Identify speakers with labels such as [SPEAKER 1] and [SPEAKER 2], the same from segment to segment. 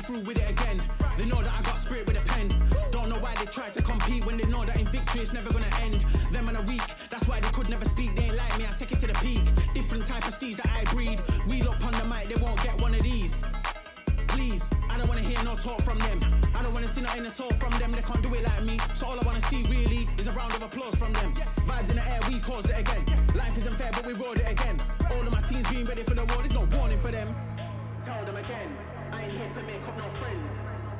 [SPEAKER 1] through with it again. They know that I got spirit with a pen. Don't know why they try to compete when they know that in victory it's never gonna end. Them and a week, that's why they could never speak. They ain't like me, I take it to the peak. Different type of steeds that I breed. Wheel up on the mic, they won't get one of these. Please, I don't wanna hear no talk from them. I don't wanna see nothing at all from them. They can't do it like me. So all I wanna see really is a round of applause from them. Vibes in the air, we caused it again. Life isn't fair, but we rode it again. All of my teams being ready for the war, there's no warning for them. Tell them again, I ain't here to make up no friends.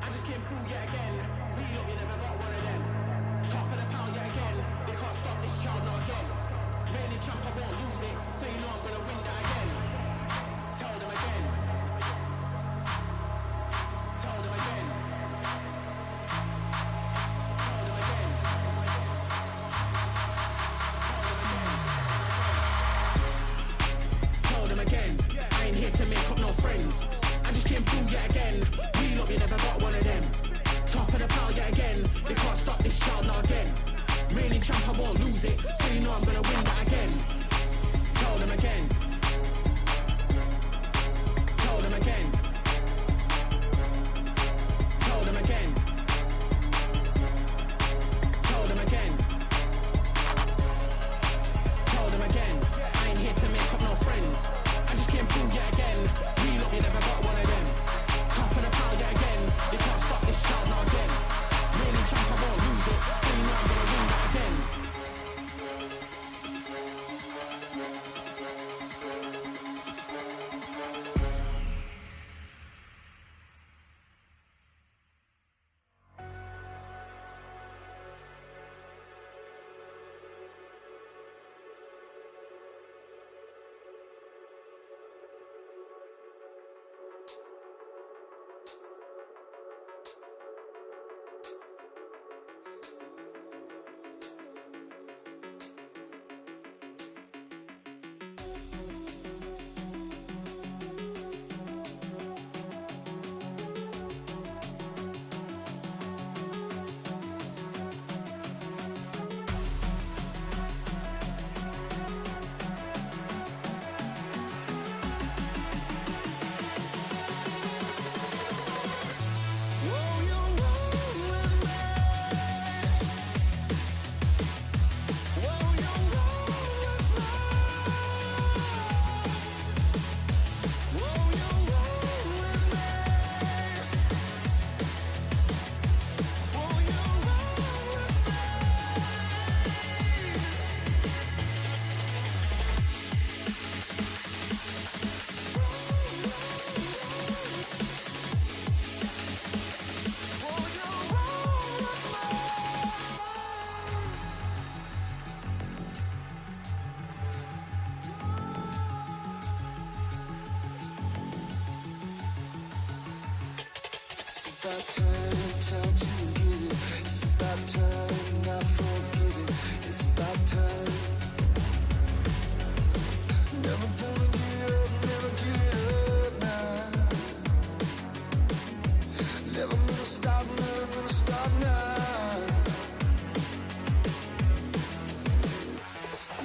[SPEAKER 1] I just came through yet again. We look, you never got one of them. Top of the pound yet again. They can't stop this child not again. Reigning champ, I won't lose it. So you know I'm gonna win that again. Tell them again. Tell them again. Tell them again. Tell them again. I ain't here to make up no friends. I just came through yet again. We look, you never got one of them. Top of the pile yet again. They can't stop this child now again. Reigning champ, I won't lose it. So you know I'm gonna win that again. Tell them again. Tell them again. Tell them again. Tell them again. Tell them again. I ain't here to make up no friends. I just came through yet again. We look, you never got one of them. Top of the pile yet again. They can't stop this child now again. Reigning champ, I won't lose it. So you know I'm gonna win that again.
[SPEAKER 2] It's about time to get it. It's about time, not forget it. It's about time. Never gonna get up, never get up now. Never gonna stop now.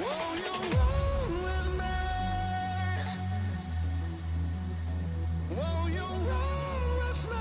[SPEAKER 2] Whoa, you roll with me. Whoa, you roll with me.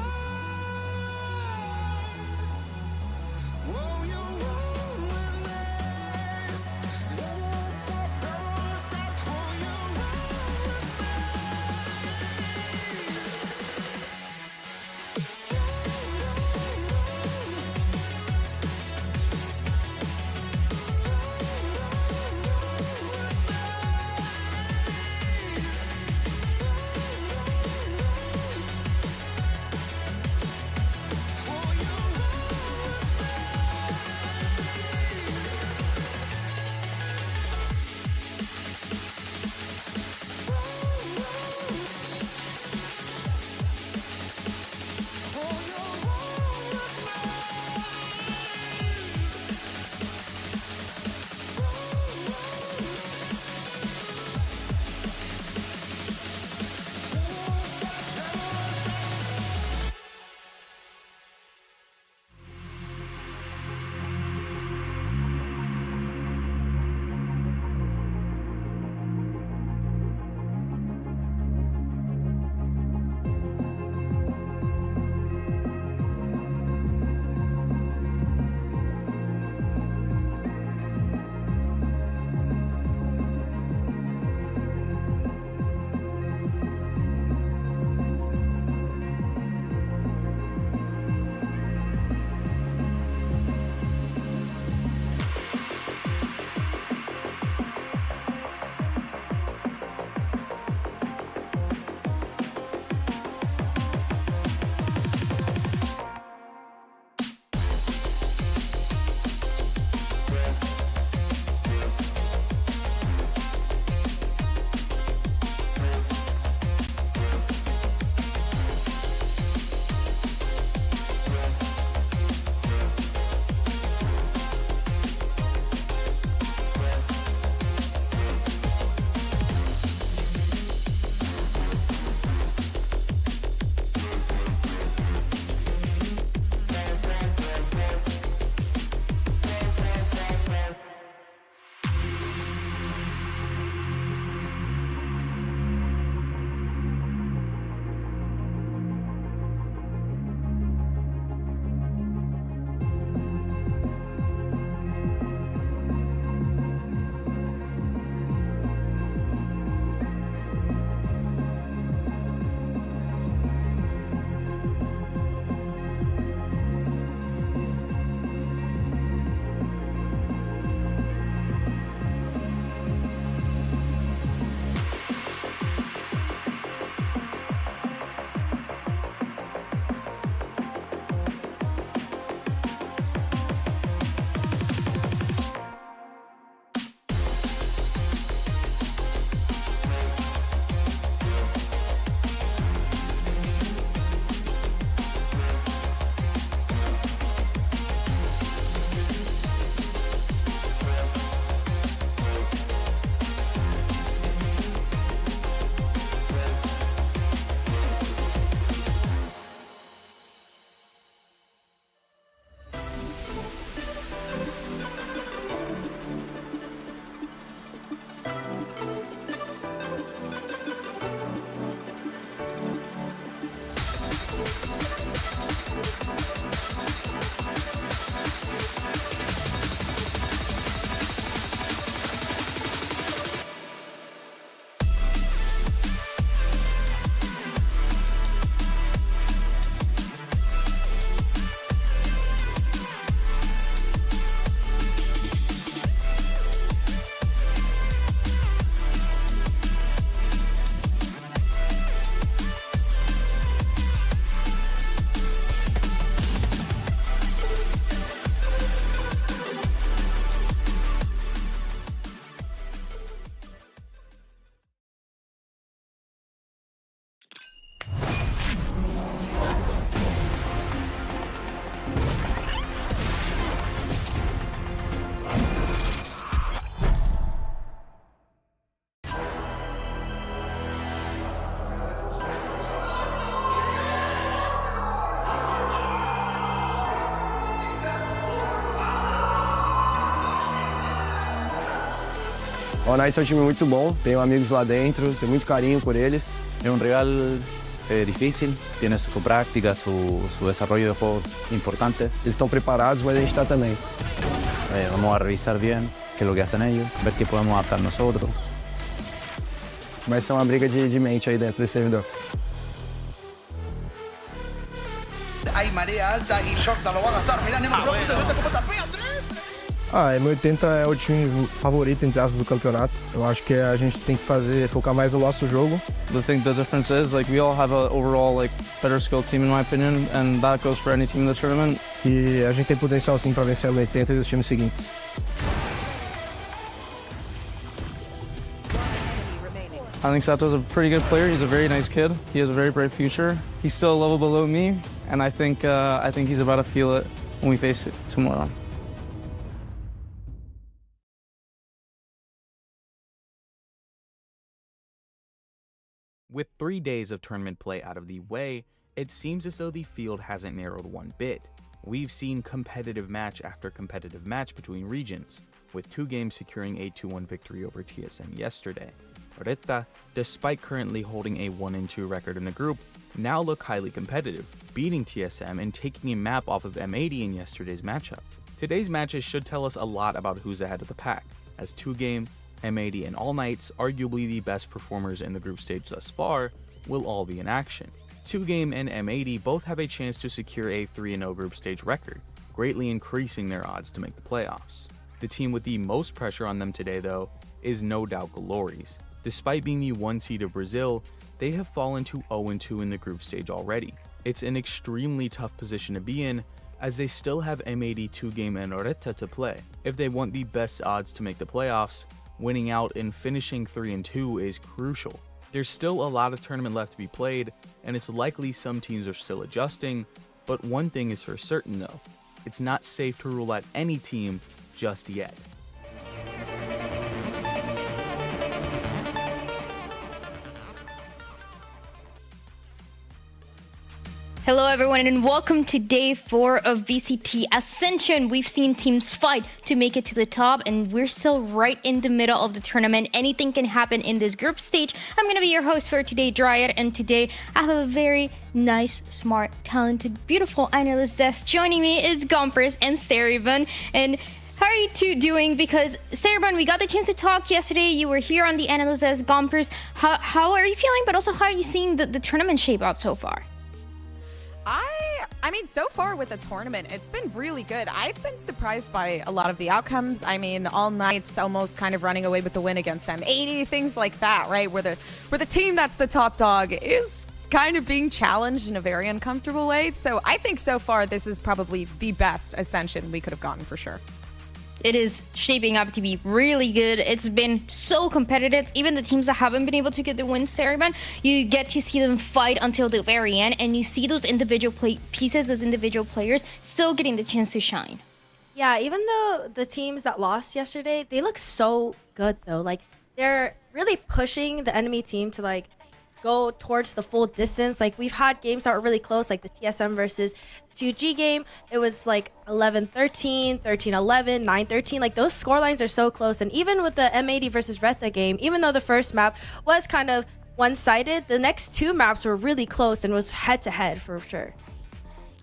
[SPEAKER 3] Knights é um time muito bom, tenho amigos lá dentro, tenho muito carinho por eles.
[SPEAKER 4] Es un rival difícil, tiene su práctica, su desarrollo de juego importante.
[SPEAKER 3] Eles estão preparados, mas a gente está também.
[SPEAKER 4] Vamos a revisar bien qué es lo que hacen ellos, ver qué podemos adaptar nosotros.
[SPEAKER 3] Vai ser uma briga de mente aí dentro desse servidor.
[SPEAKER 5] Hay marea alta y Jordan lo va a gastar. Mirá, Nemo, cómo tapea,
[SPEAKER 3] A M80 é o time favorito, entre aspas, do campeonato. Eu acho que a gente tem que focar mais no nosso jogo.
[SPEAKER 6] I think the difference is, like, we all have an overall, like, better skill team in my opinion, and that goes for any team in the tournament.
[SPEAKER 3] E a gente tem potencial sim para vencer a M80 e os times seguintes.
[SPEAKER 6] I think Sato's a pretty good player. He's a very nice kid. He has a very bright future. He's still a level below me, and I think he's about to feel it when we face it tomorrow.
[SPEAKER 7] With 3 days of tournament play out of the way, it seems as though the field hasn't narrowed one bit. We've seen competitive match after competitive match between regions, with 2 games securing a 2-1 victory over TSM yesterday. Oretta, despite currently holding a 1-2 record in the group, now look highly competitive, beating TSM and taking a map off of M80 in yesterday's matchup. Today's matches should tell us a lot about who's ahead of the pack, as 2Game, M80 and All Knights, arguably the best performers in the group stage thus far, will all be in action. 2Game and M80 both have a chance to secure a 3-0 group stage record, greatly increasing their odds to make the playoffs. The team with the most pressure on them today, though, is no doubt GLRS. Despite being the 1 seed of Brazil, they have fallen to 0-2 in the group stage already. It's an extremely tough position to be in, as they still have M80, 2Game and Oretta to play. If they want the best odds to make the playoffs, winning out and finishing 3-2 is crucial. There's still a lot of tournament left to be played, and it's likely some teams are still adjusting, but one thing is for certain though, it's not safe to rule out any team just yet.
[SPEAKER 8] Hello everyone and welcome to day 4 of VCT Ascension. We've seen teams fight to make it to the top and we're still right in the middle of the tournament. Anything can happen in this group stage. I'm going to be your host for today, Dryad, and today I have a very nice, smart, talented, beautiful analyst desk. Joining me is Gompers and Sterevan. And how are you two doing? Because Sterevan, we got the chance to talk yesterday. You were here on the analyst desk. Gompers, how are you feeling? But also, how are you seeing the tournament shape up so far?
[SPEAKER 9] I mean, so far with the tournament, it's been really good. I've been surprised by a lot of the outcomes. I mean, All Knights almost kind of running away with the win against M80, things like that, right? Where the team that's the top dog is kind of being challenged in a very uncomfortable way. So I think so far this is probably the best Ascension we could have gotten for sure.
[SPEAKER 8] It is shaping up to be really good. It's been so competitive. Even the teams that haven't been able to get the win, Sterevan, you get to see them fight until the very end, and you see those individual pieces, those individual players, still getting the chance to shine.
[SPEAKER 10] Yeah, even though the teams that lost yesterday, they look so good though. Like, they're really pushing the enemy team to like go towards the full distance. Like, we've had games that were really close, like the TSM versus 2G game. It was like 11-13, 13-11, 9-13. Like, those score lines are so close. And even with the M80 versus Reta game, even though the first map was kind of one-sided, the next 2 maps were really close and was head-to-head for sure.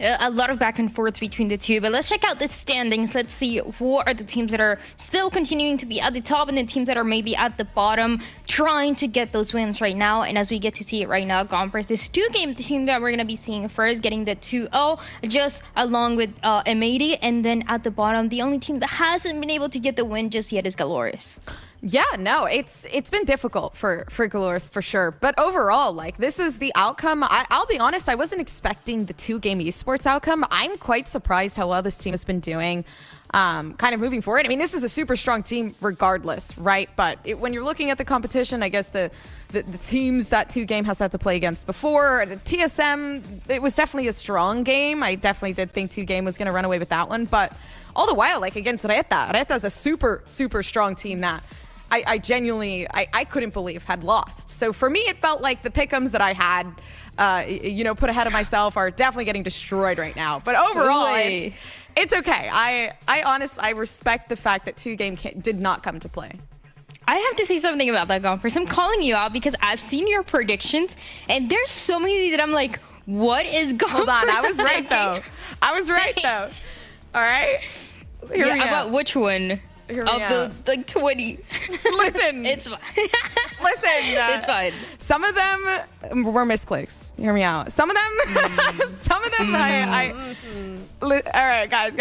[SPEAKER 8] A lot of back and forth between the two, but let's check out the standings. Let's see who are the teams that are still continuing to be at the top and the teams that are maybe at the bottom trying to get those wins right now. And as we get to see it right now, Gompers, this 2-game team that we're going to be seeing first, getting the 2-0 just along with M80, and then at the bottom, the only team that hasn't been able to get the win just yet is GLRS.
[SPEAKER 9] Yeah, no, it's been difficult for GLRS for sure. But overall, like, this is the outcome. I'll be honest, I wasn't expecting the 2-game esports outcome. I'm quite surprised how well this team has been doing kind of moving forward. I mean, this is a super strong team regardless, right? But when you're looking at the competition, I guess the teams that 2-game has had to play against before, the TSM, it was definitely a strong game. I definitely did think 2-game was going to run away with that one. But all the while, like, against Reta is a super, super strong team that I genuinely, I couldn't believe had lost. So for me, it felt like the pick'ems that I had, put ahead of myself are definitely getting destroyed right now. But overall, it's okay. I honestly respect the fact that 2-game did not come to play.
[SPEAKER 8] I have to say something about that, Gompers. I'm calling you out because I've seen your predictions, and there's so many that I'm like, what is Gompers?
[SPEAKER 9] Hold on, I was right though. I was right though. All right. Here we go.
[SPEAKER 8] About which one?
[SPEAKER 9] Here
[SPEAKER 8] Of the like 20.
[SPEAKER 9] Listen.
[SPEAKER 8] It's fine.
[SPEAKER 9] Listen.
[SPEAKER 8] It's fine.
[SPEAKER 9] Some of them were misclicks. Hear me out. Some of them, all right, guys.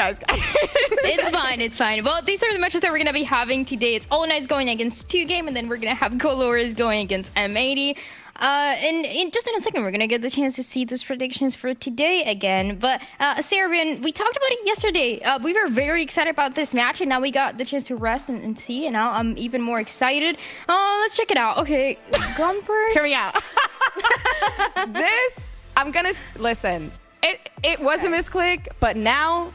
[SPEAKER 8] It's fine. Well, these are the matches that we're going to be having today. It's All Knights going against 2Game, and then we're going to have GLRS going against M80. And just in a second, we're going to get the chance to see those predictions for today again. But, Serbian, we talked about it yesterday. We were very excited about this match, and now we got the chance to rest and see, and now I'm even more excited. Let's check it out. Okay, Gompers.
[SPEAKER 9] Hear me out. I'm going to, listen, it was a misclick, but now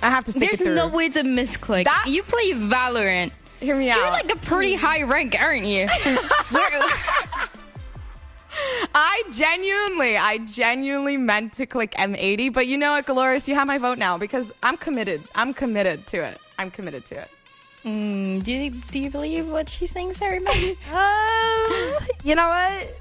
[SPEAKER 9] I have to stick it through.
[SPEAKER 8] There's no way it's a misclick. You play Valorant.
[SPEAKER 9] Hear me out.
[SPEAKER 8] You're like a pretty high rank, aren't you?
[SPEAKER 9] I genuinely meant to click M80, but you know what, GLRS, you have my vote now because I'm committed. I'm committed to it.
[SPEAKER 8] Do you believe what she's saying, Sarah?
[SPEAKER 10] You know what?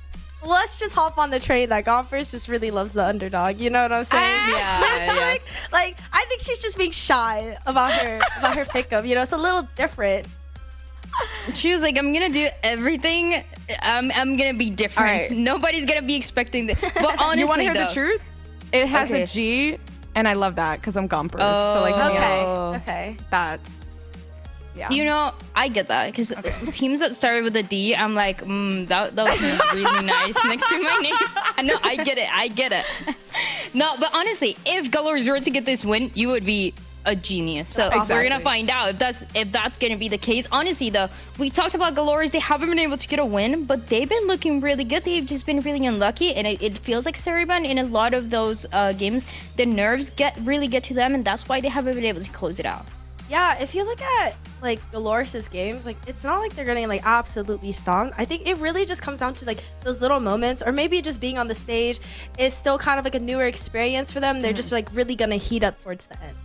[SPEAKER 10] Let's just hop on the train that Gompers just really loves the underdog. You know what I'm saying?
[SPEAKER 8] Yeah.
[SPEAKER 10] Like I think she's just being shy about her pickup. You know, it's a little different.
[SPEAKER 8] She was like, I'm gonna do everything. I'm gonna be different.
[SPEAKER 9] Right.
[SPEAKER 8] Nobody's gonna be expecting this. But honestly,
[SPEAKER 9] you want to hear the truth? It has a G, and I love that because I'm Gompers. So like,
[SPEAKER 10] Okay.
[SPEAKER 9] That's
[SPEAKER 8] You know, I get that because teams that started with a D, I'm like, that was really nice next to my name. No, I get it. No, but honestly, if GLRS were to get this win, you would be a genius. So we're gonna find out if that's gonna be the case. Honestly though, we talked about GLRS. They haven't been able to get a win, but they've been looking really good. They've just been really unlucky, and it feels like Seriban in a lot of those games, the nerves really get to them, and that's why they haven't been able to close it out.
[SPEAKER 10] Yeah, if you look at like GLRS's games, like it's not like they're getting like absolutely stomped. I think it really just comes down to like those little moments, or maybe just being on the stage is still kind of like a newer experience for them. They're just like really gonna heat up towards the end.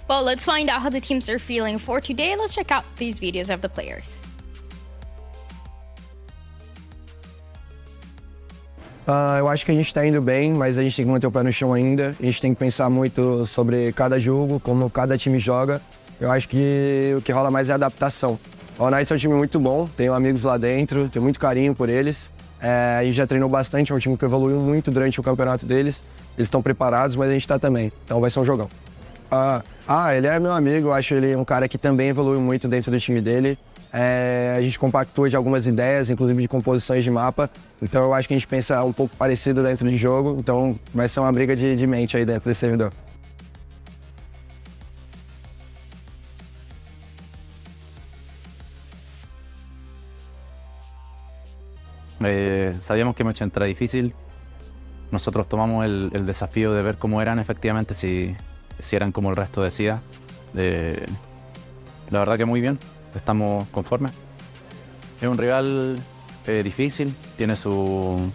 [SPEAKER 8] Well, let's find out how the teams are feeling for today. Let's check out these videos of the players.
[SPEAKER 3] Eu acho que a gente está indo bem, mas a gente tem que manter o pé no chão ainda. A gente tem que pensar muito sobre cada jogo, como cada time joga. Eu acho que o que rola mais é a adaptação. O All Knights é um time muito bom, tenho amigos lá dentro, tenho muito carinho por eles. A gente já treinou bastante, é um time que evoluiu muito durante o campeonato deles. Eles estão preparados, mas a gente está também, então vai ser um jogão. Ele é meu amigo, eu acho ele um cara que também evoluiu muito dentro do time dele. A gente compactua de algumas ideias, inclusive de composições de mapa, então eu acho que a gente pensa um pouco parecido dentro de jogo, então vai ser uma briga de mente aí dentro desse servidor.
[SPEAKER 4] Sabíamos que M80 era difícil. Nosotros tomamos el desafío de ver cómo eran efectivamente, si eran como el resto decía. La verdad que muy bien, estamos conformes. Es un rival difícil, tiene su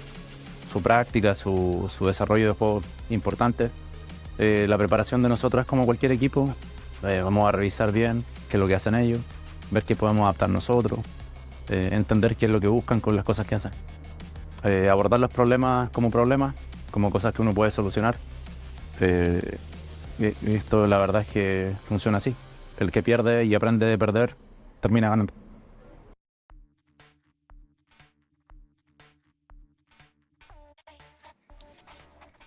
[SPEAKER 4] práctica, su desarrollo de juego importante. La preparación de nosotros es como cualquier equipo. Vamos a revisar bien qué es lo que hacen ellos, ver qué podemos adaptar nosotros, entender qué es lo que buscan con las cosas que hacen. Abordar los problemas, como cosas que uno puede solucionar. Y esto la verdad es que funciona así. El que pierde y aprende de perder, termina ganando.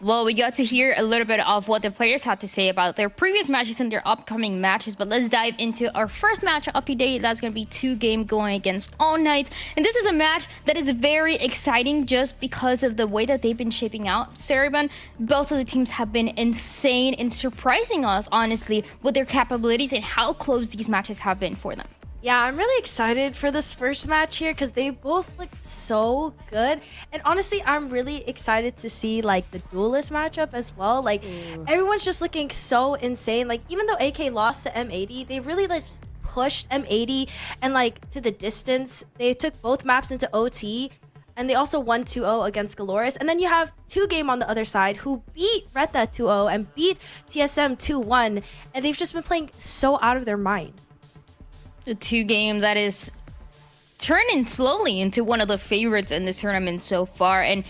[SPEAKER 8] Well, we got to hear a little bit of what the players had to say about their previous matches and their upcoming matches, but let's dive into our first match of the day. That's going to be 2Game going against All Knights, and this is a match that is very exciting just because of the way that they've been shaping out. Seriban, both of the teams have been insane and surprising us, honestly, with their capabilities and how close these matches have been for them.
[SPEAKER 10] Yeah, I'm really excited for this first match here because they both look so good. And honestly, I'm really excited to see like the duelist matchup as well. Like everyone's just looking so insane. Like even though AK lost to M80, they really like pushed M80 and like to the distance. They took both maps into OT, and they also won 2-0 against GLRS. And then you have 2Game on the other side who beat Reta 2-0 and beat TSM 2-1. And they've just been playing so out of their mind.
[SPEAKER 8] The 2Game that is turning slowly into one of the favorites in this tournament so far. And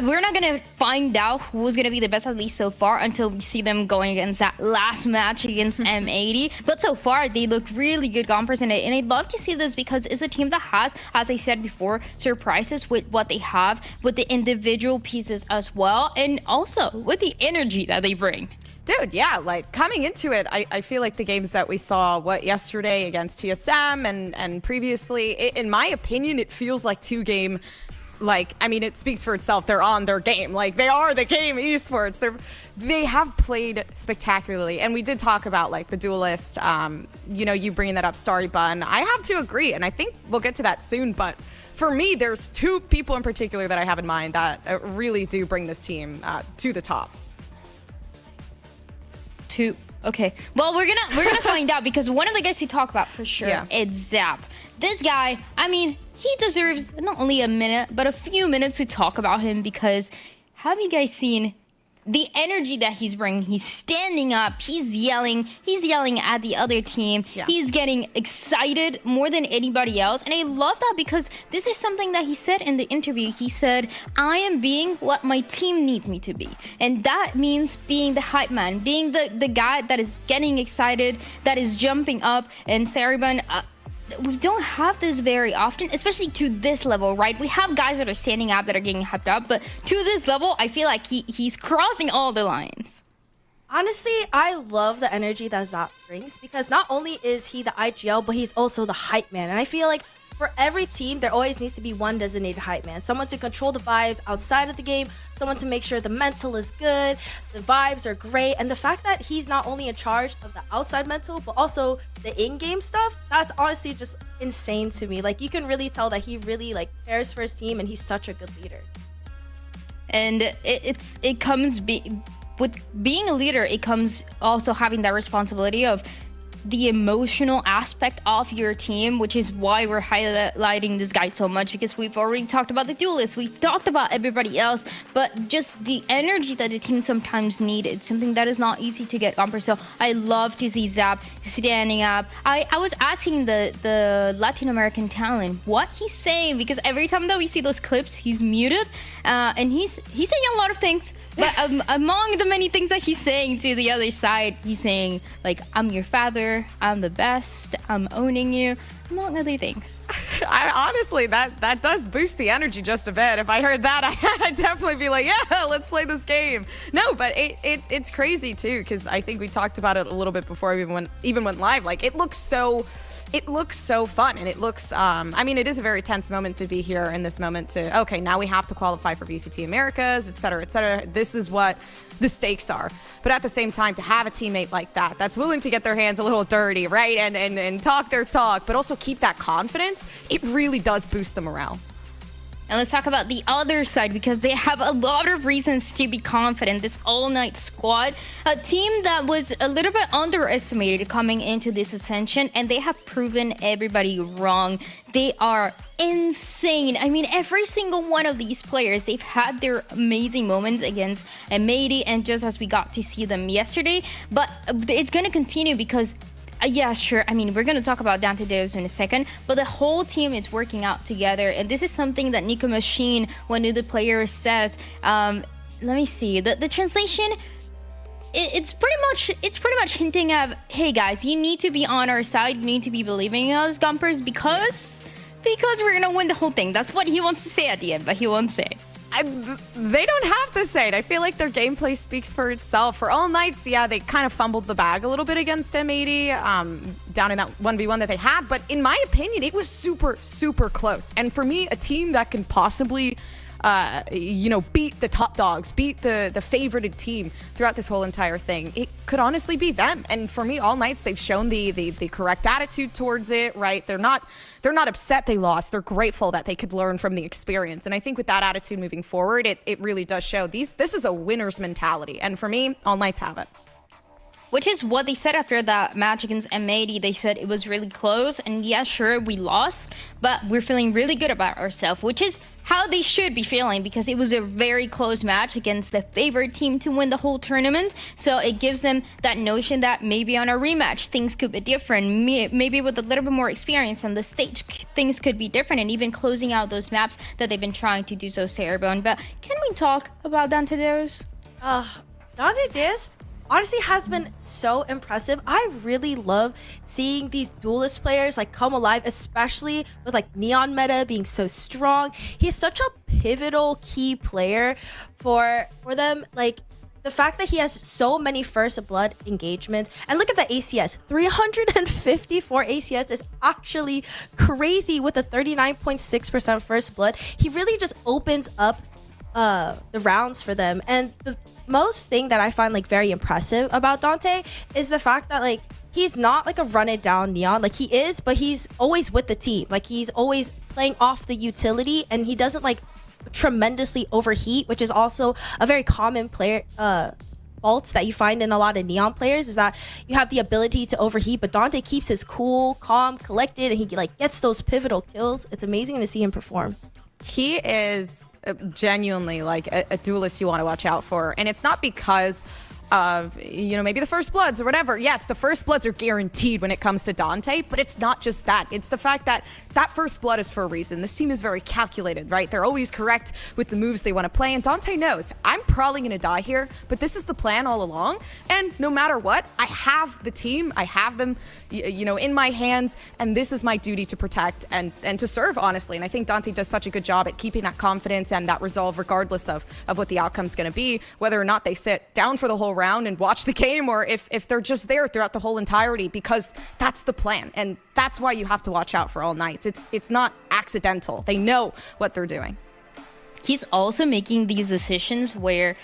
[SPEAKER 8] we're not going to find out who's going to be the best, at least so far, until we see them going against that last match against M80. But so far, they look really good Gompers in it. And I'd love to see this because it's a team that has, as I said before, surprises with what they have, with the individual pieces as well, and also with the energy that they bring.
[SPEAKER 9] Dude, yeah, like coming into it, I feel like the games that we saw, yesterday against TSM and previously, in my opinion, it feels like two-game, I mean, it speaks for itself. They're on their game. Like, they are the game esports. They have played spectacularly. And we did talk about, the duelist, you bringing that up, Starry Bun. I have to agree, and I think we'll get to that soon, but for me, there's two people in particular that I have in mind that really do bring this team to the top.
[SPEAKER 8] Okay, well, we're gonna find out, because one of the guys to talk about for sure is Zap. This guy, I mean, he deserves not only a minute but a few minutes to talk about him, because have you guys seen the energy that he's bringing? He's standing up, he's yelling at the other team. He's getting excited more than anybody else, and I love that because this is something that he said in the interview. He said, I am being what my team needs me to be, and that means being the hype man, being the guy that is getting excited, that is jumping up. And Sariban, we don't have this very often, especially to this level, right? We have guys that are standing up, that are getting hyped up, but to this level, I feel like he's crossing all the lines.
[SPEAKER 10] Honestly, I love the energy that Zap brings, because not only is he the IGL, but he's also the hype man. And I feel like for every team, there always needs to be one designated hype man. Someone to control the vibes outside of the game, someone to make sure the mental is good, the vibes are great. And the fact that he's not only in charge of the outside mental, but also the in-game stuff, that's honestly just insane to me. Like, you can really tell that he really cares for his team, and he's such a good leader.
[SPEAKER 8] And it comes with being a leader, it comes also having that responsibility of the emotional aspect of your team, which is why we're highlighting this guy so much, because we've already talked about the duelists, we've talked about everybody else, but just the energy that the team sometimes need, it's something that is not easy to get on. So I love to see Zap standing up. I was asking the Latin American talent what he's saying, because every time that we see those clips, he's muted, and he's saying a lot of things, but among the many things that he's saying to the other side, he's saying, I'm your father, I'm the best, I'm owning you, among other things.
[SPEAKER 9] Honestly, that does boost the energy just a bit. If I heard that, I'd definitely be like, yeah, let's play this game. No, but it's crazy too, because I think we talked about it a little bit before we even went live. It looks so fun, and it looks, I mean, it is a very tense moment to be here in this moment to, okay, now we have to qualify for VCT Americas, et cetera, et cetera. This is what the stakes are. But at the same time, to have a teammate like that, that's willing to get their hands a little dirty, right? And talk their talk, but also keep that confidence, it really does boost the morale.
[SPEAKER 8] And let's talk about the other side, because they have a lot of reasons to be confident. This all-night squad, a team that was a little bit underestimated coming into this Ascension, and they have proven everybody wrong. They are insane. I mean, every single one of these players, they've had their amazing moments against M80, and just as we got to see them yesterday, but it's going to continue because yeah, sure. I mean, we're going to talk about Dante Deus in a second, but the whole team is working out together. And this is something that Nico Machine, one of the players, says. Let me see. The translation, it's pretty much hinting at, hey guys, you need to be on our side. You need to be believing in us, Gumpers, because we're going to win the whole thing. That's what he wants to say at the end, but he won't say it.
[SPEAKER 9] They don't have to say it. I feel like their gameplay speaks for itself. For All Nights, yeah, they kind of fumbled the bag a little bit against M80 down in that 1v1 that they had. But in my opinion, it was super, super close. And for me, a team that can possibly beat the top dogs, beat the favorited team throughout this whole entire thing, it could honestly be them. And for me, All Nights, they've shown the correct attitude towards it, right? They're not upset they lost. They're grateful that they could learn from the experience. And I think with that attitude moving forward, it really does show. This is a winner's mentality. And for me, All Nights have it.
[SPEAKER 8] Which is what they said after that match against M80. They said it was really close, and yeah, sure, we lost, but we're feeling really good about ourselves, which is how they should be feeling, because it was a very close match against the favorite team to win the whole tournament. So it gives them that notion that maybe on a rematch things could be different. Maybe with a little bit more experience on the stage, things could be different, and even closing out those maps that they've been trying to do so Cerebon. But can we talk about Dante Deus?
[SPEAKER 10] Dante Deus honestly has been so impressive. I really love seeing these duelist players like come alive, especially with like Neon meta being so strong. He's such a pivotal key player for them. Like the fact that he has so many first blood engagements, and look at the ACS, 354 ACS is actually crazy with a 39.6% first blood. He really just opens up the rounds for them. And the most thing that I find like very impressive about Dante is the fact that like he's not like a run it down Neon, like he is, but he's always with the team. Like he's always playing off the utility, and he doesn't like tremendously overheat, which is also a very common player faults that you find in a lot of Neon players, is that you have the ability to overheat, but Dante keeps his cool, calm, collected, and he like gets those pivotal kills. It's amazing to see him perform.
[SPEAKER 9] He is genuinely like a duelist you want to watch out for. And it's not because of, you know, maybe the first bloods or whatever. Yes, the first bloods are guaranteed when it comes to Dante, but it's not just that. It's the fact that that first blood is for a reason. This team is very calculated, right? They're always correct with the moves they want to play. And Dante knows, I'm probably going to die here, but this is the plan all along. And no matter what, I have the team. I have them, you know, in my hands. And this is my duty to protect and to serve, honestly. And I think Dante does such a good job at keeping that confidence and that resolve, regardless of what the outcome's going to be, whether or not they sit down for the whole round and watch the game, or if they're just there throughout the whole entirety, because that's the plan. And that's why you have to watch out for all nights. It's not accidental. They know what they're doing.
[SPEAKER 8] He's also making these decisions where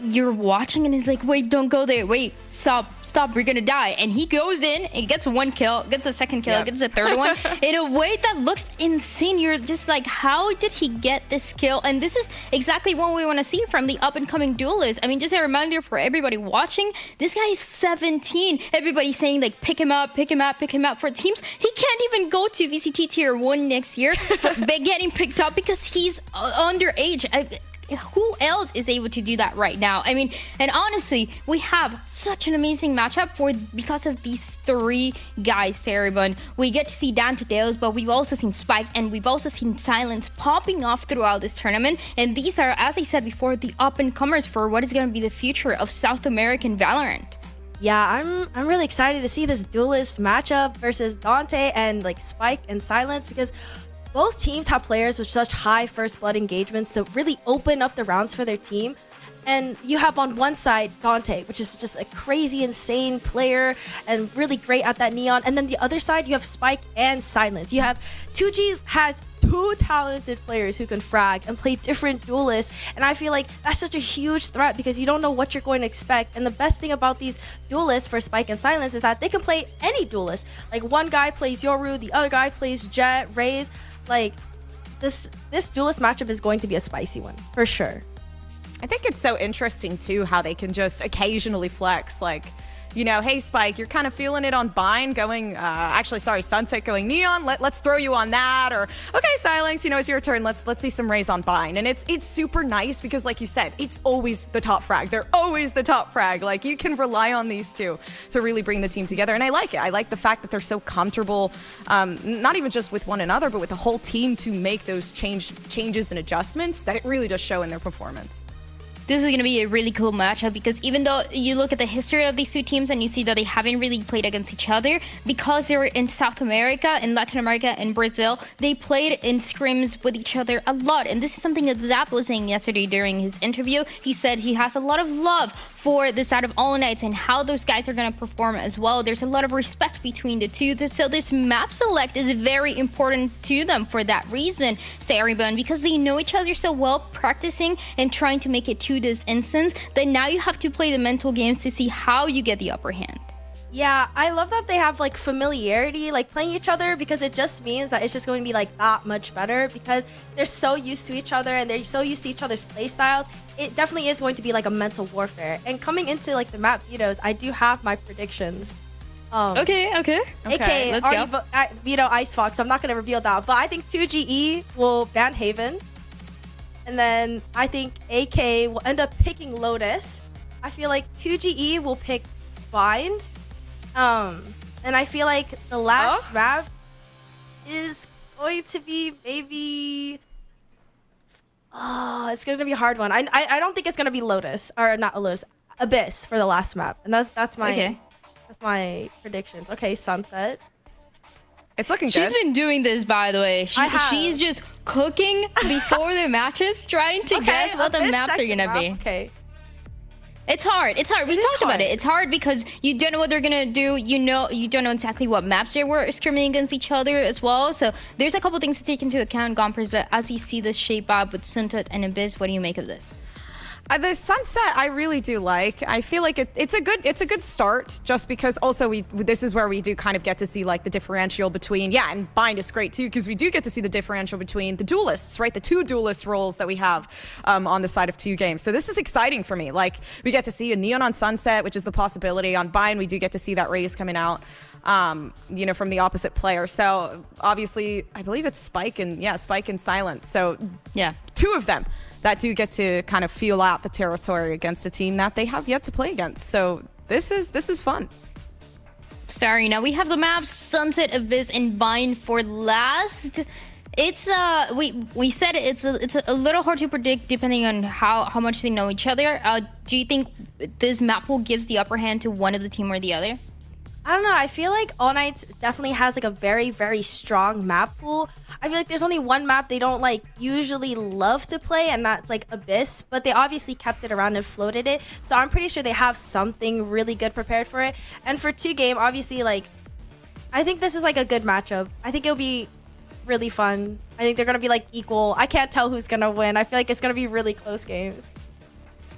[SPEAKER 8] you're watching and he's like, wait, don't go there. Wait, stop, we're gonna die. And he goes in and gets one kill, gets a second kill, gets a third one in a way that looks insane. You're just like, how did he get this kill? And this is exactly what we want to see from the up-and-coming duelist. I mean, just a reminder for everybody watching, this guy is 17. Everybody's saying like, pick him up. For teams, he can't even go to VCT Tier 1 next year for getting picked up because he's underage. Who else is able to do that right now? I mean, and honestly, we have such an amazing matchup because of these three guys, Cerebon. We get to see Dante Deus, but we've also seen Spike, and we've also seen Silence popping off throughout this tournament. And these are, as I said before, the up-and-comers for what is going to be the future of South American Valorant.
[SPEAKER 10] Yeah, I'm really excited to see this duelist matchup versus Dante and like Spike and Silence, because both teams have players with such high first blood engagements to really open up the rounds for their team. And you have on one side Dante, which is just a crazy, insane player and really great at that Neon. And then the other side, you have Spike and Silence. You have 2G has two talented players who can frag and play different duelists. And I feel like that's such a huge threat because you don't know what you're going to expect. And the best thing about these duelists for Spike and Silence is that they can play any duelist. Like one guy plays Yoru, the other guy plays Jet, Raze. Like this duelist matchup is going to be a spicy one for sure.
[SPEAKER 9] I think it's so interesting too how they can just occasionally flex, like, you know, hey Spike, you're kind of feeling it on Bind going, Sunset going Neon, let's throw you on that, or okay Silence, you know, it's your turn, let's see some Rays on Bind. And it's super nice because like you said, it's always the top frag. They're always the top frag. Like you can rely on these two to really bring the team together. And I like it. I like the fact that they're so comfortable, not even just with one another, but with the whole team to make those changes and adjustments that it really does show in their performance.
[SPEAKER 8] This is going to be a really cool matchup because even though you look at the history of these two teams and you see that they haven't really played against each other, because they were in South America, in Latin America, and Brazil, they played in scrims with each other a lot. And this is something that Zap was saying yesterday during his interview. He said he has a lot of love for the side of All Knights and how those guys are going to perform as well. There's a lot of respect between the two. So this map select is very important to them for that reason, Cerebon, because they know each other so well, practicing and trying to make it to this instance, that now you have to play the mental games to see how you get the upper hand.
[SPEAKER 10] Yeah, I love that they have like familiarity, like playing each other, because it just means that it's just going to be like that much better because they're so used to each other and they're so used to each other's play styles. It definitely is going to be like a mental warfare. And coming into like the map vetoes, I do have my predictions.
[SPEAKER 8] Okay.
[SPEAKER 10] AK,
[SPEAKER 8] let's
[SPEAKER 10] already
[SPEAKER 8] go.
[SPEAKER 10] Veto Ice Fox, so I'm not going to reveal that. But I think 2GE will ban Haven. and then I think AK will end up picking Lotus. I feel like 2GE will pick Bind. And I feel like the last map is going to be maybe... Oh, it's going to be a hard one. I don't think it's going to be Lotus, or not Lotus, Abyss for the last map. And that's my that's my predictions. Okay, Sunset.
[SPEAKER 9] It's looking
[SPEAKER 8] She's
[SPEAKER 9] good.
[SPEAKER 8] been doing this, by the way. She's just cooking before the matches, trying to guess what the maps are gonna be.
[SPEAKER 10] Okay.
[SPEAKER 8] It's hard. It's hard. We talked about it. It's hard because you don't know what they're gonna do. You don't know exactly what maps they were scrimming against each other as well. So there's a couple things to take into account, Gompers. But as you see this shape up with Sunset and Abyss, what do you make of this?
[SPEAKER 9] The Sunset, I really do like. I feel like it's a good start, just because also this is where we do kind of get to see like the differential between, and Bind is great too, because we do get to see the differential between the duelists, right? The two duelist roles that we have on the side of 2 games. So this is exciting for me. Like, we get to see a Neon on Sunset, which is the possibility. On Bind, we do get to see that Raze coming out, from the opposite player. So obviously, I believe it's Spike and Silence. So
[SPEAKER 8] yeah, 2
[SPEAKER 9] of them that do get to kind of feel out the territory against a team that they have yet to play against. So this is fun.
[SPEAKER 8] Starry, now we have the maps Sunset, Abyss, and Bind for last. It's we said it's a little hard to predict depending on how much they know each other. Do you think this map pool gives the upper hand to one of the team or the other?
[SPEAKER 10] I don't know. I feel like All Knights definitely has like a very, very strong map pool. I feel like there's only one map they don't like usually love to play, and that's like Abyss. But they obviously kept it around and floated it. So I'm pretty sure they have something really good prepared for it. And for 2 game, obviously, like, I think this is like a good matchup. I think it'll be really fun. I think they're going to be like equal. I can't tell who's going to win. I feel like it's going to be really close games.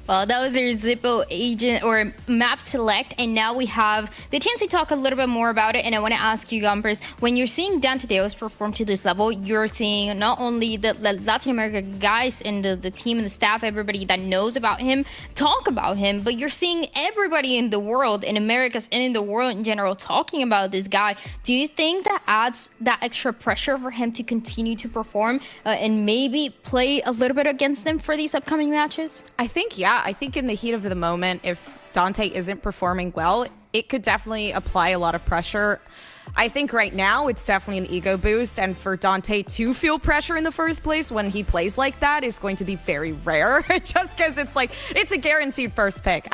[SPEAKER 8] Well, that was their Zippo agent or map select, and now we have the chance to talk a little bit more about it. And I want to ask you, Gompers, when you're seeing Dante Deos perform to this level, you're seeing not only the Latin America guys and the team and the staff, everybody that knows about him, talk about him, but you're seeing everybody in the world, in Americas and in the world in general, talking about this guy. Do you think that adds that extra pressure for him to continue to perform and maybe play a little bit against them for these upcoming matches?
[SPEAKER 9] I think, I think in the heat of the moment, if Dante isn't performing well, it could definitely apply a lot of pressure. I think right now it's definitely an ego boost, and for Dante to feel pressure in the first place when he plays like that is going to be very rare, just because it's like, it's a guaranteed first pick.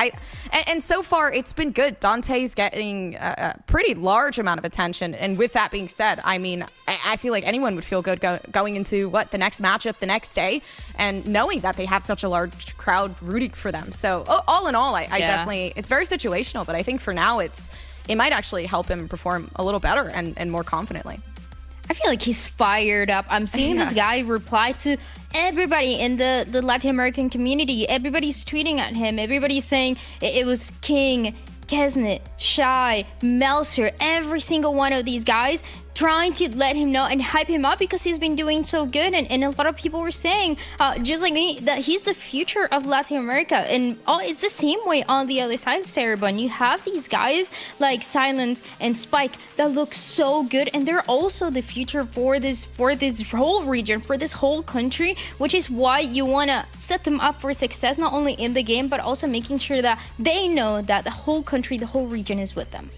[SPEAKER 9] And so far it's been good. Dante's getting a pretty large amount of attention, and with that being said, I mean, I feel like anyone would feel good going into the next matchup the next day, and knowing that they have such a large crowd rooting for them. So all in all, I definitely, it's very situational, but I think for now it might actually help him perform a little better and more confidently.
[SPEAKER 8] I feel like he's fired up. I'm seeing this guy reply to everybody in the Latin American community. Everybody's tweeting at him. Everybody's saying it was King, Kesnet, Shy, Melser, every single one of these guys trying to let him know and hype him up because he's been doing so good. And a lot of people were saying, just like me, that he's the future of Latin America. And it's the same way on the other side, Starybun. You have these guys like Silence and Spike that look so good, and they're also the future for this whole region, for this whole country, which is why you want to set them up for success, not only in the game, but also making sure that they know that the whole country, the whole region is with them.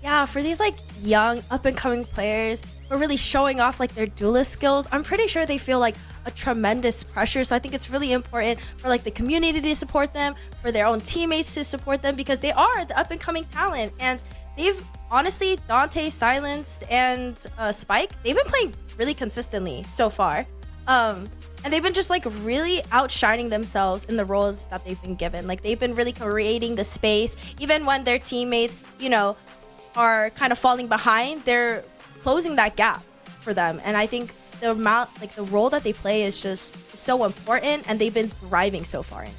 [SPEAKER 10] Yeah, for these like young up-and-coming players who are really showing off like their duelist skills, I'm pretty sure they feel like a tremendous pressure. So I think it's really important for like the community to support them, for their own teammates to support them, because they are the up-and-coming talent. And they've honestly, Dante, Silence, and Spike, they've been playing really consistently so far. And they've been just like really outshining themselves in the roles that they've been given. Like they've been really creating the space, even when their teammates, are kind of falling behind, they're closing that gap for them. And I think the amount, like the role that they play is just so important, and they've been thriving so far in it.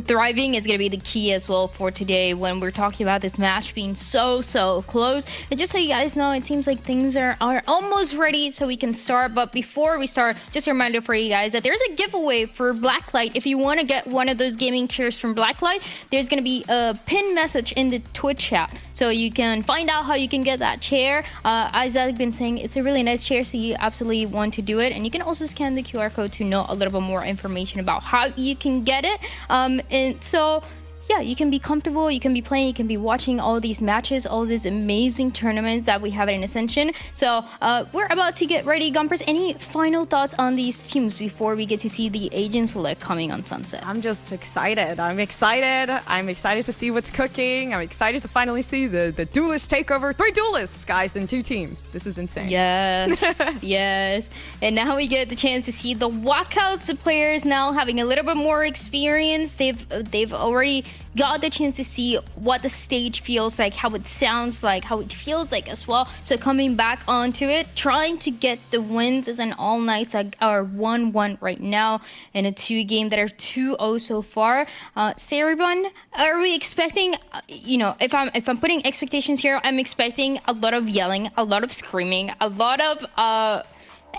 [SPEAKER 8] thriving is going to be the key as well for today when we're talking about this match being so close. And just so you guys know, it seems like things are almost ready so we can start. But before we start, just a reminder for you guys that there's a giveaway for Blacklight. If you want to get one of those gaming chairs from Blacklight, there's going to be a pin message in the Twitch chat, so you can find out how you can get that chair. Isaac been saying it's a really nice chair, so you absolutely want to do it. And you can also scan the QR code to know a little bit more information about how you can get it. And so yeah, you can be comfortable, you can be playing, you can be watching all these matches, all these amazing tournaments that we have in Ascension. So we're about to get ready. Gumpers, any final thoughts on these teams before we get to see the Agent Select coming on Sunset?
[SPEAKER 9] I'm just excited. I'm excited to see what's cooking. I'm excited to finally see the duelist takeover. 3 duelists, guys, in 2 teams. This is insane.
[SPEAKER 8] Yes, yes. And now we get the chance to see the walkouts. The players now having a little bit more experience. They've already got the chance to see what the stage feels like, how it sounds like, how it feels like as well. So coming back onto it, trying to get the wins as an all nights are 1-1 right now in a 2 game that are 2-0 so far. Saribun, are we expecting, you know, if I'm putting expectations here, I'm expecting a lot of yelling, a lot of screaming, a lot of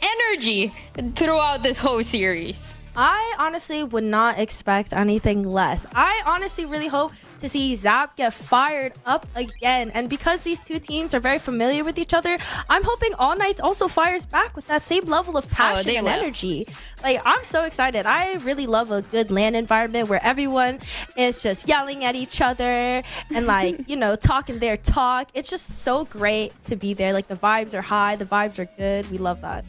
[SPEAKER 8] energy throughout this whole series?
[SPEAKER 10] I honestly would not expect anything less. I honestly really hope to see Zap get fired up again. And because these 2 teams are very familiar with each other, I'm hoping All Nights also fires back with that same level of passion and energy. Like, I'm so excited. I really love a good LAN environment where everyone is just yelling at each other and, like, you know, talking their talk. It's just so great to be there. Like, the vibes are high, the vibes are good. We love that.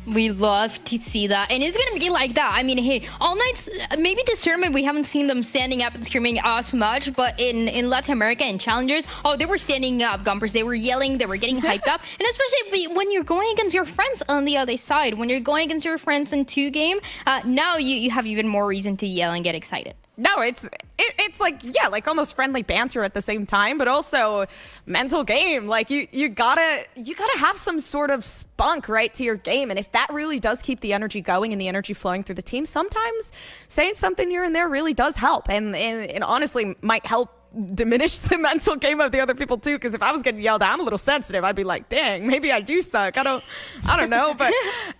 [SPEAKER 8] We love to see that, and it's gonna be like that. I mean, hey, All Nights, maybe this tournament we haven't seen them standing up and screaming as much, but in Latin America and Challengers, oh, they were standing up, Gumpers. They were yelling, they were getting hyped up, and especially when you're going against your friends on the other side, when you're going against your friends in 2 game, now you have even more reason to yell and get excited.
[SPEAKER 9] No, it's like, yeah, like almost friendly banter at the same time, but also mental game. Like you gotta have some sort of spunk, right, to your game. And if that really does keep the energy going and the energy flowing through the team, sometimes saying something here and there really does help. And honestly might help diminish the mental game of the other people too, because if I was getting yelled at, I'm a little sensitive. I'd be like, dang, maybe I do suck. I don't know, but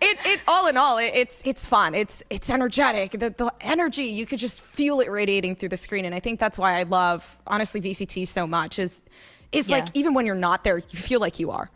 [SPEAKER 9] it all in all, it's fun. It's energetic. The energy, you could just feel it radiating through the screen, and I think that's why I love, honestly, VCT so much. Is like, even when you're not there, you feel like you are.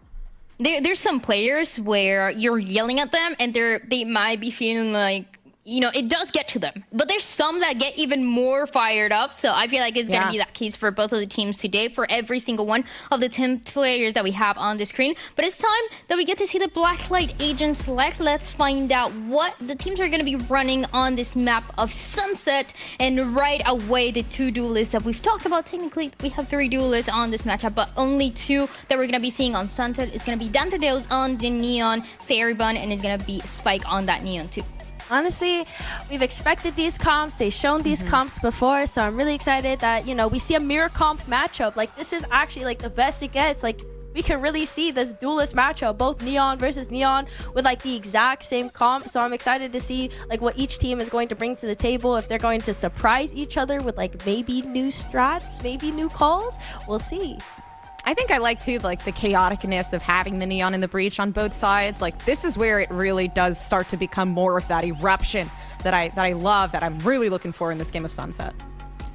[SPEAKER 8] There's some players where you're yelling at them and they might be feeling like, you know, it does get to them. But there's some that get even more fired up. So I feel like it's going to be that case for both of the teams today, for every single one of the 10 players that we have on the screen. But it's time that we get to see the Blacklight Agent Select. Let's find out what the teams are going to be running on this map of Sunset. And right away, the 2 duelists that we've talked about. Technically, we have 3 duelists on this matchup, but only 2 that we're going to be seeing on Sunset. It's going to be Dantadeus on the Neon, Starybun, and it's going to be Spike on that Neon too.
[SPEAKER 10] Honestly, we've expected these comps. They've shown these comps before, so I'm really excited that, you know, we see a mirror comp matchup. Like, this is actually like the best it gets. Like, we can really see this duelist matchup, both Neon versus Neon, with like the exact same comp. So I'm excited to see like what each team is going to bring to the table. If they're going to surprise each other with like maybe new strats, maybe new calls, we'll see.
[SPEAKER 9] I think I like too, like, the chaoticness of having the Neon in the breach on both sides. Like, this is where it really does start to become more of that eruption that I love, that I'm really looking for in this game of Sunset.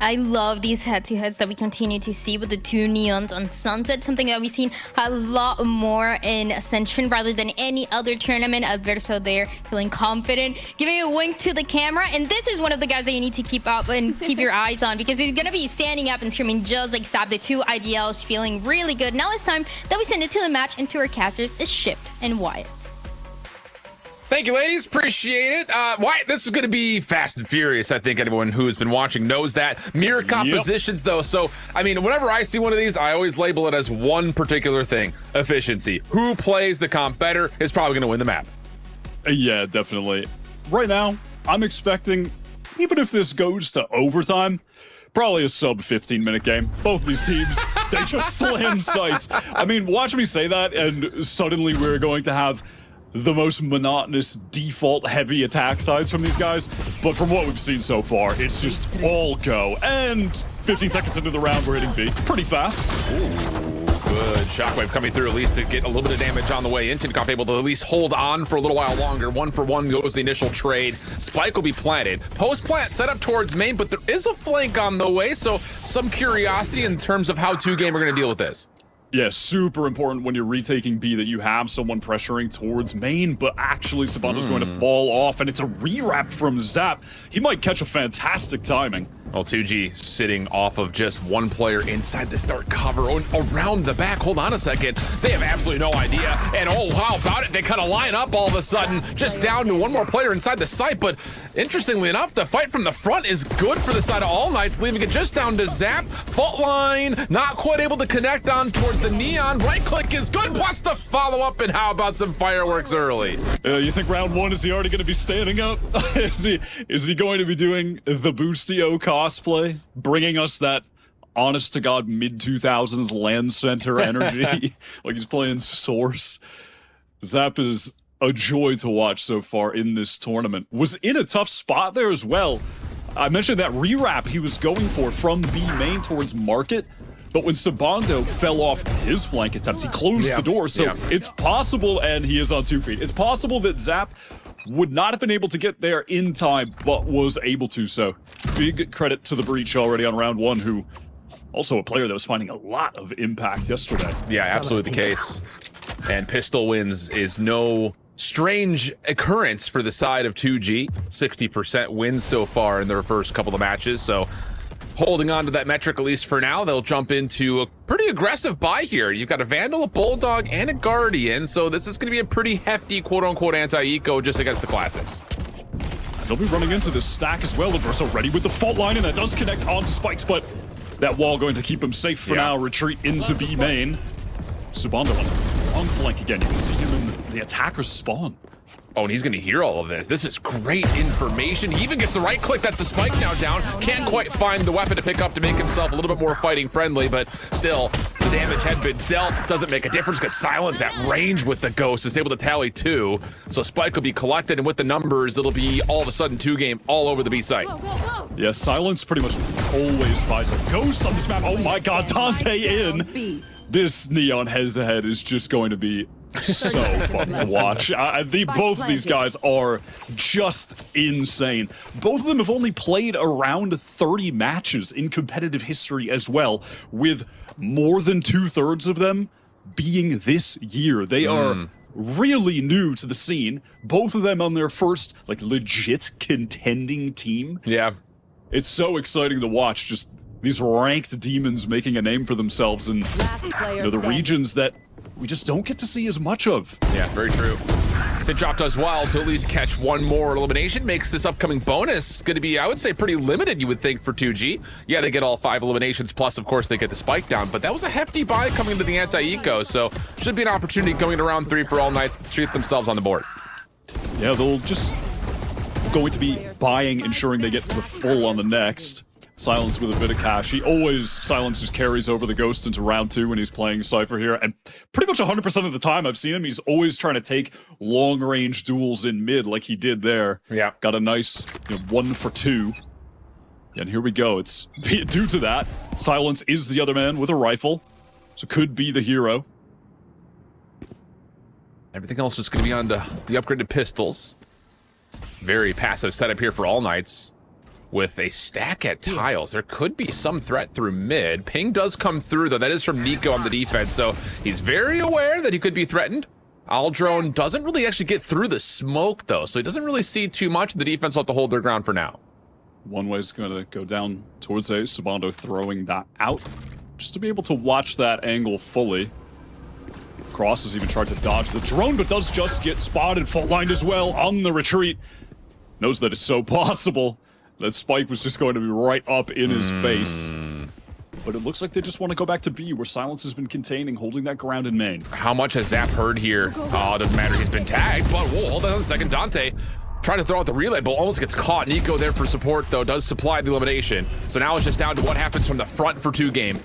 [SPEAKER 8] I love these head-to-heads that we continue to see with the 2 Neons on Sunset, something that we've seen a lot more in Ascension rather than any other tournament. Adverso there feeling confident, giving a wink to the camera, and this is one of the guys that you need to keep up and keep your eyes on, because he's going to be standing up and screaming just like Sab. The 2 IDLs feeling really good. Now it's time that we send it to the match, and to our casters is Shipped and Wyatt.
[SPEAKER 11] Thank you, ladies. Appreciate it. Wyatt, this is going to be fast and furious. I think anyone who's been watching knows that. Mirror compositions, though. So, I mean, whenever I see one of these, I always label it as one particular thing. Efficiency. Who plays the comp better is probably going to win the map.
[SPEAKER 12] Yeah, definitely. Right now, I'm expecting, even if this goes to overtime, probably a sub 15-minute game. Both these teams, they just slam sights. I mean, watch me say that, and suddenly we're going to have the most monotonous default heavy attack sides from these guys, but from what we've seen so far, it's just all go. And 15 seconds into the round, we're hitting B pretty fast.
[SPEAKER 11] Good shockwave coming through, at least to get a little bit of damage on the way. Tinkoff able to at least hold on for a little while longer. 1-for-1 goes the initial trade. Spike will be planted. Post plant set up towards main, but there is a flank on the way, so some curiosity in terms of how 2Game are going to deal with this.
[SPEAKER 12] Yeah, super important when you're retaking B that you have someone pressuring towards main, but actually Sabato's going to fall off, and it's a rewrap from Zap. He might catch a fantastic timing.
[SPEAKER 11] Well, 2G sitting off of just one player inside the start cover around the back. Hold on a second. They have absolutely no idea. And oh, how about it? They kind of line up all of a sudden, just down to one more player inside the site. But interestingly enough, the fight from the front is good for the side of All Knights, leaving it just down to Zap. Fault line, not quite able to connect on towards the Neon. Right click is good, plus the follow-up. And how about some fireworks early?
[SPEAKER 12] You think round one, is he already going to be standing up? Is he going to be doing the Boostio cosplay, bringing us that honest-to-God mid-2000s LAN center energy, like he's playing Source? Zap is a joy to watch so far in this tournament. Was in a tough spot there as well. I mentioned that rewrap he was going for from B main towards Market, but when Sabando fell off his flank attempt, he closed the door, so it's possible, and he is on 2 feet, it's possible that Zap would not have been able to get there in time, but was able to. So big credit to the Breach already on round one, who also a player that was finding a lot of impact yesterday.
[SPEAKER 11] Yeah, absolutely the case. And pistol wins is no strange occurrence for the side of 2G. 60% wins so far in their first couple of matches. So holding on to that metric, at least for now. They'll jump into a pretty aggressive buy here. You've got a Vandal, a Bulldog, and a Guardian, so this is going to be a pretty hefty quote-unquote anti-eco just against the Classics.
[SPEAKER 12] They'll be running into this stack as well. Verso ready with the fault line, and that does connect onto Spikes, but that wall going to keep him safe for now. Retreat into B main. Subando on the wrong flank again. You can see him in the attacker's spawn.
[SPEAKER 11] Oh, and he's going to hear all of this. This is great information. He even gets the right click. That's the Spike now down. Can't quite find the weapon to pick up to make himself a little bit more fighting friendly, but still, the damage had been dealt. Doesn't make a difference because Silence at range with the Ghost is able to tally 2. So Spike will be collected, and with the numbers, it'll be all of a sudden 2Game all over the B site.
[SPEAKER 12] Yeah, Silence pretty much always buys a Ghost on this map. Oh my God, Dante in. This Neon head-to-head is just going to be so fun to watch. Both of these guys are just insane. Both of them have only played around 30 matches in competitive history as well, with more than 2/3 of them being this year. They are really new to the scene. Both of them on their first, like, legit contending team.
[SPEAKER 11] Yeah.
[SPEAKER 12] It's so exciting to watch, just these ranked demons making a name for themselves in the regions that we just don't get to see as much of.
[SPEAKER 11] Yeah, very true. To drop does well to at least catch one more elimination makes this upcoming bonus going to be, I would say, pretty limited, you would think, for 2G. Yeah, they get all 5 eliminations, plus, of course, they get the Spike down, but that was a hefty buy coming into the anti-eco, so should be an opportunity going to round 3 for All Knights to treat themselves on the board.
[SPEAKER 12] Yeah, they'll just going to be buying, ensuring they get the full on the next. Silence with a bit of cash. He always silences carries over the Ghost into round 2 when he's playing Cypher here, and pretty much 100% of the time I've seen him, he's always trying to take long-range duels in mid like he did there.
[SPEAKER 11] Yeah.
[SPEAKER 12] Got a nice 1 for 2. And here we go. It's due to that, Silence is the other man with a rifle, so could be the hero.
[SPEAKER 11] Everything else is going to be on the upgraded pistols. Very passive setup here for All Knights. With a stack at tiles, there could be some threat through mid. Ping does come through, though. That is from Nico on the defense, so he's very aware that he could be threatened. Aldrone doesn't really actually get through the smoke, though, so he doesn't really see too much. The defense will have to hold their ground for now.
[SPEAKER 12] One way is going to go down towards A. Sabando throwing that out, just to be able to watch that angle fully. Cross has even tried to dodge the drone, but does just get spotted. Fault lined as well on the retreat. Knows that it's so possible. That Spike was just going to be right up in his face. But it looks like they just want to go back to B, where Silence has been containing, holding that ground in main.
[SPEAKER 11] How much has Zap heard here? Oh, it doesn't matter. He's been tagged, but whoa, hold on a second. Dante trying to throw out the relay, but almost gets caught. Nico there for support, though, does supply the elimination. So now it's just down to what happens from the front for 2Game.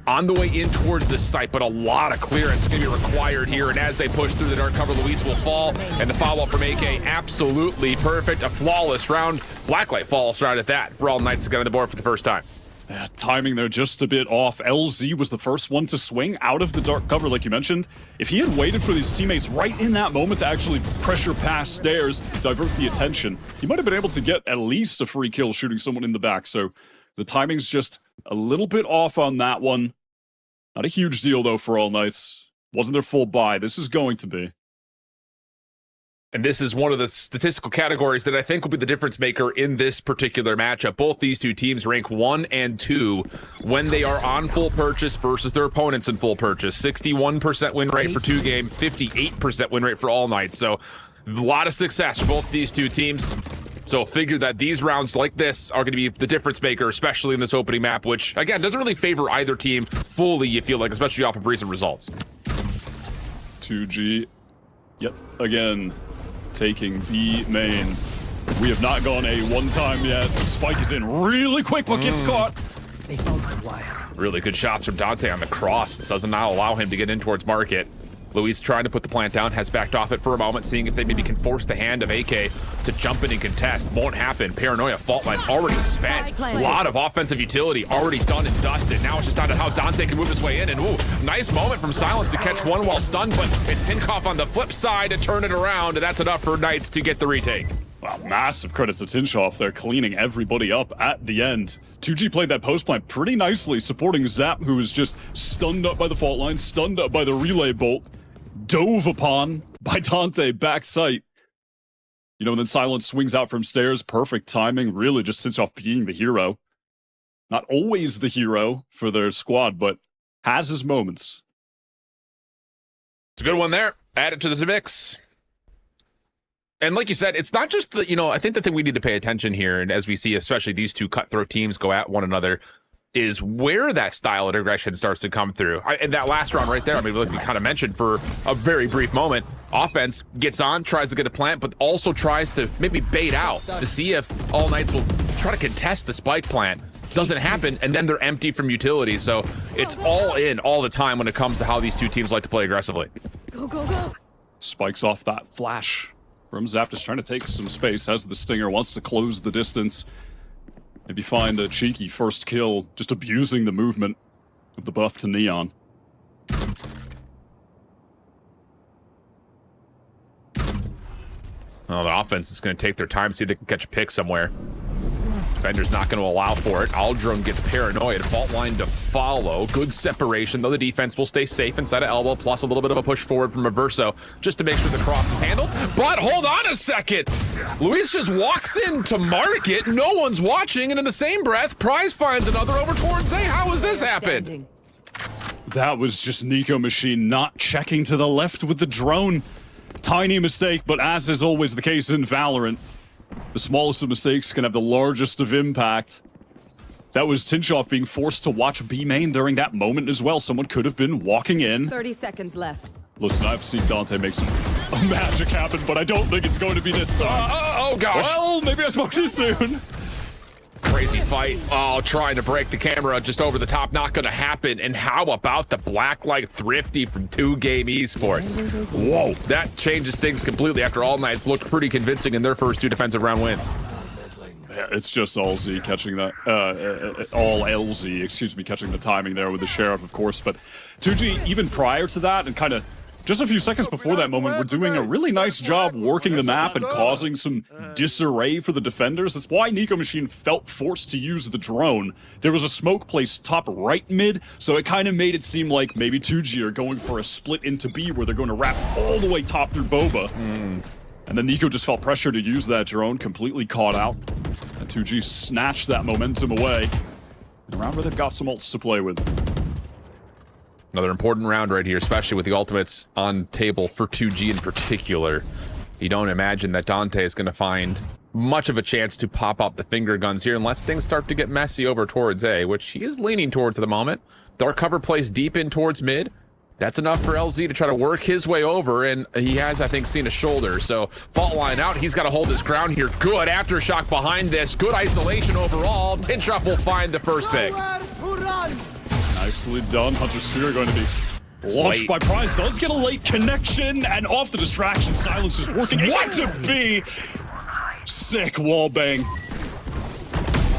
[SPEAKER 11] on the way in towards the site, but a lot of clearance is going to be required here. And as they push through the dark cover, Luis will fall, and the follow-up from AK, absolutely perfect. A flawless round, blacklight flawless round at that, for all Knights to get on the board for the first time.
[SPEAKER 12] Yeah, timing there just a bit off. LZ was the first one to swing out of the dark cover, like you mentioned. If he had waited for these teammates right in that moment to actually pressure past stairs, divert the attention, he might have been able to get at least a free kill shooting someone in the back. So the timing's just a little bit off on that one. Not a huge deal, though, for all Knights. Wasn't their full buy. This is going to be.
[SPEAKER 11] And this is one of the statistical categories that I think will be the difference maker in this particular matchup. Both these two teams rank 1 and 2 when they are on full purchase versus their opponents in full purchase. 61% win rate for 2-game, 58% win rate for all Knights. So a lot of success for both these two teams. So figure that these rounds like this are going to be the difference maker, especially in this opening map, which, again, doesn't really favor either team fully, you feel like, especially off of recent results.
[SPEAKER 12] 2G, yet again, taking the main. We have not gone A one time yet. Spike is in really quick, but gets caught.
[SPEAKER 11] Really good shots from Dante on the cross. This does not allow him to get in towards Market. Luis trying to put the plant down, has backed off it for a moment, seeing if they maybe can force the hand of AK to jump in and contest. Won't happen. Paranoia fault line already spent. A lot of offensive utility already done and dusted. Now it's just down to how Dante can move his way in. And ooh, nice moment from Silence to catch one while stunned, but it's Tinkoff on the flip side to turn it around, and that's enough for Knights to get the retake.
[SPEAKER 12] Wow, massive credit to Tinkoff. They're cleaning everybody up at the end. 2G played that post plant pretty nicely, supporting Zap, who was just stunned up by the fault line, stunned up by the relay bolt. Dove upon by Dante, back sight. You know, and then Silence swings out from stairs. Perfect timing, really just Tinkoff being the hero. Not always the hero for their squad, but has his moments.
[SPEAKER 11] It's a good one there. Add it to the mix. And like you said, it's not just the, you know, I think the thing we need to pay attention here, and as we see, especially these two cutthroat teams go at one another, is where that style of aggression starts to come through. And that last round right there, I mean, like we kind of mentioned for a very brief moment, offense gets on, tries to get a plant, but also tries to maybe bait out to see if all Knights will try to contest the spike plant. Doesn't happen, and then they're empty from utility. So it's all in all the time when it comes to how these two teams like to play aggressively.
[SPEAKER 9] Go, go, go.
[SPEAKER 12] Spikes off that flash from Zap, just trying to take some space as the Stinger wants to close the distance. Maybe find a cheeky first kill, just abusing the movement of the buff to Neon.
[SPEAKER 11] Well, the offense is going to take their time, see if they can catch a pick somewhere. Defender's not going to allow for it. Aldrum gets paranoid. Fault line to follow. Good separation, though the defense will stay safe inside of elbow, plus a little bit of a push forward from Reverso just to make sure the cross is handled. But hold on a second. Luis just walks into Market. No one's watching, and in the same breath, Prize finds another over towards A. How has this happened?
[SPEAKER 12] That was just Nico Machine not checking to the left with the drone. Tiny mistake, but as is always the case in Valorant, the smallest of mistakes can have the largest of impact. That was Tinkoff being forced to watch B main during that moment as well. Someone could have been walking in.
[SPEAKER 13] 30 seconds left.
[SPEAKER 12] Listen, I've seen Dante make some magic happen, but I don't think it's going to be this time.
[SPEAKER 11] Oh gosh.
[SPEAKER 12] Well, maybe I spoke too soon.
[SPEAKER 11] Crazy fight. Oh, trying to break the camera just over the top. Not going to happen. And how about the Blacklight Thrifty from 2-Game Esports? Whoa, that changes things completely after all Knights looked pretty convincing in their first 2 defensive round wins.
[SPEAKER 12] Yeah, it's just all Z catching that, all LZ, excuse me, catching the timing there with the Sheriff, of course. But 2G, even prior to that, and kind of just a few seconds before that moment, we're doing a really nice job working the map and causing some disarray for the defenders. That's why Nico Machine felt forced to use the drone. There was a smoke placed top right mid, so it kind of made it seem like maybe 2G are going for a split into B where they're going to wrap all the way top through Boba. And then Nico just felt pressure to use that drone, completely caught out. And 2G snatched that momentum away. And around where they've got some ults to play with.
[SPEAKER 11] Another important round right here, especially with the ultimates on table for 2G in particular. You don't imagine that Dante is going to find much of a chance to pop up the finger guns here unless things start to get messy over towards A, which he is leaning towards at the moment. Dark cover plays deep in towards mid. That's enough for LZ to try to work his way over, and he has, I think, seen a shoulder. So fault line out. He's got to hold his ground here. Good aftershock behind this. Good isolation overall. Tinkoff will find the first pick.
[SPEAKER 12] Nicely done. Hunter Spear going to be launched by Prize. Does get a late connection, and off the distraction, Silence is working. What to be? Sick wallbang.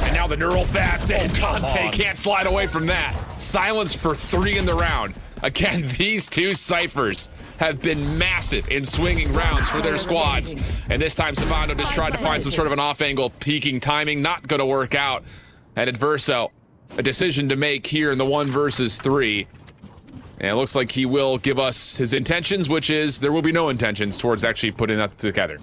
[SPEAKER 11] And now the neural theft, and Dante can't slide away from that. Silence for 3 in the round. Again, these two ciphers have been massive in swinging rounds for their squads. And this time, Savando just tried to find some sort of an off-angle peaking timing. Not going to work out. And Adverso, a decision to make here in the 1 versus 3. And it looks like he will give us his intentions, which is there will be no intentions towards actually putting that together.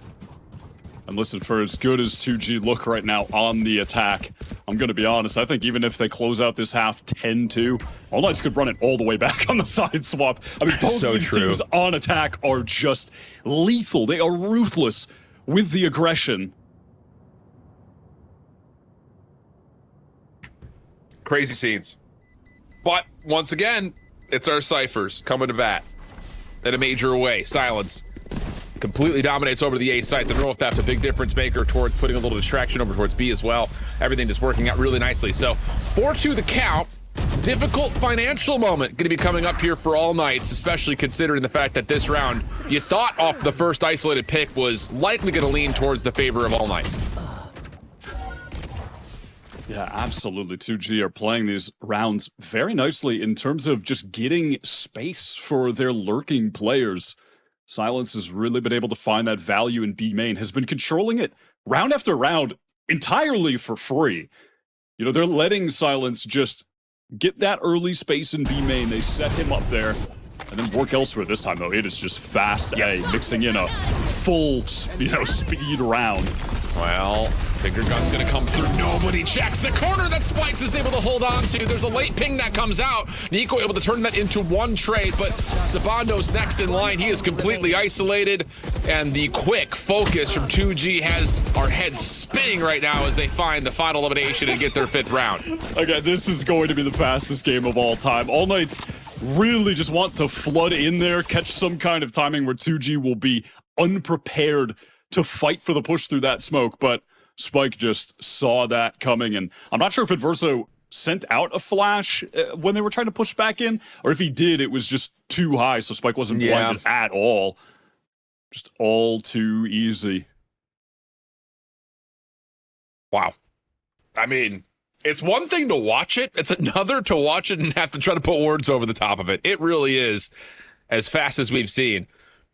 [SPEAKER 12] And listen, for as good as 2G look right now on the attack, I'm going to be honest, I think even if they close out this half 10-2, All Knights could run it all the way back on the side swap. I mean, both of these teams on attack are just lethal. They are ruthless with the aggression.
[SPEAKER 11] Crazy scenes. But once again, it's our ciphers coming to bat in a major way. Silence completely dominates over the A site. The neural theft, a big difference maker towards putting a little distraction over towards B as well. Everything just working out really nicely. So 4-2 the count. Difficult financial moment going to be coming up here for All Knights, especially considering the fact that this round, you thought off the first isolated pick was likely going to lean towards the favor of All Knights.
[SPEAKER 12] Yeah, absolutely. 2G are playing these rounds very nicely in terms of just getting space for their lurking players. Silence has really been able to find that value in B main, has been controlling it round after round entirely for free. You know, they're letting Silence just get that early space in B main. They set him up there and then work elsewhere. This time, though, it is just fast A, mixing in a full, speed round.
[SPEAKER 11] Well, finger gun's gonna come through. Nobody checks the corner that Spikes is able to hold on to. There's a late ping that comes out. Nico able to turn that into one trade, but Sabando's next in line. He is completely isolated, and the quick focus from 2G has our heads spinning right now as they find the final elimination and get their 5th round.
[SPEAKER 12] Okay, this is going to be the fastest game of all time. All Knights really just want to flood in there, catch some kind of timing where 2G will be unprepared to fight for the push through that smoke, but Spike just saw that coming, and I'm not sure if Adverso sent out a flash when they were trying to push back in, or if he did, it was just too high, so Spike wasn't blinded at all. Just all too easy.
[SPEAKER 11] Wow. I mean, it's one thing to watch it, it's another to watch it and have to try to put words over the top of it. It really is as fast as we've seen.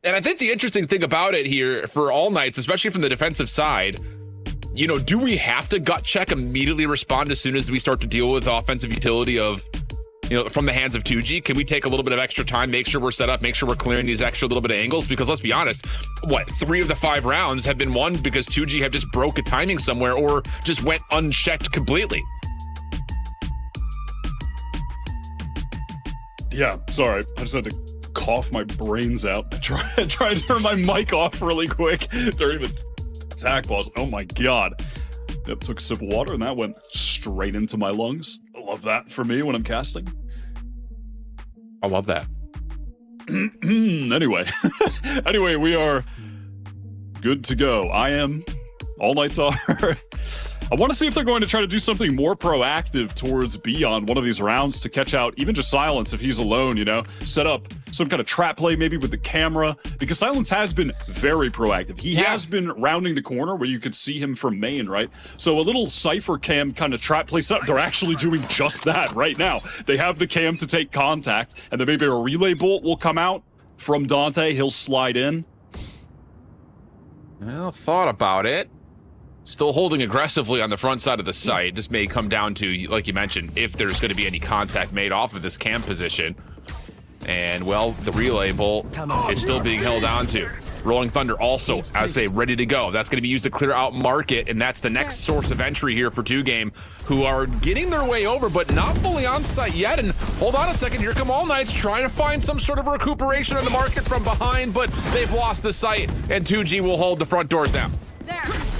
[SPEAKER 11] And I think the interesting thing about it here for All Knights, especially from the defensive side, you know, do we have to gut check, immediately respond as soon as we start to deal with offensive utility of, you know, from the hands of 2G? Can we take a little bit of extra time, make sure we're set up, make sure we're clearing these extra little bit of angles? Because let's be honest, 3 of the 5 rounds have been won because 2G have just broke a timing somewhere or just went unchecked completely.
[SPEAKER 12] Yeah, sorry, I just had to cough my brains out. Try to turn my mic off really quick during the attack pause. Oh my god. Yep, took a sip of water and that went straight into my lungs. I love that for me when I'm casting.
[SPEAKER 11] I love that.
[SPEAKER 12] Anyway, we are good to go. I am. All Knights are. I want to see if they're going to try to do something more proactive towards B on one of these rounds to catch out even just Silence if he's alone, you know? Set up some kind of trap play maybe with the camera, because Silence has been very proactive. He has been rounding the corner where you could see him from main, right? So a little Cypher cam kind of trap play setup. They're actually doing just that right now. They have the cam to take contact, and then maybe a relay bolt will come out from Dante. He'll slide in.
[SPEAKER 11] Well, thought about it. Still holding aggressively on the front side of the site. Just may come down to, like you mentioned, if there's going to be any contact made off of this cam position. And, well, the relay bolt is still being held on to. Rolling Thunder also, I would say, ready to go. That's going to be used to clear out market, and that's the next source of entry here for 2Game, who are getting their way over, but not fully on site yet. And hold on a second, here come All Knights trying to find some sort of recuperation on the market from behind, but they've lost the site, and 2G will hold the front doors down.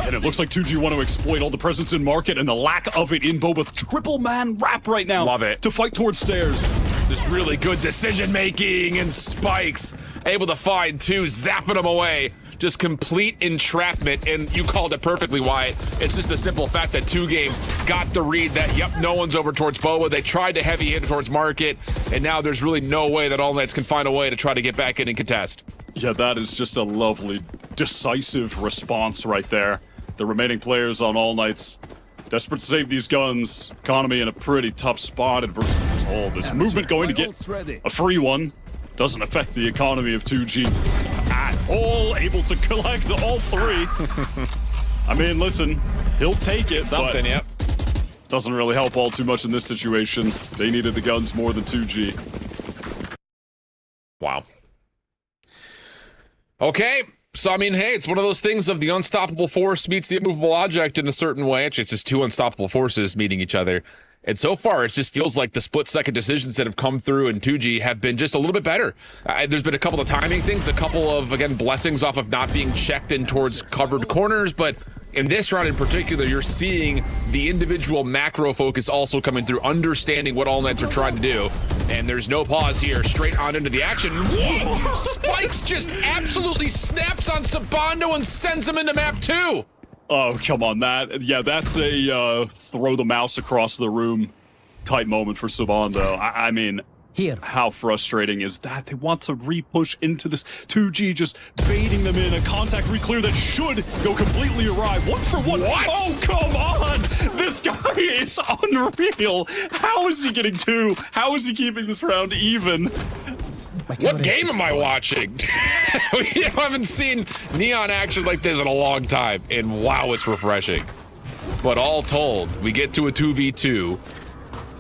[SPEAKER 12] And it looks like 2G want to exploit all the presence in market and the lack of it in Boba. Triple man wrap right now.
[SPEAKER 11] Love it.
[SPEAKER 12] To fight towards stairs.
[SPEAKER 11] Just really good decision making, and Spikes able to find 2, zapping them away. just complete entrapment, and you called it perfectly, Wyatt. It's just the simple fact that 2Game got the read that, yep, no one's over towards Boa. They tried to heavy hit towards Market, and now there's really no way that All Knights can find a way to try to get back in and contest.
[SPEAKER 12] Yeah, that is just a lovely, decisive response right there. The remaining players on All Knights desperate to save these guns. Economy in a pretty tough spot. Adversity all this movement going to get a free one. Doesn't affect the economy of 2G at all. Able to collect all three. I mean, listen, he'll take it.
[SPEAKER 11] Something, yep.
[SPEAKER 12] Doesn't really help all too much in this situation. They needed the guns more than 2G.
[SPEAKER 11] Wow. Okay. So, I mean, hey, it's one of those things of the unstoppable force meets the immovable object in a certain way. It's just two unstoppable forces meeting each other. And so far, it just feels like the split-second decisions that have come through in 2G have been just a little bit better. There's been a couple of timing things, a couple of, again, blessings off of not being checked in towards covered corners, but in this round in particular, you're seeing the individual macro focus also coming through, understanding what All Knights are trying to do. And there's no pause here, straight on into the action. Whoa! Spikes just absolutely snaps on Sabando and sends him into map 2.
[SPEAKER 12] Oh, come on, that's a throw the mouse across the room type moment for Sabando. I mean, how frustrating is that? They want to re-push into this 2G, just baiting them in a contact re-clear that should go completely awry. 1 for 1.
[SPEAKER 11] What?
[SPEAKER 12] Oh, come on! This guy is unreal. How is he getting 2? How is he keeping this round even?
[SPEAKER 11] What game am I watching? We haven't seen Neon action like this in a long time, and wow, it's refreshing. But all told, we get to a 2v2.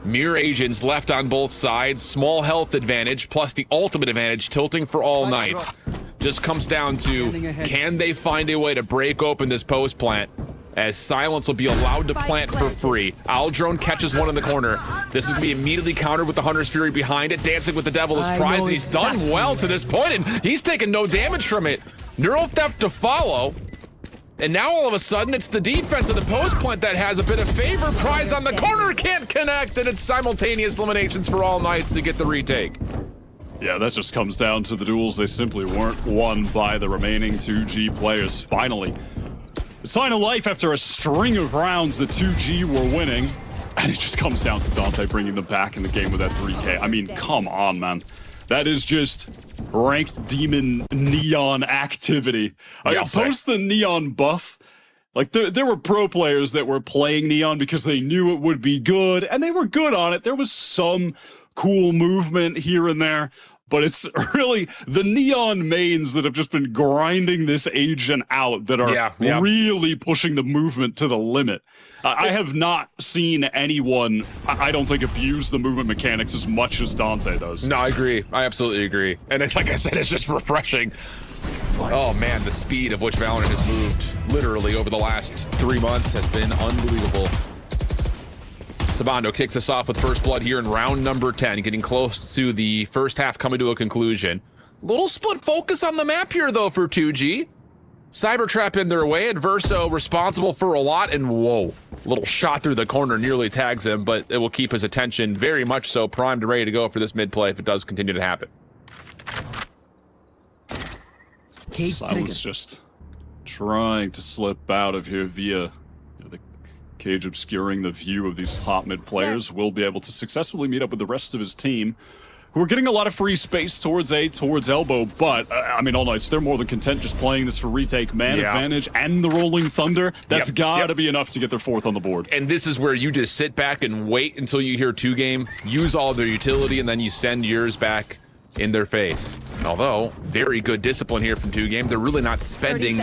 [SPEAKER 11] Mirror agents left on both sides, small health advantage, plus the ultimate advantage tilting for All Knights. Just comes down to, can they find a way to break open this post plant, as Silence will be allowed to plant for free. Aldrone catches one in the corner. This is going to be immediately countered with the Hunter's Fury behind it. Dancing with the Devil is prized, and he's done well to this point, and he's taken no damage from it. Neural Theft to follow. And now all of a sudden, it's the defense of the post plant that has a bit of favor. Prize on the corner, can't connect, and it's simultaneous eliminations for All Knights to get the retake.
[SPEAKER 12] Yeah, that just comes down to the duels. They simply weren't won by the remaining 2G players. Finally, a sign of life after a string of rounds the 2G were winning. And it just comes down to Dante bringing them back in the game with that 3K. I mean, come on, man. That is just ranked demon Neon activity. Post the Neon buff, like there were pro players that were playing Neon because they knew it would be good, and they were good on it. There was some cool movement here and there, but it's really the Neon mains that have just been grinding this agent out that are really pushing the movement to the limit. I have not seen anyone, I don't think, abuse the movement mechanics as much as Dante does.
[SPEAKER 11] No, I agree. I absolutely agree. And it's, like I said, it's just refreshing. Oh man, the speed of which Valorant has moved literally over the last 3 months has been unbelievable. Sabando kicks us off with first blood here in round number 10, getting close to the first half coming to a conclusion. Little split focus on the map here, though, for 2G. Cybertrap in their way, and Verso responsible for a lot, and whoa, little shot through the corner nearly tags him, but it will keep his attention very much so primed and ready to go for this mid play if it does continue to happen.
[SPEAKER 12] I was just trying to slip out of here via the cage obscuring the view of these top mid players. Will be able to successfully meet up with the rest of his team, who are getting a lot of free space towards A, towards elbow, but, I mean, All Knights, they're more than content just playing this for retake. Man advantage and the Rolling Thunder, that's gotta be enough to get their 4th on the board.
[SPEAKER 11] And this is where you just sit back and wait until you hear 2Game, use all their utility, and then you send yours back in their face. Although, very good discipline here from 2Game. They're really not spending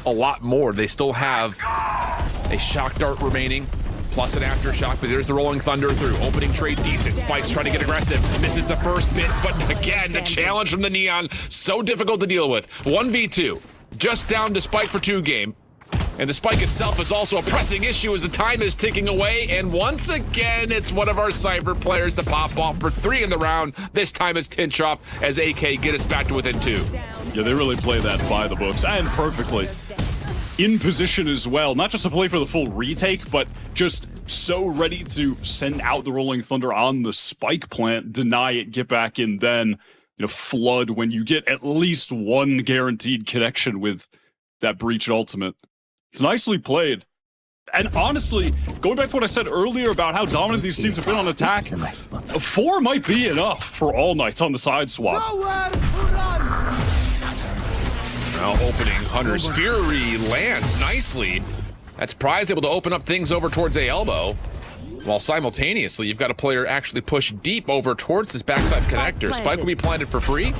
[SPEAKER 11] a lot more. They still have a shock dart remaining, plus an aftershock, but there's the Rolling Thunder through. Opening trade decent. Spikes trying to get aggressive. Misses the first bit, but again, the challenge from the Neon, so difficult to deal with. 1v2, just down to Spike for 2Game. And the Spike itself is also a pressing issue as the time is ticking away. And once again, it's one of our Cyber players to pop off for 3 in the round. This time it's Tinchoff as AK get us back to within 2.
[SPEAKER 12] Yeah, they really play that by the books, and perfectly. In position as well, not just to play for the full retake, but just so ready to send out the Rolling Thunder on the Spike plant, deny it, get back in, then, flood when you get at least one guaranteed connection with that breach ultimate. It's nicely played. And honestly, going back to what I said earlier about how dominant these teams have been on attack, 4 might be enough for All Knights on the side swap.
[SPEAKER 11] Now opening Hunter's Fury lands nicely. That's Prize able to open up things over towards A elbow, while simultaneously you've got a player actually push deep over towards this backside connector. Spike will be planted for free.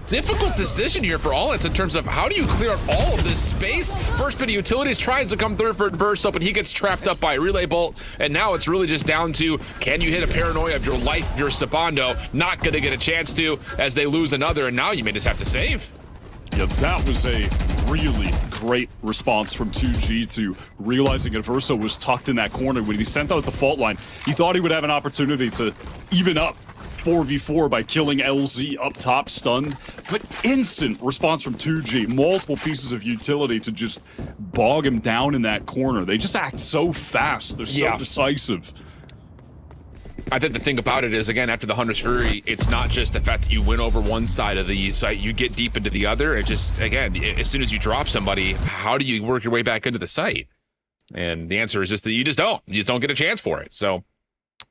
[SPEAKER 11] Difficult decision here for All Knights in terms of how do you clear out all of this space. First bit of utilities tries to come through for Burst, but he gets trapped up by a Relay Bolt, and now it's really just down to, can you hit a Paranoia of your life, your Sabando? Not gonna get a chance to, as they lose another, and now you may just have to save.
[SPEAKER 12] Yeah, that was a really great response from 2G to realizing Adverso was tucked in that corner. When he sent out the fault line, he thought he would have an opportunity to even up 4v4 by killing LZ up top stunned, but instant response from 2G, multiple pieces of utility to just bog him down in that corner. They just act so fast, they're so decisive.
[SPEAKER 11] I think the thing about it is, again, after the Hunter's Fury, it's not just the fact that you win over one side of the site, you get deep into the other. It just, again, as soon as you drop somebody, how do you work your way back into the site? And the answer is just that you just don't get a chance for it. So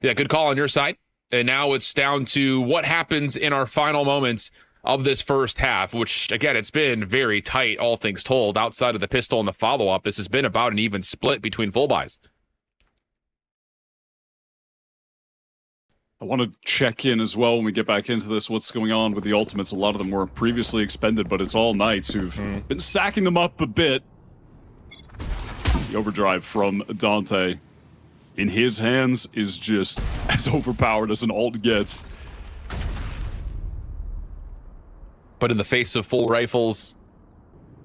[SPEAKER 11] yeah, good call on your side. And now it's down to what happens in our final moments of this first half, which, again, it's been very tight, all things told. Outside of the pistol and the follow-up, this has been about an even split between full buys.
[SPEAKER 12] I want to check in as well when we get back into this, what's going on with the ultimates. A lot of them were previously expended, but it's All Knights who've been stacking them up a bit. The overdrive from Dante in his hands is just as overpowered as an ult gets.
[SPEAKER 11] But in the face of full rifles,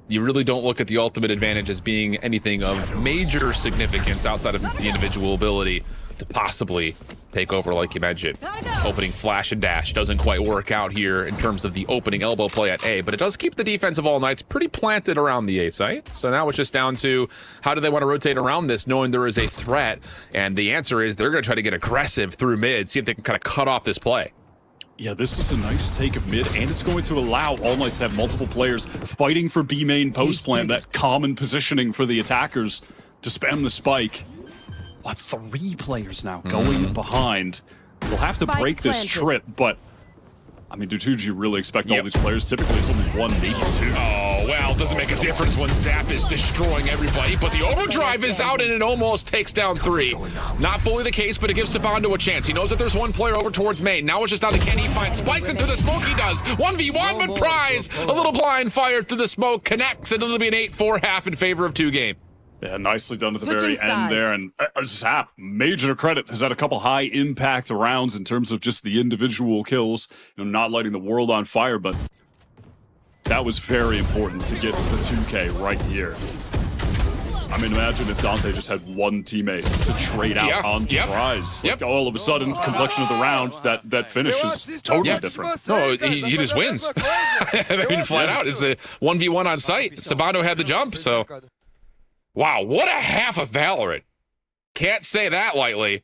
[SPEAKER 11] you really don't look at the ultimate advantage as being anything of major significance outside of the individual ability to possibly take over, like you mentioned. Opening flash and dash doesn't quite work out here in terms of the opening elbow play at A, but it does keep the defense of All Knights pretty planted around the A site. So now it's just down to how do they want to rotate around this, knowing there is a threat, and the answer is they're going to try to get aggressive through mid, see if they can kind of cut off this play.
[SPEAKER 12] Yeah, this is a nice take of mid, and it's going to allow All Knights to have multiple players fighting for B main post plant, that common positioning for the attackers to spam the spike. What, 3 players now going behind? They'll have to break this trip, but I mean, do 2G really expect all these players? Typically, it's only 1, maybe 2.
[SPEAKER 11] Oh, well, it doesn't make a difference when Zap is destroying everybody, but the overdrive is out and it almost takes down 3. Not fully the case, but it gives Sabando a chance. He knows that there's one player over towards main. Now it's just down to can he find spikes into the smoke? He does. 1v1, but Prize, a little blind fire through the smoke, connects, and it'll be an 8-4 half in favor of 2 game.
[SPEAKER 12] Yeah, nicely done at the very end there. And Zap, major credit, has had a couple high impact rounds in terms of just the individual kills, you know, not lighting the world on fire, but that was very important to get the 2K right here. I mean, imagine if Dante just had one teammate to trade out on Prize. Like, all of a sudden, complexion of the round, that finish is totally different.
[SPEAKER 11] No, he just wins. I mean, flat out, it's a 1v1 on site. Sabando had the jump, so... Wow, what a half of Valorant. Can't say that lightly.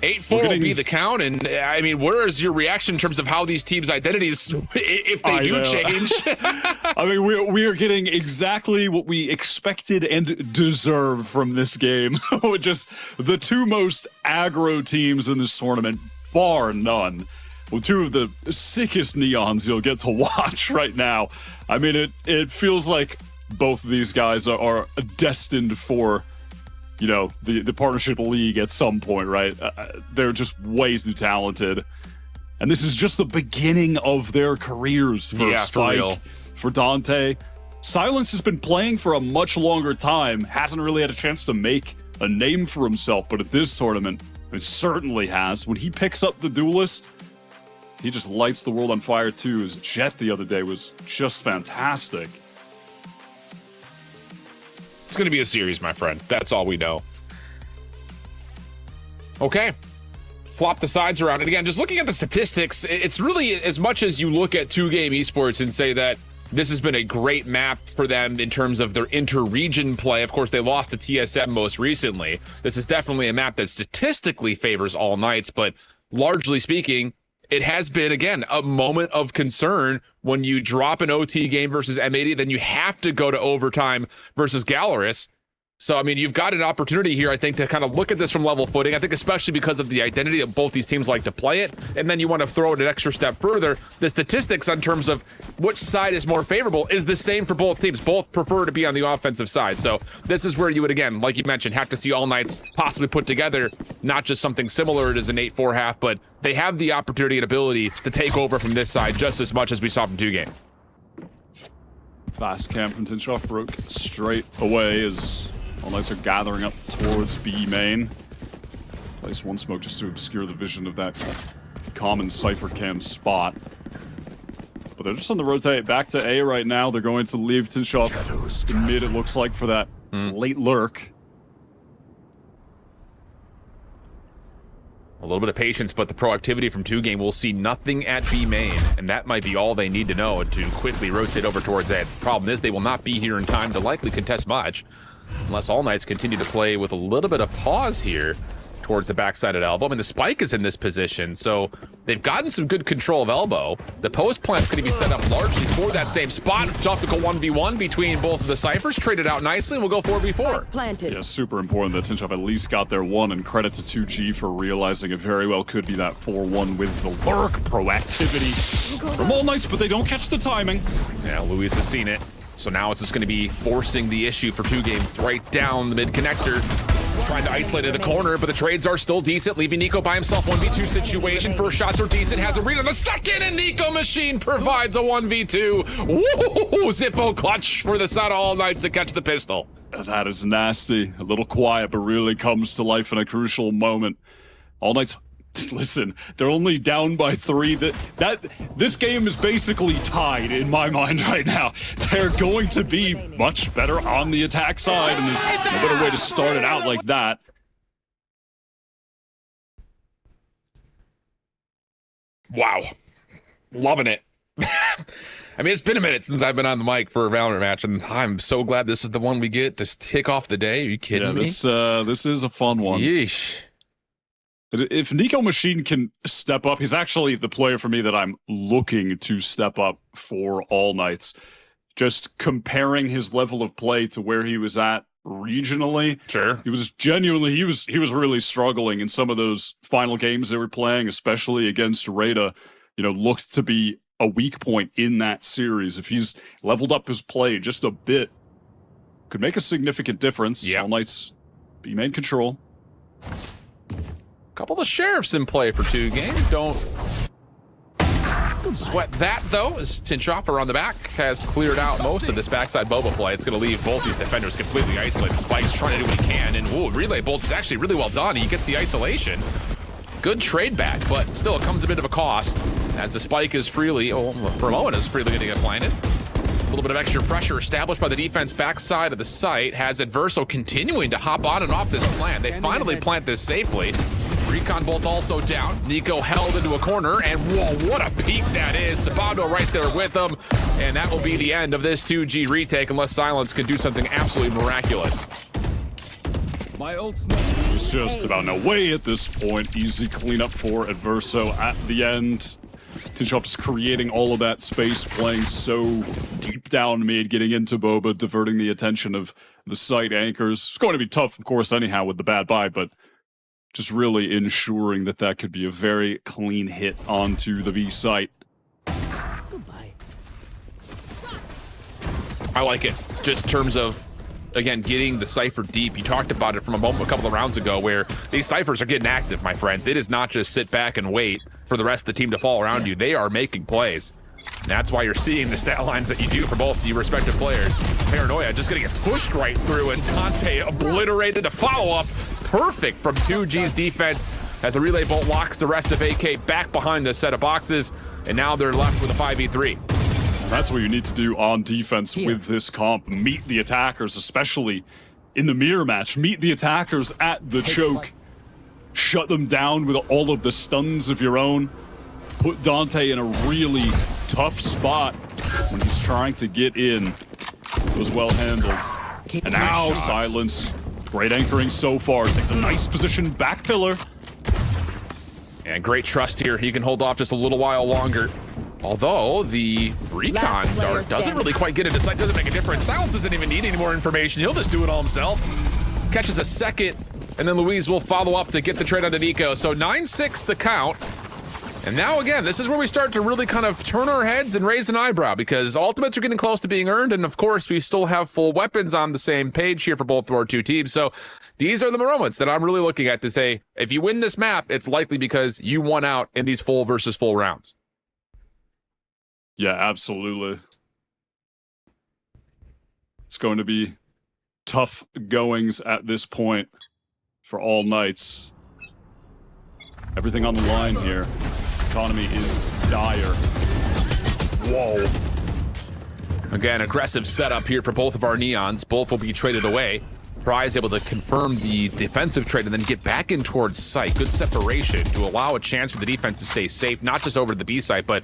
[SPEAKER 11] 8-4 will be the count, and I mean, where is your reaction in terms of how these teams' identities, if they do change?
[SPEAKER 12] I mean, we are getting exactly what we expected and deserve from this game. Just the 2 most aggro teams in this tournament, bar none. Well, 2 of the sickest neons you'll get to watch right now. I mean, it feels like both of these guys are destined for, you know, the partnership league at some point, right? They're just way too talented. And this is just the beginning of their careers for Spike, for Dante. Silence has been playing for a much longer time, hasn't really had a chance to make a name for himself, but at this tournament, it certainly has. When he picks up the Duelist, he just lights the world on fire too. His Jet the other day was just fantastic.
[SPEAKER 11] It's going to be a series, my friend. That's all we know. Okay. Flop the sides around. And again, just looking at the statistics, it's really as much as you look at 2Game Esports and say that this has been a great map for them in terms of their inter-region play. Of course, they lost to TSM most recently. This is definitely a map that statistically favors All Knights, but largely speaking, it has been, again, a moment of concern when you drop an OT game versus M80, then you have to go to overtime versus GLRS. So, I mean, you've got an opportunity here, I think, to kind of look at this from level footing. I think especially because of the identity of both these teams like to play it. And then you want to throw it an extra step further. The statistics in terms of which side is more favorable is the same for both teams. Both prefer to be on the offensive side. So this is where you would, again, like you mentioned, have to see All Knights possibly put together not just something similar as an 8-4 half, but they have the opportunity and ability to take over from this side just as much as we saw from 2Game.
[SPEAKER 12] Fast camp from Tinchoff broke straight away as All Knights are gathering up towards B main. Place one smoke just to obscure the vision of that common Cypher cam spot. But they're just on the rotate back to A right now. They're going to leave Tinchoff in mid, it looks like, for that late lurk.
[SPEAKER 11] A little bit of patience, but the proactivity from 2Game will see nothing at B main, and that might be all they need to know to quickly rotate over towards A. The problem is they will not be here in time to likely contest much, unless All Knights continue to play with a little bit of pause here towards the backside at Elbow. I mean, the Spike is in this position, so they've gotten some good control of Elbow. The post plant's going to be set up largely for that same spot. Topical 1v1 between both of the Cyphers, traded out nicely, and we'll go 4v4.
[SPEAKER 13] Planted.
[SPEAKER 12] Yeah, super important that Tinchoff at least got their one, and credit to 2G for realizing it very well could be that 4-1 with the lurk proactivity from All Knights, but they don't catch the timing.
[SPEAKER 11] Yeah, Luis has seen it. So now it's just going to be forcing the issue for 2Games right down the mid connector. Trying to isolate in the corner, but the trades are still decent, leaving Nico by himself. 1v2 situation. First shots are decent. Has a read on the second, and Nico Machine provides a 1v2. Woo! Zippo clutch for the side of All Knights to catch the pistol.
[SPEAKER 12] That is nasty. A little quiet, but really comes to life in a crucial moment. All Knights, listen, they're only down by 3. This game is basically tied in my mind right now. They're going to be much better on the attack side, and there's no better way to start it out like that.
[SPEAKER 11] Wow. Loving it. I mean, it's been a minute since I've been on the mic for a Valorant match, and I'm so glad this is the one we get to kick off the day. Are you kidding me?
[SPEAKER 12] This is a fun one.
[SPEAKER 11] Yeesh.
[SPEAKER 12] If Nico Machine can step up, he's actually the player for me that I'm looking to step up for All Knights. Just comparing his level of play to where he was at regionally.
[SPEAKER 11] Sure.
[SPEAKER 12] He was genuinely, he was really struggling in some of those final games they were playing, especially against Rada. You know, looked to be a weak point in that series. If he's leveled up his play just a bit, could make a significant difference.
[SPEAKER 11] Yeah.
[SPEAKER 12] All Knights be main control.
[SPEAKER 11] Couple of sheriffs in play for 2Game. Don't sweat that, though, as Tinchoff around the back has cleared out most of this backside Boba play. It's going to leave both these defenders completely isolated. Spike's trying to do what he can, and ooh, relay bolt is actually really well done. He gets the isolation. Good trade back, but still it comes a bit of a cost as the Spike is freely, for a moment, is freely going to get planted. A little bit of extra pressure established by the defense backside of the site. Has Adverso continuing to hop on and off this plant. They finally plant this safely. Recon bolt also down. Nico held into a corner, and whoa, what a peek that is. Sabado right there with him, and that will be the end of this 2G retake unless Silence can do something absolutely miraculous.
[SPEAKER 12] It's just about no way at this point. Easy cleanup for Adverso at the end. Tinchoff's creating all of that space, playing so deep down mid, getting into Boba, diverting the attention of the site anchors. It's going to be tough, of course, anyhow with the bad buy, but just really ensuring that that could be a very clean hit onto the V site.
[SPEAKER 13] Goodbye.
[SPEAKER 11] I like it. Just in terms of, again, getting the Cypher deep. You talked about it from a couple of rounds ago where these Cyphers are getting active, my friends. It is not just sit back and wait for the rest of the team to fall around you. They are making plays. And that's why you're seeing the stat lines that you do for both the respective players. Paranoia just gonna get pushed right through, and Dante obliterated the follow-up. Perfect from 2G's defense as the relay bolt locks the rest of AK back behind the set of boxes, and now they're left with a 5v3.
[SPEAKER 12] That's what you need to do on defense with this comp. Meet the attackers, especially in the mirror match. Meet the attackers at the choke. Shut them down with all of the stuns of your own. Put Dante in a really tough spot when he's trying to get in. It was well handled. And now Silence. Great anchoring so far. Takes a nice position back pillar.
[SPEAKER 11] And great trust here. He can hold off just a little while longer. Although the recon dart doesn't really quite get into sight, doesn't make a difference. Silence doesn't even need any more information. He'll just do it all himself. Catches a second, and then Luis will follow up to get the trade onto Nico. So 9-6 the count. And now again, this is where we start to really kind of turn our heads and raise an eyebrow, because ultimates are getting close to being earned, and of course we still have full weapons on the same page here for both of our two teams. So these are the moments that I'm really looking at to say, if you win this map, it's likely because you won out in these full versus full rounds.
[SPEAKER 12] Yeah, absolutely. It's going to be tough goings at this point for all Knights. Everything on the line here. Economy is dire.
[SPEAKER 11] Whoa. Again, aggressive setup here for both of our Neons. Both will be traded away. Prize able to confirm the defensive trade and then get back in towards site. Good separation to allow a chance for the defense to stay safe, not just over to the B site, but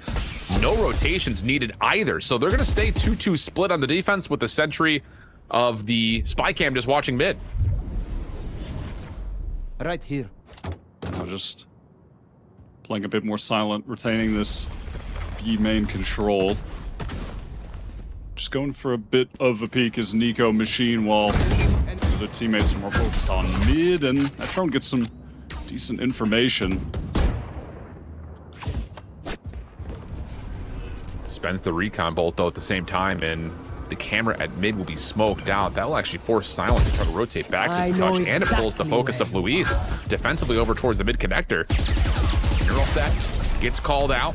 [SPEAKER 11] no rotations needed either. So they're going to stay 2-2 split on the defense with the sentry of the spy cam just watching mid.
[SPEAKER 13] Right here.
[SPEAKER 12] Now just playing a bit more silent, retaining this B main control. Just going for a bit of a peek as Nico machine while the teammates are more focused on mid, and Atron gets some decent information.
[SPEAKER 11] Spends the recon bolt though at the same time, and the camera at mid will be smoked out. That will actually force Silence to try to rotate back just a touch, and it pulls the focus of Luis defensively over towards the mid connector. Neural theft gets called out.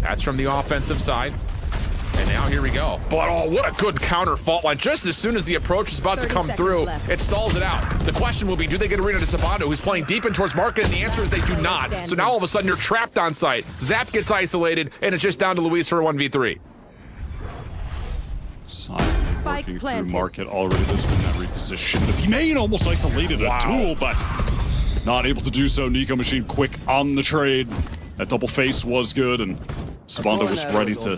[SPEAKER 11] That's from the offensive side. And now here we go. But oh, what a good counter fault line. Just as soon as the approach is about to come through, it stalls it out. The question will be, do they get Arena to Sabando, who's playing deep in towards Market? And the answer is they do not. So now all of a sudden you're trapped on site. Zap gets isolated, and it's just down to Luis for a 1v3.
[SPEAKER 12] Silent working through Market already. There's been that reposition. The P-Main almost isolated a duel, but not able to do so. Nico Machine quick on the trade. That double face was good, and Sabando was ready to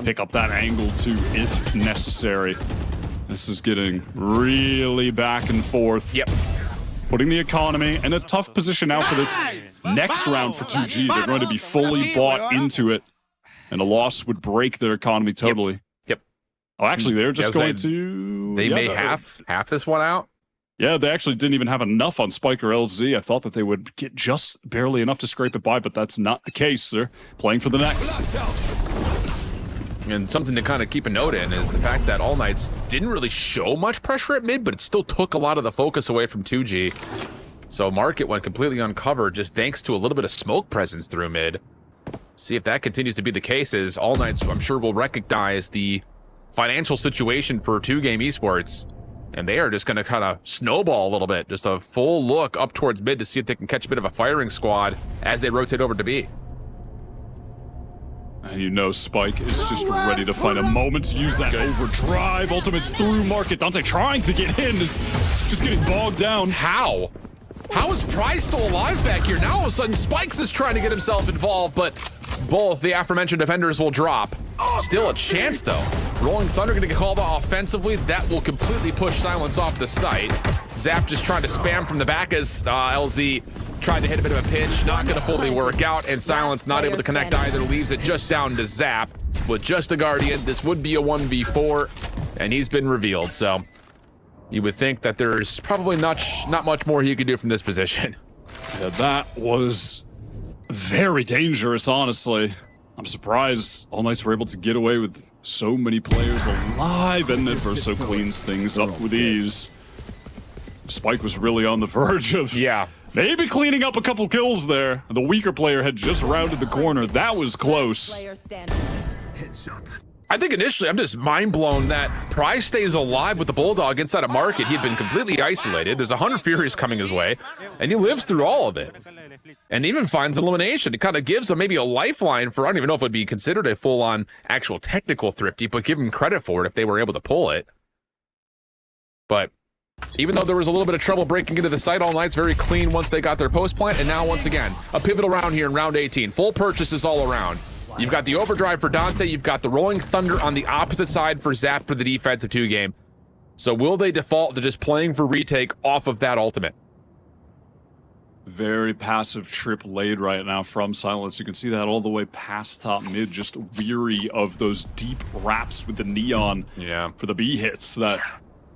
[SPEAKER 12] pick up that angle too, if necessary. This is getting really back and forth.
[SPEAKER 11] Yep.
[SPEAKER 12] Putting the economy in a tough position now for this next round for 2G. They're going to be fully bought into it, and a loss would break their economy totally.
[SPEAKER 11] Yep.
[SPEAKER 12] Oh, actually, they're just going to...
[SPEAKER 11] They may half this one out.
[SPEAKER 12] Yeah, they actually didn't even have enough on Spike or LZ. I thought that they would get just barely enough to scrape it by, but that's not the case. They're playing for the next.
[SPEAKER 11] And something to kind of keep a note in is the fact that All Knights didn't really show much pressure at mid, but it still took a lot of the focus away from 2G. So Market went completely uncovered just thanks to a little bit of smoke presence through mid. See if that continues to be the case, as All Knights, I'm sure, will recognize the financial situation for 2Game Esports. And they are just going to kind of snowball a little bit. Just a full look up towards mid to see if they can catch a bit of a firing squad as they rotate over to B.
[SPEAKER 12] And you know Spike is just ready to find a moment to use that overdrive. Ultimates through Market. Dante trying to get in is just getting bogged down.
[SPEAKER 11] How? How is Prize still alive back here? Now all of a sudden Spikes is trying to get himself involved, but both the aforementioned defenders will drop. Still a chance though. Rolling Thunder gonna get called out offensively. That will completely push Silence off the site. Zap just trying to spam from the back as LZ tried to hit a bit of a pitch. Not gonna fully work out, and Silence not able to connect either. Leaves it just down to Zap. With just a Guardian, this would be a 1v4, and he's been revealed. So you would think that there's probably not much more he could do from this position.
[SPEAKER 12] Yeah, that was very dangerous, honestly. I'm surprised All Knights were able to get away with so many players alive, and then Verso cleans things up with ease. Spike was really on the verge of maybe cleaning up a couple kills there. The weaker player had just rounded the corner. That was close.
[SPEAKER 11] I think initially I'm just mind blown that Prize stays alive with the Bulldog inside a Market. He had been completely isolated. There's 100 Furies coming his way, and he lives through all of it. And even finds elimination. It kind of gives him maybe a lifeline for, I don't even know if it would be considered a full-on actual technical thrifty, but give him credit for it if they were able to pull it. But even though there was a little bit of trouble breaking into the site, All Knights very clean once they got their post plant, and now once again, a pivotal round here in round 18. Full purchases all around. You've got the overdrive for Dante, you've got the Rolling Thunder on the opposite side for Zap for the defensive 2-game. So will they default to just playing for retake off of that ultimate?
[SPEAKER 12] Very passive trip laid right now from Silence. You can see that all the way past top mid, just weary of those deep wraps with the neon for the B hits that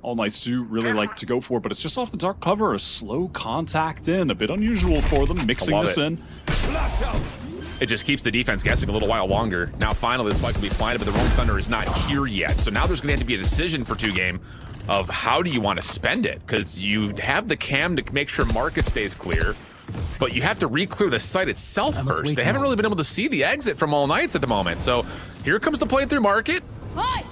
[SPEAKER 12] All Knights do really like to go for, but it's just off the dark cover, a slow contact in, a bit unusual for them, mixing this in.
[SPEAKER 11] It just keeps the defense guessing a little while longer. Now finally this fight can be planted, but the Rolling Thunder is not here yet. So now there's gonna have to be a decision for 2Game of how do you want to spend it? Because you have the cam to make sure market stays clear, but you have to re-clear the site itself first. They haven't really been able to see the exit from All Knights at the moment. So here comes the play through market.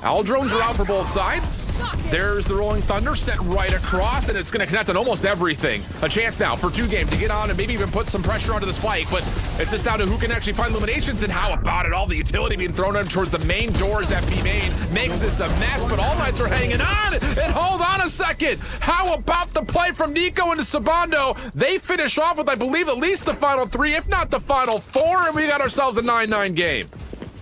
[SPEAKER 11] All drones are out for both sides. There's the Rolling Thunder sent right across, and it's going to connect on almost everything. A chance now for 2Game to get on and maybe even put some pressure onto the spike, but it's just down to who can actually find eliminations and how about it. All the utility being thrown in towards the main doors at B main makes this a mess, but All Knights are hanging on. And hold on a second. How about the play from Nico into Sabando? They finish off with, I believe, at least the final 3, if not the final 4, and we got ourselves a 9-9 game.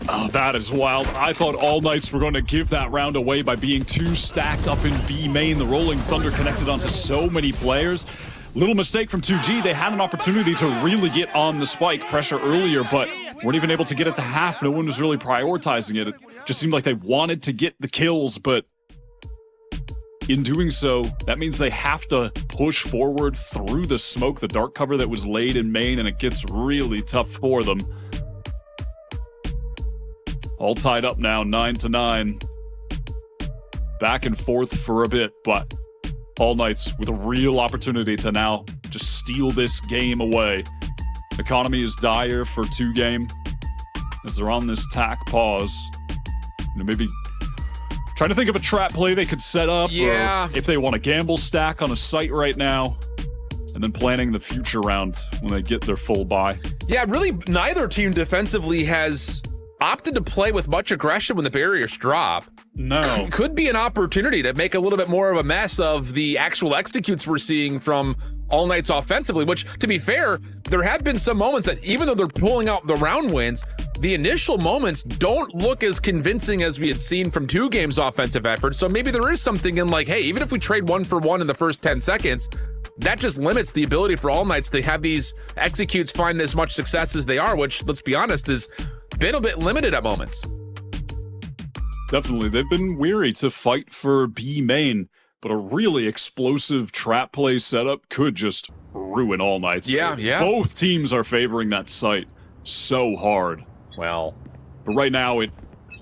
[SPEAKER 12] Oh, that is wild. I thought All Knights were going to give that round away by being too stacked up in B main. The Rolling Thunder connected onto so many players. Little mistake from 2G. They had an opportunity to really get on the spike pressure earlier, but weren't even able to get it to half. No one was really prioritizing it. It just seemed like they wanted to get the kills, but in doing so, that means they have to push forward through the smoke, the dark cover that was laid in main, and it gets really tough for them. All tied up now, 9-9. Back and forth for a bit, but All Knights with a real opportunity to now just steal this game away. Economy is dire for 2Game as they're on this tack pause. You know, maybe trying to think of a trap play they could set up, or if they want to gamble stack on a site right now, and then planning the future round when they get their full buy.
[SPEAKER 11] Yeah, really neither team defensively has opted to play with much aggression when the barriers drop.
[SPEAKER 12] No.
[SPEAKER 11] Could be an opportunity to make a little bit more of a mess of the actual executes we're seeing from All Knights offensively, which, to be fair, there have been some moments that even though they're pulling out the round wins, the initial moments don't look as convincing as we had seen from 2Game's offensive effort. So maybe there is something in like, hey, even if we trade 1 for 1 in the first 10 seconds, that just limits the ability for All Knights to have these executes find as much success as they are, which, let's be honest, is been a bit limited at moments.
[SPEAKER 12] Definitely. They've been weary to fight for B main, but a really explosive trap play setup could just ruin All Knights.
[SPEAKER 11] Yeah.
[SPEAKER 12] Both teams are favoring that site so hard.
[SPEAKER 11] Well,
[SPEAKER 12] but right now it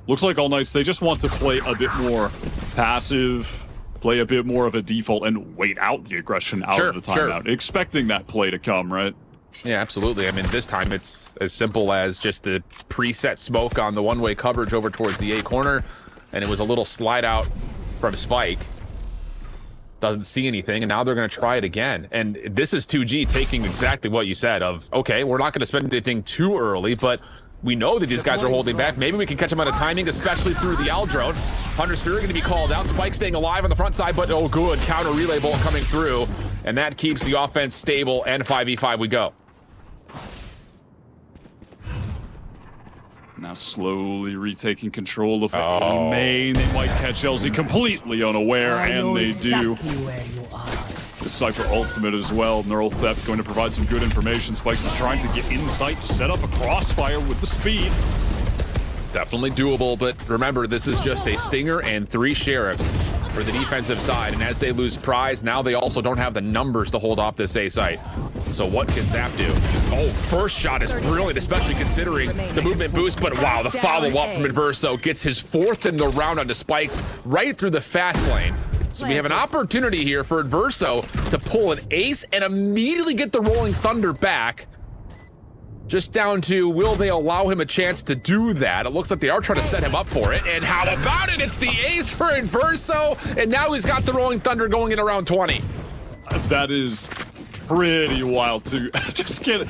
[SPEAKER 12] looks like All Knights, they just want to play a bit more passive, play a bit more of a default, and wait out the aggression out of the timeout, expecting that play to come, right?
[SPEAKER 11] Yeah, absolutely. I mean, this time it's as simple as just the preset smoke on the one-way coverage over towards the A corner, and it was a little slide out from Spike. Doesn't see anything, and now they're going to try it again. And this is 2G taking exactly what you said of, okay, we're not going to spend anything too early, but we know that these guys are holding back. Maybe we can catch them out of timing, especially through the L drone. Hunter's Fury going to be called out. Spike staying alive on the front side, but oh good, counter relay bolt coming through, and that keeps the offense stable, and 5v5 we go.
[SPEAKER 12] Now slowly retaking control of A main. They might catch LZ completely unaware, and they do. The Cypher ultimate as well. Neural Theft going to provide some good information. Spikes is trying to get insight to set up a crossfire with the speed.
[SPEAKER 11] Definitely doable, but remember, this is just a Stinger and 3 Sheriffs for the defensive side, and as they lose prize, now they also don't have the numbers to hold off this A site. So what can Zap do? Oh, first shot is brilliant, especially considering the movement boost, but wow, the follow-up from Adverso gets his 4th in the round onto Spikes right through the fast lane. So we have an opportunity here for Adverso to pull an ace and immediately get the Rolling Thunder back. Just down to, will they allow him a chance to do that? It looks like they are trying to set him up for it. And how about it? It's the ace for Adverso, and now he's got the Rolling Thunder going in around 20.
[SPEAKER 12] That is pretty wild to just get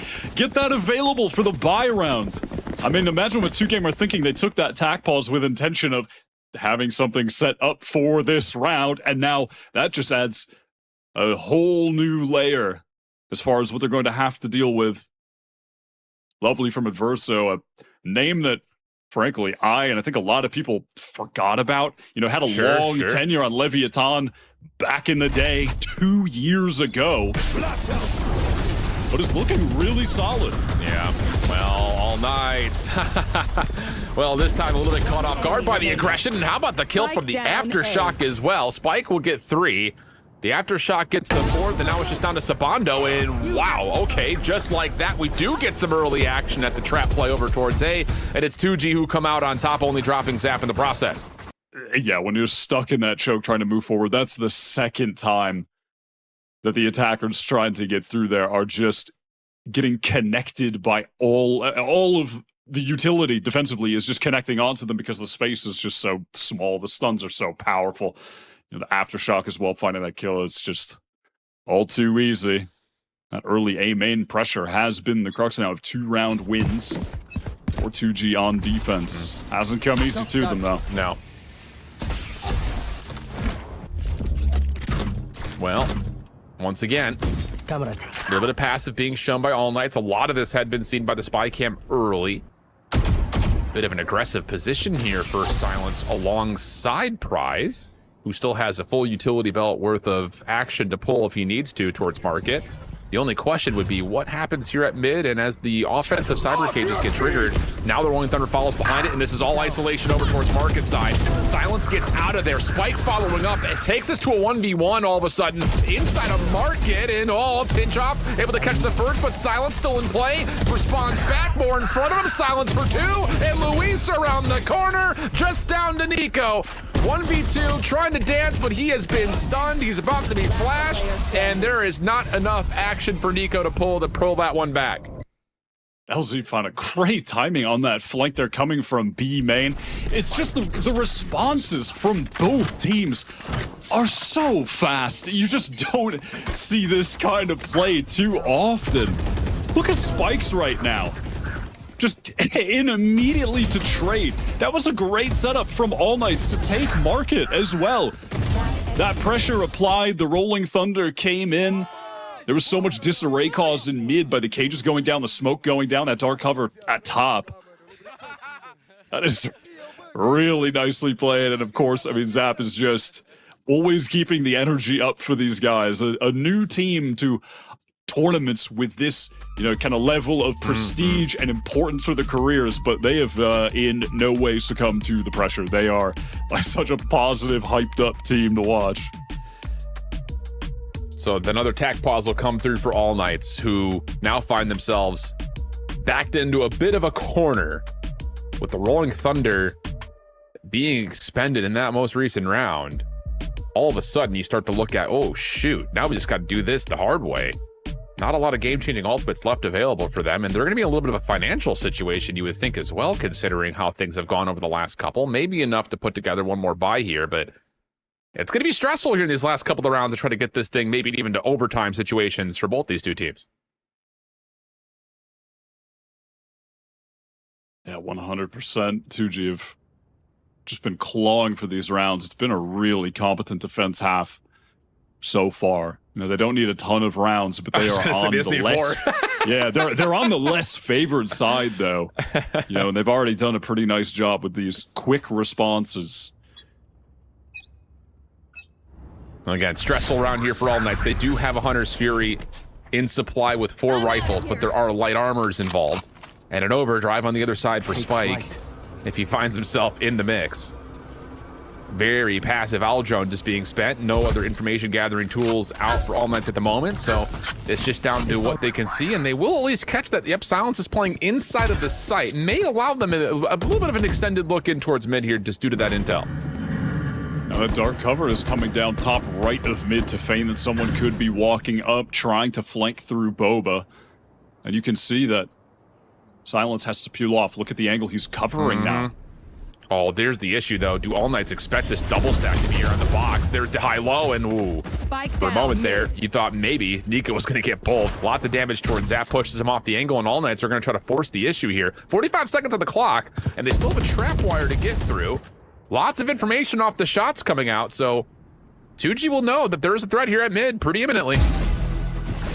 [SPEAKER 12] that available for the buy round. I mean, imagine what 2Game are thinking. They took that tack pause with intention of having something set up for this round, and now that just adds a whole new layer as far as what they're going to have to deal with. Lovely from Adverso, a name that, frankly, and I think a lot of people forgot about. You know, had a long tenure on Leviathan back in the day, 2 years ago. but is looking really solid.
[SPEAKER 11] Yeah, well, all night. Well, this time a little bit caught off guard by the aggression. And how about the kill from the Aftershock as well? Spike will get 3. The Aftershock gets the 4th, and now it's just down to Sabando. And wow, okay, just like that, we do get some early action at the trap play over towards A. And it's 2G who come out on top, only dropping Zap in the process.
[SPEAKER 12] Yeah, when you're stuck in that choke trying to move forward, that's the second time that the attackers trying to get through there are just getting connected by all of the utility defensively is just connecting onto them because the space is just so small. The stuns are so powerful. You know, the Aftershock as well, finding that kill, it's just all too easy. That early A main pressure has been the crux now of 2-round wins for 2G on defense. Hasn't come easy to them though.
[SPEAKER 11] No. Well, once again, a little bit of passive being shown by All Knights. A lot of this had been seen by the spy cam early. Bit of an aggressive position here for Silence alongside Prize, who still has a full utility belt worth of action to pull if he needs to towards Market. The only question would be what happens here at mid, and as the offensive cyber cages get triggered, now the Rolling Thunder follows behind it, and this is all isolation over towards Market side. Silence gets out of there. Spike following up. It takes us to a 1v1 all of a sudden inside of Market, and Tinchoff able to catch the first, but Silence still in play. Responds back, more in front of him. Silence for 2, and Luis around the corner, just down to Nico. 1v2, trying to dance, but he has been stunned. He's about to be flashed, and there is not enough action for Nico to pull that one back.
[SPEAKER 12] LZ found a great timing on that flank there coming from B main. It's just the responses from both teams are so fast. You just don't see this kind of play too often. Look at Spikes right now. Just in immediately to trade. That was a great setup from All Knights to take Market as well. That pressure applied, the Rolling Thunder came in. There was so much disarray caused in mid by the cages going down, the smoke going down, that dark cover at top. That is really nicely played. And of course, I mean, Zap is just always keeping the energy up for these guys. A new team to tournaments with this, you know, kind of level of prestige and importance for the careers, but they have in no way succumbed to the pressure. They are like such a positive, hyped up team to watch.
[SPEAKER 11] So another tac pause will come through for All Knights, who now find themselves backed into a bit of a corner with the Rolling Thunder being expended in that most recent round. All of a sudden you start to look at, oh shoot, now we just got to do this the hard way. Not a lot of game-changing ultimates left available for them, and they're going to be in a little bit of a financial situation, you would think as well, considering how things have gone over the last couple. Maybe enough to put together one more buy here, but it's going to be stressful here in these last couple of rounds to try to get this thing maybe even to overtime situations for both these two teams.
[SPEAKER 12] Yeah, 100%. 2G have just been clawing for these rounds. It's been a really competent defense half so far. You know, they don't need a ton of rounds, but they are on the less. Yeah, they're on the less favored side, though. You know, and they've already done a pretty nice job with these quick responses.
[SPEAKER 11] Again, stressful round here for All Knights. They do have a Hunter's Fury in supply with 4 rifles, but there are light armors involved. And an overdrive on the other side for Spike if he finds himself in the mix. Very passive owl drone just being spent. No other information gathering tools out for All Knights at the moment, so it's just down to what they can see, and they will at least catch that. Yep, Silence is playing inside of the site. May allow them a little bit of an extended look in towards mid here just due to that intel.
[SPEAKER 12] Now that dark cover is coming down top right of mid to feign that someone could be walking up, trying to flank through Boba. And you can see that Silence has to peel off. Look at the angle he's covering now.
[SPEAKER 11] Oh, there's the issue, though. Do All Knights expect this double stack to be here on the box? There's the high-low, and ooh. For a moment there, you thought maybe Nico was going to get pulled. Lots of damage towards Zap, pushes him off the angle, and All Knights are going to try to force the issue here. 45 seconds on the clock, and they still have a trap wire to get through. Lots of information off the shots coming out, so 2G will know that there is a threat here at mid pretty imminently.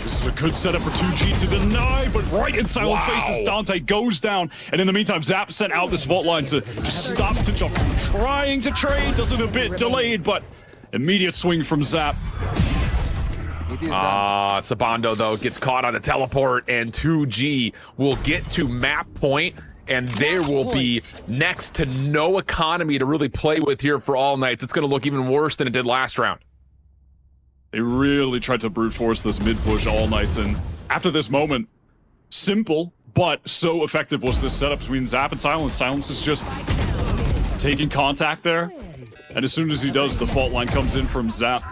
[SPEAKER 12] This is a good setup for 2G to deny, but right in Silence's faces, Dante goes down. And in the meantime, Zap sent out this vault line to just stop Tinchoff trying to trade. Does it a bit delayed, but immediate swing from Zap.
[SPEAKER 11] Sabando, though, gets caught on the teleport, and 2G will get to map point, and there will be next to no economy to really play with here for All Knights. It's going to look even worse than it did last round.
[SPEAKER 12] They really tried to brute force this mid push All Knights, and after this moment, simple, but so effective was this setup between Zap and Silence. Silence is just taking contact there, and as soon as he does, the fault line comes in from Zap.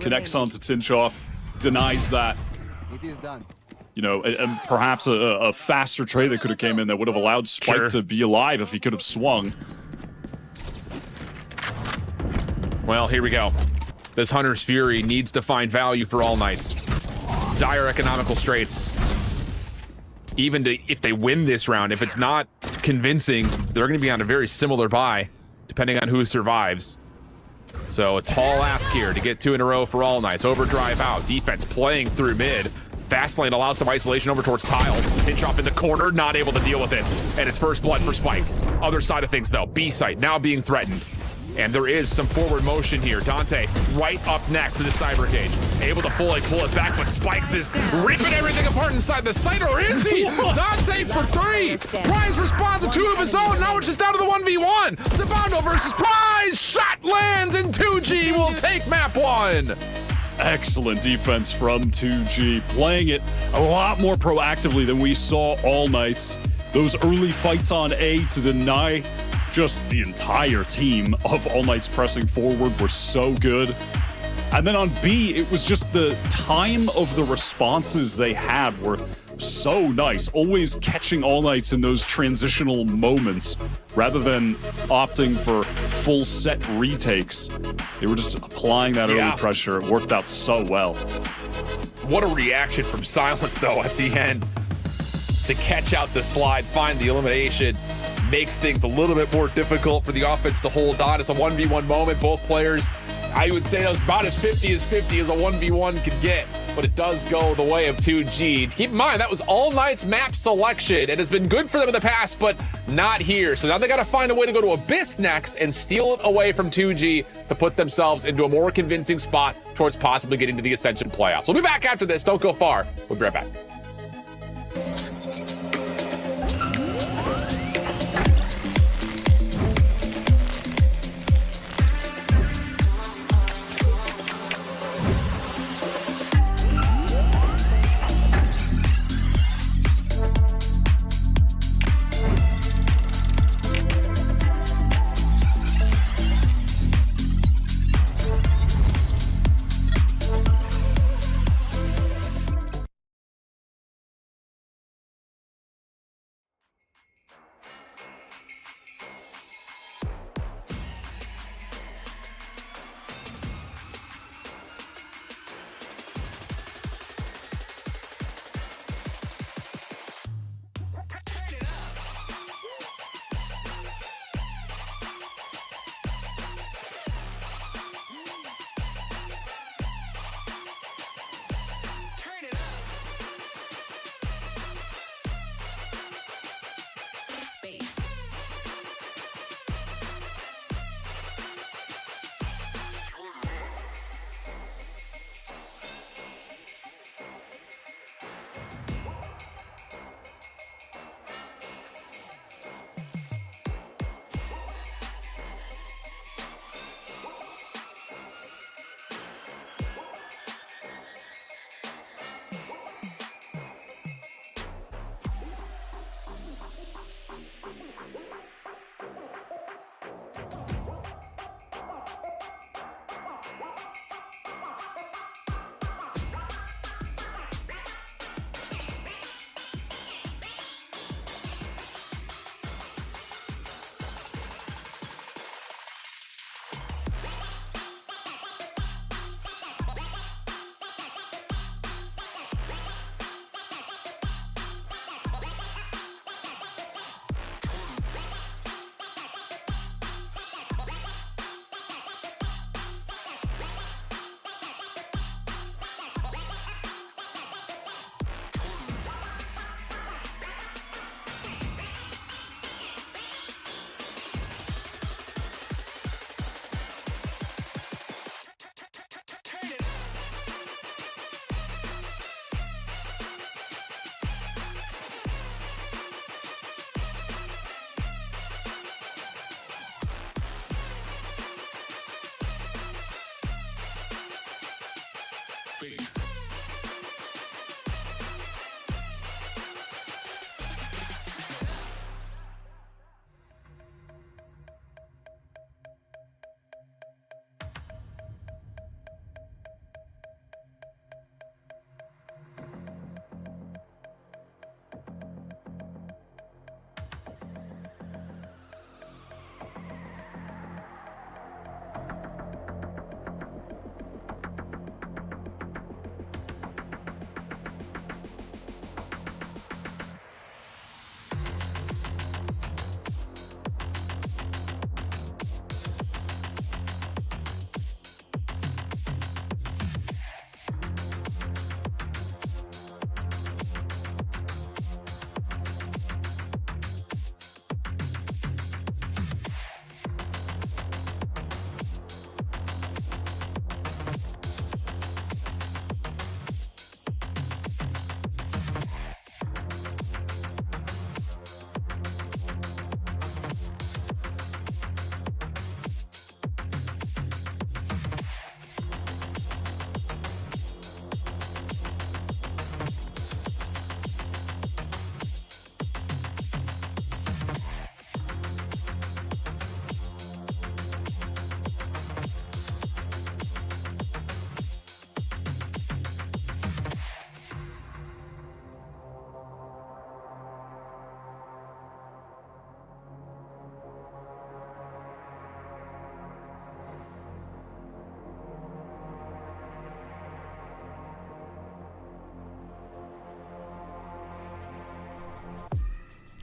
[SPEAKER 12] Connects onto Tinchoff, denies that.
[SPEAKER 2] It is done.
[SPEAKER 12] You know, and perhaps a faster trade that could have came in that would have allowed Spike to be alive if he could have swung.
[SPEAKER 11] Well, here we go. This Hunter's Fury needs to find value for All Knights. Dire economical straits. Even if they win this round, if it's not convincing, they're going to be on a very similar buy, depending on who survives. So a tall ask here to get 2 in a row for All Knights. Overdrive out. Defense playing through mid. Fast lane allows some isolation over towards Tiles. Pinch off in the corner, not able to deal with it. And it's first blood for Spikes. Other side of things, though. B site now being threatened. And there is some forward motion here. Dante right up next to the Cyber Cage. Able to fully pull it back, but Spikes is ripping everything apart inside the site, or is he? Dante for 3. Prize responds to 2 of his own. Now it's just down to the 1v1. Sabando versus Prize. Shot lands, and 2G will take map 1.
[SPEAKER 12] Excellent defense from 2G, playing it a lot more proactively than we saw All Knights. Those early fights on A to deny just the entire team of All Knights pressing forward were so good. And then on B, it was just the time of the responses they had were so nice, always catching All Knights in those transitional moments rather than opting for full set retakes. They were just applying that early pressure. It worked out so well.
[SPEAKER 11] What a reaction from Silence, though, at the end to catch out the slide, find the elimination. Makes things a little bit more difficult for the offense to hold on. It's a 1v1 moment. Both players, I would say, that was about as 50 as a 1v1 could get, but it does go the way of 2G. Keep in mind, that was All Knights map selection. It has been good for them in the past, but not here. So now they got to find a way to go to Abyss next and steal it away from 2G to put themselves into a more convincing spot towards possibly getting to the Ascension playoffs. We'll be back after this. Don't go far. We'll be right back.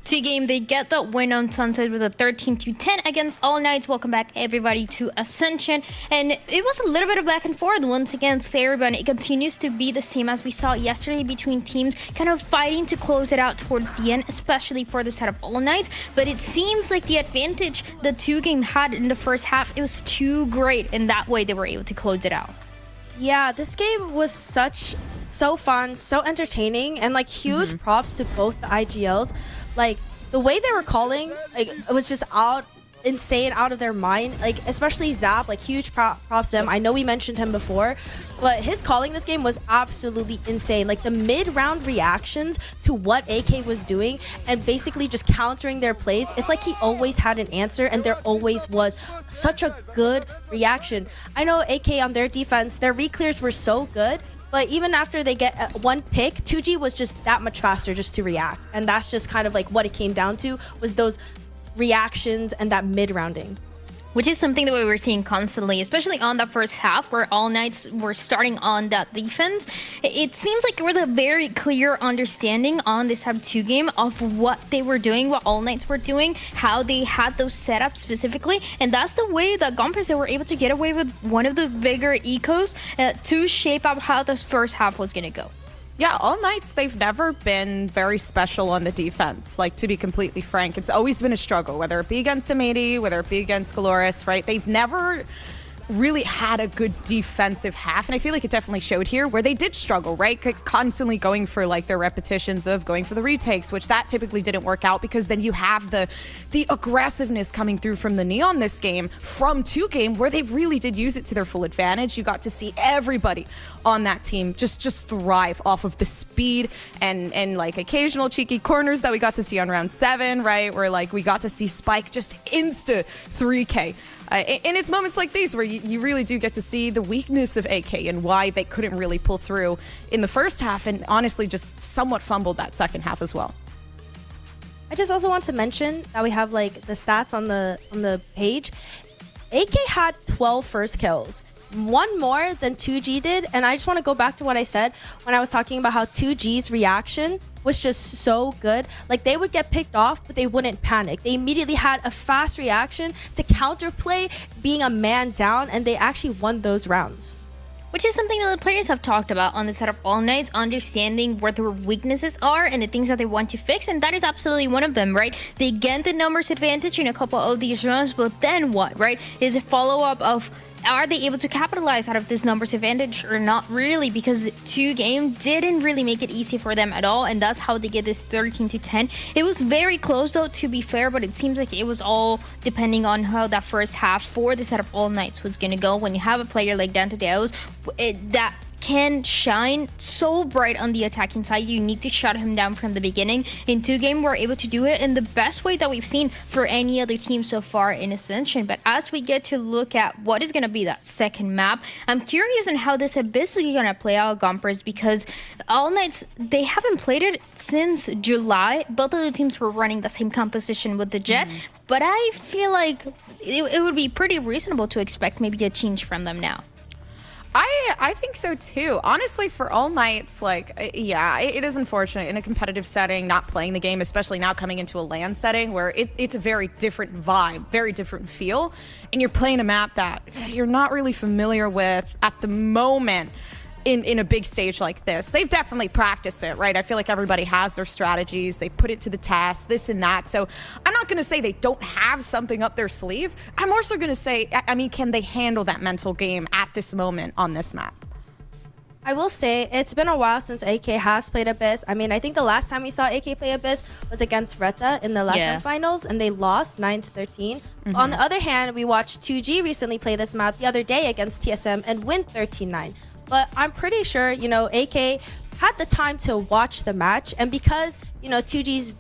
[SPEAKER 8] 2-game, they get the win on Sunset with a 13-10 against All Knights. Welcome back, everybody, to Ascension. And it was a little bit of back and forth once again, Slayer, but it continues to be the same as we saw yesterday between teams kind of fighting to close it out towards the end, especially for the side of All Knights. But it seems like the advantage the 2-game had in the first half, it was too great, and that way they were able to close it out.
[SPEAKER 10] Yeah, this game was so fun, so entertaining, and like huge props to both the IGLs. Like the way they were calling, like it was just insane, out of their mind. Like especially Zap, like huge props to him. I know we mentioned him before, but his calling this game was absolutely insane. Like the mid-round reactions to what AK was doing and basically just countering their plays. It's like he always had an answer, and there always was such a good reaction. I know AK on their defense, their reclears were so good, but even after they get one pick, 2G was just that much faster just to react. And that's just kind of like what it came down to, was those reactions and that mid-rounding.
[SPEAKER 8] Which is something that we were seeing constantly, especially on the first half where All Knights were starting on that defense. It seems like there was a very clear understanding on this type of 2-game of what they were doing, what All Knights were doing, how they had those setups specifically. And that's the way that Gompers, they were able to get away with one of those bigger ecos to shape up how this first half was going to go.
[SPEAKER 9] Yeah, All Knights, they've never been very special on the defense. Like, to be completely frank, it's always been a struggle, whether it be against M80, whether it be against GLRS, right? They've never really had a good defensive half, and I feel like it definitely showed here where they did struggle, right? Constantly going for like their repetitions of going for the retakes, which that typically didn't work out, because then you have the aggressiveness coming through from the Neon this game from 2-game, where they really did use it to their full advantage. You got to see everybody on that team just thrive off of the speed and like occasional cheeky corners that we got to see on round 7, right? Where like we got to see Spike just insta 3K. And it's moments like these where you really do get to see the weakness of AK and why they couldn't really pull through in the first half, and honestly just somewhat fumbled that second half as well.
[SPEAKER 10] I just also want to mention that we have like the stats on the page. AK had 12 first kills, one more than 2G did, and I just want to go back to what I said when I was talking about how 2G's reaction was just so good. Like they would get picked off, but they wouldn't panic. They immediately had a fast reaction to counterplay being a man down, and they actually won those rounds.
[SPEAKER 8] Which is something that the players have talked about on the set of All Knights, understanding where their weaknesses are and the things that they want to fix, and that is absolutely one of them, right? They get the numbers advantage in a couple of these rounds, but then what, right? Is a follow-up of, are they able to capitalize out of this numbers advantage or not really? Because 2-game didn't really make it easy for them at all, and that's how they get this 13-10. It was very close though, to be fair, but it seems like it was all depending on how that first half for the set of All Knights was gonna go. When you have a player like Dante Deos that can shine so bright on the attacking side, you need to shut him down from the beginning. In 2-game, we're able to do it in the best way that we've seen for any other team so far in Ascension. But as we get to look at what is going to be that second map, I'm curious on how this Abyss is going to play out, Gompers, because All Knights, they haven't played it since July. Both of the teams were running the same composition with the Jet, but I feel like it would be pretty reasonable to expect maybe a change from them now.
[SPEAKER 9] I think so too. Honestly, for All Knights, like, yeah, it is unfortunate in a competitive setting, not playing the game, especially now coming into a LAN setting where it's a very different vibe, very different feel, and you're playing a map that you're not really familiar with at the moment. In a big stage like this. They've definitely practiced it, right? I feel like everybody has their strategies. They put it to the test, this and that. So I'm not going to say they don't have something up their sleeve. I'm also going to say, I mean, can they handle that mental game at this moment on this map?
[SPEAKER 10] I will say it's been a while since AK has played Abyss. I mean, I think the last time we saw AK play Abyss was against Reta in the Latin finals, and they lost 9-13. On the other hand, we watched 2G recently play this map the other day against TSM and win 13-9. But I'm pretty sure, you know, AK had the time to watch the match, and because, you know, 2G's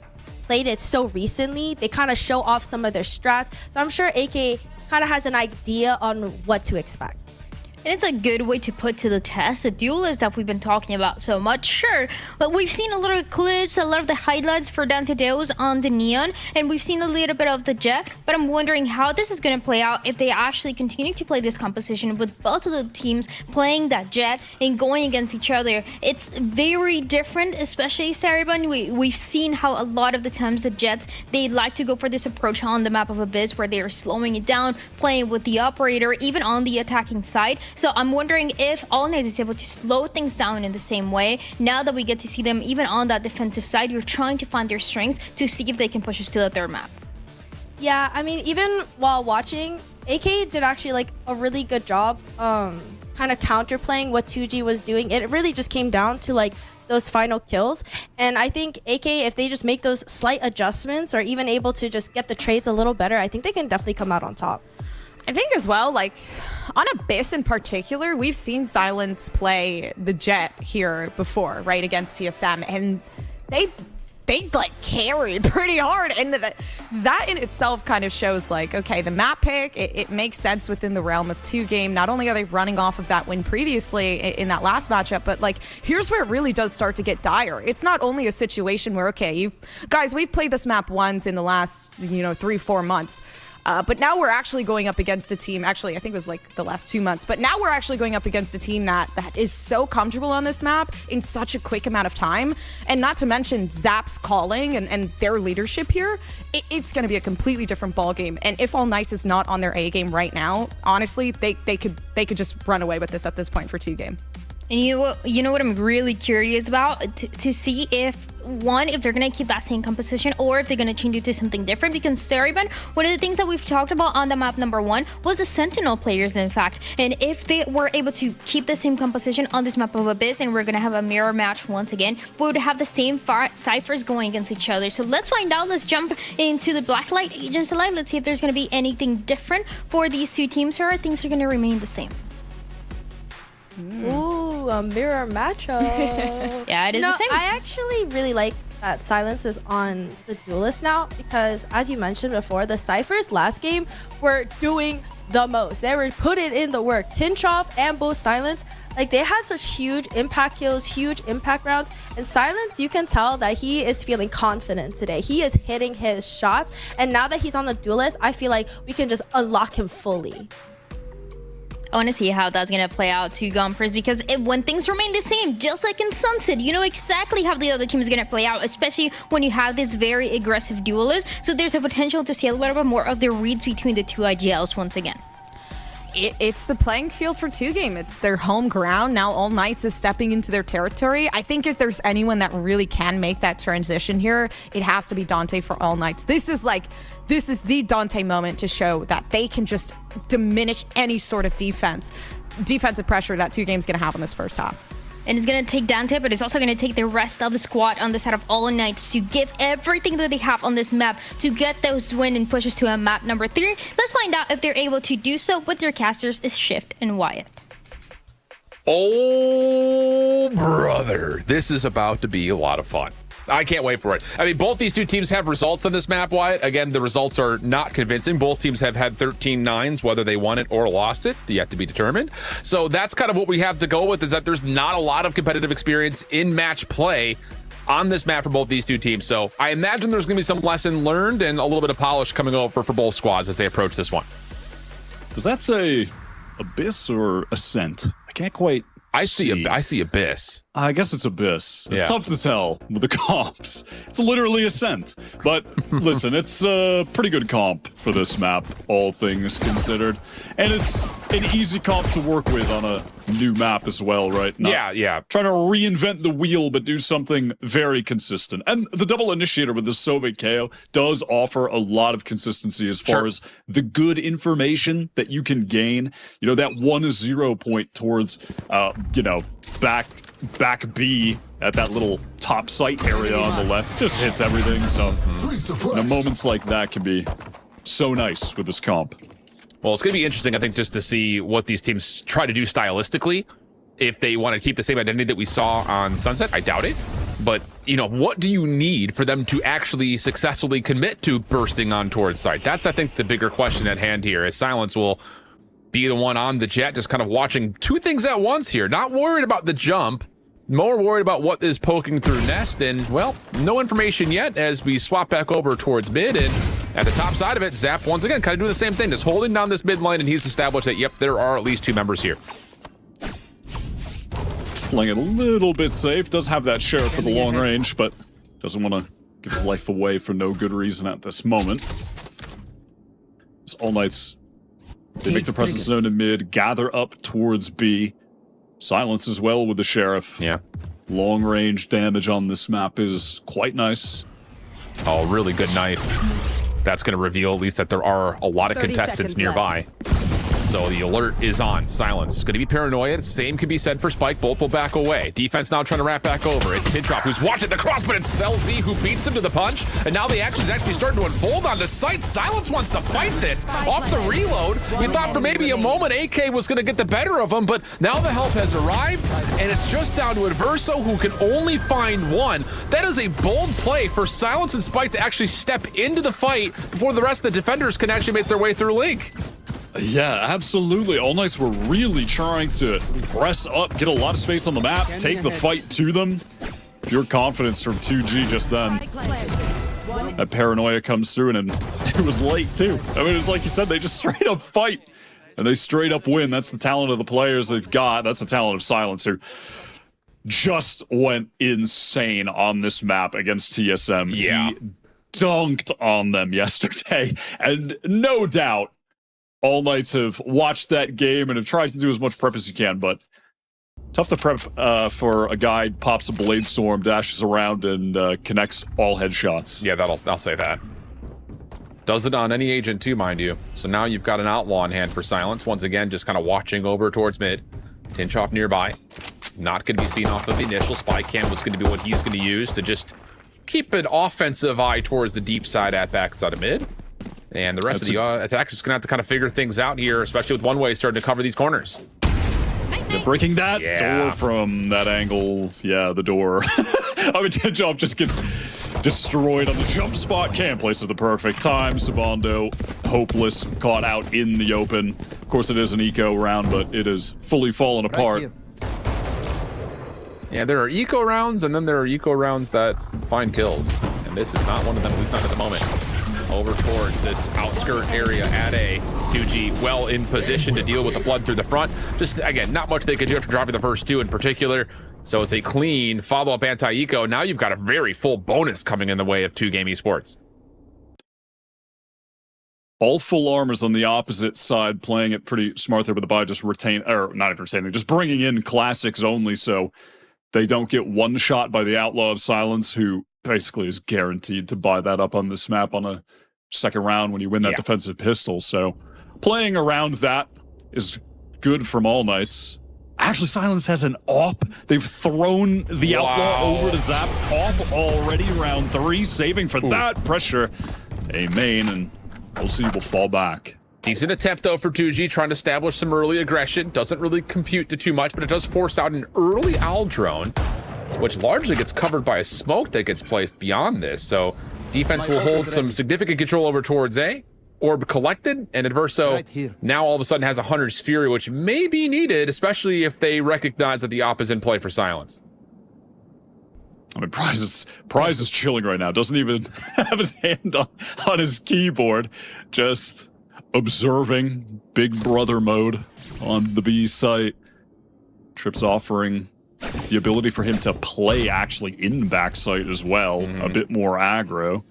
[SPEAKER 10] played it so recently, they kind of show off some of their strats. So I'm sure AK kind of has an idea on what to expect.
[SPEAKER 8] And it's a good way to put to the test the duelists that we've been talking about so much. Sure, but we've seen a lot of clips, a lot of the highlights for Dante Deus on the Neon, and we've seen a little bit of the Jet, but I'm wondering how this is going to play out if they actually continue to play this composition with both of the teams playing that Jet and going against each other. It's very different, especially Sarabon. We've seen how a lot of the times the Jets, they like to go for this approach on the map of Abyss where they are slowing it down, playing with the operator, even on the attacking side. So I'm wondering if All Night is able to slow things down in the same way. Now that we get to see them even on that defensive side, you're trying to find their strengths to see if they can push us to the third map.
[SPEAKER 10] Yeah, I mean, even while watching, AK did actually like a really good job kind of counterplaying what 2G was doing. It really just came down to like those final kills. And I think AK, if they just make those slight adjustments or even able to just get the trades a little better, I think they can definitely come out on top.
[SPEAKER 9] I think as well, like on Abyss in particular, we've seen Silence play the Jet here before, right, against TSM, and they like carried pretty hard, and that in itself kind of shows like, okay, the map pick, it makes sense within the realm of 2Game. Not only are they running off of that win previously in that last matchup, but like here's where it really does start to get dire. It's not only a situation where, okay, you guys, we've played this map once in the last 3-4 months. But now we're actually going up against a team, actually, I think it was like the last 2 months, but now we're actually going up against a team that is so comfortable on this map in such a quick amount of time. And not to mention Zap's calling and their leadership here, it's going to be a completely different ball game. And if All Knights is not on their A game right now, honestly, they could just run away with this at this point for 2Game.
[SPEAKER 8] And you know what I'm really curious about? To see if they're going to keep that same composition or if they're going to change it to something different. Because Sarabon, one of the things that we've talked about on the map number 1 was the Sentinel players, in fact. And if they were able to keep the same composition on this map of Abyss and we're going to have a mirror match once again, we would have the same ciphers going against each other. So let's find out. Let's jump into the Blacklight Agents Alive. Let's see if there's going to be anything different for these two teams, or things are going to remain the same.
[SPEAKER 10] Ooh, a mirror matchup.
[SPEAKER 8] Yeah, it is the same.
[SPEAKER 10] I actually really like that Silence is on the duelist now, because as you mentioned before, the ciphers last game were doing the most. They were putting in the work. Tinchoff and both Silence, like they had such huge impact kills, huge impact rounds. And Silence, you can tell that he is feeling confident today. He is hitting his shots. And now that he's on the duelist, I feel like we can just unlock him fully.
[SPEAKER 8] I want to see how that's going to play out to Gompers, because when things remain the same, just like in Sunset, you know exactly how the other team is going to play out, especially when you have this very aggressive duelist. So there's a potential to see a little bit more of the reads between the two IGLs once again.
[SPEAKER 9] It's the playing field for 2Game. It's their home ground. Now All Knights is stepping into their territory. I think if there's anyone that really can make that transition here, it has to be Dante for All Knights. This is the Dante moment to show that they can just diminish any sort of defensive pressure that 2Game's going to have in this first half.
[SPEAKER 8] And it's going to take Dante, but it's also going to take the rest of the squad on the side of All Knights to give everything that they have on this map to get those win and pushes to a map number 3. Let's find out if they're able to do so with their casters is Shift and Wyatt.
[SPEAKER 11] Oh, brother. This is about to be a lot of fun. I can't wait for it. I mean, both these two teams have results on this map, Wyatt. Again, the results are not convincing. Both teams have had 13-9s, whether they won it or lost it, yet to be determined. So that's kind of what we have to go with, is that there's not a lot of competitive experience in match play on this map for both these two teams. So I imagine there's going to be some lesson learned and a little bit of polish coming over for both squads as they approach this one.
[SPEAKER 12] Does that say Abyss or Ascent? I can't quite
[SPEAKER 11] I see Abyss.
[SPEAKER 12] I guess it's Abyss. It's
[SPEAKER 11] Yeah.
[SPEAKER 12] tough to tell with the comps. It's literally Ascent. But listen, it's a pretty good comp for this map, all things considered. And it's an easy comp to work with on a new map as well, right? Not
[SPEAKER 11] yeah.
[SPEAKER 12] Trying to reinvent the wheel, but do something very consistent. And the double initiator with the Soviet KO does offer a lot of consistency as far as the good information that you can gain. You know, that 1-0 point towards, back B at that little top site area on the left just hits everything. So moments like that can be so nice with this comp.
[SPEAKER 11] Well, it's going to be interesting, I think, just to see what these teams try to do stylistically. If they want to keep the same identity that we saw on Sunset, I doubt it. But, what do you need for them to actually successfully commit to bursting on towards site? That's, I think, the bigger question at hand here, as Silence will be the one on the jet, just kind of watching two things at once here. Not worried about the jump, more worried about what is poking through Nest. And, well, no information yet as we swap back over towards mid. And at the top side of it, Zap, once again, kind of doing the same thing, just holding down this mid lane, and he's established that, yep, there are at least 2 members here.
[SPEAKER 12] Playing it a little bit safe. Does have that sheriff for the long range, but doesn't want to give his life away for no good reason at this moment. As All Knights, they make their presence known in mid, gather up towards B. Silence as well with the sheriff.
[SPEAKER 11] Yeah.
[SPEAKER 12] Long range damage on this map is quite nice.
[SPEAKER 11] Oh, really good knife. That's going to reveal at least that there are a lot of contestants nearby. So the alert is on. Silence. Going to be paranoia. Same can be said for Spike. Both will back away. Defense now trying to wrap back over. It's Tintrop who's watching the cross, but it's LZ who beats him to the punch. And now the action's actually starting to unfold on the site. Silence wants to fight this. Off the reload. We thought for maybe a moment AK was going to get the better of him, but now the help has arrived, and it's just down to Adverso, who can only find one. That is a bold play for Silence and Spike to actually step into the fight before the rest of the defenders can actually make their way through Link.
[SPEAKER 12] Yeah, absolutely. All Knights were really trying to press up, get a lot of space on the map, take the fight to them. Pure confidence from 2G just then. That paranoia comes through, and it was late too. I mean, it's like you said, they just straight up fight, and they straight up win. That's the talent of the players they've got. That's the talent of Silence, who just went insane on this map against TSM.
[SPEAKER 11] Yeah.
[SPEAKER 12] He dunked on them yesterday, and no doubt All Knights have watched that game and have tried to do as much prep as you can, but tough to prep for a guy pops a Blade Storm, dashes around, and connects all headshots.
[SPEAKER 11] Yeah, I'll say that. Does it on any agent too, mind you. So now you've got an outlaw in hand for Silence. Once again, just kind of watching over towards mid. Tinchoff nearby. Not going to be seen off of the initial. Spy cam was going to be what he's going to use to just keep an offensive eye towards the deep side at backside of mid. And the rest of the attack is going to have to kind of figure things out here, especially with One Way starting to cover these corners.
[SPEAKER 12] They're breaking that door from that angle. Yeah, the door. I mean, Tinchoff just gets destroyed on the jump spot. Can't place at the perfect time. Sabando, hopeless, caught out in the open. Of course, it is an eco round, but it is fully fallen apart.
[SPEAKER 11] Yeah, there are eco rounds, and then there are eco rounds that find kills. And this is not one of them, at least not at the moment. Over towards this outskirt area at A. 2G well in position to deal with the flood through the front. Just, again, not much they could do after dropping the first 2 in particular. So it's a clean follow-up anti-eco. Now you've got a very full bonus coming in the way of 2Game Esports.
[SPEAKER 12] All full armors on the opposite side, playing it pretty smart there with the buy, just retain, or not even retaining, just bringing in classics only so they don't get one shot by the Outlaw of Silence, who basically is guaranteed to buy that up on this map on a second round when you win that defensive pistol. So playing around that is good from All Knights. Actually, Silence has an AWP. They've thrown the Outlaw over to Zap. AWP already, round 3, saving for that pressure. A main, and we'll see will fall back.
[SPEAKER 11] Decent attempt, though, for 2G, trying to establish some early aggression. Doesn't really compute to too much, but it does force out an early owl drone, which largely gets covered by a smoke that gets placed beyond this. So defense will hold some significant control over towards A. Orb collected, and Adverso now all of a sudden has a Hunter's Fury, which may be needed, especially if they recognize that the op is in play for Silence.
[SPEAKER 12] I mean, Prize is chilling right now. Doesn't even have his hand on his keyboard. Just observing Big Brother mode on the B site. Trip's offering the ability for him to play actually in backside as well. A bit more aggro.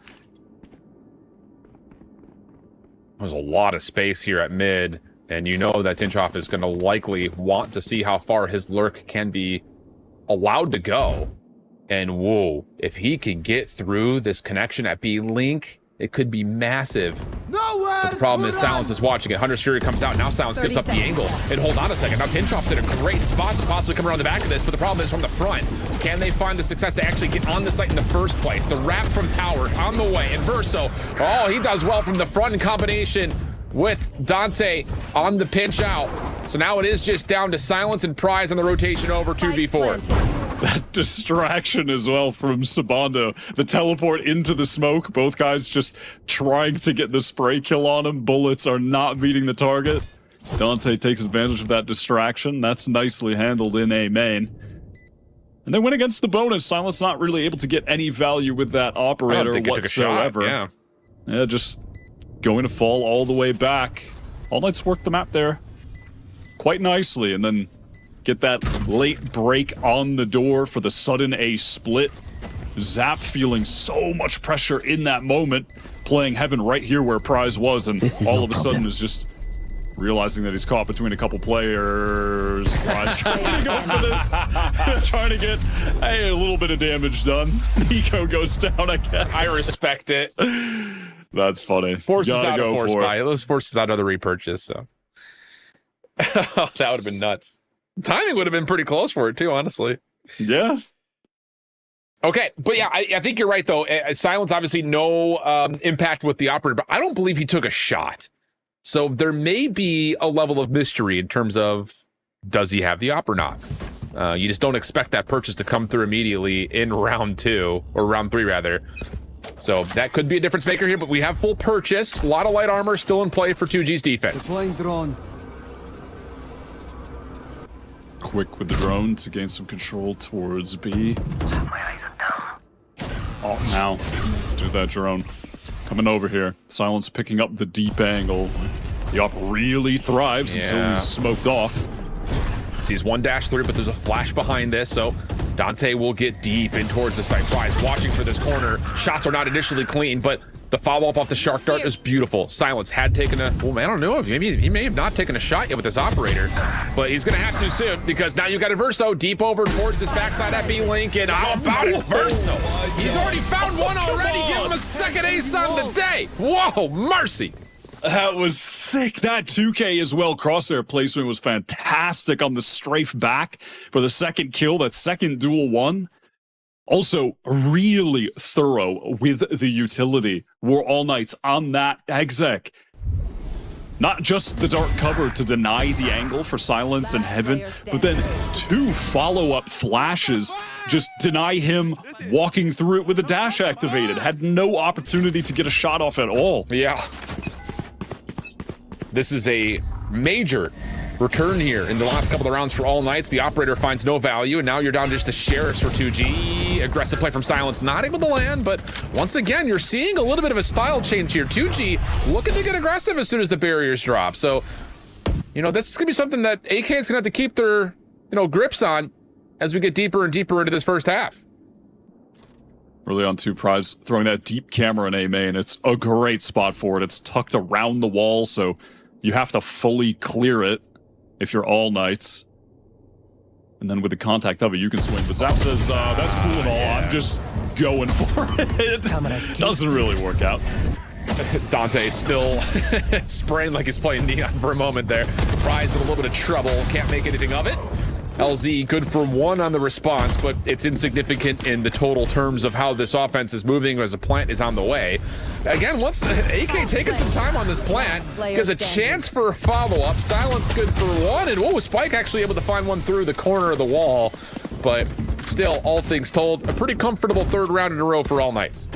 [SPEAKER 11] There's a lot of space here at mid, and you know that Tinchoff is going to likely want to see how far his lurk can be allowed to go. And whoa, if he can get through this connection at B Link, it could be massive. But the problem is Silence is watching it. Hunter's Fury comes out. Now Silence gives up the angle. And hold on a second. Now Tinchoff's in a great spot to possibly come around the back of this, but the problem is from the front. Can they find the success to actually get on the site in the first place? The wrap from Tower on the way. And Verso, oh, he does well from the front in combination with Dante on the pinch out. So now it is just down to Silence and Prize on the rotation over 2v4.
[SPEAKER 12] That distraction as well from Sabando. The teleport into the smoke. Both guys just trying to get the spray kill on him. Bullets are not beating the target. Dante takes advantage of that distraction. That's nicely handled in A main. And they went against the bonus. Silence not really able to get any value with that operator whatsoever. Yeah, just going to fall all the way back. All Knight's worked the map there quite nicely, and then get that late break on the door for the sudden A split. Zap feeling so much pressure in that moment, playing Heaven right here where Prize was, and all of a sudden is just realizing that he's caught between a couple players. Prize trying to go for this, trying to get a little bit of damage done. Eco goes down again.
[SPEAKER 11] I respect it.
[SPEAKER 12] That's funny.
[SPEAKER 11] Forces out of force buy. Those forces out of the repurchase, so. That would have been nuts. Timing would have been pretty close for it too, honestly.
[SPEAKER 12] Yeah.
[SPEAKER 11] Okay, but yeah, I think you're right though. Silence obviously no impact with the operator, but I don't believe he took a shot. So there may be a level of mystery in terms of, does he have the op or not? You just don't expect that purchase to come through immediately in round 2, or round 3 rather. So that could be a difference maker here, but we have full purchase. A lot of light armor still in play for 2G's defense.
[SPEAKER 12] Quick with the drone to gain some control towards B. Oh, now. Do that drone. Coming over here. Silence picking up the deep angle. The op really thrives until he's smoked off.
[SPEAKER 11] Sees 1-3, but there's a flash behind this, so Dante will get deep in towards the site. Prize watching for this corner. Shots are not initially clean, but the follow-up off the Shark Dart is beautiful. Silence had taken a... Well, I don't know if maybe he may have not taken a shot yet with this operator, but he's going to have to soon, because now you got a Verso deep over towards this backside at B-Link, and how about it, Verso? He's already found one already. Give him a second ace on the day. Whoa, mercy.
[SPEAKER 12] That was sick. That 2K as well. Crosshair placement was fantastic on the strafe back for the second kill. That second duel one. Also, really thorough with the utility. Were All Knights on that exec. Not just the dark cover to deny the angle for Silence and Heaven, but then 2 follow-up flashes just deny him walking through it with the dash activated. Had no opportunity to get a shot off at all.
[SPEAKER 11] Yeah. This is a major return here in the last couple of rounds for All Knights. The operator finds no value, and now you're down to just the Sheriffs for 2G. Aggressive play from Silence, not able to land, but once again, you're seeing a little bit of a style change here. 2G looking to get aggressive as soon as the barriers drop. So, you know, this is going to be something that AK is going to have to keep their, grips on as we get deeper and deeper into this first half.
[SPEAKER 12] Early on 2 Prize, throwing that deep camera in A main. It's a great spot for it. It's tucked around the wall, so you have to fully clear it if you're All Knights. And then with the contact of it, you can swing. But Zap says, that's cool and all. I'm just going for it. Doesn't really work out.
[SPEAKER 11] Dante still spraying like he's playing Neon for a moment there. Prize in a little bit of trouble. Can't make anything of it. LZ good for 1 on the response, but it's insignificant in the total terms of how this offense is moving as a plant is on the way. Again, once AK taking some time on this plant, gives a chance for a follow-up. Silence good for 1, and whoa, Spike actually able to find one through the corner of the wall. But still, all things told, a pretty comfortable 3rd round in a row for All Knights.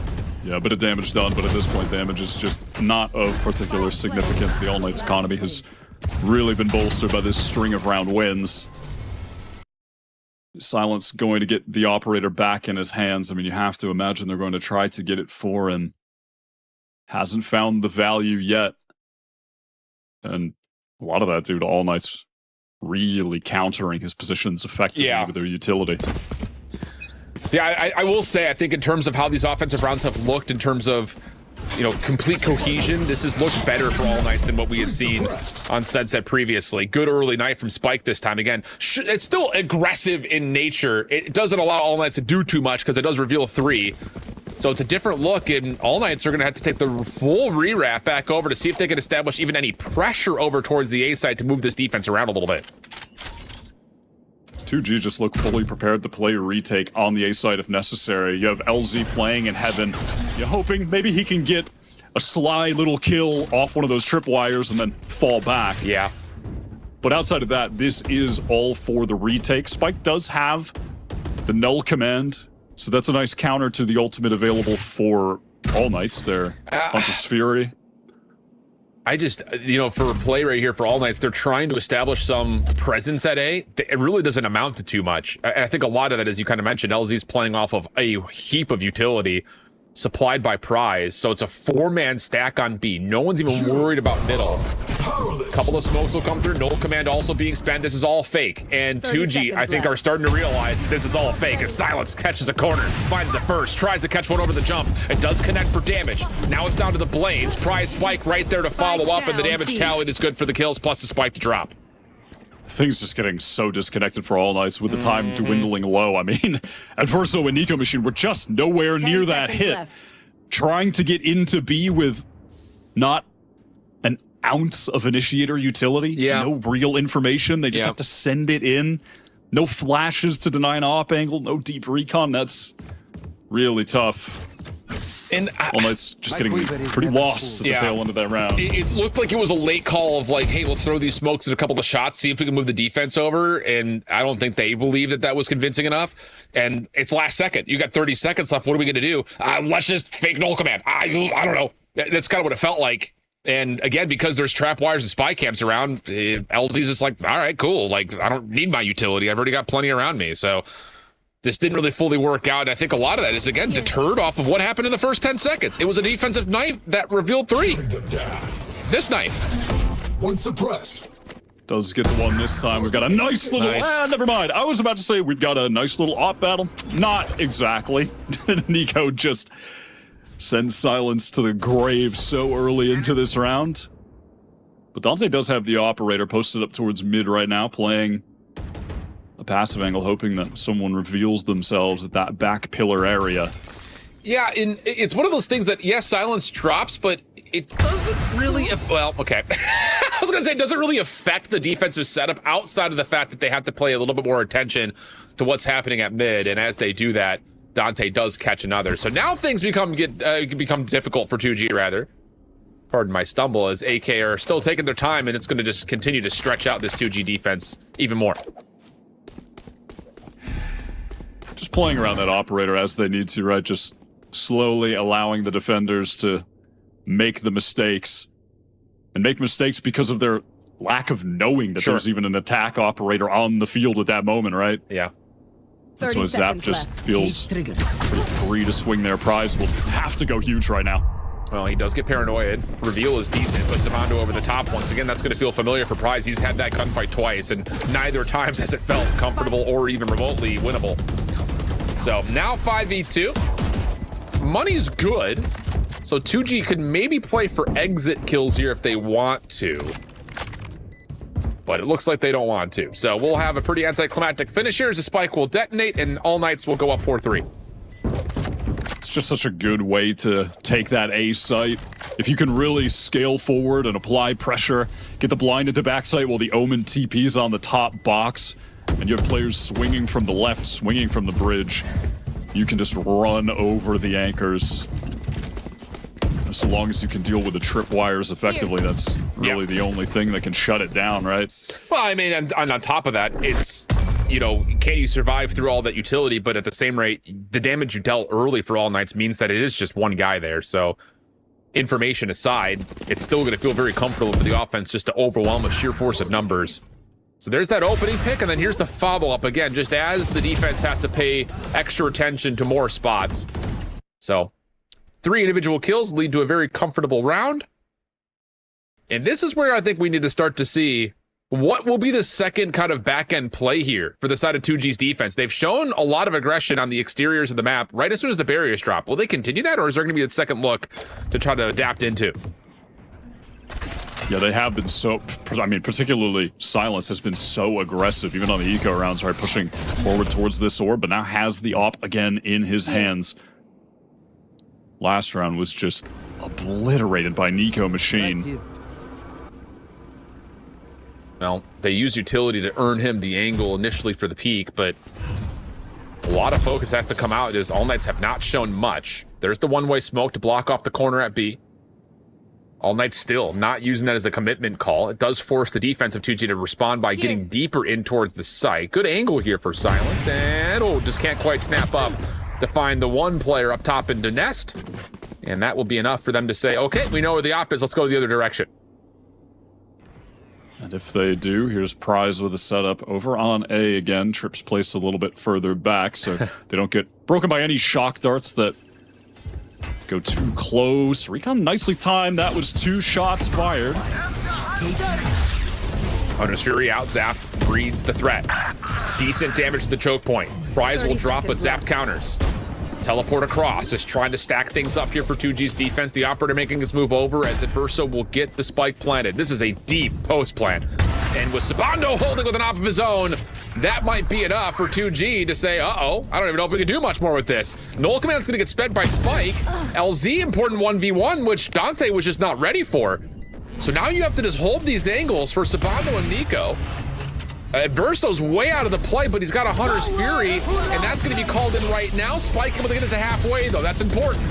[SPEAKER 12] Yeah, a bit of damage done, but at this point, damage is just not of particular significance. The All Knights economy has really been bolstered by this string of round wins. Silence going to get the operator back in his hands. I mean, you have to imagine they're going to try to get it for him. Hasn't found the value yet. And a lot of that due to All Knights really countering his positions effectively with their utility.
[SPEAKER 11] Yeah, I will say, I think in terms of how these offensive rounds have looked, in terms of, complete cohesion, this has looked better for All Knights than what we had seen on Sunset previously. Good early night from Spike this time. Again, it's still aggressive in nature. It doesn't allow All Knights to do too much because it does reveal 3. So it's a different look, and All Knights are going to have to take the full rewrap back over to see if they can establish even any pressure over towards the A side to move this defense around a little bit.
[SPEAKER 12] 2G just look fully prepared to play a retake on the A side if necessary. You have LZ playing in Heaven. You're hoping maybe he can get a sly little kill off one of those tripwires and then fall back.
[SPEAKER 11] Yeah.
[SPEAKER 12] But outside of that, this is all for the retake. Spike does have the null command, so that's a nice counter to the ultimate available for All Knights there. Hunter's Fury.
[SPEAKER 11] I just, you know, for play right here for All Knights, they're trying to establish some presence at A. It really doesn't amount to too much. I think a lot of that, as you kind of mentioned, LZ's playing off of a heap of utility supplied by Prize. So it's a 4-man stack on B. No one's even worried about middle. A couple of smokes will come through. Null command also being spent. This is all fake. And 2G, I think, are starting to realize this is all fake as Silence catches a corner, finds the first, tries to catch one over the jump, and does connect for damage. Now it's down to the Blades. Prize spike right there to follow up, and the damage tallied is good for the kills, plus the spike to drop.
[SPEAKER 12] Things just getting so disconnected for All Knights with the time dwindling low. I mean, at first, though, in Nico Machine, we're just nowhere near that hit. Left. Trying to get into B with not an ounce of initiator utility. No real information. They just have to send it in. No flashes to deny an op angle. No deep recon. That's really tough.
[SPEAKER 11] And
[SPEAKER 12] All Knights just getting pretty lost at the tail end of that round.
[SPEAKER 11] It looked like it was a late call of like, hey, let's throw these smokes at a couple of shots, see if we can move the defense over. And I don't think they believed that that was convincing enough. And it's last second. You got 30 seconds left. What are we going to do? Let's just fake null command. I don't know. That's kind of what it felt like. And again, because there's trap wires and spy camps around, LZ's just like, all right, cool. Like, I don't need my utility. I've already got plenty around me. So this didn't really fully work out. I think a lot of that is, again, deterred off of what happened in the first 10 seconds. It was a defensive knife that revealed 3. This knife.
[SPEAKER 14] One suppressed.
[SPEAKER 12] Does get the one this time. We've got a nice little... never mind. I was about to say we've got a nice little op battle. Not exactly. Nico just sends Silence to the grave so early into this round. But Dante does have the operator posted up towards mid right now, playing a passive angle, hoping that someone reveals themselves at that back pillar area.
[SPEAKER 11] Yeah, and it's one of those things that, yes, Silence drops, but it doesn't really... Well, okay. I was going to say, it doesn't really affect the defensive setup outside of the fact that they have to pay a little bit more attention to what's happening at mid, and as they do that, Dante does catch another. So now things become difficult for 2G, rather. Pardon my stumble, as AK are still taking their time, and it's going to just continue to stretch out this 2G defense even more.
[SPEAKER 12] Just playing around that operator as they need to, right? Just slowly allowing the defenders to make the mistakes. And make mistakes because of their lack of knowing that there's even an attack operator on the field at that moment, right?
[SPEAKER 11] Yeah.
[SPEAKER 12] And so Zap just feels pretty free to swing their Prize. Will have to go huge right now.
[SPEAKER 11] Well, he does get paranoid. Reveal is decent, but Zavondo over the top once again. That's going to feel familiar for Prize. He's had that gunfight twice, and neither times has it felt comfortable or even remotely winnable. So now 5v2. Money's good. So 2G could maybe play for exit kills here if they want to. But it looks like they don't want to. So we'll have a pretty anticlimactic finish here as a spike will detonate and All Knights will go up 4-3.
[SPEAKER 12] It's just such a good way to take that A site. If you can really scale forward and apply pressure, get the blind into backside while the Omen TP's on the top box, and you have players swinging from the left, swinging from the bridge, you can just run over the anchors. So long as you can deal with the tripwires effectively, that's really the only thing that can shut it down, right?
[SPEAKER 11] Well, I mean, and on top of that, it's, you know, can you survive through all that utility? But at the same rate, the damage you dealt early for All Knights means that it is just one guy there. So information aside, it's still going to feel very comfortable for the offense just to overwhelm a sheer force of numbers. So there's that opening pick, and then here's the follow-up again, just as the defense has to pay extra attention to more spots. So 3 individual kills lead to a very comfortable round. And this is where I think we need to start to see what will be the second kind of back-end play here for the side of 2G's defense. They've shown a lot of aggression on the exteriors of the map right as soon as the barriers drop. Will they continue that, or is there going to be a second look to try to adapt into?
[SPEAKER 12] Yeah, they have been so, I mean, particularly Silence has been so aggressive, even on the eco rounds, right? Pushing forward towards this orb, but now has the op again in his hands. Last round was just obliterated by Nico Machine.
[SPEAKER 11] Well, they use utility to earn him the angle initially for the peak, but a lot of focus has to come out as All Knights have not shown much. There's the one-way smoke to block off the corner at B. All Knights still not using that as a commitment call. It does force the defense of 2G to respond by getting deeper in towards the site. Good angle here for Silence, and just can't quite snap up to find the one player up top into Nest. And that will be enough for them to say, okay, we know where the op is, let's go the other direction.
[SPEAKER 12] And if they do, here's Prize with a setup over on A again. Trips placed a little bit further back so they don't get broken by any shock darts that go too close. Recon nicely timed. That was 2 shots fired.
[SPEAKER 11] Hunter's Fury out. Zap reads the threat. Decent damage to the choke point. Prize will drop, but Zap counters. Teleport across, just trying to stack things up here for 2G's defense. The operator making its move over as Adverso will get the spike planted. This is a deep post plant. And with Sabando holding with an op of his own, that might be enough for 2G to say, uh-oh, I don't even know if we can do much more with this. Null Command's gonna get sped by Spike. LZ important 1v1, which Dante was just not ready for. So now you have to just hold these angles for Sabando and Nico. Adverso's way out of the play, but he's got a Hunter's Fury, and that's going to be called in right now. Spike able to get it to halfway, though. That's important.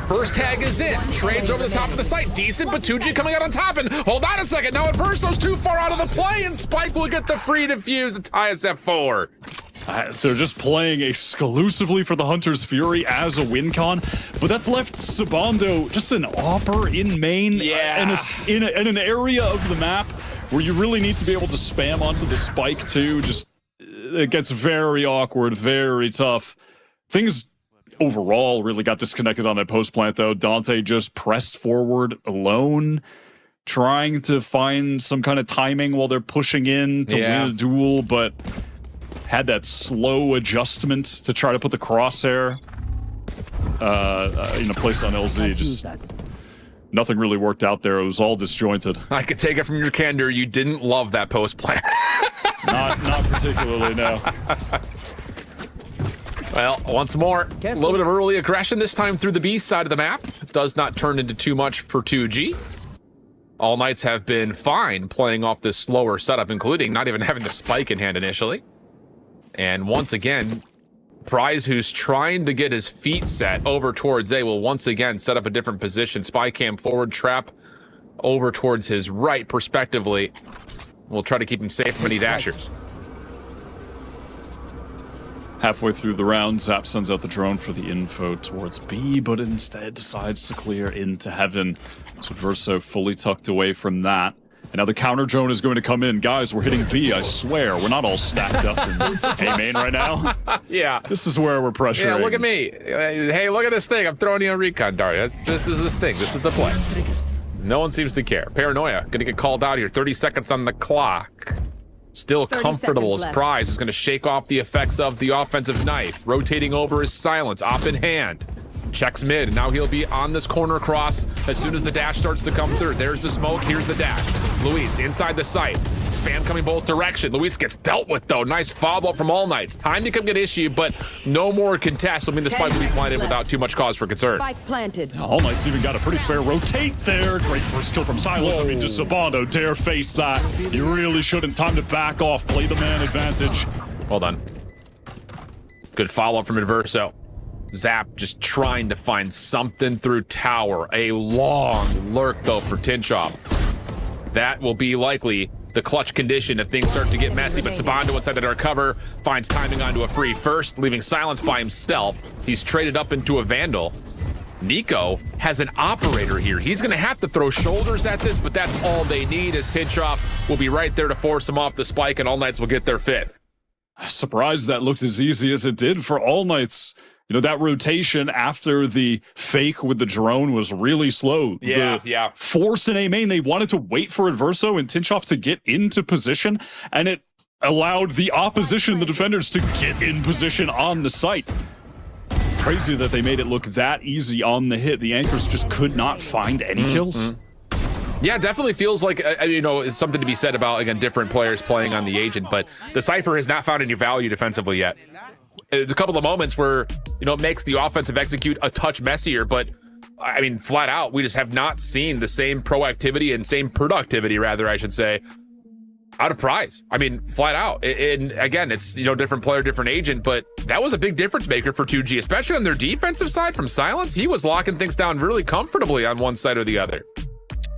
[SPEAKER 11] First tag is in. Trades over the top of the site. Decent, but 2G coming out on top. And hold on a second. Now Adverso's too far out of the play, and Spike will get the free defuse and tie us at 4.
[SPEAKER 12] They're just playing exclusively for the Hunter's Fury as a win con, but that's left Sabando just an AWPer in main, in an area of the map where you really need to be able to spam onto the spike too. Just, it gets very awkward, very tough. Things overall really got disconnected on that post plant though. Dante just pressed forward alone, trying to find some kind of timing while they're pushing in to win a duel, but had that slow adjustment to try to put the crosshair in a place on LZ. Just nothing really worked out there. It was all disjointed.
[SPEAKER 11] I could take it from your candor. You didn't love that post play.
[SPEAKER 12] not particularly, no.
[SPEAKER 11] Well, once more, a little bit of early aggression this time through the B side of the map. It does not turn into too much for 2G. All Knights have been fine playing off this slower setup, including not even having the spike in hand initially. And once again, Prize, who's trying to get his feet set over towards A, will once again set up a different position. Spy cam forward, trap over towards his right, prospectively. We'll try to keep him safe from any dashers.
[SPEAKER 12] Halfway through the round, Zap sends out the drone for the info towards B, but instead decides to clear into Heaven. So Verso fully tucked away from that. And now the counter drone is going to come in. Guys, we're hitting B, I swear. We're not all stacked up in A main right now.
[SPEAKER 11] Yeah.
[SPEAKER 12] This is where we're pressuring.
[SPEAKER 11] Yeah, look at me. Hey, look at this thing. I'm throwing you a recon dart. This is this thing. This is the play. No one seems to care. Paranoia gonna get called out here. 30 seconds on the clock. Still comfortable as Prize is gonna shake off the effects of the offensive knife. Rotating over his silence, op in hand. Checks mid, and now he'll be on this corner cross as soon as the dash starts to come through. There's the smoke, here's the dash. Luis inside the site. Spam coming both directions. Luis gets dealt with though. Nice follow-up from All Knights. Time to come get issue, but no more contest. I mean, the spike will be planted without too much cause for concern.
[SPEAKER 15] Spike planted.
[SPEAKER 12] All Knights even got a pretty fair rotate there. Great first kill from Silas. I mean, just Sabando dare face that. You really shouldn't. Time to back off. Play the man advantage.
[SPEAKER 11] Well done. Good follow-up from Adverso. Zap just trying to find something through tower. A long lurk though for Tinchop. That will be likely the clutch condition if things start to get messy, but Sabando inside the dark cover finds timing onto a free first, leaving Silence by himself. He's traded up into a Vandal. Nico has an operator here. He's gonna have to throw shoulders at this, but that's all they need as Tinchop will be right there to force him off the spike, and All Knights will get their fifth.
[SPEAKER 12] Surprised that looked as easy as it did for All Knights. You know, that rotation after the fake with the drone was really slow.
[SPEAKER 11] Yeah.
[SPEAKER 12] Force in A main, they wanted to wait for Adverso and Tinchop to get into position, and it allowed the opposition, the defenders, to get in position on the site. Crazy that they made it look that easy on the hit. The anchors just could not find any kills.
[SPEAKER 11] Yeah, definitely feels like, it's something to be said about, again, different players playing on the agent, but the Cypher has not found any value defensively yet. There's a couple of moments where, it makes the offensive execute a touch messier, but I mean, flat out, we just have not seen the same proactivity and same productivity, rather, I should say, out of Prize. I mean, flat out. And again, it's, different player, different agent, but that was a big difference maker for 2G, especially on their defensive side from Silence. He was locking things down really comfortably on one side or the other.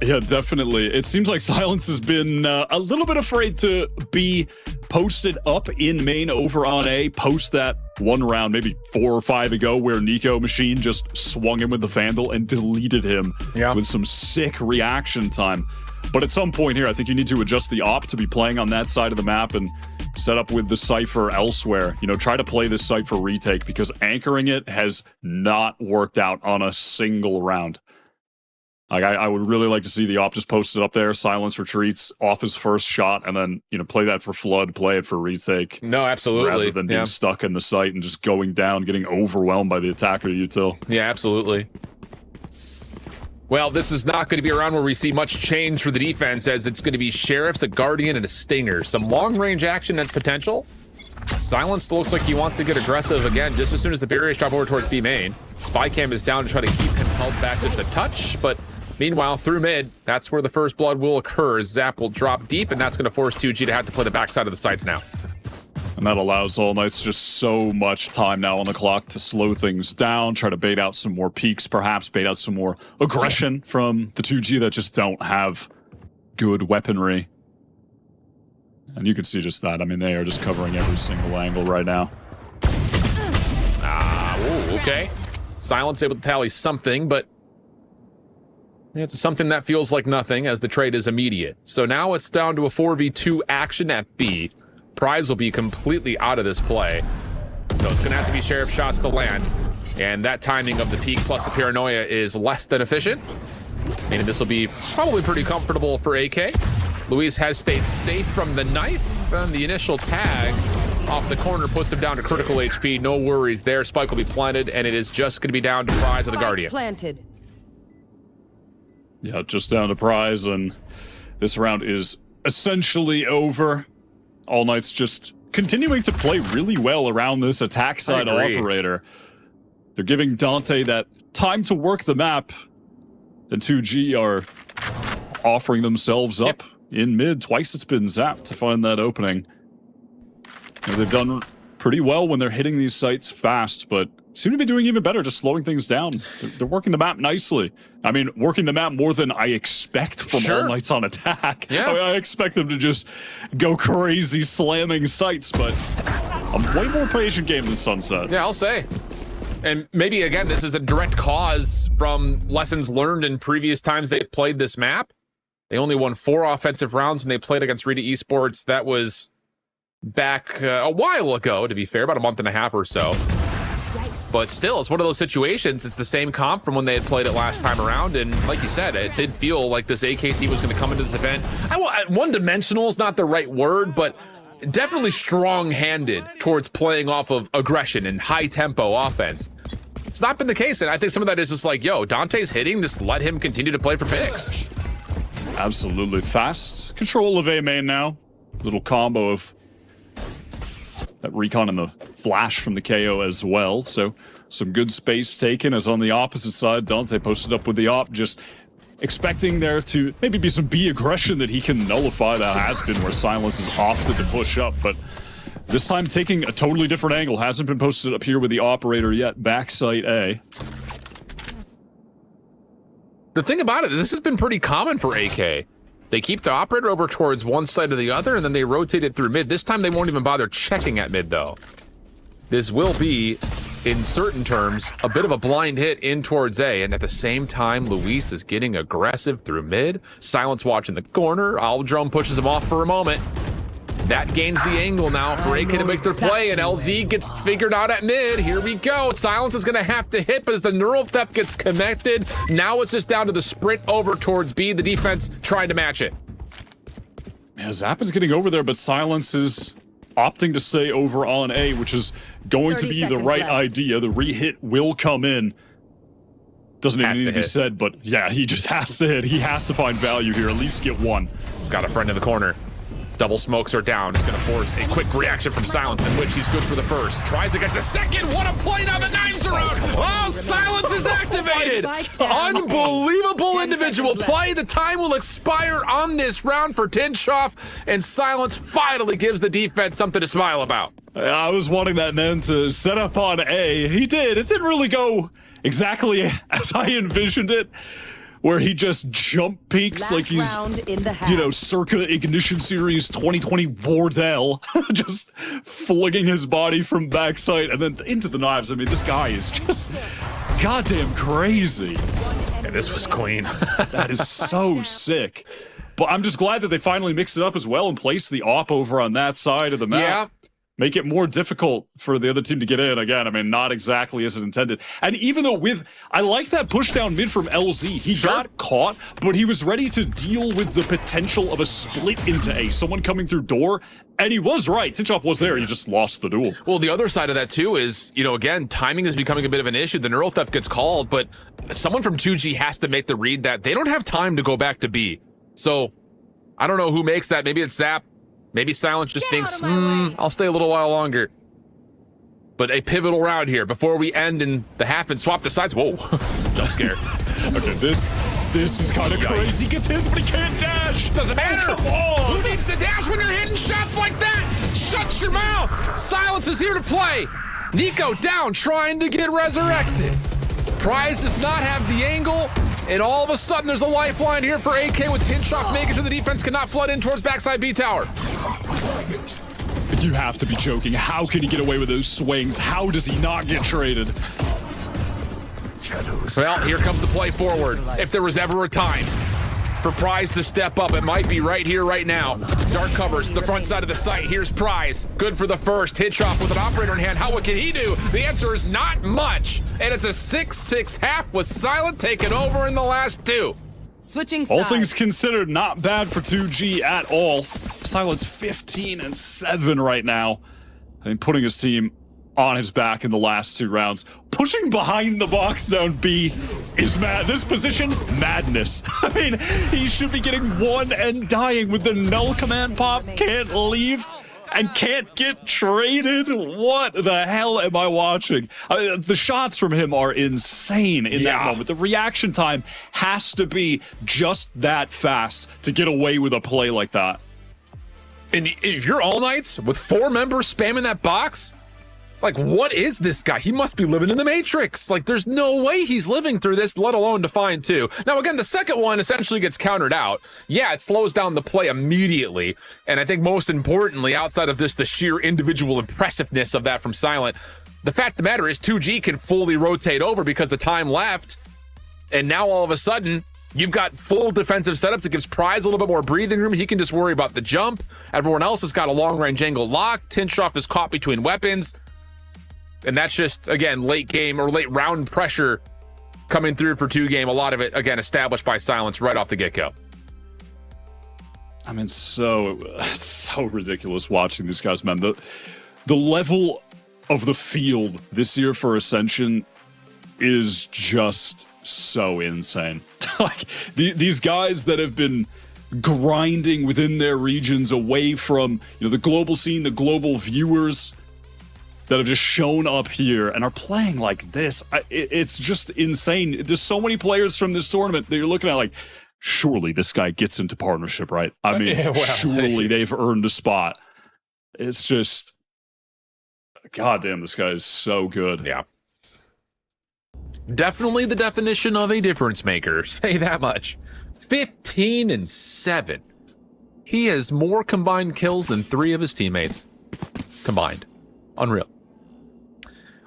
[SPEAKER 12] Yeah, definitely. It seems like Silence has been a little bit afraid to be posted up in main over on A, post that one round, maybe 4 or 5 ago, where Nico Machine just swung him with the Vandal and deleted him with some sick reaction time. But at some point here, I think you need to adjust the op to be playing on that side of the map and set up with the Cypher elsewhere. You know, try to play this site for retake, because anchoring it has not worked out on a single round. Like, I would really like to see the op just posted up there, silence retreats off his first shot, and then, you know, play that for flood, play it for retake.
[SPEAKER 11] No, absolutely.
[SPEAKER 12] Rather than being stuck in the site and just going down, getting overwhelmed by the attacker util.
[SPEAKER 11] Yeah, absolutely. Well, this is not going to be a round where we see much change for the defense, as it's going to be Sheriffs, a Guardian, and a Stinger. Some long-range action and potential. Silence looks like he wants to get aggressive again just as soon as the barriers drop over towards B main. Spycam is down to try to keep him held back just a touch, but meanwhile, through mid, that's where the first blood will occur. Zap will drop deep, and that's going to force 2G to have to play the backside of the sites now.
[SPEAKER 12] And that allows All Knights just so much time now on the clock to slow things down, try to bait out some more peaks, perhaps bait out some more aggression from the 2G that just don't have good weaponry. And you can see just that. I mean, they are just covering every single angle right now.
[SPEAKER 11] Okay. Silence able to tally something, but it's something that feels like nothing, as the trade is immediate. So now it's down to a 4v2 action at B. Prize will be completely out of this play. So it's going to have to be Sheriff shots to land. And that timing of the peak plus the paranoia is less than efficient. Meaning this will be probably pretty comfortable for AK. Luis has stayed safe from the knife. And the initial tag off the corner puts him down to critical HP. No worries there. Spike will be planted, and it is just going to be down to Prize with the Guardian.
[SPEAKER 15] Planted.
[SPEAKER 12] Yeah, just down to Prize, and this round is essentially over. All Knights just continuing to play really well around this attack side operator. They're giving Dante that time to work the map. The 2G are offering themselves up in mid. Twice it's been zapped to find that opening. You know, they've done pretty well when they're hitting these sites fast, but seem to be doing even better, just slowing things down. They're working the map nicely. I mean, working the map more than I expect from All Knights on attack.
[SPEAKER 11] Yeah.
[SPEAKER 12] I mean, I expect them to just go crazy slamming sites, but a way more patient game than Sunset.
[SPEAKER 11] Yeah, I'll say. And maybe, again, this is a direct cause from lessons learned in previous times they've played this map. They only won 4 offensive rounds when they played against Rita Esports. That was back a while ago, to be fair, about a month and a half or so. But still, it's one of those situations. It's the same comp from when they had played it last time around. And like you said, it did feel like this AKT was going to come into this event. One-dimensional is not the right word, but definitely strong-handed towards playing off of aggression and high-tempo offense. It's not been the case, and I think some of that is just like, yo, Dante's hitting, just let him continue to play for picks.
[SPEAKER 12] Absolutely. Fast control of A main now. Little combo of that recon and the flash from the KO as well. So some good space taken, as on the opposite side, Dante posted up with the op, just expecting there to maybe be some B aggression that he can nullify. That has been where Silence is opted to push up, but this time taking a totally different angle. Hasn't been posted up here with the operator yet. Backside A.
[SPEAKER 11] The thing about it, this has been pretty common for AK. They keep the operator over towards one side or the other, and then they rotate it through mid. This time they won't even bother checking at mid, though. This will be, in certain terms, a bit of a blind hit in towards A, and at the same time, Luis is getting aggressive through mid. Silence watching the corner. Aldrome pushes him off for a moment. That gains the angle now for AK to make their play, and LZ gets figured out at mid. Here we go. Silence is going to have to hit, but as the neural theft gets connected, now it's just down to the sprint over towards B. The defense trying to match it.
[SPEAKER 12] Yeah, Zap is getting over there, but Silence is opting to stay over on A, which is going to be the right idea. The re-hit will come in. Doesn't even need to be said, but yeah, he just has to hit. He has to find value here, at least get one.
[SPEAKER 11] He's got a friend in the corner. Double smokes are down. It's going to force a quick reaction from Silence, in which he's good for the first. Tries to catch the second. What a play now. The knives are out. Oh, Silence is activated. Unbelievable individual play. The time will expire on this round for Tinshoff, and Silence finally gives the defense something to smile about.
[SPEAKER 12] I was wanting that man to set up on A. He did. It didn't really go exactly as I envisioned it, where he just jump peaks like he's, you know, circa Ignition Series 2020 Wardell, just flinging his body from backside and then into the knives. I mean, this guy is just goddamn crazy.
[SPEAKER 11] Yeah, this was clean.
[SPEAKER 12] That is so sick. But I'm just glad that they finally mixed it up as well and placed the op over on that side of the map.
[SPEAKER 11] Yeah.
[SPEAKER 12] Make it more difficult for the other team to get in. Again, I mean, not exactly as it intended. And even though I like that push down mid from LZ. He got caught, but he was ready to deal with the potential of a split into A. Someone coming through door, and he was right. Tinchoff was there. He just lost the duel.
[SPEAKER 11] Well, the other side of that, too, is, you know, again, timing is becoming a bit of an issue. The neural theft gets called, but someone from 2G has to make the read that they don't have time to go back to B. So, I don't know who makes that. Maybe it's Zap. Maybe Silence just thinks, I'll stay a little while longer. But a pivotal round here before we end in the half and swap the sides. Whoa, jump scare.
[SPEAKER 12] Okay, this is kind of crazy. He gets his, but he can't dash.
[SPEAKER 11] Doesn't matter.
[SPEAKER 12] Oh, come on.
[SPEAKER 11] Who needs to dash when you're hitting shots like that? Shut your mouth. Silence is here to play. Nico down, trying to get resurrected. Prize does not have the angle. And all of a sudden, there's a lifeline here for AK with Tinchoff making sure the defense cannot flood in towards backside B tower.
[SPEAKER 12] You have to be joking. How can he get away with those swings? How does he not get traded?
[SPEAKER 11] Well, here comes the play forward. If there was ever a time for Prize to step up, it might be right here, right now. Dark covers the front side of the site. Here's Prize. Good for the first. Hitchoff with an operator in hand. What can he do? The answer is not much. And it's a 6-6 half with Silent taking over in the last two.
[SPEAKER 15] Switching
[SPEAKER 12] all
[SPEAKER 15] sides.
[SPEAKER 12] things considered, not bad for 2G at all. Silence 15-7 right now. I mean, putting his team on his back in the last two rounds. Pushing behind the box down B is mad. This position, madness. I mean, he should be getting one and dying with the null command pop. Can't leave and can't get traded. What the hell am I watching? The shots from him are insane in that moment. The reaction time has to be just that fast to get away with a play like that.
[SPEAKER 11] And if you're All Knights with 4 members spamming that box, like, what is this guy? He must be living in the Matrix. Like, there's no way he's living through this, let alone Define 2. Now, again, the second one essentially gets countered out. Yeah, it slows down the play immediately. And I think most importantly, outside of just the sheer individual impressiveness of that from Silent, the fact of the matter is 2G can fully rotate over because the time left. And now all of a sudden, you've got full defensive setups. It gives Prize a little bit more breathing room. He can just worry about the jump. Everyone else has got a long-range angle lock. Tinchoff is caught between weapons. And that's just, again, late game or late round pressure coming through for 2Game. A lot of it, again, established by Silence right off the get-go.
[SPEAKER 12] I mean, it's so ridiculous watching these guys, man. The level of the field this year for Ascension is just so insane. Like, these guys that have been grinding within their regions away from, you know, the global scene, the global viewers that have just shown up here and are playing like this. It's just insane. There's so many players from this tournament that you're looking at like, surely this guy gets into partnership, right? I mean, surely they've earned a spot. It's just, goddamn, this guy is so good.
[SPEAKER 11] Yeah. Definitely the definition of a difference maker. Say that much. 15-7. He has more combined kills than 3 of his teammates combined. Unreal.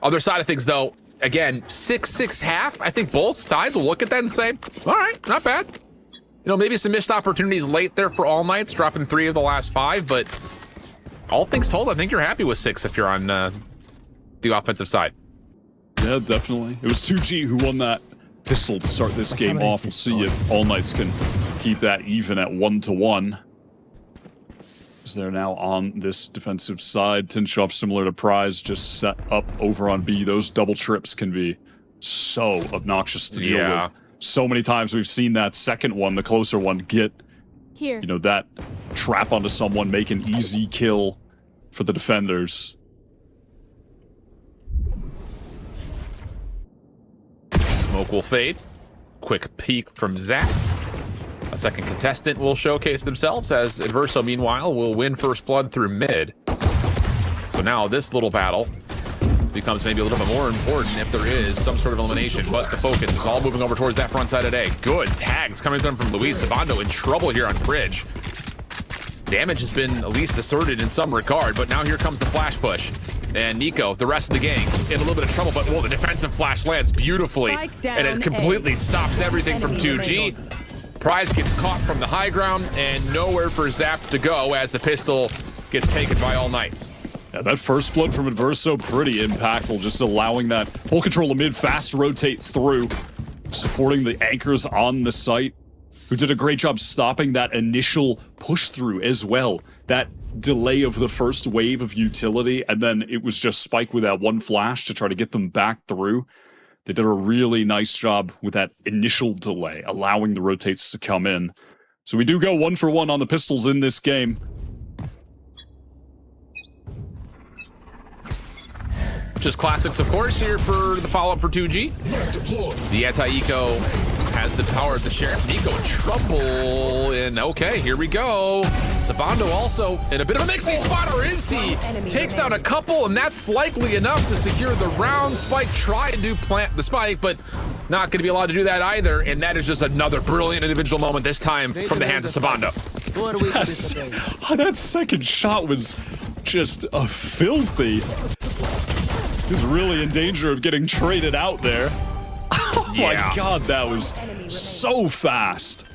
[SPEAKER 11] Other side of things, though, again, 6-6 half. I think both sides will look at that and say, all right, not bad. You know, maybe some missed opportunities late there for All Knights, dropping 3 of the last 5, but all things told, I think you're happy with 6 if you're on the offensive side.
[SPEAKER 12] Yeah, definitely. It was 2G who won that pistol to start this game off. We'll see if All Knights can keep that even at 1-1. They're now on this defensive side. Tinchoff, similar to Prize, just set up over on B. Those double trips can be so obnoxious to deal with. So many times we've seen that second one, the closer one, get, you know, that trap onto someone, make an easy kill for the defenders.
[SPEAKER 11] Smoke will fade. Quick peek from Zach. A second contestant will showcase themselves as Adverso, meanwhile, will win first blood through mid. So now this little battle becomes maybe a little bit more important if there is some sort of elimination, but the focus is all moving over towards that front side of A. Good tags coming from Luis. Sabando in trouble here on Bridge. Damage has been at least asserted in some regard, but now here comes the flash push. And Nico, the rest of the gang, in a little bit of trouble, but the defensive flash lands beautifully, and it completely stops everything from 2G. Prize gets caught from the high ground and nowhere for Zap to go as the pistol gets taken by All Knights.
[SPEAKER 12] Yeah, that first blood from Adverso, pretty impactful, just allowing that full control of mid, fast rotate through, supporting the anchors on the site, who did a great job stopping that initial push through as well. That delay of the first wave of utility, and then it was just Spike with that one flash to try to get them back through. They did a really nice job with that initial delay, allowing the rotates to come in. So we do go 1 for 1 on the pistols in this game.
[SPEAKER 11] Just classics, of course, here for the follow-up for 2G. The anti-eco has the power of the sheriff. Nico in trouble, and okay, here we go. Sabando also in a bit of a mixing spot, or is he? Takes down a couple, and that's likely enough to secure the round. Spike tried to plant the spike, but not going to be allowed to do that either, and that is just another brilliant individual moment, this time from the hands of Sabando.
[SPEAKER 12] That second shot was just a filthy. He's really in danger of getting traded out there. Oh my god, that was so fast.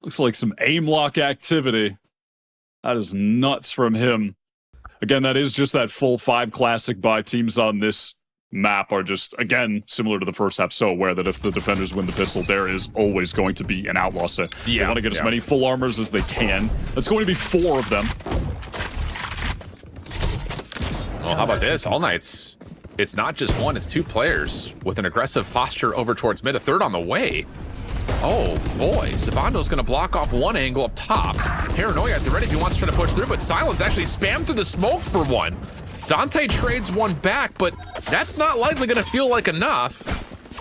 [SPEAKER 12] Looks like some aim lock activity. That is nuts from him. Again, that is just that full 5 classic buy. Teams on this map are just, again, similar to the first half, so aware that if the defenders win the pistol, there is always going to be an outlaw set. They want to get as many full armors as they can. That's going to be 4 of them.
[SPEAKER 11] Well, how about this? All Knights, it's not just 1, it's 2 players with an aggressive posture over towards mid, a third on the way. Oh boy, Sabando's gonna block off 1 angle up top. Paranoia at the ready if he wants to try to push through, but Silence actually spammed through the smoke for 1. Dante trades 1 back, but that's not likely gonna feel like enough.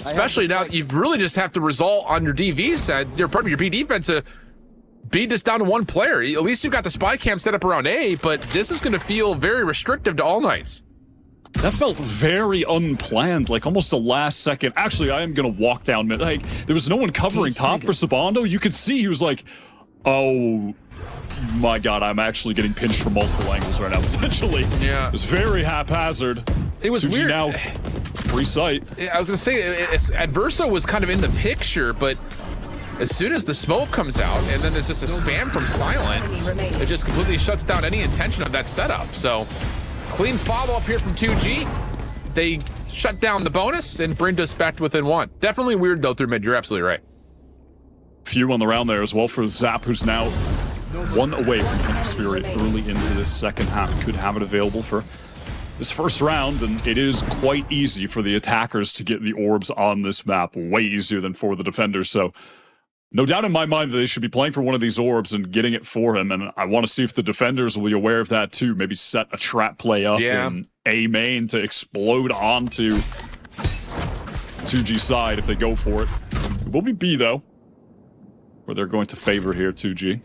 [SPEAKER 11] Especially now that you really just have to result on your DV side, your B defense to beat this down to 1 player. At least you got the spy cam set up around A, but this is gonna feel very restrictive to All Knights.
[SPEAKER 12] That felt very unplanned, like almost a last second. Actually, I am going to walk down mid. Like, there was no one covering top for Sabando. You could see he was like, oh my god, I'm actually getting pinched from multiple angles right now, potentially. Yeah. It was very haphazard.
[SPEAKER 11] It was
[SPEAKER 12] 2G
[SPEAKER 11] weird.
[SPEAKER 12] Now, free sight.
[SPEAKER 11] I was going to say, Adverso was kind of in the picture, but as soon as the smoke comes out, and then there's just a spam from Silent, it just completely shuts down any intention of that setup. So, clean follow-up here from 2G. They shut down the bonus and bring us back to within 1. Definitely weird, though, through mid. You're absolutely right.
[SPEAKER 12] Few on the round there as well for Zap, who's now 1 away from Phoenix Fury early into this second half. Could have it available for this first round, and it is quite easy for the attackers to get the orbs on this map. Way easier than for the defenders, so no doubt in my mind that they should be playing for one of these orbs and getting it for him, and I want to see if the defenders will be aware of that too. Maybe set a trap play up in A main to explode onto 2G side if they go for it. It will be B though, where they're going to favor here 2G.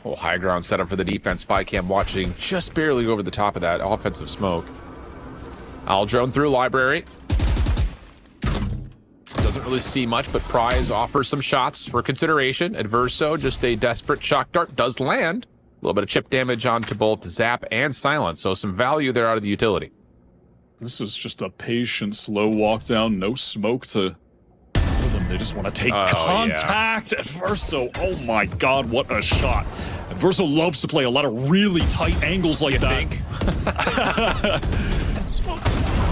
[SPEAKER 11] Oh, high ground setup for the defense. Spy cam watching just barely over the top of that offensive smoke. I'll drone through library. Doesn't really see much, but Prize offers some shots for consideration. Adverso, just a desperate shock dart, does land. A little bit of chip damage onto both Zap and Silence, so some value there out of the utility.
[SPEAKER 12] This is just a patient, slow walk down, no smoke to for them. They just want to take contact. Adverso, oh my god, what a shot. Adverso loves to play a lot of really tight angles like that.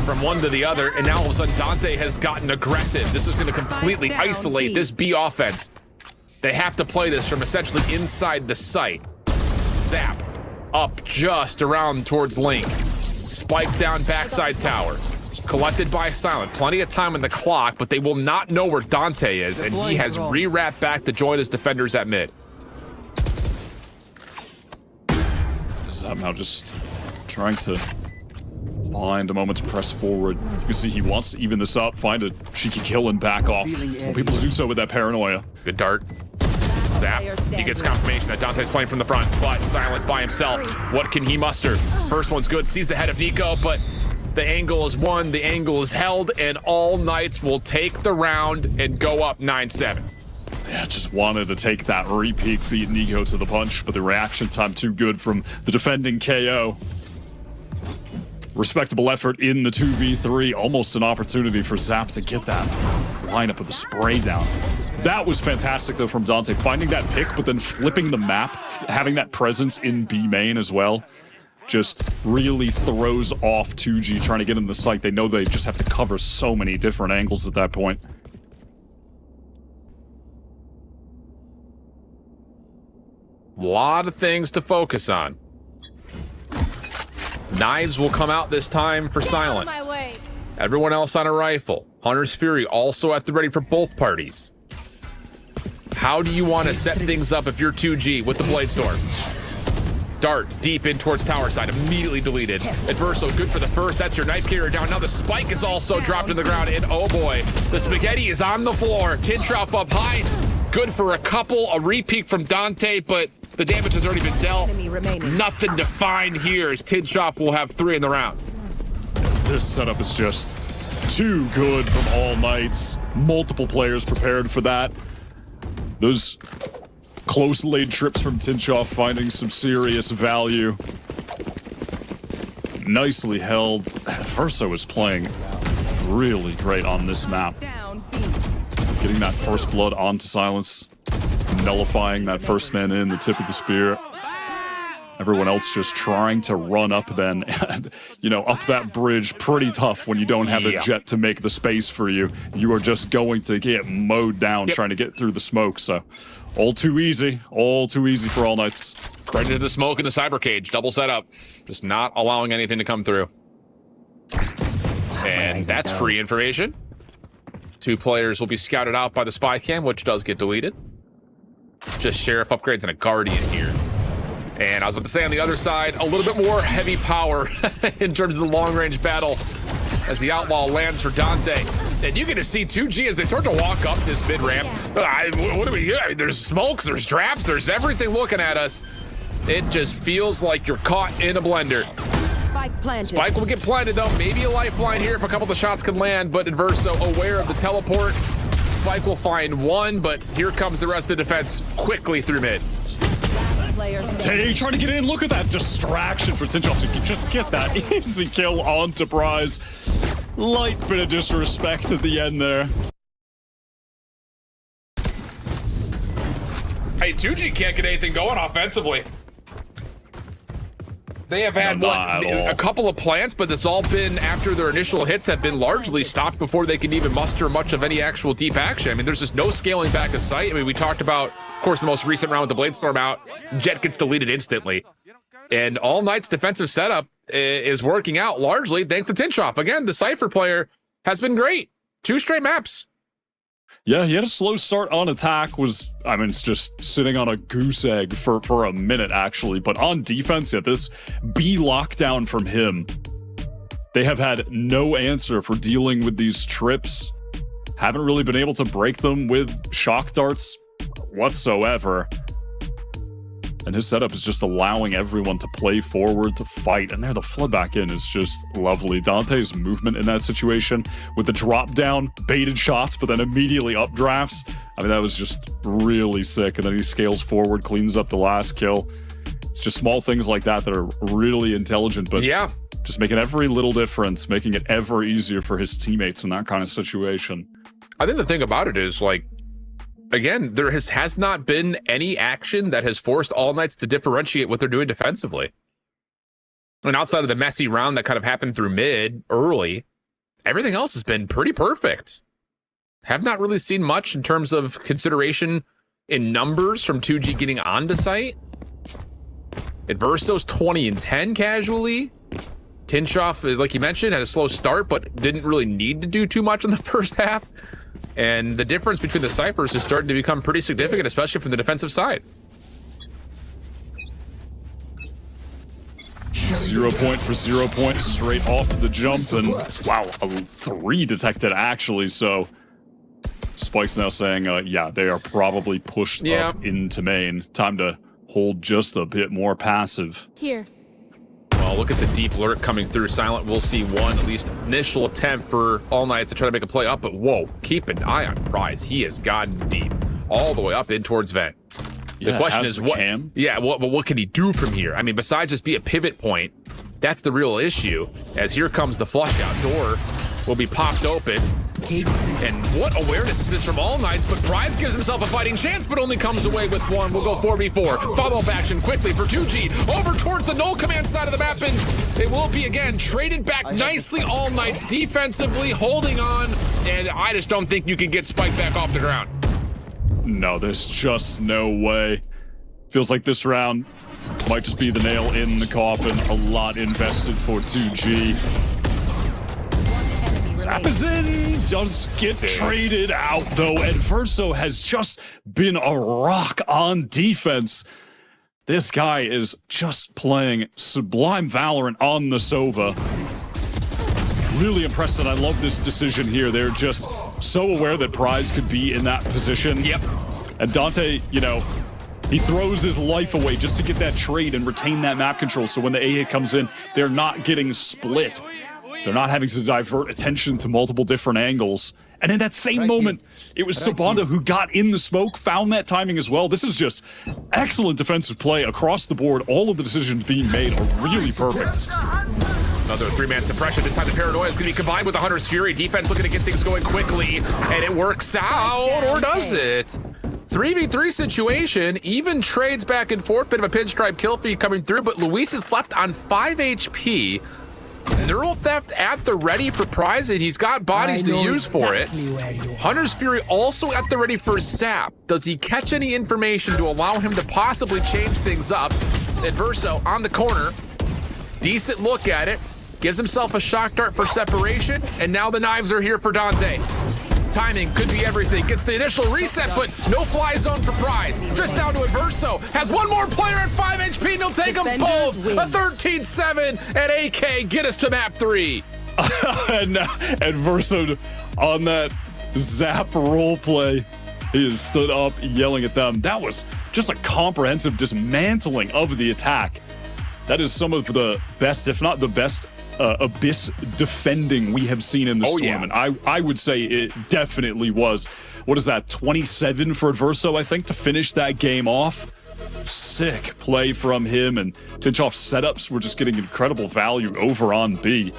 [SPEAKER 11] From one to the other, and now all of a sudden Dante has gotten aggressive. This is going to completely isolate this B offense. They have to play this from essentially inside the site. Zap up just around towards Link. Spike down backside tower. Collected by Silent. Plenty of time on the clock, but they will not know where Dante is, and he has re-wrapped back to join his defenders at mid.
[SPEAKER 12] Zap now just trying to find a moment to press forward. You can see he wants to even this up, find a cheeky kill and back off. Well, people do so with that paranoia.
[SPEAKER 11] Good dart. Zap. He gets confirmation that Dante's playing from the front, but Silent by himself. What can he muster? First one's good, sees the head of Nico, but the angle is won, the angle is held, and All Knights will take the round and go up 9-7.
[SPEAKER 12] Yeah, just wanted to take that repeat, beat Nico to the punch, but the reaction time too good from the defending KO. Respectable effort in the 2v3, almost an opportunity for Zap to get that lineup with the spray down. That was fantastic, though, from Dante, finding that pick, but then flipping the map, having that presence in B main as well, just really throws off 2G trying to get in the site. They know they just have to cover so many different angles at that point.
[SPEAKER 11] A lot of things to focus on. Knives will come out this time for Silent. Everyone else on a rifle. Hunter's Fury also at the ready for both parties. How do you want to set things up if you're 2G with the Blade Storm? Dart deep in towards tower side, immediately deleted. Adverso, good for the first. That's your knife carrier down. Now the spike is also dropped to the ground, and oh boy, the spaghetti is on the floor. Tintroff up high, good for a couple. A repeat from Dante, but the damage has already been dealt. Nothing to find here as Tintroff will have 3 in the round.
[SPEAKER 12] This setup is just too good from All Knights. Multiple players prepared for that. Those close laid trips from Tinchoff finding some serious value. Nicely held. Verso is playing really great on this map. Getting that first blood onto Silence. Nullifying that first man in, the tip of the spear. Everyone else just trying to run up then, and, you know, up that bridge. Pretty tough when you don't have a jet to make the space for you. You are just going to get mowed down trying to get through the smoke, so all too easy for All Knights.
[SPEAKER 11] Right into the smoke in the cyber cage, double setup. Just not allowing anything to come through. And that's free information. 2 players will be scouted out by the spy cam, which does get deleted. Just Sheriff upgrades and a Guardian here. And I was about to say on the other side, a little bit more heavy power in terms of the long-range battle as the Outlaw lands for Dante. And you get to see 2G as they start to walk up this mid-ramp. What do we get? I mean, there's smokes, there's traps, there's everything looking at us. It just feels like you're caught in a blender. Spike will get planted, though. Maybe a lifeline here if a couple of the shots can land, but Adverso aware of the teleport. Spike will find 1, but here comes the rest of the defense quickly through mid.
[SPEAKER 12] Tay trying to get in. Look at that distraction for Tinchoff to just get that easy kill onto Prize. Light bit of disrespect at the end there.
[SPEAKER 11] Hey, 2G can't get anything going offensively. They have had a couple of plants, but it's all been after their initial hits have been largely stopped before they can even muster much of any actual deep action. I mean, there's just no scaling back of sight. I mean, we talked about, of course, the most recent round with the Blade Storm out. Jet gets deleted instantly. And All Knight's defensive setup is working out largely thanks to Tinchoff. Again, the Cypher player has been great. 2 straight maps.
[SPEAKER 12] Yeah, he had a slow start on attack, it's just sitting on a goose egg for a minute, actually. But on defense, yeah, this B lockdown from him, they have had no answer for dealing with these trips. Haven't really been able to break them with shock darts whatsoever. And his setup is just allowing everyone to play forward, to fight. And there, the flood back in is just lovely. Dante's movement in that situation with the drop down, baited shots, but then immediately updrafts. I mean, that was just really sick. And then he scales forward, cleans up the last kill. It's just small things like that that are really intelligent, but
[SPEAKER 11] yeah,
[SPEAKER 12] just making every little difference, making it ever easier for his teammates in that kind of situation.
[SPEAKER 11] I think the thing about it is, like, again, there has not been any action that has forced All Knights to differentiate what they're doing defensively. And outside of the messy round that kind of happened through mid early, everything else has been pretty perfect. Have not really seen much in terms of consideration in numbers from 2G getting onto site. Adverso's 20 and 10 casually. Tinchoff, like you mentioned, had a slow start, but didn't really need to do too much in the first half. And the difference between the Cyphers is starting to become pretty significant, especially from the defensive side.
[SPEAKER 12] 0 point for 0 point straight off the jump. And wow, 3 detected actually. So Spike's now saying, yeah, they are probably pushed up into main. Time to hold just a bit more passive.
[SPEAKER 10] Here.
[SPEAKER 11] Well, look at the deep lurk coming through. Silent will see one, at least initial attempt for All Knights to try to make a play up, but whoa, keep an eye on Prize. He has gotten deep, all the way up in towards vent. The question is, what can he do from here? I mean, besides just be a pivot point, that's the real issue, as here comes the flush out. Door will be popped open. And what awareness is this from All Knights, but Prize gives himself a fighting chance, but only comes away with one. We'll go 4v4. Follow-up action quickly for 2G. Over towards the null command side of the map, and they will be again traded back nicely. All Knights defensively holding on, and I just don't think you can get Spike back off the ground.
[SPEAKER 12] No, there's just no way. Feels like this round might just be the nail in the coffin. A lot invested for 2G. Zapazin does get traded out, though, and Verso has just been a rock on defense. This guy is just playing sublime Valorant on the Sova. Really impressed, and I love this decision here. They're just so aware that Prize could be in that position.
[SPEAKER 11] Yep.
[SPEAKER 12] And Dante, you know, he throws his life away just to get that trade and retain that map control, so when the A hit comes in, they're not getting split. They're not having to divert attention to multiple different angles. And in that same moment, it was Sabanda who got in the smoke, found that timing as well. This is just excellent defensive play across the board. All of the decisions being made are really perfect.
[SPEAKER 11] Another three-man suppression. This time the Paranoia is going to be combined with the Hunter's Fury. Defense looking to get things going quickly, and it works out, or does it? 3v3 situation, even trades back and forth. Bit of a pinstripe kill feed coming through, but Luis is left on 5 HP. Neural Theft at the ready for Prize, and he's got bodies to use for it. Hunter's Fury also at the ready for Zap. Does he catch any information to allow him to possibly change things up? Adverso on the corner. Decent look at it. Gives himself a shock dart for separation, and now the knives are here for Dante. Timing could be everything. Gets the initial reset, but no fly zone for Prize. Just down to Adverso. Has one more player at 5 HP, and he'll take them both. A 13-7 at AK. Get us to map 3.
[SPEAKER 12] And Adverso on that Zap role play. He has stood up yelling at them. That was just a comprehensive dismantling of the attack. That is some of the best, if not the best, Abyss defending we have seen in this tournament.
[SPEAKER 11] Yeah.
[SPEAKER 12] I would say it definitely was. What is that, 27 for Adverso, I think, to finish that game off? Sick play from him, and Tinchoff's setups were just getting incredible value over on B.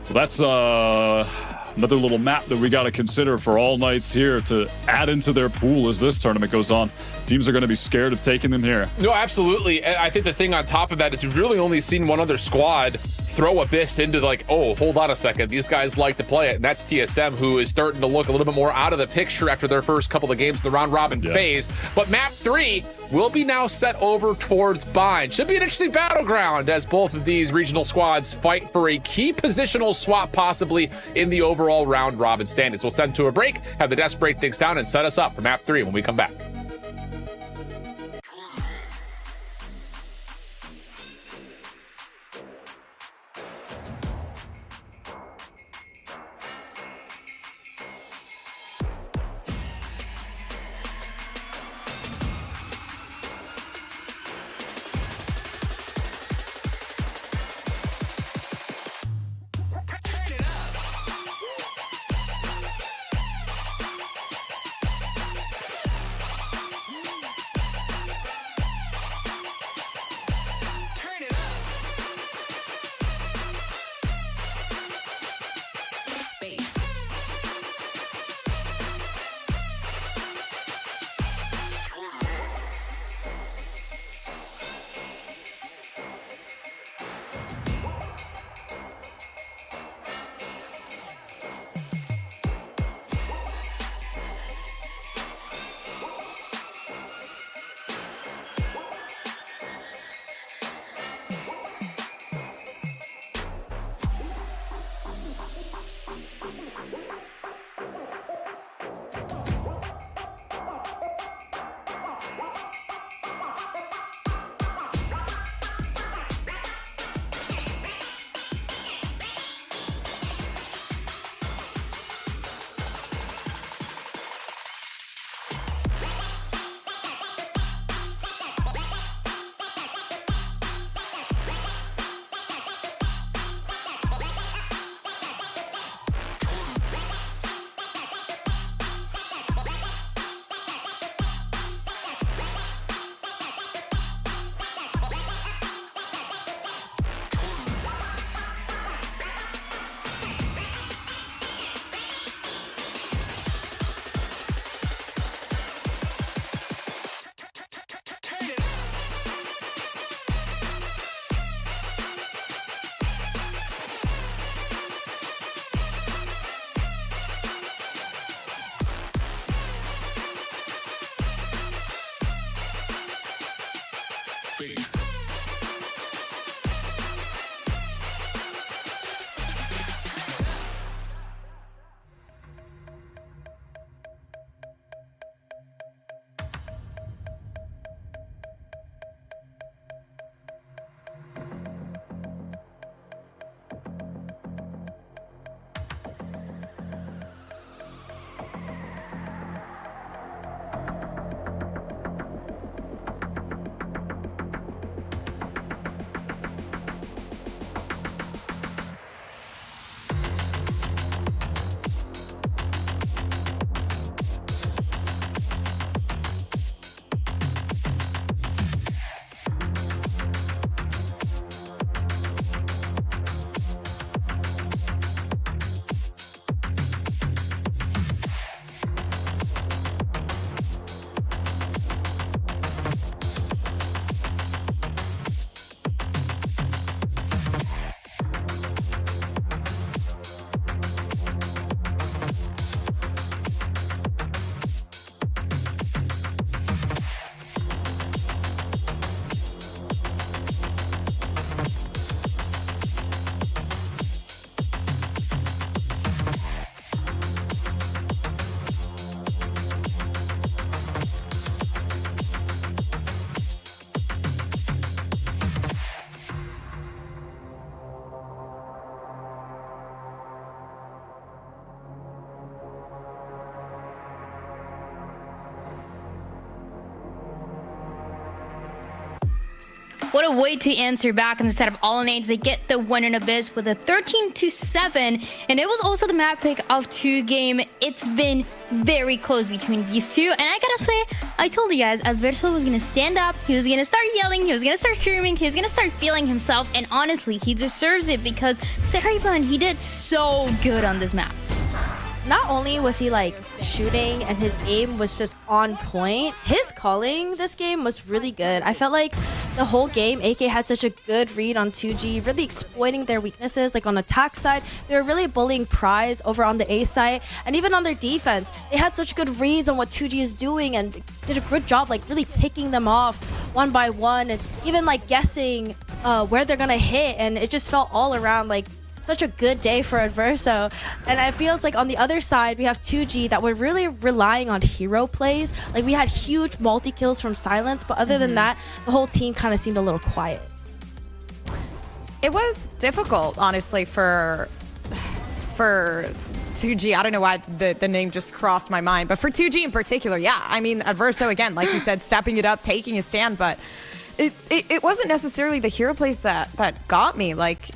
[SPEAKER 12] Well, that's another little map that we got to consider for All Knights here to add into their pool as this tournament goes on. Teams are going to be scared of taking them here.
[SPEAKER 11] No, absolutely. And I think the thing on top of that is we've really only seen one other squad throw Abyss into like, oh, hold on a second. These guys like to play it. And that's TSM, who is starting to look a little bit more out of the picture after their first couple of games in the round robin phase. But map 3 will be now set over towards Bind. Should be an interesting battleground as both of these regional squads fight for a key positional swap possibly in the overall round robin standings. We'll send to a break, have the desk break things down, and set us up for map 3 when we come back.
[SPEAKER 14] face.
[SPEAKER 8] What a way to answer back instead of all nades. They get the win in Abyss with a 13-7, and it was also the map pick of 2 game. It's been very close between these two, and I gotta say, I told you guys, Adverso was gonna stand up, he was gonna start yelling, he was gonna start screaming, he was gonna start feeling himself, and honestly, he deserves it because Steriban, he did so good on this map.
[SPEAKER 10] Not only was he like shooting and his aim was just on point, his calling this game was really good. I felt like the whole game, AK had such a good read on 2G, really exploiting their weaknesses. Like on attack side, they were really bullying Prize over on the A side, and even on their defense, they had such good reads on what 2G is doing and did a good job like really picking them off one by one and even like guessing where they're gonna hit, and it just felt all around like such a good day for Adverso. And it feels like on the other side, we have 2G that were really relying on hero plays. Like we had huge multi-kills from Silence, but other than that, the whole team kind of seemed a little quiet.
[SPEAKER 9] It was difficult, honestly, for 2G. I don't know why the name just crossed my mind, but for 2G in particular, yeah. I mean, Adverso, again, like you said, stepping it up, taking a stand, but it wasn't necessarily the hero plays that got me. Like,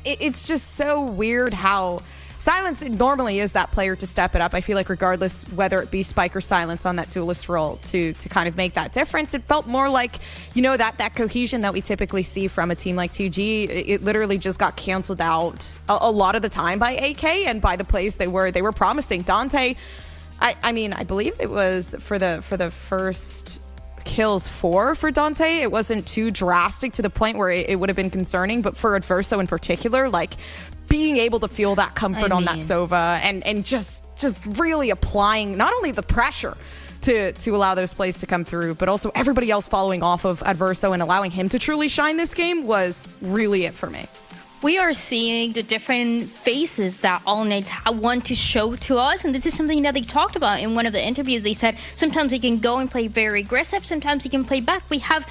[SPEAKER 9] it's just so weird how Silence normally is that player to step it up. I feel like regardless whether it be Spike or Silence on that duelist role to kind of make that difference, it felt more like, you know, that cohesion that we typically see from a team like 2G. It literally just got canceled out a lot of the time by AK and by the plays they were promising. Dante, I mean, I believe it was for the first kills 4 for Dante. It wasn't too drastic to the point where it would have been concerning, but for Adverso in particular, like being able to feel that comfort on that Sova and just really applying not only the pressure to allow those plays to come through, but also everybody else following off of Adverso and allowing him to truly shine this game was really it for me.
[SPEAKER 8] We are seeing the different faces that all nades want to show to us, and this is something that they talked about in one of the interviews. They said sometimes we can go and play very aggressive, sometimes we can play back. We have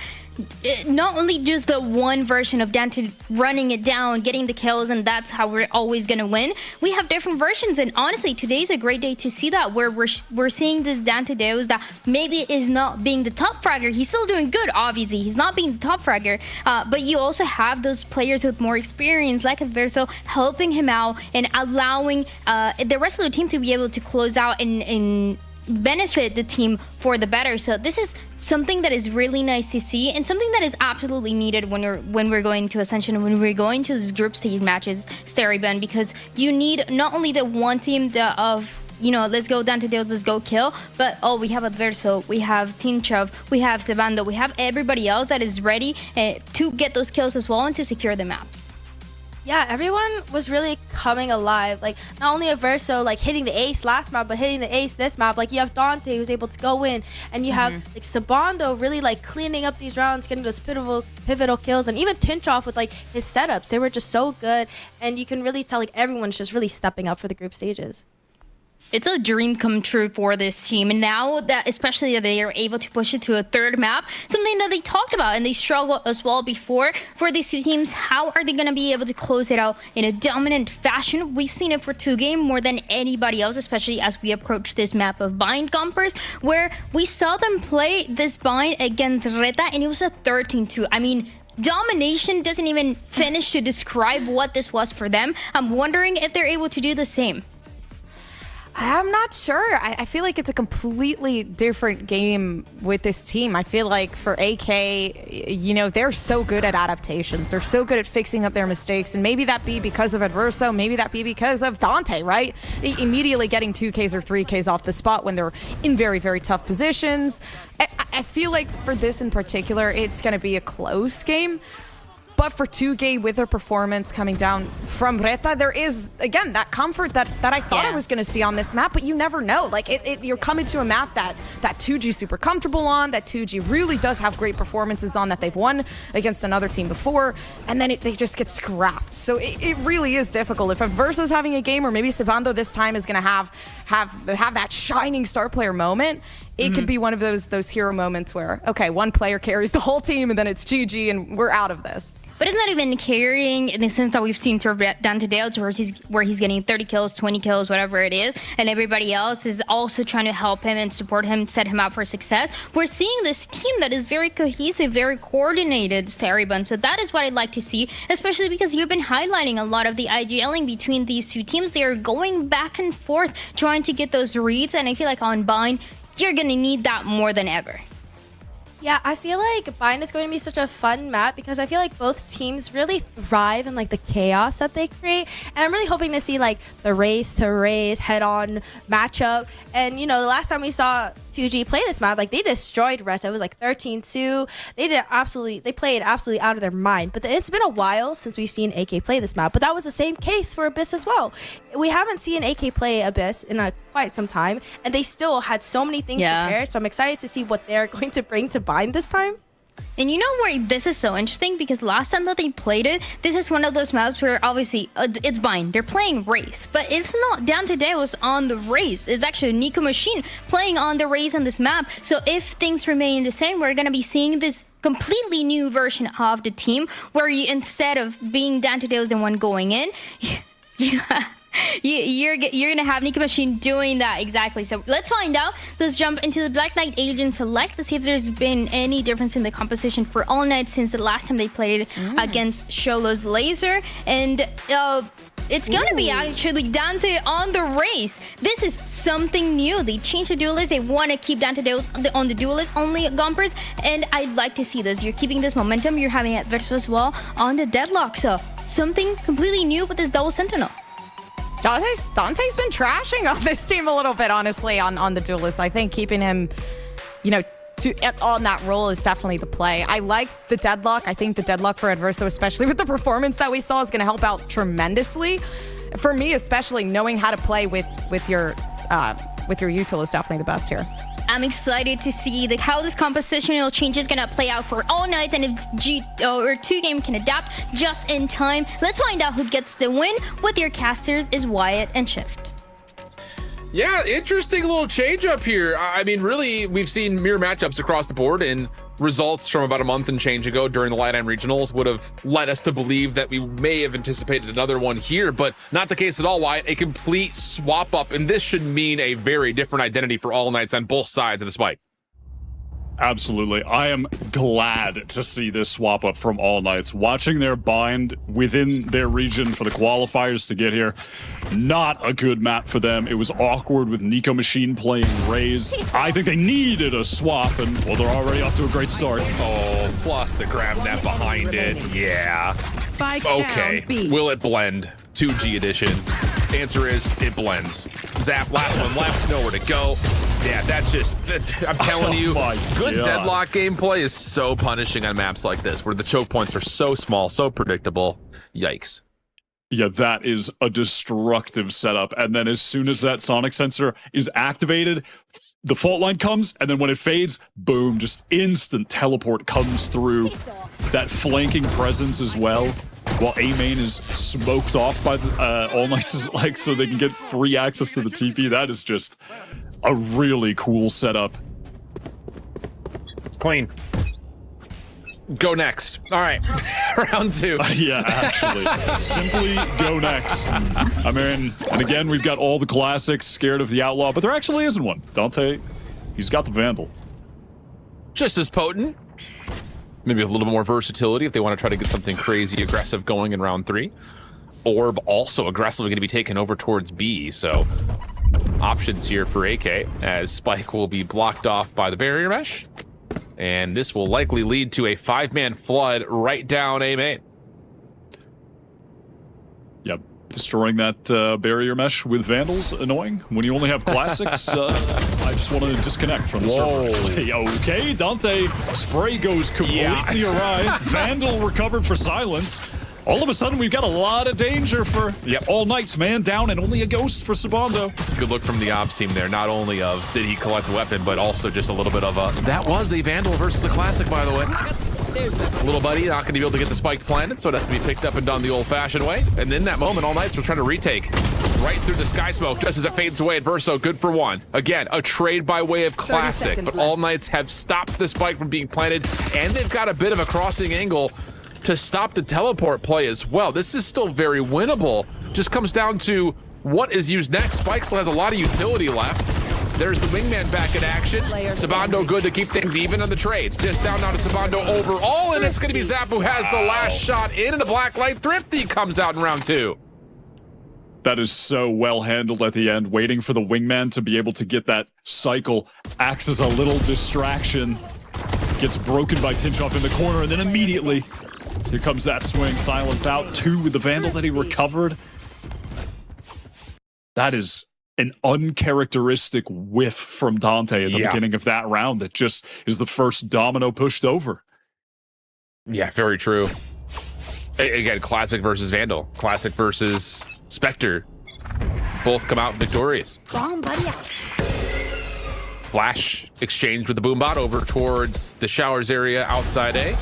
[SPEAKER 8] not only just the one version of Dante running it down, getting the kills, and that's how we're always gonna win. We have different versions, and honestly, today's a great day to see that, where we're seeing this Dante Deus that maybe is not being the top fragger. He's still doing good, obviously. He's not being the top fragger, but you also have those players with more experience, like Adverso, helping him out and allowing the rest of the team to be able to close out and benefit the team for the better. So this is something that is really nice to see, and something that is absolutely needed when we're going to Ascension and when we're going to these group stage matches, Steriban, because you need not only the one team of, you know, let's go Dante Deus, let's go kill, but we have Adverso, we have Tinchov, we have Sevando, we have everybody else that is ready to get those kills as well and to secure the maps.
[SPEAKER 10] Yeah, everyone was really coming alive. Like, not only Averso like hitting the ace last map, but hitting the ace this map. Like, you have Dante who's able to go in, and you have like Sabando really like cleaning up these rounds, getting those pivotal kills, and even Tinchoff with like his setups. They were just so good, and you can really tell like everyone's just really stepping up for the group stages.
[SPEAKER 8] It's a dream come true for this team, and now that especially that they are able to push it to a third map, something that they talked about and they struggled as well before for these two teams. How are they going to be able to close it out in a dominant fashion? We've seen it for 2Game more than anybody else, especially as we approach this map of Bind Gompers, where we saw them play this Bind against Reta, and it was a 13-2. I mean, domination doesn't even finish to describe what this was for them. I'm wondering if they're able to do the same.
[SPEAKER 9] I'm not sure. I feel like it's a completely different game with this team. I feel like for AK, you know, they're so good at adaptations. They're so good at fixing up their mistakes. And maybe that be because of Adverso. Maybe that be because of Dante, right? Immediately getting 2Ks or 3Ks off the spot when they're in very, very tough positions. I feel like for this in particular, it's going to be a close game. But for 2K, with their performance coming down from Reta, there is, again, that comfort that I thought I was going to see on this map, but you never know. Like, you're coming to a map that 2G super comfortable on, that 2G really does have great performances on, that they've won against another team before, and then they just get scrapped. So it really is difficult. If Averso's having a game, or maybe Sabando this time is going to have that shining star player moment, it could be one of those hero moments where, okay, one player carries the whole team, and then it's GG, and we're out of this.
[SPEAKER 8] But it's not even carrying in the sense that we've seen sort of Dante Dales, where he's getting 30 kills, 20 kills, whatever it is, and everybody else is also trying to help him and support him, set him up for success. We're seeing this team that is very cohesive, very coordinated, Starrybun. So that is what I'd like to see, especially because you've been highlighting a lot of the IGLing between these two teams. They are going back and forth, trying to get those reads, and I feel like on Bind, you're going to need that more than ever.
[SPEAKER 10] Yeah, I feel like Bind is going to be such a fun map because I feel like both teams really thrive in like the chaos that they create, and I'm really hoping to see like the race to race head-on matchup. And you know, the last time we saw 2G play this map, like they destroyed Reta. It was like 13-2. They played absolutely out of their mind. But it's been a while since we've seen AK play this map, but that was the same case for Abyss as well. We haven't seen AK play Abyss in quite some time, and they still had so many things prepared. So I'm excited to see what they're going to bring to Bind this time.
[SPEAKER 8] And you know where this is so interesting? Because last time that they played it, this is one of those maps where obviously it's Bind. They're playing race, but it's not Dante Dales on the race. It's actually Nico Machine playing on the race on this map. So if things remain the same, we're going to be seeing this completely new version of the team where you, instead of being Dante Dales the one going in, you're gonna have Nico Machine doing that exactly. So let's find out. Let's jump into the Black Knight Agent Select. Let's see if there's been any difference in the composition for All Knight since the last time they played against Sholo's Laser. And it's gonna be actually Dante on the race. This is something new. They changed the duelist. They want to keep Dante Dales on the duelist only Gompers, and I'd like to see this. You're keeping this momentum. You're having Adverso as well on the Deadlock. So something completely new with this double Sentinel.
[SPEAKER 9] Dante's been trashing on this team a little bit, honestly, on the duelist. I think keeping him, you know, on that role is definitely the play. I like the Deadlock. I think the Deadlock for Adverso, especially with the performance that we saw, is going to help out tremendously. For me, especially, knowing how to play with your util is definitely the best here.
[SPEAKER 8] I'm excited to see how this compositional change is going to play out for All Knights, and if 2Game can adapt just in time. Let's find out who gets the win with your casters is Wyatt and Shift.
[SPEAKER 11] Yeah, interesting little change up here. I mean, really, we've seen mirror matchups across the board, and results from about a month and change ago during the Light-End Regionals would have led us to believe that we may have anticipated another one here, but not the case at all, Wyatt. A complete swap up, and this should mean a very different identity for All Knights on both sides of the spike.
[SPEAKER 12] Absolutely. I am glad to see this swap up from All Knights. Watching their Bind within their region for the qualifiers to get here, not a good map for them. It was awkward with Nico Machine playing Raze. I think they needed a swap, and well, they're already off to a great start.
[SPEAKER 11] Oh, plus the grab net behind it. Yeah. Okay. Will it blend? 2G edition. Answer is it blends. Zap, last one left, nowhere to go. Yeah, I'm telling you, good Deadlock gameplay is so punishing on maps like this, where the choke points are so small, so predictable. Yikes.
[SPEAKER 12] Yeah, that is a destructive setup. And then as soon as that sonic sensor is activated, the fault line comes, and then when it fades, boom, just instant teleport comes through. That flanking presence as well, while A main is smoked off by the All Knights, like, so they can get free access to the TP. That is just a really cool setup.
[SPEAKER 11] Clean. Go next. All right. Round 2.
[SPEAKER 12] Yeah, actually. Simply go next. I mean, and again, we've got all the classics, scared of the outlaw, but there actually isn't one. Dante, he's got the Vandal.
[SPEAKER 11] Just as potent. Maybe with a little bit more versatility if they want to try to get something crazy aggressive going in round 3. Orb also aggressively going to be taken over towards B, so options here for AK as Spike will be blocked off by the barrier mesh. And this will likely lead to a 5-man flood right down A main.
[SPEAKER 12] Yep, destroying that barrier mesh with Vandals, annoying. When you only have classics, I just wanted to disconnect from the server. Okay, Dante, spray goes completely awry. Vandal recovered for silence. All of a sudden, we've got a lot of danger for All Knights, man down, and only a ghost for Sabando.
[SPEAKER 11] It's a good look from the ops team there. Not only of did he collect the weapon, but also just a little bit of a... That was a Vandal versus a Classic, by the way. Little buddy not going to be able to get the spike planted, so it has to be picked up and done the old-fashioned way. And in that moment, All Knights were trying to retake right through the sky smoke just as it fades away. Adverso, good for 1. Again, a trade by way of Classic, but All Knights have stopped the spike from being planted, and they've got a bit of a crossing angle to stop the teleport play as well. This is still very winnable. Just comes down to what is used next. Spike still has a lot of utility left. There's the wingman back in action. Sabando good to keep things even on the trades. Just down now to Sabando overall, and it's going to be Zap who has the last shot in, and a black light Thrifty comes out in round 2.
[SPEAKER 12] That is so well handled at the end, waiting for the wingman to be able to get that cycle. Acts as a little distraction. Gets broken by Tinchoff in the corner, and then immediately here comes that swing. Silence out. 2 with the Vandal that he recovered. That is an uncharacteristic whiff from Dante at the beginning of that round that just is the first domino pushed over.
[SPEAKER 11] Yeah, very true. Again, Classic versus Vandal. Classic versus Spectre. Both come out victorious. Flash exchanged with the Boombot over towards the showers area outside A.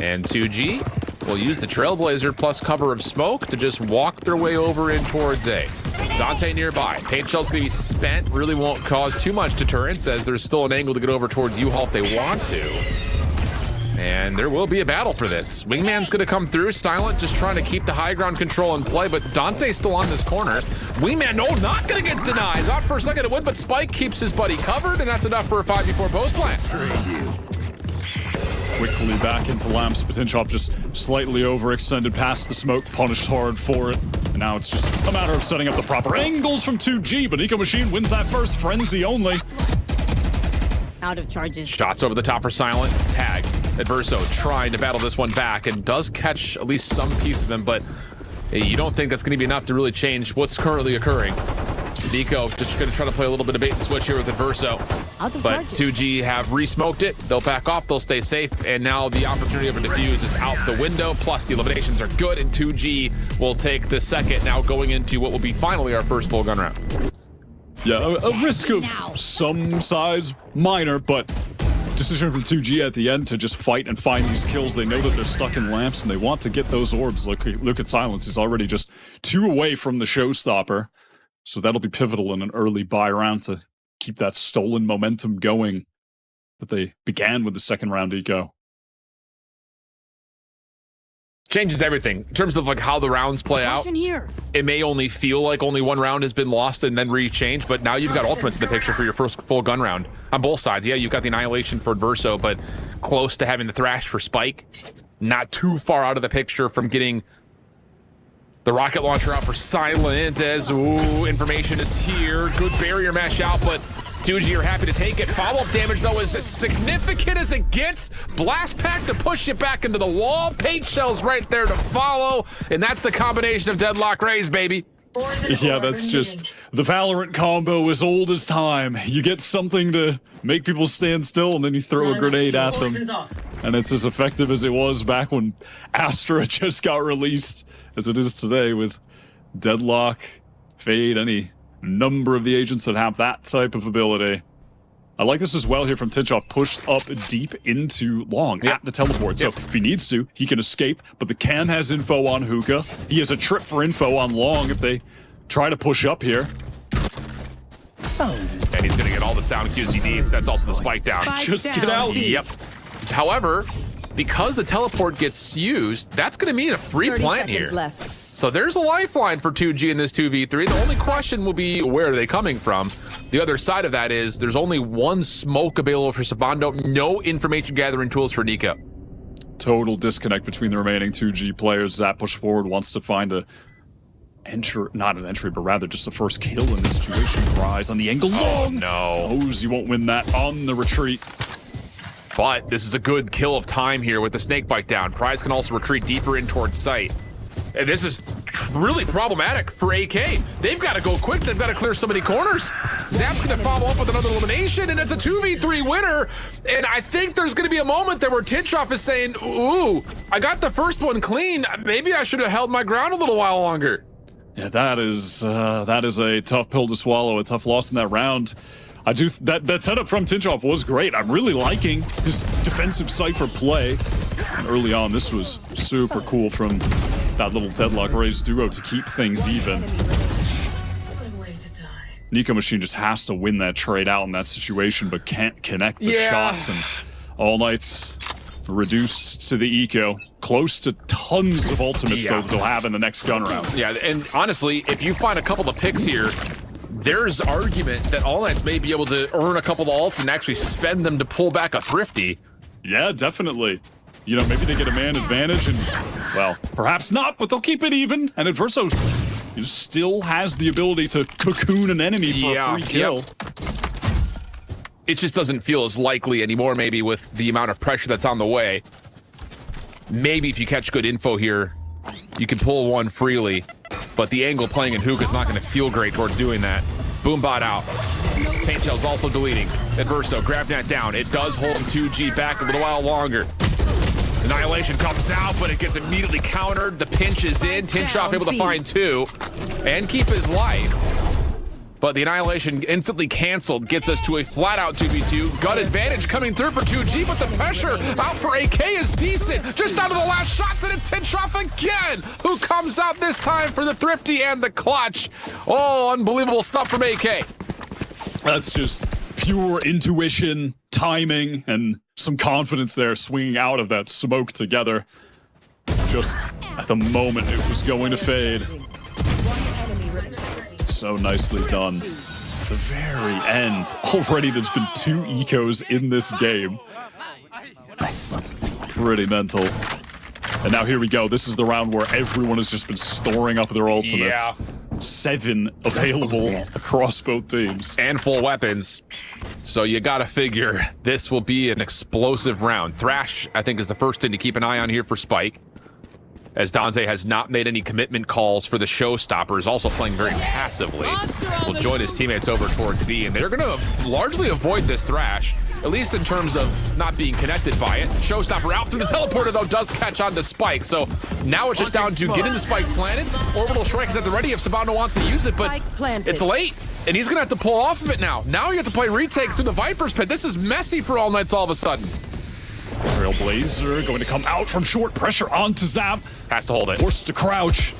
[SPEAKER 11] And 2G will use the Trailblazer plus cover of smoke to just walk their way over in towards A. Dante nearby. Paint shell's gonna be spent. Really won't cause too much deterrence as there's still an angle to get over towards U-Haul if they want to. And there will be a battle for this. Wingman's gonna come through. Silent just trying to keep the high ground control in play, but Dante's still on this corner. Wingman, no, not gonna get denied. Thought for a second it would, but Spike keeps his buddy covered, and that's enough for a 5v4 post plant.
[SPEAKER 12] Quickly back into Lamps. Potential just slightly overextended past the smoke, punished hard for it. And now it's just a matter of setting up the proper angles from 2G, but Eco Machine wins that first. Frenzy only.
[SPEAKER 15] Out of charges.
[SPEAKER 11] Shots over the top for Silent. Tag. Adverso trying to battle this one back and does catch at least some piece of him, but you don't think that's going to be enough to really change what's currently occurring. Nico just going to try to play a little bit of bait and switch here with Adverso. But 2G have re-smoked it. They'll back off. They'll stay safe. And now the opportunity of a defuse is out the window. Plus, the eliminations are good. And 2G will take the second, now going into what will be finally our first full gun round.
[SPEAKER 12] Yeah, a risk of some size, minor, but decision from 2G at the end to just fight and find these kills. They know that they're stuck in Lamps, and they want to get those orbs. Look at Silence. He's already just 2 away from the showstopper. So that'll be pivotal in an early buy round to keep that stolen momentum going that they began with the second round eco.
[SPEAKER 11] Changes everything in terms of like how the rounds play out.
[SPEAKER 15] Here.
[SPEAKER 11] It may only feel like only one round has been lost and then re-changed, but now you've got ultimates in the picture for your first full gun round on both sides. Yeah, you've got the Annihilation for Adverso, but close to having the Thrash for Spike. Not too far out of the picture from getting the rocket launcher out for Silent as, ooh, information is here. Good barrier mesh out, but 2G are happy to take it. Follow-up damage, though, is as significant as it gets. Blast pack to push you back into the wall. Paint shells right there to follow. And that's the combination of Deadlock Rays, baby.
[SPEAKER 12] Yeah, that's just the Valorant combo as old as time. You get something to make people stand still, and then you throw a grenade at them. and it's as effective as it was back when Astra just got released as it is today with Deadlock, Fade, any number of the agents that have that type of ability. I like this as well here from Tinchoff, pushed up deep into Long at the teleport. So if he needs to, he can escape, but the Cam has info on Hookah. He has a trip for info on Long if they try to push up here.
[SPEAKER 11] And he's going to get all the sound cues he needs. That's also the spike down.
[SPEAKER 12] Just get out.
[SPEAKER 11] Yep. However, because the teleport gets used, that's going to mean a free plant here. So there's a lifeline for 2G in this 2v3. The only question will be, where are they coming from? The other side of that is there's only one smoke available for Sabando, no information gathering tools for Nico.
[SPEAKER 12] Total disconnect between the remaining 2G players. Zap push forward, wants to find a entry, not an entry, but rather just the first kill in this situation. Rise on the angle.
[SPEAKER 11] Oh no.
[SPEAKER 12] Knows you won't win that on the retreat.
[SPEAKER 11] But this is a good kill of time here with the snake bite down. Prize can also retreat deeper in towards site. And this is really problematic for AK. They've got to go quick. They've got to clear so many corners. Zap's going to follow up with another elimination, and it's a 2v3 winner. And I think there's going to be a moment there where Tinchoff is saying, ooh, I got the first one clean. Maybe I should have held my ground a little while longer.
[SPEAKER 12] Yeah, that is a tough pill to swallow, a tough loss in that round. That setup from Tinchoff was great. I'm really liking his defensive Cypher play. And early on, this was super cool from that little Deadlock raised duo to keep things even. Nico Machine just has to win that trade out in that situation, but can't connect the shots. And All Knight's reduced to the eco, close to tons of ultimates though they'll have in the next gun round.
[SPEAKER 11] Yeah, and honestly, if you find a couple of picks here, there's argument that All Knights may be able to earn a couple of ults and actually spend them to pull back a thrifty.
[SPEAKER 12] Yeah, definitely. You know, maybe they get a man advantage and, well, perhaps not, but they'll keep it even. And Adverso still has the ability to cocoon an enemy for a free kill.
[SPEAKER 11] It just doesn't feel as likely anymore, maybe, with the amount of pressure that's on the way. Maybe if you catch good info here, you can pull one freely. But the angle playing in Hookah is not going to feel great towards doing that. Boombot out. Paint Shell's also deleting. Adverso, grab that down. It does hold 2G back a little while longer. Annihilation comes out, but it gets immediately countered. The pinch is in. Tinchoff able to find two and keep his life. But the Annihilation instantly canceled, gets us to a flat-out 2v2. Gun advantage coming through for 2G, but the pressure out for AK is decent. Just down to the last shots, and it's Tinchoff again, who comes out this time for the thrifty and the clutch. Oh, unbelievable stuff from AK.
[SPEAKER 12] That's just pure intuition, timing, and some confidence there, swinging out of that smoke together. Just at the moment it was going to fade. So nicely done. At the very end, already there's been 2 ecos in this game. Pretty mental. And now here we go. This is the round where everyone has just been storing up their ultimates. 7 available across both teams.
[SPEAKER 11] And full weapons. So you gotta figure this will be an explosive round. Thrash, I think, is the first thing to keep an eye on here for Spike, as Danze has not made any commitment calls for the showstopper, is also playing very passively. Will join his teammates over towards B, and they're gonna largely avoid this Thrash, at least in terms of not being connected by it. Showstopper out through the teleporter, though, does catch on to Spike, so now it's just down to getting the Spike planted. Orbital Strike is at the ready if Sabando wants to use it, but it's late, and he's gonna have to pull off of it now. Now you have to play retake through the Viper's Pit. This is messy for All Knights all of a sudden.
[SPEAKER 12] Trailblazer going to come out from short, pressure onto Zap.
[SPEAKER 11] Has to hold it.
[SPEAKER 12] Forced to crouch.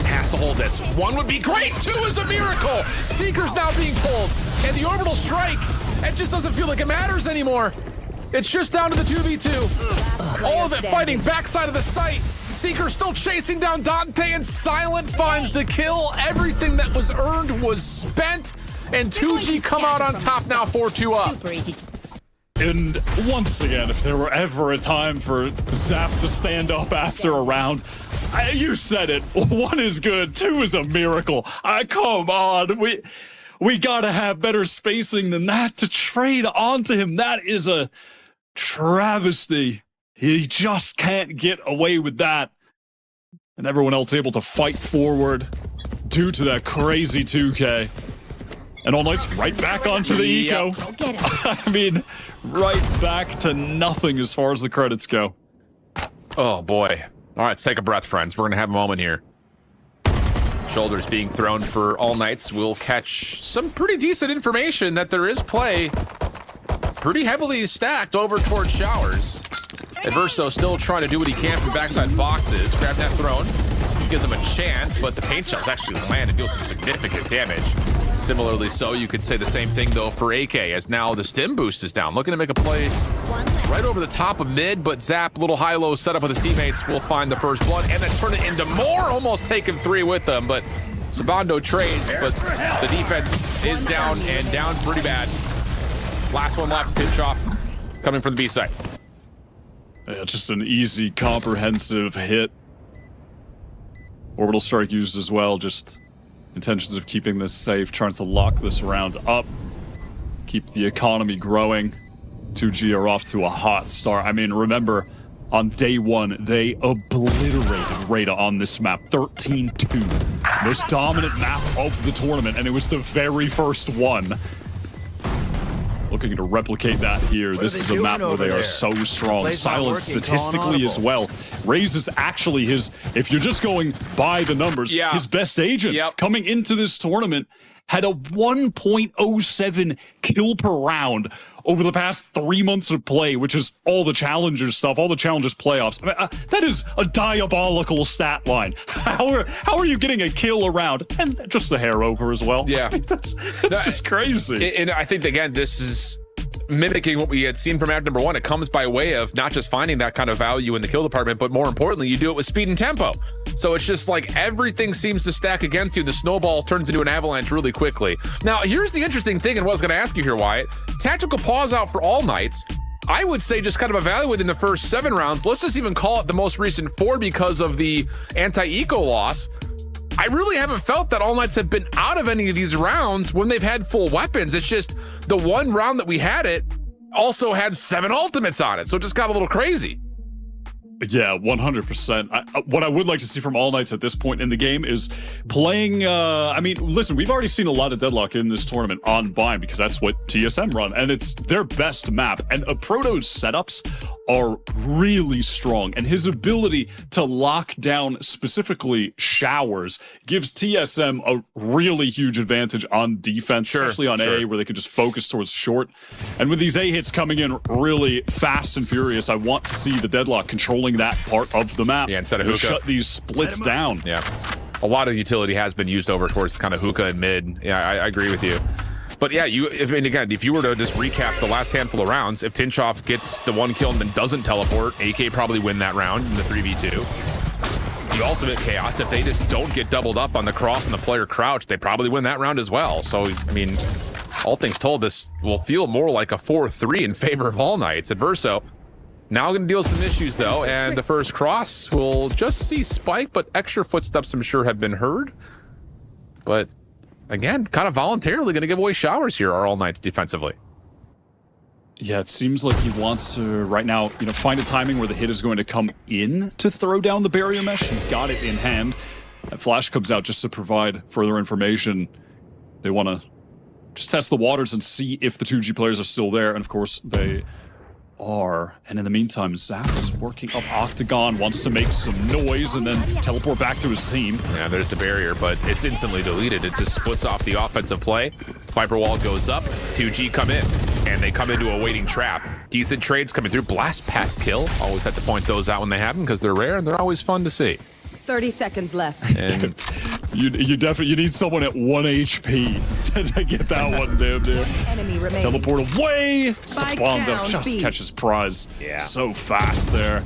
[SPEAKER 11] Has to hold this. 1 would be great. 2 is a miracle. Seeker's now being pulled. And the Orbital Strike, it just doesn't feel like it matters anymore. It's just down to the 2v2. All of it fighting backside of the site. Seeker still chasing down Dante, and Silent finds the kill. Everything that was earned was spent. And 2G come out on top now, 4-2 up.
[SPEAKER 12] And once again, if there were ever a time for Zap to stand up after a round, you said it. 1 is good, 2 is a miracle. Come on, we gotta have better spacing than that to trade onto him. That is a travesty. He just can't get away with that. And everyone else able to fight forward due to that crazy 2K. And All Knight's right back onto the eco. I mean, right back to nothing as far as the credits go.
[SPEAKER 11] Oh, boy. All right, let's take a breath, friends. We're going to have a moment here. Shoulders being thrown for All Knights. We'll catch some pretty decent information that there is play pretty heavily stacked over towards Showers. Adverso still trying to do what he can from backside boxes. Grab that throne. Gives him a chance, but the paint shells actually land and deal some significant damage. Similarly so, you could say the same thing, though, for AK, as now the stim boost is down. Looking to make a play right over the top of mid, but Zap, little high-low setup with his teammates, will find the first blood and then turn it into more. Almost taking 3 with them, but Sabando trades, but the defense is down and down pretty bad. Last one left, pinch off, coming from the B side.
[SPEAKER 12] Yeah, just an easy, comprehensive hit. Orbital strike used as well, just intentions of keeping this safe, trying to lock this round up, keep the economy growing. 2G are off to a hot start. I mean, remember, on day 1, they obliterated Rada on this map, 13-2. Most dominant map of the tournament, and it was the very first one. Looking to replicate that here. This is a map where they are so strong. Silence statistically as well. Raze is actually his, if you're just going by the numbers, his best agent coming into this tournament had a 1.07 kill per round over the past 3 months of play, which is all the Challengers stuff, all the Challengers playoffs. I mean, that is a diabolical stat line. How are you getting a kill around? And just the hair over as well.
[SPEAKER 11] Yeah.
[SPEAKER 12] I mean, that's just crazy.
[SPEAKER 11] And I think, again, this is mimicking what we had seen from map number 1. It comes by way of not just finding that kind of value in the kill department, but more importantly, you do it with speed and tempo. So it's just like everything seems to stack against you. The snowball turns into an avalanche really quickly. Now, here's the interesting thing, and what I was going to ask you here, Wyatt. Tactical pause out for All Knights. I would say just kind of evaluate in the first 7 rounds. Let's just even call it the most recent 4 because of the anti-eco loss. I really haven't felt that All Knights have been out of any of these rounds when they've had full weapons. It's just the one round that we had it also had 7 ultimates on it. So it just got a little crazy.
[SPEAKER 12] Yeah, 100%. What I would like to see from All Knights at this point in the game is playing, I mean, listen, we've already seen a lot of deadlock in this tournament on Bind because that's what TSM run, and it's their best map. And Proto's setups are really strong, and his ability to lock down specifically Showers gives TSM a really huge advantage on defense, especially on A, where they can just focus towards short. And with these A hits coming in really fast and furious, I want to see the deadlock controlling that part of the map.
[SPEAKER 11] Yeah, instead of hookah.
[SPEAKER 12] Shut these splits down.
[SPEAKER 11] Yeah. A lot of utility has been used over towards kind of hookah and mid. Yeah, I agree with you. But yeah, if you were to just recap the last handful of rounds, if Tinchoff gets the 1 kill and then doesn't teleport, AK probably win that round in the 3v2. The ultimate chaos, if they just don't get doubled up on the cross and the player crouch, they probably win that round as well. So, I mean, all things told, this will feel more like a 4-3 in favor of All Knights. Adverso now going to deal with some issues, though, and the first cross will just see Spike, but extra footsteps, I'm sure, have been heard. But again, kind of voluntarily going to give away Showers here, are All Knights defensively.
[SPEAKER 12] Yeah, it seems like he wants to, right now, find a timing where the hit is going to come in to throw down the barrier mesh. He's got it in hand. That flash comes out just to provide further information. They want to just test the waters and see if the 2G players are still there, and of course, they are. And in the meantime, Zap is working up Octagon, wants to make some noise and then teleport back to his team.
[SPEAKER 11] Yeah, there's the barrier, but it's instantly deleted. It just splits off the offensive play. Viper wall goes up, 2G come in, and they come into a waiting trap. Decent trades coming through. Blast Pack kill. Always have to point those out when they happen because they're rare and they're always fun to see.
[SPEAKER 15] 30 seconds left.
[SPEAKER 11] And
[SPEAKER 12] you definitely need someone at 1 HP to get that one down there.
[SPEAKER 15] Enemy remaining.
[SPEAKER 12] Teleport away.
[SPEAKER 15] Spike
[SPEAKER 12] Sabando
[SPEAKER 15] down,
[SPEAKER 12] just
[SPEAKER 15] B.
[SPEAKER 12] catches prize.
[SPEAKER 11] Yeah.
[SPEAKER 12] So fast there.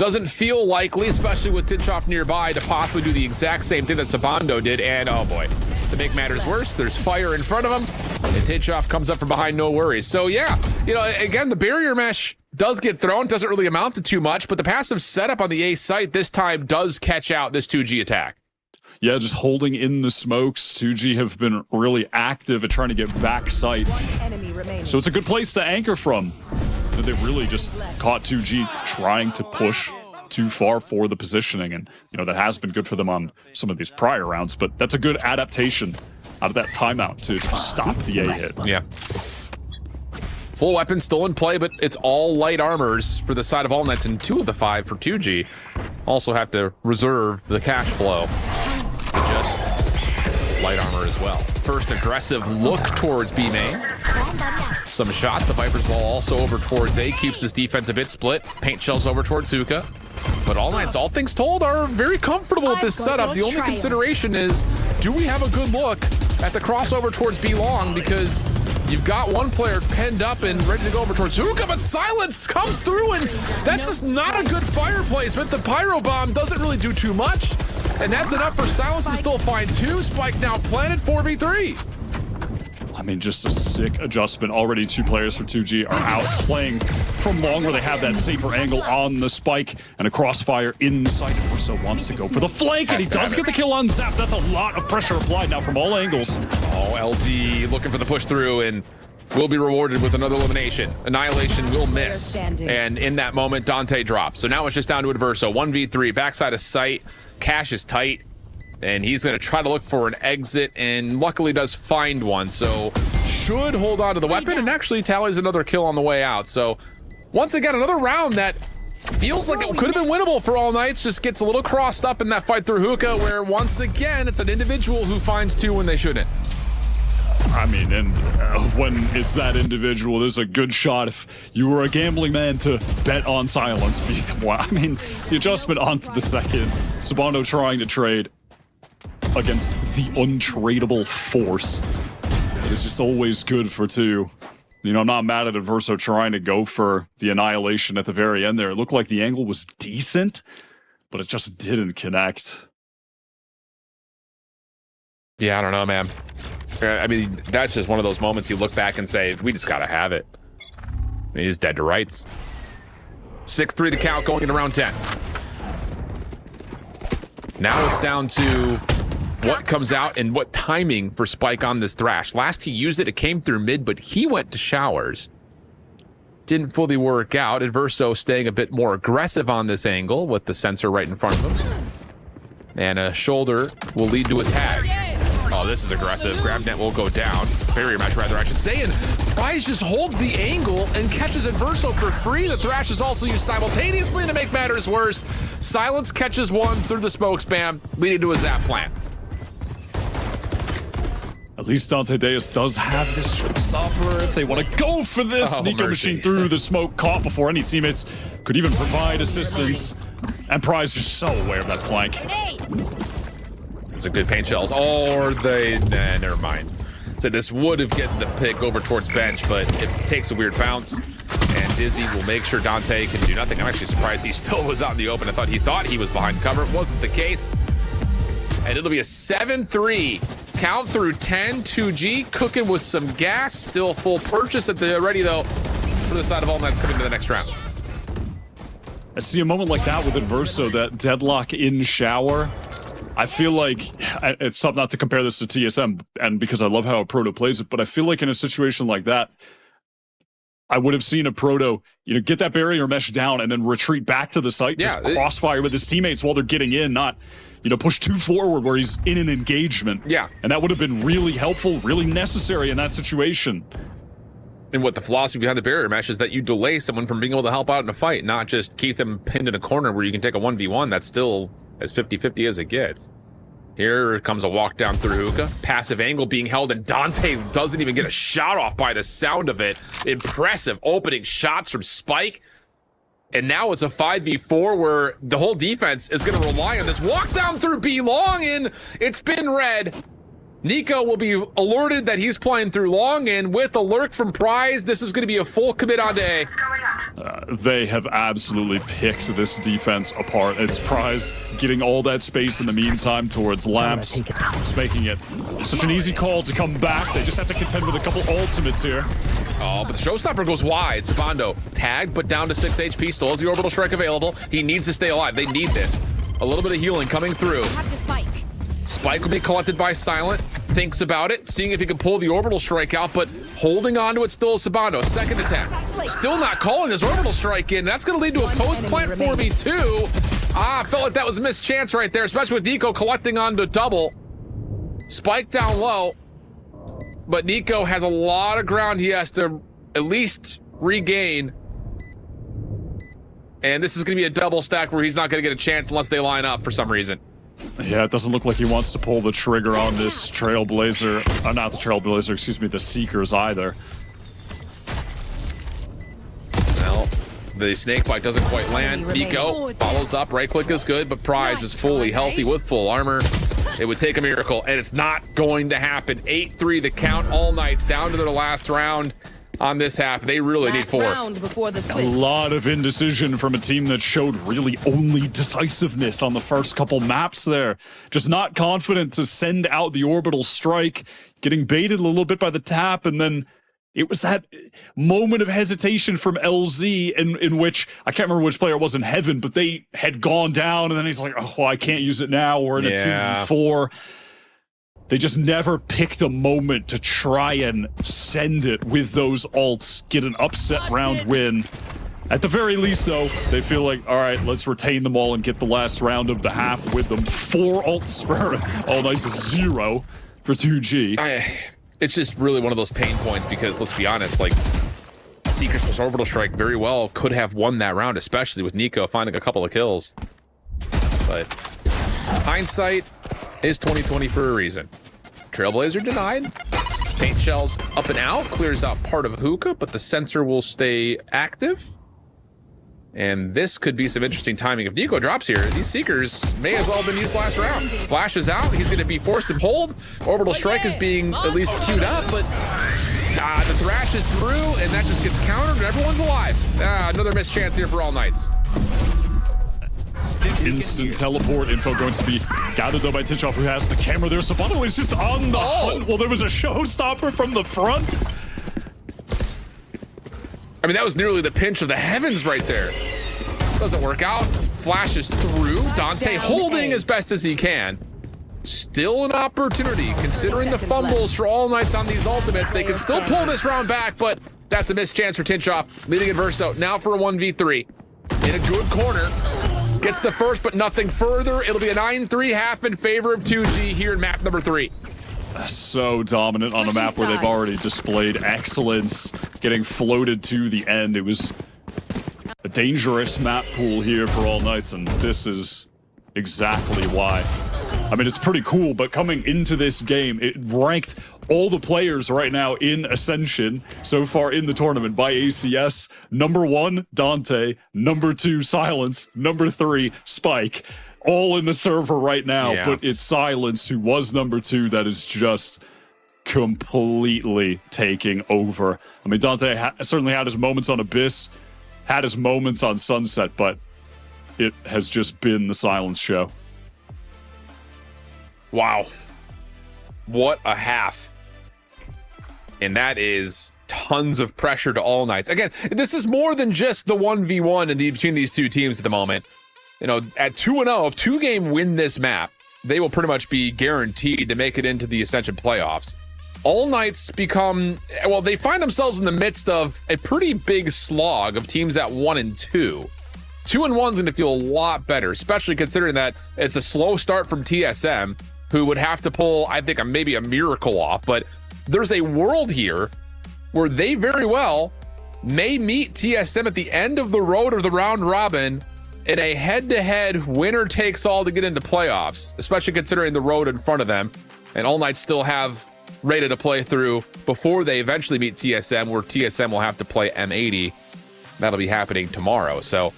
[SPEAKER 11] doesn't feel likely, especially with Tinchoff nearby, to possibly do the exact same thing that Sabando did. And oh boy, to make matters worse, there's fire in front of him, and Tinchoff comes up from behind, no worries. So yeah, again, the barrier mesh does get thrown, doesn't really amount to too much, but the passive setup on the A site this time does catch out this 2G attack.
[SPEAKER 12] Yeah, just holding in the smokes. 2G have been really active at trying to get back sight. So it's a good place to anchor from. They really just caught 2G trying to push too far for the positioning, and that has been good for them on some of these prior rounds, but that's a good adaptation out of that timeout to stop the A hit.
[SPEAKER 11] Yeah. Full weapon still in play, but it's all light armors for the side of All Nets, and 2 of the 5 for 2G. Also have to reserve the cash flow to just light armor as well. First aggressive look towards B main. Some shots. The Viper's ball also over towards A, keeps his defense a bit split. Paint shells over towards Hookah. But All Nets, all things told, are very comfortable with this setup. The only consideration is, do we have a good look at the crossover towards B long? Because you've got one player penned up and ready to go over towards Hookah, but Silence comes through, and that's just not a good fire placement. The Pyro Bomb doesn't really do too much, and that's enough for Silence to still find 2. Spike now planted 4v3.
[SPEAKER 12] I mean, just a sick adjustment. Already 2 players for 2G are out playing from long, where they have that safer angle on the Spike and a crossfire inside. Verso wants to go for the flank, and he does get the kill on Zap. That's a lot of pressure applied now from all angles.
[SPEAKER 11] Oh, LZ looking for the push through and will be rewarded with another elimination. Annihilation will miss. And in that moment, Dante drops. So now it's just down to Adverso. 1v3, backside of sight. Cash is tight. And he's going to try to look for an exit, and luckily does find one. So should hold on to the weapon, and actually tallies another kill on the way out. So once again, another round that feels like it could have been winnable for All Knights. Just gets a little crossed up in that fight through Hookah, where once again, it's an individual who finds 2 when they shouldn't.
[SPEAKER 12] I mean, and when it's that individual, this is a good shot if you were a gambling man to bet on Silence. I mean, the adjustment onto the second. Sabando trying to trade against the untradeable force. It is just always good for 2. You know, I'm not mad at Adverso trying to go for the annihilation at the very end there. It looked like the angle was decent, but it just didn't connect.
[SPEAKER 11] Yeah, I don't know, man. I mean, that's just one of those moments you look back and say, we just gotta have it. I mean, he's dead to rights. 6-3 the count going into round 10. Now it's down to what comes out and what timing for Spike on this Thrash. Last he used it, it came through mid, but he went to showers. Didn't fully work out. Adverso staying a bit more aggressive on this angle with the sensor right in front of him. And a shoulder will lead to a tag. Oh, this is aggressive. GrabNet will go down. Barrier match, rather, I should say. And Prize just holds the angle and catches Adverso for free. The Thrash is also used simultaneously, and to make matters worse, Silence catches one through the smoke spam, leading to a Zap plant.
[SPEAKER 12] At least Dante Deus does have this showstopper if they want to go for this.
[SPEAKER 11] Oh,
[SPEAKER 12] Nico
[SPEAKER 11] mercy.
[SPEAKER 12] Machine through the smoke, caught before any teammates could even provide assistance. And Prize just so aware of that flank.
[SPEAKER 11] It's a good paint shells. Or they, nah, never mind. So this would have gotten the pick over towards bench, but it takes a weird bounce. And Dizzy will make sure Dante can do nothing. I'm actually surprised he still was out in the open. I thought he was behind cover. It wasn't the case. And it'll be a 7-3. Count through 10, 2G, cooking with some gas. Still full purchase at the ready, though, for the side of All Knights coming to the next round.
[SPEAKER 12] I see a moment like that with Adverso, that deadlock in shower. I feel like, it's tough not to compare this to TSM, and because I love how a Proto plays it, but I feel like in a situation like that, I would have seen a Proto, get that barrier mesh down and then retreat back to the site, just crossfire with his teammates while they're getting in, not push too forward where he's in an engagement.
[SPEAKER 11] Yeah.
[SPEAKER 12] And that would have been really helpful, really necessary in that situation.
[SPEAKER 11] And what the philosophy behind the barrier mesh is that you delay someone from being able to help out in a fight, not just keep them pinned in a corner where you can take a 1v1 that's still as 50-50 as it gets. Here comes a walk down through Hookah. Passive angle being held, and Dante doesn't even get a shot off by the sound of it. Impressive opening shots from Spike. And now it's a 5v4 where the whole defense is going to rely on this walk down through B long, and it's been red. Nico will be alerted that he's playing through long, and with a lurk from Prize, this is going to be a full commit on A.
[SPEAKER 12] They have absolutely picked this defense apart. It's Prize getting all that space in the meantime towards Lamps. It's making it such an easy call to come back. They just have to contend with a couple ultimates here.
[SPEAKER 11] Oh, but the showstopper goes wide. Sabando tagged, but down to 6 HP. Still has the orbital strike available. He needs to stay alive. They need this. A little bit of healing coming through. Spike will be collected by Silent. Thinks about it, seeing if he can pull the orbital strike out, but holding on to it still is Sabando. Second attempt. Still not calling his orbital strike in. That's going to lead to a post-plant 4v2. I felt like that was a missed chance right there, especially with Nico collecting on the double. Spike down low. but Nico has a lot of ground he has to at least regain. And this is going to be a double stack where he's not going to get a chance unless they line up for some reason.
[SPEAKER 12] Yeah, it doesn't look like he wants to pull the trigger on this Trailblazer. Not the Trailblazer, excuse me, the Seekers either.
[SPEAKER 11] Well, the snakebite doesn't quite land. Nico follows up. Right click is good, but Prize is fully healthy with full armor. It would take a miracle, and it's not going to happen. 8-3 the count. All Knights down to their last round on this half. They really need 4.
[SPEAKER 12] A lot of indecision from a team that showed really only decisiveness on the first couple maps there. Just not confident to send out the orbital strike, getting baited a little bit by the tap, and then it was that moment of hesitation from LZ in which, I can't remember which player it was in Heaven, but they had gone down, and then he's like, oh, well, I can't use it now. We're in a 2v4. They just never picked a moment to try and send it with those ults, get an upset round win. At the very least, though, they feel like, all right, let's retain them all and get the last round of the half with them. 4 ults for All Knights, 0 for 2G.
[SPEAKER 11] It's just really one of those pain points because, let's be honest, like, Seekers plus Orbital Strike very well could have won that round, especially with Nico finding a couple of kills. But hindsight is 2020 for a reason. Trailblazer denied. Paint shells up and out, clears out part of Hookah, but the sensor will stay active. And this could be some interesting timing. If Nico drops here, these Seekers may as well have been used last round. Flash is out, he's gonna be forced to hold. Orbital Strike is being at least queued up, but the Thrash is through, and that just gets countered, and everyone's alive. Another missed chance here for All Knights.
[SPEAKER 12] Instant teleport info going to be gathered though by Titchoff, who has the camera there. Sabato is just on the hunt. Well, there was a showstopper from the front.
[SPEAKER 11] I mean, that was nearly the pinch of the heavens right there. Doesn't work out. Flashes through. Dante holding as best as he can. Still an opportunity, considering the fumbles for All Knights on these ultimates. They can still pull this round back, but that's a missed chance for Titchoff. Leading Adverso now for a 1v3. In a good corner. Gets the first, but nothing further. It'll be a 9-3 half in favor of 2G here in map number 3.
[SPEAKER 12] So dominant on a map where they've already displayed excellence, getting floated to the end. It was a dangerous map pool here for All Knights, and this is exactly why. I mean, it's pretty cool, but coming into this game, it ranked all the players right now in Ascension so far in the tournament by ACS. Number 1, Dante. Number 2, Silence. Number 3, Spike. All in the server right now, but it's Silence, who was number 2, that is just completely taking over. I mean, Dante certainly had his moments on Abyss, had his moments on Sunset, but it has just been the Silence show.
[SPEAKER 11] Wow. What a half. And that is tons of pressure to All Knights. Again, this is more than just the 1v1 between these two teams at the moment. You know, at 2-0, if 2Game win this map, they will pretty much be guaranteed to make it into the Ascension playoffs. All Knights become, well, they find themselves in the midst of a pretty big slog of teams at 1 and 2. 2-1's going to feel a lot better, especially considering that it's a slow start from TSM, who would have to pull, I think, maybe a miracle off. But there's a world here where they very well may meet TSM at the end of the road or the round robin in a head-to-head winner-takes-all to get into playoffs, especially considering the road in front of them. And All Knights still have Rada to play through before they eventually meet TSM, where TSM will have to play M80. That'll be happening tomorrow. So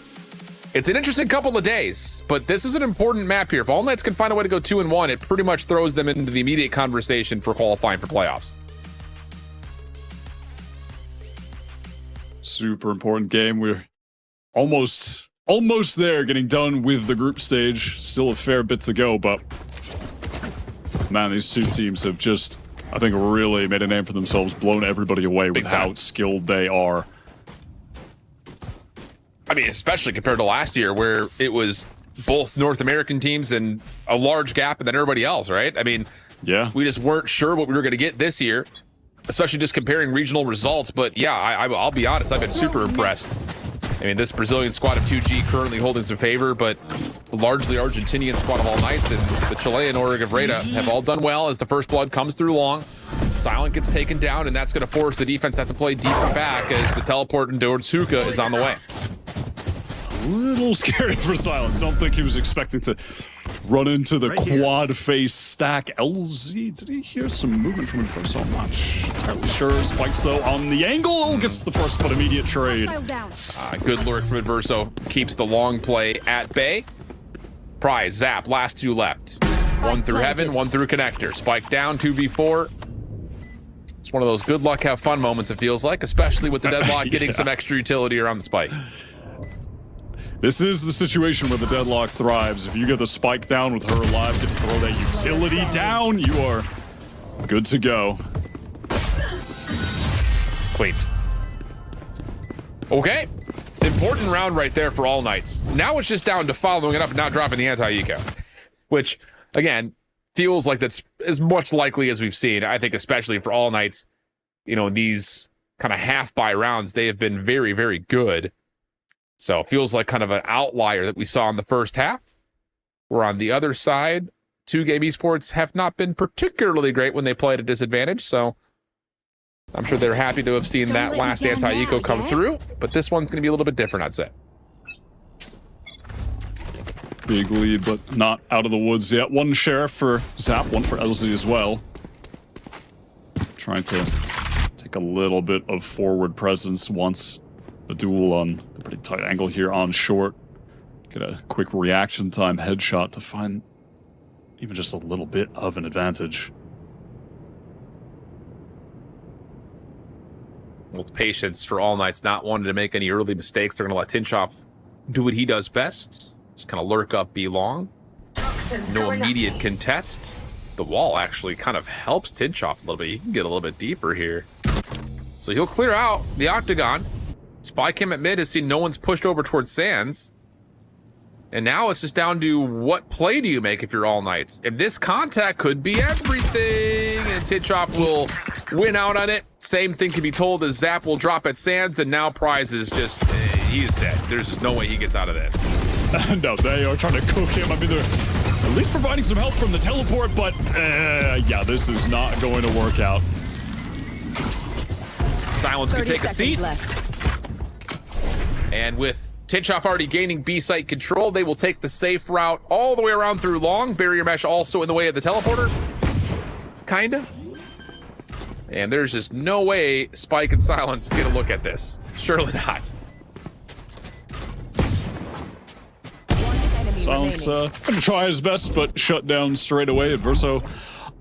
[SPEAKER 11] it's an interesting couple of days, but this is an important map here. If All Knights can find a way to go 2-1, it pretty much throws them into the immediate conversation for qualifying for playoffs.
[SPEAKER 12] Super important game. We're almost there, getting done with the group stage. Still a fair bit to go, but man, these two teams have just, I think, really made a name for themselves, blown everybody away with how skilled they are.
[SPEAKER 11] I mean, especially compared to last year, where it was both North American teams and a large gap, and then everybody else, right? I mean,
[SPEAKER 12] yeah,
[SPEAKER 11] we just weren't sure what we were going to get this year, especially just comparing regional results. But yeah, I'll be honest, I've been super impressed. I mean, this Brazilian squad of 2G currently holding some favor, but largely Argentinian squad of All Knights and the Chilean org of Rada have all done well as the first blood comes through long. Silent gets taken down, and that's going to force the defense to have to play deeper back as the teleport towards Hookah is on the way.
[SPEAKER 12] A little scary for Silence. Don't think he was expecting to run into the quad face stack. LZ, did he hear some movement from Inverso? I'm not entirely sure. Spikes though on the angle, gets the first but immediate trade.
[SPEAKER 11] Good lurk from Inverso, keeps the long play at bay. Prize, Zap, last two left. One through Heaven, one through Connector. Spike down, 2v4. It's one of those good luck, have fun moments, it feels like, especially with the Deadlock getting some extra utility around the Spike.
[SPEAKER 12] This is the situation where the Deadlock thrives. If you get the Spike down with her alive, get to throw that utility down, you are good to go.
[SPEAKER 11] Clean. Okay. Important round right there for All Knights. Now it's just down to following it up and not dropping the anti-eco. Which, again, feels like that's as much likely as we've seen. I think especially for All Knights, you know, these kind of half-buy rounds, they have been very, very good. So it feels like kind of an outlier that we saw in the first half. Where on the other side, 2Game Esports have not been particularly great when they play at a disadvantage. So I'm sure they're happy to have seen that last anti-eco come through. But this one's going to be a little bit different, I'd say.
[SPEAKER 12] Big lead, but not out of the woods yet. One Sheriff for Zap, one for LZ as well. Trying to take a little bit of forward presence once a duel on the pretty tight angle here on short. Get a quick reaction time headshot to find even just a little bit of an advantage.
[SPEAKER 11] With patience for All Knights, not wanting to make any early mistakes. They're going to let Tinchoff do what he does best. Just kind of lurk up, be long. No immediate contest. The wall actually kind of helps Tinchoff a little bit. He can get a little bit deeper here. So he'll clear out the octagon. Spy Cam at mid has seen no one's pushed over towards Sands. And now it's just down to what play do you make if you're All Knights. And this contact could be everything. And Tinchoff will win out on it. Same thing can be told as Zap will drop at Sands. And now Prize is just, he's dead. There's just no way he gets out of this.
[SPEAKER 12] No, they are trying to cook him. I mean, they're at least providing some help from the teleport. But yeah, this is not going to work out.
[SPEAKER 11] Silence could take a seat. And with Tinchoff already gaining B site control, they will take the safe route all the way around through long. Barrier mesh also in the way of the teleporter. Kinda. And there's just no way Spike and Silence get a look at this. Surely not.
[SPEAKER 12] Silence gonna try his best, but shut down straight away. Adverso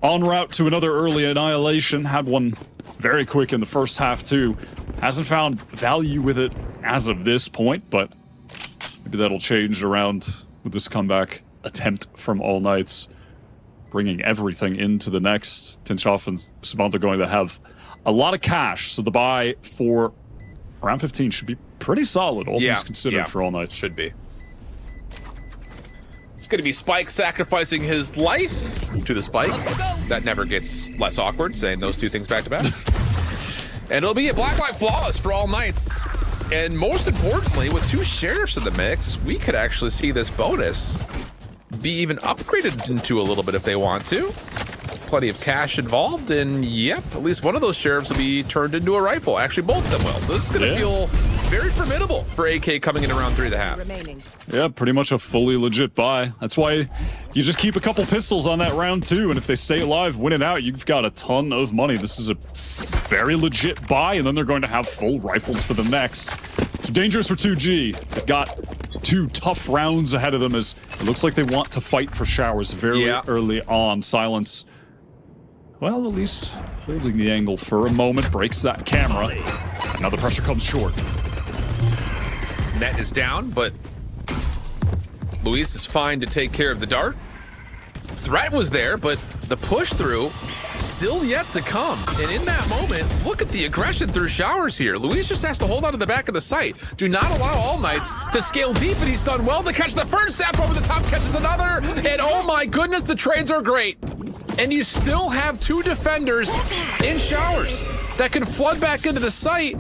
[SPEAKER 12] en route to another early annihilation. Had one very quick in the first half too. Hasn't found value with it as of this point, but maybe that'll change around with this comeback attempt from All Knights, bringing everything into the next. Tinchoff and Savant are going to have a lot of cash, so the buy for round 15 should be pretty solid, all things considered, for All Knights.
[SPEAKER 11] Should be. It's going to be Spike sacrificing his life to the Spike. That never gets less awkward, saying those two things back to back. And it'll be a Blacklight Flawless for All Knights. And most importantly, with two Sheriffs in the mix, we could actually see this bonus be even upgraded into a little bit if they want to. Plenty of cash involved, and yep, at least one of those Sheriffs will be turned into a rifle. Actually, both of them will. So this is going to feel very formidable for AK coming in around 3.5.
[SPEAKER 12] Yeah, pretty much a fully legit buy. That's why you just keep a couple pistols on that round too, and if they stay alive, win it out, you've got a ton of money. This is a very legit buy, and then they're going to have full rifles for the next. So dangerous for 2G. They've got two tough rounds ahead of them as it looks like they want to fight for showers very early on. Silence, well, at least holding the angle for a moment, breaks that camera. Now the pressure comes short.
[SPEAKER 11] Net is down, but Luis is fine to take care of the dart. Threat was there, but the push through still yet to come. And in that moment, look at the aggression through showers here. Luis just has to hold on to the back of the site. Do not allow All Knights to scale deep, and he's done well to catch the first Zap over the top, catches another, and oh my goodness, the trades are great. And you still have two defenders in showers that can flood back into the site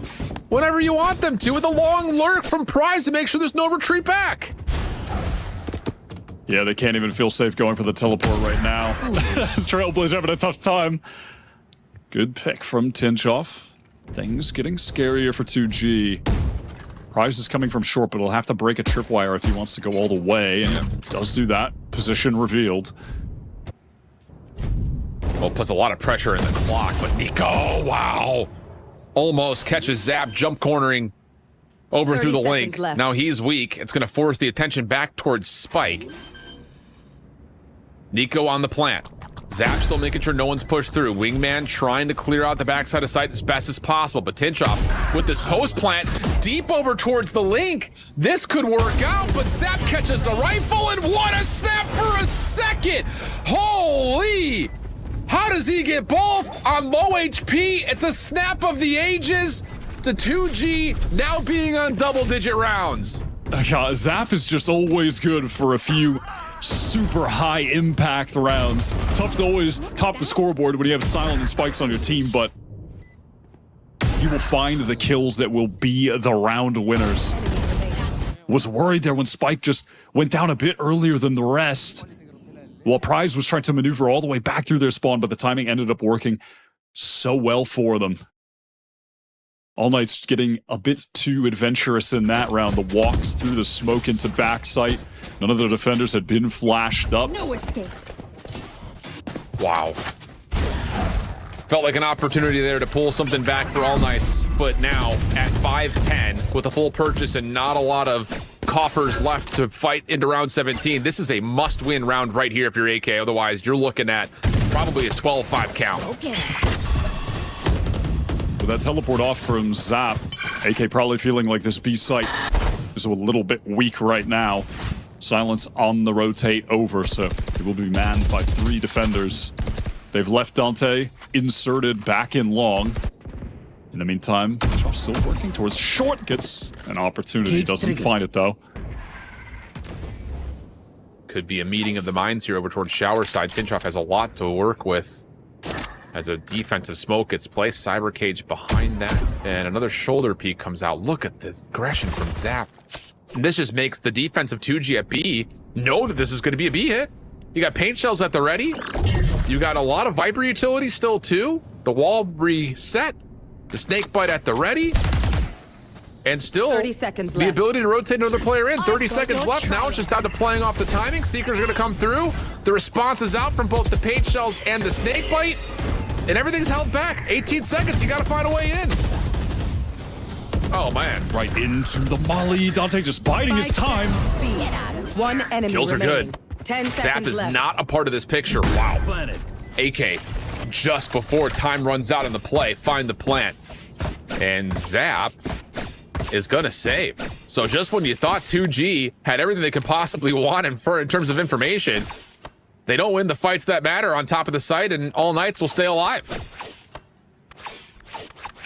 [SPEAKER 11] whenever you want them to, with a long lurk from Prize to make sure there's no retreat back.
[SPEAKER 12] Yeah, they can't even feel safe going for the teleport right now. Trailblazer having a tough time. Good pick from Tinchoff. Things getting scarier for 2G. Prize is coming from short, but he'll have to break a tripwire if he wants to go all the way, and he does do that. Position revealed.
[SPEAKER 11] Well, puts a lot of pressure in the clock, but Nico, wow. Almost catches Zap jump cornering over through the link.
[SPEAKER 15] Left.
[SPEAKER 11] Now he's weak. It's going to force the attention back towards Spike. Nico on the plant. Zap still making sure no one's pushed through. Wingman trying to clear out the backside of site as best as possible, but Tinchoff with this post plant deep over towards the link. This could work out, but Zap catches the rifle, and what a snap for a second! Holy! How does he get both on low HP? It's a snap of the ages to 2G now being on double-digit rounds.
[SPEAKER 12] Yeah, Zap is just always good for a few super high impact rounds. Tough to always top the scoreboard when you have Silent and Spikes on your team, but you will find the kills that will be the round winners. Was worried there when Spike just went down a bit earlier than the rest, while Prize was trying to maneuver all the way back through their spawn, but the timing ended up working so well for them. All Knight's getting a bit too adventurous in that round. The walks through the smoke into backside. None of the defenders had been flashed up.
[SPEAKER 15] No escape.
[SPEAKER 11] Wow. Felt like an opportunity there to pull something back for All Knights, but now at 5-10 with a full purchase and not a lot of coffers left to fight into round 17. This is a must-win round right here if you're AK. Otherwise, you're looking at probably a 12-5 count.
[SPEAKER 15] Okay.
[SPEAKER 12] With that teleport off from Zap, AK probably feeling like this B site is a little bit weak right now. Silence on the rotate over, so it will be manned by 3 defenders. They've left Dante inserted back in long. In the meantime, Tinchoff still working towards short, gets an opportunity, doesn't find it though.
[SPEAKER 11] Could be a meeting of the minds here over towards shower side. Tinchoff has a lot to work with as a defensive smoke gets placed. Cyber Cage behind that, and another shoulder peek comes out. Look at this aggression from Zap. And this just makes the defense of 2G at B know that this is going to be a B hit. You got paint shells at the ready. You got a lot of Viper utility still too. The wall reset. The snake bite at the ready. And still
[SPEAKER 15] 30 seconds
[SPEAKER 11] the
[SPEAKER 15] left.
[SPEAKER 11] ability to rotate another player in. 30 seconds left. Now it's just down to playing off the timing. Seeker's going to come through. The response is out from both the paint shells and the snake bite. And everything's held back. 18 seconds. You got to find a way in. Oh, man.
[SPEAKER 12] Right into the molly. Dante just biding his time.
[SPEAKER 15] One enemy
[SPEAKER 11] Kills are
[SPEAKER 15] remaining.
[SPEAKER 11] good.
[SPEAKER 15] 10
[SPEAKER 11] Zap
[SPEAKER 15] seconds
[SPEAKER 11] is
[SPEAKER 15] left.
[SPEAKER 11] not a part of this picture. Wow. AK just before time runs out in the play, find the plant. And Zap is going to save. So just when you thought 2G had everything they could possibly want in terms of information, they don't win the fights that matter on top of the site, and All Knights will stay alive.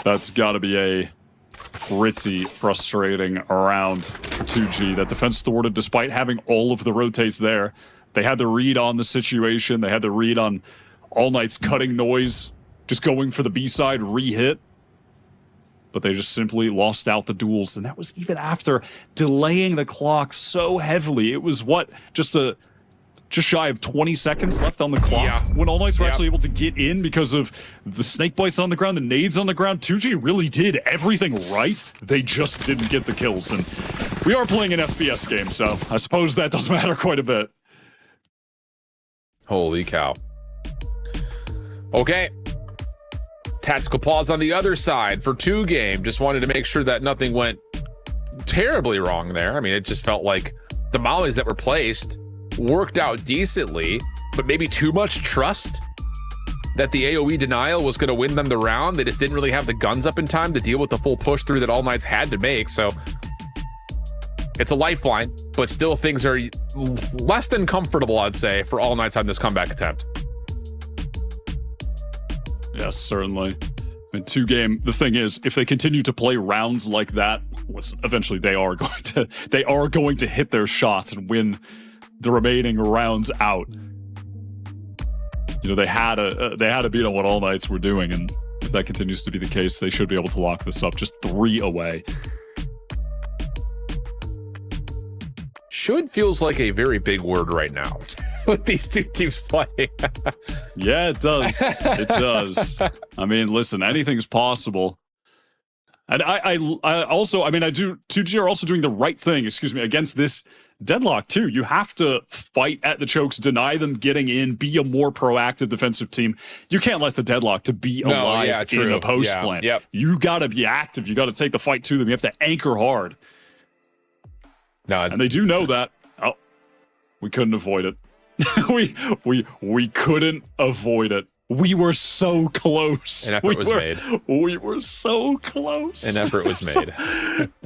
[SPEAKER 12] That's got to be a pretty frustrating round for 2G. That defense thwarted despite having all of the rotates there. They had the read on the situation. They had the read on All Knights cutting noise, just going for the B side, re-hit. But they just simply lost out the duels. And that was even after delaying the clock so heavily. It was what? Just shy of 20 seconds left on the clock when All Knights were actually able to get in because of the snake bites on the ground, the nades on the ground. 2G really did everything right. They just didn't get the kills. And we are playing an FPS game, so I suppose that does matter quite a bit.
[SPEAKER 11] Holy cow. Okay. Tactical pause on the other side for 2Game. Just wanted to make sure that nothing went terribly wrong there. I mean, it just felt like the mollies that were placed worked out decently, but maybe too much trust that the AoE denial was going to win them the round. They just didn't really have the guns up in time to deal with the full push through that All Knights had to make. So it's a lifeline, but still things are less than comfortable, I'd say, for All Knights on this comeback attempt.
[SPEAKER 12] Yes, certainly. I mean, 2Game, the thing is, if they continue to play rounds like that, eventually they are going to hit their shots and win the remaining rounds out. You know, they had a beat on what All Knights were doing, and if that continues to be the case, they should be able to lock this up. Just 3 away.
[SPEAKER 11] Should feels like a very big word right now. with these two teams playing.
[SPEAKER 12] Yeah, it does. It does. I mean, listen, anything's possible. And I also, I mean, 2G are also doing the right thing, against this deadlock too. You have to fight at the chokes, deny them getting in, be a more proactive defensive team. You can't let the deadlock to be alive in a post plan.
[SPEAKER 11] Yep.
[SPEAKER 12] You got to be active. You got to take the fight to them. You have to anchor hard.
[SPEAKER 11] No,
[SPEAKER 12] and they do know that. Oh, we couldn't avoid it. we couldn't avoid it. We were so close.
[SPEAKER 11] An effort was made.
[SPEAKER 12] We were so close.
[SPEAKER 11] An effort was made.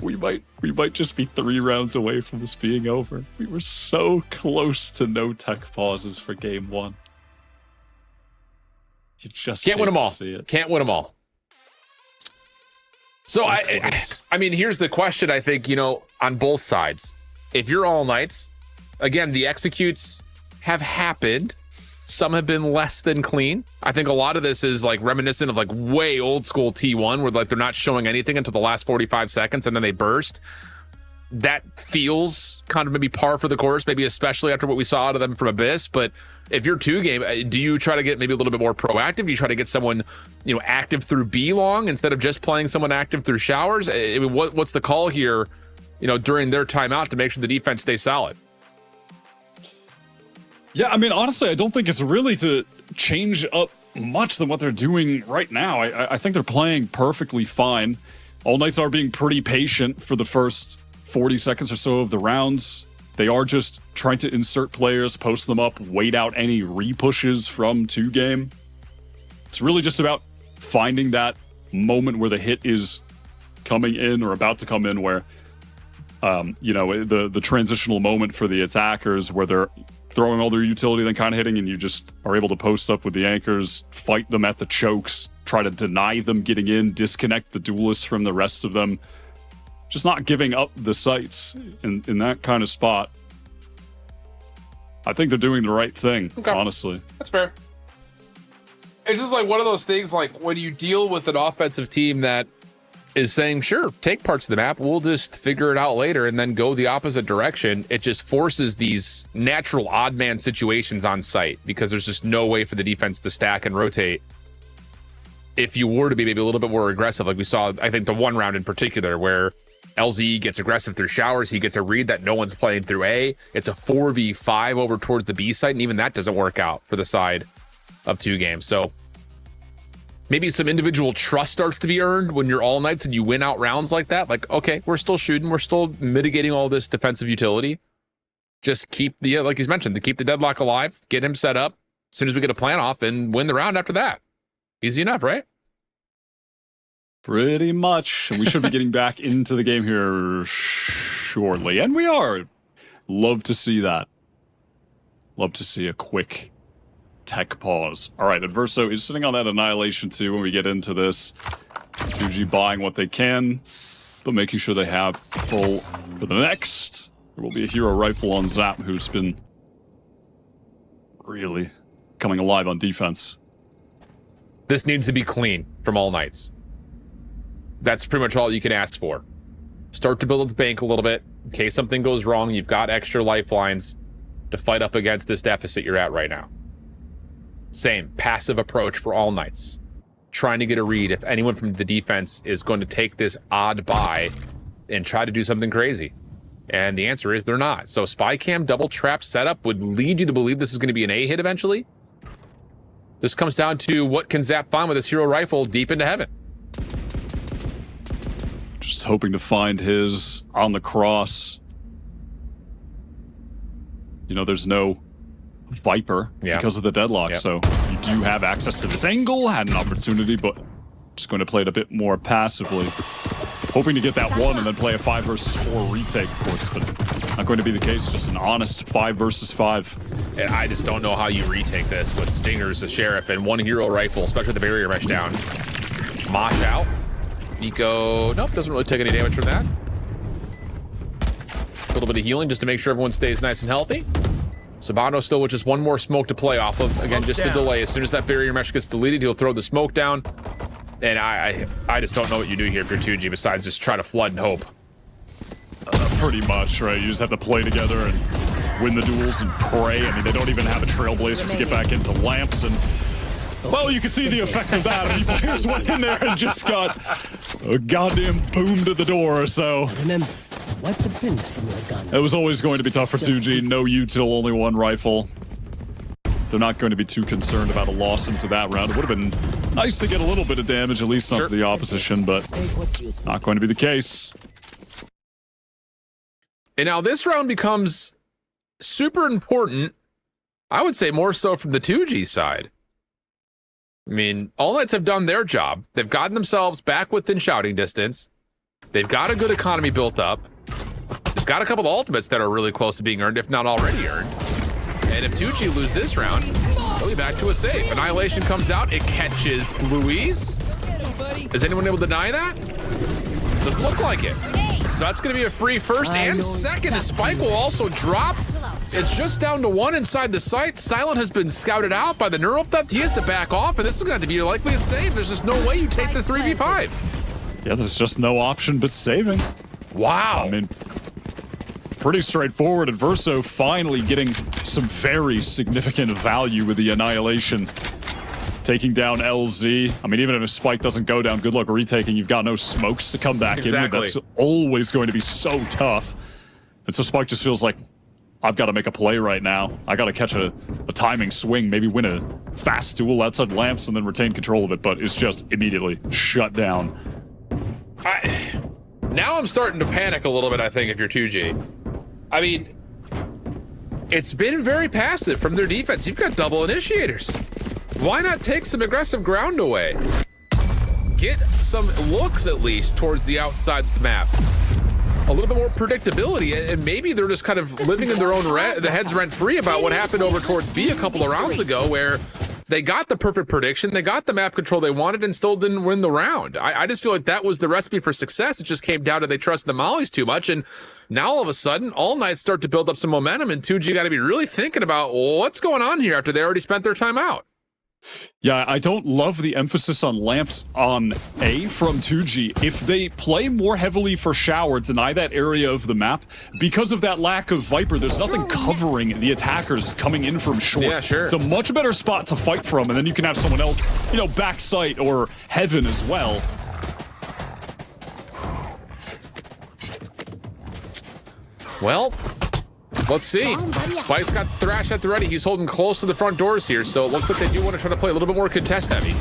[SPEAKER 12] we might just be 3 rounds away from this being over. We were so close to no tech pauses for game 1. You just
[SPEAKER 11] can't win them all.
[SPEAKER 12] See it.
[SPEAKER 11] Can't win them all. So I mean, here's the question. I think, you know, on both sides, if you're All Knights, again, the executes have happened. Some have been less than clean. I think a lot of this is like reminiscent of like way old school T1 where like they're not showing anything until the last 45 seconds and then they burst. That feels kind of maybe par for the course, maybe especially after what we saw out of them from Abyss. But if you're 2Game, do you try to get maybe a little bit more proactive? Do you try to get someone, you know, active through B long instead of just playing someone active through showers? I mean, what's the call here, you know, during their timeout to make sure the defense stays solid?
[SPEAKER 12] Yeah, I mean, honestly, I don't think it's really to change up much than what they're doing right now. I think they're playing perfectly fine. All Knights are being pretty patient for the first 40 seconds or so of the rounds. They are just trying to insert players, post them up, wait out any repushes from 2Game. It's really just about finding that moment where the hit is coming in or about to come in where, you know, the transitional moment for the attackers where they're throwing all their utility, then kind of hitting, and you just are able to post up with the anchors, fight them at the chokes, try to deny them getting in, disconnect the duelists from the rest of them. Just not giving up the sites in that kind of spot. I think they're doing the right thing, honestly.
[SPEAKER 11] That's fair. It's just like one of those things, like when you deal with an offensive team that is saying, sure, take parts of the map, we'll just figure it out later and then go the opposite direction. It just forces these natural odd man situations on site because there's just no way for the defense to stack and rotate. If you were to be maybe a little bit more aggressive, like we saw, I think the one round in particular where LZ gets aggressive through showers, he gets a read that no one's playing through A. It's a 4v5 over towards the B site, and even that doesn't work out for the side of 2Game. So maybe some individual trust starts to be earned when you're All Knights and you win out rounds like that. Like, okay, we're still shooting. We're still mitigating all this defensive utility. Just keep the, like he's mentioned, to keep the deadlock alive, get him set up as soon as we get a plan off and win the round after that. Easy enough, right?
[SPEAKER 12] Pretty much. And we should be getting back into the game here shortly. And we are. Love to see that. Love to see a quick tech pause. All right, Adverso is sitting on that Annihilation too when we get into this. 2G buying what they can, but making sure they have full for the next. There will be a hero rifle on Zap, who's been really coming alive on defense.
[SPEAKER 11] This needs to be clean from All Knights. That's pretty much all you can ask for. Start to build up the bank a little bit. In case something goes wrong, you've got extra lifelines to fight up against this deficit you're at right now. Same passive approach for All Knights. Trying to get a read if anyone from the defense is going to take this odd buy and try to do something crazy. And the answer is they're not. So spy cam double trap setup would lead you to believe this is going to be an A hit eventually. This comes down to what can Zap find with his hero rifle deep into heaven.
[SPEAKER 12] Just hoping to find his on the cross. You know, there's no Viper because of the deadlock, so you do have access to this angle, had an opportunity, but just going to play it a bit more passively. Hoping to get that one and then play a 5 versus 4 retake, of course, but not going to be the case. Just an honest 5 versus 5.
[SPEAKER 11] And I just don't know how you retake this with Stingers, the Sheriff, and one hero rifle, especially the barrier mesh down. Mosh out. Nico, nope, doesn't really take any damage from that. A little bit of healing just to make sure everyone stays nice and healthy. Sabano still with just one more smoke to play off of. Again, just to delay. As soon as that barrier mesh gets deleted, he'll throw the smoke down. And I just don't know what you do here if you're 2G besides just try to flood and hope.
[SPEAKER 12] Pretty much, right? You just have to play together and win the duels and pray. I mean, they don't even have a Trailblazer to get back into Lamps, and well, you can see the effect of that. I mean, players went in there and just got a goddamn boom to the door. So
[SPEAKER 13] Remember, wipe the pins from your gun.
[SPEAKER 12] it was always going to be tough for 2G. No util, only one rifle. They're not going to be too concerned about a loss into that round. It would have been nice to get a little bit of damage, at least onto the opposition, but not going to be the case.
[SPEAKER 11] And now this round becomes super important, I would say more so from the 2G side. I mean, All Knights have done their job. They've gotten themselves back within shouting distance. They've got a good economy built up. They've got a couple of ultimates that are really close to being earned, if not already earned. And if 2G lose this round, they'll be back to a safe. Annihilation comes out. It catches Luis. Is anyone able to deny that? Doesn't look like it. So that's going to be a free first and second. The spike will also drop. It's just down to one inside the site. Silent has been scouted out by the neural theft. He has to back off, and this is going to have to be likely a save. There's just no way you take this 3v5.
[SPEAKER 12] Yeah, there's just no option but saving.
[SPEAKER 11] Wow.
[SPEAKER 12] I mean, pretty straightforward. Adverso finally getting some very significant value with the Annihilation. Taking down LZ. I mean, even if a spike doesn't go down, good luck retaking. You've got no smokes to come back in with. That's always going to be so tough. And so Spike just feels like, I've got to make a play right now. I got to catch a timing swing, maybe win a fast duel outside Lamps and then retain control of it, but it's just immediately shut down.
[SPEAKER 11] Now I'm starting to panic a little bit, I think, if you're 2G. I mean, it's been very passive from their defense. You've got double initiators. Why not take some aggressive ground away? Get some looks, at least, towards the outsides of the map. A little bit more predictability, and maybe they're just kind of living in their own heads rent-free about what happened over towards B a couple of rounds ago, where they got the perfect prediction, they got the map control they wanted, and still didn't win the round. I just feel like that was the recipe for success. It just came down to they trusted the mollies too much, and now all of a sudden, All Knights start to build up some momentum, and 2G got to be really thinking about what's going on here after they already spent their time out.
[SPEAKER 12] Yeah, I don't love the emphasis on Lamps on A from 2G. If they play more heavily for Shower, deny that area of the map, because of that lack of Viper, there's nothing covering the attackers coming in from short.
[SPEAKER 11] Yeah, sure.
[SPEAKER 12] It's a much better spot to fight from, and then you can have someone else, you know, backside or Heaven as well.
[SPEAKER 11] Well, let's see. Spike's got Thrash at the ready. He's holding close to the front doors here, so it looks like they do want to try to play a little bit more contest heavy.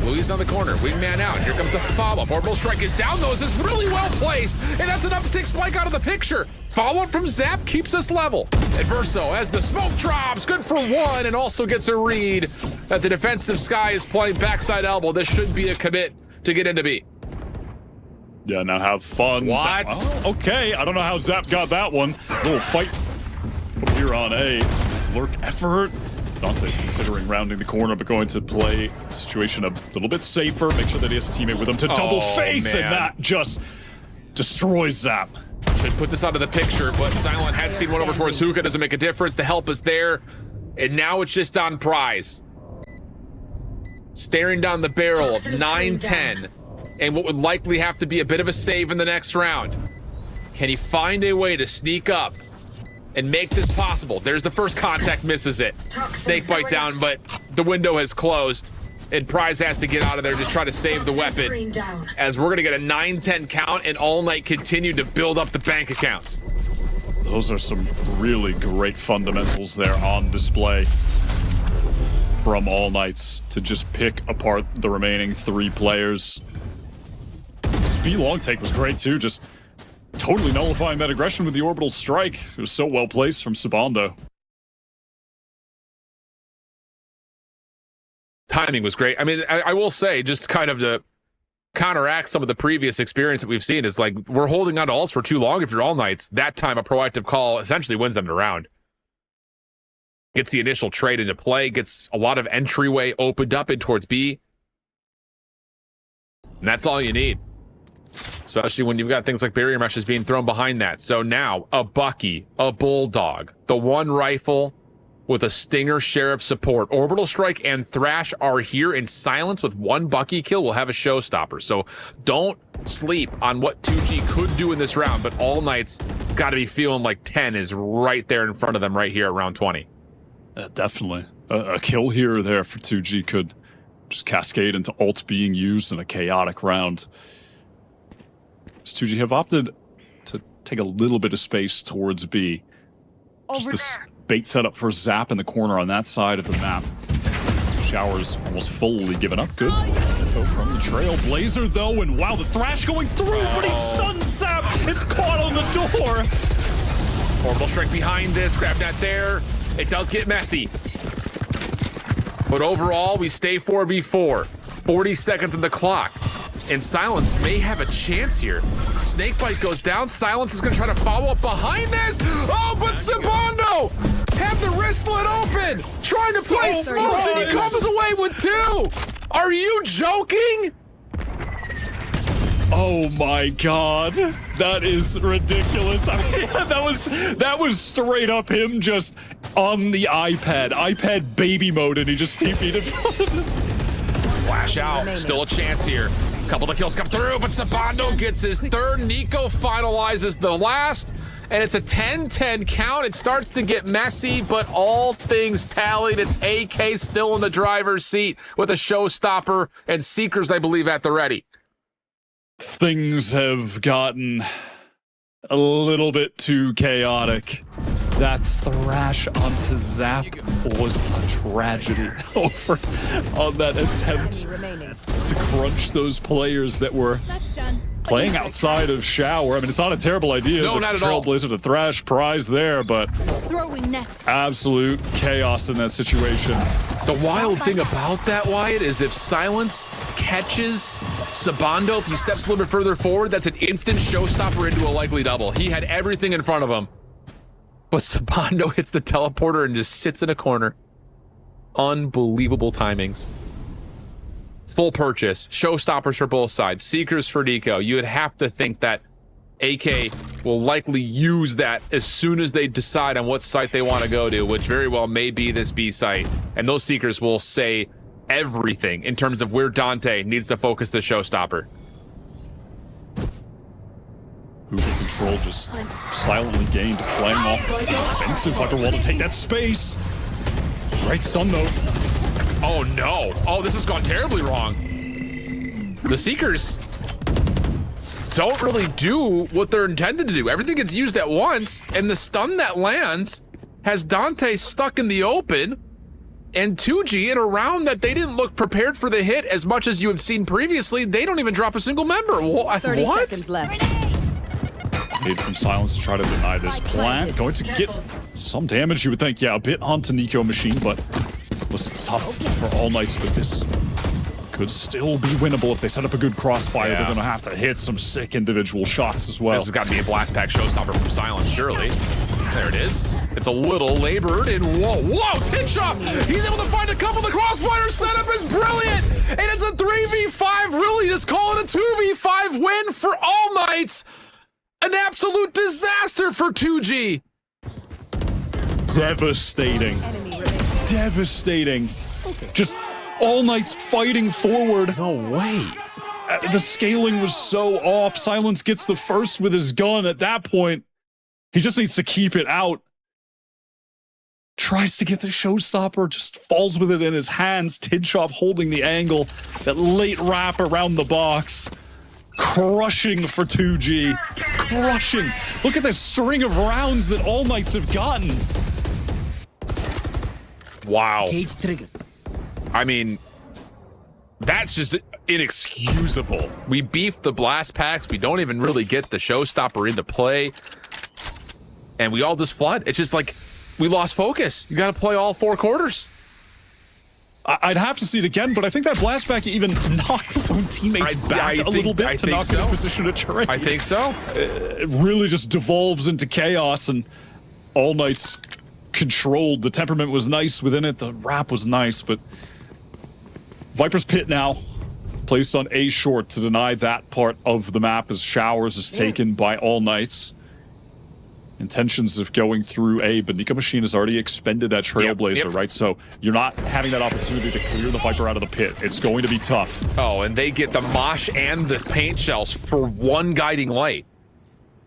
[SPEAKER 11] Luis on the corner, wingman out. Here comes the follow-up. Orbital strike is down, though. This is really well placed, and that's enough to take Spike out of the picture. Follow-up from Zap keeps us level. Adverso, as the smoke drops, good for one, and also gets a read that the defensive Sky is playing backside elbow. This should be a commit to get into B.
[SPEAKER 12] Yeah, now have fun.
[SPEAKER 11] What?
[SPEAKER 12] Oh, okay, I don't know how Zap got that one. A little fight here on A. Lurk effort. Dante considering rounding the corner, but going to play the situation a little bit safer. Make sure that he has a teammate with him to double face,
[SPEAKER 11] man.
[SPEAKER 12] and that just destroys Zap.
[SPEAKER 11] Should put this out of the picture, but Silent had seen one over towards Hookah. Doesn't make a difference. The help is there, and now it's just on Prize. Staring down the barrel of 9-10, and what would likely have to be a bit of a save in the next round. Can he find a way to sneak up and make this possible? There's the first contact, misses it. Snakebite down, but the window has closed, and Prize has to get out of there, just try to save the weapon. As we're gonna get a 9-10 count, and All Night continue to build up the bank accounts.
[SPEAKER 12] Those are some really great fundamentals there on display from All Knights to just pick apart the remaining three players. This B long take was great too, just totally nullifying that aggression with the orbital strike. It was so well placed from Sabando.
[SPEAKER 11] Timing was great. I mean, I will say, just kind of to counteract some of the previous experience that we've seen, is like, we're holding on to ults for too long if you're All Knights. That time, a proactive call essentially wins them the round. Gets the initial trade into play, gets a lot of entryway opened up in towards B. And that's all you need. Especially when you've got things like barrier meshes being thrown behind that. So now, a Bucky, a Bulldog, the one rifle with a Stinger Sheriff support. Orbital Strike and Thrash are here in silence with one Bucky kill. We'll have a showstopper. So don't sleep on what 2G could do in this round, but All Knights got to be feeling like 10 is right there in front of them right here at round 20.
[SPEAKER 12] Definitely. A kill here or there for 2G could just cascade into ult being used in a chaotic round. As 2G have opted to take a little bit of space towards B. Just this bait setup for Zap in the corner on that side of the map. Showers almost fully given up. Good info from the Trailblazer though, and wow, the Thrash going through, but he stuns Zap. It's caught on the door.
[SPEAKER 11] Orbital Strike behind this, grab that there. It does get messy. But overall, we stay 4v4. 40 seconds on the clock. And Silence may have a chance here. Snakebite goes down. Silence is going to try to follow up behind this. Oh, but Sabando had the wristlet open, trying to play smokes, and he comes away with 2. Are you joking?
[SPEAKER 12] Oh my god, that is ridiculous. I mean, that was straight up him just on the iPad baby mode, and he just TP'd it.
[SPEAKER 11] Flash out, still a chance here. Couple of kills come through, but Sabando gets his 3rd. Nico finalizes the last, and it's a 10-10 count. It starts to get messy, but all things tallied. It's AK still in the driver's seat with a showstopper and Seekers, I believe, at the ready.
[SPEAKER 12] Things have gotten a little bit too chaotic. That Thrash onto Zap was a tragedy over on that attempt to crunch those players that were playing outside of Shower. I mean, it's not a terrible idea.
[SPEAKER 11] No, not at all.
[SPEAKER 12] Trailblazer to Thrash prize there, but absolute chaos in that situation.
[SPEAKER 11] The wild thing about that, Wyatt, is if Silence catches Sabando, if he steps a little bit further forward, that's an instant showstopper into a likely double. He had everything in front of him. But Sabando hits the teleporter and just sits in a corner. Unbelievable timings. Full purchase. Showstoppers for both sides. Seekers for Nico. You would have to think that AK will likely use that as soon as they decide on what site they want to go to, which very well may be this B site. And those Seekers will say everything in terms of where Dante needs to focus the showstopper.
[SPEAKER 12] Hoover control just silently gained, playing off defensive Viper wall to take that space. Right stun though.
[SPEAKER 11] Oh no. Oh, this has gone terribly wrong. The Seekers don't really do what they're intended to do. Everything gets used at once, and the stun that lands has Dante stuck in the open, and 2G in a round that they didn't look prepared for the hit as much as you have seen previously. They don't even drop a single member.
[SPEAKER 15] 30
[SPEAKER 11] what?
[SPEAKER 15] seconds left.
[SPEAKER 12] Made from Silence to try to deny this plant. Going to get some damage, you would think. Yeah, a bit onto Nico Machine, but listen, tough for All Knights, but this could still be winnable if they set up a good crossfire.
[SPEAKER 11] Yeah.
[SPEAKER 12] They're going to have to hit some sick individual shots as well.
[SPEAKER 11] This has got to be a blast pack showstopper from Silence, surely. There it is. It's a little labored, and whoa, Tinshop! He's able to find a couple. The crossfire setup is brilliant, and it's a 3v5. Really, just call it a 2v5 win for All Knights. An absolute disaster for 2G.
[SPEAKER 12] Devastating. Devastating. Just All Knights fighting forward.
[SPEAKER 11] No way.
[SPEAKER 12] The scaling was so off. Silence gets the first with his gun. At that point, he just needs to keep it out. Tries to get the showstopper, just falls with it in his hands. Tinshop holding the angle. That late wrap around the box. Crushing for 2G. Crushing. Look at this string of rounds that All Knights have gotten.
[SPEAKER 11] Wow.
[SPEAKER 13] Cage trigger.
[SPEAKER 11] I mean, that's just inexcusable. We beefed the blast packs. We don't even really get the showstopper into play. And we all just flood. It's just like we lost focus. You got to play all 4 quarters.
[SPEAKER 12] I'd have to see it again, but I think that blast back even knocked his own teammates back a little bit to not get in a position to trade.
[SPEAKER 11] I think so.
[SPEAKER 12] It really just devolves into chaos, and All Knights controlled. The temperament was nice within it. The wrap was nice, but Viper's Pit now placed on A short to deny that part of the map as Showers is taken by All Knights. Intentions of going through A, but Nico Machine has already expended that Trailblazer, right? So you're not having that opportunity to clear the Viper out of the pit. It's going to be tough.
[SPEAKER 11] Oh, and they get the mosh and the paint shells for one guiding light.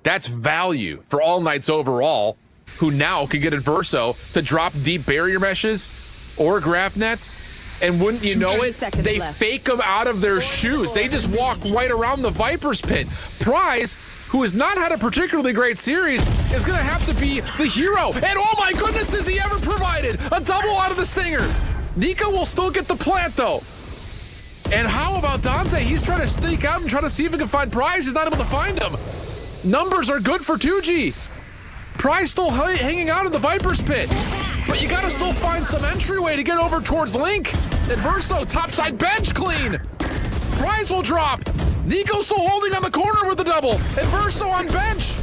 [SPEAKER 11] That's value for All Knights overall, who now can get Adverso to drop deep barrier meshes or graph nets. And wouldn't you know it, they fake them out of their shoes. They just walk right around the Viper's pit. Prize, who has not had a particularly great series, is going to have to be the hero. And oh my goodness, is he ever provided a double out of the Stinger. Nico will still get the plant, though. And how about Dante? He's trying to sneak out and try to see if he can find Prize. He's not able to find him. Numbers are good for 2G. Prize still hanging out in the Viper's pit. But you gotta still find some entryway to get over towards Link. Adverso, topside bench clean. Prize will drop. Nico still holding on the corner with the double. Adverso on bench.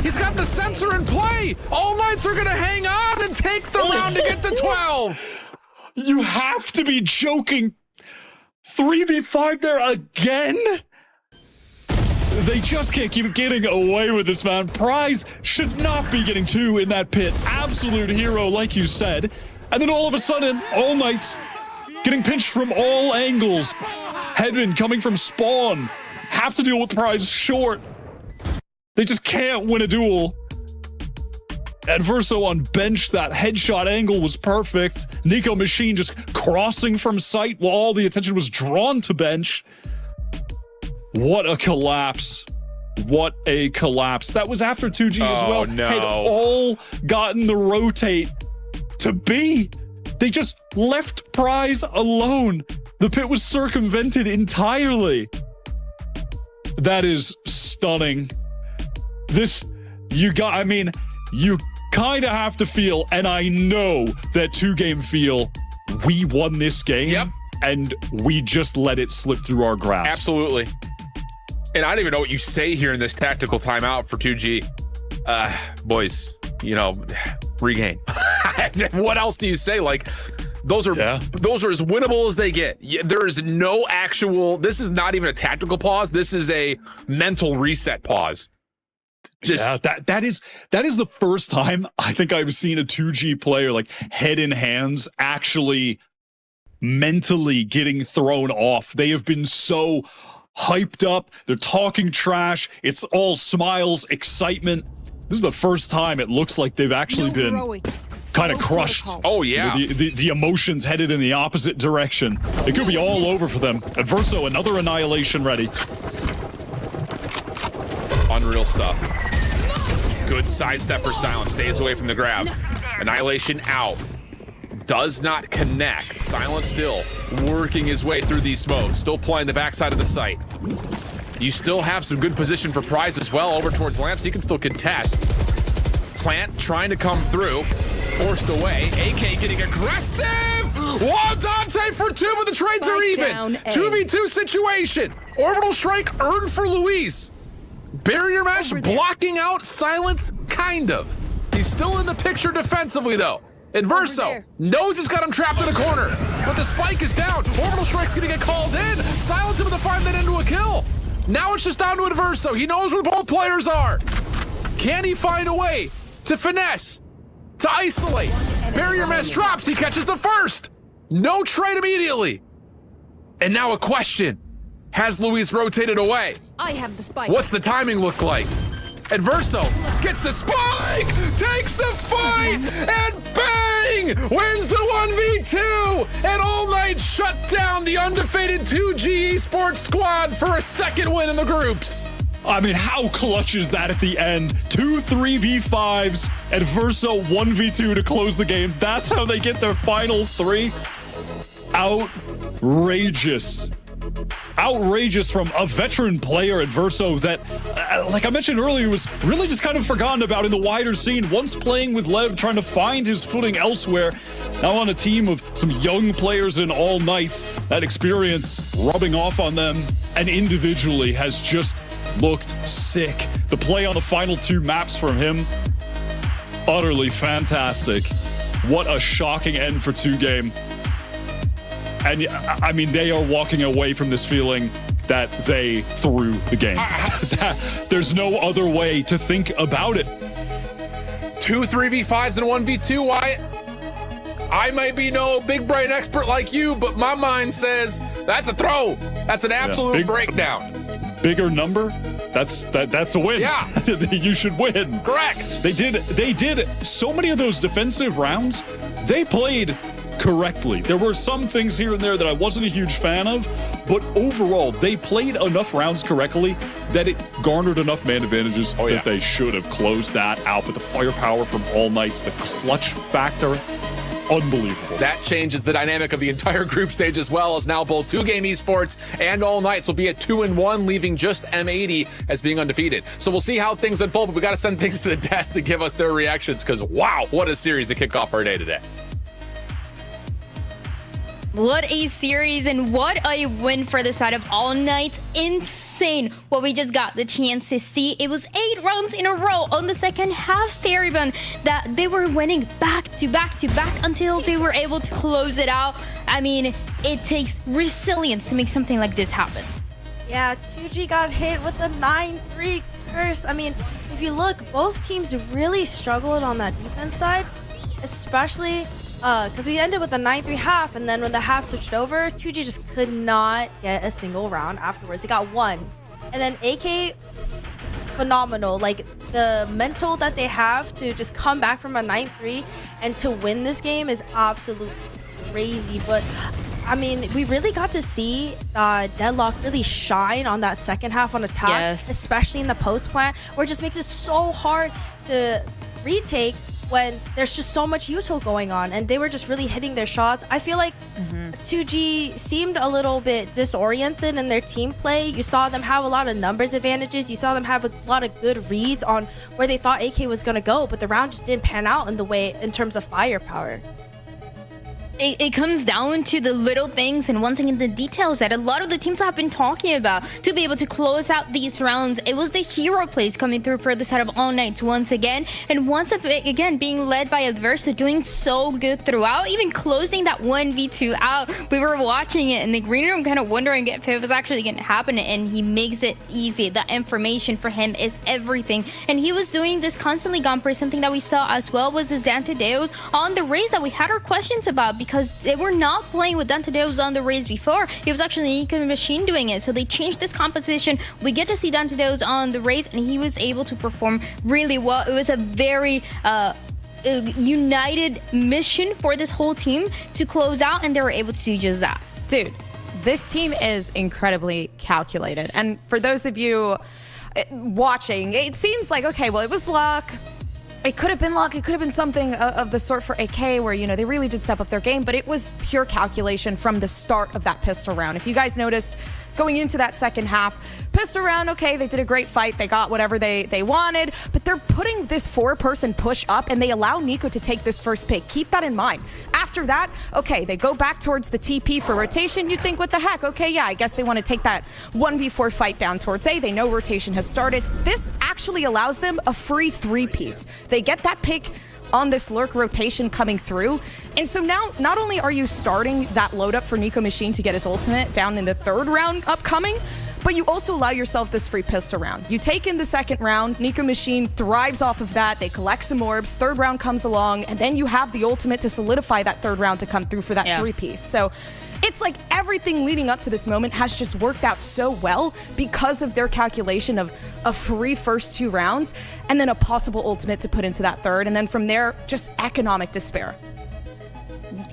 [SPEAKER 11] He's got the sensor in play. All Knights are gonna hang on and take the round to get to 12.
[SPEAKER 12] You have to be joking. 3v5 there again? They just can't keep getting away with this, man. Prize should not be getting 2 in that pit. Absolute hero, like you said. And then all of a sudden, All Knights getting pinched from all angles. Heaven coming from spawn. Have to deal with Prize short. They just can't win a duel. Adverso on bench, that headshot angle was perfect. Nico Machine just crossing from sight while all the attention was drawn to bench. What a collapse. What a collapse. That was after 2G as well.
[SPEAKER 11] No.
[SPEAKER 12] Had all gotten the rotate to B. They just left Prize alone. The pit was circumvented entirely. That is stunning. You kind of have to feel, and I know that 2Game feel, we won this game.
[SPEAKER 11] Yep.
[SPEAKER 12] And we just let it slip through our grasp.
[SPEAKER 11] Absolutely. And I don't even know what you say here in this tactical timeout for 2G. Boys, regain. What else do you say? Like, those are as winnable as they get. There is no actual, this is not even a tactical pause. This is a mental reset pause.
[SPEAKER 12] That is the first time I think I've seen a 2G player like head in hands actually mentally getting thrown off. They have been so hyped up. They're talking trash. It's all smiles, excitement. This is the first time it looks like they've actually been kind of crushed.
[SPEAKER 11] Oh, yeah.
[SPEAKER 12] The emotions headed in the opposite direction. It could be all over for them. Adverso, another annihilation ready.
[SPEAKER 11] Unreal stuff. Good sidestep for Silence. Stays away from the grab. Annihilation out. Does not connect. Silence still working his way through these smokes. Still playing the backside of the site. You still have some good position for Prize as well over towards Lamps. He can still contest. Plant trying to come through. Forced away. AK getting aggressive. Whoa, Dante for 2, but the trades are even. 2v2 situation. Orbital strike earned for Luis. Barrier mesh blocking out Silence, kind of. He's still in the picture defensively, though. Adverso knows he's got him trapped in a corner, but the spike is down. Orbital strike's gonna get called in. Silence able to find that into a kill. Now it's just down to Adverso. He knows where both players are. Can he find a way to finesse, to isolate? Barrier mesh drops. He catches the first. No trade immediately. And now a question. Has Luis rotated away?
[SPEAKER 15] I have the spike.
[SPEAKER 11] What's the timing look like? Adverso gets the spike, takes the fight, and bang! Wins the 1v2! And All Knights shut down the undefeated 2G Esports squad for a second win in the groups.
[SPEAKER 12] I mean, how clutch is that at the end? 2 3v5s, Adverso 1v2 to close the game. That's how they get their final 3. Outrageous. Outrageous from a veteran player, Adverso, that, like I mentioned earlier, was really just kind of forgotten about in the wider scene. Once playing with Lev, trying to find his footing elsewhere. Now on a team of some young players in All Knights. That experience rubbing off on them, and individually has just looked sick. The play on the final 2 maps from him, utterly fantastic. What a shocking end for 2Game. And I mean, they are walking away from this feeling that they threw the game. There's no other way to think about it.
[SPEAKER 11] 2 3v5s and 1v2, Wyatt. I might be no big brain expert like you, but my mind says that's a throw. That's an absolute breakdown.
[SPEAKER 12] Bigger number? That's a win.
[SPEAKER 11] Yeah.
[SPEAKER 12] You should win.
[SPEAKER 11] Correct.
[SPEAKER 12] They did so many of those defensive rounds. They played correctly. There were some things here and there that I wasn't a huge fan of, but overall, they played enough rounds correctly that it garnered enough man advantages that they should have closed that out. But the firepower from All Knights, the clutch factor, unbelievable.
[SPEAKER 11] That changes the dynamic of the entire group stage as well, as now both 2Game Esports and All Knights will be at 2-1, leaving just M80 as being undefeated. So we'll see how things unfold, but we got to send things to the desk to give us their reactions, because wow, what a series to kick off our day today.
[SPEAKER 8] What a series and what a win for the side of All Knights. Insane what we just got the chance to see. It was 8 rounds in a row on the second half, Starybun, that they were winning back to back to back until they were able to close it out. I mean, it takes resilience to make something like this happen.
[SPEAKER 10] Yeah, 2G got hit with the 9-3 curse. I mean, if you look, both teams really struggled on that defense side, especially because we ended with a 9-3 half, and then when the half switched over, 2G just could not get a single round afterwards. They got one. And then AK, phenomenal. Like, the mental that they have to just come back from a 9-3 and to win this game is absolutely crazy. But I mean, we really got to see Deadlock really shine on that second half on attack, especially in the post plant, where it just makes it so hard to retake when there's just so much util going on, and they were just really hitting their shots. I feel like 2G seemed a little bit disoriented in their team play. You saw them have a lot of numbers advantages. You saw them have a lot of good reads on where they thought AK was going to go, but the round just didn't pan out in terms of firepower.
[SPEAKER 8] It comes down to the little things and once again the details that a lot of the teams have been talking about to be able to close out these rounds. It was the hero plays coming through for the side of All Knights once again, and once again being led by Adverso, doing so good throughout, even closing that 1v2 out. We were watching it in the green room kind of wondering if it was actually going to happen, and he makes it easy. The information for him is everything, and he was doing this constantly. Gomper, something that we saw as well was his Dantadeos on the race that we had our questions about, because they were not playing with Dantadeos on the race before. It was actually Nico Machine doing it, so they changed this composition. We get to see Dantadeos on the race, and he was able to perform really well. It was a very united mission for this whole team to close out, and they were able to do just that.
[SPEAKER 9] Dude, this team is incredibly calculated, and for those of you watching, it seems like, okay, well, it was luck. It could have been luck. It could have been something of the sort for AK where, you know, they really did step up their game, but it was pure calculation from the start of that pistol round. If you guys noticed, going into that second half, pistol round, okay, they did a great fight. They got whatever they wanted, but they're putting this 4-person push up, and they allow Nico to take this first pick. Keep that in mind. After that, okay, they go back towards the TP for rotation. You'd think, what the heck? Okay, yeah, I guess they want to take that 1v4 fight down towards A. They know rotation has started. This actually allows them a free 3-piece. They get that pick on this lurk rotation coming through. And so now, not only are you starting that load up for Nico Machine to get his ultimate down in the 3rd round upcoming, but you also allow yourself this free pistol round. You take in the 2nd round, Nico Machine thrives off of that, they collect some orbs, 3rd round comes along, and then you have the ultimate to solidify that 3rd round to come through for that 3-piece. So it's like everything leading up to this moment has just worked out so well because of their calculation of a free first 2 rounds and then a possible ultimate to put into that 3rd, and then from there, just economic despair.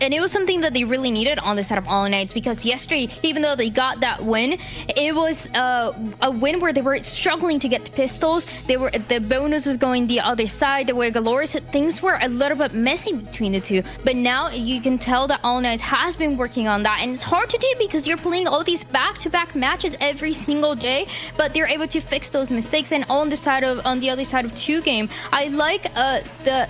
[SPEAKER 8] And it was something that they really needed on the side of All Knights, because yesterday, even though they got that win, it was a win where they were struggling to get pistols. The bonus was going the other side. There were GLRS. Things were a little bit messy between the two. But now you can tell that All Knights has been working on that, and it's hard to do because you're playing all these back-to-back matches every single day. But they're able to fix those mistakes. And on the other side of 2Game, I like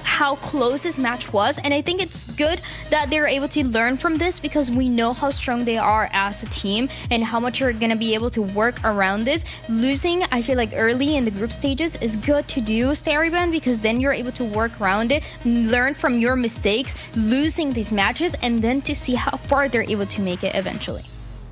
[SPEAKER 8] how close this match was, and I think it's good that they're able to learn from this, because we know how strong they are as a team and how much you're going to be able to work around this. Losing, I feel like early in the group stages is good to do, Starybun, because then you're able to work around it, learn from your mistakes, losing these matches, and then to see how far they're able to make it eventually.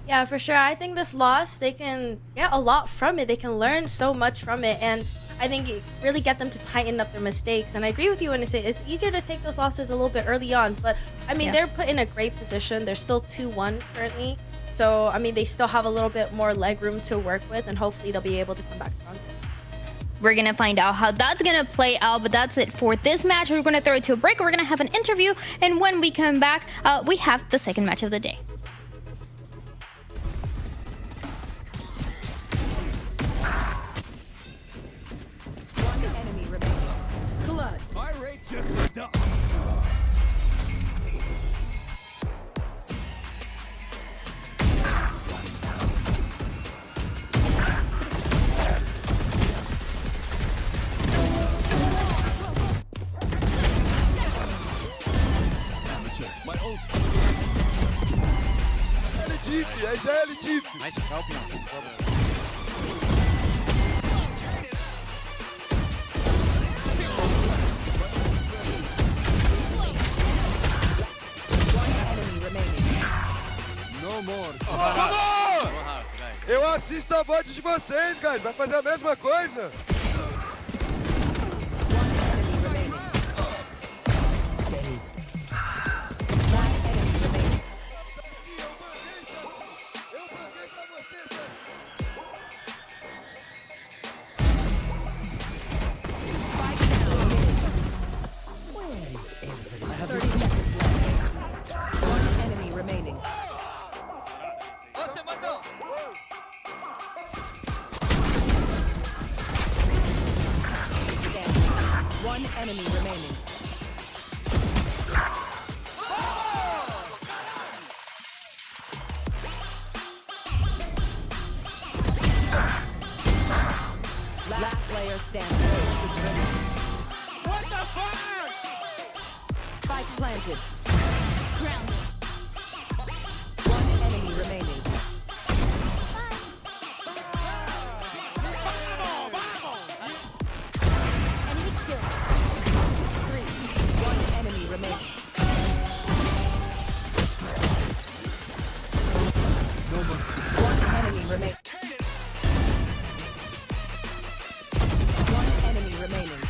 [SPEAKER 10] Yeah, for sure. I think this loss, they can get a lot from it. They can learn so much from it, and I think it really get them to tighten up their mistakes. And I agree with you when you say it's easier to take those losses a little bit early on, but I mean, they're put in a great position. They're still 2-1 currently, so I mean, they still have a little bit more leg room to work with, and hopefully they'll be able to come back stronger.
[SPEAKER 8] We're gonna find out how that's gonna play out, but that's it for this match. We're gonna throw it to a break. We're gonna have an interview, and when we come back, we have the second match of the day.
[SPEAKER 15] One enemy remaining. Blood.
[SPEAKER 14] My rate just went up. My ult.
[SPEAKER 16] Nice help,
[SPEAKER 14] No more.
[SPEAKER 3] Eu assisto a bot de vocês, guys. Vai fazer a mesma coisa?
[SPEAKER 15] One enemy remaining. Last player standing.
[SPEAKER 14] What the fuck?
[SPEAKER 15] Spike planted.
[SPEAKER 8] Ground.
[SPEAKER 15] One enemy remaining.
[SPEAKER 8] Enemy kill.
[SPEAKER 15] One enemy remaining. One enemy remaining. One enemy remaining.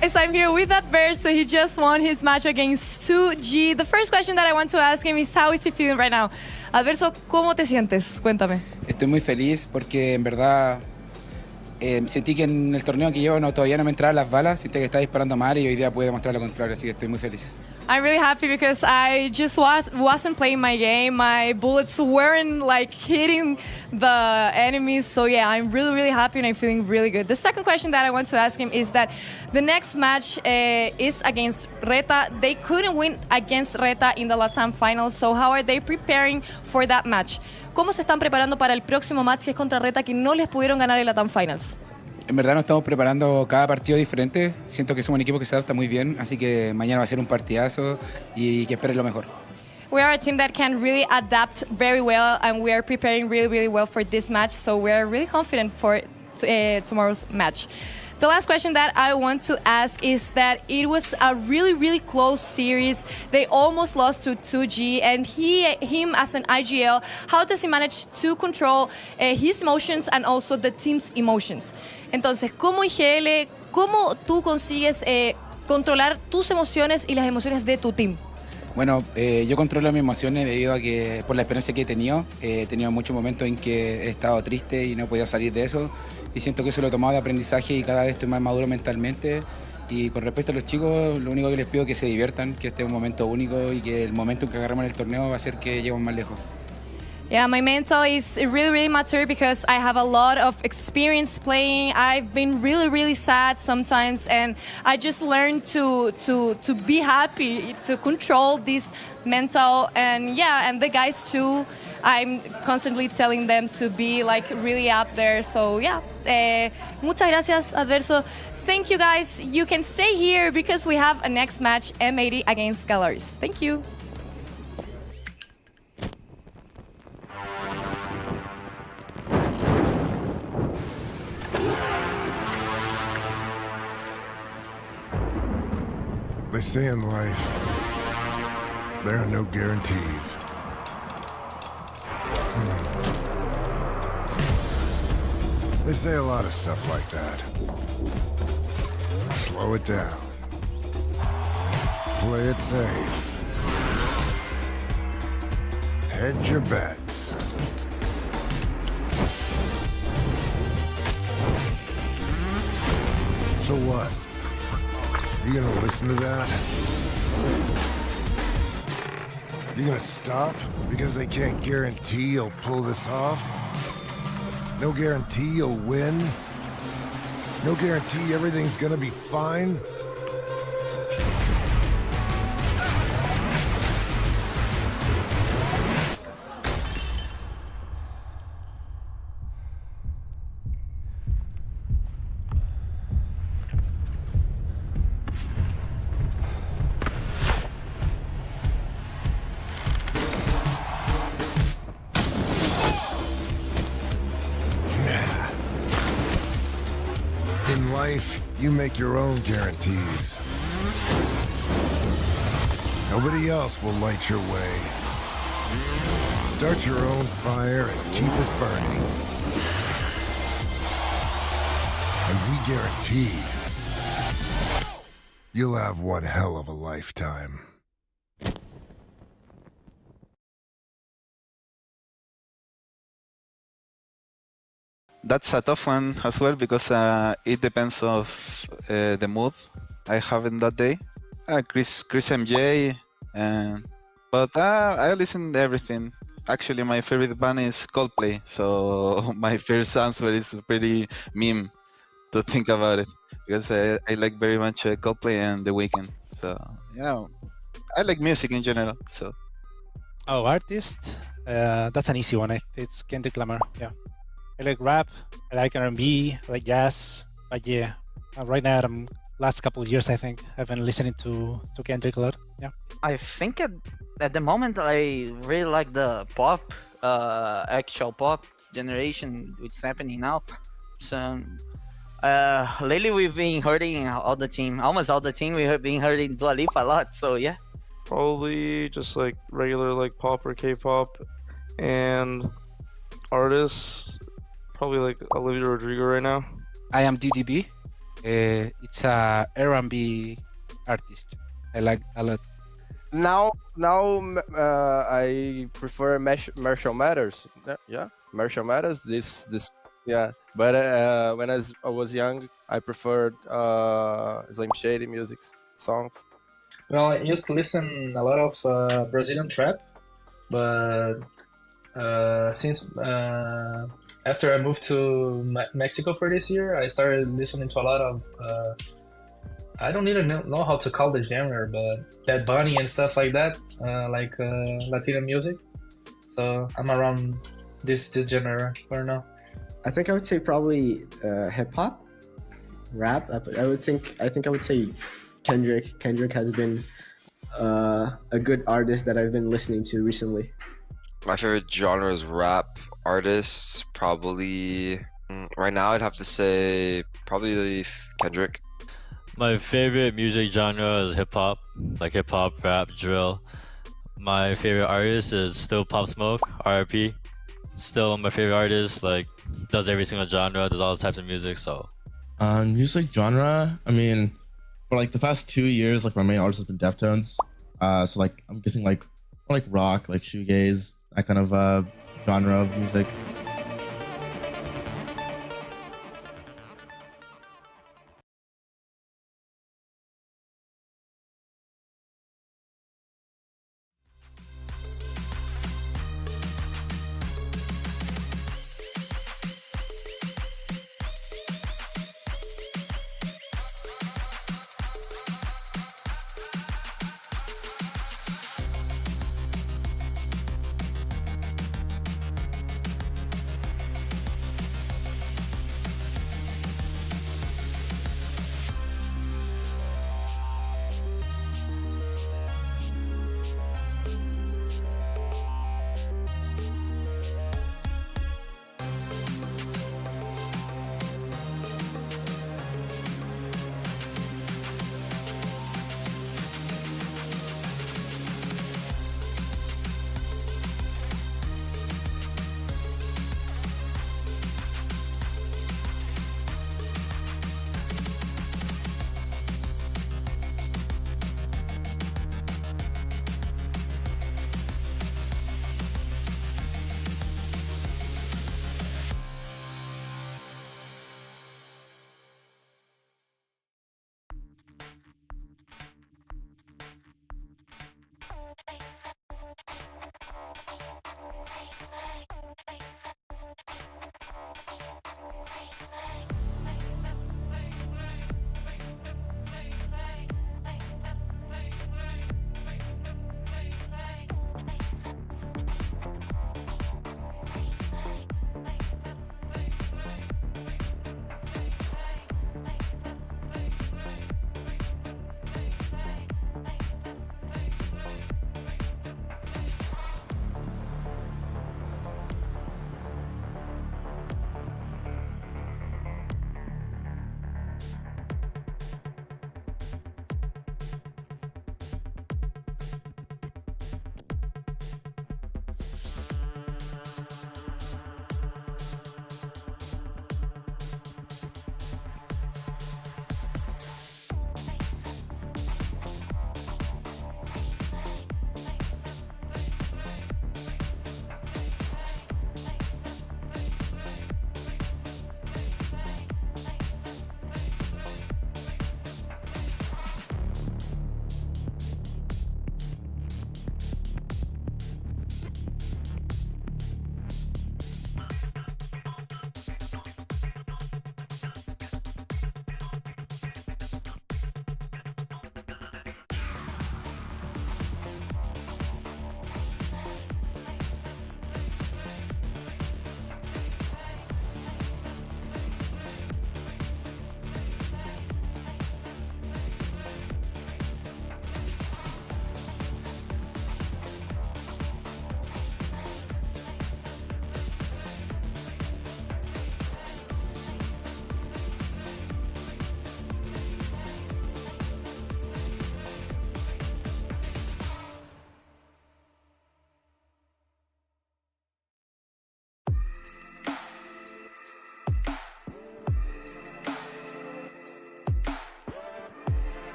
[SPEAKER 16] Yes, I'm here with Adverso. He just won his match against 2G. The first question that I want to ask him is how is he feeling right now? Adverso, ¿cómo te sientes? Cuéntame.
[SPEAKER 17] Estoy muy feliz porque en verdad sentí que en el torneo que llevo todavía no me entraban las balas, sentí que estaba disparando mal y hoy día pude demostrar lo contrario, así que estoy muy feliz.
[SPEAKER 16] I'm really happy because I just wasn't playing my game. My bullets weren't like hitting the enemies. So yeah, I'm really happy and I'm feeling really good. The second question that I want to ask him is that the next match is against Reta. They couldn't win against Reta in the LATAM finals. So how are they preparing for that match? ¿Cómo se están preparando para el próximo match que es contra Reta que no les pudieron ganar en LATAM finals?
[SPEAKER 17] En verdad nos estamos preparando cada partido diferente. Siento que somos un equipo que se adapta muy bien, así que mañana va a ser un partidazo y que esperen lo mejor.
[SPEAKER 16] We are a team that can really adapt very well and we are preparing really well for this match. So we are really confident for tomorrow's match. The last question that I want to ask is that it was a really close series. They almost lost to 2G and him as an IGL, how does he manage to control his emotions and also the team's emotions? Entonces, como IGL, ¿cómo tú consigues controlar tus emociones y las emociones de tu team?
[SPEAKER 17] Bueno, yo controlo mis emociones debido a que por la experiencia que he tenido muchos momentos en que he estado triste y no he podido salir de eso y siento que eso lo he tomado de aprendizaje y cada vez estoy más maduro mentalmente y con respecto a los chicos, lo único que les pido es que se diviertan, que este es un momento único y que el momento en que agarramos el torneo va a hacer que lleguemos más lejos.
[SPEAKER 16] Yeah, my mental is really mature because I have a lot of experience playing. I've been really sad sometimes and I just learned to be happy, to control this mental and yeah, and the guys too. I'm constantly telling them to be like really up there. So yeah, muchas gracias, Adverso. Thank you guys. You can stay here because we have a next match, M80 against GLRS. Thank you.
[SPEAKER 18] They say in life, there are no guarantees. They say a lot of stuff like that. Slow it down. Play it safe. Hedge your bets. So what? You gonna listen to that? You gonna stop because they can't guarantee you'll pull this off? No guarantee you'll win? No guarantee everything's gonna be fine? In life, you make your own guarantees. Nobody else will light your way. Start your own fire and keep it burning. And we guarantee you'll have one hell of a lifetime.
[SPEAKER 19] That's a tough one as well because it depends of the mood I have in that day. Chris MJ, but I listen to everything. Actually, my favorite band is Coldplay, so my first answer is pretty meme to think about it because I like very much Coldplay and The Weeknd. So yeah, I like music in general. So
[SPEAKER 20] artist, that's an easy one. It's Kendrick Lamar. Yeah. I like rap, I like R&B, I like jazz, but yeah, right now, last couple of years, I think, I've been listening to Kendrick a lot, yeah.
[SPEAKER 21] I think at the moment, I really like the pop, actual pop generation, which is happening now. So, lately we've been hurting almost all the team, we have been hurting Dua Lipa a lot, so yeah.
[SPEAKER 22] Probably just like regular like pop or K-pop, and artists, probably like Olivia Rodrigo right now.
[SPEAKER 23] I am DDB.
[SPEAKER 17] It's a R&B artist. I like a lot.
[SPEAKER 1] Now, I prefer Marshall Matters. Yeah, Marshall Matters. This. Yeah, but when I was young, I preferred Slim Shady music songs.
[SPEAKER 5] Well, I used to listen a lot of Brazilian trap, but since after I moved to Mexico for this year, I started listening to a lot of I don't even know how to call the genre, but Bad Bunny and stuff like that, like Latino music. So I'm around this genre for now.
[SPEAKER 23] I think I would say probably hip hop, rap. I think I would say Kendrick. Kendrick has been a good artist that I've been listening to recently.
[SPEAKER 24] My favorite genre is rap artists. Probably right now I'd have to say probably Kendrick.
[SPEAKER 25] My favorite music genre is hip hop, like hip hop, rap, drill. My favorite artist is still Pop Smoke, RIP. Still my favorite artist, like does every single genre, does all types of music. So
[SPEAKER 26] music genre, I mean, for like the past 2 years, like my main artist has been Deftones. So like I'm guessing like rock, like shoegaze, that kind of genre of music.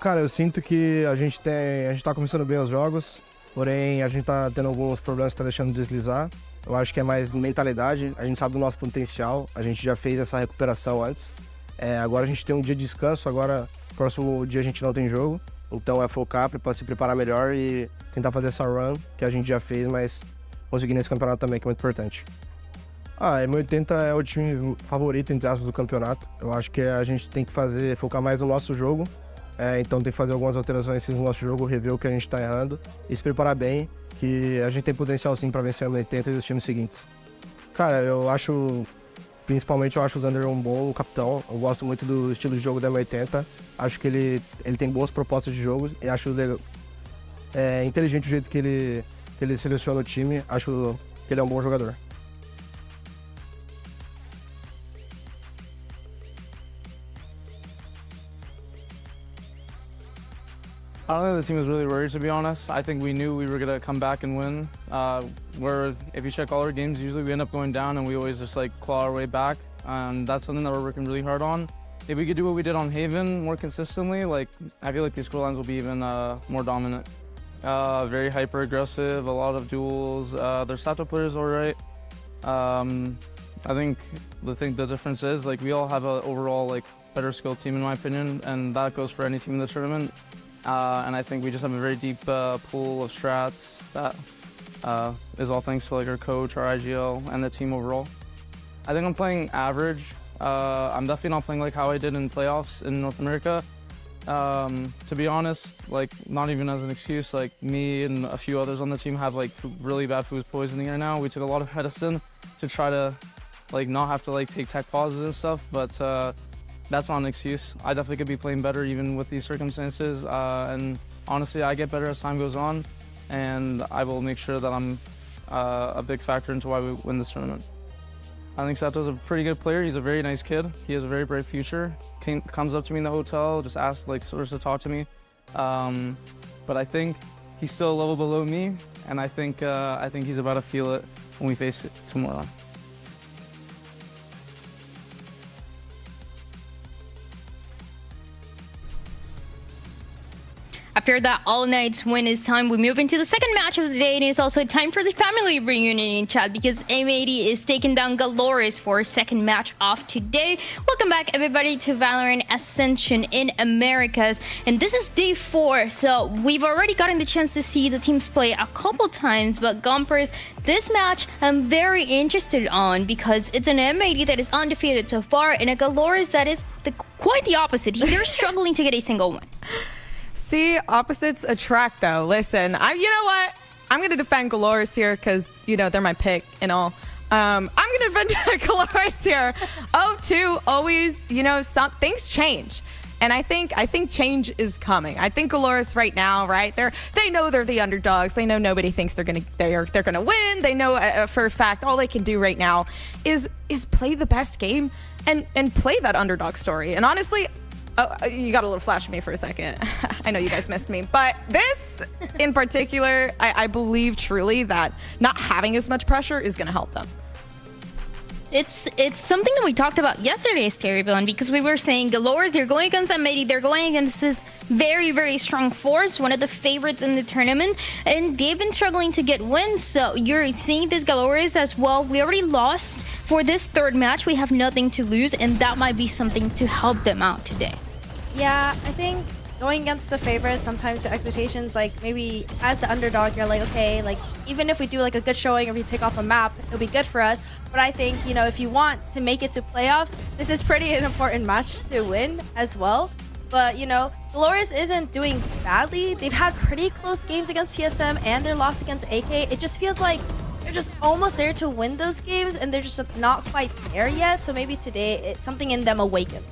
[SPEAKER 3] Cara, eu sinto que a gente tá começando bem os jogos, porém a gente tá tendo alguns problemas que tá deixando deslizar. Eu acho que é mais mentalidade, a gente sabe do nosso potencial, a gente já fez essa recuperação antes. Agora a gente tem um dia de descanso, agora próximo dia a gente não tem jogo. Então é focar para se preparar melhor e tentar fazer essa run que a gente já fez, mas conseguir nesse campeonato também, que é muito importante. M80 é o time favorito, entre aspas, do campeonato. Eu acho que a gente tem que focar mais no nosso jogo. Então tem que fazer algumas alterações no nosso jogo, rever o que a gente tá errando e se preparar bem, que a gente tem potencial sim para vencer a M80 e os times seguintes. Cara, principalmente eu acho o Zander um bom capitão. Eu gosto muito do estilo de jogo da M80. Acho que ele tem boas propostas de jogo e acho inteligente o jeito que ele seleciona o time. Acho que ele é um bom jogador.
[SPEAKER 2] I don't think the team was really worried, to be honest. I think we knew we were going to come back and win. Where if you check all our games, usually we end up going down and we always just like claw our way back. And that's something that we're working really hard on. If we could do what we did on Haven more consistently, I feel like these scorelines will be even more dominant. Very hyper aggressive, a lot of duels. Their Sato players all right. I think the difference is we all have an overall better skill team in my opinion, and that goes for any team in the tournament. And I think we just have a very deep pool of strats that is all thanks to our coach, our IGL, and the team overall. I think I'm playing average. I'm definitely not playing like how I did in playoffs in North America. To be honest, not even as an excuse, me and a few others on the team have really bad food poisoning right now. We took a lot of medicine to try to not have to take tech pauses and stuff, but that's not an excuse. I definitely could be playing better even with these circumstances. And honestly, I get better as time goes on, and I will make sure that I'm a big factor into why we win this tournament. I think Sato's a pretty good player. He's a very nice kid. He has a very bright future. Comes up to me in the hotel, just asks sort of talk to me. But I think he's still a level below me, and I think he's about to feel it when we face it tomorrow.
[SPEAKER 8] After that all-night win, it's time we move into the second match of the day, and it's also time for the family reunion in chat because M80 is taking down GLRS for a second match of today. Welcome back, everybody, to VALORANT Ascension in Americas, and this is day 4. So we've already gotten the chance to see the teams play a couple times, but Gompers, this match I'm very interested on because it's an M80 that is undefeated so far, and a GLRS that is quite the opposite. They're struggling to get a single win.
[SPEAKER 9] See, opposites attract, though. Listen, you know what? I'm going to defend GLRS here because, they're my pick and all. I'm going to defend GLRS here. 0-2, always, things change. And I think change is coming. I think GLRS right now, right? They know they're the underdogs. They know nobody thinks they're gonna win. They know for a fact all they can do right now is play the best game and play that underdog story. And honestly, you got a little flash of me for a second. I know you guys missed me. But this in particular, I believe truly that not having as much pressure is going to help them.
[SPEAKER 8] It's something that we talked about yesterday, Stereovillain, because we were saying GLRS, they're going against M80, they're going against this very, very strong force, one of the favorites in the tournament, and they've been struggling to get wins. So you're seeing this GLRS as well. We already lost for this third match. We have nothing to lose, and that might be something to help them out today.
[SPEAKER 10] Yeah, I think going against the favorites, sometimes the expectations, maybe as the underdog, you're okay, even if we do a good showing or we take off a map, it'll be good for us. But I think, if you want to make it to playoffs, this is pretty an important match to win as well. But, GLRS isn't doing badly. They've had pretty close games against TSM and their loss against AK. It just feels like they're just almost there to win those games and they're just not quite there yet. So maybe today, something in them awakens.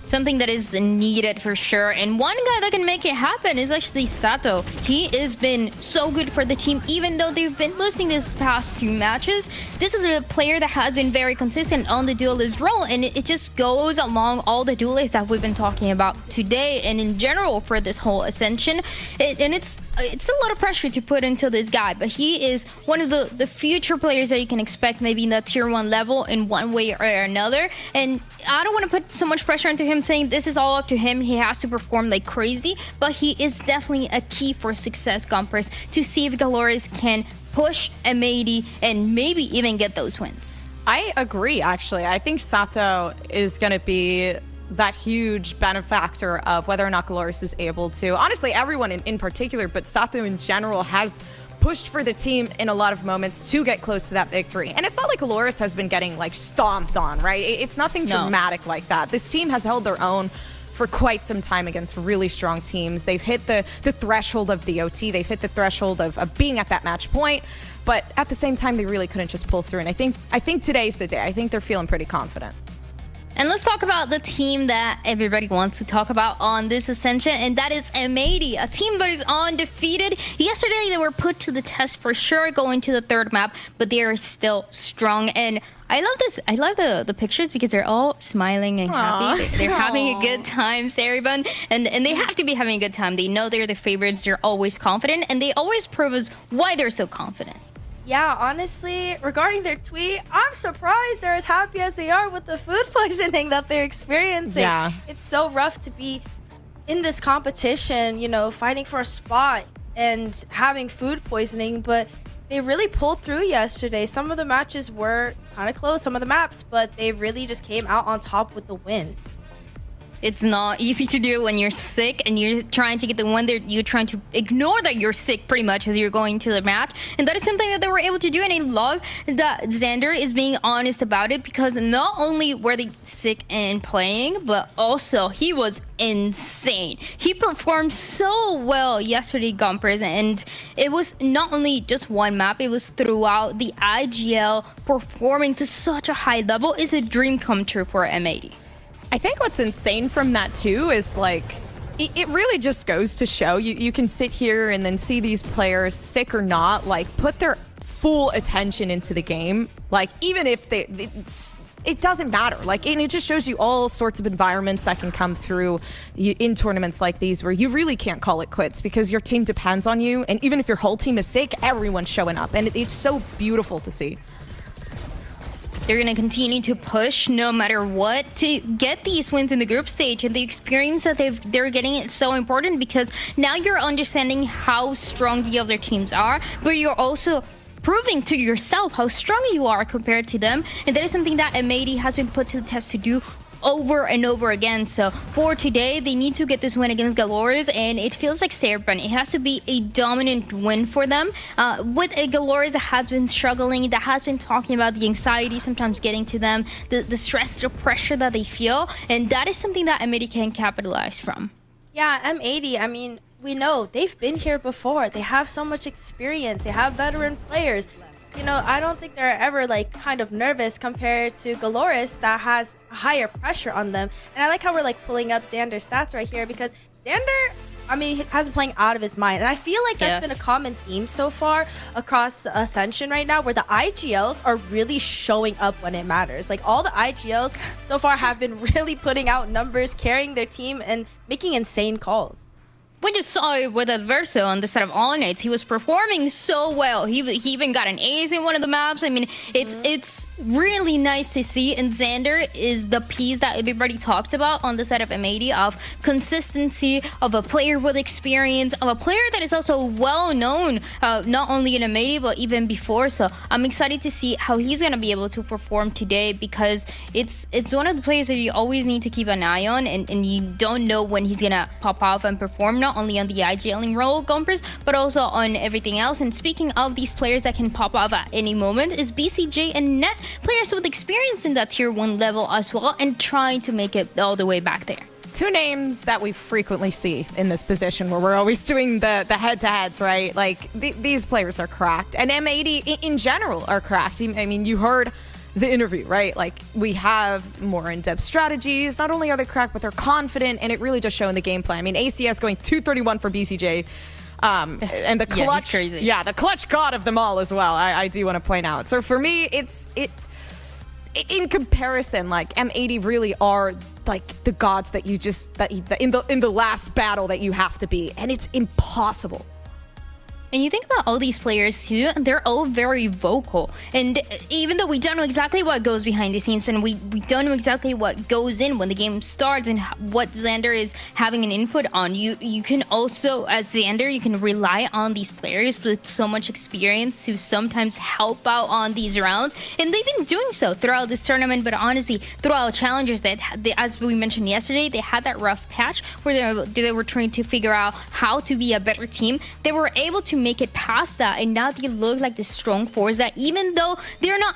[SPEAKER 8] Something that is needed for sure. And one guy that can make it happen is actually Sato. He has been so good for the team, even though they've been losing this past 2 matches. This is a player that has been very consistent on the duelist role, and it just goes along all the duelists that we've been talking about today and in general for this whole Ascension. And it's it's a lot of pressure to put into this guy, but he is one of the future players that you can expect maybe in the tier 1 level in one way or another. And I don't want to put so much pressure into him saying this is all up to him. He has to perform like crazy, but he is definitely a key for success, Gumpers, to see if GLRS can push M80 and maybe even get those wins.
[SPEAKER 9] I agree, actually. I think Sato is going to be that huge benefactor of whether or not GLRS is able to. Honestly, everyone in particular, but Sato in general has pushed for the team in a lot of moments to get close to that victory. And it's not like GLRS has been getting like stomped on, right? It's nothing dramatic like that. This team has held their own for quite some time against really strong teams. They've hit the threshold of the OT. They've hit the threshold of being at that match point. But at the same time, they really couldn't just pull through. And I think today's the day. I think they're feeling pretty confident.
[SPEAKER 8] And let's talk about the team that everybody wants to talk about on this Ascension, and that is M80, a team that is undefeated. Yesterday, they were put to the test for sure going to the third map, but they are still strong. And I love this. I love the pictures because they're all smiling and happy. They're having a good time, Saribun, and they have to be having a good time. They know they're the favorites. They're always confident, and they always prove us why they're so confident.
[SPEAKER 10] Yeah, honestly, regarding their tweet, I'm surprised they're as happy as they are with the food poisoning that they're experiencing.
[SPEAKER 9] Yeah.
[SPEAKER 10] It's so rough to be in this competition, you know, fighting for a spot and having food poisoning, but they really pulled through yesterday. Some of the matches were kind of close, some of the maps, but they really just came out on top with the win.
[SPEAKER 8] It's not easy to do when you're sick and you're trying to get the one that you're trying to ignore that you're sick pretty much as you're going to the match. And that is something that they were able to do. And I love that Xander is being honest about it, because not only were they sick and playing, but also he was insane. He performed so well yesterday, Gumpers, and it was not only just one map, it was throughout the IGL. Performing to such a high level is a dream come true for M80.
[SPEAKER 9] I think what's insane from that too is like, it really just goes to show you can sit here and then see these players, sick or not, like put their full attention into the game. Like even if it doesn't matter. Like, and it just shows you all sorts of environments that can come through in tournaments like these where you really can't call it quits because your team depends on you. And even if your whole team is sick, everyone's showing up. And it's so beautiful to see.
[SPEAKER 8] They're going to continue to push no matter what to get these wins in the group stage, and the experience that they're getting is so important because now you're understanding how strong the other teams are, but you're also proving to yourself how strong you are compared to them, and that is something that M80 has been put to the test to do over and over again. So for today, they need to get this win against GLRS, and it feels like Saribun. It has to be a dominant win for them. With a GLRS that has been struggling, that has been talking about the anxiety sometimes getting to them, the stress, the pressure that they feel, and that is something that M80 can capitalize from.
[SPEAKER 10] Yeah, M80, I mean, we know they've been here before. They have so much experience. They have veteran players. You know, I don't think they're ever like kind of nervous compared to GLRS that has higher pressure on them. And I like how we're like pulling up Xander's stats right here because Xander, I mean, has been playing out of his mind. And I feel like that's been a common theme so far across Ascension right now, where the IGLs are really showing up when it matters. Like all the IGLs so far have been really putting out numbers, carrying their team and making insane calls.
[SPEAKER 8] We just saw it with Adverso on the set of All Nights. He was performing so well. He even got an ace in one of the maps. I mean, it's really nice to see. And Xander is the piece that everybody talked about on the set of M80 of consistency, of a player with experience, of a player that is also well known, not only in M80 but even before. So I'm excited to see how he's gonna be able to perform today because it's one of the players that you always need to keep an eye on, and you don't know when he's gonna pop off and perform. Not only on the IGLing role, Gumpers, but also on everything else. And speaking of these players that can pop off at any moment is BCJ and Net, players with experience in that tier 1 level as well and trying to make it all the way back there.
[SPEAKER 9] Two names that we frequently see in this position where we're always doing the head-to-heads, right? Like these players are cracked, and M80 in general are cracked. I mean, you heard the interview, right? Like we have more in-depth strategies. Not only are they cracked, but they're confident, and it really just shows in the gameplay. I mean, ACS going 231 for BCJ, and the clutch, the clutch god of them all as well. I do want to point out. So for me, it's in comparison, like M80 really are like the gods that you just in the last battle that you have to be, and it's impossible
[SPEAKER 8] And you think about all these players too, they're all very vocal. And even though we don't know exactly what goes behind the scenes and we don't know exactly what goes in when the game starts and what Xander is having an input on, you can also, as Xander, you can rely on these players with so much experience to sometimes help out on these rounds. And they've been doing so throughout this tournament, but honestly, throughout Challengers, as we mentioned yesterday, they had that rough patch where they were trying to figure out how to be a better team. They were able to make it past that, and now they look like the strong force that even though they're not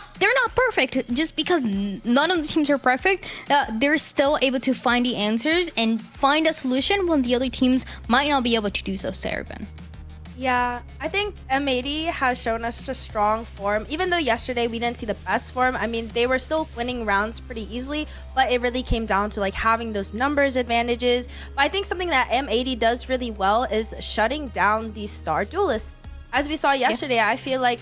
[SPEAKER 8] perfect, just because none of the teams are perfect, they're still able to find the answers and find a solution when the other teams might not be able to do so, Sarabin.
[SPEAKER 10] Yeah, I think M80 has shown us such a strong form. Even though yesterday we didn't see the best form, I mean, they were still winning rounds pretty easily, but it really came down to like having those numbers advantages. But I think something that M80 does really well is shutting down these star duelists. As we saw yesterday, I feel like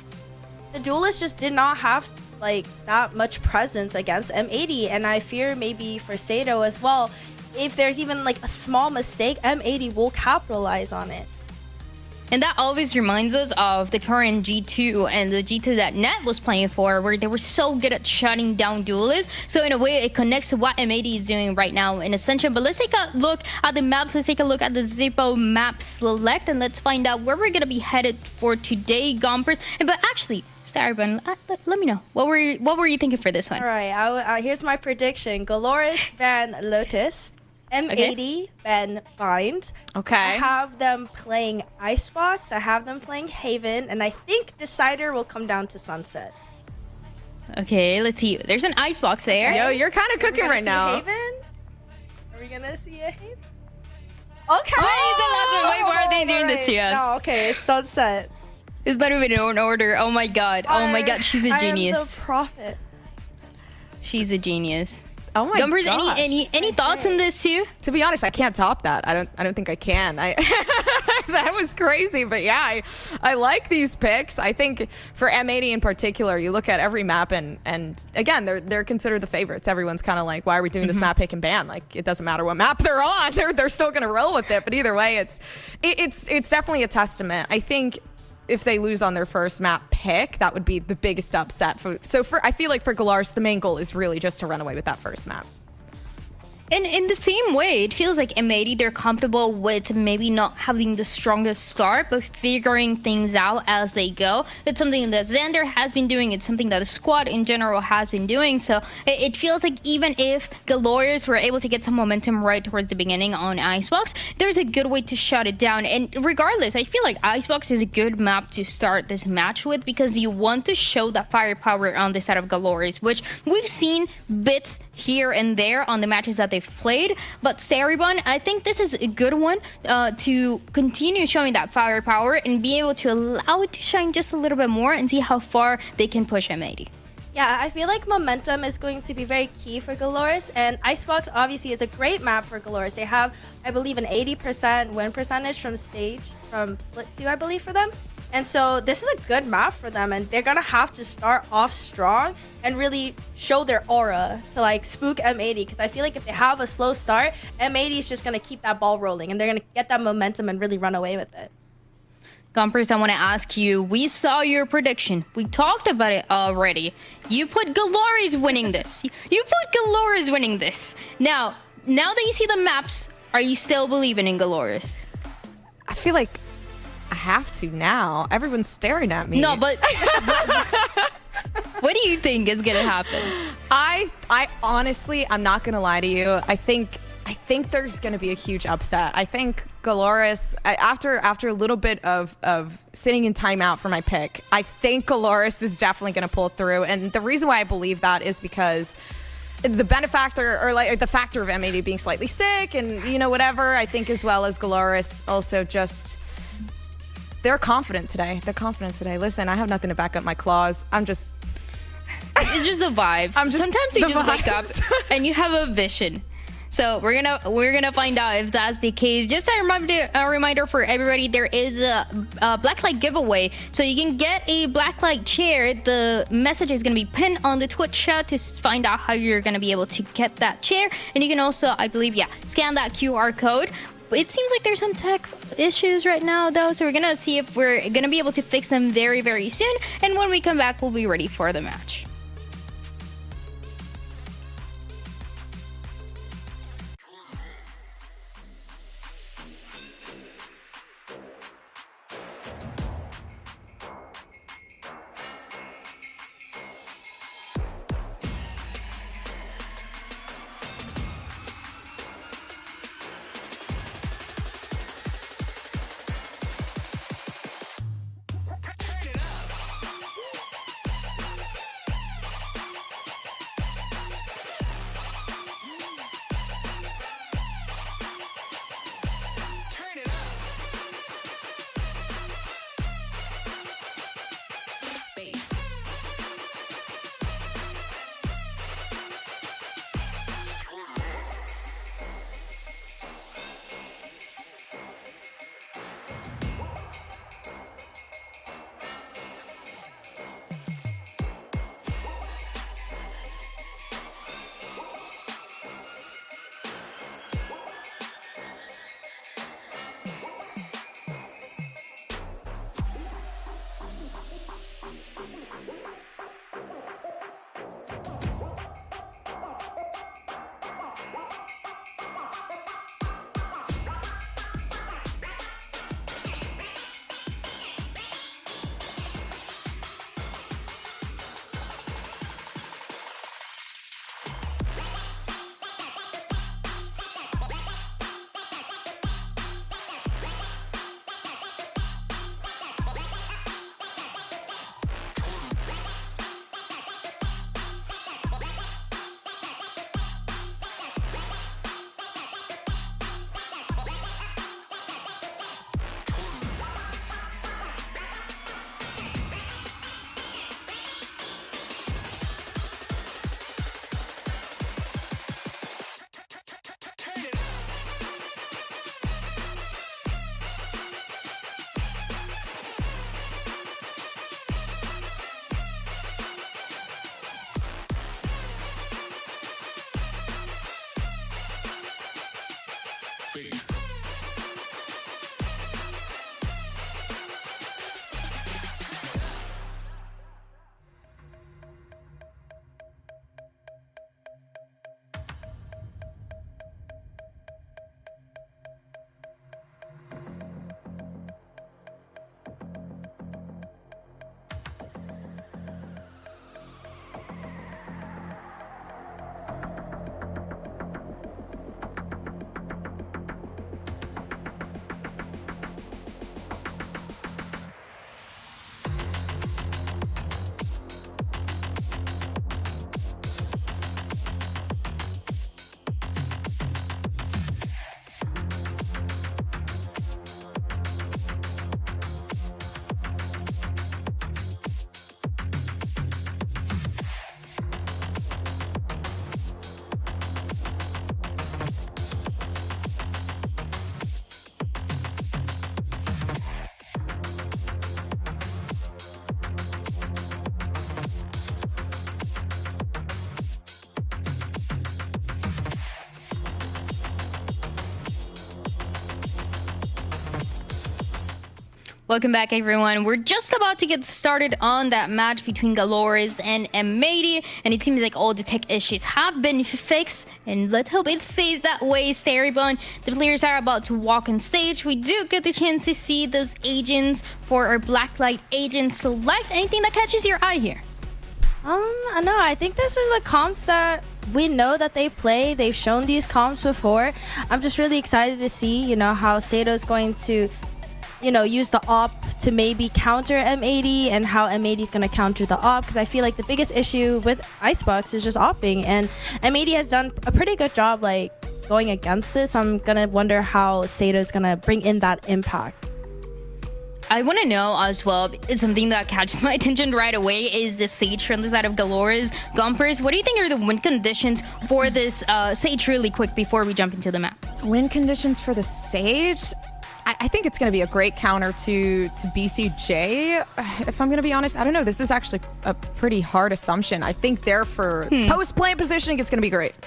[SPEAKER 10] the duelists just did not have like that much presence against M80, and I fear maybe for Sato as well, if there's even like a small mistake, M80 will capitalize on it.
[SPEAKER 8] And that always reminds us of the current G2 and the G2 that Net was playing for, where they were so good at shutting down duelists. So in a way, it connects to what M80 is doing right now in Ascension. But let's take a look at the maps. Let's take a look at the Zippo map select, and let's find out where we're going to be headed for today, Gompers. But actually, Starburn, let me know. What were you thinking for this one?
[SPEAKER 10] All right, here's my prediction. GLRS ban Lotus. M80 ban Bind.
[SPEAKER 9] Okay.
[SPEAKER 10] I have them playing Icebox. I have them playing Haven. And I think Decider will come down to Sunset.
[SPEAKER 8] Okay, let's see. There's an Icebox there.
[SPEAKER 9] Yo, you're kind of cooking right now.
[SPEAKER 10] Haven? Are we going to see a Haven? Okay.
[SPEAKER 8] Why are they doing this to us?
[SPEAKER 10] No, okay, it's Sunset.
[SPEAKER 8] It's not even in order. Oh my god. Oh my god, she's a genius.
[SPEAKER 10] I am the prophet.
[SPEAKER 8] She's a genius.
[SPEAKER 9] Oh my
[SPEAKER 8] Gumpers,
[SPEAKER 9] gosh.
[SPEAKER 8] any thoughts on this too?
[SPEAKER 9] To be honest, I can't top that. I don't think I can. That was crazy, but yeah, I like these picks. I think for M80 in particular, you look at every map and again, they're considered the favorites. Everyone's kind of like, why are we doing this map pick and ban? Like, it doesn't matter what map they're on. They're still gonna roll with it. But either way, it's definitely a testament. I think if they lose on their first map pick, that would be the biggest upset. I feel like for GLRS, the main goal is really just to run away with that first map.
[SPEAKER 8] And in the same way, it feels like M80, they're comfortable with maybe not having the strongest start, but figuring things out as they go. It's something that Xander has been doing. It's something that the squad in general has been doing. So it feels like even if GLRS were able to get some momentum right towards the beginning on Icebox, there's a good way to shut it down. And regardless, I feel like Icebox is a good map to start this match with because you want to show that firepower on the side of GLRS, which we've seen bits here and there on the matches that they've played. But Staribon, I think this is a good one to continue showing that firepower and be able to allow it to shine just a little bit more and see how far they can push M80.
[SPEAKER 10] Yeah, I feel like momentum is going to be very key for GLRS, and Icebox obviously is a great map for GLRS. They have, I believe, an 80% win percentage from Split 2, I believe, for them. And so this is a good map for them, and they're gonna have to start off strong and really show their aura to like spook M80, because I feel like if they have a slow start, M80 is just gonna keep that ball rolling and they're gonna get that momentum and really run away with it.
[SPEAKER 8] Gompers, I want to ask you, we saw your prediction. We talked about it already. You put GLRS winning this. You put GLRS winning this. Now that you see the maps, are you still believing in GLRS?
[SPEAKER 9] I feel like I have to now. Everyone's staring at me.
[SPEAKER 8] No, but what do you think is gonna happen?
[SPEAKER 9] I honestly, I'm not gonna lie to you. I think there's gonna be a huge upset. I think GLRS, after a little bit of sitting in timeout for my pick, I think GLRS is definitely gonna pull through. And the reason why I believe that is because the benefactor, or like the factor of M80 being slightly sick and whatever, I think, as well as GLRS also just, they're confident today. Listen, I have nothing to back up my claws. It's
[SPEAKER 8] just the vibes. Sometimes you just wake up and you have a vision. So we're gonna find out if that's the case. Just a reminder for everybody: there is a Blacklight giveaway, so you can get a Blacklight chair. The message is gonna be pinned on the Twitch chat to find out how you're gonna be able to get that chair, and you can also, I believe, scan that QR code. It seems like there's some tech issues right now, though, so we're gonna see if we're gonna be able to fix them very, very soon. And when we come back, we'll be ready for the match. Welcome back, everyone. We're just about to get started on that match between GLRS and M80, and it seems like all the tech issues have been fixed, and let's hope it stays that way. Starybone, the players are about to walk on stage. We do get the chance to see those agents for our Blacklight Agent Select. Anything that catches your eye here?
[SPEAKER 10] I know. I think this is the comps that we know that they play. They've shown these comps before. I'm just really excited to see, how Sato's going to use the op to maybe counter M80 and how M80 is going to counter the op, because I feel like the biggest issue with Icebox is just opping, and M80 has done a pretty good job going against it, so I'm going to wonder how Sato is going to bring in that impact.
[SPEAKER 8] I want to know as well, something that catches my attention right away is the Sage from the side of GLRS. Gumpers, what do you think are the win conditions for this Sage really quick before we jump into the map?
[SPEAKER 9] Win conditions for the Sage? I think it's going to be a great counter to BCJ. If I'm going to be honest, I don't know. This is actually a pretty hard assumption. I think there for post-plant positioning, it's going to be great.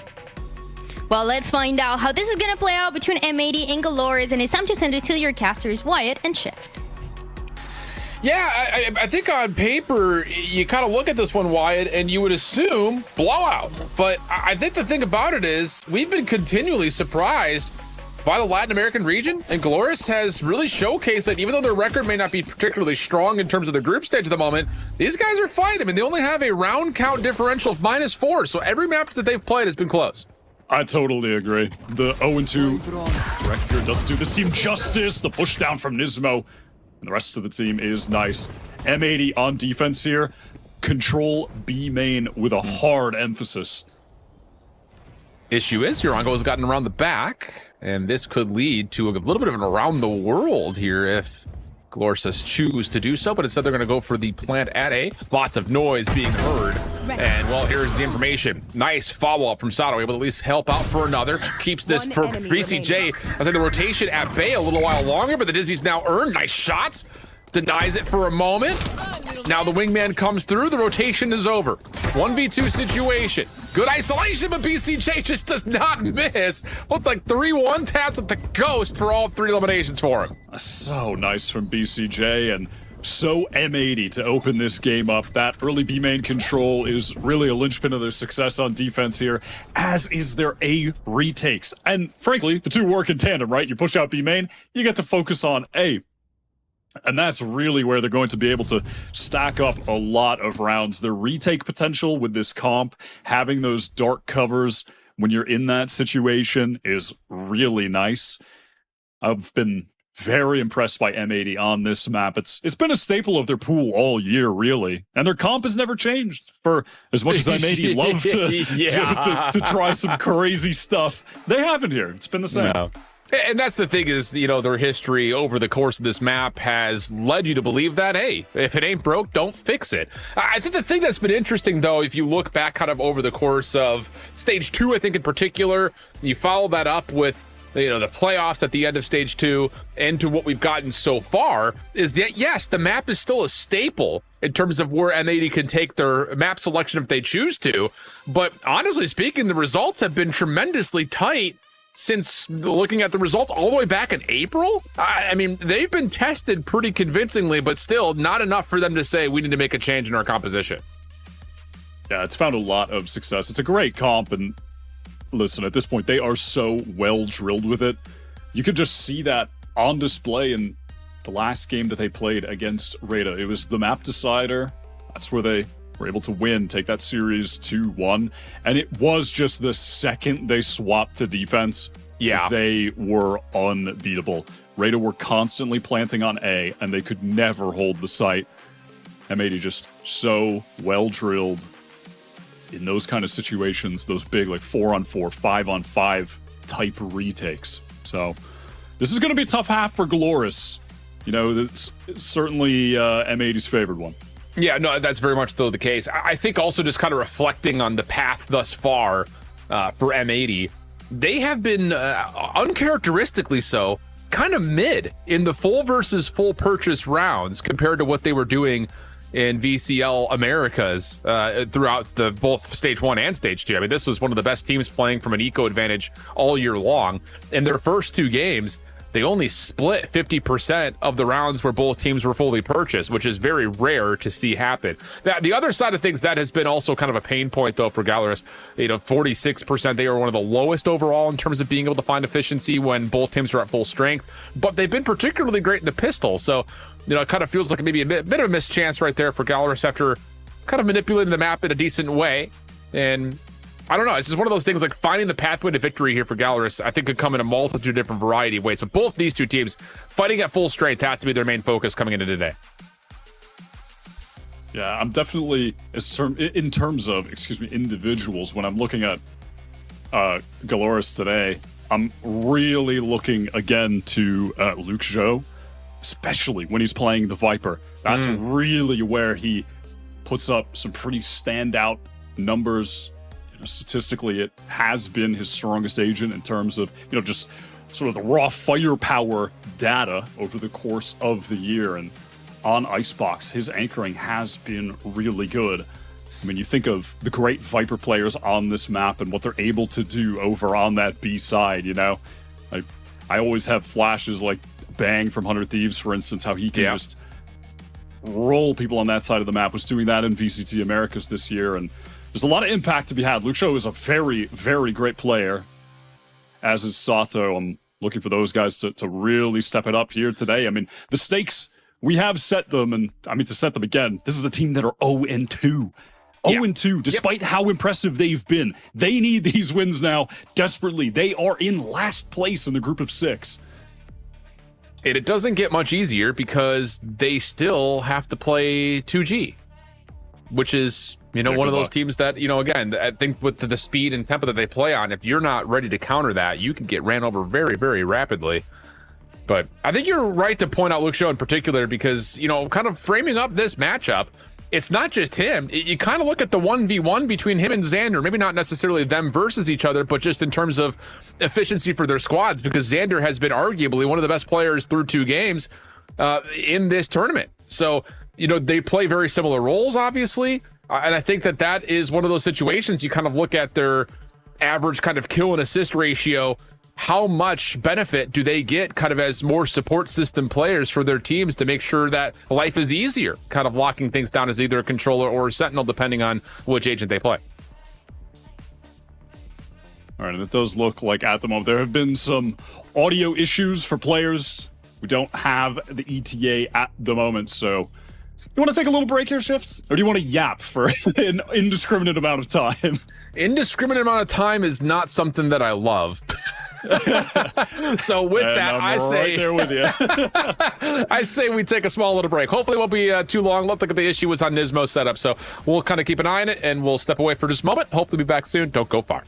[SPEAKER 8] Well, let's find out how this is going to play out between M80 and GLRS, and it's time to send it to your casters, Wyatt and Shift.
[SPEAKER 4] Yeah, I think on paper, you kind of look at this one, Wyatt, and you would assume blowout. But I think the thing about it is we've been continually surprised by the Latin American region, and GLRS has really showcased that even though their record may not be particularly strong in terms of the group stage at the moment, these guys are fighting. I mean, they only have a round count differential of -4, so every match that they've played has been close.
[SPEAKER 6] I totally agree. The 0-2 record doesn't do this team justice. The push down from Nismo and the rest of the team is nice. M80 on defense here. Control B main with a hard emphasis.
[SPEAKER 4] Issue is Urango has gotten around the back, and this could lead to a little bit of an around the world here if GLRS choose to do so, but instead they're going to go for the plant at A. Lots of noise being heard, and well, here's the information. Nice follow-up from Sato, able to at least help out for another. Keeps this for VCJ. I think the rotation at Bay a little while longer, but the Dizzy's now earned. Nice shots. Denies it for a moment. Now the wingman comes through. The rotation is over. 1v2 situation. Good isolation, but BCJ just does not miss. Looked like 3-1 taps with the ghost for all 3 eliminations for him.
[SPEAKER 6] So nice from BCJ, and so M80 to open this game up. That early B main control is really a linchpin of their success on defense here, as is their A retakes. And frankly, the two work in tandem, right? You push out B main, you get to focus on A. And that's really where they're going to be able to stack up a lot of rounds. Their retake potential with this comp, having those dark covers when you're in that situation is really nice. I've been very impressed by M80 on this map. It's been a staple of their pool all year, really. And their comp has never changed. For as much as M80 love to try some crazy stuff, they haven't here. It's been the same.
[SPEAKER 4] No. And that's the thing is, you know, their history over the course of this map has led you to believe that, hey, if it ain't broke, don't fix it. I think the thing that's been interesting, though, if you look back kind of over the course of Stage 2, I think in particular, you follow that up with, you know, the playoffs at the end of Stage 2 and to what we've gotten so far, is that, yes, the map is still a staple in terms of where M80 can take their map selection if they choose to. But honestly speaking, the results have been tremendously tight since looking at the results all the way back in April. I mean, they've been tested pretty convincingly, but still not enough for them to say we need to make a change in our composition.
[SPEAKER 6] Yeah, it's found a lot of success. It's a great comp, and listen, at this point, they are so well drilled with it. You could just see that on display in the last game that they played against Rada. It was the map decider. That's where they were able to win, take that series 2-1. And it was just the second they swapped to defense, they were unbeatable. Rada were constantly planting on A, and they could never hold the site. M80 just so well drilled in those kind of situations, those big like 4-on-4, 5-on-5 type retakes. So this is going to be a tough half for GLRS. You know, it's certainly M80's favored one.
[SPEAKER 4] Yeah, no, that's very much though the case. I think also just kind of reflecting on the path thus far for M80, they have been uncharacteristically so kind of mid in the full versus full purchase rounds compared to what they were doing in VCL Americas throughout both Stage 1 and Stage 2. I mean, this was one of the best teams playing from an eco advantage all year long. In their first 2 games, they only split 50% of the rounds where both teams were fully purchased, which is very rare to see happen. Now, the other side of things, that has been also kind of a pain point, though, for GLRS. You know, 46%, they are one of the lowest overall in terms of being able to find efficiency when both teams are at full strength, but they've been particularly great in the pistol. So, you know, it kind of feels like maybe a bit of a missed chance right there for GLRS after kind of manipulating the map in a decent way. And I don't know, it's just one of those things, like finding the pathway to victory here for GLRS, I think could come in a multitude of different variety of ways. But both these two teams fighting at full strength has to be their main focus coming into today.
[SPEAKER 6] Yeah, I'm definitely, in terms of, individuals, when I'm looking at GLRS today, I'm really looking again to Luke Zhou, especially when he's playing the Viper. That's really where he puts up some pretty standout numbers. Statistically, it has been his strongest agent in terms of, you know, just sort of the raw firepower data over the course of the year. And on Icebox, his anchoring has been really good. I mean, you think of the great Viper players on this map and what they're able to do over on that B side, you know? I always have flashes like Bang from 100 Thieves, for instance, how he can just roll people on that side of the map. Was doing that in VCT Americas this year, and there's a lot of impact to be had. Luxo is a very, very great player, as is Sato. I'm looking for those guys to really step it up here today. I mean, the stakes, we have set them, and I mean, to set them again, this is a team that are 0-2. 0-2, despite how impressive they've been. They need these wins now desperately. They are in last place in the group of 6.
[SPEAKER 4] And it doesn't get much easier because they still have to play 2G, which is, you know, one of those teams that, you know, again, I think with the speed and tempo that they play on, if you're not ready to counter that, you can get ran over very, very rapidly. But I think you're right to point out Luxo in particular because, you know, kind of framing up this matchup, it's not just him. You kind of look at the 1v1 between him and Xander, maybe not necessarily them versus each other, but just in terms of efficiency for their squads, because Xander has been arguably one of the best players through 2 games in this tournament. So, you know, they play very similar roles, obviously. And I think that that is one of those situations you kind of look at their average kind of kill and assist ratio. How much benefit do they get kind of as more support system players for their teams to make sure that life is easier, kind of locking things down as either a controller or a sentinel, depending on which agent they play?
[SPEAKER 6] All right, and it does look like at the moment there have been some audio issues for players who don't have the ETA at the moment. So you want to take a little break here, Shift? Or do you want to yap for an indiscriminate amount of time?
[SPEAKER 4] Indiscriminate amount of time is not something that I love. So with that, I say,
[SPEAKER 6] right there with you.
[SPEAKER 4] I say we take a small little break. Hopefully it won't be too long. Look like the issue was on Nismo's setup, so we'll kind of keep an eye on it, and we'll step away for just a moment. Hopefully be back soon. Don't go far.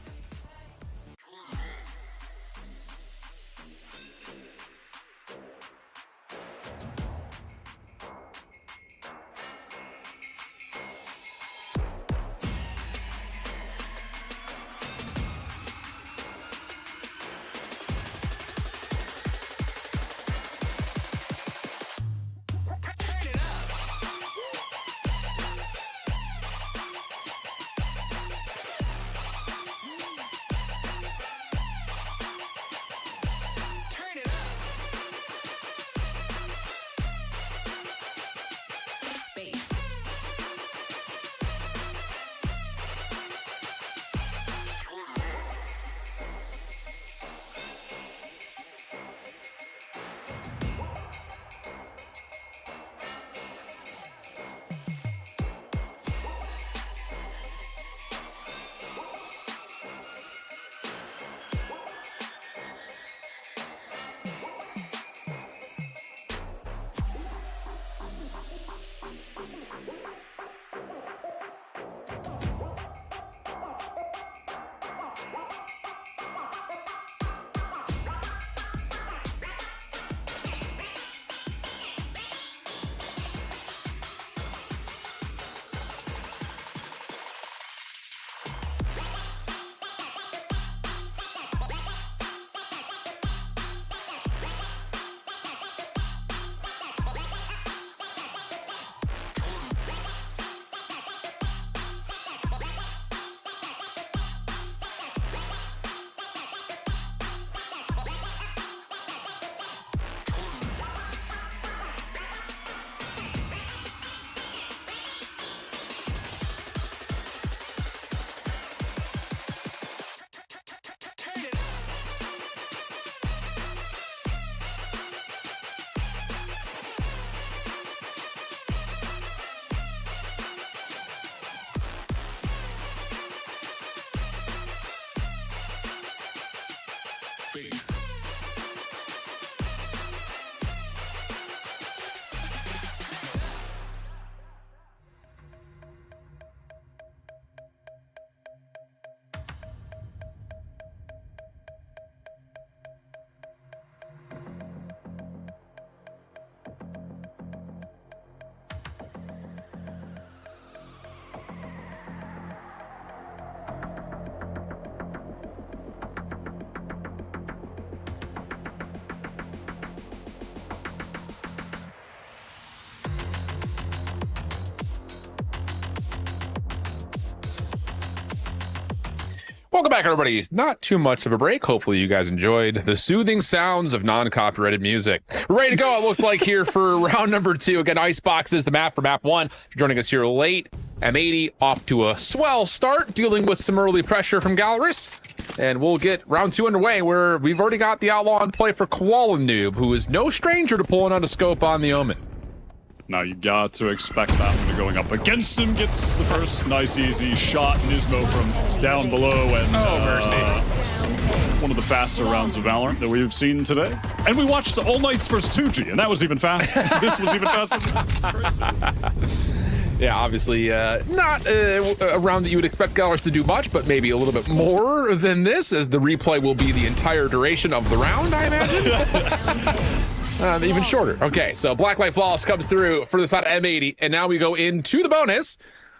[SPEAKER 4] Welcome back, everybody. Not too much of a break. Hopefully you guys enjoyed the soothing sounds of non-copyrighted music. We're ready to go, it looks like, here for round number 2. Again, Icebox is the map for map 1. If you're joining us here late, M80 off to a swell start, dealing with some early pressure from GLRS. And we'll get round 2 underway, where we've already got the Outlaw on play for Koala Noob, who is no stranger to pulling out a scope on the Omen.
[SPEAKER 6] Now you got to expect that when you're going up against him. Gets the first nice easy shot. Nismo from down below, and one of the faster rounds of Valorant that we've seen today. And we watched All Nights vs 2G, and that was even faster. This was even faster. It's crazy.
[SPEAKER 4] Yeah, obviously not a round that you would expect GLRS to do much, but maybe a little bit more than this, as the replay will be the entire duration of the round, I imagine. Even shorter. Okay, so Blacklight Flawless comes through for the side of M80, and now we go into the bonus,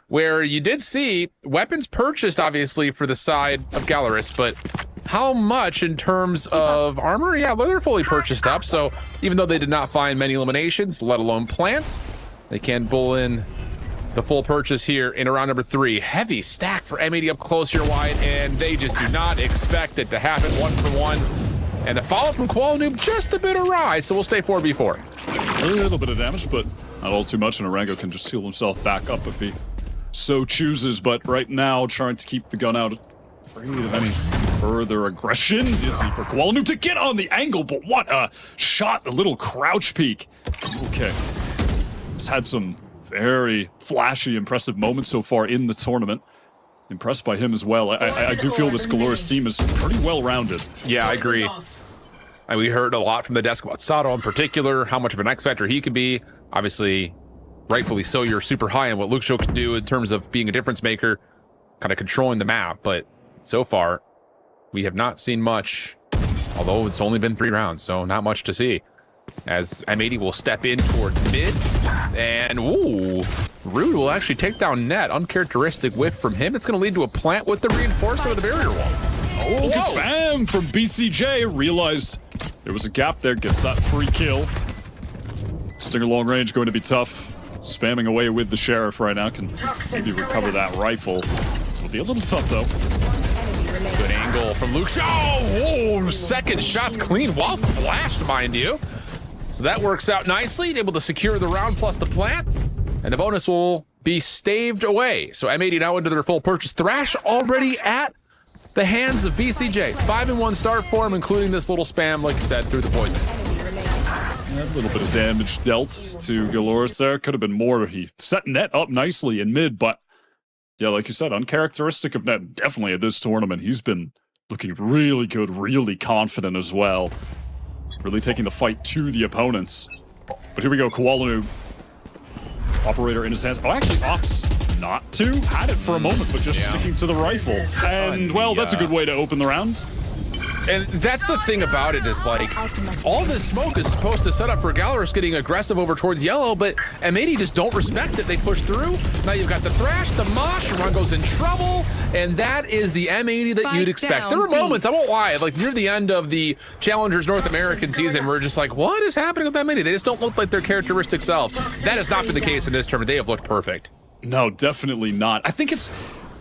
[SPEAKER 4] where you did see weapons purchased, obviously, for the side of GLRS, but how much in terms of armor? Yeah, they're fully purchased up, so even though they did not find many eliminations, let alone plants, they can pull in the full purchase here in round number 3. Heavy stack for M80 up close here wide, and they just do not expect it to happen. 1 for 1. And the follow-up from Koala Noob, just a bit awry, so we'll stay 4v4.
[SPEAKER 6] A little bit of damage, but not all too much, and Arango can just heal himself back up if he so chooses. But right now, trying to keep the gun out, afraid of any further aggression. Dizzy for Koala Noob to get on the angle, but what a shot, the little crouch peek. Okay. He's had some very flashy, impressive moments so far in the tournament. Impressed by him as well. I do feel this GLRS team is pretty well-rounded.
[SPEAKER 4] Yeah, I agree. And we heard a lot from the desk about Sato in particular, how much of an X factor he could be. Obviously, rightfully so, you're super high on what Luke Show can do in terms of being a difference maker, kind of controlling the map. But so far, we have not seen much, although it's only been 3 rounds, so not much to see. As M80 will step in towards mid, and ooh, Rude will actually take down Net. Uncharacteristic whiff from him. It's going to lead to a plant with the reinforcement of the barrier wall.
[SPEAKER 6] Oh, gets spam from BCJ. Realized there was a gap there. Gets that free kill. Stinger long range going to be tough. Spamming away with the Sheriff right now. Can maybe recover that rifle. It'll be a little tough though.
[SPEAKER 4] Good angle from Luke. Oh, second shot's clean while flashed, mind you. So that works out nicely. Able to secure the round plus the plant. And the bonus will be staved away. So M80 now into their full purchase. Thrash already at the hands of BCJ. 5-1 start for him, including this little spam, like you said, through the poison.
[SPEAKER 6] A little bit of damage dealt to GLRS there. Could have been more. He set Net up nicely in mid, but yeah, like you said, uncharacteristic of Net. Definitely at this tournament, he's been looking really good, really confident as well. Really taking the fight to the opponents. But here we go, Koala Noob. Operator in his hands. Oh, actually opts not to. Had it for a moment, but just sticking to the rifle. And, well, that's a good way to open the round.
[SPEAKER 4] And that's the thing about it, is like, all this smoke is supposed to set up for GLRS getting aggressive over towards yellow, but M80 just don't respect it. They push through. Now you've got the Thrash, the Mosh, Rungo's in trouble, and that is the M80 that you'd expect. There were moments, I won't lie, like near the end of the Challengers North American season, we're just like, what is happening with M80? They just don't look like their characteristic selves. That has not been the case in this tournament. They have looked perfect.
[SPEAKER 6] No, definitely not. I think it's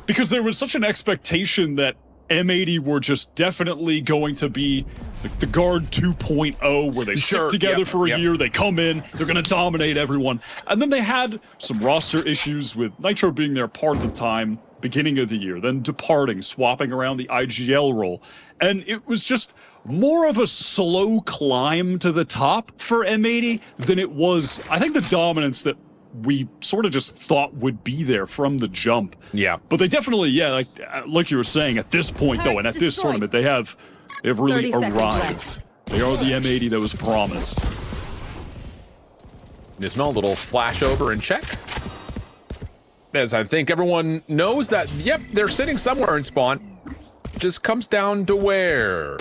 [SPEAKER 6] because there was such an expectation that M80 were just definitely going to be like the guard 2.0, where they stick together for a year, they come in, they're going to dominate everyone. And then they had some roster issues with Nitro being there part of the time, beginning of the year, then departing, swapping around the IGL role. And it was just more of a slow climb to the top for M80 than it was, I think, the dominance that we sort of just thought would be there from the jump.
[SPEAKER 4] Yeah.
[SPEAKER 6] But they definitely, like you were saying, at this point, though, and at this tournament, they've really arrived. They are the M80 that was promised.
[SPEAKER 4] Nismo, a little flash over and check. As I think everyone knows that, yep, they're sitting somewhere in spawn. Just comes down to where.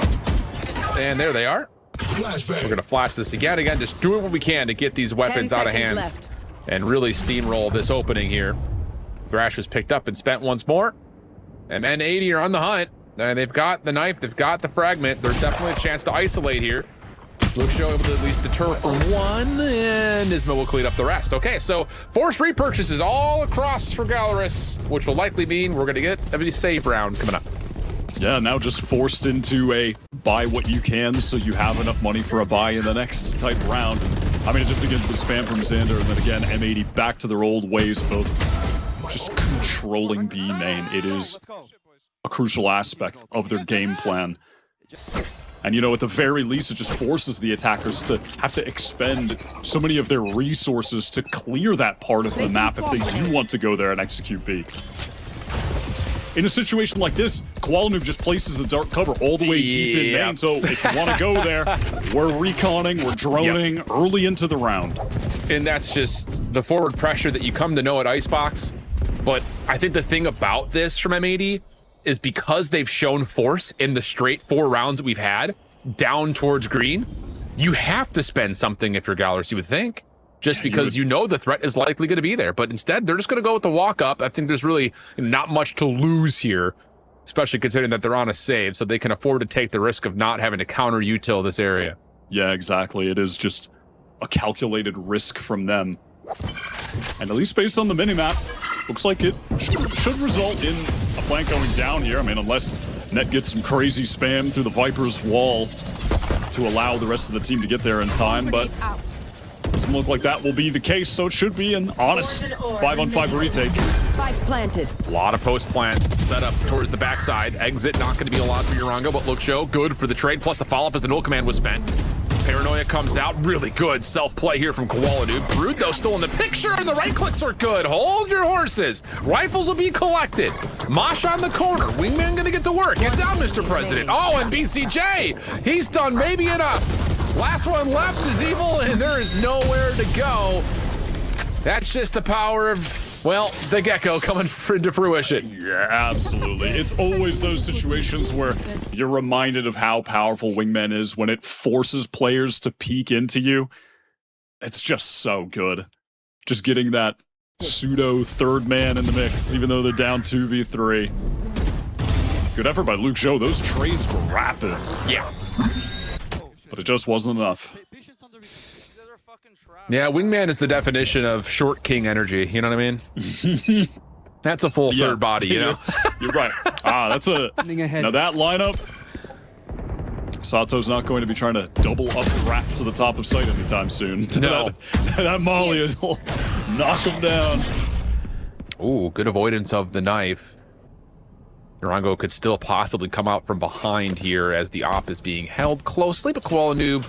[SPEAKER 4] And there they are. We're going to flash this again, just doing what we can to get these weapons out of hands. And really steamroll this opening here. Thrash was picked up and spent once more. And M80 are on the hunt. And they've got the knife, they've got the fragment. There's definitely a chance to isolate here. Luke Show able to at least deter from one, and Nismo will clean up the rest. Okay, so forced repurchases all across for GLRS, which will likely mean we're going to get a save round coming up.
[SPEAKER 6] Yeah, now just forced into a buy what you can so you have enough money for a buy in the next type round. I mean, it just begins with spam from Xander, and then again, M80 back to their old ways of just controlling B main. It is a crucial aspect of their game plan. And you know, at the very least, it just forces the attackers to have to expend so many of their resources to clear that part of the map if they do want to go there and execute B. In a situation like this, KoalaNoob just places the dark cover all the way deep in main, so if you want to go there, we're reconning, we're droning early into the round.
[SPEAKER 4] And that's just the forward pressure that you come to know at Icebox. But I think the thing about this from M80 is because they've shown force in the straight 4 rounds that we've had down towards green, you have to spend something if you're GLRS, you would think. Just because you know the threat is likely going to be there. But instead, they're just going to go with the walk-up. I think there's really not much to lose here, especially considering that they're on a save, so they can afford to take the risk of not having to counter util this area.
[SPEAKER 6] Yeah, exactly. It is just a calculated risk from them. And at least based on the minimap, looks like it should result in a flank going down here. I mean, unless Net gets some crazy spam through the Viper's wall to allow the rest of the team to get there in time, but doesn't look like that will be the case, so it should be an honest 5-on-5 retake.
[SPEAKER 7] Spike planted.
[SPEAKER 4] A lot of post-plant set up towards the backside. Exit not going to be a lot for Urango, but Luxo, good for the trade, plus the follow-up as the null command was spent. Paranoia comes out, really good self-play here from KoalaNoob. Brood, though, still in the picture, and the right clicks are good. Hold your horses. Rifles will be collected. Mosh on the corner. Wingman gonna get to work. Get down, Mr. President. Oh, and BCJ, he's done maybe enough. Last one left is evil, and there is nowhere to go. That's just the power of, well, the Gecko coming into fruition.
[SPEAKER 6] Yeah, absolutely. It's always those situations where you're reminded of how powerful Wingman is when it forces players to peek into you. It's just so good. Just getting that pseudo third man in the mix, even though they're down 2v3. Good effort by Luke Zhou. Those trades were rapid.
[SPEAKER 4] Yeah.
[SPEAKER 6] But it just wasn't enough.
[SPEAKER 4] Yeah, Wingman is the definition of short king energy, you know what I mean? That's a full third body, you know?
[SPEAKER 6] You're right. That's a... Now that lineup, Sato's not going to be trying to double up rat to the top of site anytime soon.
[SPEAKER 4] No.
[SPEAKER 6] that Molly will knock him down.
[SPEAKER 4] Ooh, good avoidance of the knife. Urango could still possibly come out from behind here as the op is being held closely, but KoalaNoob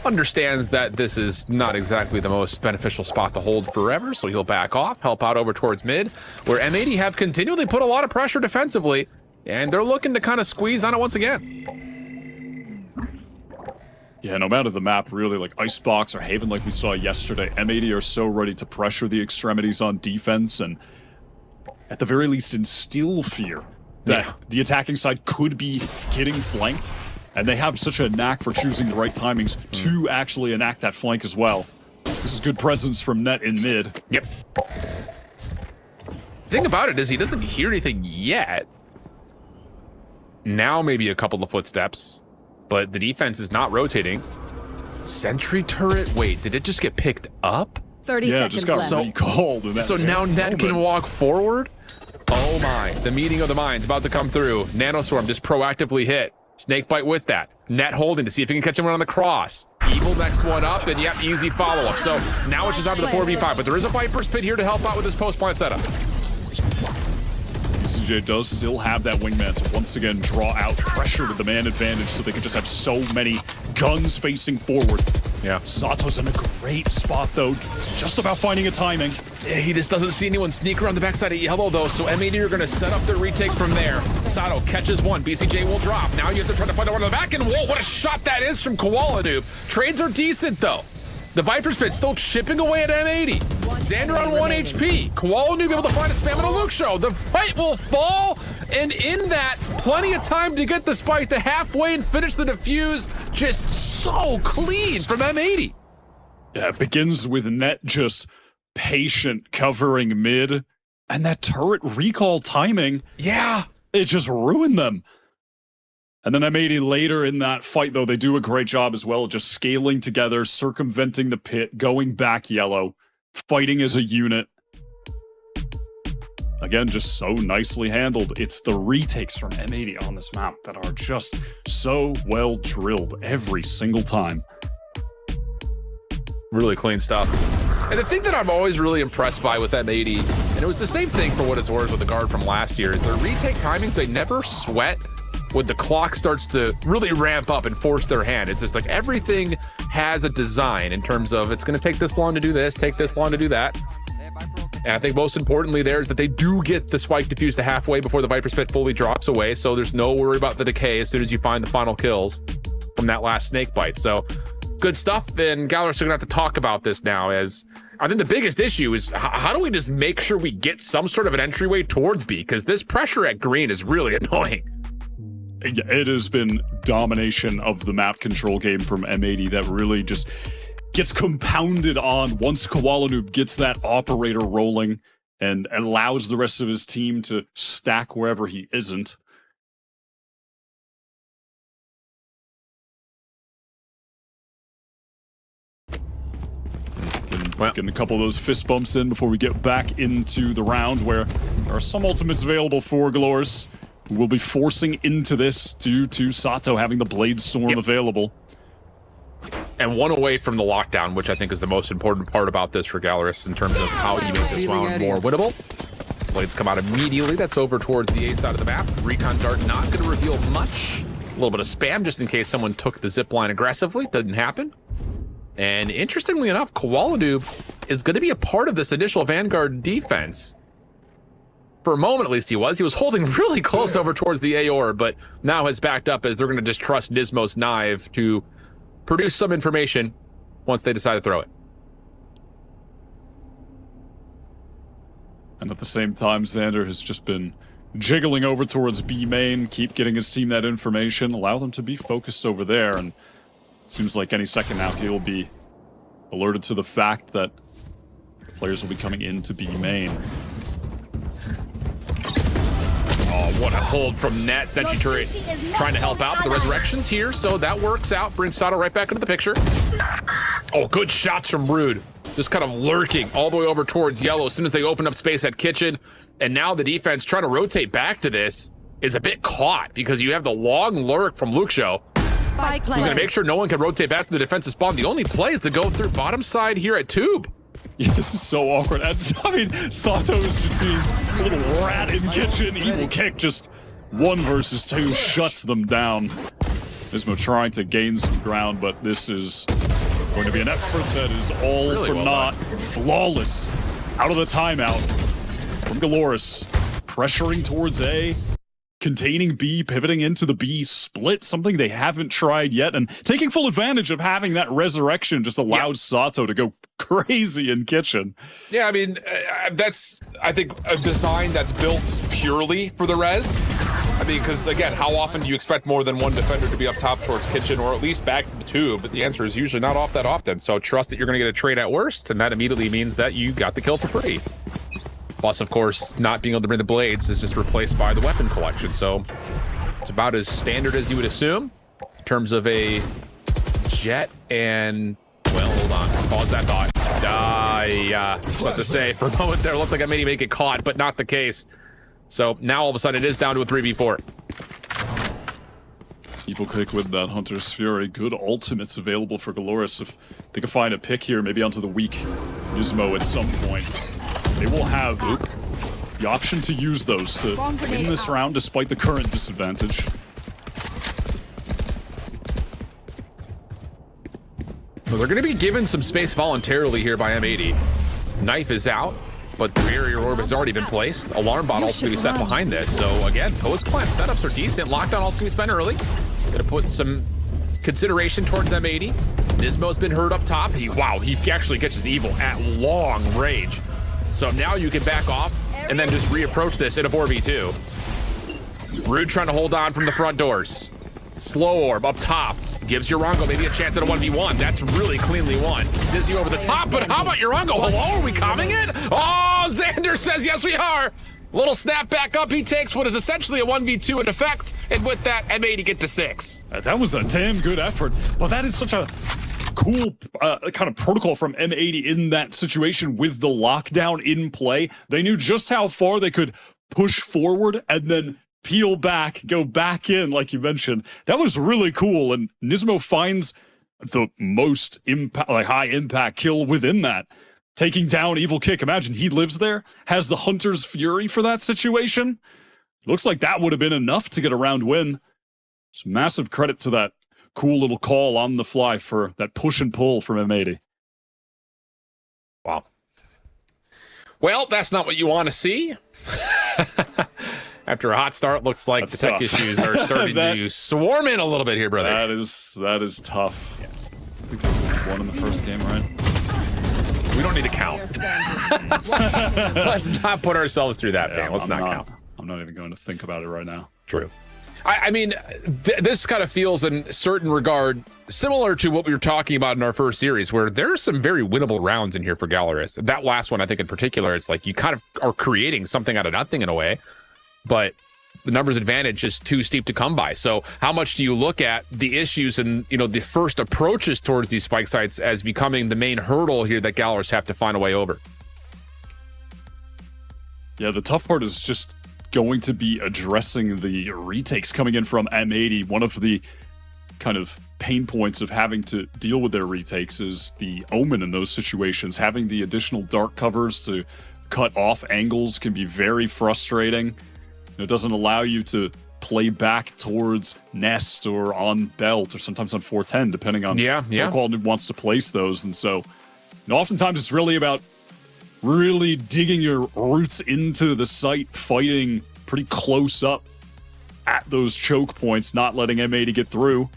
[SPEAKER 4] understands that this is not exactly the most beneficial spot to hold forever, so he'll back off, help out over towards mid, where M80 have continually put a lot of pressure defensively, and they're looking to kind of squeeze on it once again.
[SPEAKER 6] Yeah, no matter the map, really, like Icebox or Haven like we saw yesterday, M80 are so ready to pressure the extremities on defense and at the very least instill fear that the attacking side could be getting flanked. And they have such a knack for choosing the right timings to actually enact that flank as well. This is good presence from Net in mid.
[SPEAKER 4] Yep. Thing about it is he doesn't hear anything yet. Now maybe a couple of footsteps, but the defense is not rotating. Sentry turret, wait, did it just get picked up?
[SPEAKER 7] 30 seconds
[SPEAKER 6] just got
[SPEAKER 7] left.
[SPEAKER 6] recalled in that
[SPEAKER 4] So now Net can walk forward? Oh my, the meeting of the minds about to come through. Nanoswarm just proactively hit. Snakebite with that. Net holding to see if he can catch him on the cross. Evil next one up, and yep, easy follow-up. So now it's just out to the 4v5, but there is a Viper's Pit here to help out with this post-plant setup.
[SPEAKER 6] BCJ does still have that wingman to once again draw out pressure to the man advantage so they can just have so many guns facing forward.
[SPEAKER 4] Yeah.
[SPEAKER 6] Sato's in a great spot though, just about finding a timing.
[SPEAKER 4] Yeah, he just doesn't see anyone sneak around the backside of yellow though, so M80 are gonna set up their retake from there. Sato catches one, BCJ will drop. Now you have to try to find out one on the back, and whoa, what a shot that is from KoalaNoob. Trades are decent though. The Viper's Pit still chipping away at M80. Xander on 1 HP. KoalaNoob able to find a spam and a Luke Show. The fight will fall, and in that, plenty of time to get the spike to halfway and finish the defuse. Just so clean from M80.
[SPEAKER 6] Yeah, it begins with Net just patient covering mid, and that turret recall timing.
[SPEAKER 4] Yeah.
[SPEAKER 6] It just ruined them. And then M80 later in that fight, though, they do a great job as well, just scaling together, circumventing the pit, going back yellow, fighting as a unit. again, just so nicely handled. It's the retakes from M80 on this map that are just so well drilled every single time.
[SPEAKER 4] Really clean stuff. And the thing that I'm always really impressed by with M80, and it was the same thing for what it's worth with the guard from last year, is their retake timings, they never sweat when the clock starts to really ramp up and force their hand. It's just like everything has a design in terms of it's going to take this long to do this, take this long to do that. And I think most importantly there is that they do get the spike diffused to halfway before the Viper Spit fully drops away, so there's no worry about the decay as soon as you find the final kills from that last snake bite. So good stuff, and GLRS are gonna have to talk about this now, as I think the biggest issue is how do we just make sure we get some sort of an entryway towards B, because this pressure at green is really annoying.
[SPEAKER 6] It has been domination of the map control game from M80 that really just gets compounded on once Koala Noob gets that operator rolling and allows the rest of his team to stack wherever he isn't. Getting a couple of those fist bumps in before we get back into the round, where there are some ultimates available for GLRS, who will be forcing into this due to Sato having the Blade Storm available.
[SPEAKER 4] And one away from the lockdown, which I think is the most important part about this for GLRS in terms of how he makes this round more winnable. Blades come out immediately. That's over towards the A side of the map. Recon Dart not going to reveal much. A little bit of spam just in case someone took the zip line aggressively. Doesn't happen. And interestingly enough, Koala Noob is going to be a part of this initial Vanguard defense. For a moment, at least he was. He was holding really close over towards the Aor, but now has backed up as they're going to just trust Nismo's Knife to produce some information once they decide to throw it.
[SPEAKER 6] And at the same time, Xander has just been jiggling over towards B main, keep getting his team that information, allow them to be focused over there, and it seems like any second now he'll be alerted to the fact that players will be coming into B main.
[SPEAKER 4] Oh, what a hold from Net. Sentry turret trying to help out. The resurrection's here, so that works out. Brings Sato right back into the picture. Oh, good shots from Rude. Just kind of lurking all the way over towards yellow as soon as they open up space at kitchen. And now the defense trying to rotate back to this is a bit caught because you have the long lurk from Luxio. He's going to make sure no one can rotate back to the defensive spawn. The only play is to go through bottom side here at Tube.
[SPEAKER 6] Yeah, this is so awkward. And, I mean, Sato is just being a little rat in kitchen. Evil kick, just 1 versus 2, shuts them down. Nismo trying to gain some ground, but this is going to be an effort that is all really for naught. Flawless. Out of the timeout from GLRS. Pressuring towards A. Containing B, pivoting into the B split, something they haven't tried yet, and taking full advantage of having that resurrection just allows Sato to go crazy in kitchen.
[SPEAKER 4] Yeah, I mean, that's, I think, a design that's built purely for the res. I mean, because, again, how often do you expect more than one defender to be up top towards kitchen, or at least back to the tube? But the answer is usually not off that often, so trust that you're going to get a trade at worst, and that immediately means that you got the kill for free. Plus, of course, not being able to bring the blades is just replaced by the weapon collection. So it's about as standard as you would assume in terms of a jet and, well, hold on. Pause that thought. Yeah, what to say. For a moment there, it looked like I made him make it caught, but not the case. So now all of a sudden it is down to a 3v4.
[SPEAKER 6] Evil kick with that Hunter's Fury. Good ultimates available for GLRS. If they can find a pick here, maybe onto the weak Nismo at some point. They will have the option to use those to win this round despite the current disadvantage.
[SPEAKER 4] Well, they're going to be given some space voluntarily here by M80. Knife is out, but the barrier orb has already been placed. Alarm bot also going to be set behind this. So again, post-plant setups are decent. Lockdown also going to be spent early. Going to put some consideration towards M80. Nismo's been hurt up top. He actually catches Evil at long range. So now you can back off and then just reapproach this in a 4v2. Rude trying to hold on from the front doors. Slow orb up top. Gives Urango maybe a chance at a 1v1. That's really cleanly won. Dizzy over the top, but how about Urango? Hello, are we coming it? Oh, Xander says yes, we are. Little snap back up. He takes what is essentially a 1v2 in effect. And with that, M80 get to 6.
[SPEAKER 6] That was a damn good effort, but that is such a cool kind of protocol from M80 in that situation with the lockdown in play. They knew just how far they could push forward and then peel back, go back in, like you mentioned. That was really cool, and Nismo finds the most high impact kill within that, taking down Evil Kick. Imagine he lives there, has the Hunter's Fury for that situation. Looks like that would have been enough to get a round win. So massive credit to that cool little call on the fly for that push and pull from M80.
[SPEAKER 4] Wow. Well, that's not what you want to see. After a hot start, looks like the tech issues are starting to swarm in a little bit here, brother.
[SPEAKER 6] That is tough. Yeah. I think they won in the first game, right?
[SPEAKER 4] We don't need to count. Let's not put ourselves through that, man. Let's not count.
[SPEAKER 6] I'm not even going to think about it right now.
[SPEAKER 4] True. I mean, this kind of feels in a certain regard similar to what we were talking about in our first series, where there are some very winnable rounds in here for GLRS. That last one, I think in particular, it's like you kind of are creating something out of nothing in a way, but the numbers advantage is too steep to come by. So how much do you look at the issues and, you know, the first approaches towards these spike sites as becoming the main hurdle here that GLRS have to find a way over?
[SPEAKER 6] Yeah, the tough part is just going to be addressing the retakes coming in from M80. One of the kind of pain points of having to deal with their retakes is the omen in those situations. Having the additional dark covers to cut off angles can be very frustrating. It doesn't allow you to play back towards Nest or on Belt or sometimes on 410, depending on where Quality wants to place those. And so, oftentimes it's really about really digging your roots into the site, fighting pretty close up at those choke points, not letting M80 get through.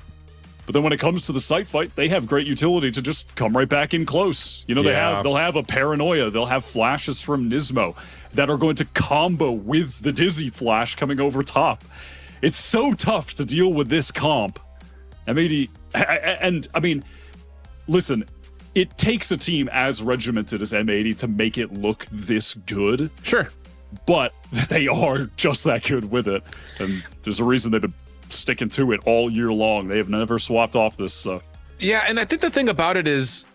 [SPEAKER 6] But then when it comes to the site fight, they have great utility to just come right back in close. You know, they'll have a Paranoia, they'll have flashes from Nismo that are going to combo with the Dizzy flash coming over top. It's so tough to deal with this comp. M80, and I mean, listen, it takes a team as regimented as M80 to make it look this good.
[SPEAKER 4] Sure.
[SPEAKER 6] But they are just that good with it. And there's a reason they've been sticking to it all year long. They have never swapped off this stuff.
[SPEAKER 4] Yeah, and I think the thing about it is,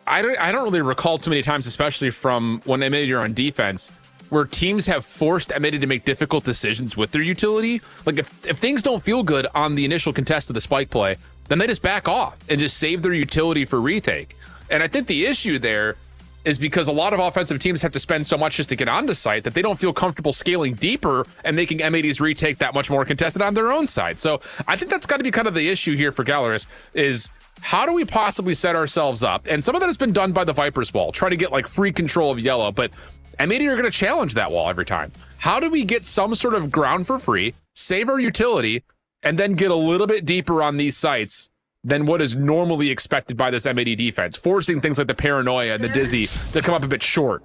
[SPEAKER 4] I don't really recall too many times, especially from when M80 are on defense, where teams have forced M80 to make difficult decisions with their utility. Like if things don't feel good on the initial contest of the spike play, then they just back off and just save their utility for retake. And I think the issue there is because a lot of offensive teams have to spend so much just to get onto site that they don't feel comfortable scaling deeper and making M80's retake that much more contested on their own side. So I think that's got to be kind of the issue here for GLRS is how do we possibly set ourselves up? And some of that has been done by the Viper's wall, try to get like free control of yellow, but M80 are going to challenge that wall every time. How do we get some sort of ground for free, save our utility, and then get a little bit deeper on these sites than what is normally expected by this M80 defense, forcing things like the Paranoia and the Dizzy to come up a bit short?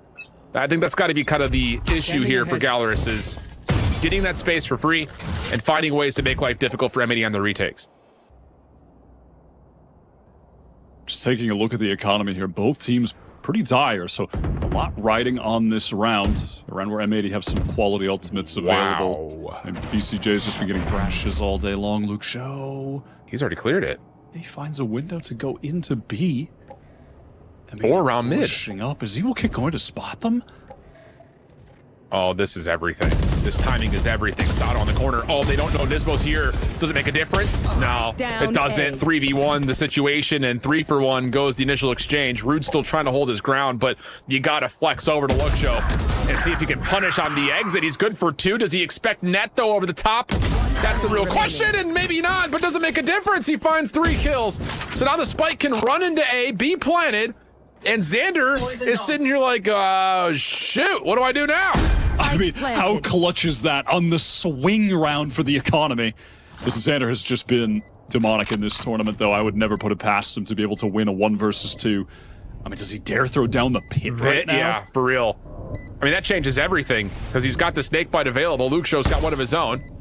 [SPEAKER 4] I think that's got to be kind of the issue here for GLRS is getting that space for free and finding ways to make life difficult for M80 on the retakes.
[SPEAKER 6] Just taking a look at the economy here, both teams pretty dire, so a lot riding on this round, around where M80 have some quality ultimates available. Wow. And BCJ's just been getting thrashes all day long. Luke Show,
[SPEAKER 4] he's already cleared it.
[SPEAKER 6] He finds a window to go into B.
[SPEAKER 4] Or around mid.
[SPEAKER 6] Pushing up. Is Evil Kick going to spot them?
[SPEAKER 4] Oh, this is everything. This timing is everything. Sato on the corner. Oh, they don't know Nismo's here. Does it make a difference? No, it doesn't. 3v1 the situation, and 3-for-1 goes the initial exchange. Rude's still trying to hold his ground, but you got to flex over to Look Show and see if he can punish on the exit. He's good for 2. Does he expect net, though, over the top? That's the real question, and maybe not, but does it make a difference? He finds 3 kills. So now the spike can run into A, be planted, and Xander is sitting here like, shoot, what do I do now?
[SPEAKER 6] I mean, how clutch is that on the swing round for the economy? This Xander has just been demonic in this tournament, though. I would never put it past him to be able to win a 1 versus 2. I mean, does he dare throw down the pit right now?
[SPEAKER 4] Yeah, for real. I mean, that changes everything because he's got the snake bite available. Luke Show's got one of his own.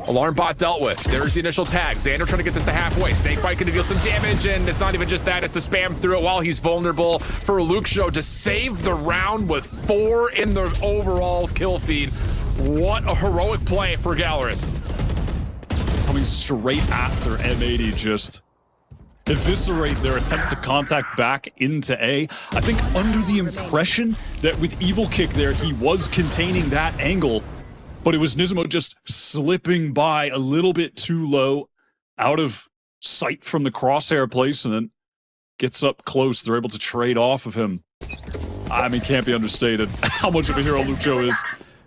[SPEAKER 4] Alarm bot dealt with. There's the initial tag. Xander trying to get this to halfway. Snakebite can deal some damage, and it's not even just that. It's the spam through it while he's vulnerable for Luke Show to save the round with 4 in the overall kill feed. What a heroic play for GLRS.
[SPEAKER 6] Coming straight after M80, just eviscerate their attempt to contact back into A. I think under the impression that with Evil Kick there, he was containing that angle, but it was Nismo just slipping by a little bit too low, out of sight from the crosshair placement, gets up close. They're able to trade off of him. I mean, can't be understated how much of a hero Lucho is.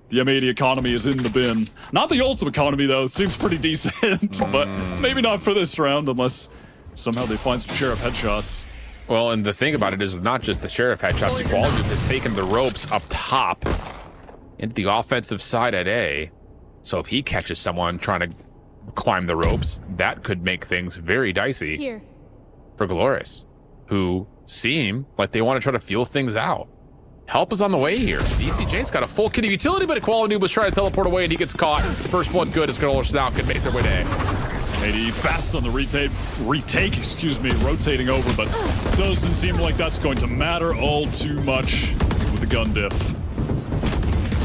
[SPEAKER 6] The M80 economy is in the bin. Not the ultimate economy, though. It seems pretty decent, but maybe not for this round, unless somehow they find some Sheriff headshots.
[SPEAKER 4] Well, and the thing about it is not just the Sheriff headshots. Buildup has taken the ropes up top into the offensive side at A. So if he catches someone trying to climb the ropes, that could make things very dicey
[SPEAKER 10] Here.
[SPEAKER 4] for GLRS, who seem like they want to try to feel things out. Help is on the way here. VCJ's got a full kit of utility, but Equality was trying to teleport away and he gets caught. First blood good as GLRS now can make their way to A.
[SPEAKER 6] M80 fast on the retake, excuse me, rotating over, but doesn't seem like that's going to matter all too much with the gun diff.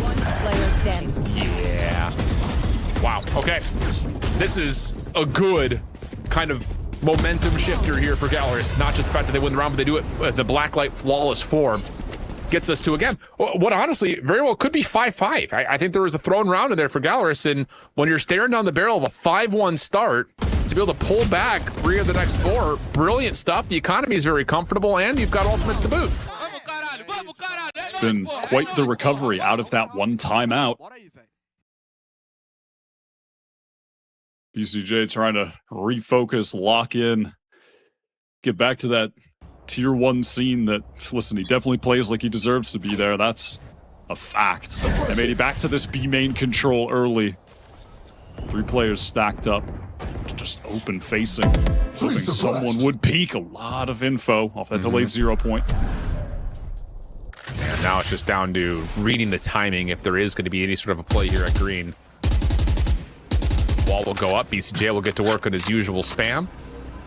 [SPEAKER 7] One player stands.
[SPEAKER 4] Yeah. Wow. Okay. This is a good kind of momentum shifter here for GLRS. Not just the fact that they win the round, but they do it with the blacklight flawless form. Gets us to, again, what honestly very well could be 5-5. I think there was a thrown round in there for GLRS, and when you're staring down the barrel of a 5-1 start, to be able to pull back 3 of the next 4, brilliant stuff. The economy is very comfortable, and you've got ultimates to boot.
[SPEAKER 6] It's been quite the recovery out of that one timeout. BCJ trying to refocus, lock in, get back to that tier 1 scene that, listen, he definitely plays like he deserves to be there. That's a fact. M80 back to this B main control early. 3 players stacked up, just open facing. Hoping someone would peek. A lot of info off that delayed 0 point.
[SPEAKER 4] And now it's just down to reading the timing if there is going to be any sort of a play here at green. Wall will go up. BCJ will get to work on his usual spam.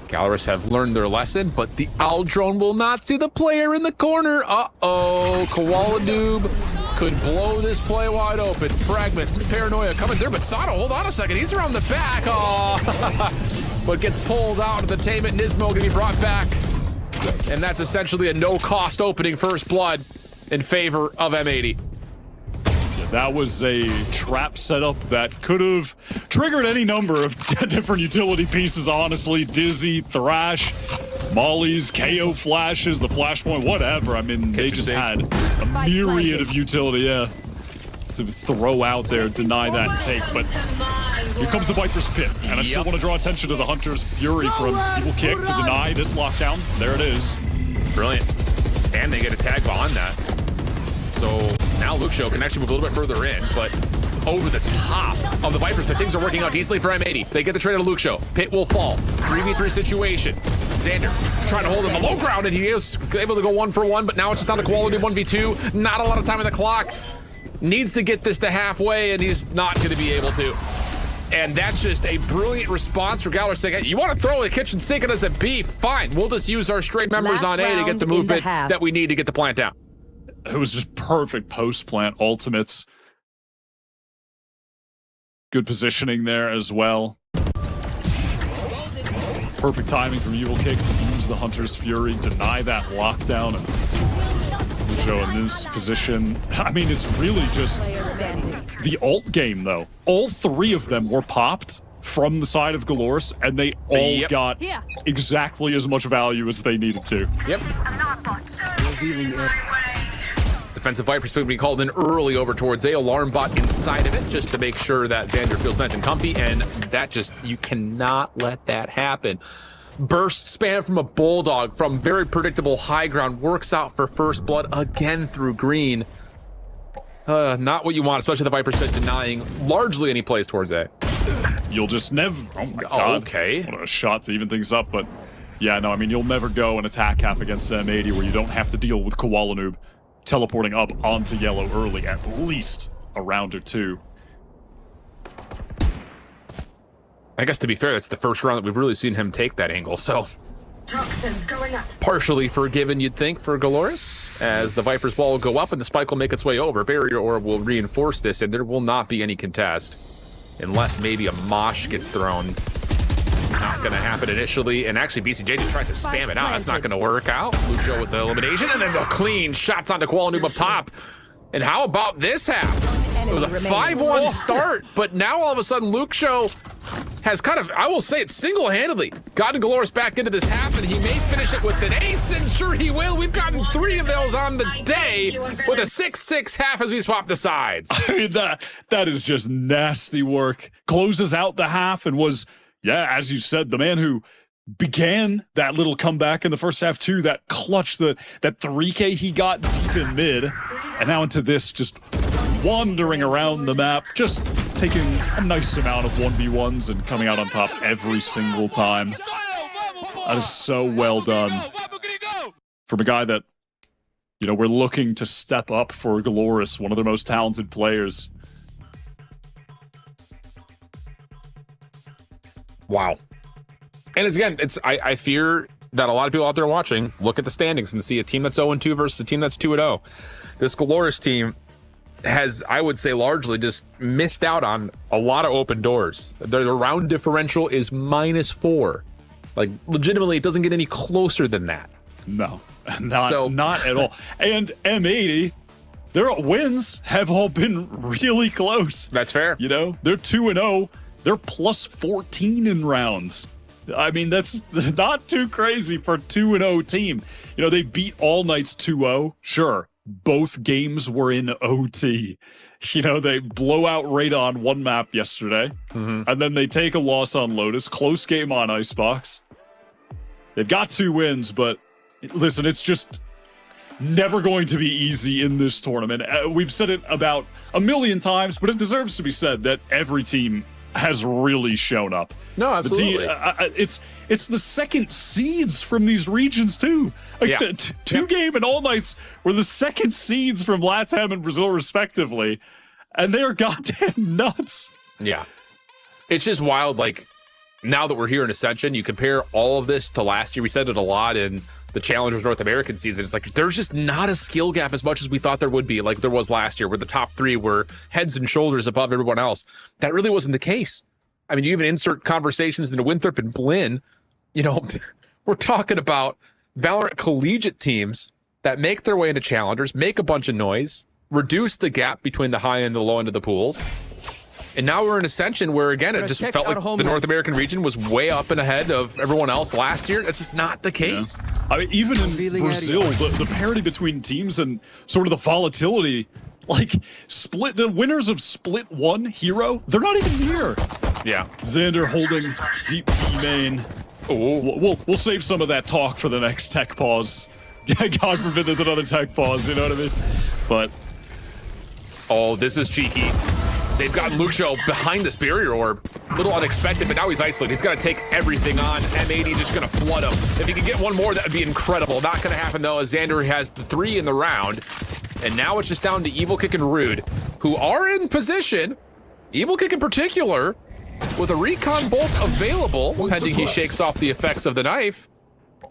[SPEAKER 4] GLRS have learned their lesson, but the owl drone will not see the player in the corner. Uh-oh, Koala Noob could blow this play wide open. Fragment, Paranoia coming through, but Sato, hold on a second, he's around the back. Oh, but gets pulled out of the Tainment. Nismo gonna be brought back. And that's essentially a no-cost opening first blood in favor of M80.
[SPEAKER 6] That was a trap setup that could have triggered any number of different utility pieces, honestly. Dizzy, Thrash, Mollies, KO flashes, the flashpoint, whatever. I mean, they just had a myriad of utility, to throw out there, deny that and take. But here comes the Viper's Pit, and I still want to draw attention to the Hunter's Fury from Evil Kick to deny this lockdown. There it is.
[SPEAKER 4] Brilliant. And they get a tag behind that. So now Lucho can actually move a little bit further in, but over the top of the Vipers, but things are working out decently for M80. They get the trade of Lucho. Pit will fall. 3v3 situation. Xander trying to hold him below ground, and he is able to go 1-for-1, but now it's just down to quality 1v2. Not a lot of time on the clock. Needs to get this to halfway, and he's not going to be able to. And that's just a brilliant response for GLRS saying, hey, you want to throw the kitchen sink at us at B? Fine. We'll just use our straight members on A to get the movement that we need to get the plant down.
[SPEAKER 6] It was just perfect post-plant ultimates. Good positioning there as well. Perfect timing from Evil Kick to use the Hunter's Fury, deny that lockdown, and Lucho in this position. I mean, it's really just the ult game, though. All 3 of them were popped from the side of GLRS, and they all got exactly as much value as they needed to.
[SPEAKER 4] Yep. Defensive Viper's going to be called in early over towards A. Alarm bot inside of it just to make sure that Xander feels nice and comfy, and that just, you cannot let that happen. Burst spam from a Bulldog from very predictable high ground works out for first blood again through green. Not what you want, especially the Viper's been denying largely any plays towards A.
[SPEAKER 6] You'll just never, oh my god.
[SPEAKER 4] Okay.
[SPEAKER 6] What a shot to even things up, but yeah, no, I mean, you'll never go and attack half against M80 where you don't have to deal with Koala Noob teleporting up onto yellow early, at least a round or 2.
[SPEAKER 4] I guess to be fair, that's the first round that we've really seen him take that angle, so
[SPEAKER 7] Toxins going up.
[SPEAKER 4] partially forgiven, you'd think, for GLRS, as the Viper's wall will go up and the spike will make its way over. Barrier Orb will reinforce this, and there will not be any contest, unless maybe a mosh gets thrown Not going to happen initially, and actually BCJ just tries to spam it out. That's not going to work out. Lucho with the elimination, and then the clean shots onto Koala Noob up top. And how about this half? It was a 5-1 start, but now all of a sudden Lucho has kind of, I will say it single-handedly, gotten GLRS back into this half, and he may finish it with an ace, and sure he will. We've gotten 3 of those on the day with a 6-6 half as we swap the sides.
[SPEAKER 6] I mean, that is just nasty work. Closes out the half and was, yeah, as you said, the man who began that little comeback in the first half too, that clutch, that 3K he got deep in mid, and now into this, just wandering around the map, just taking a nice amount of 1v1s and coming out on top every single time. That is so well done from a guy that, you know, we're looking to step up for GLRS, one of their most talented players.
[SPEAKER 4] Wow. And again, I fear that a lot of people out there watching look at the standings and see a team that's 0-2 versus a team that's 2-0. This GLRS team has, I would say, largely just missed out on a lot of open doors. Their round differential is -4. Like, legitimately, it doesn't get any closer than that.
[SPEAKER 6] No, not at all. And M80, their wins have all been really close.
[SPEAKER 4] That's fair.
[SPEAKER 6] You know, they're 2-0. They're +14 in rounds. I mean, that's not too crazy for a 2-0 team. You know, they beat All Knights 2-0. Sure, both games were in OT. You know, they blow out Radon one map yesterday, and then they take a loss on Lotus. Close game on Icebox. They've got 2 wins, but listen, it's just never going to be easy in this tournament. We've said it about a million times, but it deserves to be said that every team has really shown up.
[SPEAKER 4] No, absolutely.
[SPEAKER 6] It's the second seeds from these regions too. Like two game and All Knights were the second seeds from LATAM and Brazil respectively, and they're goddamn nuts.
[SPEAKER 4] Yeah, it's just wild. Like, now that we're here in Ascension, you compare all of this to last year. We said it a lot in the Challengers North American season. It's like there's just not a skill gap as much as we thought there would be, like there was last year, where the top 3 were heads and shoulders above everyone else. That really wasn't the case. I mean, you even insert conversations into Winthrop and Blinn. You know, we're talking about Valorant collegiate teams that make their way into Challengers, make a bunch of noise, reduce the gap between the high and the low end of the pools. And now we're in Ascension, where again, it just felt like the North American region was way up and ahead of everyone else last year. That's just not the case.
[SPEAKER 6] Yeah. I mean, even in Brazil, the parity between teams and sort of the volatility, like the winners of Split 1 Hero, they're not even here.
[SPEAKER 4] Yeah.
[SPEAKER 6] Xander holding deep B main. Oh, we'll save some of that talk for the next tech pause. God forbid there's another tech pause, you know what I mean? But
[SPEAKER 4] oh, this is cheeky. They've got Lucio behind this barrier orb. A little unexpected, but now he's isolated. He's got to take everything on. M80 just going to flood him. If he can get one more, that would be incredible. Not going to happen, though, as Xander has the 3 in the round. And now it's just down to Evil Kick and Rude, who are in position. Evil Kick in particular, with a recon bolt available, pending he shakes off the effects of the knife.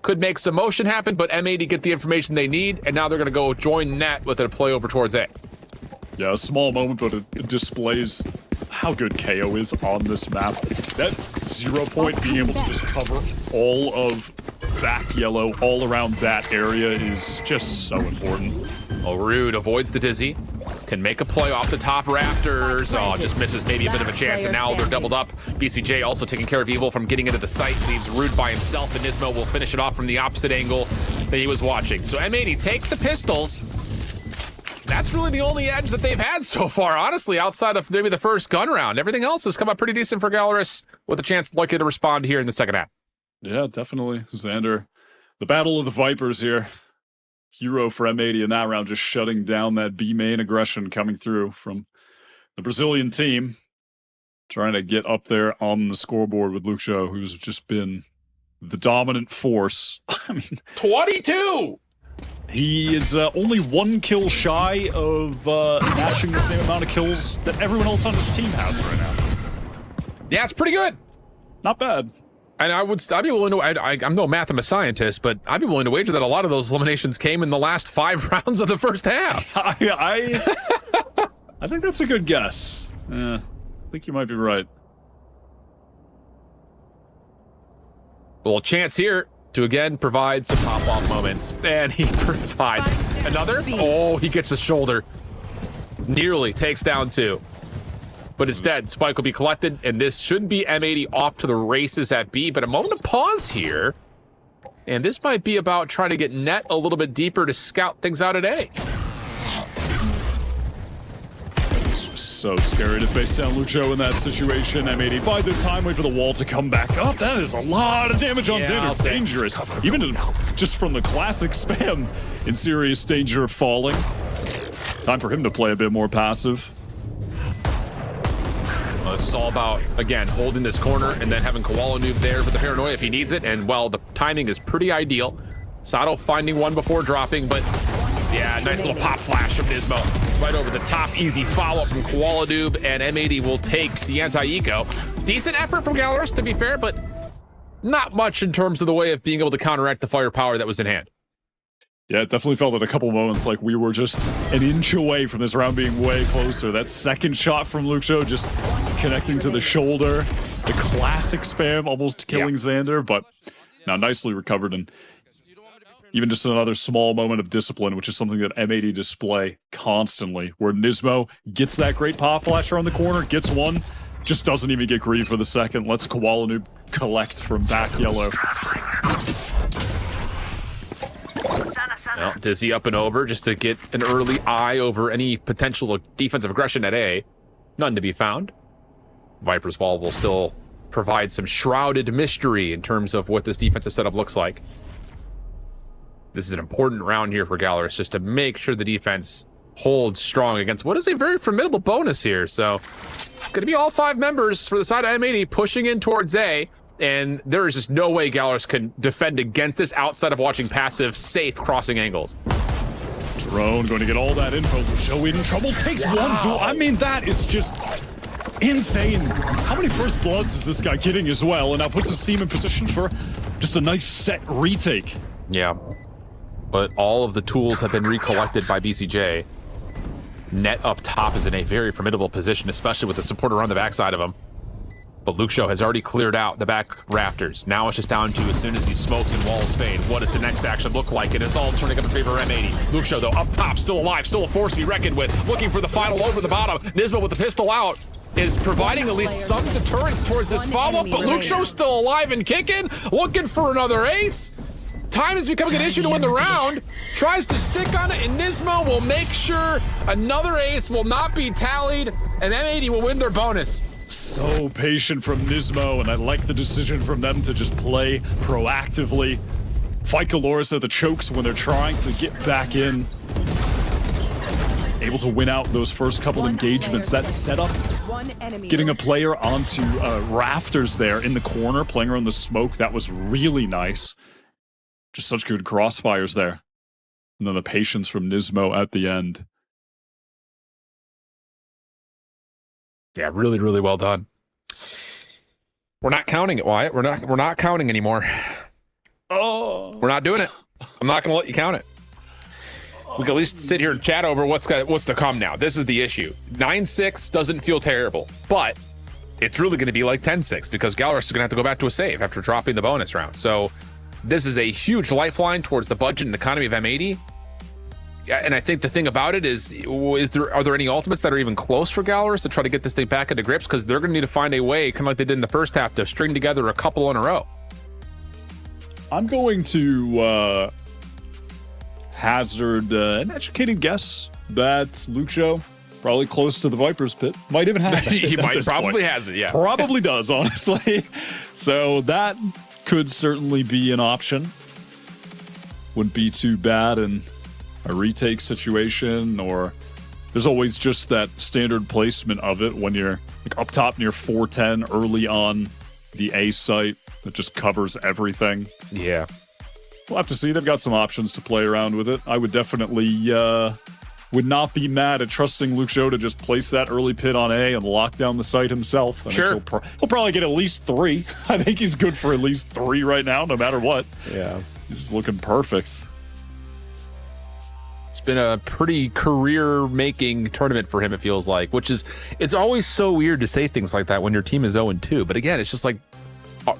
[SPEAKER 4] Could make some motion happen, but M80 get the information they need, and now they're going to go join net with a play over towards A.
[SPEAKER 6] Yeah, a small moment, but it displays how good KO is on this map. That 0 point, being able to just cover all of back yellow all around that area is just so important.
[SPEAKER 4] Oh, Rude avoids the dizzy. Can make a play off the top rafters. Oh, just misses maybe a bit of a chance, and now they're doubled up. BCJ also taking care of Evil from getting into the site. Leaves Rude by himself, and Nismo will finish it off from the opposite angle that he was watching. So M80 take the pistols. That's really the only edge that they've had so far, honestly, outside of maybe the first gun round. Everything else has come up pretty decent for GLRS, with a chance likely to respond here in the second half.
[SPEAKER 6] Yeah, definitely. Xander, the battle of the Vipers here. Hero for M80 in that round, just shutting down that B main aggression coming through from the Brazilian team. Trying to get up there on the scoreboard with Lucio, who's just been the dominant force. I mean,
[SPEAKER 4] 22!
[SPEAKER 6] He is only 1 kill shy of matching the same amount of kills that everyone else on his team has right now.
[SPEAKER 4] Yeah, it's pretty good.
[SPEAKER 6] Not bad.
[SPEAKER 4] And I'd be willing to, I'm no mathematician scientist, but I'd be willing to wager that a lot of those eliminations came in the last 5 rounds of the first half.
[SPEAKER 6] I think that's a good guess. I think you might be right.
[SPEAKER 4] little chance here to again provide some pop-off moments. And he provides another. Oh, he gets a shoulder. Nearly takes down 2. But instead, Spike will be collected, and this should be M80 off to the races at B. But a moment of pause here. And this might be about trying to get net a little bit deeper to scout things out at A.
[SPEAKER 6] So scary to face down Lucho in that situation. M80 bide their time, wait for the wall to come back up. That is a lot of damage on Xander. Dangerous. Even just from the classic spam, in serious danger of falling. Time for him to play a bit more passive.
[SPEAKER 4] Well, this is all about, again, holding this corner and then having Koala Noob there for the paranoia if he needs it. And, well, the timing is pretty ideal. Sato finding one before dropping, but, yeah, nice little pop flash from Nismo. Right over the top, easy follow-up from Koala Noob, and M80 will take the anti-eco. Decent effort from GLRS, to be fair, but not much in terms of the way of being able to counteract the firepower that was in hand.
[SPEAKER 6] Yeah, it definitely felt at a couple moments like we were just an inch away from this round being way closer. That second shot from Lucho just connecting to the shoulder. The classic spam almost killing Xander, but now nicely recovered. And even just another small moment of discipline, which is something that M80 display constantly, where Nismo gets that great pop flash around the corner, gets one, just doesn't even get greedy for the second. Lets Koala Noob collect from back yellow.
[SPEAKER 4] Well, Dizzy up and over just to get an early eye over any potential defensive aggression at A. None to be found. Viper's Wall will still provide some shrouded mystery in terms of what this defensive setup looks like. This is an important round here for GLRS, just to make sure the defense holds strong against what is a very formidable bonus here. So it's going to be all 5 members for the side of M80 pushing in towards A. And there is just no way GLRS can defend against this outside of watching passive, safe crossing angles.
[SPEAKER 6] Drone going to get all that info. Lucho in trouble, takes 1, 2. I mean, that is just insane. How many first bloods is this guy getting as well? And now puts his team in position for just a nice set retake.
[SPEAKER 4] Yeah, but all of the tools have been recollected by BCJ. Net up top is in a very formidable position, especially with the support around the backside of him. But Lucho has already cleared out the back rafters. Now it's just down to, as soon as these smokes and walls fade, what does the next action look like? And it's all turning up in favor of M80. Lucho, though, up top, still alive, still a force to be reckoned with. Looking for the final over the bottom. Nismo with the pistol out is providing at least some deterrence towards this follow-up, but Lucho's still alive and kicking, looking for another ace. Time is becoming an issue to win the round. Tries to stick on it, and Nismo will make sure another ace will not be tallied, and M80 will win their bonus.
[SPEAKER 6] So patient from Nismo, and I like the decision from them to just play proactively. Fight GLRS at the chokes when they're trying to get back in. Able to win out those first couple engagements. That setup, getting a player onto rafters there in the corner, playing around the smoke, that was really nice. Just such good crossfires there. And then the patience from Nismo at the end.
[SPEAKER 4] Yeah, really, really well done. We're not counting it, Wyatt. We're not counting anymore.
[SPEAKER 6] Oh,
[SPEAKER 4] we're not doing it. I'm not going to let you count it. We can at least sit here and chat over what's to come now. This is the issue. 9-6 doesn't feel terrible, but it's really going to be like 10-6 because GLRS is going to have to go back to a save after dropping the bonus round. So this is a huge lifeline towards the budget and economy of M80. And I think the thing about it is are there any ultimates that are even close for GLRS to try to get this thing back into grips? Because they're going to need to find a way, kind of like they did in the first half, to string together a couple in a row.
[SPEAKER 6] I'm going to hazard an educated guess that Lucho, probably close to the Viper's pit, might even have that.
[SPEAKER 4] He might probably has it, yeah.
[SPEAKER 6] Probably does, honestly. So that could certainly be an option. Wouldn't be too bad in a retake situation, or there's always just that standard placement of it when you're like up top near 410 early on the A site that just covers everything.
[SPEAKER 4] Yeah.
[SPEAKER 6] We'll have to see. They've got some options to play around with it. I would definitely would not be mad at trusting Lucho to just place that early pit on A and lock down the site himself. I
[SPEAKER 4] sure.
[SPEAKER 6] He'll probably get at least 3. I think he's good for at least 3 right now, no matter what.
[SPEAKER 4] Yeah.
[SPEAKER 6] He's looking perfect.
[SPEAKER 4] It's been a pretty career-making tournament for him, it feels like, which is, it's always so weird to say things like that when your team is 0-2. But again, it's just like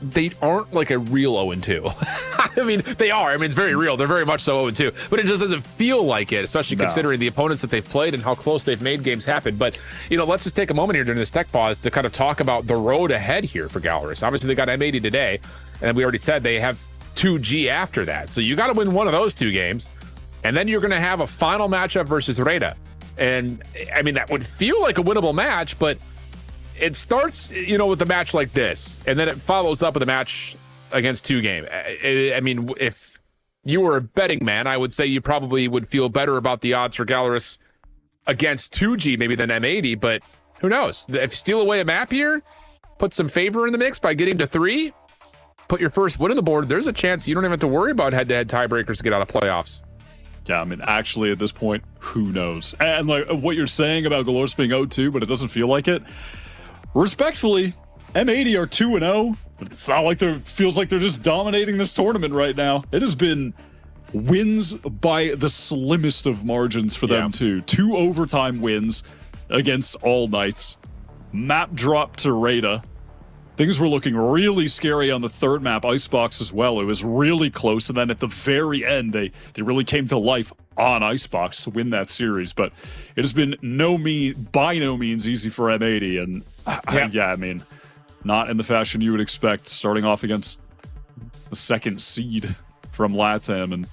[SPEAKER 4] they aren't like a real 0-2. I mean, they are. I mean, it's very real. They're very much so 0-2, but it just doesn't feel like it, especially considering the opponents that they've played and how close they've made games happen. But, let's just take a moment here during this tech pause to kind of talk about the road ahead here for GLRS. Obviously, they got M80 today, and we already said they have 2G after that. So you got to win one of those 2 games, and then you're going to have a final matchup versus Reda. And, I mean, that would feel like a winnable match, but it starts, with a match like this, and then it follows up with a match against 2 game. I mean, if you were a betting man, I would say you probably would feel better about the odds for GLRS against 2G maybe than M80, but who knows? If you steal away a map here, put some favor in the mix by getting to 3, put your first win on the board, there's a chance you don't even have to worry about head-to-head tiebreakers to get out of playoffs.
[SPEAKER 6] Yeah, I mean, actually, at this point, who knows? And like what you're saying about GLRS being 0-2, but it doesn't feel like it. Respectfully, M80 are 2-0, but it's not like feels like they're just dominating this tournament right now. It has been wins by the slimmest of margins for them too. 2 overtime wins against All Knights. Map drop to Reda. Things were looking really scary on the 3rd map, Icebox as well. It was really close, and then at the very end, they really came to life on Icebox to win that series. But it has been by no means easy for M80, and I mean, not in the fashion you would expect, starting off against the 2nd seed from LATAM and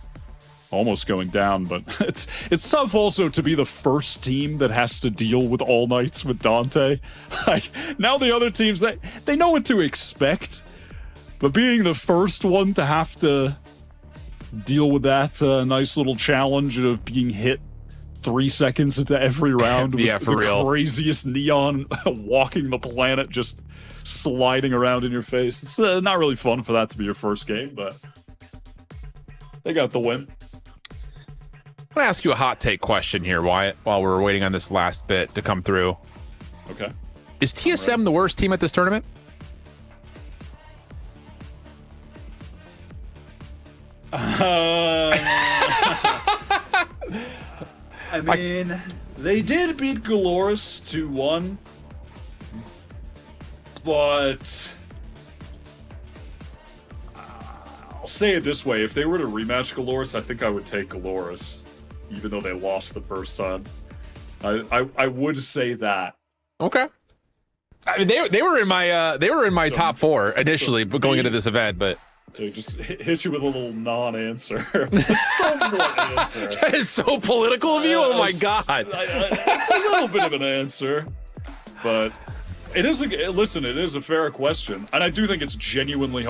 [SPEAKER 6] almost going down. But it's tough also to be the first team that has to deal with All Knights with Dante. Like, now the other teams, they know what to expect, but being the first one to have to deal with that nice little challenge of being hit 3 seconds into every round with
[SPEAKER 4] for real.
[SPEAKER 6] Craziest neon walking the planet, just sliding around in your face. It's not really fun for that to be your first game, but they got the win.
[SPEAKER 4] I'm going to ask you a hot take question here, Wyatt, while we're waiting on this last bit to come through.
[SPEAKER 6] Okay.
[SPEAKER 4] Is TSM the worst team at this tournament?
[SPEAKER 6] I mean, they did beat GLRS 2-1, but I'll say it this way. If they were to rematch GLRS, I think I would take GLRS, even though they lost the first time. I would say that.
[SPEAKER 4] Okay. I mean, they were in my top 4 initially, going into this event, but
[SPEAKER 6] they just hit you with a little non-answer. Somewhat answer.
[SPEAKER 4] That is so political of you. Oh my god.
[SPEAKER 6] It's a little bit of an answer, but it is it is a fair question, and I do think it's genuinely.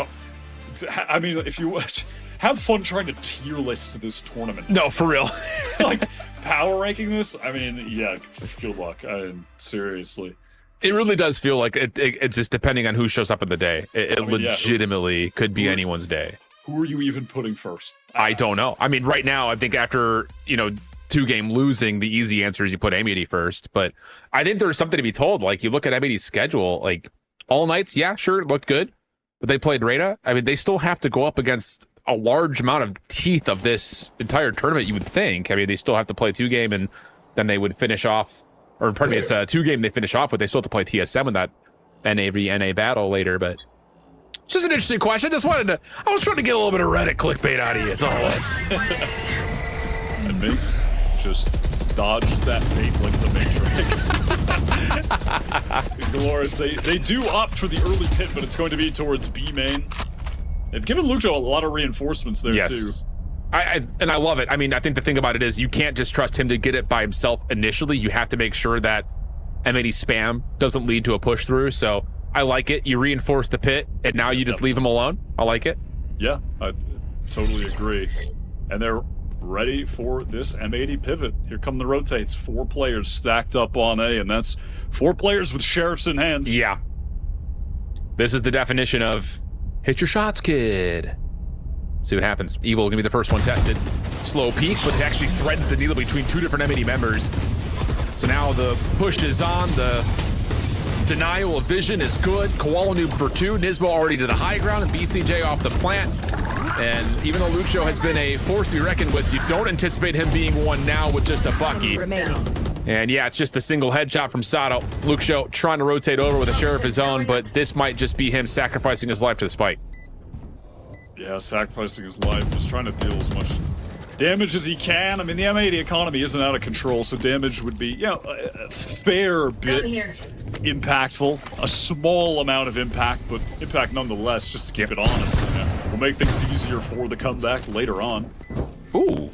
[SPEAKER 6] I mean, if you have fun trying to tier list this tournament.
[SPEAKER 4] No, for real.
[SPEAKER 6] Like power ranking this. I mean, yeah. Good luck. Seriously.
[SPEAKER 4] It really does feel like it's just depending on who shows up in the day. It legitimately could be anyone's day.
[SPEAKER 6] Who are you even putting first?
[SPEAKER 4] I don't know. I mean, right now, I think after 2-game losing, the easy answer is you put M80 first. But I think there's something to be told. Like, you look at M80's schedule, like All Knights, yeah, sure, it looked good, but they played Reda. I mean, they still have to go up against a large amount of teeth of this entire tournament, you would think. I mean, they still have to play 2-game, and then they would finish off. Or pardon me, it's a 2-game they finish off with. They still have to play TSM in that NA battle later, but it's just an interesting question. I was trying to get a little bit of Reddit clickbait out of you, that's all it was.
[SPEAKER 6] And me just dodged that bait like the Matrix. GLRS, they do opt for the early pit, but it's going to be towards B main. They've given Lucho a lot of reinforcements there too.
[SPEAKER 4] And I love it. I mean, I think the thing about it is you can't just trust him to get it by himself initially. You have to make sure that M80 spam doesn't lead to a push through. So I like it. You reinforce the pit, and now you just leave him alone. I like it.
[SPEAKER 6] Yeah, I totally agree. And they're ready for this M80 pivot. Here come the rotates. 4 players stacked up on A, and that's 4 players with sheriffs in hand.
[SPEAKER 4] Yeah. This is the definition of hit your shots, kid. See what happens. Evil gonna be the first one tested. Slow peek, but it actually threads the needle between 2 different M80 members. So now the push is on. The denial of vision is good. Koala Noob for 2. Nismo already to the high ground, and BCJ off the plant. And even though Lucho has been a force to be reckoned with, you don't anticipate him being one now with just a Bucky. And yeah, it's just a single headshot from Sato. Luke Show trying to rotate over with a share of his own, but this might just be him sacrificing his life to the spike.
[SPEAKER 6] Yeah, sacrificing his life, just trying to deal as much damage as he can. I mean, the M80 economy isn't out of control, so damage would be, you know, a fair bit impactful. A small amount of impact, but impact nonetheless, just to keep it honest. Yeah, will make things easier for the comeback later on.
[SPEAKER 4] Ooh,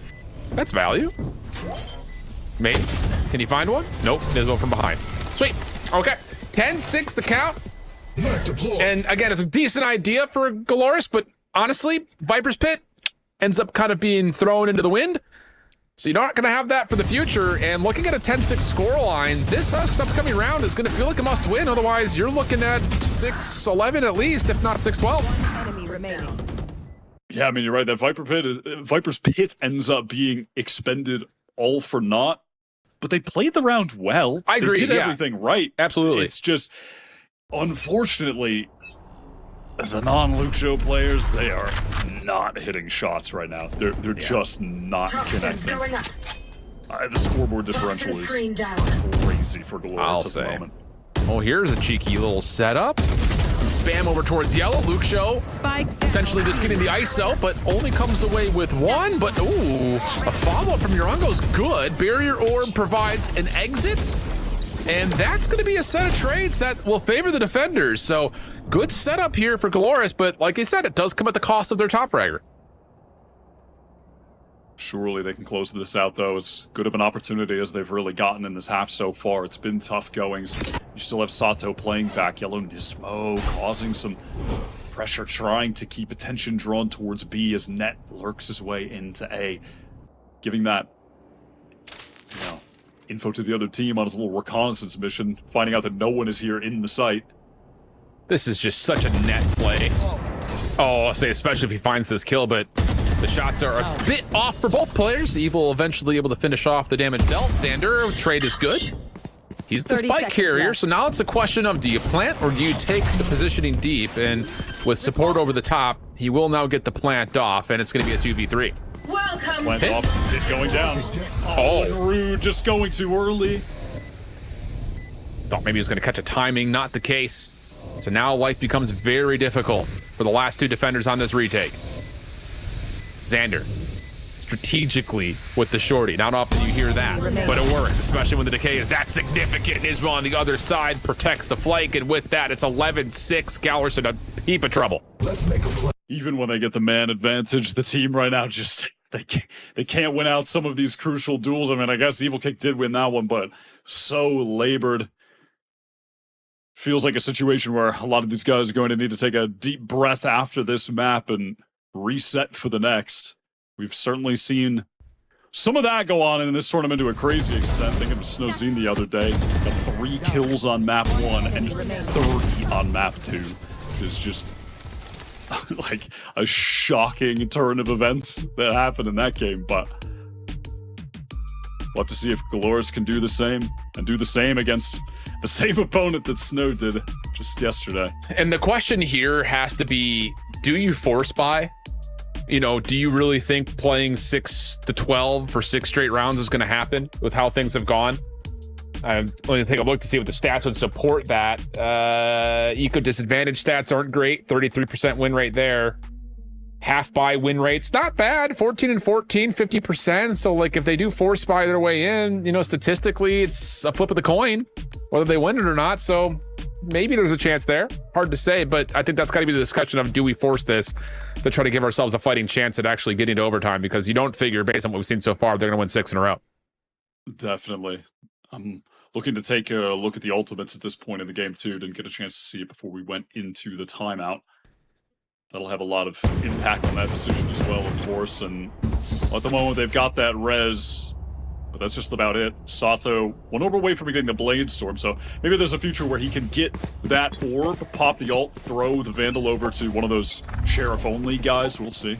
[SPEAKER 4] that's value. Maybe. Can you find one? Nope, there's one from behind. Sweet. Okay, 10-6 the count. And again, it's a decent idea for GLRS, but honestly, Viper's Pit ends up kind of being thrown into the wind. So you're not going to have that for the future. And looking at a 10-6 scoreline, this upcoming round is going to feel like a must win. Otherwise, you're looking at 6-11 at least, if not 6-12.
[SPEAKER 7] Enemy remaining.
[SPEAKER 6] Yeah, I mean, you're right. That Viper's Pit ends up being expended all for naught. But they played the round well.
[SPEAKER 4] I agree.
[SPEAKER 6] They did everything right.
[SPEAKER 4] Absolutely.
[SPEAKER 6] It's just, unfortunately, the non-Luke Show players, they are not hitting shots right now. They're just not connecting. The scoreboard differential is crazy for GLRS at the moment.
[SPEAKER 4] Oh, here's a cheeky little setup. Some spam over towards yellow. Luke Show essentially just getting the ISO, but only comes away with one. But ooh, a follow-up from Yorango's good. Barrier Orb provides an exit. And that's going to be a set of trades that will favor the defenders. So good setup here for GLRS, but like I said, it does come at the cost of their top fragger.
[SPEAKER 6] Surely they can close this out, though. As good of an opportunity as they've really gotten in this half so far. It's been tough goings. You still have Sato playing back. Yellow Nismo causing some pressure, trying to keep attention drawn towards B as Net lurks his way into A. Giving that, you know, info to the other team on his little reconnaissance mission, finding out that no one is here in the site.
[SPEAKER 4] This is just such a net play. Oh, I'll say especially if he finds this kill, but the shots are a bit off for both players. Evil eventually able to finish off the damage dealt. Xander, trade is good. He's the spike carrier, left. So now it's a question of do you plant or do you take the positioning deep? And with support over the top, he will now get the plant off, and it's going to be a 2v3.
[SPEAKER 7] Welcome.
[SPEAKER 6] Plant off, it going down. Oh, Rude just going too early.
[SPEAKER 4] Thought maybe he was going to catch a timing, not the case. So now life becomes very difficult for the last two defenders on this retake. Xander, strategically with the shorty. Not often you hear that, but it works, especially when the decay is that significant. Nismo on the other side protects the flank, and with that, it's 11-6. GLRS in a heap of trouble.
[SPEAKER 6] Let's make a play. Even when they get the man advantage, the team right now just they can't win out some of these crucial duels. I mean, I guess Evil Kick did win that one, but so labored. Feels like a situation where a lot of these guys are going to need to take a deep breath after this map and reset for the next. We've certainly seen some of that go on in this tournament to a crazy extent. Thinking of Snowzine the other day, got 3 kills on map 1 and 30 on map 2. Is just like a shocking turn of events that happened in that game. But we'll have to see if GLRS can do the same and do the same against the same opponent that Snow did just yesterday.
[SPEAKER 4] And the question here has to be, do you force buy? You know, do you really think playing 6-12 for 6 straight rounds is going to happen with how things have gone? Let me take a look to see what the stats would support that. Eco disadvantage stats aren't great. 33% win rate there. Half buy win rates, not bad. 14 and 14, 50%. So like if they do force buy their way in, you know, statistically it's a flip of the coin, whether they win it or not. So maybe there's a chance there. Hard to say, but I think that's got to be the discussion of, do we force this to try to give ourselves a fighting chance at actually getting to overtime? Because you don't figure, based on what we've seen so far, they're going to win 6 in a row.
[SPEAKER 6] Definitely. I'm looking to take a look at the ultimates at this point in the game too. Didn't get a chance to see it before we went into the timeout. That'll have a lot of impact on that decision as well, of course. And at the moment, they've got that res, but that's just about it. Sato, 1 orb away from getting the Blade Storm, so maybe there's a future where he can get that orb, pop the ult, throw the Vandal over to one of those Sheriff-only guys. We'll see.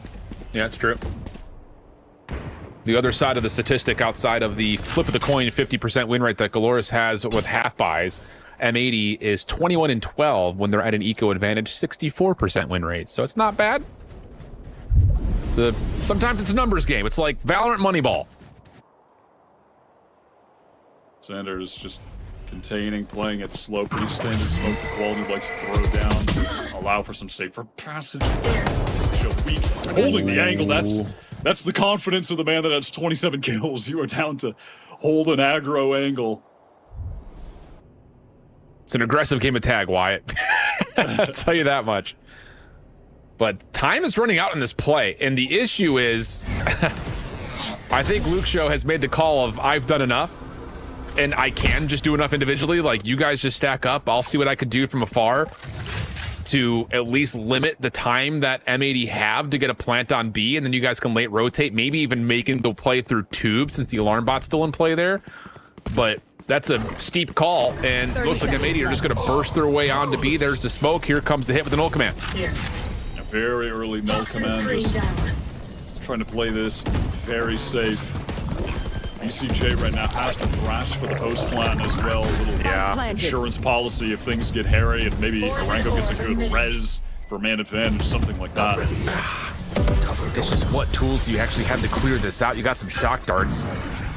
[SPEAKER 4] Yeah, it's true. The other side of the statistic, outside of the flip of the coin 50% win rate that GLRS has with half buys, M80 is 21 and 12 when they're at an eco advantage, 64% win rate. So it's not bad. Sometimes it's a numbers game. It's like Valorant Moneyball.
[SPEAKER 6] Xander is just containing, playing it slow, pretty standard smoke. The quality likes to throw down, allow for some safer passage. Weak, holding the angle. That's the confidence of the man that has 27 kills. You are down to hold an aggro angle.
[SPEAKER 4] It's an aggressive game of tag, Wyatt. I'll tell you that much. But time is running out in this play, and the issue is, I think Luke Show has made the call of I've done enough, and I can just do enough individually. Like, you guys just stack up. I'll see what I could do from afar to at least limit the time that M80 have to get a plant on B, and then you guys can late rotate, maybe even making the play through tube since the alarm bot's still in play there. But that's a steep call, and looks like M80 are just going to burst their way onto B. There's the smoke. Here comes the hit with the null command.
[SPEAKER 6] A very early null command, just trying to play this very safe. VCJ right now has to thrash for the post plan as well. A little insurance policy if things get hairy, and maybe Arango gets a good res for man advantage, something like that.
[SPEAKER 4] This is what tools do you actually have to clear this out? You got some shock darts.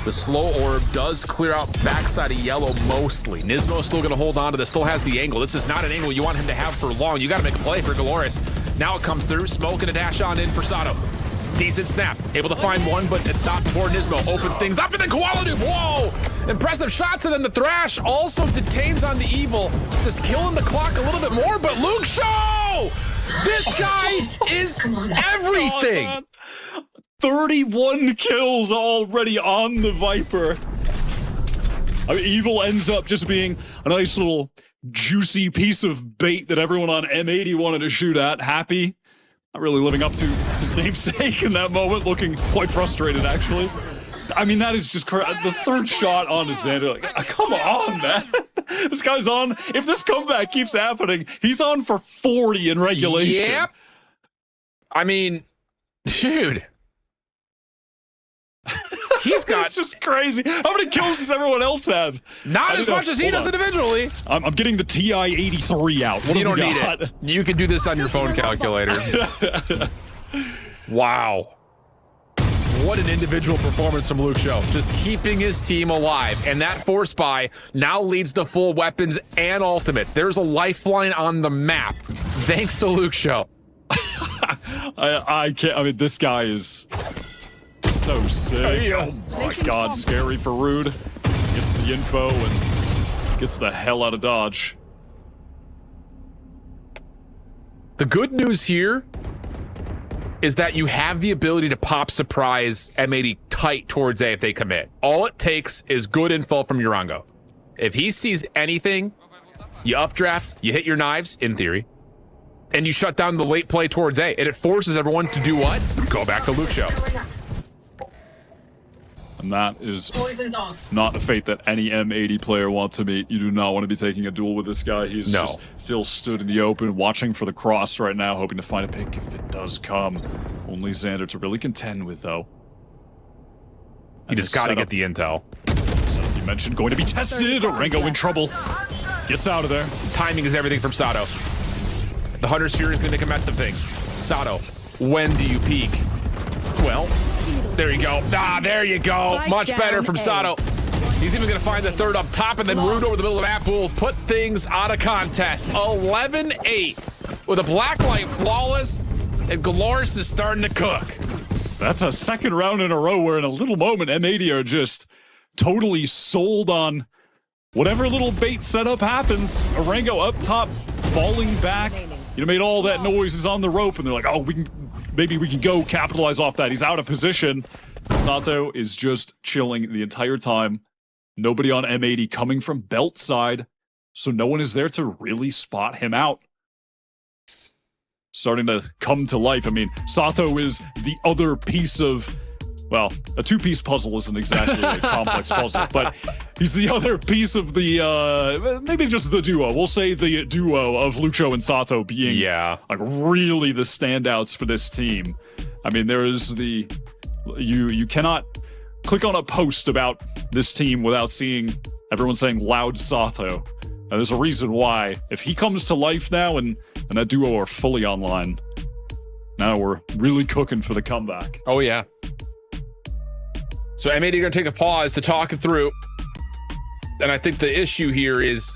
[SPEAKER 4] The slow orb does clear out backside of yellow mostly. Nismo still going to hold on to this, still has the angle. This is not an angle you want him to have for long. You got to make a play for GLRS. Now it comes through, smoke and a dash on in for Sato. Decent snap, able to find one, but it's not before Nismo opens things up, and then Koala, whoa! Impressive shots, and then the Thrash also detains on the Evil, just killing the clock a little bit more, but Luke Show! This guy is everything!
[SPEAKER 6] 31 kills already on the Viper. I mean, Evil ends up just being a nice little juicy piece of bait that everyone on M80 wanted to shoot at. Happy. Not really living up to his namesake in that moment, looking quite frustrated, actually. I mean, that is just the third shot on Xander. Like, come on, man. This guy's on. If this comeback keeps happening, he's on for 40 in regulation.
[SPEAKER 4] Yep. I mean, dude. He's got...
[SPEAKER 6] It's just crazy. How many kills does everyone else have?
[SPEAKER 4] Not as much as he does individually.
[SPEAKER 6] I'm getting the TI-83 out. What
[SPEAKER 4] you don't need it. You can do this on your phone calculator. Wow. What an individual performance from Luke Show. Just keeping his team alive. And that force buy now leads to full weapons and ultimates. There's a lifeline on the map. Thanks to Luke Show.
[SPEAKER 6] I can't. I mean, this guy is... so sick. Oh my god, scary for Rude. Gets the info and gets the hell out of Dodge.
[SPEAKER 4] The good news here is that you have the ability to pop surprise M80 tight towards A if they commit. All it takes is good info from Urango. If he sees anything, you updraft, you hit your knives, in theory, and you shut down the late play towards A, and it forces everyone to do what? Go back to Luke Show.
[SPEAKER 6] And that is not a fate that any M80 player wants to meet. You do not want to be taking a duel with this guy. He's just still stood in the open, watching for the cross right now, hoping to find a pick if it does come. Only Xander to really contend with, though.
[SPEAKER 4] You just got to get the intel.
[SPEAKER 6] So you mentioned going to be tested. Orango in trouble. Gets out of there.
[SPEAKER 4] Timing is everything from Sato. The Hunter Sphere is going to make a mess of things. Sato, when do you peak? Well... there you go. Ah, there you go. Much better from Sato. He's even going to find the third up top, and then Rude over the middle of the map will put things out of contest. 11-8 with a blacklight flawless, and GLRS is starting to cook.
[SPEAKER 6] That's a second round in a row where in a little moment, M80 are just totally sold on whatever little bait setup happens. Orango up top, falling back. You know, made all that noise, is on the rope, and they're like, oh, maybe we can go capitalize off that. He's out of position. Sato is just chilling the entire time. Nobody on M80 coming from belt side, so no one is there to really spot him out. Starting to come to life. I mean, Sato is the other piece of, well, a two-piece puzzle isn't exactly a complex puzzle, but he's the other piece of the, maybe just the duo. We'll say the duo of Lucho and Sato being like really the standouts for this team. I mean, there is the, you cannot click on a post about this team without seeing everyone saying loud Sato. And there's a reason why. If he comes to life now and that duo are fully online, now we're really cooking for the comeback.
[SPEAKER 4] Oh, yeah. So M80 are going to take a pause to talk it through. And I think the issue here is,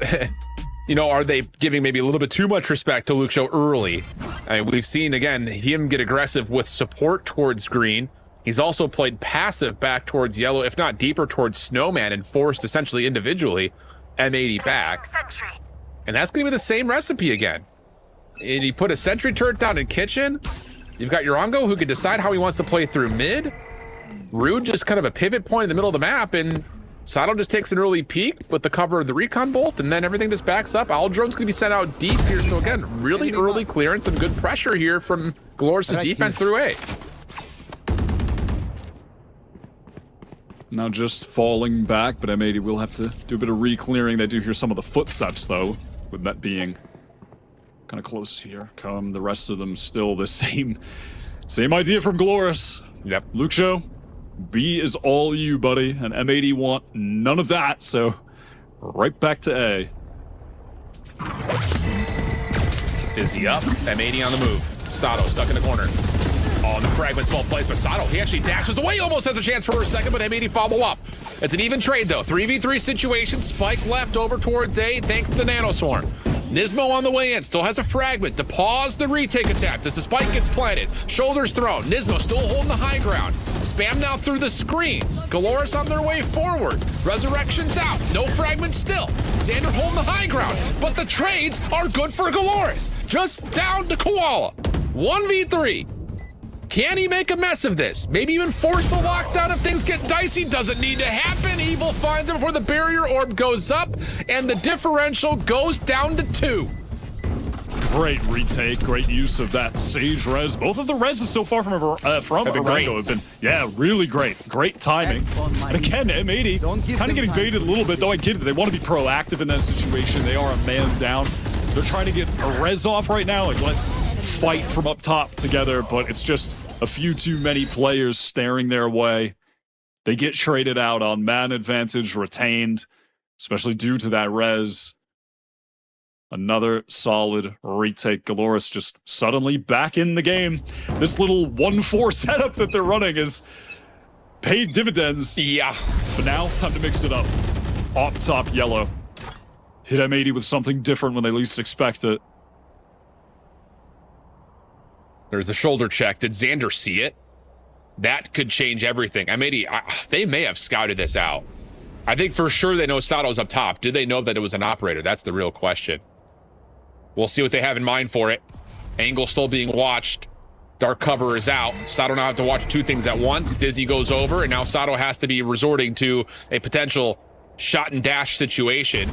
[SPEAKER 4] you know, are they giving maybe a little bit too much respect to Luke Show early? I mean, we've seen, again, him get aggressive with support towards green. He's also played passive back towards yellow, if not deeper towards Snowman, and forced essentially individually M80 back. And that's going to be the same recipe again. And you put a sentry turret down in kitchen. You've got Yorongo, who can decide how he wants to play through mid. Rude just kind of a pivot point in the middle of the map, and Sato just takes an early peek with the cover of the recon bolt, and then everything just backs up. Aldrone's going to be sent out deep here. So again, really early clearance and good pressure here from GLRS' defense through A.
[SPEAKER 6] Now just falling back, but M80 will have to do a bit of re-clearing. They do hear some of the footsteps, though, with that being kind of close here. Come the rest of them still the same idea from GLRS.
[SPEAKER 4] Yep.
[SPEAKER 6] Luke Show, B is all you, buddy, and M80 want none of that, so right back to A.
[SPEAKER 4] Dizzy up, M80 on the move. Sato stuck in the corner. Oh, the fragment's well placed, but Sato, he actually dashes away, almost has a chance for a second, but M80 follow up. It's an even trade, though. 3v3 situation, Spike left over towards A, thanks to the Nano Swarm. Nismo on the way in, still has a fragment to pause the retake attempt as the spike gets planted. Shoulders thrown, Nismo still holding the high ground. Spam now through the screens. GLRS on their way forward. Resurrection's out, no fragment still. Xander holding the high ground, but the trades are good for GLRS. Just down to Koala. 1v3. Can he make a mess of this? Maybe even force the lockdown if things get dicey. Doesn't need to happen. Evil finds him before the barrier orb goes up, and the differential goes down to 2.
[SPEAKER 6] Great retake, great use of that Sage res. Both of the reses so far from Orango have been, yeah, really great. Great timing. And again, M80 kind of getting baited a little bit, though I get it. They want to be proactive in that situation. They are a man down. They're trying to get a res off right now. Like, let's fight from up top together, but it's just a few too many players staring their way. They get traded out on man advantage, retained, especially due to that res. Another solid retake. GLRS just suddenly back in the game. This little 1-4 setup that they're running is paid dividends.
[SPEAKER 4] Yeah.
[SPEAKER 6] But now, time to mix it up. Op top yellow. Hit M80 with something different when they least expect it.
[SPEAKER 4] There's the shoulder check. Did Xander see it? That could change everything. M80, they may have scouted this out. I think for sure they know Sato's up top. Do they know that it was an operator? That's the real question. We'll see what they have in mind for it. Angle still being watched. Dark cover is out. Sato now have to watch two things at once. Dizzy goes over, and now Sato has to be resorting to a potential shot and dash situation.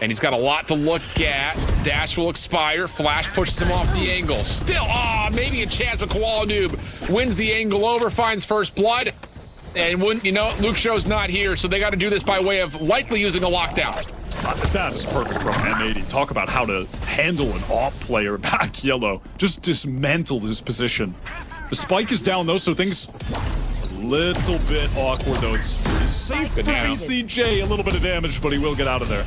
[SPEAKER 4] And he's got a lot to look at. Dash will expire. Flash pushes him off the angle. Still, maybe a chance, but Koala Noob wins the angle over, finds first blood. And wouldn't you know, Luke Show's not here, so they got to do this by way of likely using a lockdown.
[SPEAKER 6] That is perfect from M80. Talk about how to handle an op player back yellow. Just dismantled his position. The spike is down though, so things a little bit awkward though. It's safe for VCJ. A little bit of damage, but he will get out of there.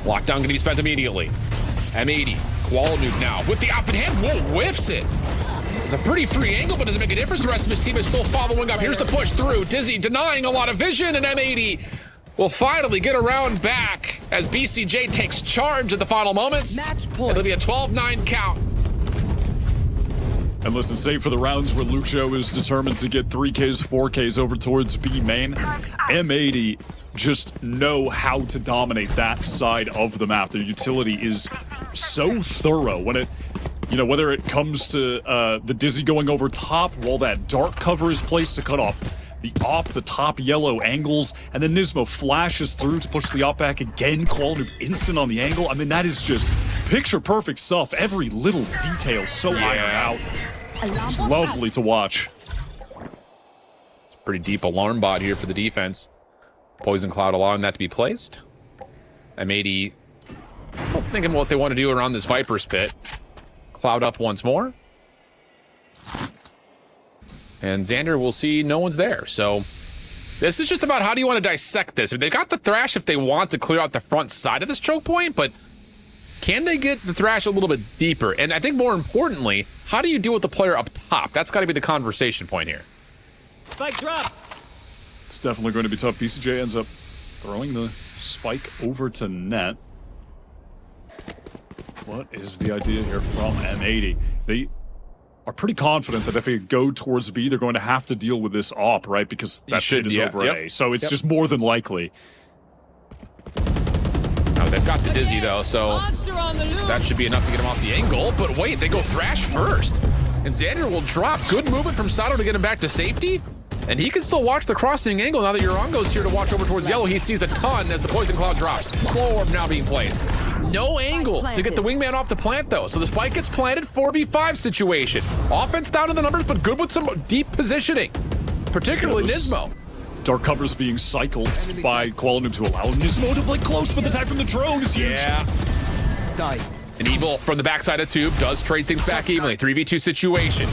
[SPEAKER 4] Lockdown going to be spent immediately. M80, Koala Noob now with the op in hand. Whoa, whiffs it. It's a pretty free angle, but doesn't make a difference. The rest of his team is still following up. Here's the push through. Dizzy denying a lot of vision, and M80 will finally get around back as BCJ takes charge at the final moments. It'll be a 12-9 count.
[SPEAKER 6] And listen, save for the rounds where Luke Show is determined to get 3Ks, 4Ks over towards B main, M80 just know how to dominate that side of the map. Their utility is so thorough when it, you know, whether it comes to the Dizzy going over top while that dark cover is placed to cut off the op, the top yellow angles, and then Nismo flashes through to push the op back again. Koala Noob instant on the angle. I mean, that is just picture perfect stuff. Every little detail so ironed out. It's lovely to watch.
[SPEAKER 4] It's a pretty deep alarm bot here for the defense. Poison Cloud allowing that to be placed. M80 still thinking what they want to do around this Viper's pit. Cloud up once more. And Xander will see no one's there. So this is just about how do you want to dissect this. They've got the Thrash if they want to clear out the front side of this choke point, but can they get the Thrash a little bit deeper? And I think more importantly, how do you deal with the player up top? That's got to be the conversation point here.
[SPEAKER 7] Spike drop.
[SPEAKER 6] It's definitely going to be tough. BCJ ends up Throwing the spike over to net. What is the idea here from M80? They are pretty confident that if they go towards B, they're going to have to deal with this op, right? Because that shit is over at A. So it's just more than likely.
[SPEAKER 4] Oh, they've got the Dizzy, though, so that should be enough to get him off the angle. But wait, they go Thrash first. And Xander will drop. Good movement from Sato to get him back to safety. And he can still watch the crossing angle now that Yorongo's here to watch over towards yellow. He sees a ton as the Poison Cloud drops. Slow orb now being placed. No angle to get the wingman off the plant, though. So the spike gets planted, 4v5 situation. Offense down in the numbers, but good with some deep positioning, particularly Nismo.
[SPEAKER 6] Dark covers being cycled by Qualinum to allow Nismo to play close, but the attack from the drone is huge.
[SPEAKER 4] Yeah. An Evil from the backside of Tube does trade things back evenly. 3v2 situation.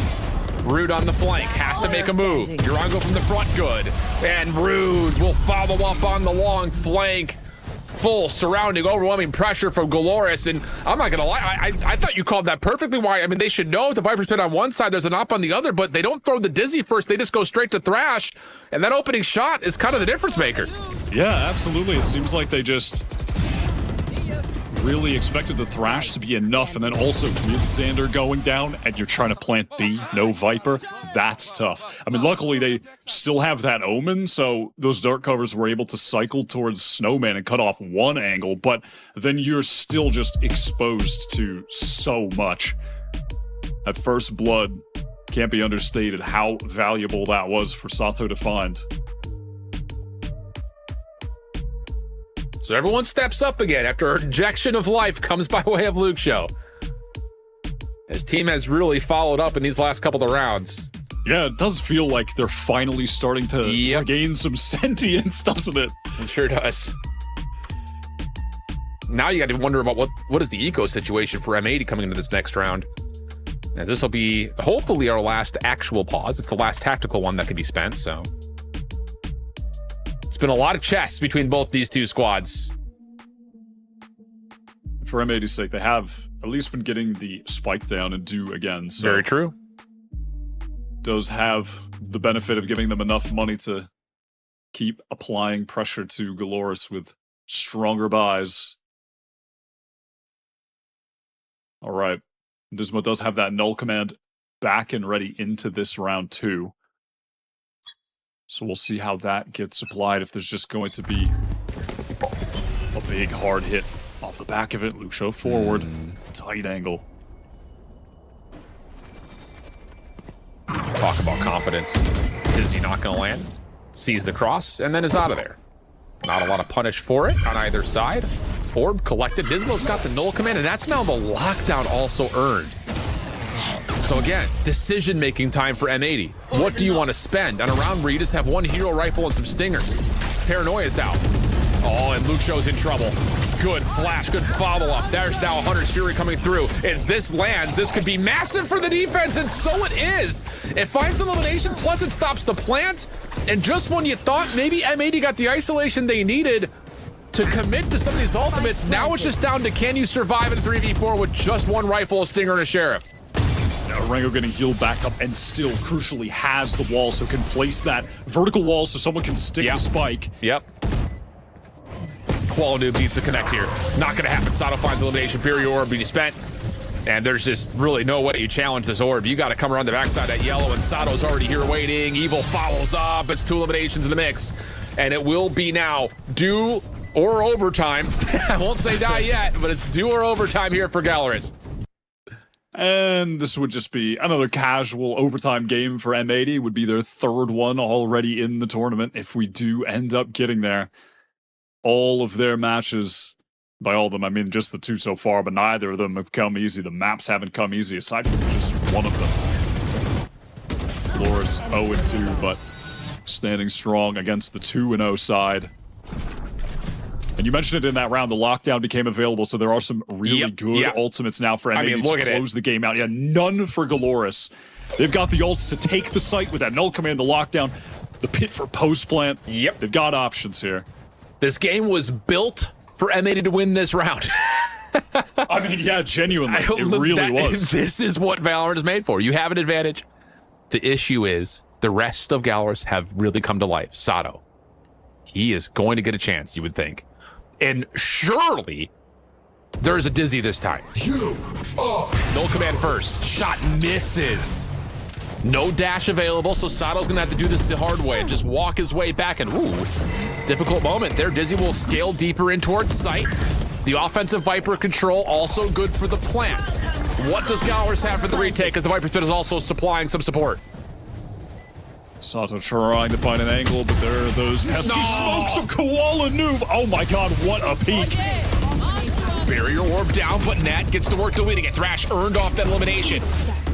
[SPEAKER 4] Rude on the flank, has to make a move. Yorongo from the front, good. And Rude will follow up on the long flank. Full surrounding, overwhelming pressure from GLRS. And I'm not gonna lie, I thought you called that perfectly. Why? I mean, they should know if the Viper's pin on one side, there's an op on the other, but they don't throw the Dizzy first, they just go straight to Thrash. And that opening shot is kind of the difference maker.
[SPEAKER 6] Yeah, absolutely. It seems like they just really expected the Thrash to be enough, and then also with Xander going down, and you're trying to plant B, no Viper, that's tough. I mean, luckily they still have that Omen, so those dark covers were able to cycle towards Snowman and cut off one angle, but then you're still just exposed to so much. At first blood, can't be understated how valuable that was for Sato to find.
[SPEAKER 4] So everyone steps up again after a rejection of life comes by way of Luke Show. His team has really followed up in these last couple of rounds.
[SPEAKER 6] Yeah, it does feel like they're finally starting to gain some sentience, doesn't it?
[SPEAKER 4] It sure does. Now you got to wonder about what is the eco situation for M80 coming into this next round. As this will be hopefully our last actual pause. It's the last tactical one that can be spent, so. It's been a lot of chess between both these two squads.
[SPEAKER 6] For M80's sake, they have at least been getting the spike down and do again. So
[SPEAKER 4] very true.
[SPEAKER 6] Does have the benefit of giving them enough money to keep applying pressure to GLRS with stronger buys. All right. Nismo does have that null command back and ready into this round 2. So we'll see how that gets applied, if there's just going to be a big hard hit off the back of it. Lucio forward, tight angle.
[SPEAKER 4] Talk about confidence. Is he not going to land? Sees the cross and then is out of there. Not a lot of punish for it on either side. Orb collected. Dismo's got the null command, and that's now the lockdown also earned. So again, decision-making time for M80. What do you want to spend? On a round where you just have one hero rifle and some stingers. Paranoia's out. Oh, and Luke Show's in trouble. Good flash, good follow-up. There's now Hunter's Fury coming through. As this lands, this could be massive for the defense, and so it is. It finds elimination, plus it stops the plant. And just when you thought maybe M80 got the isolation they needed to commit to some of these ultimates, now it's just down to can you survive in 3v4 with just one rifle, a stinger, and a sheriff.
[SPEAKER 6] Now Rango getting healed back up and still crucially has the wall, so can place that vertical wall so someone can stick the spike.
[SPEAKER 4] Yep. Qualinum needs to connect here. Not gonna happen. Sato finds elimination. Barrier orb being spent. And there's just really no way you challenge this orb. You gotta come around the backside at yellow, and Sato's already here waiting. Evil follows up. It's 2 eliminations in the mix. And it will be now due or overtime. I won't say die yet, but it's due or overtime here for GLRS.
[SPEAKER 6] And this would just be another casual overtime game for M80. Would be their 3rd one already in the tournament if we do end up getting there. All of their matches, by all of them, I mean just the 2 so far, but neither of them have come easy. The maps haven't come easy, aside from just one of them. Loris 0-2, but standing strong against the 2-0 side. And you mentioned it in that round, the lockdown became available, so there are some really good ultimates now for M80 to close the game out. Yeah, none for GLRS. They've got the ults to take the site with that null command, the lockdown, the pit for post-plant.
[SPEAKER 4] Yep.
[SPEAKER 6] They've got options here.
[SPEAKER 4] This game was built for M80 to win this round.
[SPEAKER 6] I mean, yeah, genuinely, it really was.
[SPEAKER 4] This is what Valorant is made for. You have an advantage. The issue is the rest of GLRS have really come to life. Sato, he is going to get a chance, you would think. And surely there's a Dizzy this time. No command first. Shot misses. No dash available, so Sato's gonna have to do this the hard way and just walk his way back. And ooh, difficult moment there. Dizzy will scale deeper in towards site. The offensive Viper control also good for the plant. What does GLRS have for the retake? Because the Viper Spit is also supplying some support.
[SPEAKER 6] Sato trying to find an angle, but there are those pesky smokes of Koala Noob. Oh my god, what a peek.
[SPEAKER 4] Barrier orb down, but Nat gets to work deleting it. Thrash earned off that elimination.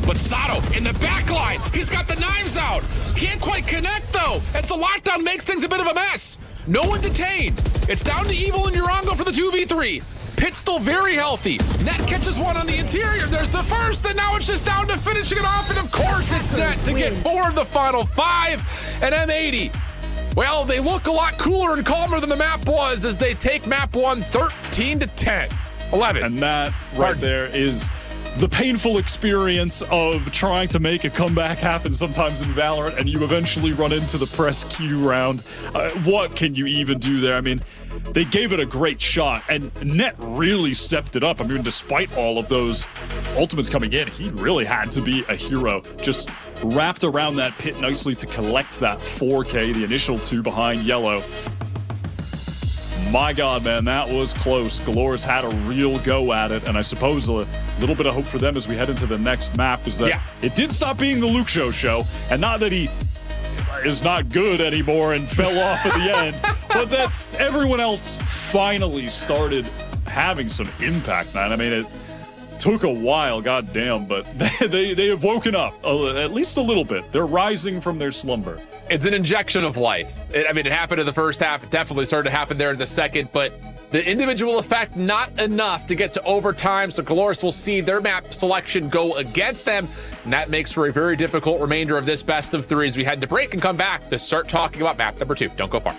[SPEAKER 4] But Sato in the back line, he's got the knives out. Can't quite connect though, as the lockdown makes things a bit of a mess. No one detained. It's down to Evil and Urango for the 2v3. Pitt's still very healthy. Net catches one on the interior. There's the first, and now it's just down to finishing it off. And of course it's Net to get 4 in the final 5. And M80, well, they look a lot cooler and calmer than the map was as they take map 1 13-10. 11.
[SPEAKER 6] And that right there is the painful experience of trying to make a comeback happen sometimes in Valorant, and you eventually run into the press Q round. What can you even do there? I mean, they gave it a great shot, and Net really stepped it up. I mean, despite all of those ultimates coming in, he really had to be a hero. Just wrapped around that pit nicely to collect that 4K, the initial 2 behind Yellow. My god, man, that was close. GLRS had a real go at it, and I suppose a little bit of hope for them as we head into the next map is that it did stop being the Luke show, and not that he is not good anymore and fell off at the end, but that everyone else finally started having some impact, man. I mean, it took a while, goddamn, but they have woken up at least a little bit. They're rising from their slumber.
[SPEAKER 4] It's an injection of life. I mean, it happened in the first half. It definitely started to happen there in the second, but the individual effect, not enough to get to overtime. So GLRS will see their map selection go against them. And that makes for a very difficult remainder of this best of 3 as we head to break and come back to start talking about map number 2. Don't go far.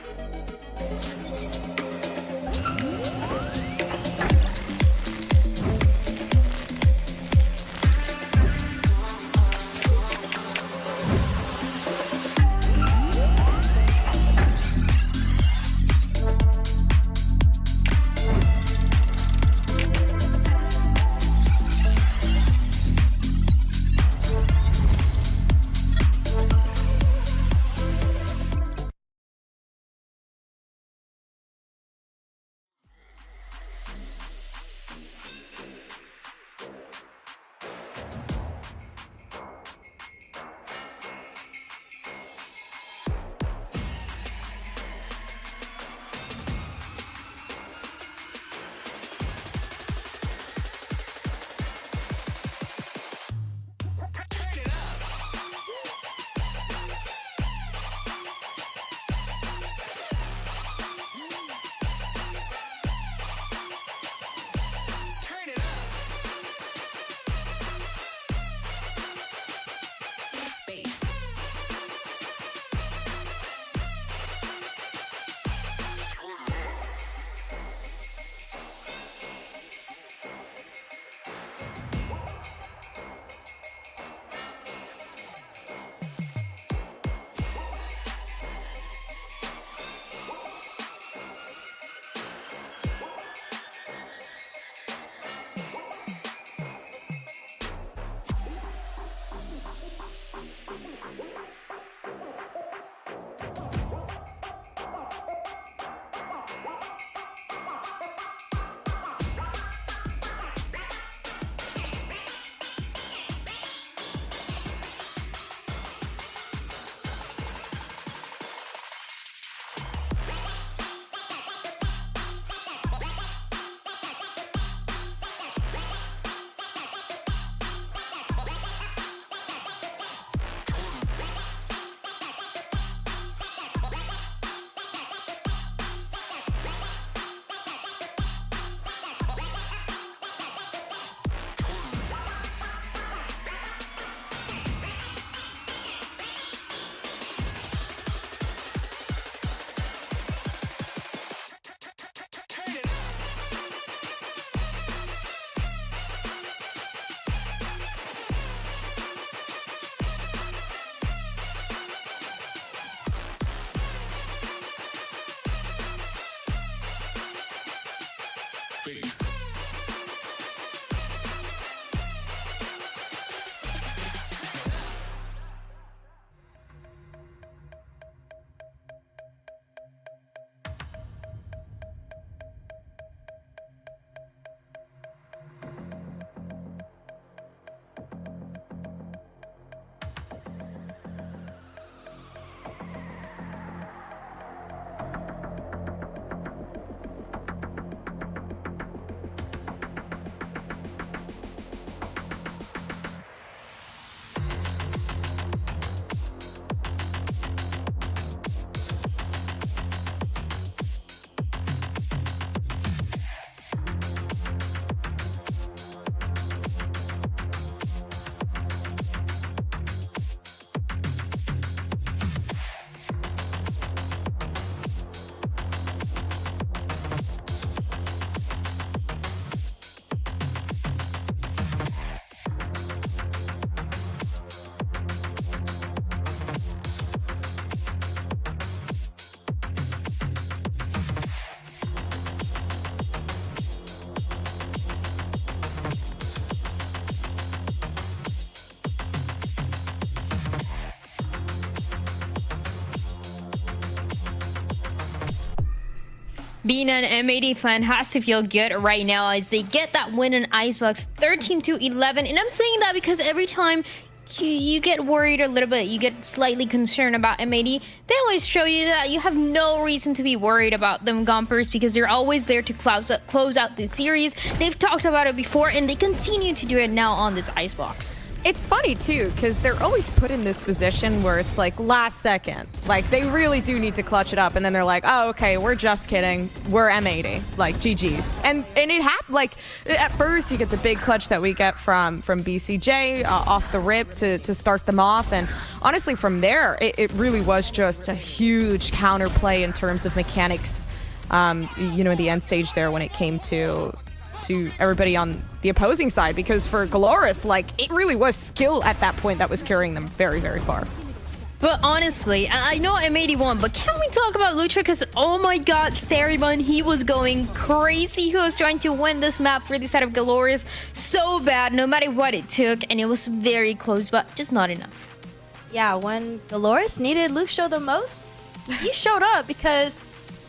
[SPEAKER 8] Being an M80 fan has to feel good right now as they get that win in Icebox 13-11. And I'm saying that because every time you get worried a little bit, you get slightly concerned about M80, they always show you that you have no reason to be worried about them Gompers because they're always there to close out the series. They've talked about it before and they continue to do it now on this Icebox.
[SPEAKER 9] It's funny too, because they're always put in this position where it's like last second. Like they really do need to clutch it up, and then they're like, oh, okay, we're just kidding. We're M80, like GG's. And it happened, like at first you get the big clutch that we get from BCJ off the rip to start them off. And honestly, from there, it really was just a huge counterplay in terms of mechanics, you know, the end stage there when it came to everybody on the opposing side, because for GLRS, like, it really was skill at that point that was carrying them very, very far.
[SPEAKER 8] But honestly, I know M80 won, but can we talk about Lucha? Because, oh my god, Starryman, he was going crazy. He was trying to win this map for the side of GLRS so bad, no matter what it took, and it was very close, but just not enough.
[SPEAKER 10] Yeah, when GLRS needed Luxo the most, he showed up because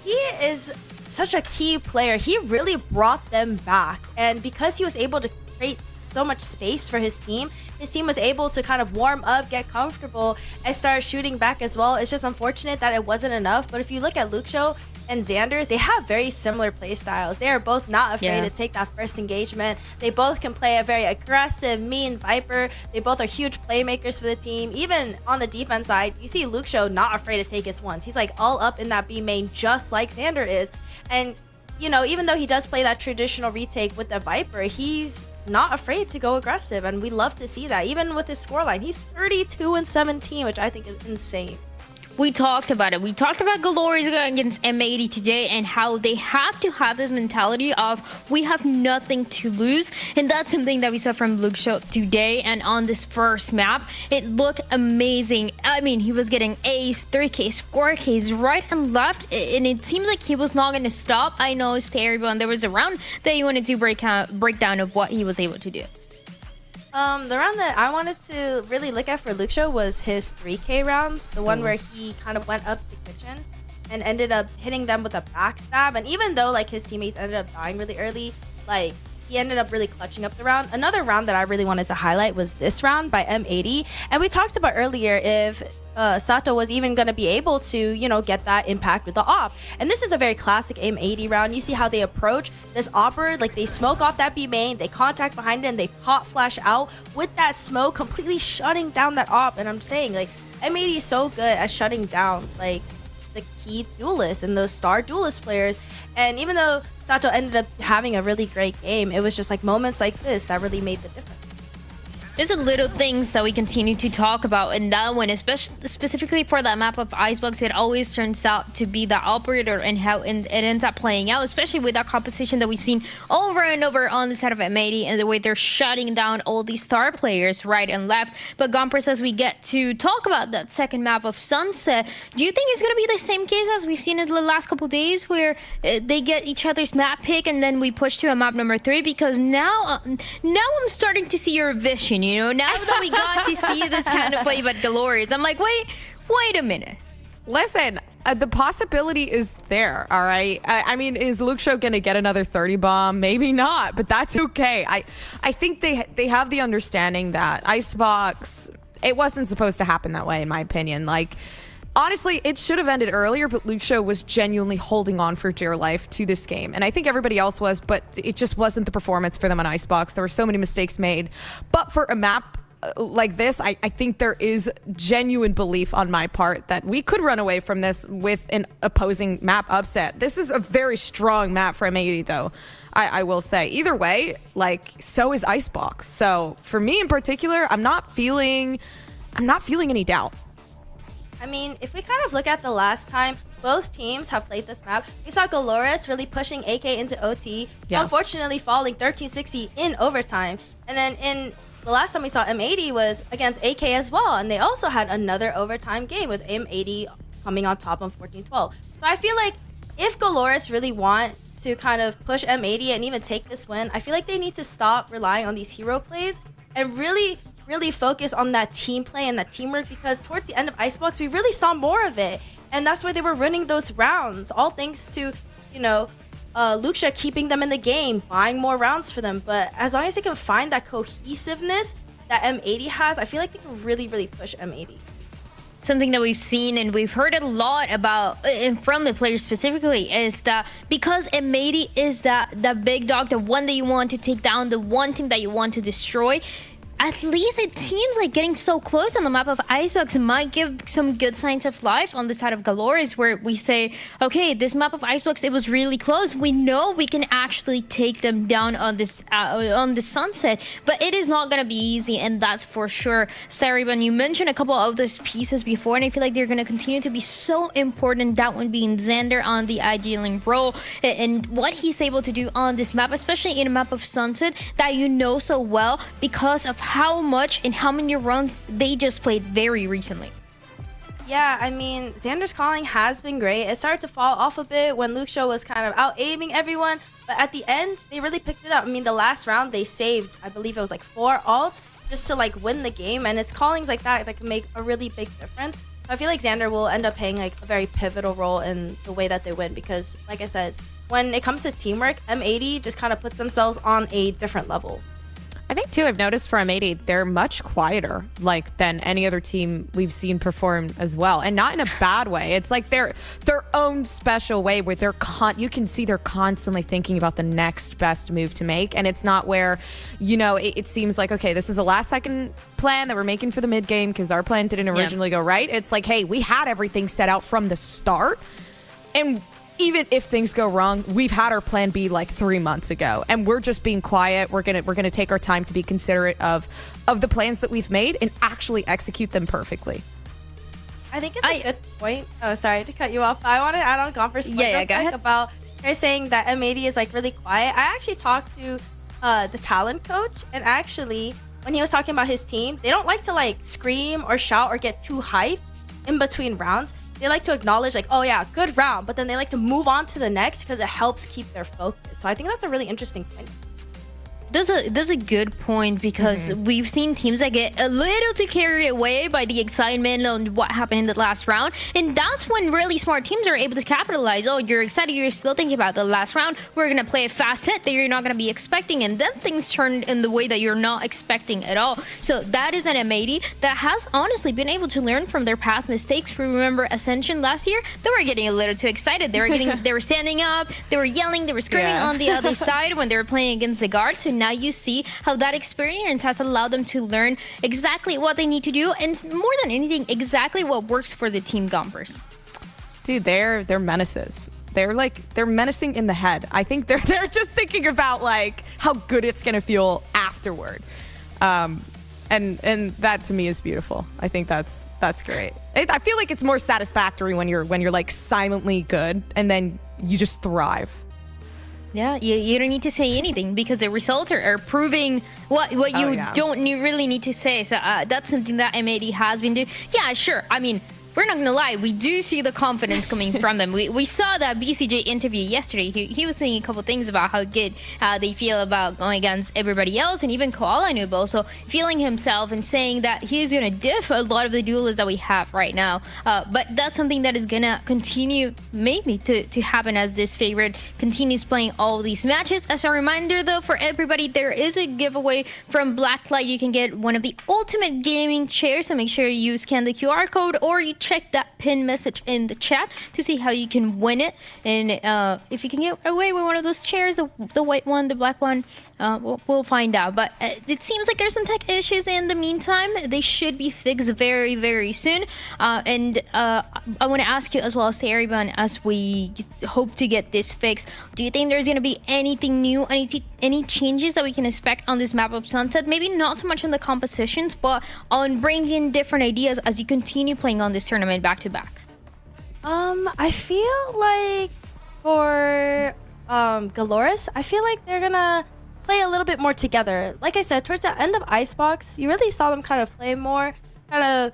[SPEAKER 10] he is such a key player. He really brought them back, and because he was able to create so much space for his team was able to kind of warm up, get comfortable, and start shooting back as well. It's just unfortunate that it wasn't enough. But if you look at Luxo and Xander, they have very similar play styles. They are both not afraid to take that first engagement. They both can play a very aggressive, mean Viper. They both are huge playmakers for the team. Even on the defense side, you see Luxo not afraid to take his ones. He's like all up in that B main just like Xander is. And you know, even though he does play that traditional retake with the Viper, he's not afraid to go aggressive, and we love to see that. Even with his scoreline, he's 32-17, which I think is insane.
[SPEAKER 8] We talked about it. We talked about GLRS going against M80 today and how they have to have this mentality of we have nothing to lose. And that's something that we saw from Luxo today. And on this first map, it looked amazing. I mean, he was getting A's, 3Ks, 4Ks right and left. And it seems like he was not going to stop. I know it's terrible. And there was a round that you wanted to break down of what he was able to do.
[SPEAKER 10] The round that I wanted to really look at for Luxo was his 3K rounds, the one where he kind of went up the kitchen and ended up hitting them with a backstab. And even though like his teammates ended up dying really early, like he ended up really clutching up the round. Another round that I really wanted to highlight was this round by M80. And we talked about earlier if Sato was even going to be able to, you know, get that impact with the op. And this is a very classic M80 round. You see how they approach this opper, like they smoke off that B main, they contact behind it, and they pop flash out with that smoke, completely shutting down that op. And I'm saying, like, M80 is so good at shutting down, like, the key duelists and those star duelist players. And even though Sato ended up having a really great game, it was just like moments like this that really made the difference.
[SPEAKER 8] There's a little things that we continue to talk about in that one, especially specifically for that map of Icebox. It always turns out to be the operator and how it ends up playing out, especially with that composition that we've seen over and over on the side of M80 and the way they're shutting down all these star players right and left. But Gompers, as we get to talk about that second map of Sunset, do you think it's going to be the same case as we've seen in the last couple days where they get each other's map pick and then we push to a map number 3? Because now I'm starting to see your vision. You know, now that we got to see this kind of play by GLRS, I'm like, wait a minute.
[SPEAKER 9] Listen, the possibility is there, all right? I mean, is Luxo going to get another 30 bomb? Maybe not, but that's okay. I think they have the understanding that Icebox, it wasn't supposed to happen that way, in my opinion. Like, honestly, it should have ended earlier, but Luxo was genuinely holding on for dear life to this game. And I think everybody else was, but it just wasn't the performance for them on Icebox. There were so many mistakes made. But for a map like this, I think there is genuine belief on my part that we could run away from this with an opposing map upset. This is a very strong map for M80, though, I will say. Either way, like, so is Icebox. So for me in particular, I'm not feeling any doubt.
[SPEAKER 10] I mean, if we kind of look at the last time both teams have played this map, we saw GLRS really pushing AK into OT, unfortunately falling 1360 in overtime. And then in the last time we saw M80 was against AK as well, and they also had another overtime game with M80 coming on top on 14-12. So I feel like if GLRS really want to kind of push M80 and even take this win, I feel like they need to stop relying on these hero plays and really focus on that team play and that teamwork, because towards the end of Icebox, we really saw more of it. And that's why they were winning those rounds, all thanks to, you know, Luxia keeping them in the game, buying more rounds for them. But as long as they can find that cohesiveness that M80 has, I feel like they can really push M80.
[SPEAKER 8] Something that we've seen and we've heard a lot about, and from the players specifically, is that because M80 is that big dog, the one that you want to take down, the one team that you want to destroy, at least it seems like getting so close on the map of Icebox might give some good signs of life on the side of GLRS, where we say, okay, this map of Icebox, it was really close. We know we can actually take them down on this on the Sunset, but it is not going to be easy, and that's for sure. Sariban, you mentioned a couple of those pieces before, and I feel like they're going to continue to be so important, that one being Xander on the IGLing role, and what he's able to do on this map, especially in a map of Sunset that you know so well because of how much and how many runs they just played very recently.
[SPEAKER 10] Yeah, I mean, Xander's calling has been great. It started to fall off a bit when Luxio was kind of out-aiming everyone, but at the end, they really picked it up. I mean, the last round, they saved, I believe it was like 4 ults just to like win the game, and it's callings like that can make a really big difference. So I feel like Xander will end up playing like a very pivotal role in the way that they win, because like I said, when it comes to teamwork, M80 just kind of puts themselves on a different level.
[SPEAKER 9] I think too, I've noticed for M80, they're much quieter like than any other team we've seen perform as well, and not in a bad way. It's like their own special way where you can see they're constantly thinking about the next best move to make, and it's not where, you know, it seems like, okay, this is a last second plan that we're making for the mid game because our plan didn't originally go right. It's like, hey, we had everything set out from the start, and even if things go wrong, we've had our plan B like 3 months ago, and we're just being quiet. We're gonna take our time to be considerate of the plans that we've made and actually execute them perfectly.
[SPEAKER 10] I think it's a good point. Oh, sorry to cut you off. I want to add on Gomper's point real quick about her saying that M80 is like really quiet. I actually talked to the talent coach, and actually when he was talking about his team, they don't like to like scream or shout or get too hyped in between rounds. They like to acknowledge like, oh yeah, good round, but then they like to move on to the next because it helps keep their focus. So I think that's a really interesting point.
[SPEAKER 8] That's a good point, because we've seen teams that get a little too carried away by the excitement on what happened in the last round, and that's when really smart teams are able to capitalize. Oh, you're excited, you're still thinking about the last round, we're gonna play a fast hit that you're not gonna be expecting, and then things turn in the way that you're not expecting at all. So that is an M80 that has honestly been able to learn from their past mistakes. If we remember Ascension last year, they were getting a little too excited. They were standing up, they were yelling, they were screaming on the other side when they were playing against the guard. So now you see how that experience has allowed them to learn exactly what they need to do, and more than anything, exactly what works for the team Gompers.
[SPEAKER 9] Dude, they're menaces. They're menacing in the head. I think they're just thinking about like how good it's gonna feel afterward. And that to me is beautiful. I think that's great. I feel like it's more satisfactory when you're like silently good and then you just thrive.
[SPEAKER 8] Yeah, you don't need to say anything because the results are proving what you don't really need to say. So that's something that M80 has been doing. Yeah, sure. I mean, we're not gonna lie, we do see the confidence coming from them. We saw that BCJ interview yesterday. He was saying a couple things about how good they feel about going against everybody else, and even Koala Noob also feeling himself and saying that he's gonna diff a lot of the duelists that we have right now. But that's something that is gonna continue maybe to happen as this favorite continues playing all these matches. As a reminder though, for everybody, there is a giveaway from Blacklight. You can get one of the ultimate gaming chairs, so make sure you scan the QR code or you check that pin message in the chat to see how you can win it. And if you can get away with one of those chairs, the white one, the black one, we'll find out. But it seems like there's some tech issues in the meantime. They should be fixed very, very soon. And I want to ask you as well, Stariban, as we hope to get this fixed, do you think there's going to be anything new, any changes that we can expect on this map of Sunset? Maybe not so much on the compositions, but on bringing different ideas as you continue playing on this tournament back to back.
[SPEAKER 10] I feel like for GLRS, I feel like they're gonna play a little bit more together. Like I said, towards the end of Icebox, you really saw them kind of play more, kind of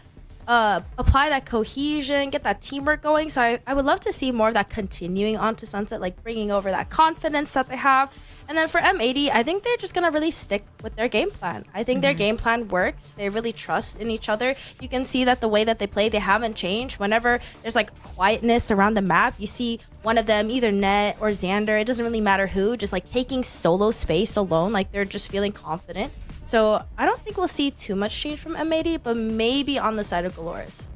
[SPEAKER 10] apply that cohesion, get that teamwork going. So I would love to see more of that continuing onto Sunset, like bringing over that confidence that they have. And then for M80, I think they're just going to really stick with their game plan. I think their game plan works. They really trust in each other. You can see that the way that they play, they haven't changed. Whenever there's like quietness around the map, you see one of them, either Net or Xander, it doesn't really matter who, just like taking solo space alone. Like they're just feeling confident. So I don't think we'll see too much change from M80, but maybe on the side of GLRS.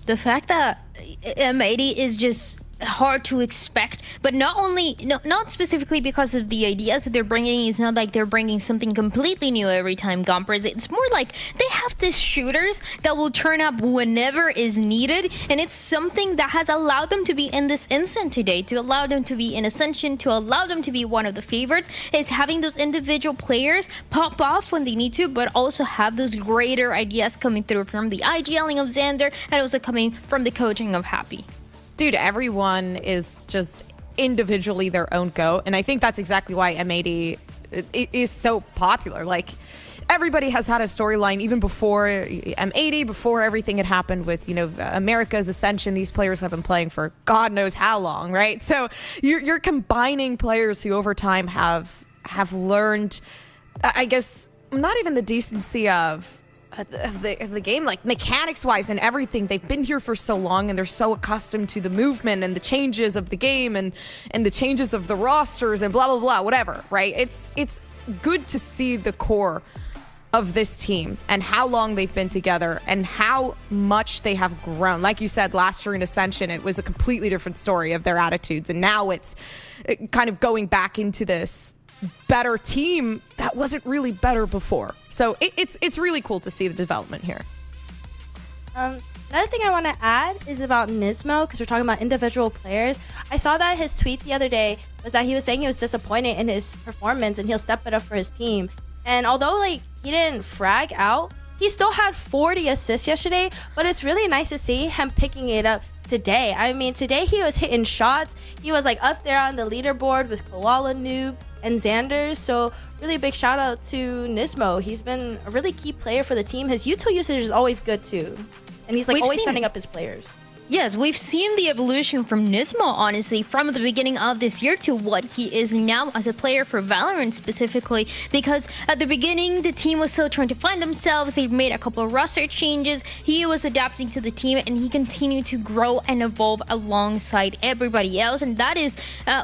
[SPEAKER 8] The fact that M80 is just hard to expect, but not specifically because of the ideas that they're bringing. It's not like they're bringing something completely new every time, Gompers. It's more like they have these shooters that will turn up whenever is needed, and it's something that has allowed them to be in this instant today, to allow them to be in Ascension, to allow them to be one of the favorites, is having those individual players pop off when they need to, but also have those greater ideas coming through from the IGLing of Xander and also coming from the coaching of Happy.
[SPEAKER 9] Dude, everyone is just individually their own GOAT. And I think that's exactly why M80 is so popular. Like, everybody has had a storyline even before M80, before everything had happened with, you know, America's Ascension. These players have been playing for God knows how long, right? So you're combining players who over time have learned, I guess, not even the decency of the game, like mechanics wise and everything. They've been here for so long and they're so accustomed to the movement and the changes of the game and the changes of the rosters and blah blah blah, whatever, right? It's good to see the core of this team and how long they've been together and how much they have grown. Like you said, last year in Ascension, it was a completely different story of their attitudes, and now it's kind of going back into this better team that wasn't really better before. So it's really cool to see the development here.
[SPEAKER 10] Another thing I want to add is about Nismo, because we're talking about individual players. I saw that his tweet the other day was that he was saying he was disappointed in his performance and he'll step it up for his team. And although like he didn't frag out, he still had 40 assists yesterday, but it's really nice to see him picking it up today. I mean, today he was hitting shots. He was like up there on the leaderboard with Koala Noob and Xander. So really big shout out to Nismo. He's been a really key player for the team. His util usage is always good too. And he's like always setting up his players.
[SPEAKER 8] Yes, we've seen the evolution from Nismo, honestly, from the beginning of this year to what he is now as a player for Valorant specifically, because at the beginning, the team was still trying to find themselves. They've made a couple of roster changes. He was adapting to the team, and he continued to grow and evolve alongside everybody else, and that is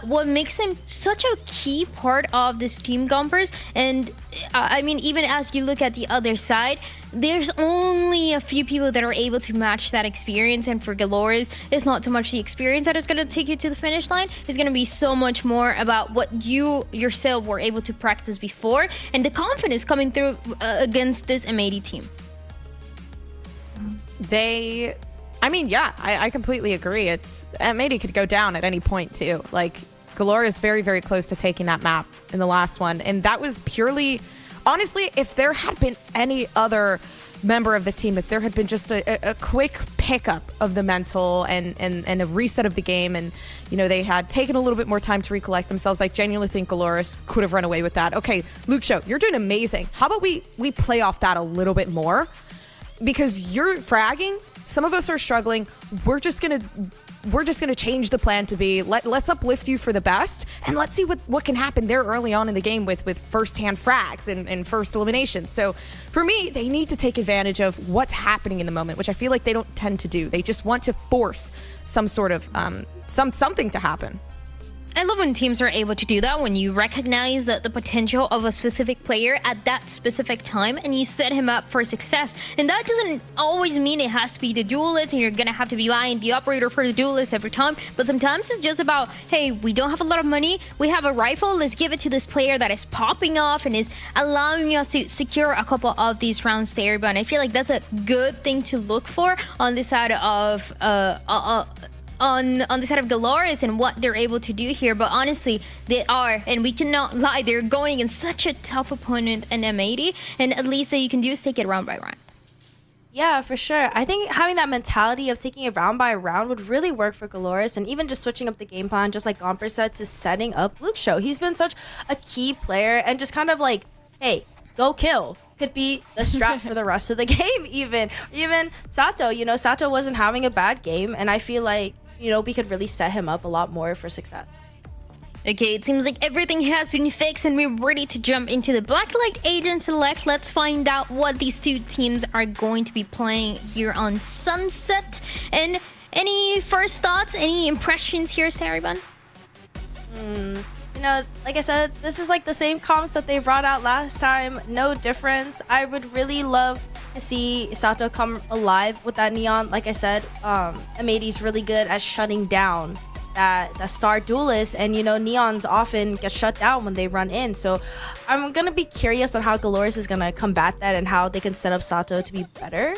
[SPEAKER 8] what makes him such a key part of this team, Gompers. And I mean, even as you look at the other side, there's only a few people that are able to match that experience, and for GLRS, it's not too much the experience that is going to take you to the finish line. It's going to be so much more about what you yourself were able to practice before and the confidence coming through against this M80 team.
[SPEAKER 9] I completely agree. It's M80 could go down at any point too. Like, GLRS is very, very close to taking that map in the last one, and that was purely honestly, if there had been any other member of the team, if there had been just a quick pickup of the mental and a reset of the game, and they had taken a little bit more time to recollect themselves, I genuinely think GLRS could have run away with that. Okay, Luke Show, you're doing amazing. How about we play off that a little bit more? Because you're fragging, some of us are struggling. We're just gonna change the plan to be let's uplift you for the best, and let's see what can happen there early on in the game with first-hand frags and first eliminations. So for me, they need to take advantage of what's happening in the moment, which I feel like they don't tend to do. They just want to force some sort of something to happen.
[SPEAKER 8] I love when teams are able to do that, when you recognize the potential of a specific player at that specific time and you set him up for success. And that doesn't always mean it has to be the duelist and you're gonna have to be buying the operator for the duelist every time, but sometimes it's just about, hey, we don't have a lot of money, we have a rifle, let's give it to this player that is popping off and is allowing us to secure a couple of these rounds there. But I feel like that's a good thing to look for on the side of on the side of GLRS and what they're able to do here. But honestly, they are, and we cannot lie, they're going in such a tough opponent in M80, and at least that you can do is take it round by round.
[SPEAKER 10] Yeah, for sure. I think having that mentality of taking it round by round would really work for GLRS, and even just switching up the game plan, just like Gomper said, to setting up Luke Show. He's been such a key player, and just kind of like, hey, go kill could be the strat for the rest of the game. Even Sato, Sato wasn't having a bad game, and I feel like we could really set him up a lot more for success.
[SPEAKER 8] Okay, it seems like everything has been fixed and we're ready to jump into the Blacklight Agent Select. Let's find out what these two teams are going to be playing here on Sunset. And any first thoughts, any impressions here, Saribun?
[SPEAKER 10] Like I said, this is like the same comps that they brought out last time. No difference. I would really love to see Sato come alive with that Neon. Like I said, M80's really good at shutting down that star duelist, and Neons often get shut down when they run in. So I'm gonna be curious on how GLRS is gonna combat that and how they can set up Sato to be better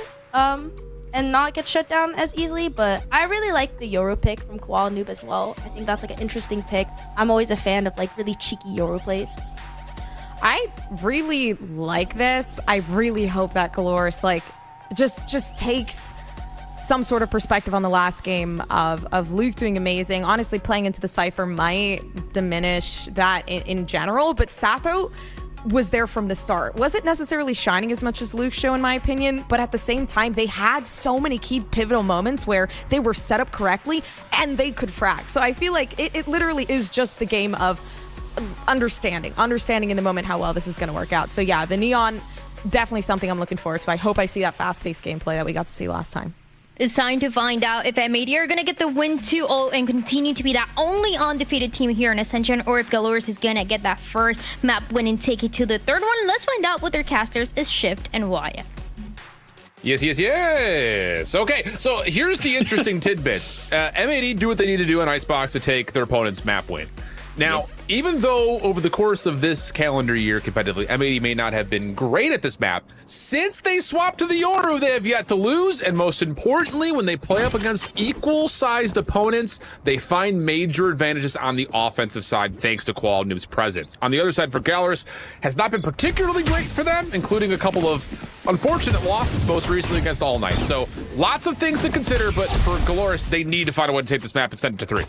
[SPEAKER 10] and not get shut down as easily. But I really like the Yoru pick from Koala Noob as well. I think that's like an interesting pick. I'm always a fan of like really cheeky Yoru plays.
[SPEAKER 9] I really like this. I really hope that GLRS just takes some sort of perspective on the last game of Luke doing amazing. Honestly, playing into the Cypher might diminish that in general, but Sato was there from the start. Wasn't necessarily shining as much as Luke's show, in my opinion, but at the same time, they had so many key pivotal moments where they were set up correctly and they could frag. So I feel like it literally is just the game of understanding in the moment how well this is going to work out. So yeah, the Neon, definitely something I'm looking forward to. I hope I see that fast-paced gameplay that we got to see last time.
[SPEAKER 8] It's time to find out if M80 are going to get the win 2-0 and continue to be that only undefeated team here in Ascension, or if GLRS is going to get that first map win and take it to the third one. Let's find out with their casters is Shift and Wyatt.
[SPEAKER 4] Yes. Okay, so here's the interesting tidbits. M80 do what they need to do in Icebox to take their opponent's map win. Now, even though over the course of this calendar year competitively, M80 may not have been great at this map, since they swapped to the Yoru, they have yet to lose, and most importantly, when they play up against equal-sized opponents, they find major advantages on the offensive side thanks to Koala Noob's presence. On the other side, for GLRS, has not been particularly great for them, including a couple of unfortunate losses, most recently against All Knight. So, lots of things to consider, but for GLRS, they need to find a way to take this map and send it to 3.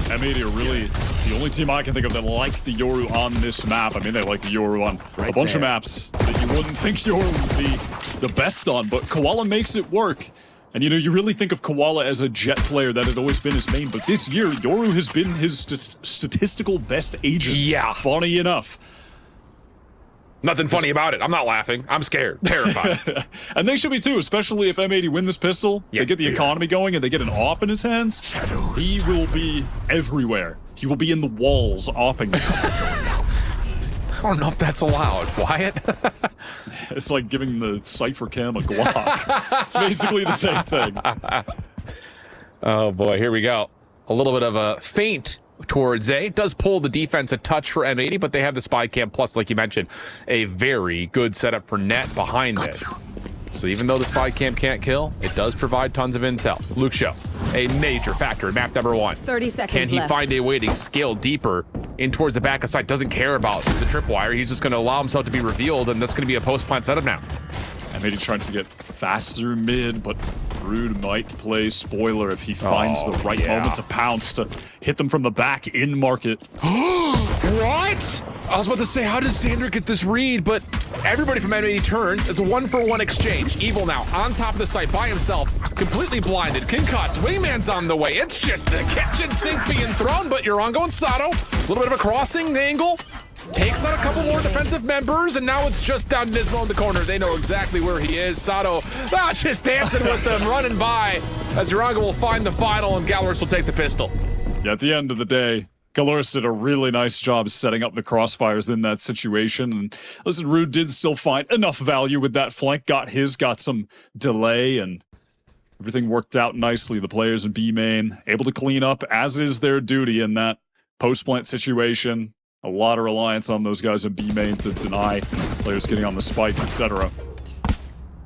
[SPEAKER 6] M80 are really the only team I can think of that like the Yoru on this map. I mean, they like the Yoru on a bunch of maps that you wouldn't think Yoru would be the best on, but Koala makes it work. And you really think of Koala as a jet player that had always been his main, but this year, Yoru has been his statistical best agent.
[SPEAKER 4] Yeah.
[SPEAKER 6] Funny enough.
[SPEAKER 4] Nothing funny about it. I'm not laughing. I'm scared. Terrified.
[SPEAKER 6] And they should be too, especially if M80 win this pistol. They get the economy going and they get an AWP in his hands. He will be everywhere. He will be in the walls AWPing.
[SPEAKER 4] I don't know if that's allowed. Wyatt?
[SPEAKER 6] It's like giving the Cypher Cam a Glock. It's basically the same thing.
[SPEAKER 4] Oh boy, here we go. A little bit of a feint towards A. It does pull the defense a touch for M80, but they have the spy cam plus, like you mentioned, a very good setup for net behind this. So even though the spy cam can't kill, it does provide tons of intel. Luke Show, a major factor in map number 1.
[SPEAKER 7] 30 seconds
[SPEAKER 4] Can he
[SPEAKER 7] left.
[SPEAKER 4] find a way to scale deeper in towards the back of site? Doesn't care about the tripwire. He's just going to allow himself to be revealed, and that's going to be a post-plant setup now.
[SPEAKER 6] M80 trying to get faster mid, but Rude might play spoiler if he finds the right moment to pounce to hit them from the back in market.
[SPEAKER 4] What? I was about to say, how does Xander get this read? But everybody from M80 turns. It's a 1-for-1 exchange. Evil now on top of the site by himself, completely blinded, concussed. Wingman's on the way. It's just the kitchen sink being thrown, but Yorango and Sato, a little bit of a crossing angle. Takes out a couple more defensive members, and now it's just down Nismo in the corner. They know exactly where he is. Sato just dancing with them, running by, as Yorango will find the final, and GLRS will take the pistol.
[SPEAKER 6] Yeah, at the end of the day, GLRS did a really nice job setting up the crossfires in that situation. And listen, Rude did still find enough value with that flank, got some delay, and everything worked out nicely. The players in B main able to clean up, as is their duty in that post-plant situation. A lot of reliance on those guys in B main to deny players getting on the spike, etc.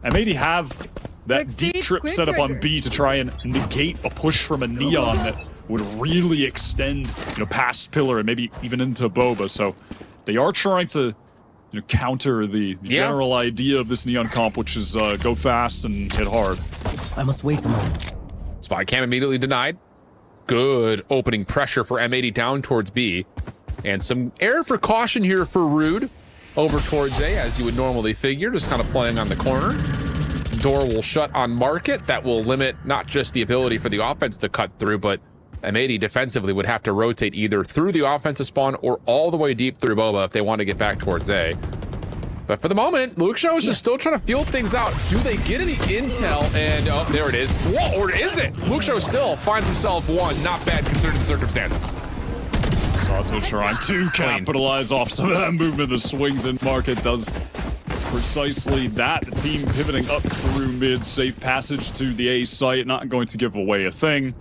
[SPEAKER 6] M80 have that deep trip set up on B to try and negate a push from a Neon that would really extend, past Pillar and maybe even into Boba. So they are trying to, counter the general idea of this Neon comp, which is go fast and hit hard.
[SPEAKER 11] I must wait a moment.
[SPEAKER 4] Spy cam immediately denied. Good opening pressure for M80 down towards B. And some air for caution here for Rude over towards A, as you would normally figure, just kind of playing on the corner. Door will shut on market. That will limit not just the ability for the offense to cut through, but M80 defensively would have to rotate either through the offensive spawn or all the way deep through Boba if they want to get back towards A. But for the moment, Luke Show is just still trying to feel things out. Do they get any intel? And oh, there it is. Whoa, or is it? Luke Show still finds himself one. Not bad considering the circumstances.
[SPEAKER 6] Sato trying to capitalize off some of that movement. The swings in market does precisely that. The team pivoting up through mid, safe passage to the A site, not going to give away a thing.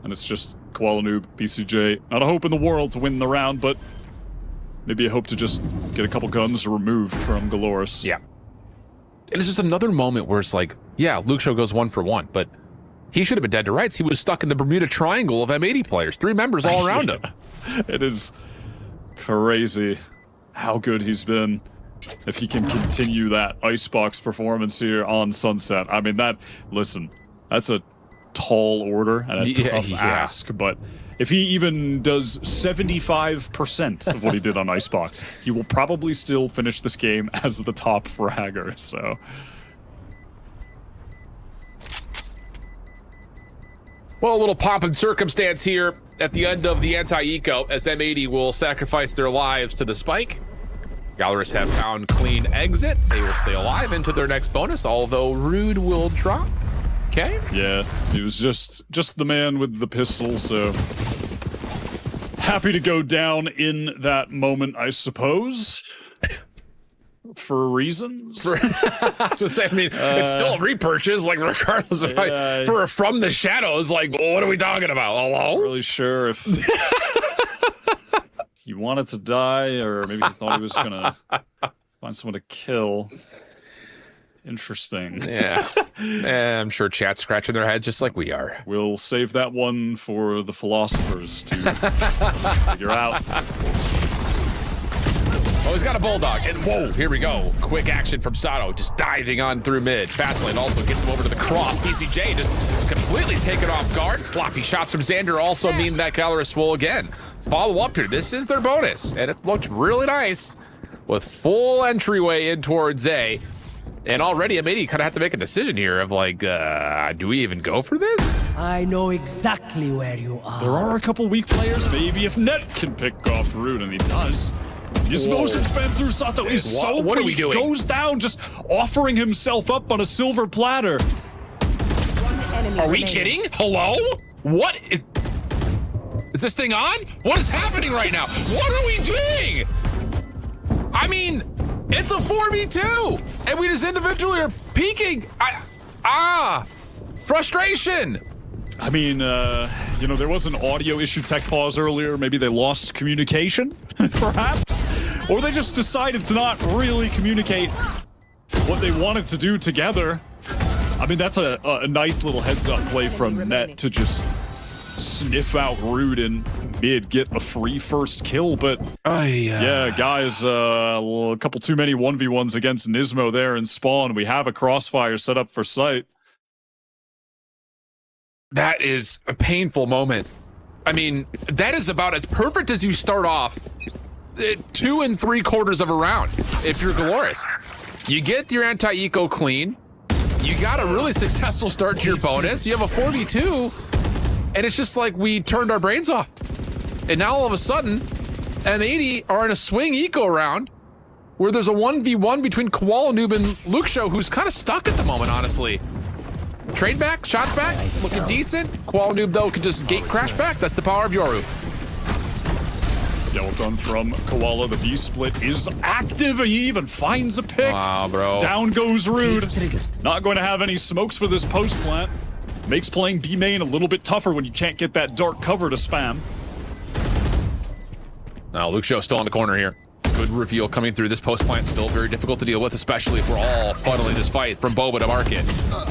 [SPEAKER 6] And it's just Koala Noob, BCJ. Not a hope in the world to win the round, but maybe a hope to just get a couple guns removed from GLRS.
[SPEAKER 4] Yeah. And it's just another moment where it's like, yeah, Luke Show goes 1-for-1, but he should have been dead to rights. He was stuck in the Bermuda Triangle of M80 players. 3 members all around him.
[SPEAKER 6] It is crazy how good he's been. If he can continue that icebox performance here on Sunset. I mean, that's a tall order and a tough ask, but if he even does 75% of what he did on Icebox, he will probably still finish this game as the top fragger, so...
[SPEAKER 4] Well, a little pomp and circumstance here at the end of the anti-eco as M80 will sacrifice their lives to the spike. GLRS have found clean exit. They will stay alive into their next bonus, although Rude will drop. Okay.
[SPEAKER 6] Yeah, he was just the man with the pistol, so happy to go down in that moment, I suppose. For reasons.
[SPEAKER 4] It's still a repurchase, like regardless of from the shadows, like what are we talking about? Hello?
[SPEAKER 6] Not really sure if he wanted to die or maybe he thought he was gonna find someone to kill. Interesting.
[SPEAKER 4] Yeah. I'm sure chat's scratching their heads just like we are.
[SPEAKER 6] We'll save that one for the philosophers to figure out.
[SPEAKER 4] Oh, he's got a bulldog, and whoa, here we go. Quick action from Sato, just diving on through mid. Fastlane also gets him over to the cross. BCJ just completely taken off guard. Sloppy shots from Xander also mean that GLRS will again follow up here. This is their bonus, and it looked really nice with full entryway in towards A. And already M80 kind of have to make a decision here of like, do we even go for this?
[SPEAKER 11] I know exactly where you are.
[SPEAKER 6] There are a couple weak players. Maybe if Net can pick off Rude, and he does. His motion span through Sato is so
[SPEAKER 4] what are we
[SPEAKER 6] weak.
[SPEAKER 4] doing?
[SPEAKER 6] Goes down, just offering himself up on a silver platter.
[SPEAKER 4] Are we kidding? Hello? What is this thing on? What is happening right now? What are we doing? I mean, it's a 4v2, and we just individually are peeking. Frustration.
[SPEAKER 6] I mean, there was an audio issue tech pause earlier. Maybe they lost communication, perhaps? Or they just decided to not really communicate what they wanted to do together. I mean, that's a nice little heads-up play from Net to just sniff out Rude and mid, get a free first kill. But yeah, guys, a couple too many 1v1s against Nismo there in spawn. We have a crossfire set up for sight.
[SPEAKER 4] That is a painful moment. I mean, that is about as perfect as you start off 2 3/4 of a round. If you're GLRS, you get your anti-eco clean. You got a really successful start to your bonus. You have a 4v2, and it's just like we turned our brains off. And now all of a sudden, M80 are in a swing eco round where there's a 1v1 between Koala Noob and Luke Show, who's kind of stuck at the moment, honestly. Trade back, shots back, looking decent. Koala Noob, though, can just gate crash back. That's the power of Yoru.
[SPEAKER 6] Yeah, well done from Koala. The V-split is active, and he even finds a pick.
[SPEAKER 4] Wow, bro.
[SPEAKER 6] Down goes Rude. Not going to have any smokes for this post plant. Makes playing B main a little bit tougher when you can't get that dark cover to spam.
[SPEAKER 4] Now, Luke Show still on the corner here. Good reveal coming through. This post plant still very difficult to deal with, especially if we're all funneling this fight from Boba to Market.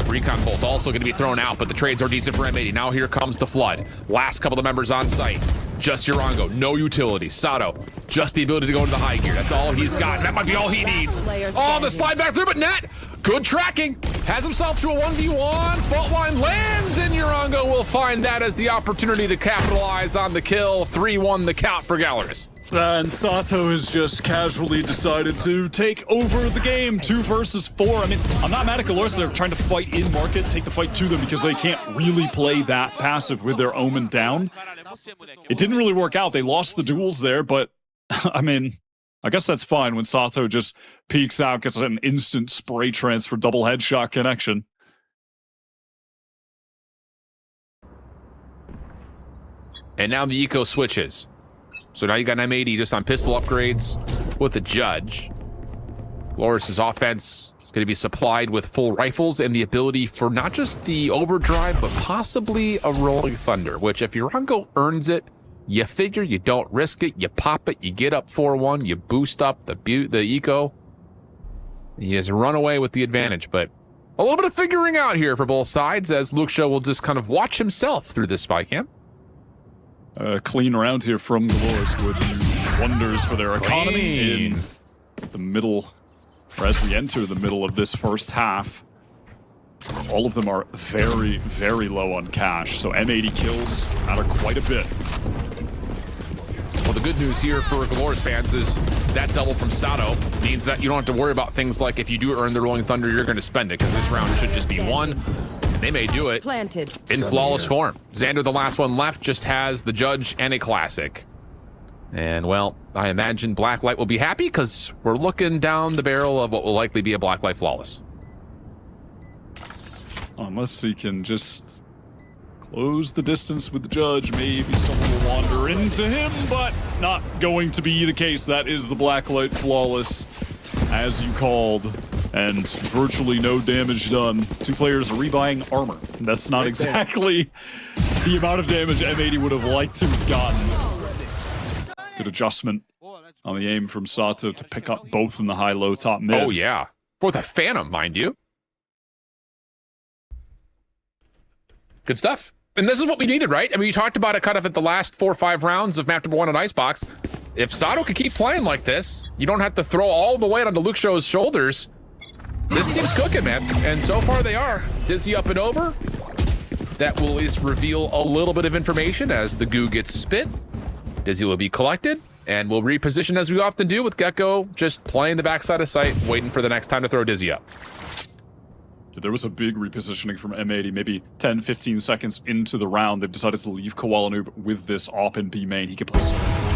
[SPEAKER 4] Recon Bolt also going to be thrown out, but the trades are decent for M80. Now here comes the Flood. Last couple of members on site. Just Urango, no utility. Sato, just the ability to go into the high gear. That's all he's got. That might be all he needs. Oh, the slide back through, but Net, good tracking. Has himself to a 1v1. Fault line lands, and Urango will find that as the opportunity to capitalize on the kill. 3-1 the count for GLRS.
[SPEAKER 6] And Sato has just casually decided to take over the game, 2 versus 4. I mean, I'm not mad at GLRS. They're trying to fight in market, take the fight to them because they can't really play that passive with their Omen down. It didn't really work out. They lost the duels there, but I mean, I guess that's fine when Sato just peeks out, gets an instant spray transfer, double headshot connection.
[SPEAKER 4] And now the eco switches. So now you got an M80 just on pistol upgrades with the Judge. GLRS's offense going to be supplied with full rifles and the ability for not just the overdrive, but possibly a rolling thunder, which if Urango earns it, you figure you don't risk it, you pop it, you get up 4-1, you boost up the eco, and you just run away with the advantage. But a little bit of figuring out here for both sides as Luke Show will just kind of watch himself through this spy cam.
[SPEAKER 6] Clean round here from GLRS would do wonders for their economy in the middle, or as we enter the middle of this first half. All of them are very, very low on cash, so M80 kills matter quite a bit.
[SPEAKER 4] Well, the good news here for GLRS fans is that double from Sato means that you don't have to worry about things like if you do earn the Rolling Thunder, you're going to spend it, because this round should just be one. They may do it in flawless form. Xander, the last one left, just has the Judge and a Classic. And, well, I imagine Blacklight will be happy because we're looking down the barrel of what will likely be a Blacklight Flawless.
[SPEAKER 6] Unless he can just close the distance with the Judge, maybe someone will wander into him, but not going to be the case. That is the Blacklight Flawless, as you called. And virtually no damage done. 2 players are rebuying armor. That's not exactly the amount of damage M80 would have liked to have gotten. Good adjustment on the aim from Sato to pick up both in the high, low, top, mid.
[SPEAKER 4] Oh, yeah. For the Phantom, mind you. Good stuff. And this is what we needed, right? I mean, you talked about it kind of at the last 4 or 5 rounds of map number 1 on Icebox. If Sato could keep playing like this, you don't have to throw all the weight onto Luke Show's shoulders. This team's cooking, man, and so far they are. Dizzy up and over. That will at least reveal a little bit of information as the goo gets spit. Dizzy will be collected, and we'll reposition as we often do with Gecko, just playing the backside of sight, waiting for the next time to throw Dizzy up.
[SPEAKER 6] There was a big repositioning from M80, maybe 10, 15 seconds into the round. They've decided to leave Koala Noob with this op in B main. He can play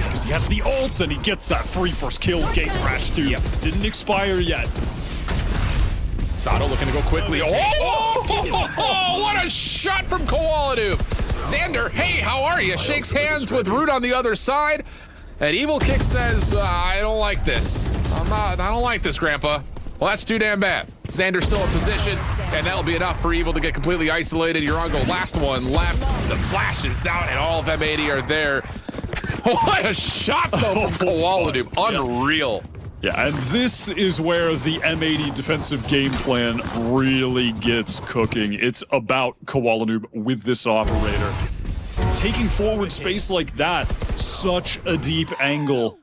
[SPEAKER 6] because he has the ult, and he gets that free first kill. Gate crash too. Didn't expire yet.
[SPEAKER 4] Sato looking to go quickly. Oh, what a shot from Koala Noob. Xander, hey, how are you? Shakes hands with Root on the other side. And Evil Kick says, I don't like this. I don't like this, Grandpa. Well, that's too damn bad. Xander still in position, and that'll be enough for Evil to get completely isolated. Urango, last one left. The flash is out, and all of M80 are there. What a shot, though, from Koala Noob. Unreal.
[SPEAKER 6] Yeah, and this is where the M80 defensive game plan really gets cooking. It's about Koala Noob with this operator. Taking forward space like that, such a deep angle.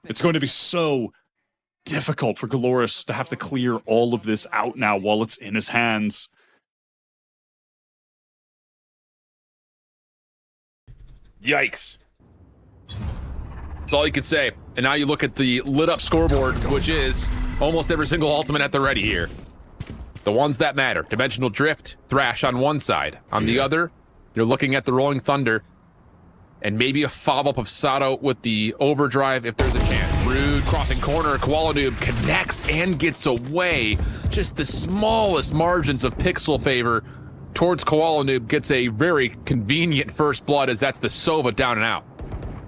[SPEAKER 6] It's going to be so difficult for GLRS to have to clear all of this out now while it's in his hands.
[SPEAKER 4] Yikes. That's all you could say. And now you look at the lit up scoreboard, which is almost every single ultimate at the ready here. The ones that matter. Dimensional Drift, Thrash on one side. On the other, you're looking at the Rolling Thunder and maybe a follow-up of Sato with the overdrive if there's a chance. Rude crossing corner, Koala Noob connects and gets away. Just the smallest margins of pixel favor towards Koala Noob, gets a very convenient first blood as that's the Sova down and out.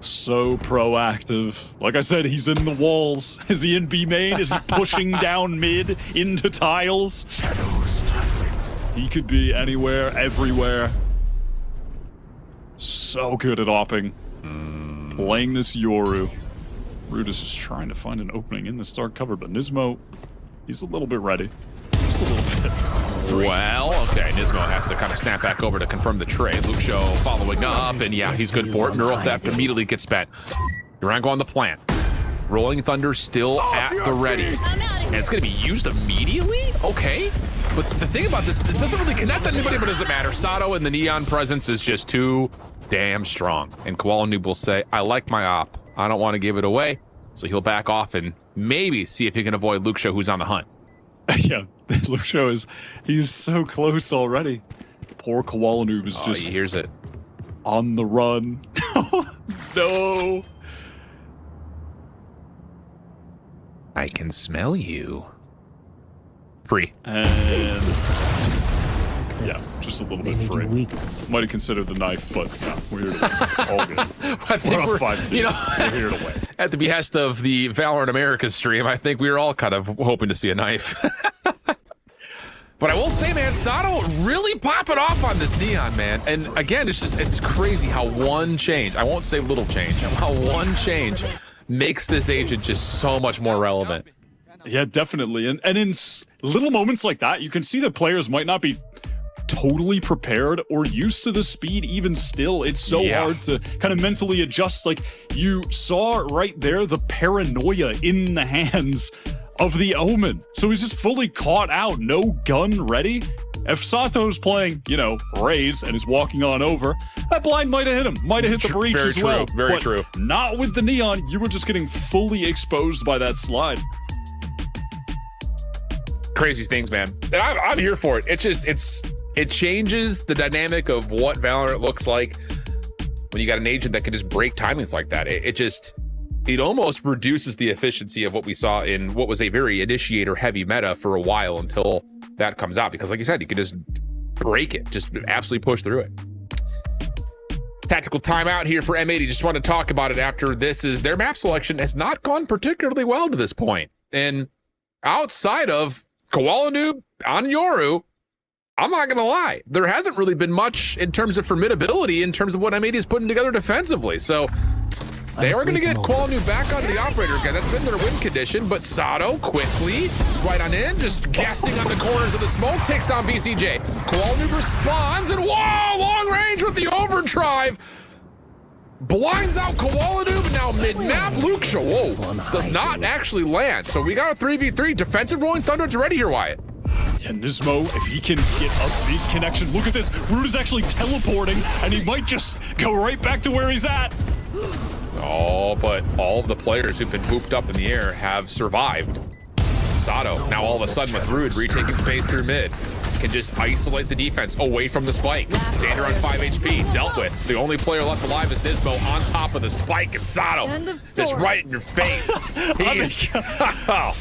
[SPEAKER 6] So proactive. Like I said, he's in the walls. Is he in B main? Is he pushing down mid into tiles?
[SPEAKER 12] Shadows traveling.
[SPEAKER 6] He could be anywhere, everywhere. So good at opping. Playing this Yoru. Rude is just trying to find an opening in this dark cover, but Nismo, he's a little bit ready. Just a little bit.
[SPEAKER 4] Well, okay, Nismo has to kind of snap back over to confirm the trade. Luxio following up, and yeah, he's good for it. Neural Theft immediately gets spent. Durango on the plant. Rolling Thunder still at the ready. And it's going to be used immediately? Okay. But the thing about this, it doesn't really connect to anybody, but it doesn't matter. Sato and the Neon presence is just too damn strong. And Koala Noob will say, I like my op. I don't want to give it away. So he'll back off and maybe see if he can avoid Luxio, who's on the hunt.
[SPEAKER 6] Yeah, Luxio he's so close already. Poor Koala Noob is just
[SPEAKER 4] he hears it.
[SPEAKER 6] On the run. No.
[SPEAKER 4] I can smell you. Free.
[SPEAKER 6] And yeah, just a little bit free. Might have considered the knife, but yeah, we're here to win. All good.
[SPEAKER 4] I think
[SPEAKER 6] we're up 5-2. We're here to win.
[SPEAKER 4] At the behest of the VALORANT Americas stream, I think we were all kind of hoping to see a knife. But I will say, man, Sato really popping off on this Neon, man. And again, it's crazy how one change, I won't say little change, how one change makes this agent just so much more relevant.
[SPEAKER 6] Yeah, definitely. And in little moments like that, you can see that players might not be totally prepared or used to the speed even still. It's so hard to kind of mentally adjust. Like, you saw right there the paranoia in the hands of the Omen. So he's just fully caught out, no gun ready. If Sato's playing, Raze and is walking on over, that blind might have hit him, might have hit the breach as well.
[SPEAKER 4] Very true.
[SPEAKER 6] Not with the Neon. You were just getting fully exposed by that slide.
[SPEAKER 4] Crazy things, man. And I'm here for it. It changes the dynamic of what Valorant looks like when you got an agent that can just break timings like that. It almost reduces the efficiency of what we saw in what was a very initiator heavy meta for a while until that comes out, because like you said, you can just break it, just absolutely push through it. Tactical timeout here for M80. Just want to talk about it after this. Is their map selection has not gone particularly well to this point. And outside of Koala Noob on Yoru, I'm not going to lie, there hasn't really been much in terms of formidability in terms of what M80 is putting together defensively. So they are going to get Koala Noob back onto the operator again. That's been their win condition, but Sato quickly, right on in, just guessing on the corners of the smoke, takes down BCJ. Koala Noob responds, and whoa, long range with the overdrive. Blinds out Koala Noob, now mid-map, Luxio, whoa, does not actually land. So we got a 3v3, defensive Rolling Thunder to ready here, Wyatt.
[SPEAKER 6] Yeah, Nismo, if he can get a big connection, look at this, Rude is actually teleporting, and he might just go right back to where he's at.
[SPEAKER 4] Oh, but all of the players who've been booped up in the air have survived. Sato, now all of a sudden with Rude retaking space through mid, can just isolate the defense away from the spike. Xander on 5 HP, dealt with. The only player left alive is Nismo on top of the spike, and Sato is right in your face.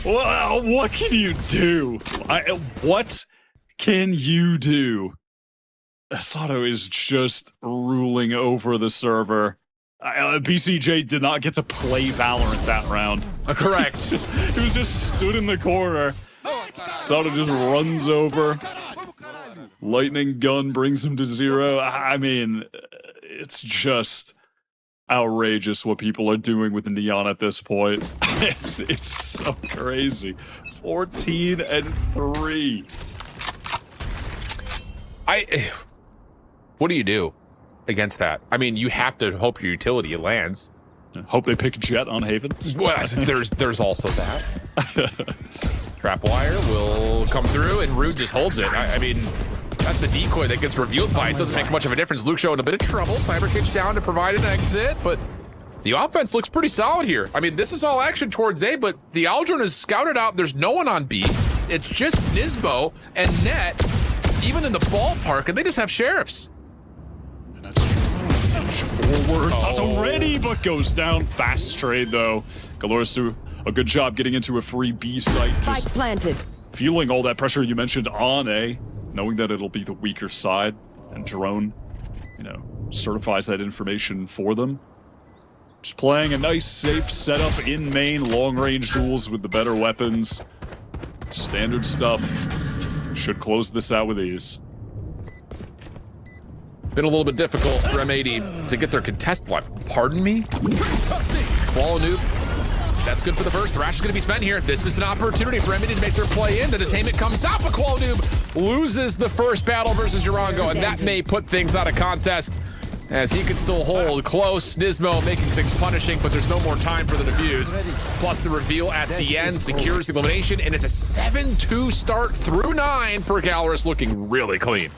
[SPEAKER 6] Well, what can you do? What can you do? Sato is just ruling over the server. BCJ did not get to play Valorant that round.
[SPEAKER 4] Correct.
[SPEAKER 6] He was just stood in the corner. Sato just runs over. Lightning gun brings him to 0. I mean, it's just... outrageous what people are doing with the Neon at this point. It's so crazy. 14-3.
[SPEAKER 4] What do you do against that? I mean, you have to hope your utility lands.
[SPEAKER 6] Hope they pick Jet on Haven.
[SPEAKER 4] Well, there's also that. Trap wire will come through, and Rude just holds it. I mean, that's the decoy that gets revealed by it. Doesn't make much of a difference. Luke showing a bit of trouble. Cyber Cage down to provide an exit, but the offense looks pretty solid here. I mean, this is all action towards A, but the Aldrin is scouted out. There's no one on B. It's just Nisbo and Net, even in the ballpark, and they just have sheriffs.
[SPEAKER 6] And that's forward. Sato ready, but goes down. Fast trade, though. GLRS do a good job getting into a free B site. Just
[SPEAKER 7] planted.
[SPEAKER 6] Feeling all that pressure you mentioned on A, knowing that it'll be the weaker side, and Drone, certifies that information for them. Just playing a nice, safe setup in main, long-range duels with the better weapons. Standard stuff. Should close this out with ease.
[SPEAKER 4] Been a little bit difficult for M80 to get their contest line. Pardon me? Noob. That's good for the first. Thrash is going to be spent here. This is an opportunity for M80 to make their play in. The detainment comes out, but Noob loses the first battle versus Urango, and that may put things out of contest as he can still hold close. Nismo making things punishing, but there's no more time for the defuse. Plus the reveal at the end secures the elimination, and it's a 7-2 start through 9 for GLRS, looking really clean.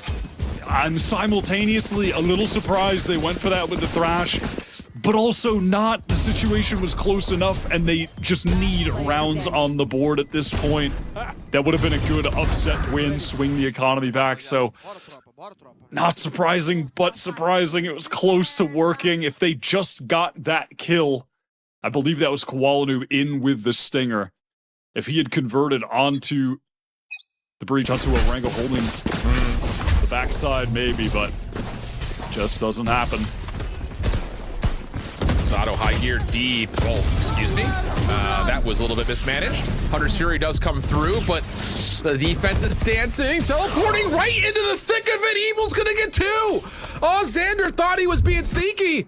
[SPEAKER 6] I'm simultaneously a little surprised they went for that with the Thrash, but also not. The situation was close enough, and they just need rounds on the board at this point. That would have been a good upset win, swing the economy back, so not surprising, but surprising. It was close to working. If they just got that kill, I believe that was Koalanoob in with the Stinger. If he had converted onto the breach, onto Urango holding the backside, maybe, but just doesn't happen.
[SPEAKER 4] Sato high gear deep. Oh, excuse me. That was a little bit mismanaged. Hunter's Fury does come through, but the defense is dancing, teleporting right into the thick of it. Evil's gonna get 2. Oh, Xander thought he was being sneaky.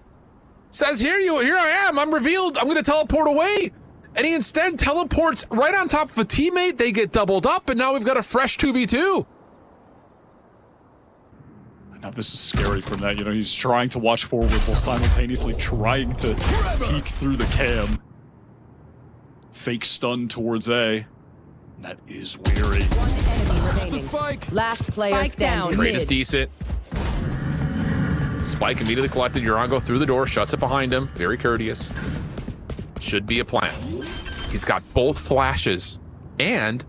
[SPEAKER 4] Says, here I am. I'm revealed. I'm gonna teleport away. And he instead teleports right on top of a teammate. They get doubled up, and now we've got a fresh 2v2.
[SPEAKER 6] Now this is scary from that. He's trying to watch forward while simultaneously trying to peek through the cam. Fake stun towards A. And that is weary.
[SPEAKER 7] Last player standing.
[SPEAKER 4] Trade is decent. Spike immediately collected. Urango through the door, shuts it behind him. Very courteous. Should be a plan. He's got both flashes, and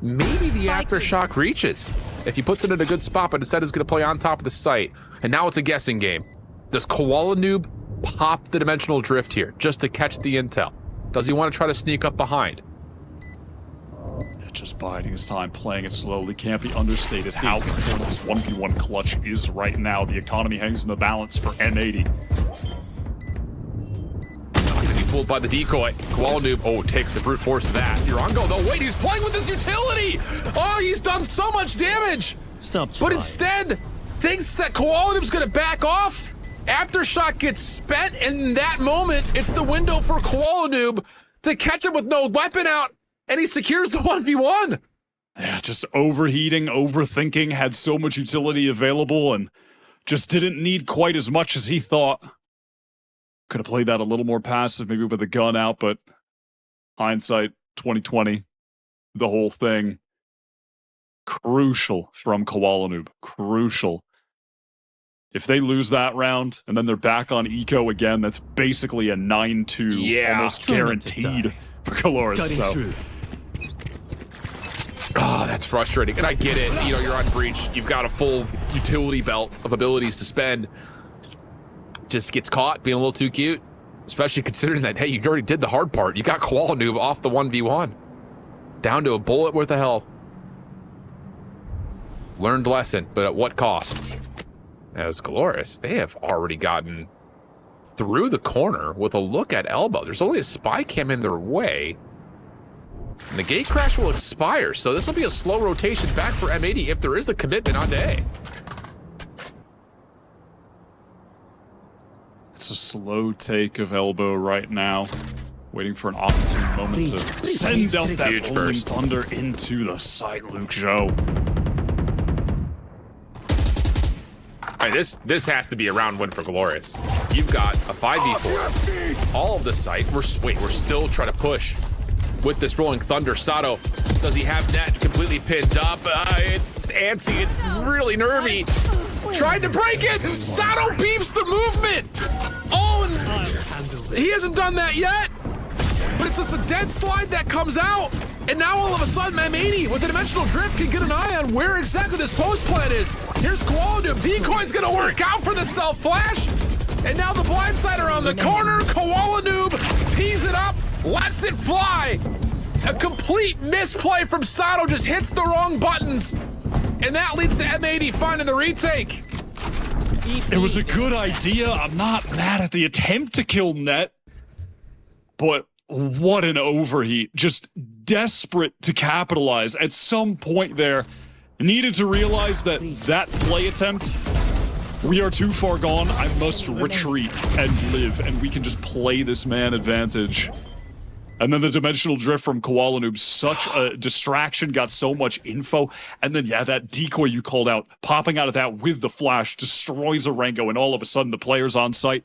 [SPEAKER 4] maybe the aftershock reaches. If he puts it in a good spot, but instead is going to play on top of the site. And now it's a guessing game. Does Koalanoob pop the dimensional drift here just to catch the intel? Does he want to try to sneak up behind?
[SPEAKER 6] Just biding his time, playing it slowly. Can't be understated how important this 1v1 clutch is right now. The economy hangs in the balance for M80.
[SPEAKER 4] Not gonna be fooled by the decoy. Koalanoob, takes the brute force of that. Urango, though, wait, he's playing with his utility! Oh, he's done so much damage! But instead, thinks that Koalanoob's gonna back off. Aftershock gets spent, and in that moment, it's the window for Koalanoob to catch him with no weapon out, and he secures the 1v1.
[SPEAKER 6] Yeah, just overheating, overthinking, had so much utility available, and just didn't need quite as much as he thought. Could have played that a little more passive, maybe with a gun out, but hindsight, 2020, the whole thing. Crucial from Koalanoob. Crucial. If they lose that round, and then they're back on eco again, that's basically a 9-2, almost guaranteed for GLRS. So.
[SPEAKER 4] Oh, that's frustrating, and I get it. You're on breach. You've got a full utility belt of abilities to spend. Just gets caught being a little too cute, especially considering that, hey, you already did the hard part. You got Koalanoob off the 1v1. Down to a bullet worth of health. Learned lesson, but at what cost? As GLRS, they have already gotten through the corner with a look at elbow. There's only a spy cam in their way. And the gate crash will expire, so this will be a slow rotation back for M80 if there is a commitment on A.
[SPEAKER 6] It's a slow take of elbow right now. Waiting for an opportune moment to send out that rolling thunder into the site, Luke Zhou.
[SPEAKER 4] All right, this has to be a round win for GLRS. You've got a 5v4. All of the site. We're still trying to push with this rolling thunder. Sato, does he have net completely pinned up? It's antsy. It's really nervy. Tried to break it. Sato beeps the movement. Oh, and he hasn't done that yet. But it's just a dead slide that comes out. And now all of a sudden, M80 with the dimensional drift can get an eye on where exactly this post plan is. Here's Koalanoob. Decoy's gonna work out for the self flash. And now the blindside around the corner. Koalanoob tees it up, lets it fly. A complete misplay from Sato, just hits the wrong buttons. And that leads to M80 finding the retake.
[SPEAKER 6] It was a good idea. I'm not mad at the attempt to kill net. But what an overheat. Just desperate to capitalize. At some point there, needed to realize that that play attempt, we are too far gone. I must retreat and live, and we can just play this man advantage. And then the dimensional drift from Koalanoob, such a distraction, got so much info. And then, yeah, that decoy you called out, popping out of that with the flash, destroys Arango, and all of a sudden the players on site,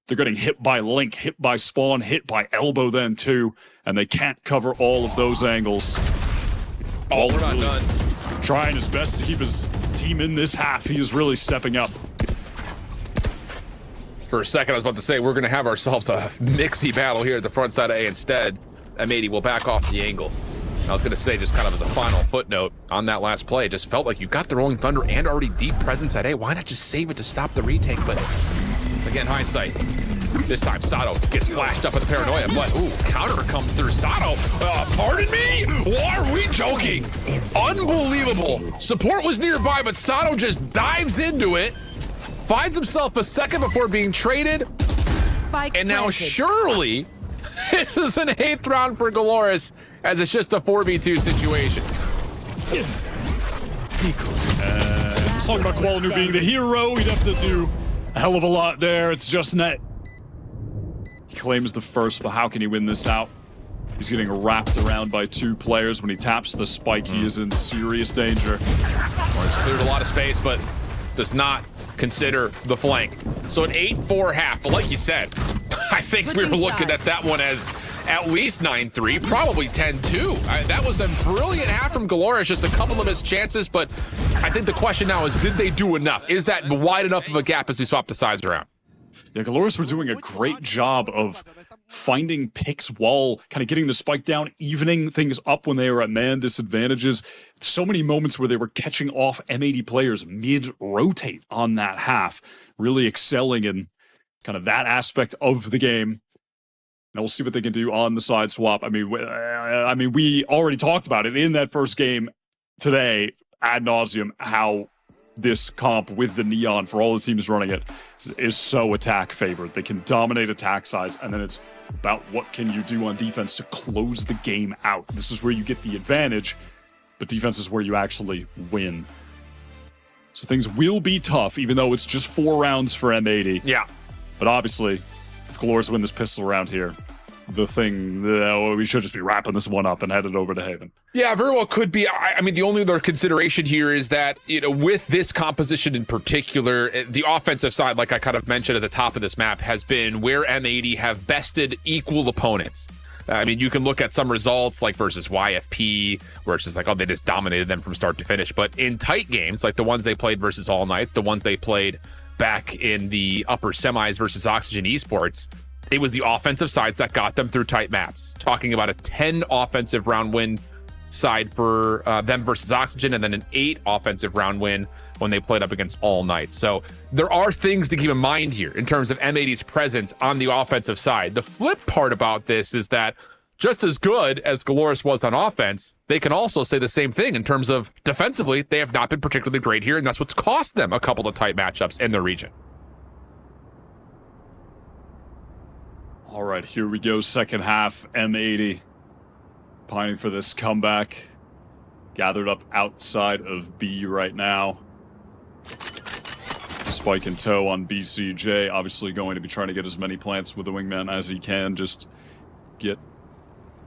[SPEAKER 6] they're getting hit by Link, hit by Spawn, hit by Elbow then too, and they can't cover all of those angles.
[SPEAKER 4] Oh, we're not done.
[SPEAKER 6] Trying his best to keep his team in this half. He is really stepping up.
[SPEAKER 4] For a second, I was about to say, we're going to have ourselves a mixy battle here at the front side of A. Instead, M80 will back off the angle. I was going to say, just kind of as a final footnote on that last play, it just felt like you got the Rolling Thunder and already deep presence at A. Why not just save it to stop the retake? But again, hindsight. This time, Sato gets flashed up with the paranoia, but ooh, counter comes through. Sato, pardon me? Why are we joking? Unbelievable. Support was nearby, but Sato just dives into it, finds himself a second before being traded, and now surely this is an 8th round for GLRS, as it's just a 4v2 situation.
[SPEAKER 6] Just talking about Koalanoob being the hero, he'd have to do a hell of a lot there. It's just net. He claims the first, but how can he win this out? He's getting wrapped around by 2 players. When he taps the spike, he is in serious danger.
[SPEAKER 4] Well, he's cleared a lot of space, but does not consider the flank. So an 8-4 half, but like you said, I think we were looking at that one as at least 9-3, probably 10-2. That was a brilliant half from GLRS, just a couple of missed chances, but I think the question now is, did they do enough? Is that wide enough of a gap as we swap the sides around?
[SPEAKER 6] Yeah, GLRS were doing a great job of finding picks while kind of getting the spike down, evening things up when they were at man disadvantages. So many moments where they were catching off M80 players mid-rotate on that half, really excelling in kind of that aspect of the game. Now we'll see what they can do on the side swap. I mean, we already talked about it in that first game today ad nauseum, how this comp with the Neon, for all the teams running it, is so attack favored. They can dominate attack size, and then it's about what can you do on defense to close the game out. This is where you get the advantage, but defense is where you actually win. So things will be tough, even though it's just 4 rounds for M80.
[SPEAKER 4] Yeah.
[SPEAKER 6] But obviously, if GLRS win this pistol round here, we should just be wrapping this one up and headed over to Haven.
[SPEAKER 4] Yeah, very well could be. I mean, the only other consideration here is that, you know, with this composition in particular, the offensive side, like I kind of mentioned at the top of this map, has been where M80 have bested equal opponents. I mean, you can look at some results like versus YFP, where it's just like, oh, they just dominated them from start to finish. But in tight games, like the ones they played versus All Knights, the ones they played back in the upper semis versus Ascension Esports, it was the offensive sides that got them through tight maps. Talking about a 10 offensive round win side for them versus Oxygen, and then an 8 offensive round win when they played up against All Knights. So there are things to keep in mind here in terms of M80's presence on the offensive side. The flip part about this is that just as good as GLRS was on offense, they can also say the same thing in terms of defensively, they have not been particularly great here, and that's what's cost them a couple of tight matchups in the region.
[SPEAKER 6] All right, here we go. Second half, M80 pining for this comeback. Gathered up outside of B right now. Spike and toe on BCJ. Obviously going to be trying to get as many plants with the wingman as he can. Just get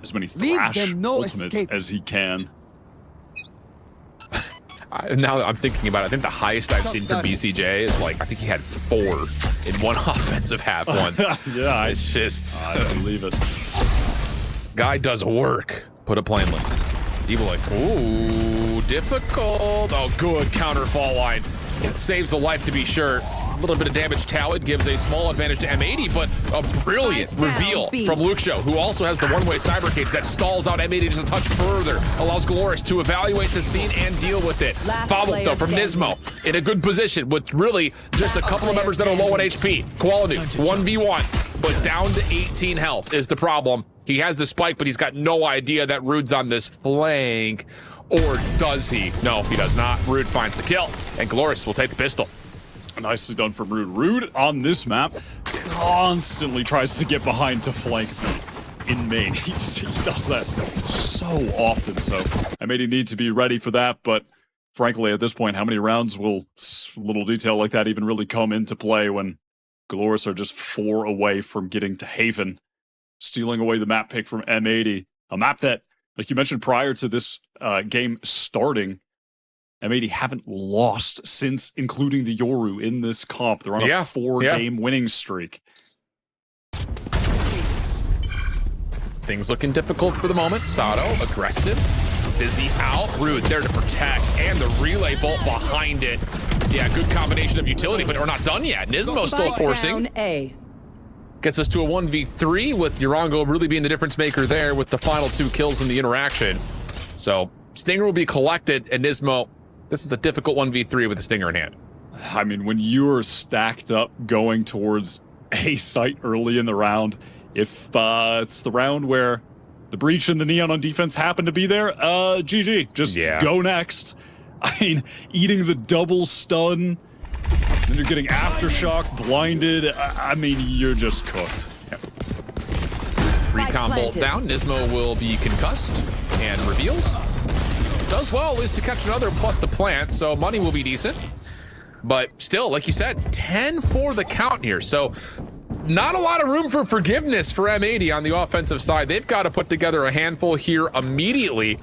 [SPEAKER 6] as many Thrash ultimates as he can.
[SPEAKER 4] Now that I'm thinking about it, I think the highest I've seen from BCJ is like, I think he had 4 in one offensive half once.
[SPEAKER 6] Yeah,
[SPEAKER 4] it's just...
[SPEAKER 6] I believe it.
[SPEAKER 4] Guy does work. Put it plainly. Evil like, ooh, difficult. Oh, good counter fall line. It saves the life to be sure. A little bit of damage tallied gives a small advantage to M80, but a brilliant reveal from Luxio, who also has the one-way cyber cage that stalls out M80 just a touch further, allows GLRS to evaluate the scene and deal with it. Followed though from Nismo in a good position with really just a couple of members that are low on HP. Koalanu 1v1, but down to 18 health is the problem. He has the spike, but he's got no idea that Rude's on this flank. Or does he? No, he does not. Rude finds the kill, and GLRS will take the pistol.
[SPEAKER 6] Nicely done from Rude. Rude on this map constantly tries to get behind to flank in main. He does that so often, so M80 need to be ready for that, but frankly, at this point, how many rounds will little detail like that even really come into play when GLRS are just 4 away from getting to Haven, stealing away the map pick from M80, a map that, like you mentioned prior to this game starting, M80 haven't lost since including the Yoru in this comp. They're on a 4-game winning streak.
[SPEAKER 4] Things looking difficult for the moment. Sato, aggressive. Dizzy out. Rude there to protect. And the relay bolt behind it. Yeah, good combination of utility, but we're not done yet. Nismo still forcing. Gets us to a 1v3 with Urango really being the difference maker there with the final 2 kills in the interaction. So Stinger will be collected, and Nismo, this is a difficult 1v3 with the Stinger in hand.
[SPEAKER 6] I mean, when you're stacked up going towards a site early in the round, if it's the round where the Breach and the Neon on defense happen to be there, GG, just go next. I mean, eating the double stun, then you're getting aftershock, blinded. I mean, you're just cooked.
[SPEAKER 4] Recon bolt down. Nismo will be concussed and revealed. Does well, at least to catch another plus the plant, so money will be decent. But still, like you said, 10 for the count here. So not a lot of room for forgiveness for M80 on the offensive side. They've got to put together a handful here immediately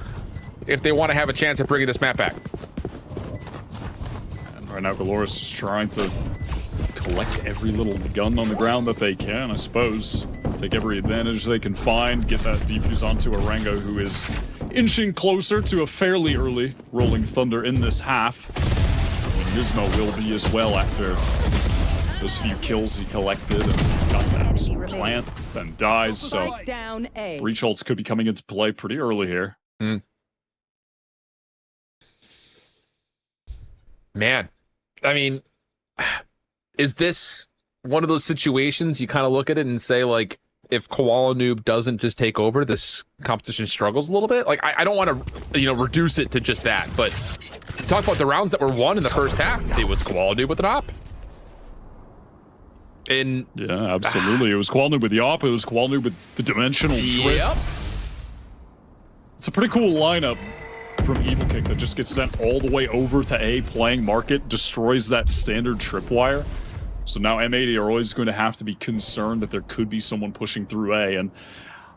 [SPEAKER 4] if they want to have a chance at bringing this map back.
[SPEAKER 6] And right now, GLRS is trying to collect every little gun on the ground that they can, I suppose. Take every advantage they can find, get that defuse onto Orango, who is inching closer to a fairly early Rolling Thunder in this half. Nismo will be as well after those few kills he collected and got that plant, then dies, so Breach ults could be coming into play pretty early here.
[SPEAKER 4] Man, I mean, is this one of those situations you kind of look at it and say, like, if Koala Noob doesn't just take over, this competition struggles a little bit? Like, I don't want to, reduce it to just that, but talk about the rounds that were won in the first half. It was Koala Noob with an op. And
[SPEAKER 6] yeah, absolutely. It was Koala Noob with the op. It was Koala Noob with the dimensional drift. It's a pretty cool lineup from Evil Kick that just gets sent all the way over to A, playing market, destroys that standard tripwire. So now M80 are always going to have to be concerned that there could be someone pushing through A, and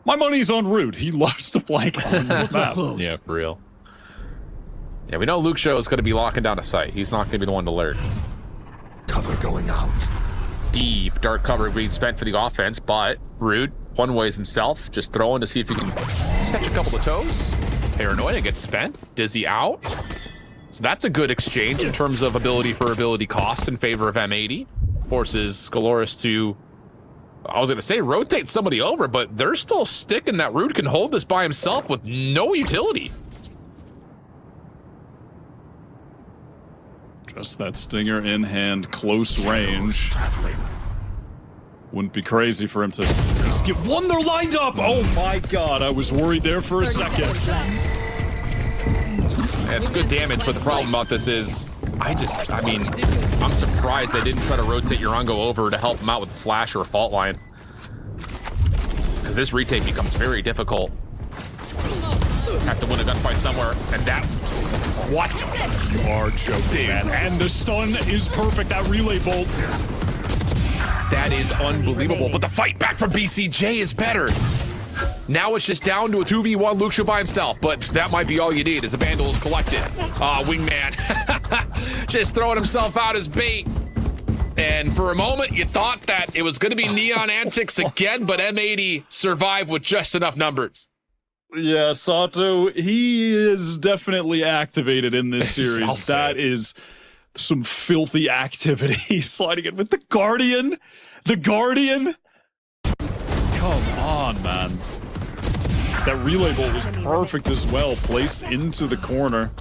[SPEAKER 6] my money's on Rude. He loves to flank on this map.
[SPEAKER 4] Yeah, for real. Yeah, we know Luke Show is going to be locking down a site. He's not going to be the one to lurk.
[SPEAKER 12] Cover going out.
[SPEAKER 4] Deep dark cover being spent for the offense, but Rude one-ways himself, just throwing to see if he can catch a couple of toes. Paranoia gets spent. Dizzy out. So that's a good exchange in terms of ability for ability costs in favor of M80. Forces GLRS to, I was going to say rotate somebody over, but they're still sticking that Rude can hold this by himself with no utility.
[SPEAKER 6] Just that Stinger in hand, close range. Wouldn't be crazy for him to just get one. They're lined up. Oh my god, I was worried there for a second.
[SPEAKER 4] It's good damage, but the problem about this is, I mean, I'm surprised they didn't try to rotate Urango over to help him out with a flash or a fault line. Because this retake becomes very difficult. Have to win a gunfight somewhere, and that... What?
[SPEAKER 6] You are joking, man. And the stun is perfect. That relay bolt.
[SPEAKER 4] That is unbelievable. But the fight back from BCJ is better. Now it's just down to a 2v1 Luxio by himself, but that might be all you need as the Vandal is collected. Wingman. Just throwing himself out as bait. And for a moment, you thought that it was going to be Neon Antics again, but M80 survived with just enough numbers.
[SPEAKER 6] Yeah, Sato, he is definitely activated in this series. That is some filthy activity. Sliding in with the Guardian. The Guardian. Come on, man. That relay bolt was perfect as well. Placed into the corner.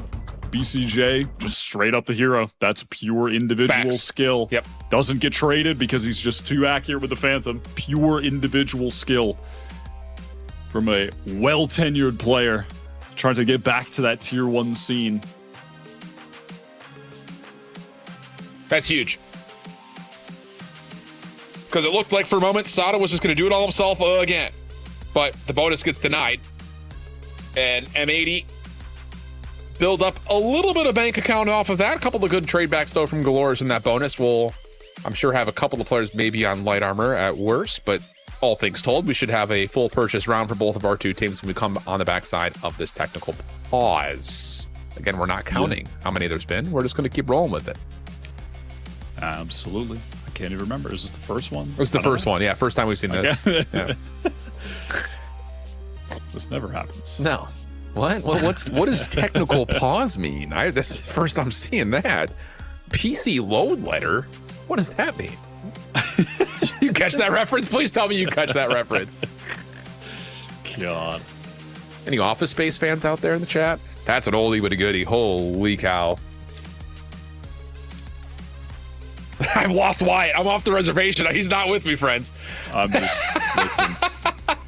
[SPEAKER 6] BCJ, just straight up the hero. That's pure individual skill.
[SPEAKER 4] Yep.
[SPEAKER 6] Doesn't get traded because he's just too accurate with the Phantom. Pure individual skill from a well-tenured player trying to get back to that tier 1 scene.
[SPEAKER 4] That's huge. Because it looked like for a moment Sato was just going to do it all himself again. But the bonus gets denied. And M80 build up a little bit of bank account off of that. A couple of good trade backs, though, from GLRS in that bonus. We'll, I'm sure, have a couple of players maybe on light armor at worst. But all things told, we should have a full purchase round for both of our two teams when we come on the backside of this technical pause. Again, we're not counting how many there's been. We're just going to keep rolling with it.
[SPEAKER 6] Absolutely. I can't even remember. Is this the first one?
[SPEAKER 4] It's the first one. Yeah, first time we've seen this. Yeah.
[SPEAKER 6] This never happens.
[SPEAKER 4] No. What does technical pause mean? This is the first I'm seeing that. PC load letter? What does that mean? You catch that reference? Please tell me you catch that reference.
[SPEAKER 6] God.
[SPEAKER 4] Any Office Space fans out there in the chat? That's an oldie but a goodie. Holy cow. I've lost Wyatt. I'm off the reservation. He's not with me, friends.
[SPEAKER 6] I'm just, listen.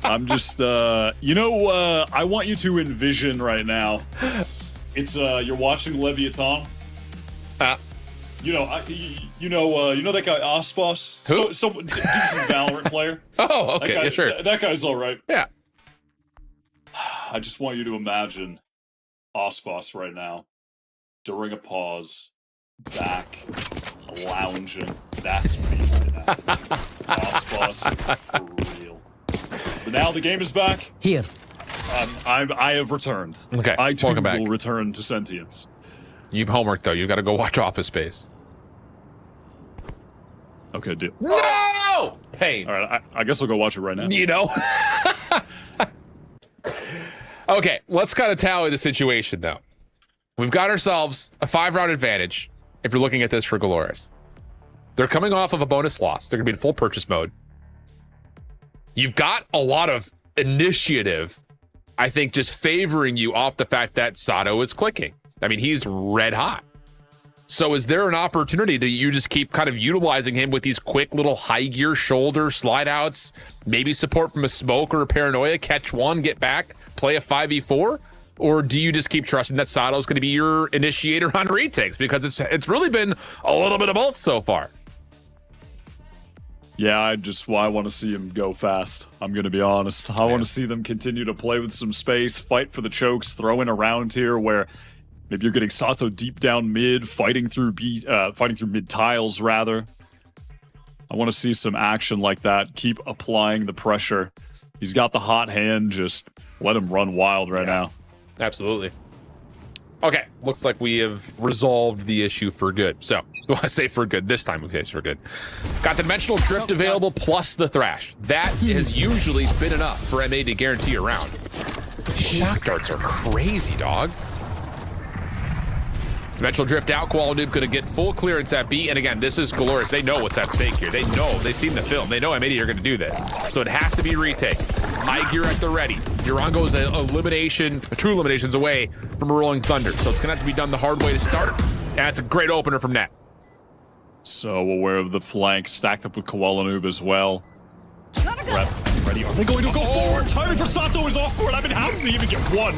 [SPEAKER 6] I'm just, I want you to envision right now. It's, you're watching Leviathan. You know that guy Ospas?
[SPEAKER 4] Who?
[SPEAKER 6] So decent Valorant player.
[SPEAKER 4] Oh, okay,
[SPEAKER 6] That guy,
[SPEAKER 4] sure.
[SPEAKER 6] That guy's all right.
[SPEAKER 4] Yeah.
[SPEAKER 6] I just want you to imagine Ospas right now during a pause, back, lounging. That's me right now. Ospas for real. But now the game is back.
[SPEAKER 11] Here.
[SPEAKER 6] I have returned.
[SPEAKER 4] Okay,
[SPEAKER 6] I too
[SPEAKER 4] welcome back.
[SPEAKER 6] will return to sentience.
[SPEAKER 4] You've homework, though. You've got to go watch Office Space.
[SPEAKER 6] Okay, deal.
[SPEAKER 4] No! Pain.
[SPEAKER 6] All right, I guess I'll go watch it right now.
[SPEAKER 4] You know? Okay, let's kind of tally the situation, though. We've got ourselves a 5-round advantage if you're looking at this for GLRS. They're coming off of a bonus loss. They're going to be in full purchase mode. You've got a lot of initiative, I think, just favoring you off the fact that Sato is clicking. I mean, he's red hot. So is there an opportunity to you just keep kind of utilizing him with these quick little high gear shoulder slide outs, maybe support from a smoke or a paranoia, catch one, get back, play a 5v4? Or do you just keep trusting that Sato's going to be your initiator on retakes? Because it's really been a little bit of both so far.
[SPEAKER 6] Yeah, I want to see him go fast. I'm going to be honest. I want to see them continue to play with some space, fight for the chokes, throw in a round here where maybe you're getting Sato deep down mid, fighting through mid tiles rather. I want to see some action like that. Keep applying the pressure. He's got the hot hand. Just let him run wild right now.
[SPEAKER 4] Absolutely. Okay, looks like we have resolved the issue for good. So, well, I say for good. This time, okay, it's for good. Got the Dimensional Drift available plus the Thrash. That has usually been enough for MA to guarantee a round. Shock darts are crazy, dog. Dimensional Drift out. Koala Noob going to get full clearance at B. And again, this is GLRS. They know what's at stake here. They know. They've seen the film. They know M80 are going to do this. So it has to be retake. High gear at the ready. Urango is a true eliminations away from a Rolling Thunder. So it's going to have to be done the hard way to start. And that's a great opener from Net.
[SPEAKER 6] So aware of the flank, stacked up with Koala Noob as well. Prepped, ready. Are they going to go forward? Timing for Sato is awkward. I mean, how does he even get one?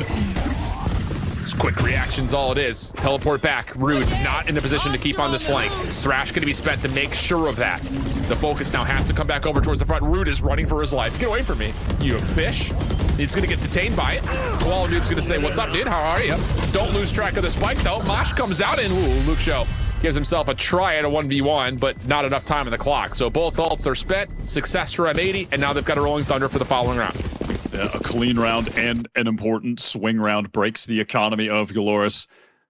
[SPEAKER 4] It's quick reactions, all it is. Teleport back. Rude not in a position to keep on this flank. Thrash going to be spent to make sure of that. The focus now has to come back over towards the front. Rude is running for his life. Get away from me, you fish. He's going to get detained by it. Koala Dude's going to say, what's up, dude? How are you? Don't lose track of the spike, though. Mosh comes out, and Luke Show gives himself a try at a 1v1, but not enough time on the clock. So both ults are spent. Success for M80, and now they've got a Rolling Thunder for the following round.
[SPEAKER 6] Yeah, a clean round and an important swing round breaks the economy of GLRS,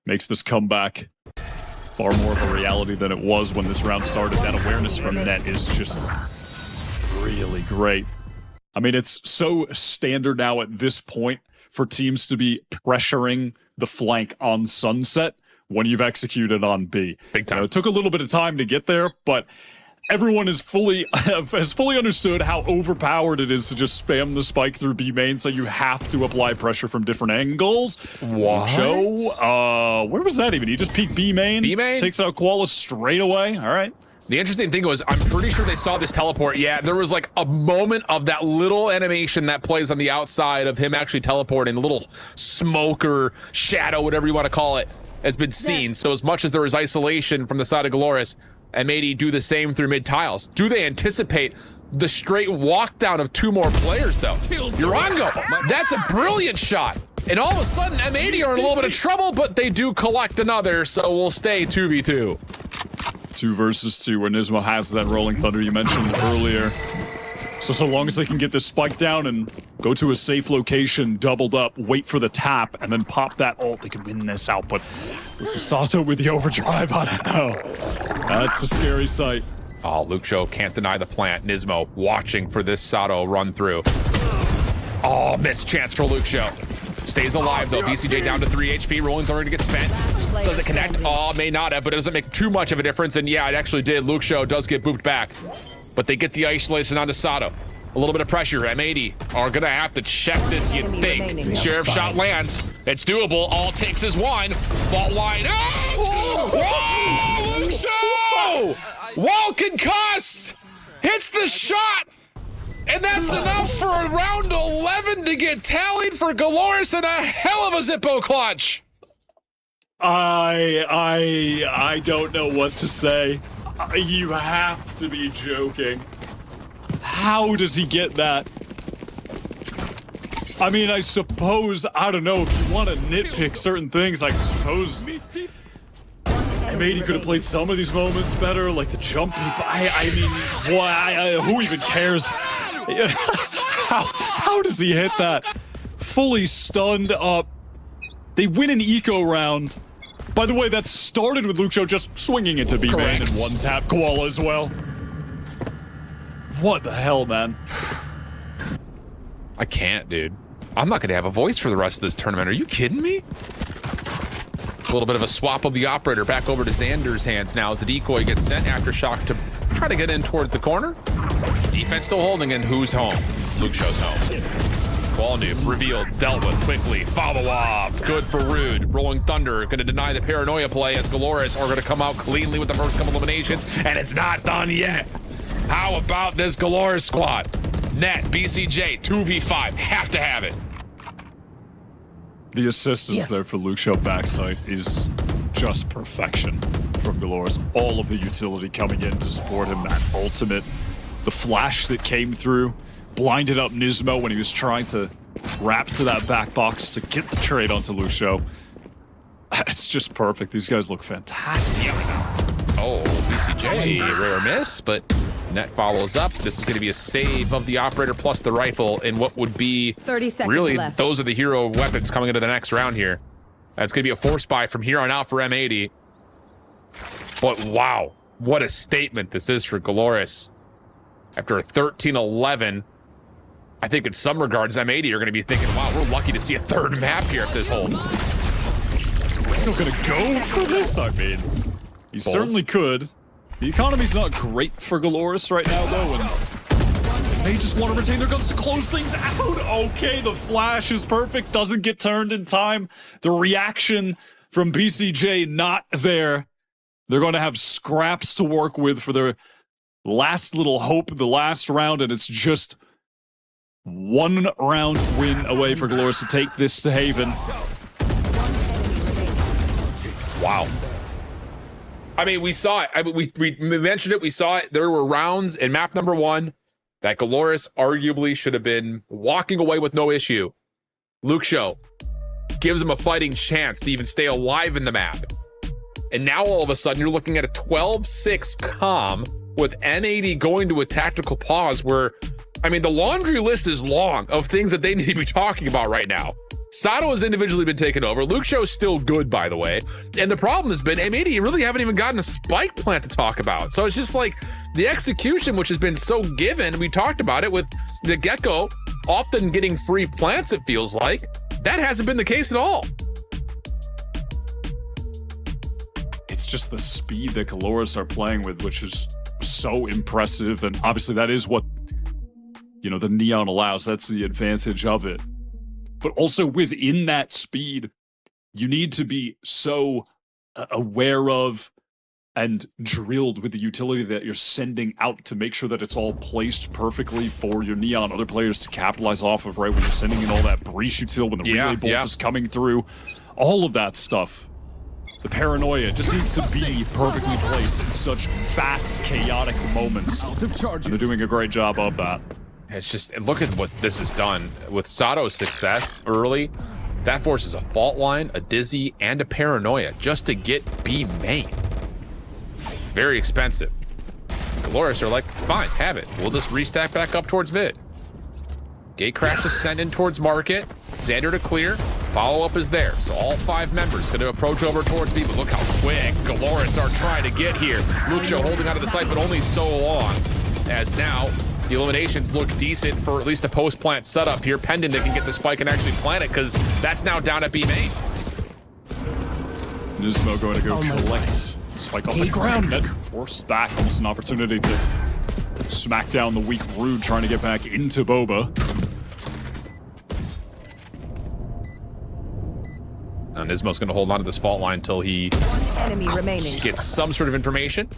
[SPEAKER 6] makes this comeback far more of a reality than it was when this round started. That awareness from Net is just really great. I mean, it's so standard now at this point for teams to be pressuring the flank on Sunset when you've executed on B.
[SPEAKER 4] Big time.
[SPEAKER 6] You know, it took a little bit of time to get there, but everyone has fully understood how overpowered it is to just spam the spike through B main, so you have to apply pressure from different angles.
[SPEAKER 4] What?
[SPEAKER 6] Joe, where was that even? He just peeked B main?
[SPEAKER 4] B main?
[SPEAKER 6] Takes out Koala straight away. All right.
[SPEAKER 4] The interesting thing was, I'm pretty sure they saw this teleport. Yeah, there was like a moment of that little animation that plays on the outside of him actually teleporting, a little smoke or shadow, whatever you want to call it, has been seen. So as much as there is isolation from the side of GLRS, M80 do the same through mid tiles. Do they anticipate the straight walk down of 2 more players, though? Urango, that's a brilliant shot. And all of a sudden, M80 are in a little bit of trouble, but they do collect another, so we'll stay 2v2.
[SPEAKER 6] 2 versus 2, where Nismo has that Rolling Thunder you mentioned earlier. So long as they can get this spike down and go to a safe location, doubled up, wait for the tap, and then pop that ult, they can win this out. But this is Sato with the overdrive. I don't know. That's a scary sight.
[SPEAKER 4] Oh, Luke Show can't deny the plant. Nismo watching for this Sato run through. Oh, missed chance for Luke Show. Stays alive, though. BCJ down to 3 HP. Rolling Thunder to get spent. Does it connect? Oh, may not have, but it doesn't make too much of a difference. And yeah, it actually did. Luke Show does get booped back. But they get the isolation onto Sato. A little bit of pressure. M80 are going to have to check this, you'd think. Sheriff shot lands. It's doable. All it takes is one. Fault line. Oh! Whoa! Luke Show! Wall concussed! Hits the shot! And that's enough for round 11 to get tallied for GLRS and a hell of a Zippo clutch.
[SPEAKER 6] I don't know what to say. You have to be joking. How does he get that? I mean, I suppose, I don't know, if you want to nitpick certain things, I suppose M80 could have played some of these moments better, like the jumping. I mean, who even cares? How does he hit that? Fully stunned up. They win an eco round. By the way, that started with Luke Show just swinging into B-main and one tap Koala as well. What the hell, man?
[SPEAKER 4] I can't, dude. I'm not going to have a voice for the rest of this tournament. Are you kidding me? A little bit of a swap of the operator back over to Xander's hands now as the decoy gets sent Aftershock to try to get in towards the corner. Defense still holding, and who's home? Luke Show's home. Ball noob revealed, dealt with quickly. Follow up, good for Rude. Rolling Thunder going to deny the paranoia play as GLRS are going to come out cleanly with the first couple eliminations, and it's not done yet. How about this GLRS squad? Net, BCJ, 2v5, have to have it.
[SPEAKER 6] The assistance there for Luke Show backside is just perfection from GLRS. All of the utility coming in to support him, that ultimate. The flash that came through, blinded up Nismo when he was trying to wrap to that back box to get the trade onto Luke Show. It's just perfect. These guys look fantastic.
[SPEAKER 4] Oh, BCJ, rare miss, but Net follows up. This is going to be a save of the operator plus the rifle in what would be
[SPEAKER 7] 30 seconds
[SPEAKER 4] really
[SPEAKER 7] left.
[SPEAKER 4] Those are the hero weapons coming into the next round here. That's going to be a force buy from here on out for M80. But wow, what a statement this is for GLRS. After a 13-11, I think in some regards, M80 are going to be thinking, wow, we're lucky to see a third map here if this holds.
[SPEAKER 6] Is Reno going to go for this? I mean, he certainly could. The economy's not great for GLRS right now, though, and they just want to retain their guns to close things out. Okay, the flash is perfect, doesn't get turned in time. The reaction from BCJ not there. They're going to have scraps to work with for their last little hope in the last round, and it's just one round win away for GLRS to take this to Haven.
[SPEAKER 4] Wow. I mean, we saw it. I mean, we mentioned it. We saw it. There were rounds in map number 1 that GLRS arguably should have been walking away with no issue. Luke Show gives him a fighting chance to even stay alive in the map. And now all of a sudden you're looking at a 12-6 comm with M80 going to a tactical pause where, I mean, the laundry list is long of things that they need to be talking about right now. Sato has individually been taken over. Luke Show's still good, by the way. And the problem has been M80 really haven't even gotten a spike plant to talk about. So it's just like the execution, which has been so given. We talked about it with the Gecko often getting free plants, it feels like. That hasn't been the case at all.
[SPEAKER 6] It's just the speed that GLRS are playing with, which is so impressive. And obviously that is what, you know, the Neon allows. That's the advantage of it. But also within that speed, you need to be so aware of and drilled with the utility that you're sending out to make sure that it's all placed perfectly for your Neon other players to capitalize off of, right? When you're sending in all that breach util, when the relay bolt is coming through, all of that stuff. The paranoia just needs to be perfectly placed in such fast, chaotic moments. They're doing a great job of that.
[SPEAKER 4] It's just, look at what this has done. With Sato's success early, that forces a fault line, a dizzy, and a paranoia just to get B main. Very expensive. GLRS are like, fine, have it. We'll just restack back up towards mid. Gate crash is sent in towards market. Xander to clear. Follow-up is there. So all 5 members going to approach over towards B, but look how quick GLRS are trying to get here. Luke Show holding out of the site, but only so long, as now the eliminations look decent for at least a post-plant setup here. Pendant can get the spike and actually plant it, because that's now down at B main.
[SPEAKER 6] Nismo going to go collect spike off the ground. Net forced back, almost an opportunity to smack down the weak Rude, trying to get back into Boba.
[SPEAKER 4] And Nismo's going to hold on to this fault line until he gets some sort of information.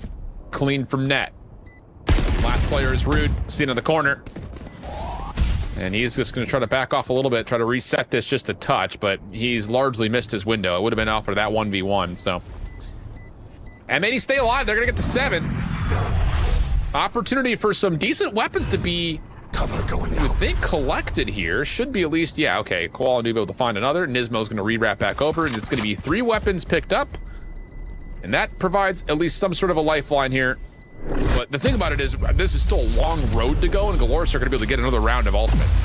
[SPEAKER 4] Clean from net. Last player is Rude, seen in the corner. And he's just going to try to back off a little bit, try to reset this just a touch, but he's largely missed his window. It would have been out for that 1v1, so. M80 stay alive, they're going to get to 7. Opportunity for some decent weapons to be, you would think, collected here. Should be at least, yeah, okay. Koala will be able to find another. Nismo's going to re-wrap back over, and it's going to be 3 weapons picked up. And that provides at least some sort of a lifeline here. But the thing about it is, this is still a long road to go, and GLRS are going to be able to get another round of ultimates.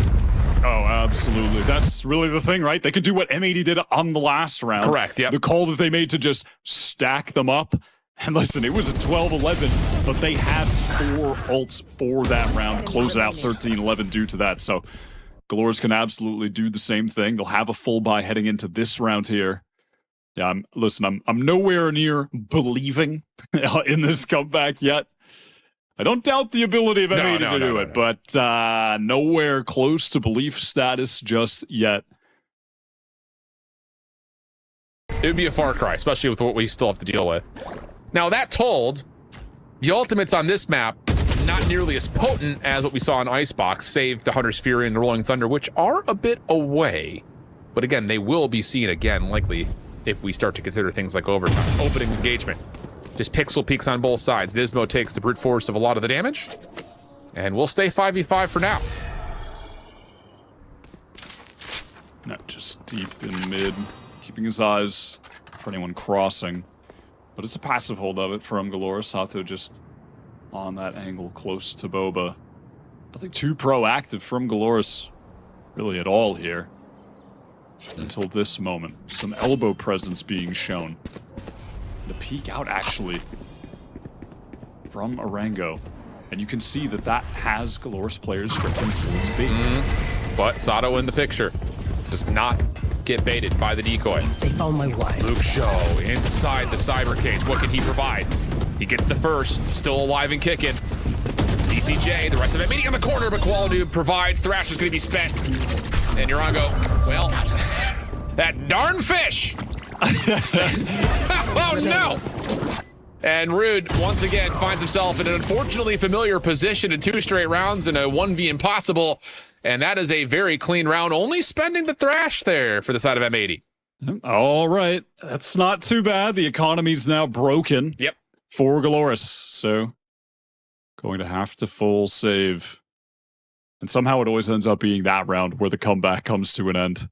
[SPEAKER 6] Oh, absolutely. That's really the thing, right? They could do what M80 did on the last round.
[SPEAKER 4] Correct, yep.
[SPEAKER 6] The call that they made to just stack them up. And listen, it was a 12-11, but they had 4 ults for that round, close it out 13-11 due to that. So GLRS can absolutely do the same thing. They'll have a full buy heading into this round here. Yeah, I'm nowhere near believing in this comeback yet. I don't doubt the ability of M80 to do it, but nowhere close to belief status just yet.
[SPEAKER 4] It would be a far cry, especially with what we still have to deal with. Now, that told, the ultimates on this map, not nearly as potent as what we saw in Icebox, save the Hunter's Fury and the Rolling Thunder, which are a bit away. But again, they will be seen again, likely, if we start to consider things like overtime. Opening engagement. Just pixel peaks on both sides. Nismo takes the brute force of a lot of the damage. And we'll stay 5v5 for now.
[SPEAKER 6] Not just deep in mid, keeping his eyes for anyone crossing. But it's a passive hold of it from GLRS. Sato just on that angle close to Boba. Nothing too proactive from GLRS really at all here. Until this moment. Some elbow presence being shown. The peek out actually from Arango. And you can see that that has GLRS players drifting towards B.
[SPEAKER 4] But Sato in the picture. Does not get baited by the decoy.
[SPEAKER 11] They found my wife.
[SPEAKER 4] Luke Show inside the cyber cage. What can he provide? He gets the first, still alive and kicking. DCJ, the rest of it meeting in the corner, but Quality provides. Thrash is going to be spent. And Urango, well, that darn fish. Oh no! And Rude, once again, finds himself in an unfortunately familiar position in 2 straight rounds in a 1v impossible. And that is a very clean round, only spending the Thrash there for the side of M80.
[SPEAKER 6] All right. That's not too bad. The economy's now broken.
[SPEAKER 4] Yep.
[SPEAKER 6] For GLRS. So going to have to full save And somehow it always ends up being that round where the comeback comes to an end.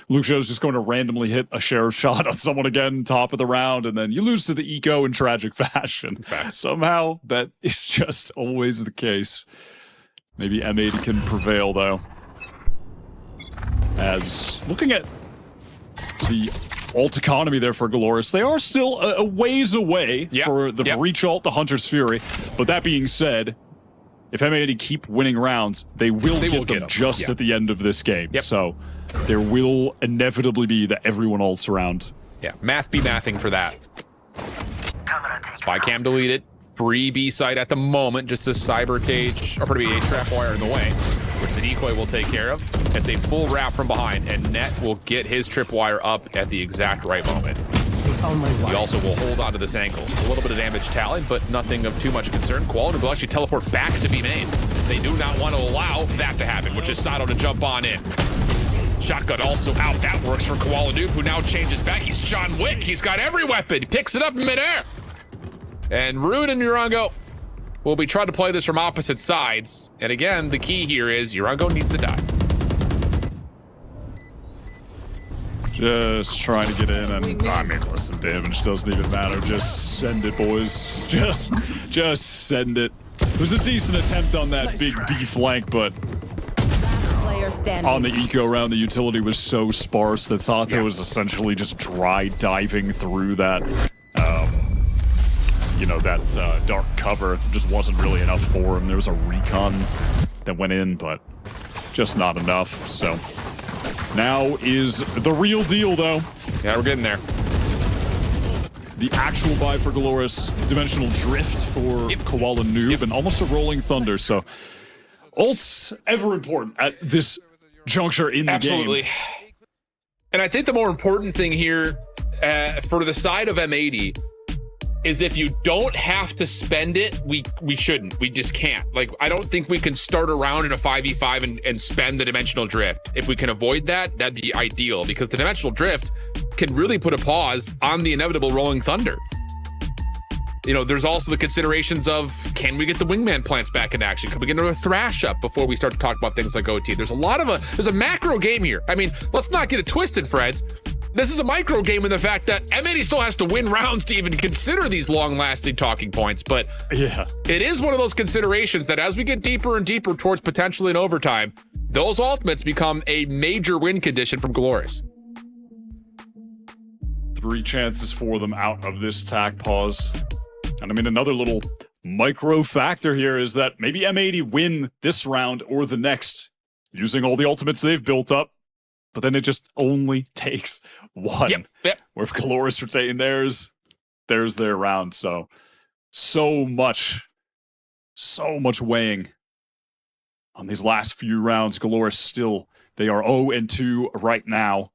[SPEAKER 6] Lucio's just going to randomly hit a sheriff shot on someone again, top of the round, and then you lose to the eco in tragic fashion. Somehow that is just always the case. Maybe M80 can prevail though. As looking at the ult economy there for GLRS, they are still a ways away for the breach ult, the Hunter's Fury. But that being said, if M80 keep winning rounds, they will get them just at the end of this game. So there will inevitably be that everyone ults around.
[SPEAKER 4] Yeah, math be mathing for that. Spy cam deleted. Free B site at the moment, just a cyber cage, or probably a trap wire in the way, which the decoy will take care of. It's a full wrap from behind, and Net will get his tripwire up at the exact right moment. He also will hold onto this ankle. A little bit of damage tallied, but nothing of too much concern. Quality will actually teleport back to B main. They do not want to allow that to happen, which is Sato to jump on in. Shotgun also out. That works for Koala Noob, who now changes back. He's John Wick. He's got every weapon. He picks it up in midair. And Rude and Urango will be trying to play this from opposite sides. And again, the key here is Urango needs to die.
[SPEAKER 6] Just trying to get in, and I mean, listen, damage doesn't even matter. Just send it, boys. Just send it. It was a decent attempt on that big B flank, but on the eco round, the utility was so sparse that Sato was essentially just dry diving through that. You know, that dark cover just wasn't really enough for him. There was a recon that went in, but just not enough. So now is the real deal, though.
[SPEAKER 4] Yeah, we're getting there.
[SPEAKER 6] The actual buy for GLRS, Dimensional Drift for Koala Noob, and almost a Rolling Thunder. So ults ever important at this juncture in the game.
[SPEAKER 4] Absolutely. And I think the more important thing here for the side of M80 is if you don't have to spend it, we shouldn't. We just can't. Like, I don't think we can start around in a 5v5 and spend the Dimensional Drift. If we can avoid that, that'd be ideal, because the Dimensional Drift can really put a pause on the inevitable Rolling Thunder. You know, there's also the considerations of, can we get the Wingman plants back in action? Could we get another Thrash up before we start to talk about things like OT? There's a macro game here. I mean, let's not get it twisted, Freds. This is a micro game in the fact that M80 still has to win rounds to even consider these long-lasting talking points. But
[SPEAKER 6] yeah,
[SPEAKER 4] it is one of those considerations that as we get deeper and deeper towards potentially an overtime, those ultimates become a major win condition from GLRS.
[SPEAKER 6] 3 chances for them out of this tack pause. And I mean, another little micro factor here is that maybe M80 win this round or the next using all the ultimates they've built up. But then it just only takes one.
[SPEAKER 4] Yep.
[SPEAKER 6] Where if GLRS retain theirs, there's their round. So much weighing on these last few rounds. GLRS still, they are 0-2 right now.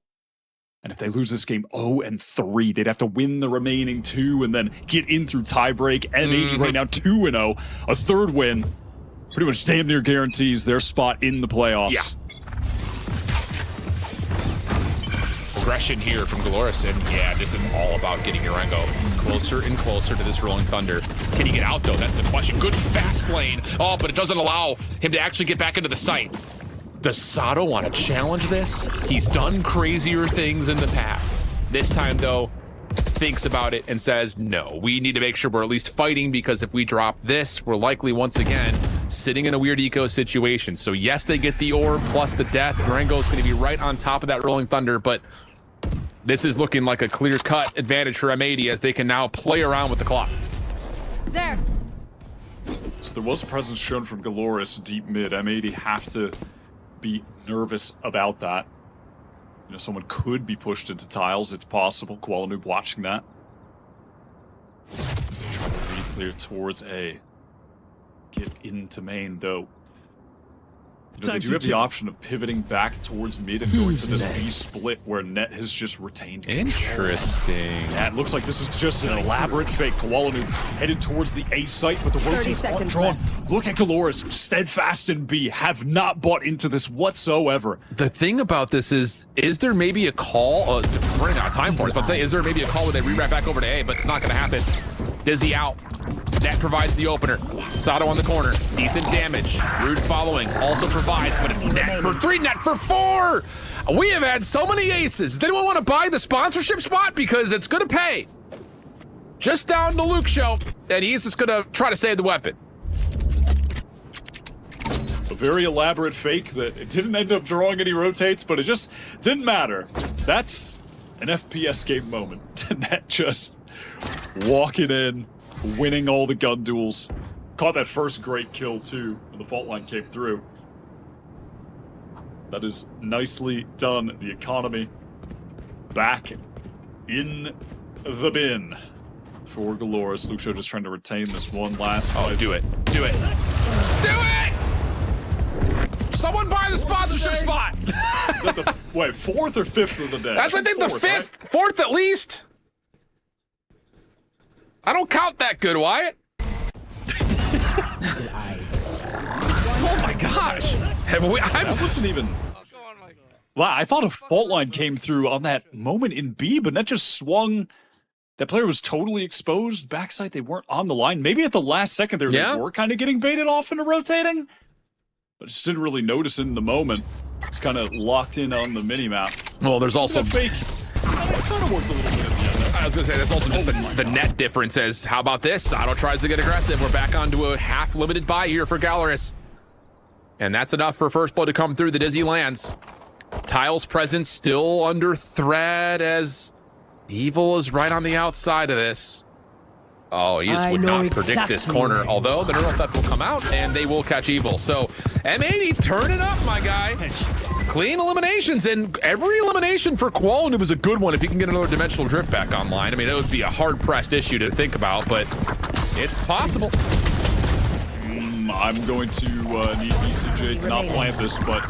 [SPEAKER 6] And if they lose this game 0-3, they'd have to win the remaining 2 and then get in through tiebreak. M80 right now 2-0. A third win pretty much damn near guarantees their spot in the playoffs.
[SPEAKER 4] Yeah. Aggression here from GLRS, and yeah, this is all about getting Urango closer and closer to this Rolling Thunder. Can he get out though? That's the question. Good fast lane. Oh, but it doesn't allow him to actually get back into the site. Does Sato want to challenge this? He's done crazier things in the past. This time though, thinks about it and says, no, we need to make sure we're at least fighting, because if we drop this, we're likely once again sitting in a weird eco situation. So yes, they get the orb plus the death. Urango's going to be right on top of that Rolling Thunder, but this is looking like a clear-cut advantage for M80 as they can now play around with the clock.
[SPEAKER 7] There.
[SPEAKER 6] So there was a presence shown from GLRS deep mid. M80 have to be nervous about that. You know, someone could be pushed into tiles. It's possible. Koala Noob watching that. As they try to re-clear towards A. Get into main, though. You know, they do have the option of pivoting back towards mid and going for this B split where Net has just retained control.
[SPEAKER 4] Interesting.
[SPEAKER 6] Yeah, it looks like this is just an elaborate fake. Koala Noob headed towards the A site, but the rotates aren't drawn. Look at GLRS, steadfast in B, have not bought into this whatsoever.
[SPEAKER 4] The thing about this is there maybe a call? It's running out of time for it, but say, is there maybe a call where they re-wrap back over to A, but it's not going to happen. Dizzy out. Net provides the opener. Sato on the corner. Decent damage. Rude following. Also provides, but it's Net for 3, Net for 4. We have had so many aces. Does anyone want to buy the sponsorship spot? Because it's going to pay. Just down to Luke Show, and he's just going to try to save the weapon.
[SPEAKER 6] A very elaborate fake that it didn't end up drawing any rotates, but it just didn't matter. That's an FPS game moment. Net just walking in, winning all the gun duels. Caught that first great kill, too, when the fault line came through. That is nicely done. The economy back in the bin for GLRS. Luke Show just trying to retain this one last fight.
[SPEAKER 4] Oh, do it. Do it. Do it! Someone buy the sponsorship spot!
[SPEAKER 6] Is that the, wait, 4th or 5th of the day?
[SPEAKER 4] That's, I think, the 5th. Right? 4th at least. I don't count that good, Wyatt. Oh my gosh.
[SPEAKER 6] That wasn't even... Wow, I thought a fault line came through on that moment in B, but that just swung. That player was totally exposed. Backside, they weren't on the line. Maybe at the last second there, they were kind of getting baited off into rotating. But just didn't really notice it in the moment. It's kind of locked in on the mini-map.
[SPEAKER 4] Well, there's also...
[SPEAKER 6] fake. It kind of worked a little bit at the end.
[SPEAKER 4] I was going to say, that's also just the net difference as, how about this? Sato tries to get aggressive. We're back onto a half-limited buy here for GLRS. And that's enough for first blood to come through. The Dizzy lands. Tile's presence still under threat as Evil is right on the outside of this. Oh, you just would not predict this corner. Although the neural theft will come out and they will catch Evil. So M80, turn it up, my guy. Clean eliminations, and every elimination for Quality was a good one if you can get another dimensional drift back online. I mean, it would be a hard-pressed issue to think about, but it's possible.
[SPEAKER 6] I'm going to need VCJ to not plant this, but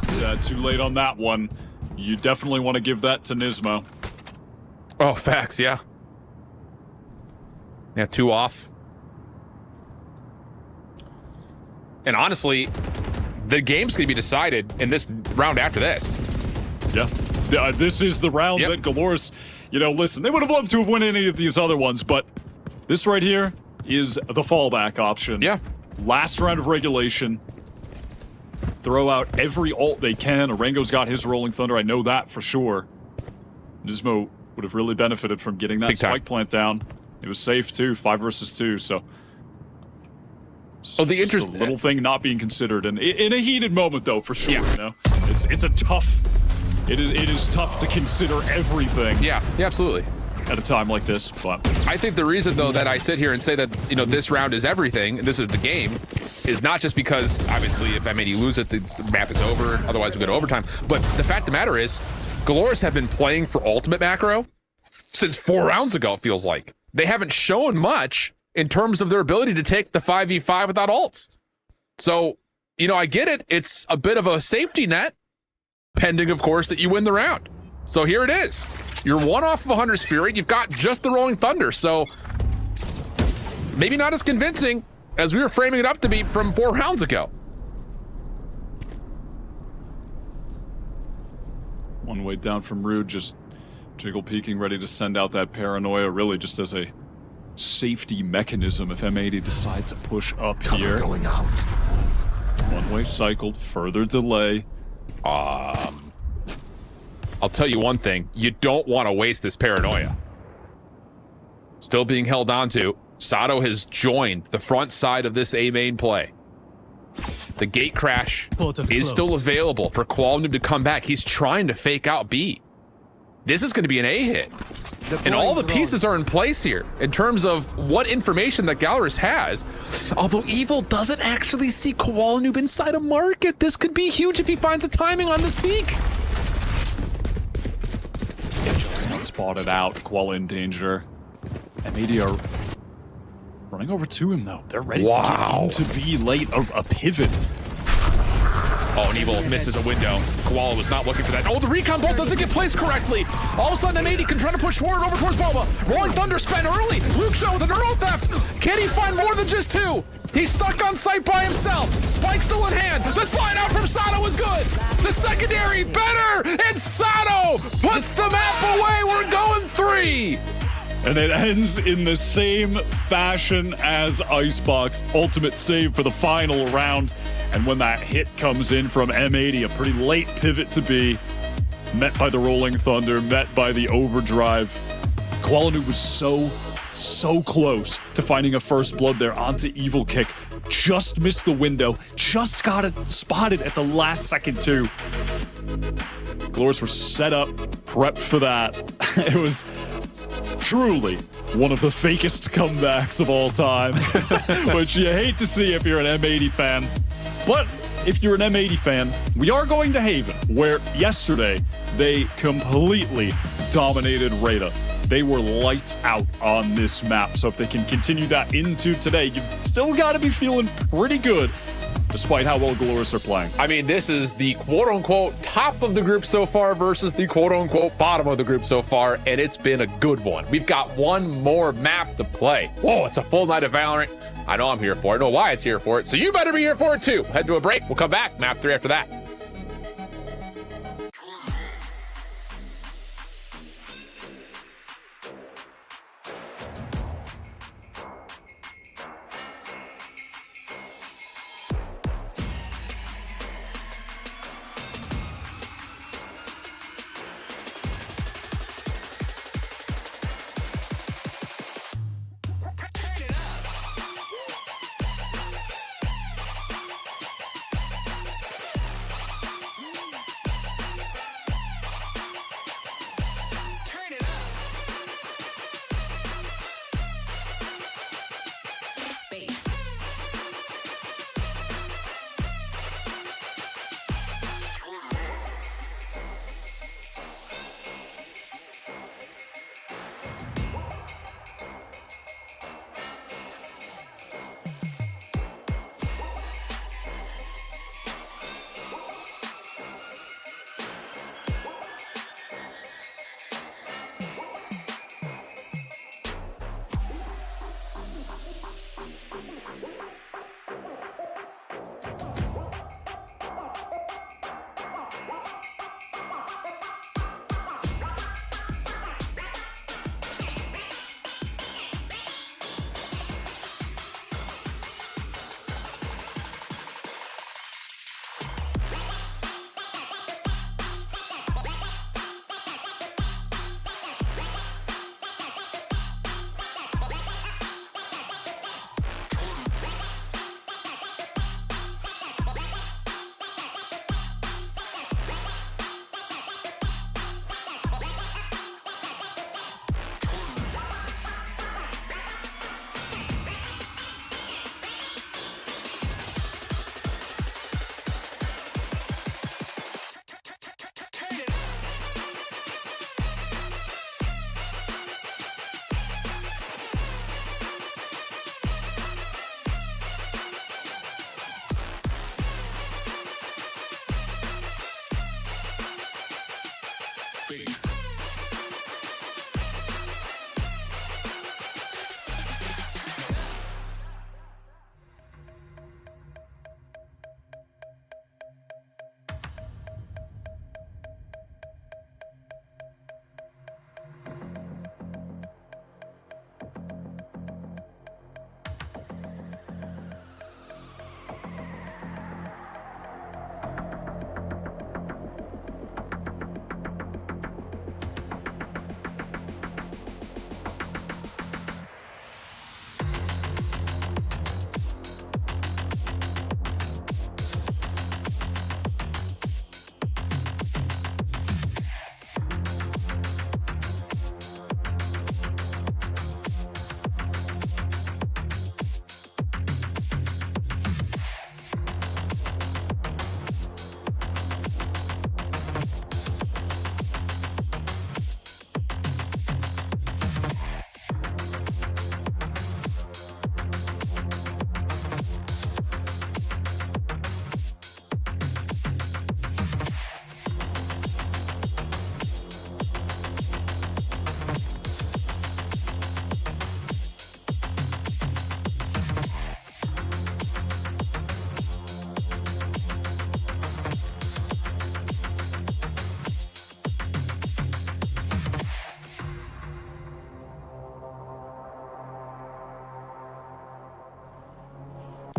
[SPEAKER 6] too late on that one. You definitely want to give that to Nismo.
[SPEAKER 4] Oh, facts, yeah. Yeah, 2 off. And honestly, the game's going to be decided in this round after this.
[SPEAKER 6] Yeah. This is the round that GLRS, listen, they would have loved to have won any of these other ones, but this right here is the fallback option.
[SPEAKER 4] Yeah.
[SPEAKER 6] Last round of regulation. Throw out every ult they can. Orengo's got his Rolling Thunder. I know that for sure. Nismo would have really benefited from getting that spike plant down. It was safe too, 5 versus 2. So,
[SPEAKER 4] the interesting
[SPEAKER 6] little thing not being considered, and in a heated moment though, for sure. It's a tough. It is tough to consider everything.
[SPEAKER 4] Yeah, absolutely.
[SPEAKER 6] At a time like this, but
[SPEAKER 4] I think the reason though that I sit here and say that this round is everything, this is the game, is not just because obviously if M80 lose it, the map is over. Otherwise we go to overtime. But the fact of the matter is, GLRS have been playing for ultimate macro since 4 rounds ago. It feels like they haven't shown much in terms of their ability to take the 5v5 without ults. So I get it. It's a bit of a safety net, pending of course that you win the round. So here it is. You're 1 off of 100 Spirit. You've got just the Rolling Thunder, so maybe not as convincing as we were framing it up to be from 4 rounds ago.
[SPEAKER 6] One way down from Rude, just jiggle peeking, ready to send out that paranoia, really just as a safety mechanism if M80 decide to push up here.
[SPEAKER 12] Going out.
[SPEAKER 6] One way cycled, further delay.
[SPEAKER 4] I'll tell you one thing, you don't want to waste this paranoia. Still being held onto. Sato has joined the front side of this A main play. The gate crash is still available for Qualnoob to come back. He's trying to fake out B. This is going to be an A hit. And all the pieces are in place here in terms of what information that GLRS has. Although Evil doesn't actually see Qualnoob inside a market. This could be huge if he finds a timing on this peak.
[SPEAKER 6] Just not spotted out. Qual in danger. M80 are running over to him though. They're ready to get into B late. A pivot.
[SPEAKER 4] Oh, and Evil misses a window. Koala was not looking for that. Oh, the recon bolt doesn't get placed correctly. All of a sudden, M80 can try to push forward over towards Boba. Rolling Thunder spent early. Luke Show with a neural theft. Can he find more than just 2? He's stuck on site by himself. Spike still in hand. The slide out from Sato is good. The secondary better. And Sato puts the map away. We're going 3.
[SPEAKER 6] And it ends in the same fashion as Icebox. Ultimate save for the final round. And when that hit comes in from M80, a pretty late pivot to be, met by the Rolling Thunder, met by the Overdrive. Quality was so close to finding a first blood there onto Evil Kick. Just missed the window, just got it spotted at the last second too. GLRS were set up, prepped for that. It was truly one of the fakest comebacks of all time, which you hate to see if you're an M80 fan. But if you're an M80 fan, we are going to Haven, where yesterday they completely dominated Rada. They were lights out on this map, so if they can continue that into today, you've still got to be feeling pretty good, despite how well GLRS are playing.
[SPEAKER 4] I mean, this is the quote-unquote top of the group so far versus the quote-unquote bottom of the group so far, and it's been a good one. We've got one more map to play. Whoa, it's a full night of Valorant. I know I'm here for it. I know why it's here for it, so you better be here for it too. Head to a break. We'll come back. Map 3 after that.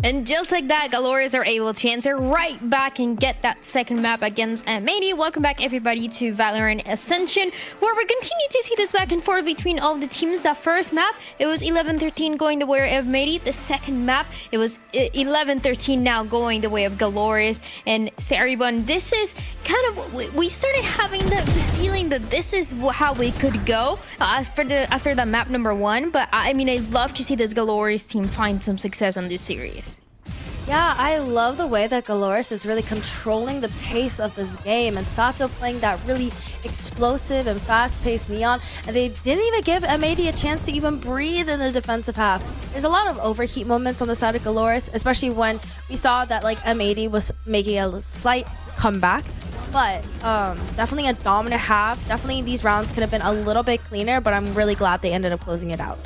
[SPEAKER 8] And just like that, GLRS are able to answer right back and get that second map against M80. Welcome back, everybody, to Valorant Ascension, where we continue to see this back and forth between all the teams. That first map, it was 11-13 going the way of M80. The second map, it was 11-13 now going the way of GLRS and Staribun. This is kind of, we started having the feeling that this is how we could go after the map number 1. But I mean, I'd love to see this GLRS team find some success on this series.
[SPEAKER 10] Yeah, I love the way that GLRS is really controlling the pace of this game, and Sato playing that really explosive and fast-paced Neon, and they didn't even give M80 a chance to even breathe in the defensive half. There's a lot of overheat moments on the side of GLRS, especially when we saw that like M80 was making a slight comeback. But definitely a dominant half. Definitely these rounds could have been a little bit cleaner, but I'm really glad they ended up closing it out.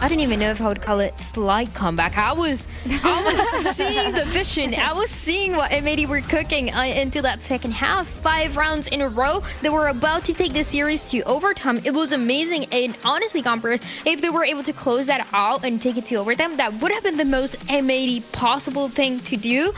[SPEAKER 8] I don't even know if I would call it slight comeback. I was seeing the vision. I was seeing what M80 were cooking into that second half. 5 rounds in a row. They were about to take the series to overtime. It was amazing. And honestly, Gompers, if they were able to close that out and take it to overtime, that would have been the most M80 possible thing to do.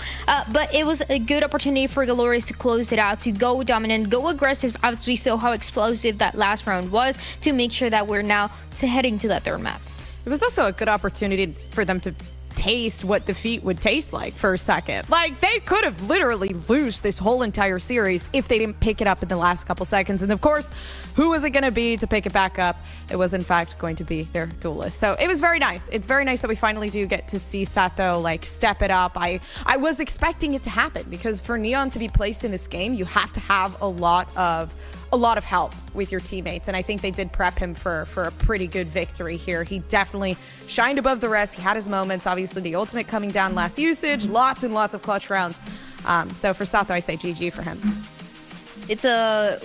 [SPEAKER 8] But it was a good opportunity for GLRS to close it out, to go dominant, go aggressive, as we saw how explosive that last round was, to make sure that we're now heading to that third map.
[SPEAKER 9] It was also a good opportunity for them to taste what defeat would taste like for a second. Like, they could have literally lost this whole entire series if they didn't pick it up in the last couple seconds. And of course, who was it going to be to pick it back up? It was in fact going to be their duelist. So it was very nice. It's very nice that we finally do get to see Sato like step it up. I was expecting it to happen, because for Neon to be placed in this game, you have to have a lot of help with your teammates, and I think they did prep him for a pretty good victory here. He definitely shined above the rest. He had his moments, obviously the ultimate coming down last usage, lots and lots of clutch rounds. So for Sato, I say GG for him.
[SPEAKER 8] It's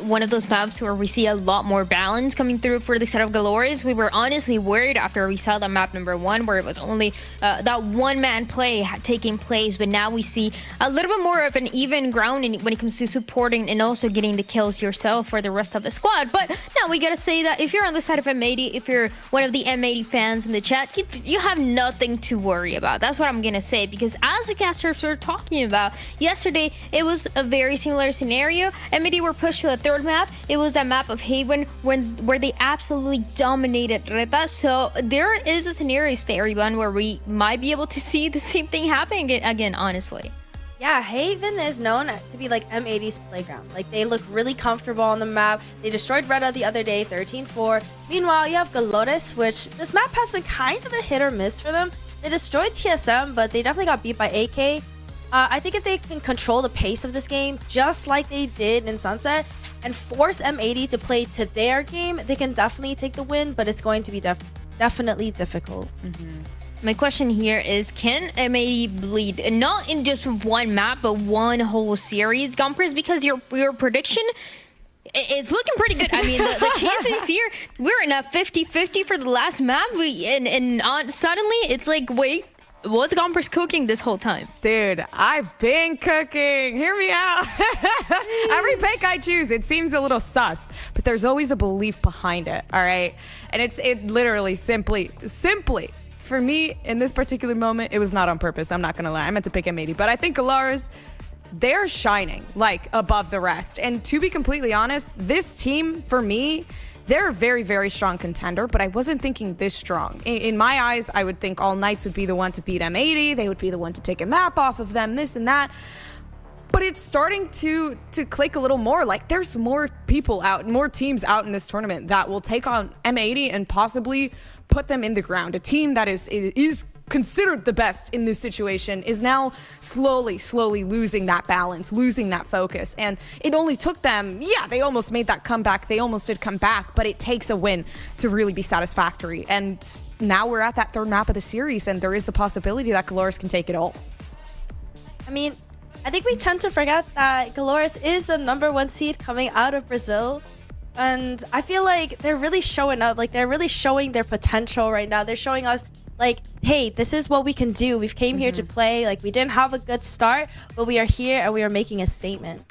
[SPEAKER 8] one of those maps where we see a lot more balance coming through for the set of GLRS. We were honestly worried after we saw the map number 1, where it was only that one-man play taking place, but now we see a little bit more of an even ground when it comes to supporting and also getting the kills yourself for the rest of the squad. But now we gotta say that if you're on the side of M80, if you're one of the M80 fans in the chat, you have nothing to worry about. That's what I'm gonna say, because as the casters were talking about yesterday, it was a very similar scenario. M80 were pushed to the third map. It was that map of Haven where they absolutely dominated Reta. So there is a scenario, Staribun, where we might be able to see the same thing happening again, honestly.
[SPEAKER 10] Yeah, Haven is known to be like M80's playground. Like, they look really comfortable on the map. They destroyed Reta the other day, 13-4. Meanwhile, you have GLRS, which this map has been kind of a hit or miss for them. They destroyed TSM, but they definitely got beat by AK. I think if they can control the pace of this game, just like they did in Sunset, and force M80 to play to their game, they can definitely take the win, but it's going to be definitely difficult.
[SPEAKER 8] My question here is, can M80 bleed? Not in just one map, but one whole series, Gompers, because your prediction, it's looking pretty good. I mean, the chances here, we're in a 50-50 for the last map, and suddenly it's like, wait, what's Gompers cooking this whole time?
[SPEAKER 9] Dude, I've been cooking. Hear me out. Every pick I choose, it seems a little sus, but there's always a belief behind it, all right? And it literally simply, for me, in this particular moment, it was not on purpose. I'm not going to lie. I meant to pick M80, but I think GLRS, they're shining, like, above the rest. And to be completely honest, this team, for me, they're a very, very strong contender, but I wasn't thinking this strong. In my eyes, I would think All Knights would be the one to beat M80. They would be the one to take a map off of them, this and that. But it's starting to click a little more. Like, there's more people out, more teams out in this tournament that will take on M80 and possibly put them in the ground. A team that is considered the best in this situation is now slowly losing that balance, losing that focus. And it only took them, yeah, they almost made that comeback. They almost did come back, but it takes a win to really be satisfactory. And now we're at that third map of the series, and there is the possibility that GLRS can take it all.
[SPEAKER 10] I mean, I think we tend to forget that GLRS is the #1 seed coming out of Brazil. And I feel like they're really showing up. Like, they're really showing their potential right now. They're showing us, like, hey, this is what we can do. We've came here to play. Like, we didn't have a good start, but we are here and we are making a statement.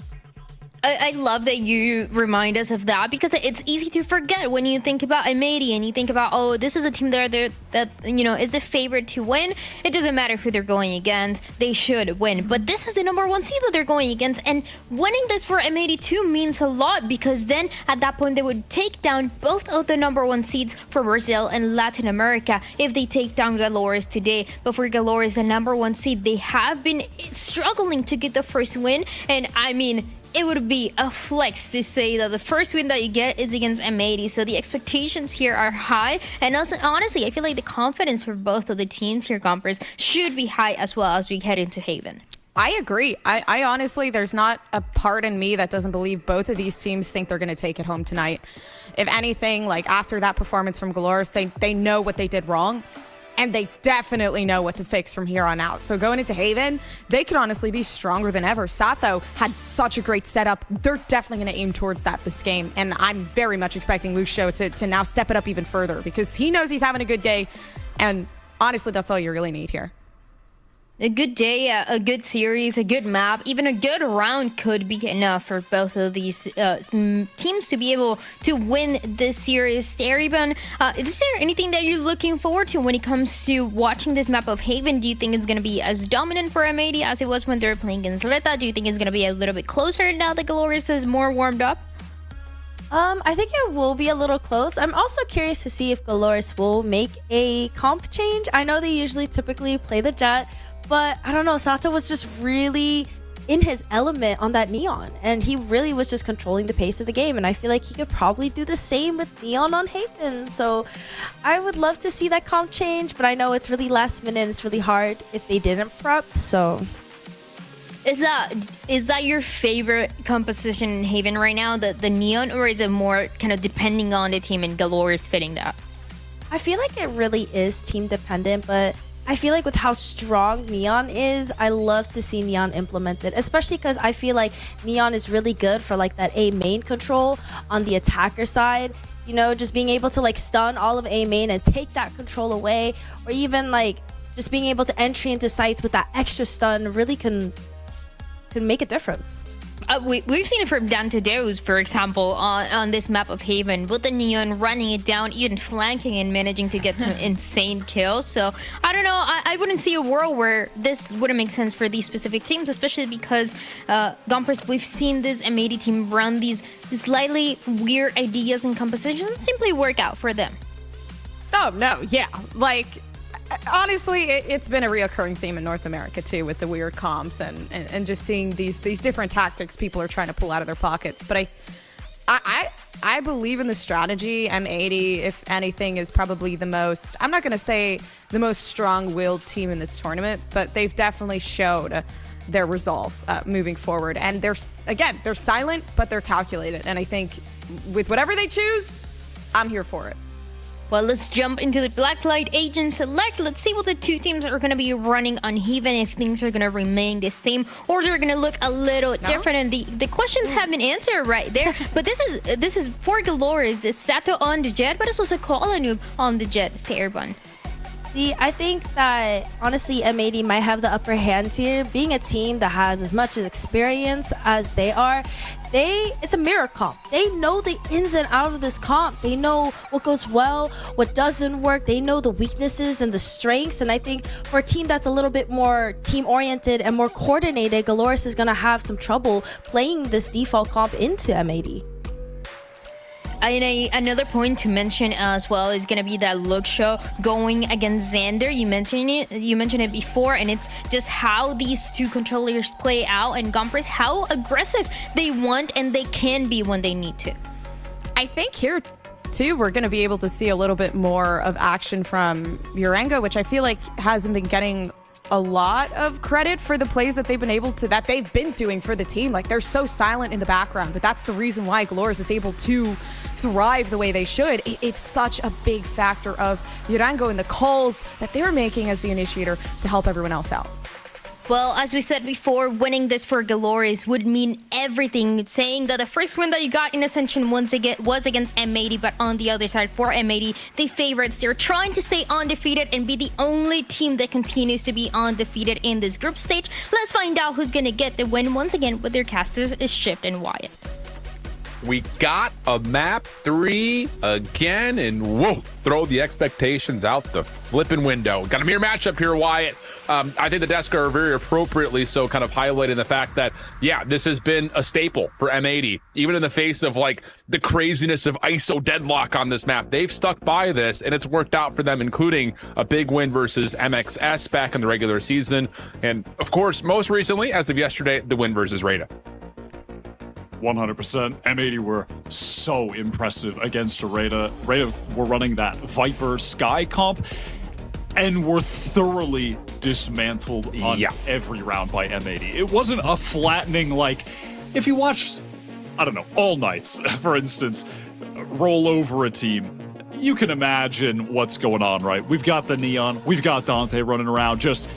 [SPEAKER 8] I love that you remind us of that, because it's easy to forget when you think about M80 and you think about, oh, this is a team that is the favorite to win. It doesn't matter who they're going against, they should win. But this is the #1 seed that they're going against, and winning this for M82 means a lot, because then at that point they would take down both of the #1 seeds for Brazil and Latin America if they take down GLRS today. But for GLRS, the #1 seed, they have been struggling to get the first win, and I mean, it would be a flex to say that the first win that you get is against M80. So the expectations here are high. And also, honestly, I feel like the confidence for both of the teams here, Gompers, should be high as well as we head into Haven.
[SPEAKER 9] I agree. I honestly, there's not a part in me that doesn't believe both of these teams think they're going to take it home tonight. If anything, like after that performance from GLRS, they know what they did wrong. And they definitely know what to fix from here on out. So going into Haven, they could honestly be stronger than ever. Sato had such a great setup. They're definitely going to aim towards that this game. And I'm very much expecting Lucio to now step it up even further, because he knows he's having a good day. And honestly, that's all you really need here.
[SPEAKER 8] A good day, a good series, a good map, even a good round could be enough for both of these teams to be able to win this series. Teriban, is there anything that you're looking forward to when it comes to watching this map of Haven? Do you think it's going to be as dominant for M80 as it was when they were playing against Leta? Do you think it's going to be a little bit closer now that GLRS is more warmed up?
[SPEAKER 10] I think it will be a little close. I'm also curious to see if GLRS will make a comp change. I know they typically play the Jet, but I don't know, Sato was just really in his element on that Neon, and he really was just controlling the pace of the game, and I feel like he could probably do the same with Neon on Haven. So I would love to see that comp change, but I know it's really last minute and it's really hard if they didn't prep. So
[SPEAKER 8] is that your favorite composition in Haven right now, the Neon, or is it more kind of depending on the team and GLRS fitting that?
[SPEAKER 10] I feel like it really is team dependent, but I feel like with how strong Neon is, I love to see Neon implemented, especially because I feel like Neon is really good for like that A main control on the attacker side. You know, just being able to like stun all of A main and take that control away, or even like just being able to entry into sites with that extra stun really can make a difference.
[SPEAKER 8] We've seen it from Dante Deus, for example, on this map of Haven, with the Neon running it down, even flanking and managing to get some insane kills. So I don't know, I wouldn't see a world where this wouldn't make sense for these specific teams, especially because Gompers, we've seen this M80 team run these slightly weird ideas and compositions and simply work out for them.
[SPEAKER 9] Oh no, yeah, like honestly, it's been a reoccurring theme in North America too, with the weird comps and just seeing these different tactics people are trying to pull out of their pockets. But I believe in the strategy. M80, if anything, is probably the most, I'm not going to say the most strong-willed team in this tournament, but they've definitely showed their resolve moving forward. And they're silent, but they're calculated. And I think with whatever they choose, I'm here for it.
[SPEAKER 8] Well, let's jump into the Blacklight Agent Select. Let's see what the two teams are going to be running on Haven, if things are going to remain the same or they're going to look a little different. And the questions have been answered right there. But this is for GLRS, this Sato on the Jet, but it's also Koalanub on the Jet, Teriban.
[SPEAKER 10] See, I think that honestly M80 might have the upper hand here, being a team that has as much experience as they are. It's a mirror comp. They know the ins and outs of this comp. They know what goes well, what doesn't work. They know the weaknesses and the strengths. And I think for a team that's a little bit more team-oriented and more coordinated, GLRS is going to have some trouble playing this default comp into M80.
[SPEAKER 8] Another point to mention as well is going to be that look show going against Xander. You mentioned it before, and it's just how these two controllers play out, and Gompers, how aggressive they want and they can be when they need to.
[SPEAKER 9] I think here too we're going to be able to see a little bit more of action from Urengo, which I feel like hasn't been getting a lot of credit for the plays that they've been doing for the team. Like, they're so silent in the background, but that's the reason why GLRS is able to thrive the way they should. It's such a big factor of Urengo and the calls that they're making as the initiator to help everyone else out.
[SPEAKER 8] Well, as we said before, winning this for GLRS would mean everything. Saying that the first win that you got in Ascension was against M80, but on the other side, for M80, the favorites, they're trying to stay undefeated and be the only team that continues to be undefeated in this group stage. Let's find out who's gonna get the win once again with their casters is Shift and Wyatt.
[SPEAKER 4] We got a map 3 again, and whoa, throw the expectations out the flipping window. Got a mirror matchup here, Wyatt. I think the desk are very appropriately so kind of highlighting the fact that, yeah, this has been a staple for M80. Even in the face of like the craziness of ISO deadlock on this map, they've stuck by this and it's worked out for them, including a big win versus MXS back in the regular season. And of course, most recently, as of yesterday, the win versus Rada.
[SPEAKER 6] 100%. M80 were so impressive against Rada. Rada were running that Viper Sky comp and were thoroughly dismantled on every round by M80. It wasn't a flattening, like, if you watched, I don't know, All Nights, for instance, roll over a team, you can imagine what's going on, right? We've got the Neon, we've got Dante running around, just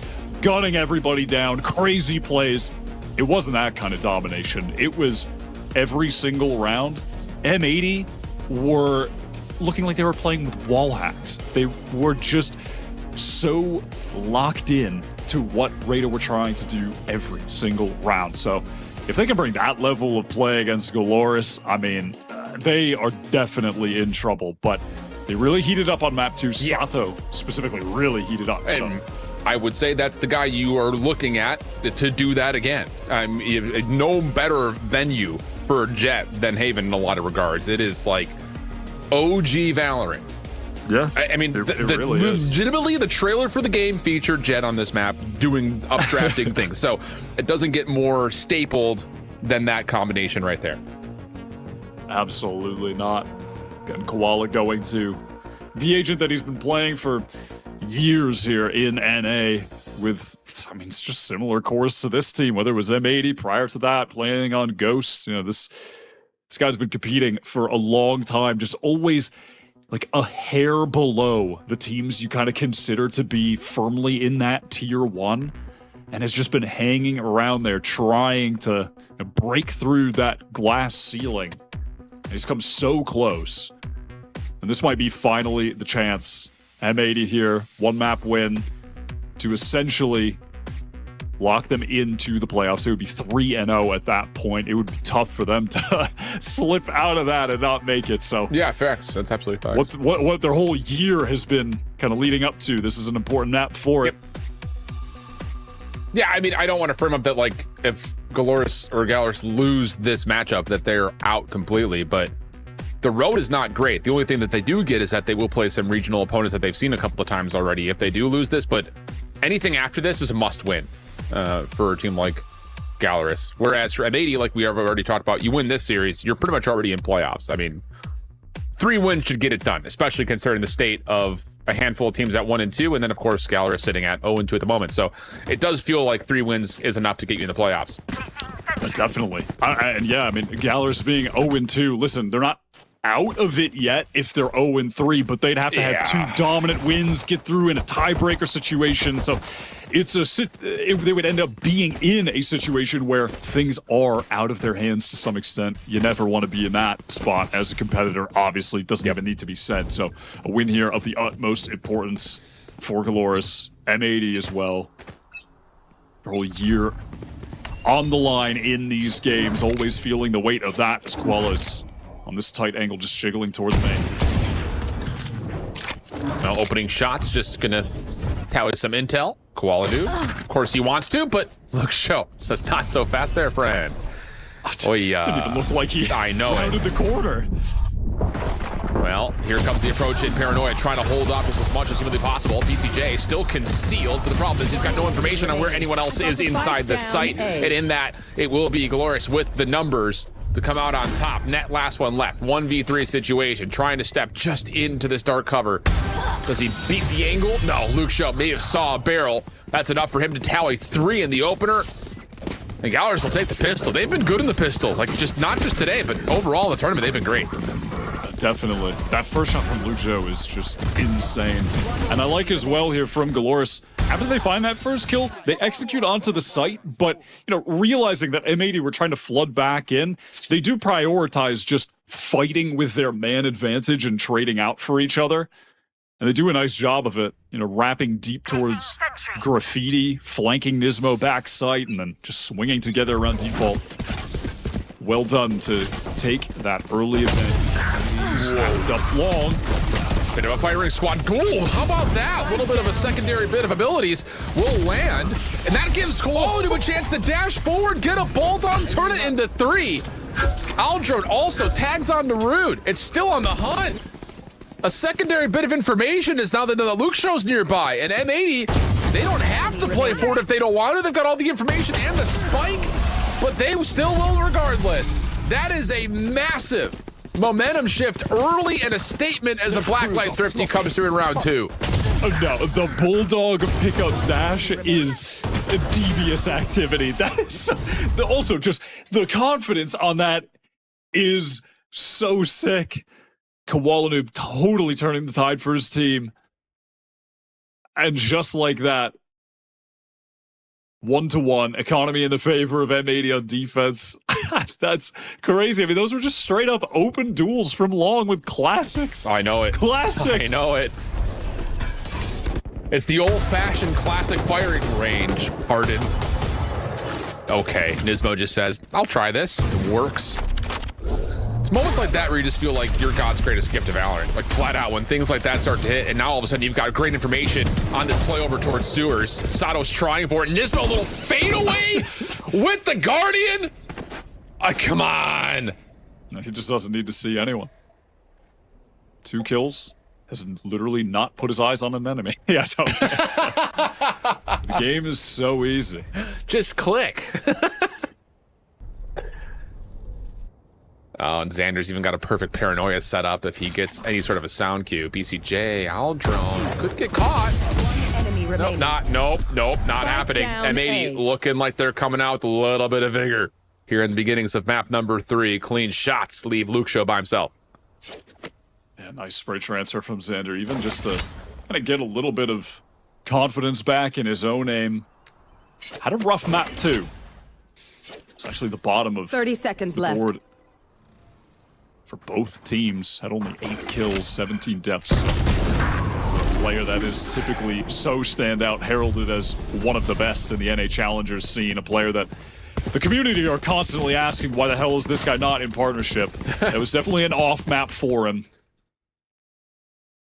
[SPEAKER 6] gunning everybody down, crazy plays. It wasn't that kind of domination. It was every single round, M80 were looking like they were playing with wall hacks. They were just so locked in to what Rada were trying to do every single round. So if they can bring that level of play against GLRS, I mean, they are definitely in trouble. But they really heated up on map 2. Sato specifically really heated up.
[SPEAKER 4] And I would say that's the guy you are looking at to do that again. No better venue for Jet than Haven in a lot of regards. It is like OG Valorant.
[SPEAKER 6] Yeah,
[SPEAKER 4] I mean,
[SPEAKER 6] it really
[SPEAKER 4] legitimately, the trailer for the game featured Jet on this map doing updrafting things. So it doesn't get more stapled than that combination right there.
[SPEAKER 6] Absolutely not. Getting Koala going to the agent that he's been playing for years here in NA with, I mean, it's just similar course to this team, whether it was M80 prior to that, playing on Ghost. You know, this guy's been competing for a long time, just always like a hair below the teams you kind of consider to be firmly in that tier 1, and has just been hanging around there trying to break through that glass ceiling. And he's come so close. And this might be finally the chance. M80 here, 1 map win to essentially lock them into the playoffs. It would be 3-0 at that point. It would be tough for them to slip out of that and not make it. So
[SPEAKER 4] yeah, facts. That's absolutely facts.
[SPEAKER 6] What their whole year has been kind of leading up to. This is an important map for it.
[SPEAKER 4] Yeah, I mean, I don't want to frame up that like if GLRS lose this matchup that they're out completely, but the road is not great. The only thing that they do get is that they will play some regional opponents that they've seen a couple of times already if they do lose this, but anything after this is a must win for a team like GLRS. Whereas for M80, like we have already talked about, you win this series, you're pretty much already in playoffs. I mean, 3 wins should get it done, especially considering the state of a handful of teams at 1 and 2, and then of course GLRS sitting at 0 and 2 at the moment. So it does feel like 3 wins is enough to get you in the playoffs.
[SPEAKER 6] Definitely. And yeah, I mean, GLRS being 0 and 2, listen, they're not out of it yet if they're 0 and 3, but they'd have to have 2 dominant wins, get through in a tiebreaker situation. So it's they would end up being in a situation where things are out of their hands to some extent. You never want to be in that spot as a competitor. Obviously, doesn't even need to be said. So a win here of the utmost importance for GLRS, M80 as well. Their whole year on the line in these games, always feeling the weight of that as Koala's on this tight angle, just jiggling towards main.
[SPEAKER 4] Now opening shots, just gonna tally some intel. Koala do. Of course he wants to, but look, show says not so fast there, friend. Oh yeah.
[SPEAKER 6] Didn't even look like he rounded the corner.
[SPEAKER 4] Well, here comes the approach in Paranoia, trying to hold off just as much as humanly possible. BCJ still concealed, but the problem is he's got no information on where anyone else is inside the site. And in that, it will be GLRS with the numbers to come out on top. Net last one left. 1v3 situation, trying to step just into this dark cover. Does he beat the angle? No, Luke Shaw may have saw a barrel. That's enough for him to tally 3 in the opener. And GLRS will take the pistol. They've been good in the pistol, like not just today, but overall in the tournament, they've been great.
[SPEAKER 6] Definitely. That first shot from Luke Joe is just insane. And I like as well here from GLRS, after they find that first kill, they execute onto the site, but, you know, realizing that M80 were trying to flood back in, they do prioritize just fighting with their man advantage and trading out for each other. And they do a nice job of it, you know, wrapping deep towards Graffiti, flanking Nismo back site, and then just swinging together around default. Well done to take that early advantage. Stacked up long.
[SPEAKER 4] Bit of a firing squad goal. How about that? A little bit of a secondary bit of abilities will land, and that gives Koala a chance to dash forward, get a bolt on, turn it into 3. Aldrone also tags on to Rude. It's still on the hunt. A secondary bit of information is now that the Luke show's nearby, and M80, they don't have to play for it if they don't want to. They've got all the information and the spike, but they still will regardless. That is a massive momentum shift early and a statement as a Blacklight Thrifty comes through in round 2.
[SPEAKER 6] No, the Bulldog pickup dash is a devious activity. That is also just the confidence on that is so sick. Koala totally turning the tide for his team. And just like that, 1-1, economy in the favor of M80 on defense. That's crazy. I mean, those were just straight up open duels from long with classics.
[SPEAKER 4] I know it.
[SPEAKER 6] Classics.
[SPEAKER 4] I know it. It's the old-fashioned classic firing range, pardon. Okay, Nismo just says, I'll try this. It works. It's moments like that where you just feel like you're God's greatest gift to Valorant. Like, flat out, when things like that start to hit, and now all of a sudden you've got great information on this play over towards sewers. Sato's trying for it. Nismo, a little fadeaway with the Guardian. Come on.
[SPEAKER 6] He just doesn't need to see anyone. 2 kills. Has literally not put his eyes on an enemy. Yeah, the game is so easy.
[SPEAKER 4] Just click. Oh, and Xander's even got a perfect paranoia set up if he gets any sort of a sound cue. BCJ, Aldrone could get caught. Nope, not happening. M80 looking like they're coming out with a little bit of vigor here in the beginnings of map number 3. Clean shots leave Luke Show by himself.
[SPEAKER 6] Yeah, nice spray transfer from Xander, even just to kind of get a little bit of confidence back in his own aim. Had a rough map too. It's actually the bottom of
[SPEAKER 7] 30 seconds
[SPEAKER 6] the
[SPEAKER 7] left.
[SPEAKER 6] board for both teams. Had only 8 kills, 17 deaths. A player that is typically so standout, heralded as one of the best in the NA Challengers scene. A player that the community are constantly asking, why the hell is this guy not in partnership? It was definitely an off map for him.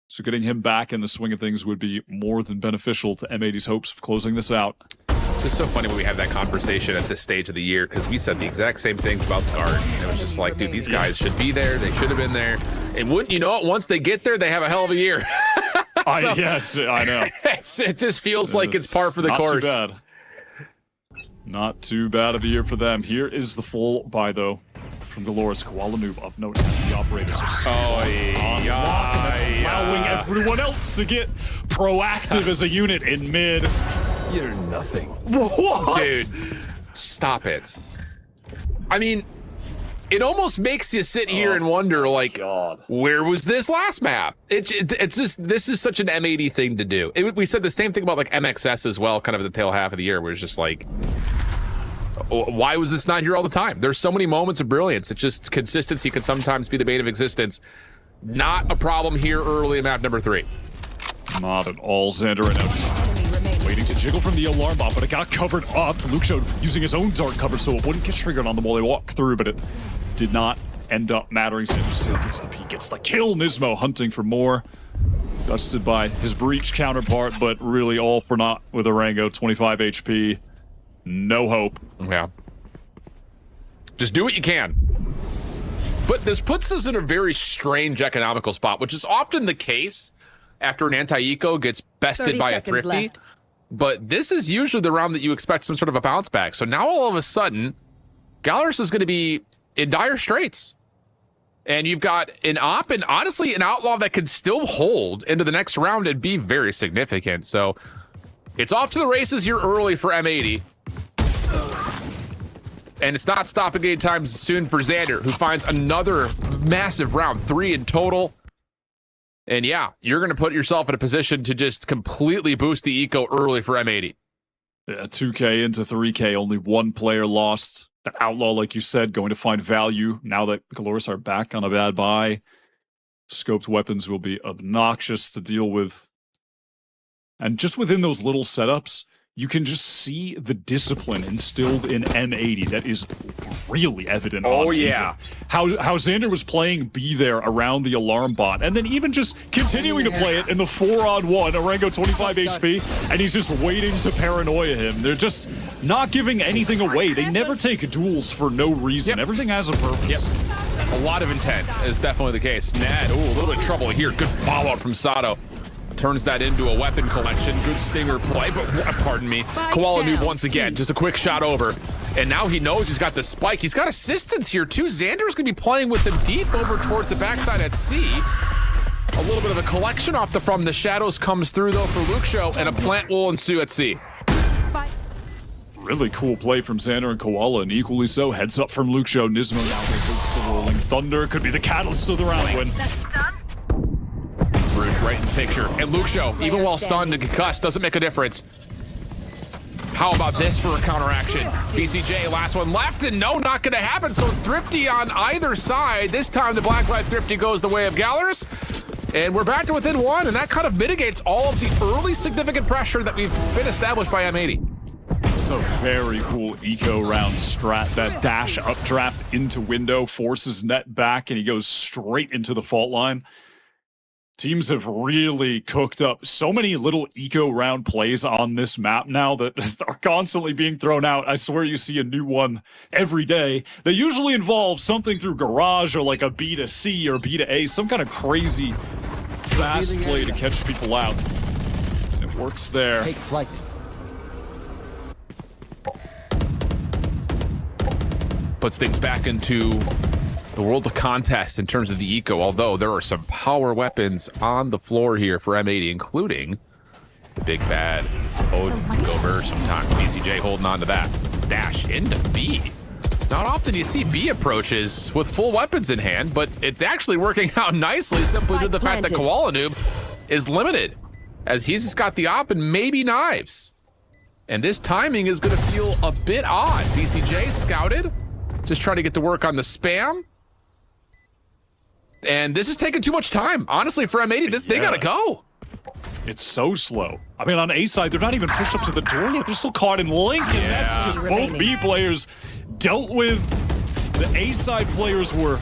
[SPEAKER 6] So getting him back in the swing of things would be more than beneficial to M80's hopes of closing this out.
[SPEAKER 4] It's just so funny when we have that conversation at this stage of the year, because we said the exact same things about the Guard. It was just like, dude, these guys should be there. They should have been there. And wouldn't you know it, once they get there, they have a hell of a year.
[SPEAKER 6] Yes, I know.
[SPEAKER 4] It just feels like it's par for the course.
[SPEAKER 6] Not too bad. Not too bad of a year for them. Here is the full buy, though, from GLRS. Koala Noob of note as the operators are allowing everyone else to get proactive as a unit in mid.
[SPEAKER 12] You're nothing.
[SPEAKER 6] What?
[SPEAKER 4] Dude, stop it. I mean, it almost makes you sit here and wonder, like, where was this last map? It's just, this is such an M80 thing to do. We said the same thing about like MXS as well, kind of the tail half of the year, where it's just like, why was this not here all the time? There's so many moments of brilliance. It's just consistency can sometimes be the bane of existence. Not a problem here early in map number 3.
[SPEAKER 6] Not at all. Xander right now just waiting to jiggle from the alarm bot, but it got covered up. Luke showed using his own dart cover, so it wouldn't get triggered on them while they walk through, but it did not end up mattering. Xander still gets the peek, gets the kill. Nismo hunting for more. Dusted by his breach counterpart, but really all for naught with Arango. 25 HP. No hope.
[SPEAKER 4] Yeah. Just do what you can. But this puts us in a very strange economical spot, which is often the case after an anti-eco gets bested by a thrifty.
[SPEAKER 7] Left.
[SPEAKER 4] But this is usually the round that you expect some sort of a bounce back. So now all of a sudden, GLRS is going to be in dire straits. And you've got an op and honestly an outlaw that could still hold into the next round and be very significant. So it's off to the races here early for M80. And it's not stopping anytime soon for Xander, who finds another massive round, 3 in total. And yeah, you're going to put yourself in a position to just completely boost the eco early for M80.
[SPEAKER 6] Yeah, 2K into 3K, only one player lost. The Outlaw, like you said, going to find value now that GLRS are back on a bad buy. Scoped weapons will be obnoxious to deal with. And just within those little setups, you can just see the discipline instilled in M80 that is really evident.
[SPEAKER 4] Oh, yeah.
[SPEAKER 6] How Xander was playing B there around the alarm bot, and then even just continuing to play it in the 4-on-1, Orango 25 HP, and he's just waiting to paranoia him. They're just not giving anything away. They never take duels for no reason.
[SPEAKER 4] Yep.
[SPEAKER 6] Everything has a purpose.
[SPEAKER 4] Yep. A lot of intent is definitely the case. Ned, ooh, a little bit of trouble here. Good follow-up from Sato. Turns that into a weapon collection. Good stinger play, but pardon me. Koala Noob once again, just a quick shot over. And now he knows he's got the spike. He's got assistance here too. Xander's gonna be playing with him deep over towards the backside at C. A little bit of a collection off the From the Shadows comes through though for Luke Show, and a plant will ensue at C.
[SPEAKER 6] Really cool play from Xander and Koala, and equally so, heads up from Luke Show. Nismo now goes the Rolling Thunder. Could be the catalyst of the round win.
[SPEAKER 4] Right in the picture. And Luke Show, even while stunned and concussed, doesn't make a difference. How about this for a counteraction? BCJ, last one left, and no, not going to happen. So it's Thrifty on either side. This time the Black Light Thrifty goes the way of GLRS. And we're back to within one, and that kind of mitigates all of the early significant pressure that we've been established by M80.
[SPEAKER 6] It's a very cool eco round strat. That dash updraft into window forces Net back, and he goes straight into the fault line. Teams have really cooked up so many little eco round plays on this map now that are constantly being thrown out. I swear you see a new one every day. They usually involve something through Garage or like a B to C or B to A, some kind of crazy fast play to catch people out. And it works there.
[SPEAKER 11] Take flight.
[SPEAKER 4] Puts things back into the world of contest in terms of the eco, although there are some power weapons on the floor here for M80, including the big bad over sometimes. BCJ holding on to that. Dash into B. Not often you see B approaches with full weapons in hand, but it's actually working out nicely simply due to the fact that Koala Noob is limited, as he's just got the op and maybe knives. And this timing is going to feel a bit odd. BCJ scouted, just trying to get to work on the spam. And this is taking too much time. Honestly, for M80, they gotta go.
[SPEAKER 6] It's so slow. I mean, on A side, they're not even pushed up to the door yet. They're still caught in Link, and that's just both B players dealt with. The A side players were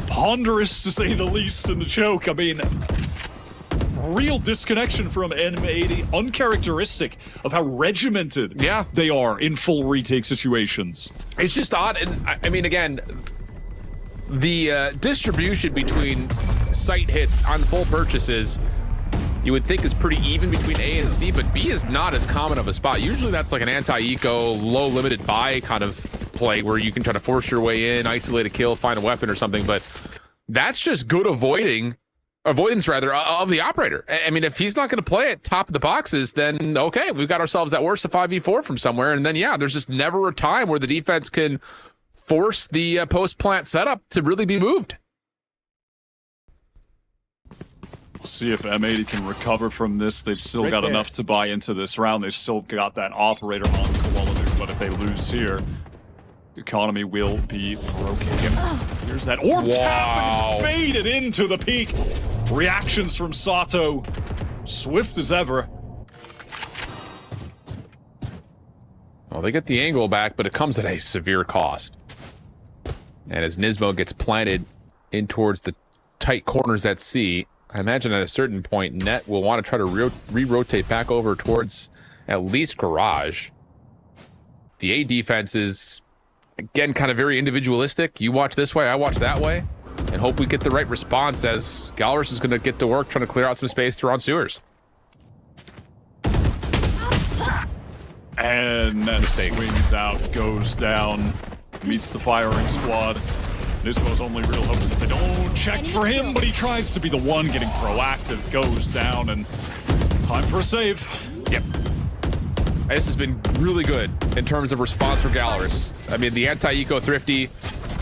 [SPEAKER 6] ponderous, to say the least, in the choke. I mean, real disconnection from M80, uncharacteristic of how regimented they are in full retake situations.
[SPEAKER 4] It's just odd, and I mean, again, the distribution between site hits on full purchases, you would think is pretty even between A and C, but B is not as common of a spot. Usually that's like an anti-eco, low limited buy kind of play where you can try to force your way in, isolate a kill, find a weapon or something, but that's just good avoidance rather of the operator. I mean, if he's not going to play at top of the boxes, then okay, we've got ourselves at worst a 5v4 from somewhere, and then yeah, there's just never a time where the defense can force the post-plant setup to really be moved.
[SPEAKER 6] We'll see if M80 can recover from this. They've still got enough to buy into this round. They've still got that operator on Koala Noob, but if they lose here, the economy will be broken. Here's that orb tap, and it's faded into the peak. Reactions from Sato, swift as ever.
[SPEAKER 4] Well, they get the angle back, but it comes at a severe cost. And as Nismo gets planted in towards the tight corners at C, I imagine at a certain point, Net will want to try to re-rotate back over towards at least Garage. The A defense is, again, kind of very individualistic. You watch this way, I watch that way, and hope we get the right response as GLRS is going to get to work trying to clear out some space through on sewers.
[SPEAKER 6] And Net swings out, goes down, meets the firing squad. Nismo's only real hope is that they don't check for him, but he tries to be the one getting proactive, goes down, and time for a save.
[SPEAKER 4] Yep. This has been really good in terms of response for GLRS. I mean, the anti-eco Thrifty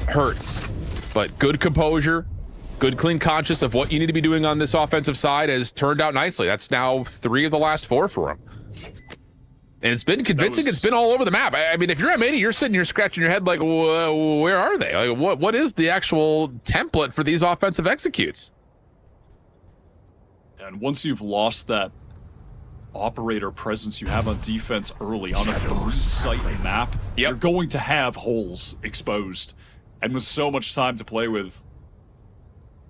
[SPEAKER 4] hurts, but good composure, good, clean conscious of what you need to be doing on this offensive side has turned out nicely. That's now 3 of the last 4 for him. And it's been convincing. It's been all over the map. I mean, if you're M80, you're sitting here scratching your head like, where are they? Like, what is the actual template for these offensive executes?
[SPEAKER 6] And once you've lost that operator presence you have on defense early on a 3-site map, you're going to have holes exposed. And with so much time to play with,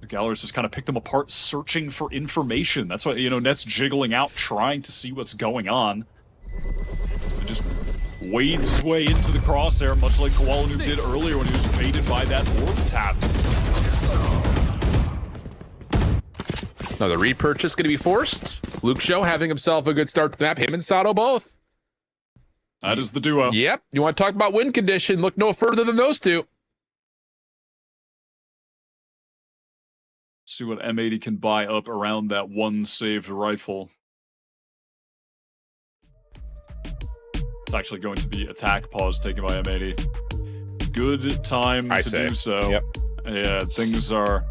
[SPEAKER 6] the GLRS just kind of picked them apart, searching for information. That's why, you know, Net's jiggling out, trying to see what's going on. And just wades his way into the crosshair, much like Kowalinu did earlier when he was baited by that orb tap.
[SPEAKER 4] Another repurchase going to be forced. Luke Show having himself a good start to the map. Him and Sato both.
[SPEAKER 6] That is the duo.
[SPEAKER 4] Yep. You want to talk about win condition? Look no further than those two.
[SPEAKER 6] See what M80 can buy up around that one saved rifle. It's actually going to be attack pause taken by M80. Good time to do so.
[SPEAKER 4] Yep.
[SPEAKER 6] Yeah, things are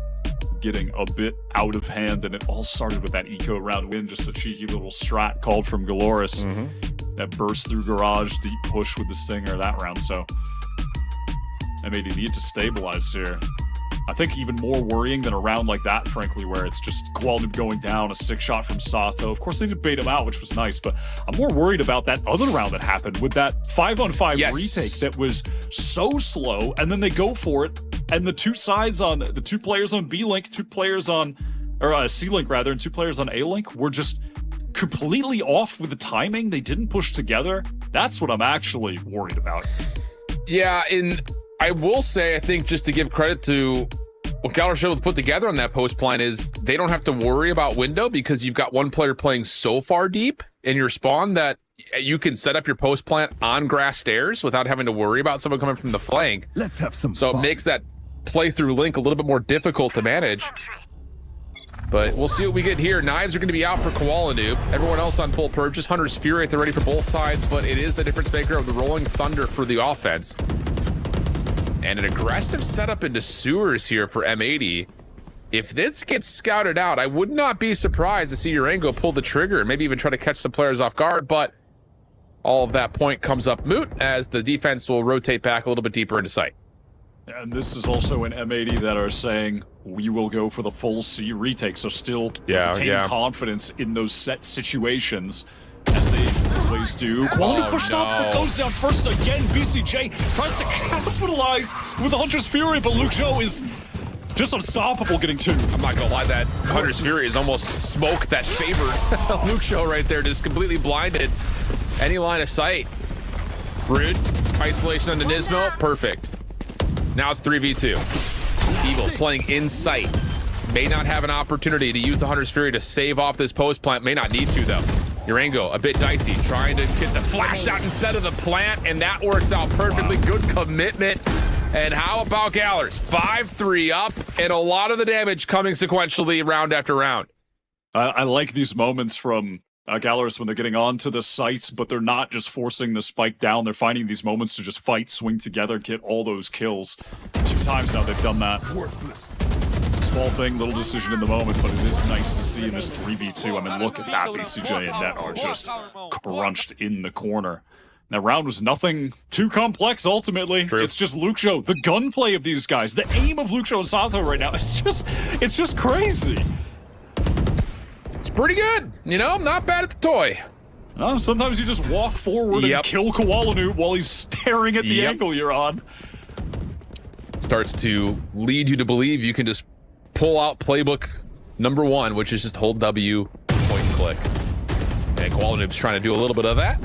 [SPEAKER 6] getting a bit out of hand, and it all started with that eco round win, just a cheeky little strat called from GLRS that burst through garage, deep push with the Stinger that round. So M80 need to stabilize here. I think even more worrying than a round like that, frankly, where it's just Kowalinu going down, a 6-shot from Sato. Of course, they did bait him out, which was nice, but I'm more worried about that other round that happened with that 5-on-5 retake that was so slow, and then they go for it, and the two players on B-Link, 2 players on, or C-Link rather, and 2 players on A-Link were just completely off with the timing. They didn't push together. That's what I'm actually worried about.
[SPEAKER 4] Yeah, I will say, I think, just to give credit to what GLRS able to put together on that post plan, is they don't have to worry about window because you've got one player playing so far deep in your spawn that you can set up your post plant on grass stairs without having to worry about someone coming from the flank.
[SPEAKER 12] Let's have some
[SPEAKER 4] fun. It makes that playthrough link a little bit more difficult to manage. But we'll see what we get here. Knives are going to be out for Kowalinu. Everyone else on full purchase. Hunter's Fury at the ready for both sides, but it is the difference maker of the Rolling Thunder for the offense. And an aggressive setup into sewers here for M80. If this gets scouted out, I would not be surprised to see Urango pull the trigger and maybe even try to catch some players off guard, but all of that point comes up moot as the defense will rotate back a little bit deeper into sight.
[SPEAKER 6] And this is also an M80 that are saying, we will go for the full C retake, so still retain confidence in those set situations, as they always do. Kowalinu pushed up, but goes down first again. BCJ tries to capitalize with the Hunter's Fury, but Luke Joe is just unstoppable getting 2.
[SPEAKER 4] I'm not gonna lie, that Hunter's Fury is almost smoke that favored Luke Show right there, just completely blinded any line of sight. Brood, isolation onto Nismo, perfect. Now it's 3v2. Evil playing in sight. May not have an opportunity to use the Hunter's Fury to save off this post plant, may not need to though. Urango, a bit dicey, trying to get the flash shot instead of the plant, and that works out perfectly. Good commitment. And how about GLRS? 5-3 up, and a lot of the damage coming sequentially round after round.
[SPEAKER 6] I like these moments from GLRS when they're getting onto the sites, but they're not just forcing the spike down. They're finding these moments to just fight, swing together, get all those kills. 2 times now they've done that. Small thing, little decision in the moment, but it is nice to see in this 3v2. I mean, look at that. BCJ and Net are just crunched in the corner. That round was nothing too complex, ultimately. True. It's just Luke Show, the gunplay of these guys, the aim of Luke Show and Sato right now. It's just crazy.
[SPEAKER 4] It's pretty good. You know, not bad at the toy.
[SPEAKER 6] Sometimes you just walk forward and kill Kowalinu while he's staring at the angle you're on.
[SPEAKER 4] Starts to lead you to believe you can just pull out playbook number 1, which is just hold W, point and click. And Kowalinu's trying to do a little bit of that.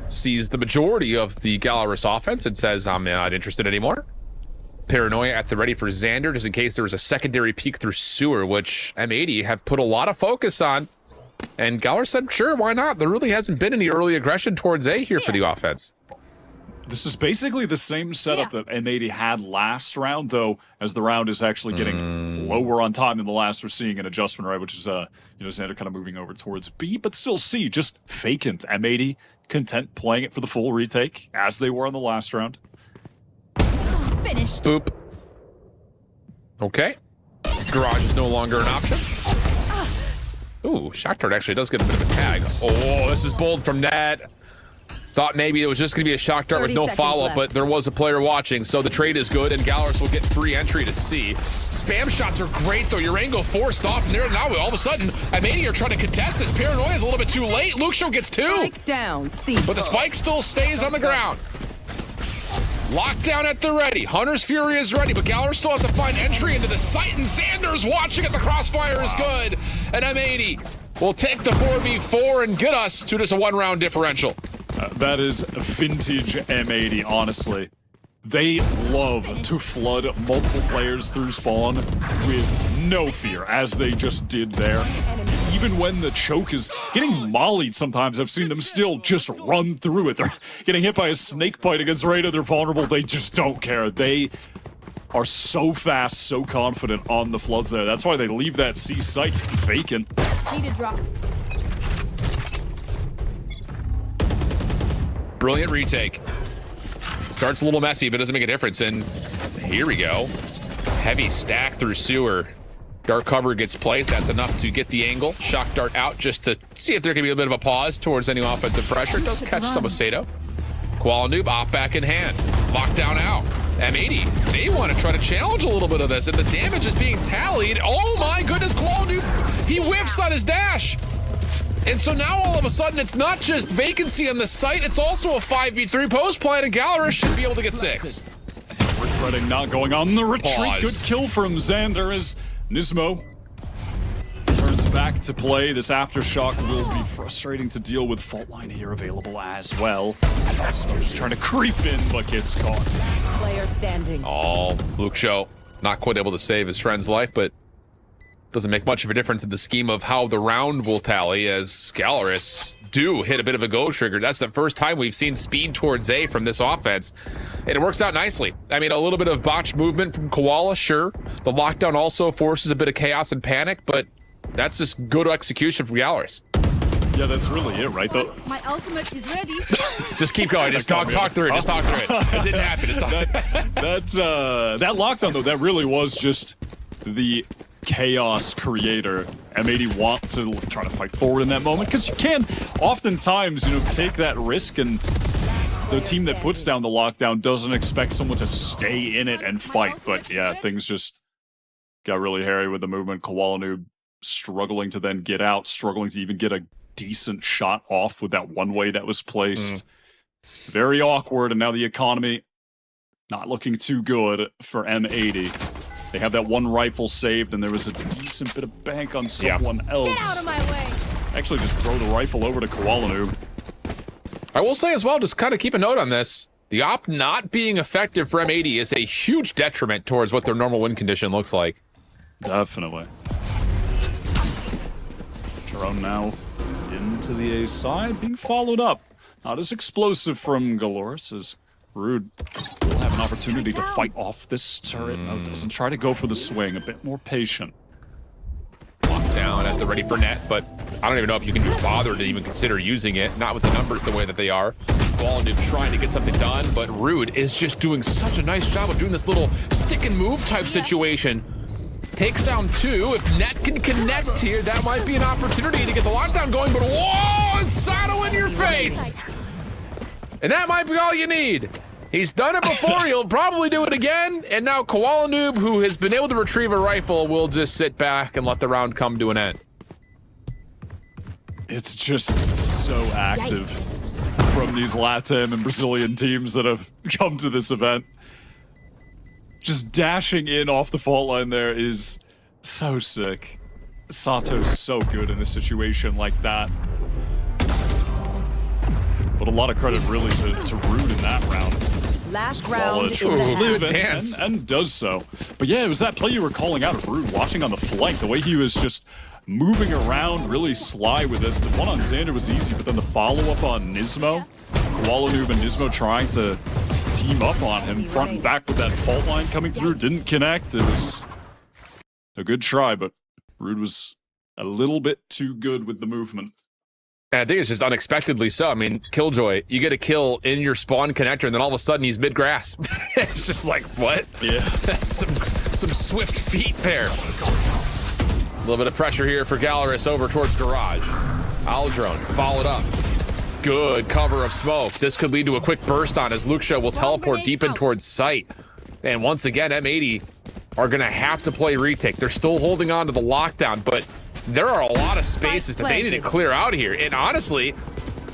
[SPEAKER 4] Sees the majority of the GLRS offense and says, I'm not interested anymore. Paranoia at the ready for Xander, just in case there was a secondary peek through sewer, which M80 have put a lot of focus on. And GLRS said, sure, why not? There really hasn't been any early aggression towards A here for the offense.
[SPEAKER 6] This is basically the same setup that M80 had last round, though, as the round is actually getting lower on time than the last. We're seeing an adjustment, right, which is, Xander kind of moving over towards B, but still C, just vacant. M80 content playing it for the full retake, as they were in the last round.
[SPEAKER 7] Finished.
[SPEAKER 4] Boop. Okay. Garage is no longer an option. Ooh, Shock Dart actually does get a bit of a tag. Oh, this is bold from Net. Thought maybe it was just going to be a Shock Dart with no follow-up, but there was a player watching, so the trade is good, and GLRS will get free entry to C. Spam shots are great, though. Urango forced off, and there now all of a sudden, M80 are trying to contest this. Paranoia is a little bit too late. Luxio gets 2.
[SPEAKER 7] Spike down, C.
[SPEAKER 4] But the spike still stays on the ground. Lockdown at the ready. Hunter's Fury is ready, but GLRS still has to find entry into the site, and Xander's watching it. The crossfire is good, and M80 will take the 4v4 and get us to just a 1-round differential.
[SPEAKER 6] That is vintage M80, honestly. They love to flood multiple players through spawn with no fear, as they just did there. Even when the choke is getting mollied sometimes, I've seen them still just run through it. They're getting hit by a snake bite against Reyna, they're vulnerable, they just don't care. They are so fast, so confident on the floods there. That's why they leave that C site vacant.
[SPEAKER 7] Need a drop.
[SPEAKER 4] Brilliant retake. Starts a little messy, but doesn't make a difference. And here we go. Heavy stack through sewer. Dark cover gets placed. That's enough to get the angle. Shock Dart out just to see if there can be a bit of a pause towards any offensive pressure. Does catch some of Sato. Koala Noob off back in hand. Lockdown out. M80, they want to try to challenge a little bit of this, and the damage is being tallied. Oh my goodness, Koala Noob, he whiffs on his dash. And so now all of a sudden, it's not just vacancy on the site, it's also a 5v3 post play, and GLRS should be able to get 6.
[SPEAKER 6] Regretting not going on the retreat.
[SPEAKER 4] Pause.
[SPEAKER 6] Good kill from Xander as Nismo turns back to play. This aftershock will be frustrating to deal with. Fault line here available as well. Nismo just trying to creep in, but gets caught.
[SPEAKER 7] Player standing.
[SPEAKER 4] Oh, Luxio not quite able to save his friend's life, but doesn't make much of a difference in the scheme of how the round will tally, as GLRS do hit a bit of a go trigger. That's the first time we've seen speed towards A from this offense, and it works out nicely. I mean, a little bit of botched movement from Koala, sure. The lockdown also forces a bit of chaos and panic, but that's just good execution from GLRS.
[SPEAKER 6] Yeah, that's really it, right?
[SPEAKER 7] My ultimate is ready.
[SPEAKER 4] Just keep going. Just talk through it. Just talk through it. It didn't happen. Just talk.
[SPEAKER 6] That lockdown, though, that really was just the chaos creator. M80 want to try to fight forward in that moment, because you can oftentimes, take that risk, and the team that puts down the lockdown doesn't expect someone to stay in it and fight. But yeah, things just got really hairy with the movement. Koala Noob struggling to then get out, struggling to even get a decent shot off with that one-way that was placed. Very awkward, and now the economy not looking too good for M80. They have that one rifle saved, and there was a decent bit of bank on someone else.
[SPEAKER 7] Get out of my way.
[SPEAKER 6] Actually, just throw the rifle over to Koala Noob.
[SPEAKER 4] I will say as well, just kind of keep a note on this. The op not being effective for M80 is a huge detriment towards what their normal win condition looks like.
[SPEAKER 6] Definitely. Drone now into the A side, being followed up. Not as explosive from GLRS as Rude will have an opportunity to fight off this turret. No, doesn't try to go for the swing, a bit more patient.
[SPEAKER 4] Locked down at the ready for net, but I don't even know if you can be bothered to even consider using it, not with the numbers the way that they are. Ball Noob trying to get something done, but Rude is just doing such a nice job of doing this little stick and move type situation. Takes down 2. If Net can connect here, that might be an opportunity to get the lockdown going, but whoa, it's Sato in your face! And that might be all you need. He's done it before, he'll probably do it again, and now Koala Noob, who has been able to retrieve a rifle, will just sit back and let the round come to an end.
[SPEAKER 6] It's just so active from these Latin and Brazilian teams that have come to this event. Just dashing in off the fault line there is so sick. Sato's so good in a situation like that. But a lot of credit really to Rude in that round.
[SPEAKER 7] Last round
[SPEAKER 6] to live and does so. But yeah, it was that play you were calling out of Rude, watching on the flank, the way he was just moving around, really sly with it. The one on Xander was easy, but then the follow-up on Nismo, Koala Noob and Nismo trying to team up on him, front and back with that fault line coming through, didn't connect. It was a good try, but Rude was a little bit too good with the movement.
[SPEAKER 4] And I think it's just unexpectedly so. I mean, Killjoy, you get a kill in your spawn connector, and then all of a sudden he's mid-grass. It's just like, what?
[SPEAKER 6] Yeah.
[SPEAKER 4] That's some swift feet there. A little bit of pressure here for GLRS over towards Garage. Aldrone followed up. Good cover of smoke. This could lead to a quick burst on as Luxio will teleport deep in towards site. And once again, M80 are going to have to play retake. They're still holding on to the lockdown, but there are a lot of spaces that they need to clear out here. And honestly,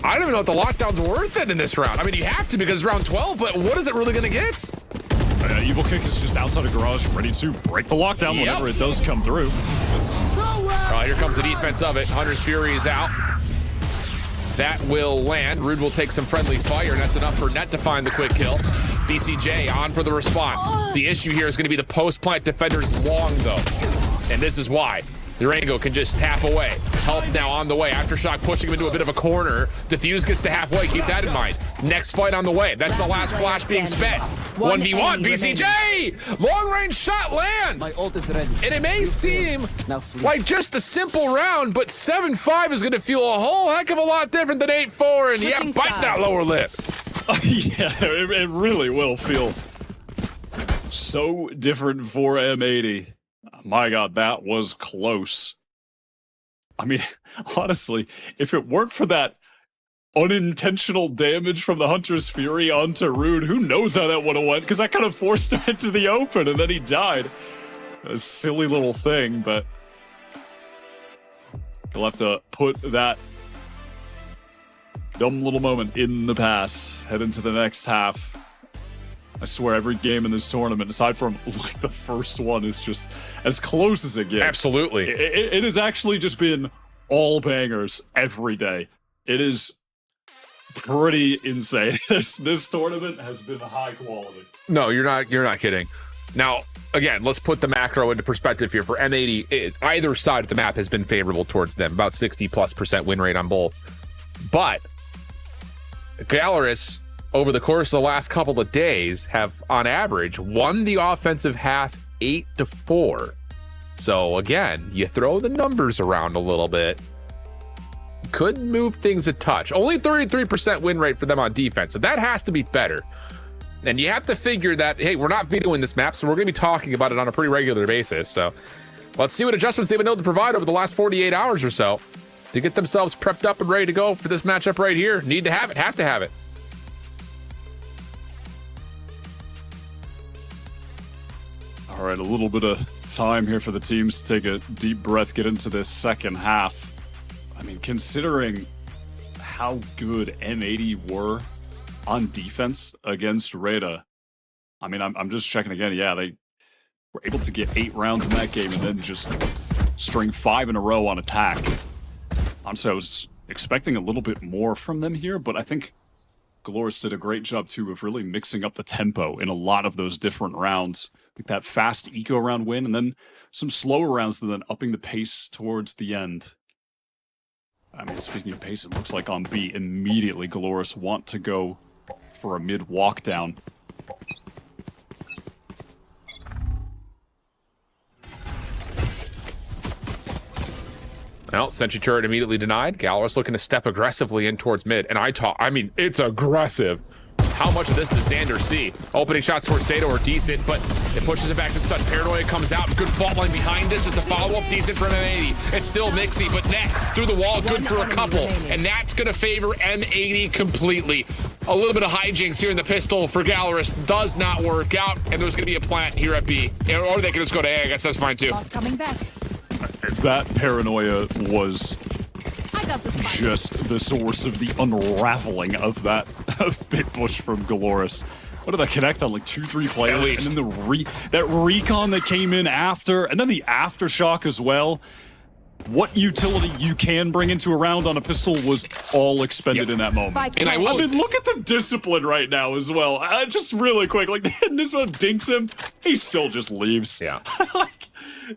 [SPEAKER 4] I don't even know if the lockdown's worth it in this round. I mean, you have to because it's round 12, but what is it really going to get?
[SPEAKER 6] Evil Kick is just outside of Garage, ready to break the lockdown whenever it does come through.
[SPEAKER 4] Here comes the defense of it. Hunter's Fury is out. That will land. Rude will take some friendly fire, and that's enough for Net to find the quick kill. BCJ on for the response. The issue here is going to be the post-plant defenders long, though. And this is why. Durango can just tap away. Help now on the way. Aftershock pushing him into a bit of a corner. Diffuse gets to halfway. Keep that in mind. Next fight on the way. That's the last flash being spent. 1v1. BCJ! Long-range shot lands!
[SPEAKER 11] My ult is ready.
[SPEAKER 4] And it may seem like just a simple round, but 7-5 is going to feel a whole heck of a lot different than 8-4. And yeah, bite that lower lip.
[SPEAKER 6] Yeah, it really will feel so different for M80. My God, that was close. I mean, honestly, if it weren't for that unintentional damage from the Hunter's Fury onto Rude, who knows how that would have went, because that kind of forced him into the open, and then he died. A silly little thing, but he'll have to put that dumb little moment in the past, head into the next half. I swear every game in this tournament, aside from like the first one, is just as close as it gets.
[SPEAKER 4] Absolutely.
[SPEAKER 6] It has actually just been all bangers every day. It is pretty insane. This tournament has been high quality.
[SPEAKER 4] No, you're not kidding. Now, again, let's put the macro into perspective here. For M80, either side of the map has been favorable towards them, about 60+% win rate on both. But GLRS, over the course of the last couple of days, have on average won the offensive half 8-4. So again, you throw the numbers around a little bit, could move things a touch. Only 33% win rate for them on defense, so that has to be better. And you have to figure that, hey, we're not vetoing this map, so we're going to be talking about it on a pretty regular basis. So let's see what adjustments they've been able to provide over the last 48 hours or so to get themselves prepped up and ready to go for this matchup right here. Need to have it, have to have it.
[SPEAKER 6] All right, a little bit of time here for the teams to take a deep breath, get into this second half. I mean, considering how good M80 were on defense against Reda, I mean, I'm just checking again. Yeah, they were able to get 8 rounds in that game and then just string 5 in a row on attack. Honestly, I was expecting a little bit more from them here, but I think GLRS did a great job, too, of really mixing up the tempo in a lot of those different rounds. Like that fast eco round win, and then some slower rounds, and then upping the pace towards the end. I mean, speaking of pace, it looks like on B, immediately GLRS want to go for a mid walk down.
[SPEAKER 4] Well, Sentry turret immediately denied. GLRS looking to step aggressively in towards mid. And I mean, it's aggressive. How much of this does Xander see? Opening shots towards Sato are decent, but it pushes it back to Stud. Paranoia comes out. Good fault line behind this is the follow-up. Decent from M80. It's still Mixy, but Net through the wall. Good for a couple. And that's going to favor M80 completely. A little bit of hijinks here in the pistol for GLRS does not work out. And there's going to be a plant here at B. Or they can just go to A. I guess that's fine, too.
[SPEAKER 7] Coming back.
[SPEAKER 6] That Paranoia was just the source of the unraveling of that big push from GLRS. What did that connect on? Like 2-3 players, and then that recon that came in after, and then the aftershock as well. What utility you can bring into a round on a pistol was all expended in that moment.
[SPEAKER 4] And I
[SPEAKER 6] mean, look at the discipline right now as well. Just really quick, like this one dinks him, he still just leaves.
[SPEAKER 4] Yeah.
[SPEAKER 6] Like,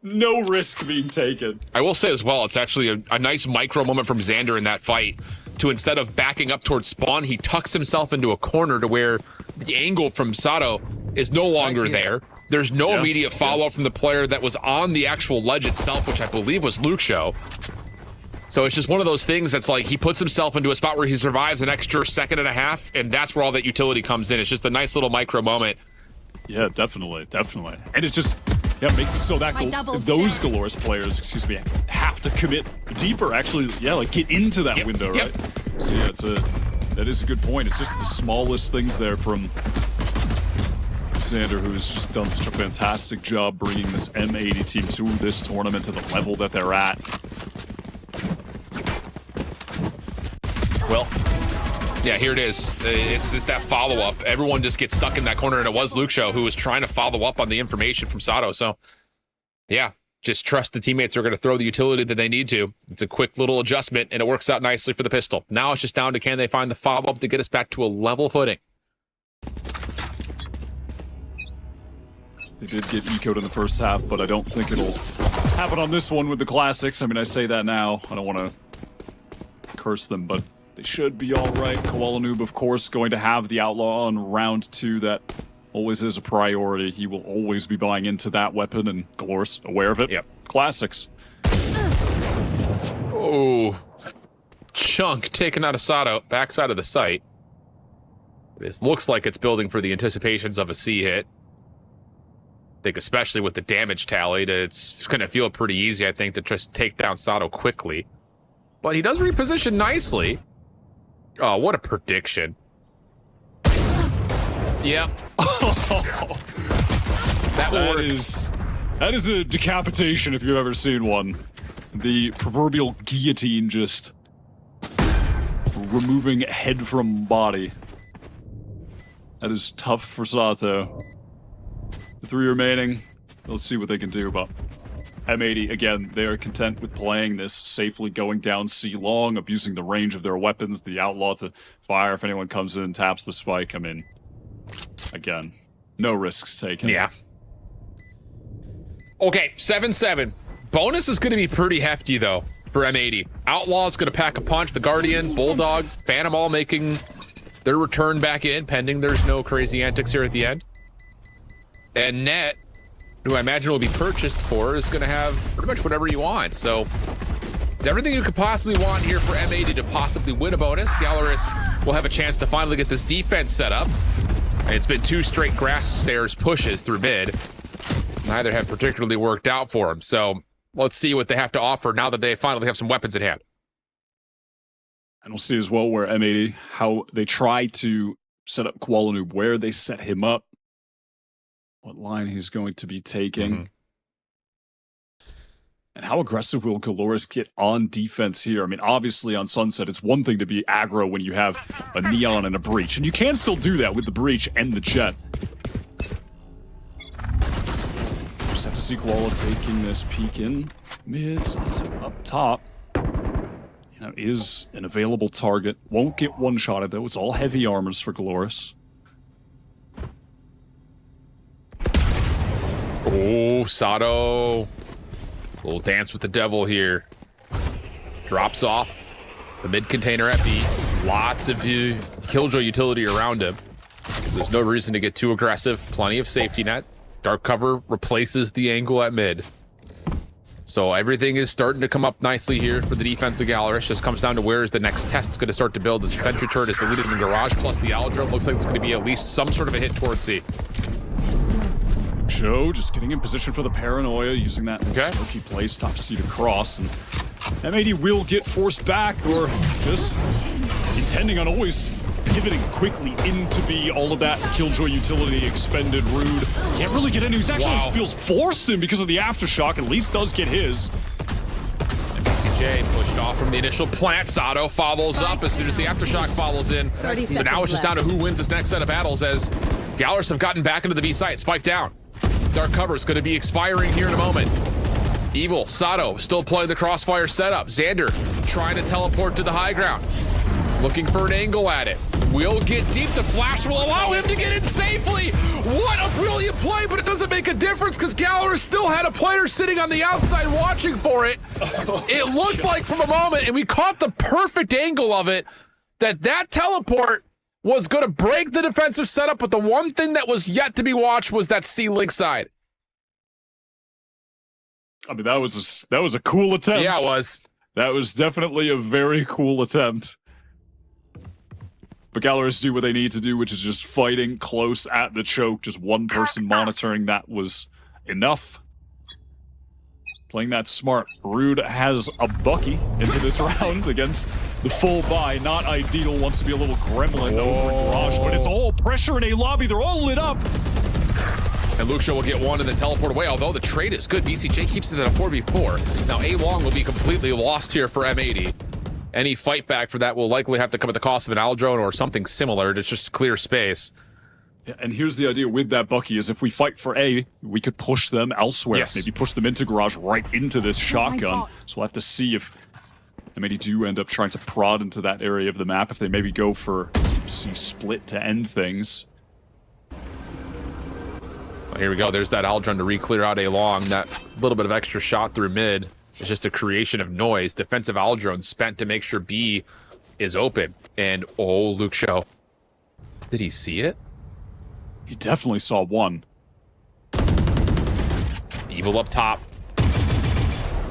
[SPEAKER 6] no risk being taken.
[SPEAKER 4] I will say as well, it's actually a nice micro moment from Xander in that fight to, instead of backing up towards spawn, he tucks himself into a corner to where the angle from Sato is no longer there. There's no immediate follow-up from the player that was on the actual ledge itself, which I believe was Luxio. So it's just one of those things that's like he puts himself into a spot where he survives an extra second and a half, and that's where all that utility comes in. It's just a nice little micro moment.
[SPEAKER 6] Yeah, definitely. And it just makes it so that those GLRS players, excuse me, have to commit deeper. Actually, like get into that window, right? So yeah, that is a good point. It's just the smallest things there from Xander, who has just done such a fantastic job bringing this M80 team to this tournament to the level that they're at.
[SPEAKER 4] Well, yeah, here it is. It's just that follow-up. Everyone just gets stuck in that corner, and it was Luke Show who was trying to follow up on the information from Sato. So, yeah, just trust the teammates are going to throw the utility that they need to. It's a quick little adjustment, and it works out nicely for the pistol. Now it's just down to can they find the follow-up to get us back to a level footing.
[SPEAKER 6] They did get eco'd in the first half, but I don't think it'll happen on this one with the classics. I mean, I say that now. I don't want to curse them, but they should be all right. Koala Noob, of course, going to have the Outlaw on round 2. That always is a priority. He will always be buying into that weapon, and GLRS aware of it.
[SPEAKER 4] Yep.
[SPEAKER 6] Classics.
[SPEAKER 4] Oh, chunk taken out of Sato, backside of the site. This looks like it's building for the anticipations of a C hit. I think especially with the damage tallied, it's going to feel pretty easy, I think, to just take down Sato quickly. But he does reposition nicely. Oh, what a prediction. Yep.
[SPEAKER 6] That is a decapitation if you've ever seen one. The proverbial guillotine just removing head from body. That is tough for Sato. The 3 remaining, let's see what they can do, but M80, again, they are content with playing this safely, going down C long, abusing the range of their weapons, the Outlaw to fire if anyone comes in and taps the spike. I mean, again, no risks taken.
[SPEAKER 4] Yeah. Okay, 7-7. Bonus is going to be pretty hefty, though, for M80. Outlaw's going to pack a punch. The Guardian, Bulldog, Phantom all making their return back in, pending there's no crazy antics here at the end. And Net, who I imagine will be purchased for, is going to have pretty much whatever you want. So it's everything you could possibly want here for M80 to possibly win a bonus. GLRS will have a chance to finally get this defense set up. It's been 2 straight grass stairs pushes through mid. Neither have particularly worked out for them. So let's see what they have to offer now that they finally have some weapons at hand.
[SPEAKER 6] And we'll see as well where M80, how they try to set up Koala Noob, where they set him up. What line he's going to be taking. And how aggressive will GLRS get on defense here? I mean, obviously on Sunset, it's one thing to be aggro when you have a Neon and a Breach. And you can still do that with the Breach and the Jet. Just have to see Koala taking this peek in. Mid, Sato up top. You know, is an available target. Won't get one-shotted, though. It's all heavy armors for GLRS.
[SPEAKER 4] Oh, Sato. Little dance with the devil here. Drops off the mid container at B. Lots of Killjoy utility around him. So there's no reason to get too aggressive. Plenty of safety net. Dark cover replaces the angle at mid. So everything is starting to come up nicely here for the defense of GLRS. Just comes down to where is the next test going to start to build. As the sentry turret is deleted in the garage, plus the Aldrome. Looks like it's going to be at least some sort of a hit towards C.
[SPEAKER 6] Joe just getting in position for the paranoia, using that smoky place, top C to cross, and M80 will get forced back, or just intending on always pivoting quickly into B. All of that Killjoy utility expended. Rude can't really get in. He's actually feels forced in because of the aftershock. At least does get his.
[SPEAKER 4] And BCJ pushed off from the initial plant. Sato follows up as soon as the aftershock follows in. So now it's just down to who wins this next set of battles, as GLRS have gotten back into the B site. Spike down. Dark cover is going to be expiring here in a moment. Evil, Sato still playing the crossfire setup. Xander trying to teleport to the high ground. Looking for an angle at it. Will get deep. The flash will allow him to get in safely. What a brilliant play, but it doesn't make a difference because GLRS still had a player sitting on the outside watching for it. It looked like from a moment, and we caught the perfect angle of it, that teleport was going to break the defensive setup, but the one thing that was yet to be watched was that C-Link side.
[SPEAKER 6] I mean, that was a cool attempt.
[SPEAKER 4] Yeah, it was.
[SPEAKER 6] That was definitely a very cool attempt. But GLRS do what they need to do, which is just fighting close at the choke. Just one person monitoring that was enough. Playing that smart. Rude has a Bucky into this round against the full buy. Not ideal. Wants to be a little gremlin over in Garage, but it's all pressure in a lobby. They're all lit up.
[SPEAKER 4] And Luxio will get one and then teleport away, although the trade is good. BCJ keeps it at a 4v4. Now A-Long will be completely lost here for M80. Any fight back for that will likely have to come at the cost of an Aldrone or something similar to just clear space.
[SPEAKER 6] Yeah, and here's the idea with that Bucky is if we fight for A, we could push them elsewhere.
[SPEAKER 4] Yes.
[SPEAKER 6] Maybe push them into Garage right into this shotgun. So we'll have to see if M80 do end up trying to prod into that area of the map, if they maybe go for C split to end things.
[SPEAKER 4] Well, here we go. There's that Aldrone to re-clear out A-Long. That little bit of extra shot through mid is just a creation of noise. Defensive Aldrone spent to make sure B is open. And oh, Luxio. Did he see it?
[SPEAKER 6] He definitely saw one.
[SPEAKER 4] Evil up top.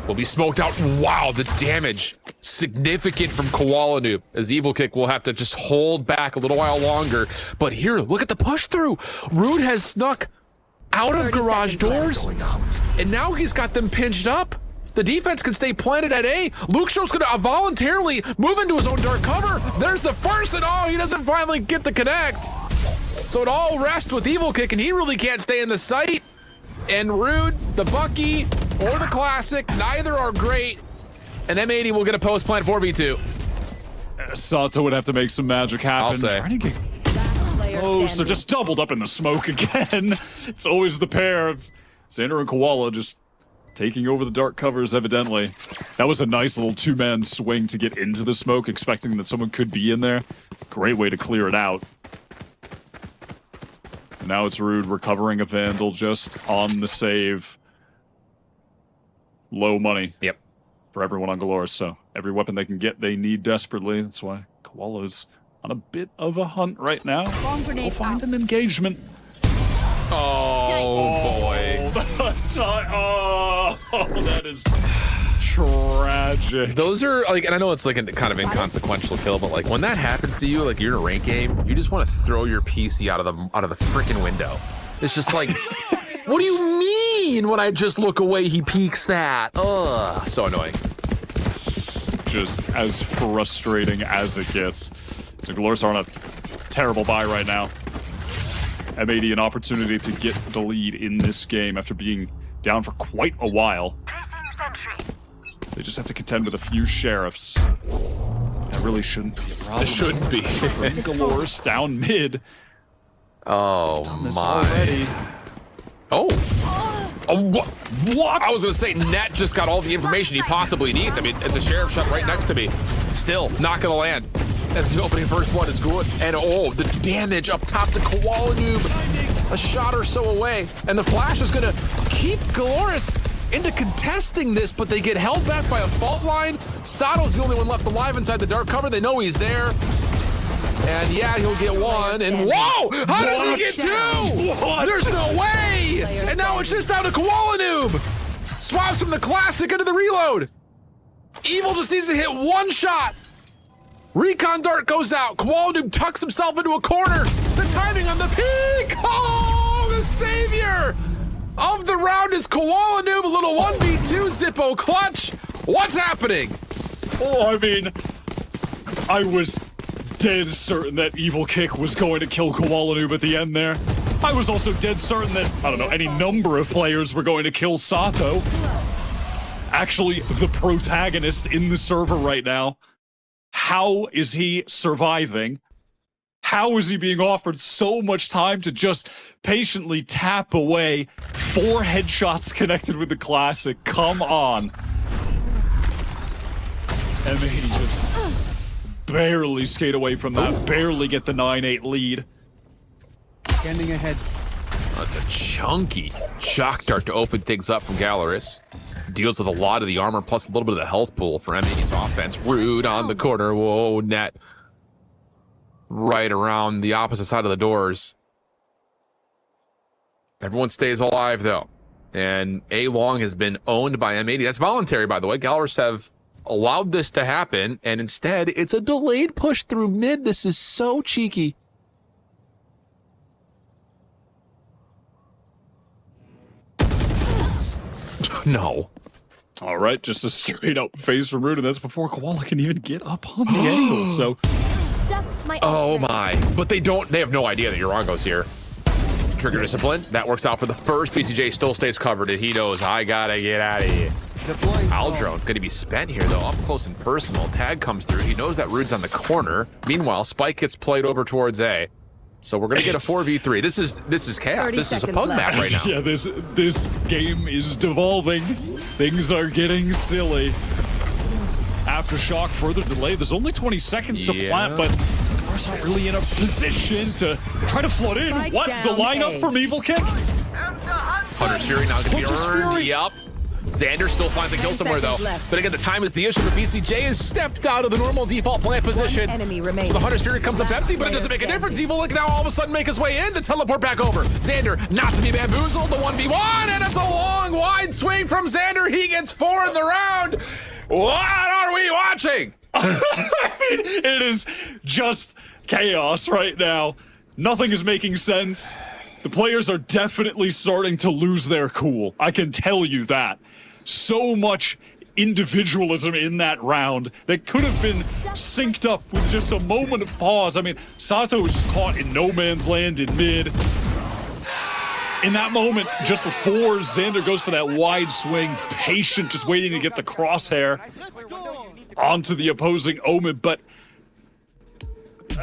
[SPEAKER 4] Will be smoked out. Wow, the damage. Significant from Koala Noob. As Evil Kick will have to just hold back a little while longer. But here, look at the push through. Rude has snuck out of garage doors. And now he's got them pinched up. The defense can stay planted at A. Luxio's gonna voluntarily move into his own dark cover. There's the first, and oh, he doesn't finally get the connect. So it all rests with Evil Kick, and he really can't stay in the sight. And Rude, the Bucky, or the Classic, neither are great. And M80 will get a post-plant 4v2.
[SPEAKER 6] Sato would have to make some magic happen.
[SPEAKER 4] I'll say.
[SPEAKER 6] Trying to get close. They're just doubled up in the smoke again. It's always the pair of Xander and Koala just taking over the dark covers, evidently. That was a nice little two-man swing to get into the smoke, expecting that someone could be in there. Great way to clear it out. Now it's Rude recovering a Vandal just on the save. Low money.
[SPEAKER 4] Yep.
[SPEAKER 6] For everyone on GLRS, so every weapon they can get, they need desperately. That's why Koala's on a bit of a hunt right now. We'll find an engagement.
[SPEAKER 4] Oh, boy.
[SPEAKER 6] That is tragic.
[SPEAKER 4] Those are like, and I know it's like a kind of inconsequential kill, but like when that happens to you, like you're in a rank game, you just want to throw your PC out of the freaking window. It's just like, what do you mean when I just look away, he peeks that? Ugh, so annoying.
[SPEAKER 6] Just as frustrating as it gets. So GLRS are on a terrible buy right now. M80 an opportunity to get the lead in this game after being down for quite a while. They just have to contend with a few sheriffs. That really shouldn't be a problem.
[SPEAKER 4] It shouldn't be.
[SPEAKER 6] GLRS down mid.
[SPEAKER 4] Oh my.
[SPEAKER 6] Already.
[SPEAKER 4] Oh, what? I was gonna say, Net just got all the information he possibly needs. I mean, it's a sheriff shot right next to me. Still not gonna land. As the opening first one is good. And oh, the damage up top to Koala Noob. A shot or so away. And the flash is gonna keep GLRS into contesting this, but they get held back by a fault line. Sato's the only one left alive inside the dark cover. They know he's there. And yeah, he'll get one. And whoa! How does he get two? What? There's no way! And now it's just down to Koala Noob. Swaps from the Classic into the reload. Evil just needs to hit one shot. Recon dart goes out. Koala Noob tucks himself into a corner. The timing on the peak. Oh, the savior of the round is Koala Noob. A little 1v2 Zippo clutch. What's happening?
[SPEAKER 6] Oh, I mean, I was dead certain that Evil Kick was going to kill Koala Noob at the end there. I was also dead certain that, I don't know, any number of players were going to kill Sato. Actually, the protagonist in the server right now. How is he surviving? How is he being offered so much time to just patiently tap away? 4 headshots connected with the Classic. Come on. M80 just barely skate away from that. Barely get the 9-8 lead.
[SPEAKER 11] Standing ahead.
[SPEAKER 4] That's a chunky shock dart to open things up from GLRS. Deals with a lot of the armor plus a little bit of the health pool for M80's offense. Rude on the corner. Whoa, Net. Right around the opposite side of the doors. Everyone stays alive though. And A-Long has been owned by M80. That's voluntary, by the way. GLRS have allowed this to happen, and instead it's a delayed push through mid. This is so cheeky. No.
[SPEAKER 6] All right, just a straight up phase from Root, and that's before Koala can even get up on the angle. So,
[SPEAKER 4] oh my! But they have no idea that Yorango's here. Trigger discipline. That works out for the first. BCJ still stays covered, and he knows I gotta get out of here. Aldrone going to be spent here though, up close and personal. Tag comes through. He knows that Rude's on the corner. Meanwhile, Spike gets played over towards A. So we're gonna get a 4v3. This is chaos. This is a pug map right now.
[SPEAKER 6] Yeah, this game is devolving. Things are getting silly. Aftershock, further delay. There's only 20 seconds to plant, but GLRS not really in a position to try to flood in. What? The lineup from Evil Kick?
[SPEAKER 4] Hunter's Fury now gonna be earned. Yep. Xander still finds a kill somewhere though. But again, the time is the issue. But BCJ has stepped out of the normal default plant position. So the Hunter's Fury comes up empty, but it doesn't make a difference. Evil can now all of a sudden make his way in. The teleport back over. Xander not to be bamboozled. The 1v1, and it's a long, wide swing from Xander. He gets 4 in the round. What are we watching?
[SPEAKER 6] It is just chaos right now. Nothing is making sense. The players are definitely starting to lose their cool. I can tell you that. So much individualism in that round that could have been synced up with just a moment of pause. I mean, Sato was caught in no man's land in mid. In that moment, just before Xander goes for that wide swing, patient, just waiting to get the crosshair onto the opposing Omen, but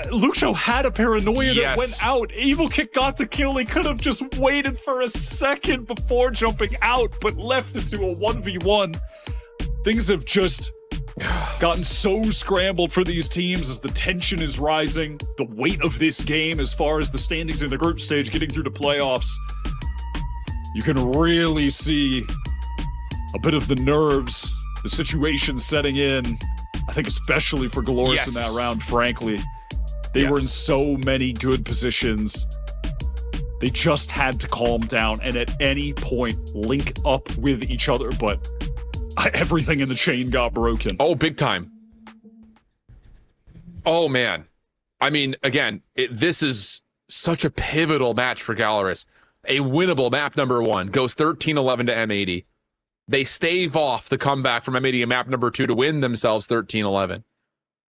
[SPEAKER 6] Luxo had a paranoia that went out. Evil Kick got the kill. He could have just waited for a second before jumping out, but left it to a 1v1. Things have just gotten so scrambled for these teams as the tension is rising. The weight of this game as far as the standings in the group stage getting through to playoffs. You can really see a bit of the nerves, the situation setting in. I think especially for GLRS in that round, frankly. They were in so many good positions. They just had to calm down and at any point link up with each other, but everything in the chain got broken.
[SPEAKER 4] Oh, big time. Oh, man. I mean, again, this is such a pivotal match for GLRS. A winnable map number 1 goes 13-11 to M80. They stave off the comeback from M80 in map number 2 to win themselves 13-11.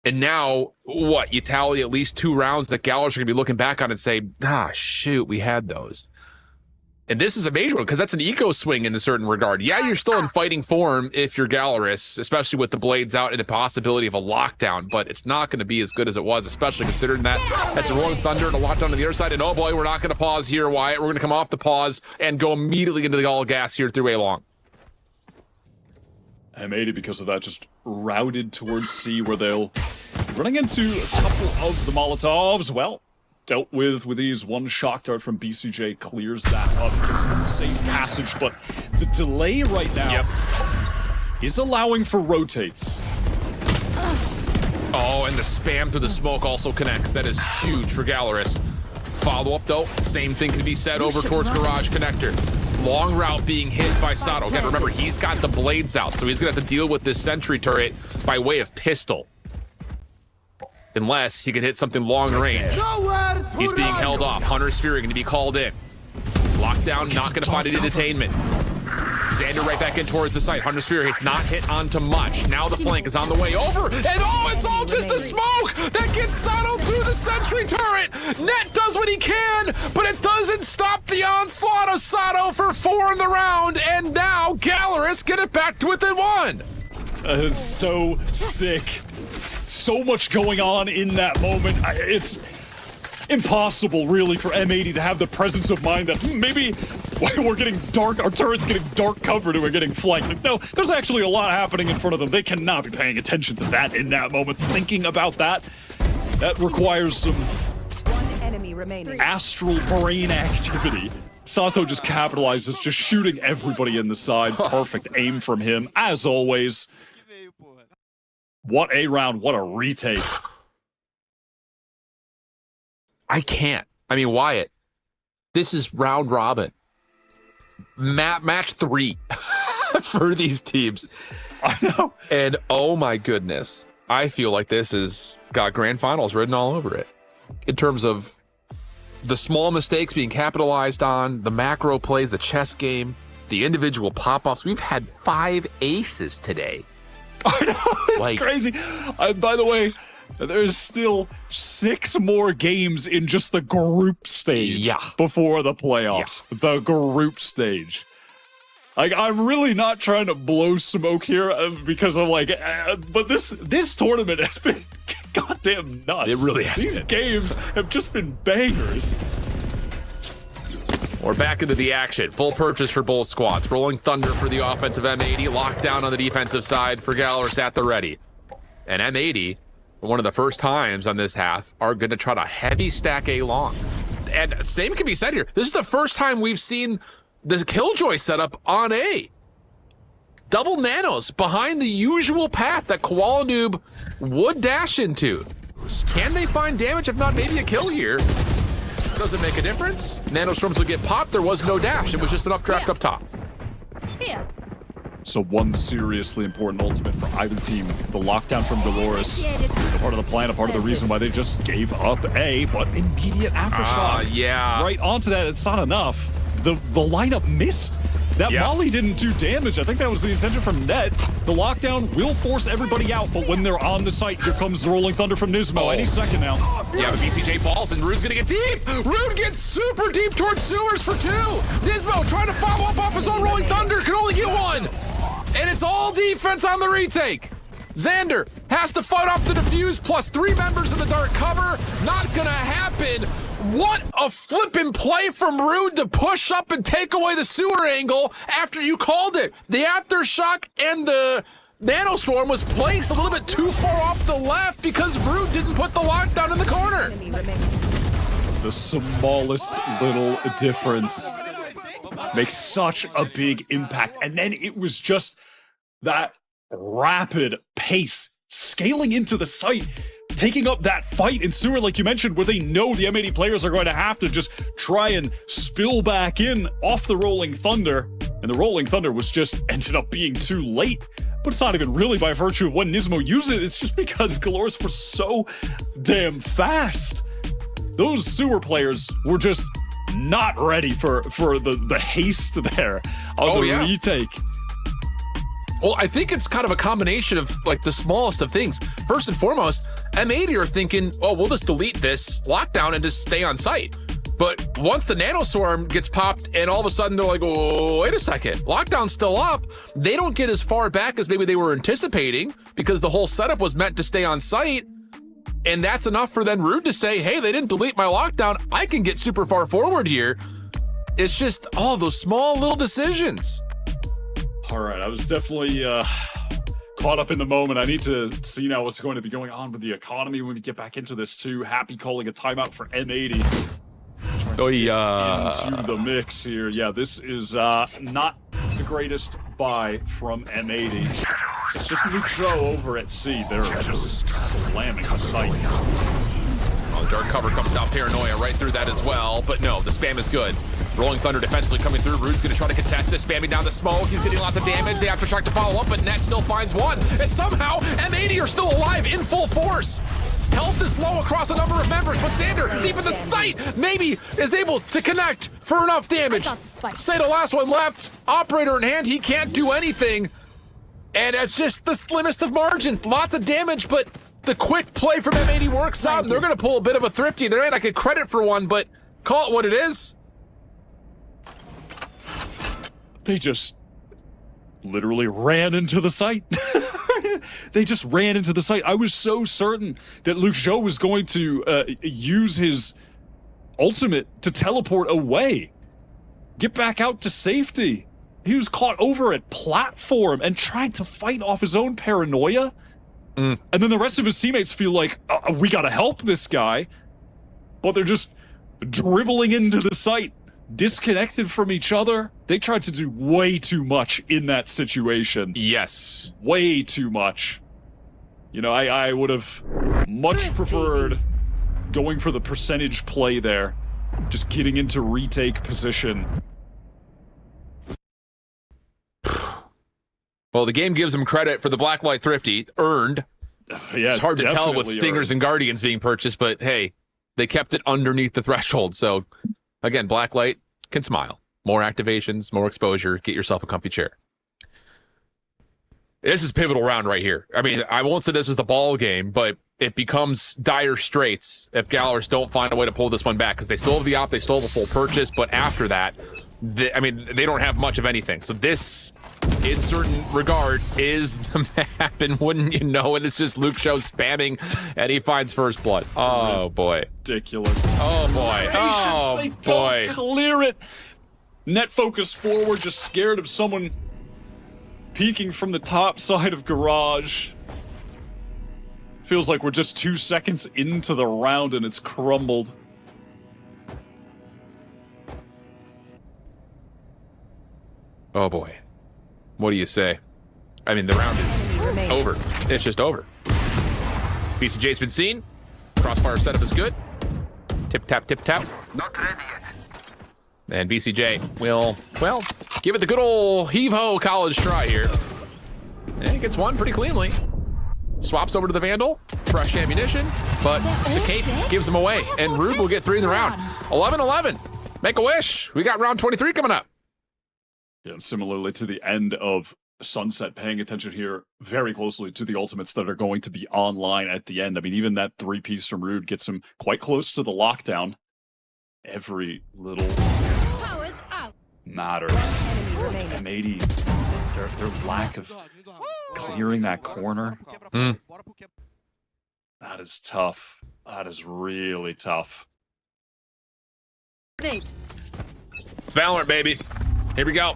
[SPEAKER 4] And now, what, you tally at least 2 rounds that GLRS are going to be looking back on and say, shoot, we had those. And this is a major one, because that's an eco swing in a certain regard. Yeah, you're still in fighting form if you're GLRS, especially with the blades out and the possibility of a lockdown, but it's not going to be as good as it was, especially considering that that's a Rolling Thunder and a lockdown on the other side. And oh boy, we're not going to pause here, Wyatt. We're going to come off the pause and go immediately into the all gas here through A-Long.
[SPEAKER 6] M80, because of that, just routed towards C, where they'll be running into a couple of the Molotovs. Well, dealt with these. One shock dart from BCJ clears that up, gives them safe passage, but the delay right now is allowing for rotates.
[SPEAKER 4] Oh, and the spam through the smoke also connects. That is huge for GLRS. Follow-up, though, same thing can be said over towards Garage Connector. Long route being hit by Sato. Again, remember, he's got the blades out, so he's going to have to deal with this sentry turret by way of pistol. Unless he could hit something long range. He's being held off. Hunter's Fury going to be called in. Lockdown, not going to find any detainment. Xander right back in towards the site. Hunter's Fury has not hit onto much. Now the flank is on the way over. And oh, it's all just a smoke that gets Sato through the sentry turret. Net does what he can, but it doesn't stop the onslaught of Sato for 4 in the round. And now GLRS get it back to within 1.
[SPEAKER 6] It's so sick. So much going on in that moment. It's impossible, really, for M80 to have the presence of mind that maybe we're getting dark, our turret's getting dark covered and we're getting flanked. Like, no, there's actually a lot happening in front of them. They cannot be paying attention to that in that moment. Thinking about that requires some astral brain activity. Sato just capitalizes, just shooting everybody in the side. Perfect aim from him, as always. What a round, what a retake.
[SPEAKER 4] I can't. I mean, Wyatt, this is round robin. Match 3 for these teams.
[SPEAKER 6] I know.
[SPEAKER 4] And oh my goodness, I feel like this has got grand finals written all over it. In terms of the small mistakes being capitalized on, the macro plays, the chess game, the individual pop-offs. We've had 5 aces today.
[SPEAKER 6] I know, it's crazy. By the way, there's still 6 more games in just the group stage before the playoffs. The group stage. Like, I'm really not trying to blow smoke here because I'm like, but this tournament has been goddamn nuts.
[SPEAKER 4] It really has.
[SPEAKER 6] These games have just been bangers.
[SPEAKER 4] We're back into the action. Full purchase for both squads. Rolling Thunder for the offensive M80. Lockdown on the defensive side for GLRS at the ready. And M80, one of the first times on this half, are going to try to heavy stack A long. And same can be said here. This is the first time we've seen the Killjoy setup on A. Double nanos behind the usual path that Koala Noob would dash into. Can they find damage? If not, maybe a kill here. Does it make a difference? Nanostorms will get popped. There was no dash. It was just an updraft up top.
[SPEAKER 7] Here.
[SPEAKER 6] So one seriously important ultimate for either team. The lockdown from GLRS. A part of the plan, a part of the reason why they just gave up A, but immediate aftershock.
[SPEAKER 4] Yeah.
[SPEAKER 6] Right onto that, it's not enough. The lineup missed. That volley didn't do damage. I think that was the intention from Net. The lockdown will force everybody out, but when they're on the site, here comes the Rolling Thunder from Nismo. Any second now.
[SPEAKER 4] Yeah, but BCJ falls and Rude's gonna get deep. Rude gets super deep towards sewers for 2. Nismo trying to follow up off his own Rolling Thunder, can only get 1. And it's all defense on the retake. Xander has to fight off the defuse plus 3 members in the dark cover. Not gonna happen. What a flippin' play from Rude to push up and take away the sewer angle after you called it. The aftershock and the nanoswarm was placed a little bit too far off the left because Rude didn't put the lockdown in the corner.
[SPEAKER 6] The smallest little difference makes such a big impact. And then it was just that rapid pace, scaling into the site, taking up that fight in sewer, like you mentioned, where they know the M80 players are going to have to just try and spill back in off the Rolling Thunder. And the Rolling Thunder was just ended up being too late. But it's not even really by virtue of when Nismo used it. It's just because GLRS were so damn fast. Those sewer players were just not ready for the haste there on the retake.
[SPEAKER 4] Well, I think it's kind of a combination of like the smallest of things. First and foremost, M80 are thinking, oh, we'll just delete this lockdown and just stay on site. But once the nanoswarm gets popped and all of a sudden they're like, oh, wait a second, lockdown's still up. They don't get as far back as maybe they were anticipating because the whole setup was meant to stay on site. And that's enough for then Rude to say, hey, they didn't delete my lockdown. I can get super far forward here. It's just all those small little decisions.
[SPEAKER 6] All right, I was definitely caught up in the moment. I need to see now what's going to be going on with the economy when we get back into this too. Happy calling a timeout for M80. Into the mix here. Yeah, this is not the greatest buy from M80. It's just Luke Show over at C. They're just slamming the site.
[SPEAKER 4] Oh, dark cover comes down, Paranoia right through that as well. But no, the spam is good. Rolling Thunder defensively coming through. Rude's going to try to contest this, spamming down the smoke. He's getting lots of damage. The aftershock to follow up, but Net still finds 1. And somehow, M80 are still alive in full force. Health is low across a number of members, but Xander, deep in the site, maybe is able to connect for enough damage. Say the last one left. Operator in hand, he can't do anything. And it's just the slimmest of margins. Lots of damage, but the quick play from M80 works out, and they're going to pull a bit of a thrifty. There ain't like a credit for one, but call it what it is.
[SPEAKER 6] They just literally ran into the site. They just ran into the site. I was so certain that Luke Zhou was going to use his ultimate to teleport away. Get back out to safety. He was caught over at platform and tried to fight off his own paranoia. And then the rest of his teammates feel like, we gotta help this guy. But they're just dribbling into the site, disconnected from each other. They tried to do way too much in that situation.
[SPEAKER 4] Yes.
[SPEAKER 6] Way too much. You know, I would have much preferred going for the percentage play there. Just getting into retake position.
[SPEAKER 4] Well, the game gives them credit for the Black White Thrifty. Earned.
[SPEAKER 6] Yeah,
[SPEAKER 4] it's hard to tell with
[SPEAKER 6] definitely
[SPEAKER 4] Stingers
[SPEAKER 6] earned.
[SPEAKER 4] and Guardians being purchased, but hey, they kept it underneath the threshold. So, again, Blacklight can smile. More activations, more exposure. Get yourself a comfy chair. This is pivotal round right here. I mean, I won't say this is the ball game, but it becomes dire straits if GLRS don't find a way to pull this one back, because they still have the op, they still have a full purchase, but after that, they don't have much of anything. So this, in certain regard, is the map, and wouldn't you know it, it's just Luke Show spamming, and he finds first blood. Oh, boy.
[SPEAKER 6] Ridiculous.
[SPEAKER 4] Oh, boy. Oh,
[SPEAKER 6] They
[SPEAKER 4] boy.
[SPEAKER 6] don't clear it. Net focus forward, just scared of someone peeking from the top side of garage. Feels like we're just 2 seconds into the round and it's crumbled.
[SPEAKER 4] Oh, boy. What do you say? I mean, the round is over. It's just over. BCJ's been seen. Crossfire setup is good. Tip, tap, tip, tap. Not ready yet. And BCJ will, well, give it the good old heave-ho college try here. And he gets one pretty cleanly. Swaps over to the Vandal. Fresh ammunition. But the cape gives him away. And Rube will get 3 in the round. 11-11. Make a wish. We got round 23 coming up.
[SPEAKER 6] Yeah, similarly to the end of Sunset, paying attention here very closely to the ultimates that are going to be online at the end. I mean, even that 3-piece from Rude gets him quite close to the lockdown. Every little matters. M80, their lack of clearing that corner. That is tough. That is really tough.
[SPEAKER 4] It's Valorant, baby. Here we go.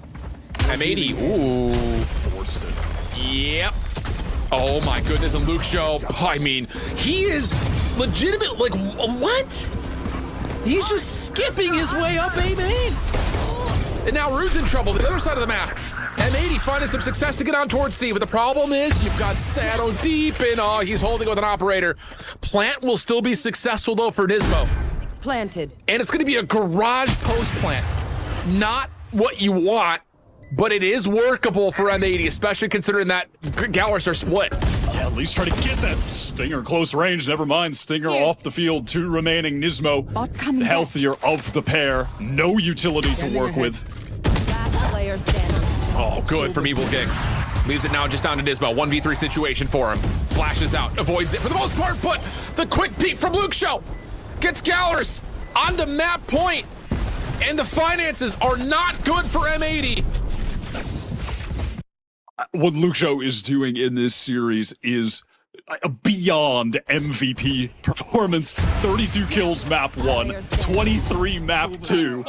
[SPEAKER 4] M80. Ooh.
[SPEAKER 6] Forced it.
[SPEAKER 4] Yep. Oh my goodness, and Luke Show. I mean, he is legitimate. Like, what? He's just skipping his way up A main. And now Rude's in trouble, the other side of the map. M80 finding some success to get on towards C, but the problem is you've got Sato deep in. Oh, he's holding with an operator. Plant will still be successful though for Nismo.
[SPEAKER 7] Planted.
[SPEAKER 4] And it's gonna be a garage post plant. Not what you want, but it is workable for M80, especially considering that GLRS are split.
[SPEAKER 6] Yeah, at least try to get that Stinger close range. Never mind, Stinger off the field. 2 remaining. Nismo, the healthier of the pair. No utility to work with.
[SPEAKER 7] Last player standing.
[SPEAKER 4] Oh, good from Evil King. Leaves it now just down to Nismo. 1v3 situation for him. Flashes out, avoids it for the most part, but the quick peek from Luke Show gets GLRS onto map point. And the finances are not good for M80.
[SPEAKER 6] What Luke Show is doing in this series is a beyond MVP performance. 32 kills map 1, 23 map 2.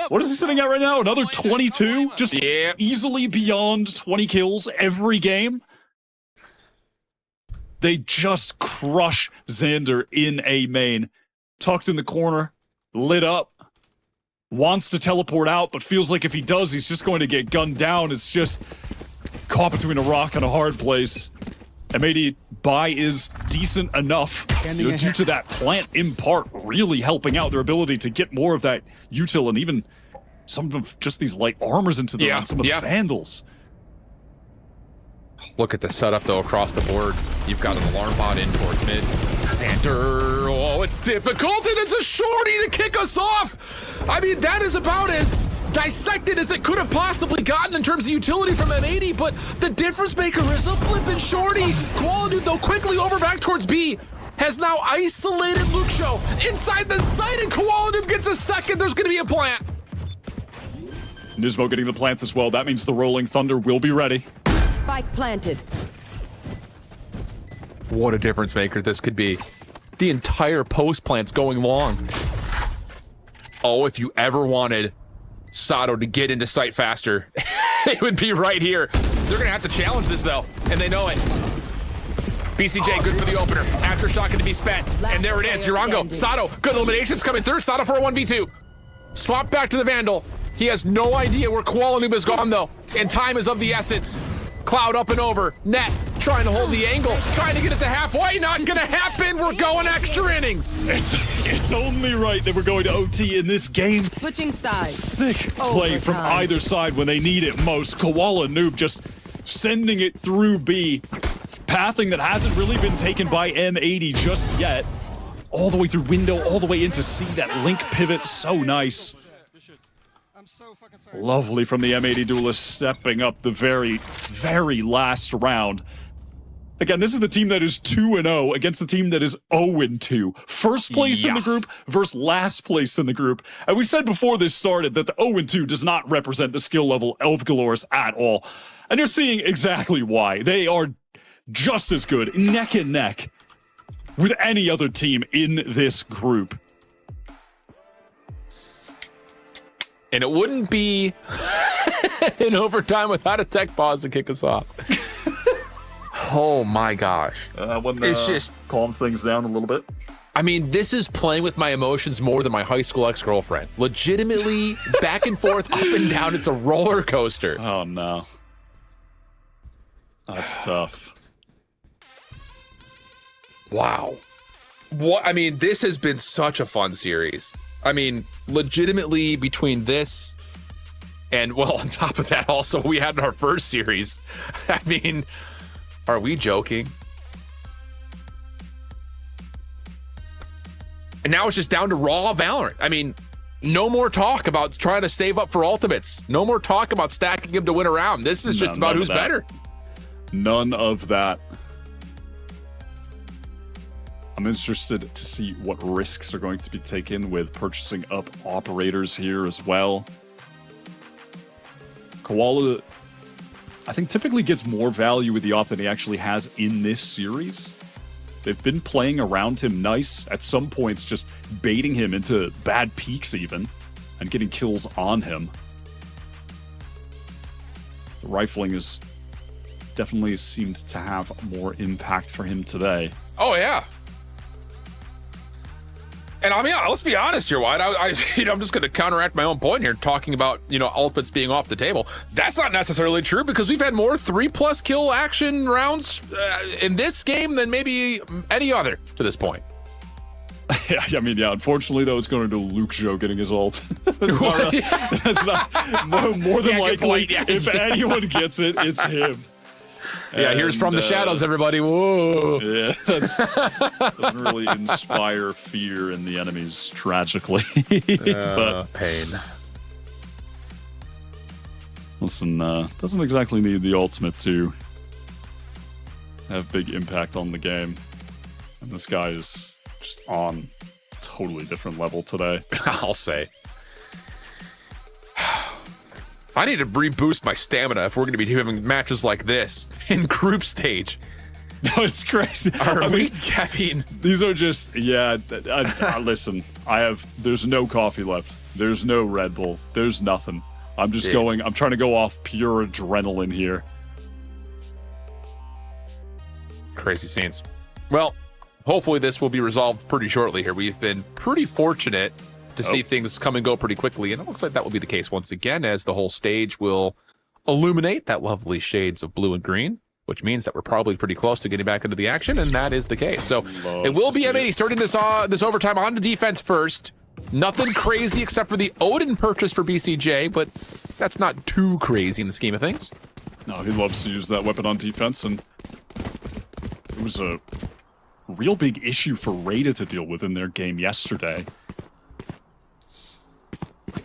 [SPEAKER 6] What is he sitting at right now? Another 22? Just easily beyond 20 kills every game. They just crush Xander in A main. Tucked in the corner, lit up. Wants to teleport out, but feels like if he does, he's just going to get gunned down. It's just caught between a rock and a hard place. M80 buy is decent enough due to that plant in part really helping out their ability to get more of that util and even some of just these light armors into them and some of the Vandals.
[SPEAKER 4] Look at the setup though across the board. You've got an alarm bot in towards mid. Xander, oh, it's difficult, and it's a shorty to kick us off. I mean, that is about as dissected as it could have possibly gotten in terms of utility from M80, but the difference maker is a flippin' shorty. Quality, though, quickly over back towards B, has now isolated Luke Show inside the site, and Koala gets a second. There's going to be a plant.
[SPEAKER 6] Nismo getting the plant as well. That means the Rolling Thunder will be ready.
[SPEAKER 7] Spike planted.
[SPEAKER 4] What a difference maker this could be. The entire post plant's going long. Oh, if you ever wanted Sato to get into sight faster, it would be right here. They're gonna have to challenge this though, and they know it. BCJ, good for the opener. Aftershock going to be spent, and there it is. Yurango, Sato, good eliminations coming through. Sato for a 1v2. Swap back to the Vandal. He has no idea where Koalanub has gone though, and time is of the essence. Cloud up and over. Net trying to hold the angle, trying to get it to halfway. Not gonna happen. We're going extra innings.
[SPEAKER 6] It's only right that we're going to OT in this game.
[SPEAKER 7] Switching sides.
[SPEAKER 6] Sick play from either side when they need it most. Koala Noob just sending it through B. Pathing that hasn't really been taken by M80 just yet. All the way through window, all the way into C. That link pivot, so nice. Lovely from the M80 duelist, stepping up the very, very last round. Again, this is the team that is 2-0 against the team that is 0-2. First place in the group versus last place in the group. And we said before this started that the 0-2 does not represent the skill level of GLRS at all. And you're seeing exactly why. They are just as good, neck and neck, with any other team in this group.
[SPEAKER 4] And it wouldn't be in overtime without a tech pause to kick us off. Oh my gosh.
[SPEAKER 6] It's just calms things down a little bit.
[SPEAKER 4] I mean, this is playing with my emotions more than my high school ex-girlfriend. Legitimately, back and forth, up and down. It's a roller coaster.
[SPEAKER 6] Oh no. That's tough.
[SPEAKER 4] Wow. What? I mean, this has been such a fun series. I mean, legitimately between this and, well, on top of that, also, we had our first series. I mean, are we joking? And now it's just down to raw Valorant. I mean, no more talk about trying to save up for ultimates. No more talk about stacking them to win a round. This is just about who's better.
[SPEAKER 6] None of that. I'm interested to see what risks are going to be taken with purchasing up operators here as well. Koala, I think, typically gets more value with the op than he actually has in this series. They've been playing around him nice, at some points just baiting him into bad peaks even, and getting kills on him. The rifling is definitely seemed to have more impact for him today.
[SPEAKER 4] Oh, yeah. And I mean, let's be honest here, Wyatt. I'm just going to counteract my own point here, talking about, ultimates being off the table. That's not necessarily true because we've had more 3+ kill action rounds in this game than maybe any other to this point.
[SPEAKER 6] I mean, unfortunately, though, it's going to Luke Joe getting his ult. That's not more than likely. If anyone gets it, it's him.
[SPEAKER 4] Yeah, here's from the shadows, everybody. Whoa.
[SPEAKER 6] Yeah, that doesn't really inspire fear in the enemies, tragically. But
[SPEAKER 4] pain.
[SPEAKER 6] Listen, doesn't exactly need the ultimate to have big impact on the game. And this guy is just on a totally different level today.
[SPEAKER 4] I'll say. I need to reboost my stamina if we're going to be having matches like this in group stage.
[SPEAKER 6] No, it's crazy.
[SPEAKER 4] I mean,
[SPEAKER 6] these are just, listen, there's no coffee left. There's no Red Bull. There's nothing. I'm just I'm trying to go off pure adrenaline here.
[SPEAKER 4] Crazy scenes. Well, hopefully this will be resolved pretty shortly here. We've been pretty fortunate to see things come and go pretty quickly, and it looks like that will be the case once again, as the whole stage will illuminate that lovely shades of blue and green, which means that we're probably pretty close to getting back into the action, and that is the case. So it will be M80 starting this overtime on the defense first. Nothing crazy except for the Odin purchase for BCJ, but that's not too crazy in the scheme of things.
[SPEAKER 6] No, he loves to use that weapon on defense, and it was a real big issue for Rada to deal with in their game yesterday.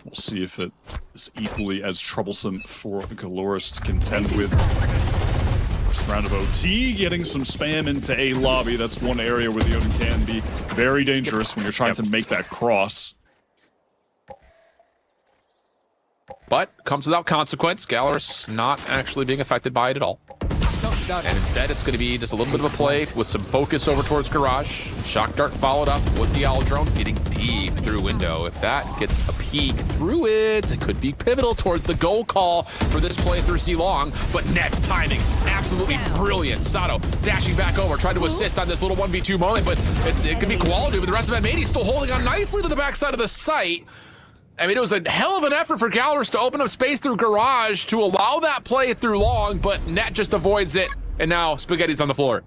[SPEAKER 6] We'll see if it is equally as troublesome for GLRS to contend with. First round of OT, getting some spam into A lobby. That's one area where the Odin can be very dangerous when you're trying to make that cross.
[SPEAKER 4] But comes without consequence. GLRS not actually being affected by it at all. And instead, it's going to be just a little bit of a play with some focus over towards Garage. Shock Dart followed up with the Owl Drone, getting deep through window. If that gets a peek through it, it could be pivotal towards the goal call for this play through C Long. But Net's timing, absolutely brilliant. Sato dashing back over, trying to assist on this little 1v2 moment, but it could be quality, but the rest of M80 still holding on nicely to the backside of the site. I mean, it was a hell of an effort for GLRS to open up space through Garage to allow that play through Long, but Net just avoids it, and now Spaghetti's on the floor.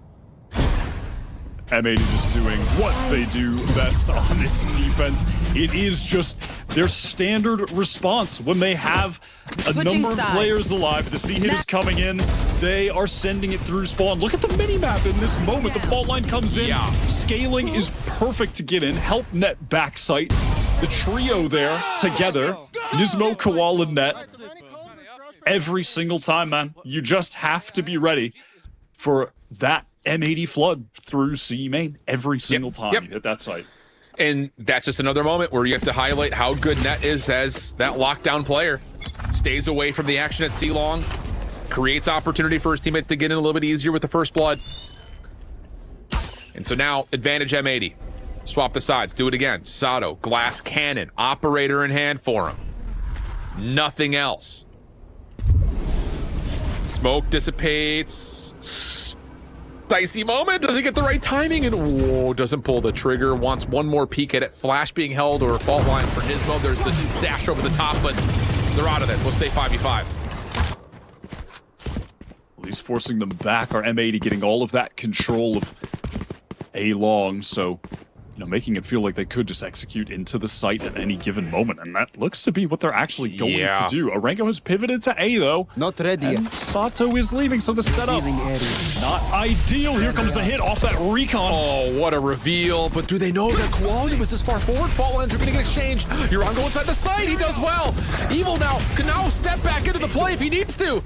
[SPEAKER 6] M80 just doing what they do best on this defense. It is just their standard response when they have a
[SPEAKER 7] Switching
[SPEAKER 6] number of
[SPEAKER 7] sides.
[SPEAKER 6] players alive. The C hit is coming in. They are sending it through spawn. Look at the mini-map in this moment. The fault line comes in. Scaling is perfect to get in. Help net backside. The trio there together. Nismo, Koala, net. Every single time, man. You just have to be ready for that M80 flood through C main every single time you hit that site.
[SPEAKER 4] And that's just another moment where you have to highlight how good Net is as that lockdown player. Stays away from the action at C long, creates opportunity for his teammates to get in a little bit easier with the first blood. And so now, advantage M80. Swap the sides, do it again. Sato, glass cannon, operator in hand for him. Nothing else. Smoke dissipates. Dicey moment, doesn't get the right timing, and whoa, doesn't pull the trigger. Wants one more peek at it. Flash being held or fault line for Nismo. There's the dash over the top, but they're out of it. We'll stay 5v5.
[SPEAKER 6] At least forcing them back. Our M80 getting all of that control of A long, so making it feel like they could just execute into the site at any given moment, and that looks to be what they're actually going to do. Arengo has pivoted to A though.
[SPEAKER 11] Not ready.
[SPEAKER 6] And Sato is leaving, so the setup not ideal. Here comes the hit off that recon.
[SPEAKER 4] Oh, what a reveal. But do they know that quality was this far forward? Fault lines are going to get exchanged. Urango inside the site. He does well. Evil now can now step back into the play if he needs to.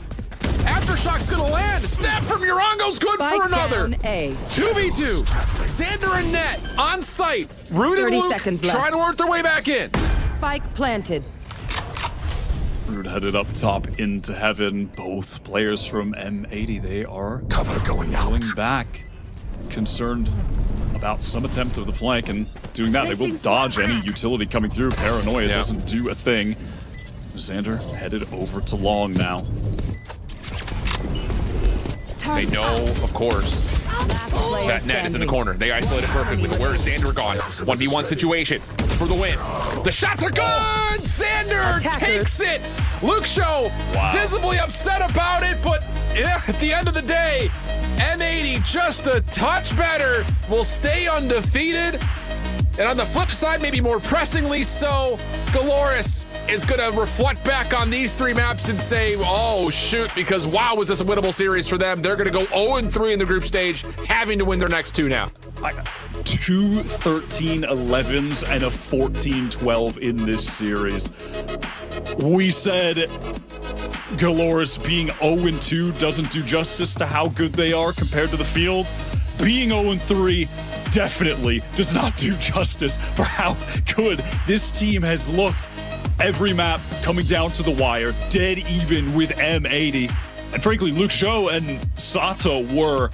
[SPEAKER 4] Aftershock's gonna land. Snap from Urango's good
[SPEAKER 7] Spike
[SPEAKER 4] for another.
[SPEAKER 7] down A.
[SPEAKER 4] 2v2. Xander and Net on site. Rude and
[SPEAKER 7] 30
[SPEAKER 4] Luke
[SPEAKER 7] seconds left.
[SPEAKER 4] trying to work their way back in.
[SPEAKER 7] Spike planted.
[SPEAKER 6] Rude headed up top into heaven. Both players from M80, they are going back. Concerned about some attempt of the flank, and doing that, they will dodge any utility coming through. Paranoia doesn't do a thing. Xander headed over to long now.
[SPEAKER 4] They know, of course, that Net is in the corner. They isolate it perfectly, but where is Xander gone? 1v1 situation for the win. The shots are good! Xander takes it! Luke Show visibly upset about it, but at the end of the day, M80 just a touch better, will stay undefeated. And on the flip side, maybe more pressingly so, GLRS is going to reflect back on these three maps and say, oh, shoot, because wow, was this a winnable series for them? They're going to go 0-3 in the group stage, having to win their next two now.
[SPEAKER 6] 2 13-11s and a 14-12 in this series. We said GLRS being 0-2 doesn't do justice to how good they are compared to the field. Being 0-3 definitely does not do justice for how good this team has looked. Every map coming down to the wire, dead even with M80. And frankly, Luke Show and Sato were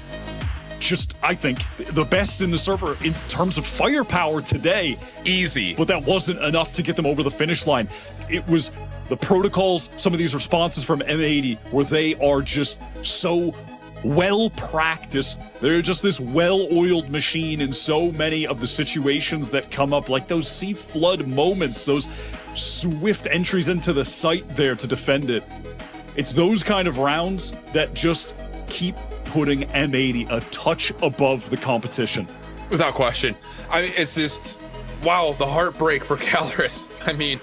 [SPEAKER 6] just, I think, the best in the server in terms of firepower today.
[SPEAKER 4] Easy.
[SPEAKER 6] But that wasn't enough to get them over the finish line. It was the protocols, some of these responses from M80, where they are just so well practiced. They're just this well-oiled machine in so many of the situations that come up, like those sea flood moments, those swift entries into the site there to defend it. It's those kind of rounds that just keep putting M80 a touch above the competition.
[SPEAKER 4] Without question. I mean, it's just, wow, the heartbreak for GLRS. I mean,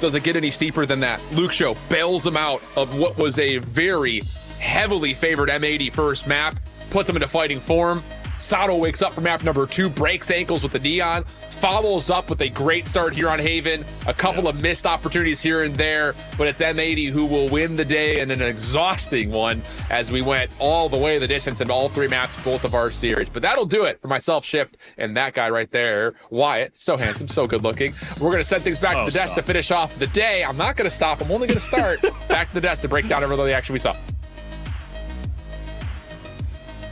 [SPEAKER 4] does it get any steeper than that? Luke Show bails him out of what was a very heavily favored M80 first map, puts him into fighting form. Sato wakes up for map number 2, breaks ankles with the Neon, follows up with a great start here on Haven, a couple of missed opportunities here and there, but it's M80 who will win the day, and an exhausting one as we went all the way the distance in all 3 maps, both of our series. But that'll do it for myself, Shift, and that guy right there, Wyatt, so handsome, so good looking. We're going to send things back to the desk to finish off the day. I'm not going to stop, I'm only going to start back to the desk to break down everything the action we saw.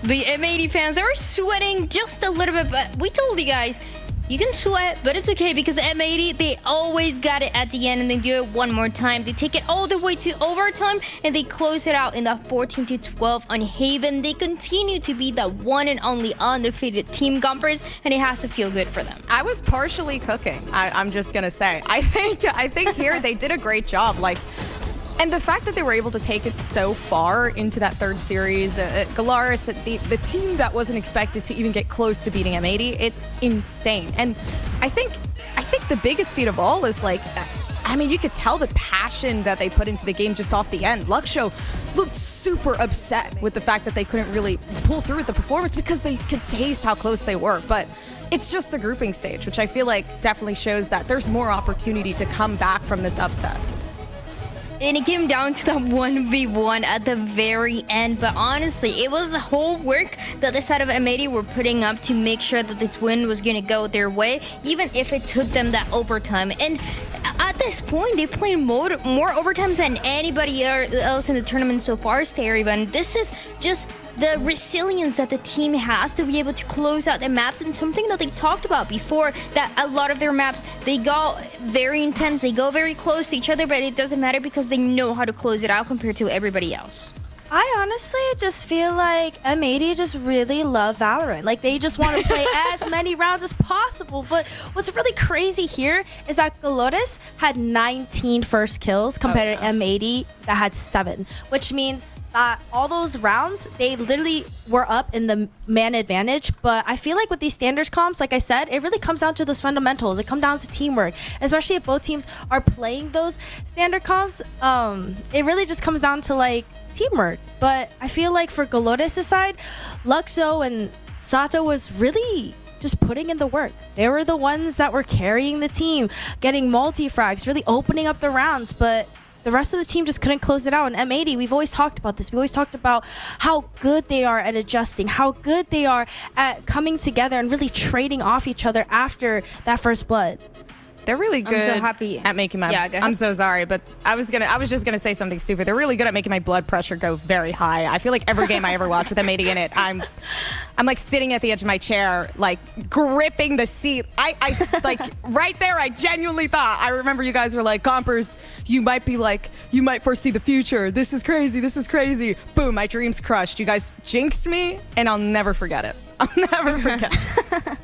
[SPEAKER 8] The M80 fans, they were sweating just a little bit, but we told you guys, you can sweat, but it's okay because M80, they always got it at the end and they do it one more time. They take it all the way to overtime and they close it out in the 14-12 on Haven. They continue to be the one and only undefeated team Gumpers, and it has to feel good for them.
[SPEAKER 9] I was partially cooking, I'm just gonna say. I think here they did a great job. Like, And the fact that they were able to take it so far into that third series, GLRS, the team that wasn't expected to even get close to beating M80, it's insane. And I think the biggest feat of all is like, I mean, you could tell the passion that they put into the game just off the end. Luxo looked super upset with the fact that they couldn't really pull through with the performance because they could taste how close they were. But it's just the grouping stage, which I feel like definitely shows that there's more opportunity to come back from this upset.
[SPEAKER 8] And it came down to that 1v1 at the very end. But honestly, it was the whole work that the side of M80 were putting up to make sure that this win was going to go their way, even if it took them that overtime. And at this point, they played more overtimes than anybody else in the tournament so far, Starivan. This is just the resilience that the team has to be able to close out the maps, and something that they talked about before, that a lot of their maps, they go very intense, they go very close to each other, but it doesn't matter because they know how to close it out compared to everybody else.
[SPEAKER 10] I honestly just feel like M80 just really love Valorant. Like, they just want to play as many rounds as possible. But what's really crazy here is that GLRS had 19 first kills compared to M80 that had 7, which means that all those rounds, they literally were up in the man advantage. But I feel like with these standards comps, like I said, it really comes down to those fundamentals. It comes down to teamwork, especially if both teams are playing those standard comps. It really just comes down to like teamwork. But I feel like for GLRS' side, Luxo and Sato was really just putting in the work. They were the ones that were carrying the team, getting multi-frags, really opening up the rounds. But the rest of the team just couldn't close it out. And M80, we've always talked about this. We always talked about how good they are at adjusting, how good they are at coming together and really trading off each other after that first blood.
[SPEAKER 9] They're really good
[SPEAKER 8] I'm so happy
[SPEAKER 9] at making my...
[SPEAKER 8] Yeah, go ahead.
[SPEAKER 9] I'm so sorry, but I was just gonna say something stupid. They're really good at making my blood pressure go very high. I feel like every game I ever watch with M80 in it, I'm like sitting at the edge of my chair, like gripping the seat. I like right there, I genuinely thought, I remember you guys were like, Gompers, you might foresee the future. This is crazy, this is crazy. Boom, my dreams crushed. You guys jinxed me, and I'll never forget it. I'll never forget.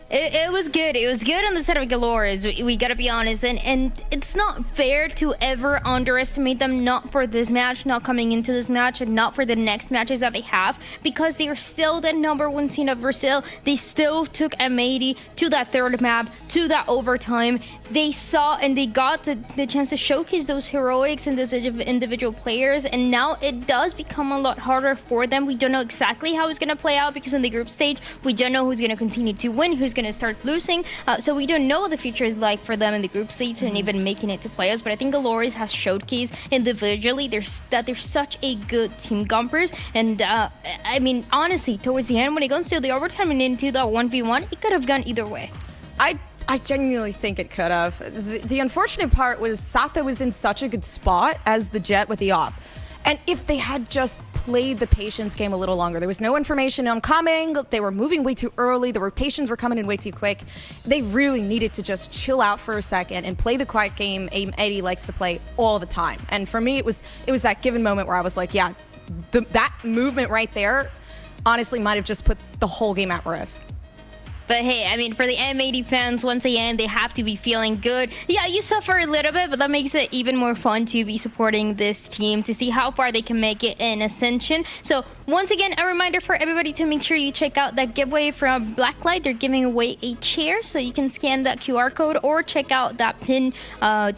[SPEAKER 8] It was good. It was good on the side of GLRS. We gotta be honest, and it's not fair to ever underestimate them. Not for this match, not coming into this match, and not for the next matches that they have, because they are still the #1 team of Brazil. They still took M80 to that third map, to that overtime. They saw and they got the chance to showcase those heroics and those individual players, and now it does become a lot harder for them. We don't know exactly how it's gonna play out, because in the group stage, we don't know who's gonna continue to win, who's gonna start losing. So we don't know what the future is like for them in the group stage and even making it to playoffs. But I think GLRS has showcased individually that they're such a good team, Gompers. And I mean, honestly, towards the end, when it goes to the overtime and into the 1v1, it could have gone either way.
[SPEAKER 9] I genuinely think it could have. The unfortunate part was Sato was in such a good spot as the Jet with the op. And if they had just played the patience game a little longer, there was no information on coming, they were moving way too early, the rotations were coming in way too quick. They really needed to just chill out for a second and play the quiet game M80 likes to play all the time. And for me, it was that given moment where I was like, yeah, that movement right there honestly might have just put the whole game at risk.
[SPEAKER 8] But hey, I mean, for the M80 fans, once again, they have to be feeling good. Yeah, you suffer a little bit, but that makes it even more fun to be supporting this team, to see how far they can make it in Ascension. So once again, a reminder for everybody to make sure you check out that giveaway from Blacklight. They're giving away a chair, so you can scan that QR code or check out that pin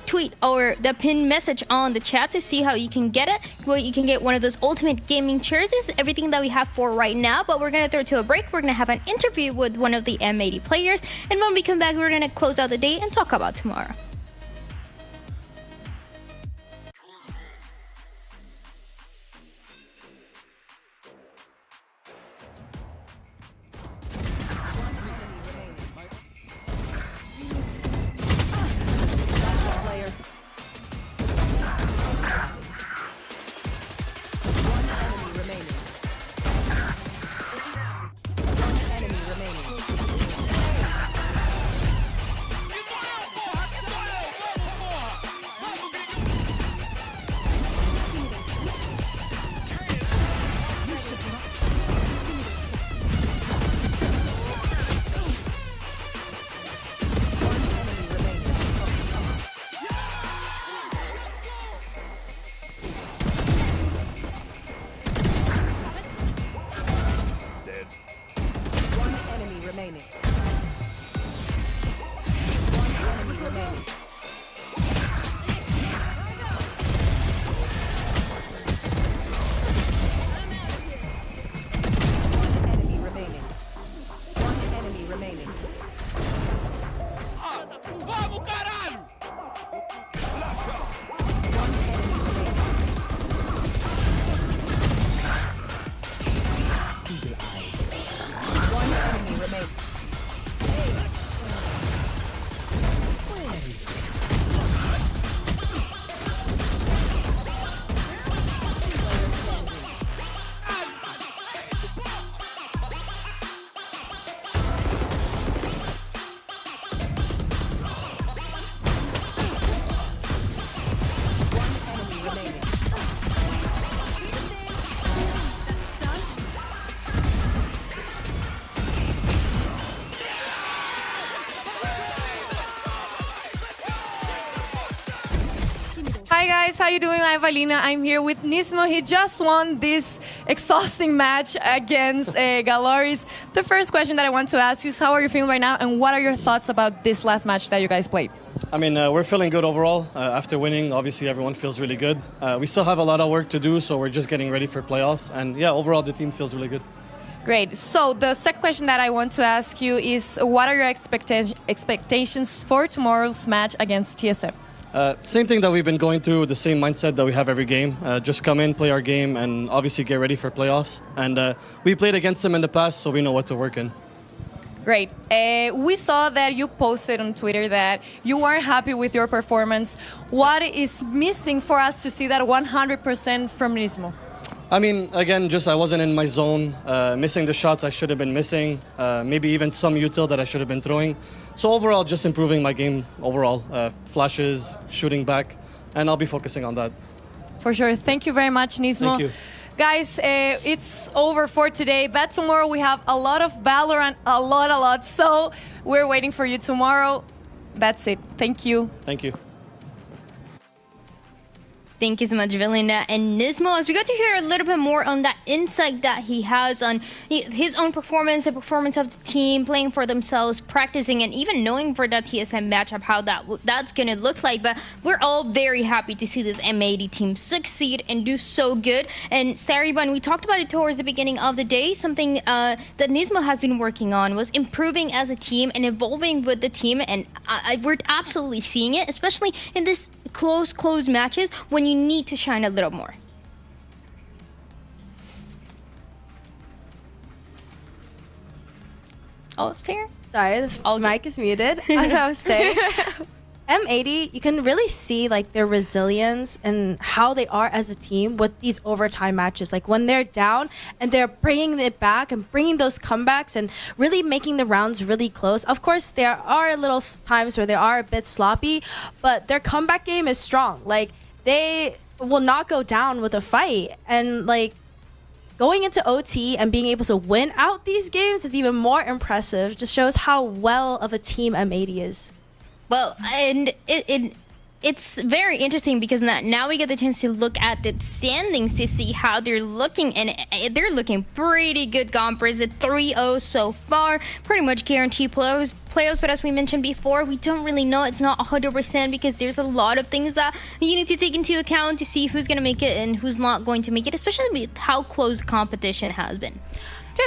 [SPEAKER 8] tweet or the pin message on the chat to see how you can get it. Well, you can get one of those ultimate gaming chairs. This is everything that we have for right now, but we're going to throw to a break. We're going to have an interview with one of the M80 players, and when we come back, we're going to close out the day and talk about tomorrow.
[SPEAKER 9] Hi guys, how you doing? I'm Valina. I'm here with Nismo. He just won this exhausting match against GLRS. The first question that I want to ask you is how are you feeling right now and what are your thoughts about this last match that you guys played?
[SPEAKER 13] I mean, we're feeling good overall. After winning, obviously everyone feels really good. We still have a lot of work to do, so we're just getting ready for playoffs. And yeah, overall the team feels really good.
[SPEAKER 9] Great. So the second question that I want to ask you is what are your expectations for tomorrow's match against TSM?
[SPEAKER 13] Same thing that we've been going through, the same mindset that we have every game. Just come in, play our game, and obviously get ready for playoffs. And we played against them in the past, so we know what to work in.
[SPEAKER 9] Great. We saw that you posted on Twitter that you weren't happy with your performance. What is missing for us to see that 100% from Nismo?
[SPEAKER 13] I mean, again, just I wasn't in my zone, missing the shots I should have been missing, maybe even some util that I should have been throwing. So overall, just improving my game overall, flashes, shooting back, and I'll be focusing on that.
[SPEAKER 9] For sure. Thank you very much, Nismo.
[SPEAKER 13] Thank you.
[SPEAKER 9] Guys, it's over for today, but tomorrow we have a lot of Valorant, a lot. So we're waiting for you tomorrow. That's it. Thank you.
[SPEAKER 13] Thank you.
[SPEAKER 8] Thank you so much, Valina and Nismo. As we got to hear a little bit more on that insight that he has on his own performance, the performance of the team, playing for themselves, practicing, and even knowing for that TSM matchup how that's going to look like. But we're all very happy to see this M80 team succeed and do so good. And Stariban, we talked about it towards the beginning of the day. Something that Nismo has been working on was improving as a team and evolving with the team. And we're absolutely seeing it, especially in this close matches when you need to shine a little more. Oh, Sarah?
[SPEAKER 10] Sorry, this mic is muted. As I was saying, M80, you can really see like their resilience and how they are as a team with these overtime matches. Like when they're down and they're bringing it back and bringing those comebacks and really making the rounds really close. Of course, there are little times where they are a bit sloppy, but their comeback game is strong. Like they will not go down with a fight. And like going into OT and being able to win out these games is even more impressive. Just shows how well of a team M80 is.
[SPEAKER 8] Well, and it's very interesting because now we get the chance to look at the standings to see how they're looking, and they're looking pretty good. Gompers at 3-0 so far, pretty much guaranteed playoffs. But as we mentioned before, we don't really know. It's not 100% because there's a lot of things that you need to take into account to see who's going to make it and who's not going to make it, especially with how close competition has been.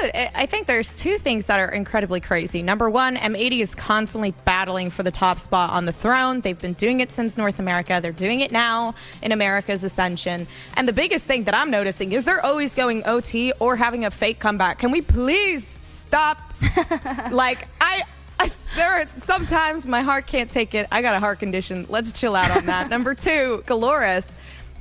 [SPEAKER 9] Dude, I think there's two things that are incredibly crazy. Number one, M80 is constantly battling for the top spot on the throne. They've been doing it since North America. They're doing it now in America's Ascension. And the biggest thing that I'm noticing is they're always going OT or having a fake comeback. Can we please stop? Like, there are sometimes my heart can't take it. I got a heart condition. Let's chill out on that. Number two, GLRS.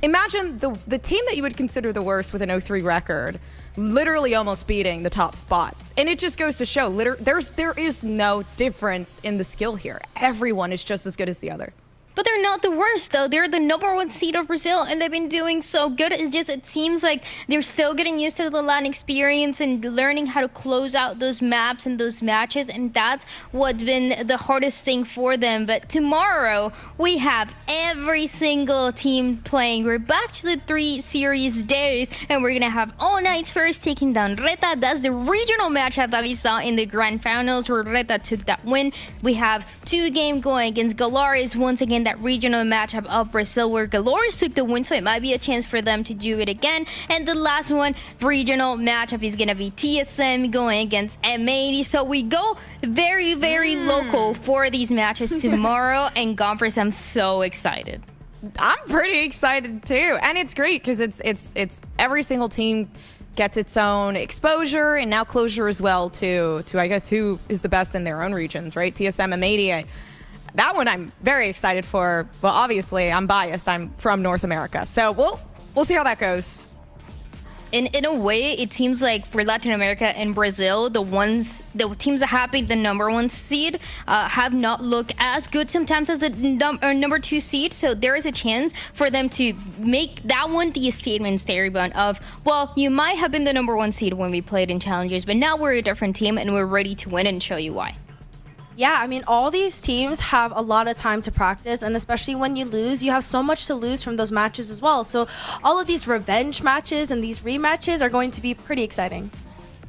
[SPEAKER 9] Imagine the team that you would consider the worst with an 0-3 record literally almost beating the top spot. And it just goes to show there is no difference in the skill here. Everyone is just as good as the other.
[SPEAKER 8] But they're not the worst, though. They're the #1 seed of Brazil, and they've been doing so good. It's just, it seems like they're still getting used to the LAN experience and learning how to close out those maps and those matches, and that's what's been the hardest thing for them. But tomorrow, we have every single team playing. We're back to the 3 series days, and we're going to have All Knights first taking down Reta. That's the regional matchup that we saw in the grand finals where Reta took that win. We have 2-game going against GLRS once again. That regional matchup of Brazil where GLRS took the win, so it might be a chance for them to do it again. And the last one, regional matchup, is gonna be TSM going against M80. So we go very local for these matches tomorrow. And Gompers, I'm so excited.
[SPEAKER 9] I'm pretty excited too, and it's great because it's every single team gets its own exposure and now closure as well to I guess who is the best in their own regions, right? TSM, M80. That one I'm very excited for. Well, obviously, I'm biased. I'm from North America. So we'll see how that goes.
[SPEAKER 8] In a way, it seems like for Latin America and Brazil, the teams that have been the #1 seed have not looked as good sometimes as the #2 seed. So there is a chance for them to make that one the statement statement of, well, you might have been the #1 seed when we played in Challengers, but now we're a different team and we're ready to win and show you why.
[SPEAKER 10] Yeah, I mean, all these teams have a lot of time to practice, and especially when you lose, you have so much to lose from those matches as well. So all of these revenge matches and these rematches are going to be pretty exciting.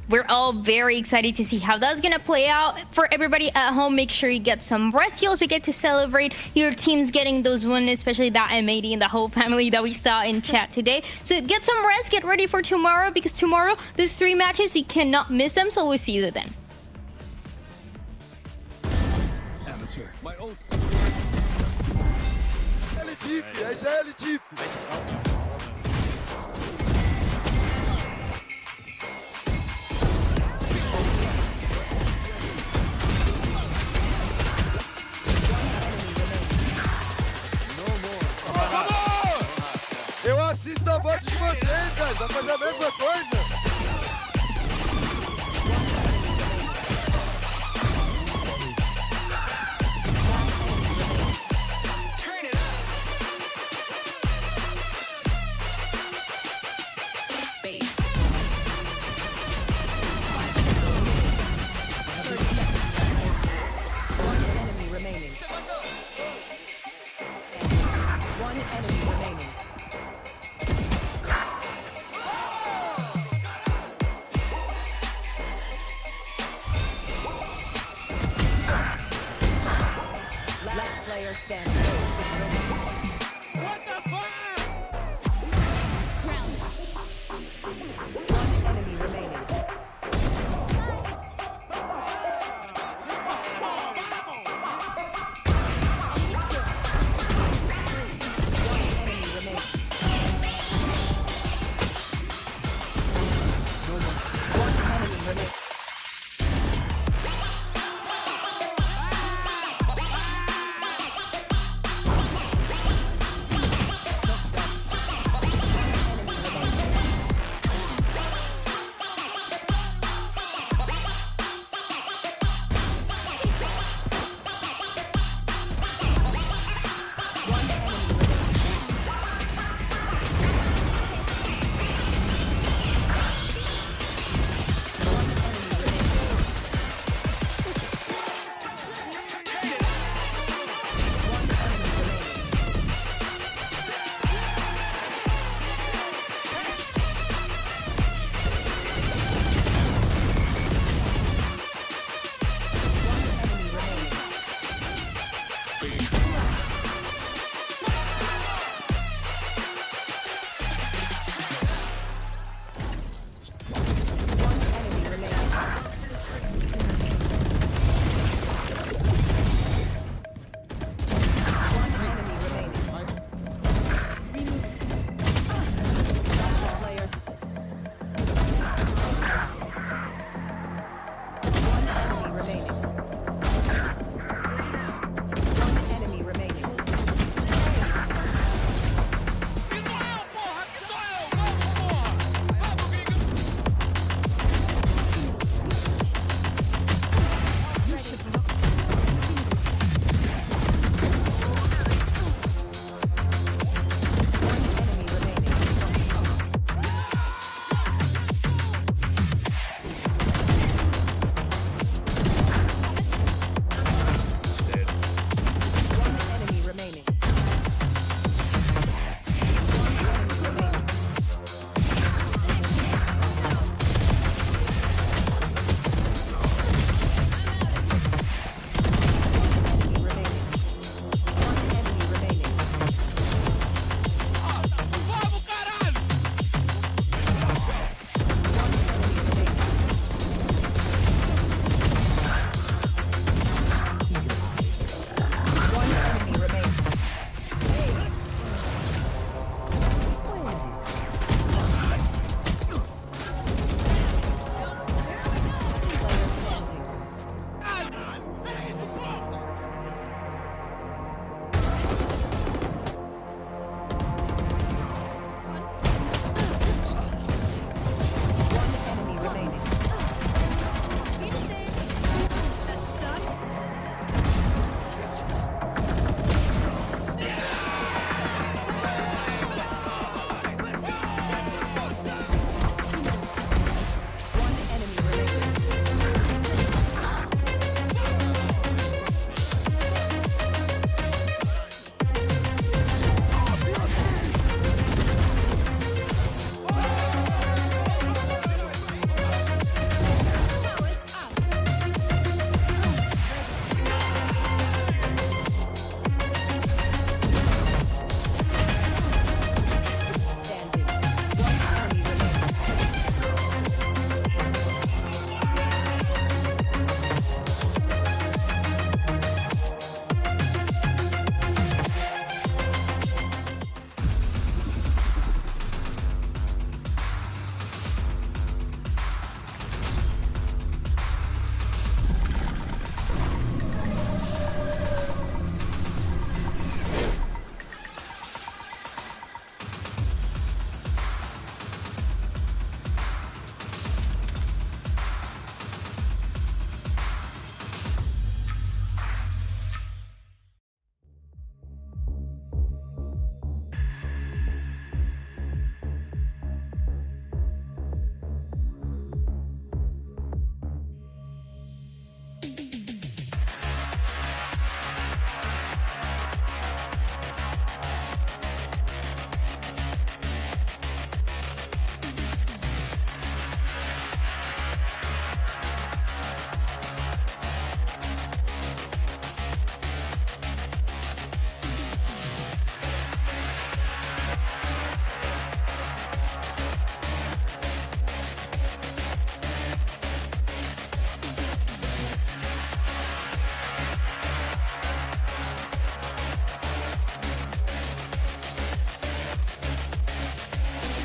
[SPEAKER 8] We're all very excited to see how that's gonna play out. For everybody at home, make sure you get some rest. You also get to celebrate your teams getting those wins, especially that M80 and the whole family that we saw in chat today. So get some rest, get ready for tomorrow, because tomorrow, there's 3 matches, you cannot miss them, so we'll see you then.
[SPEAKER 14] Eu assisto a voz de vocês, velho. Vai fazer a mesma coisa.
[SPEAKER 15] Peace.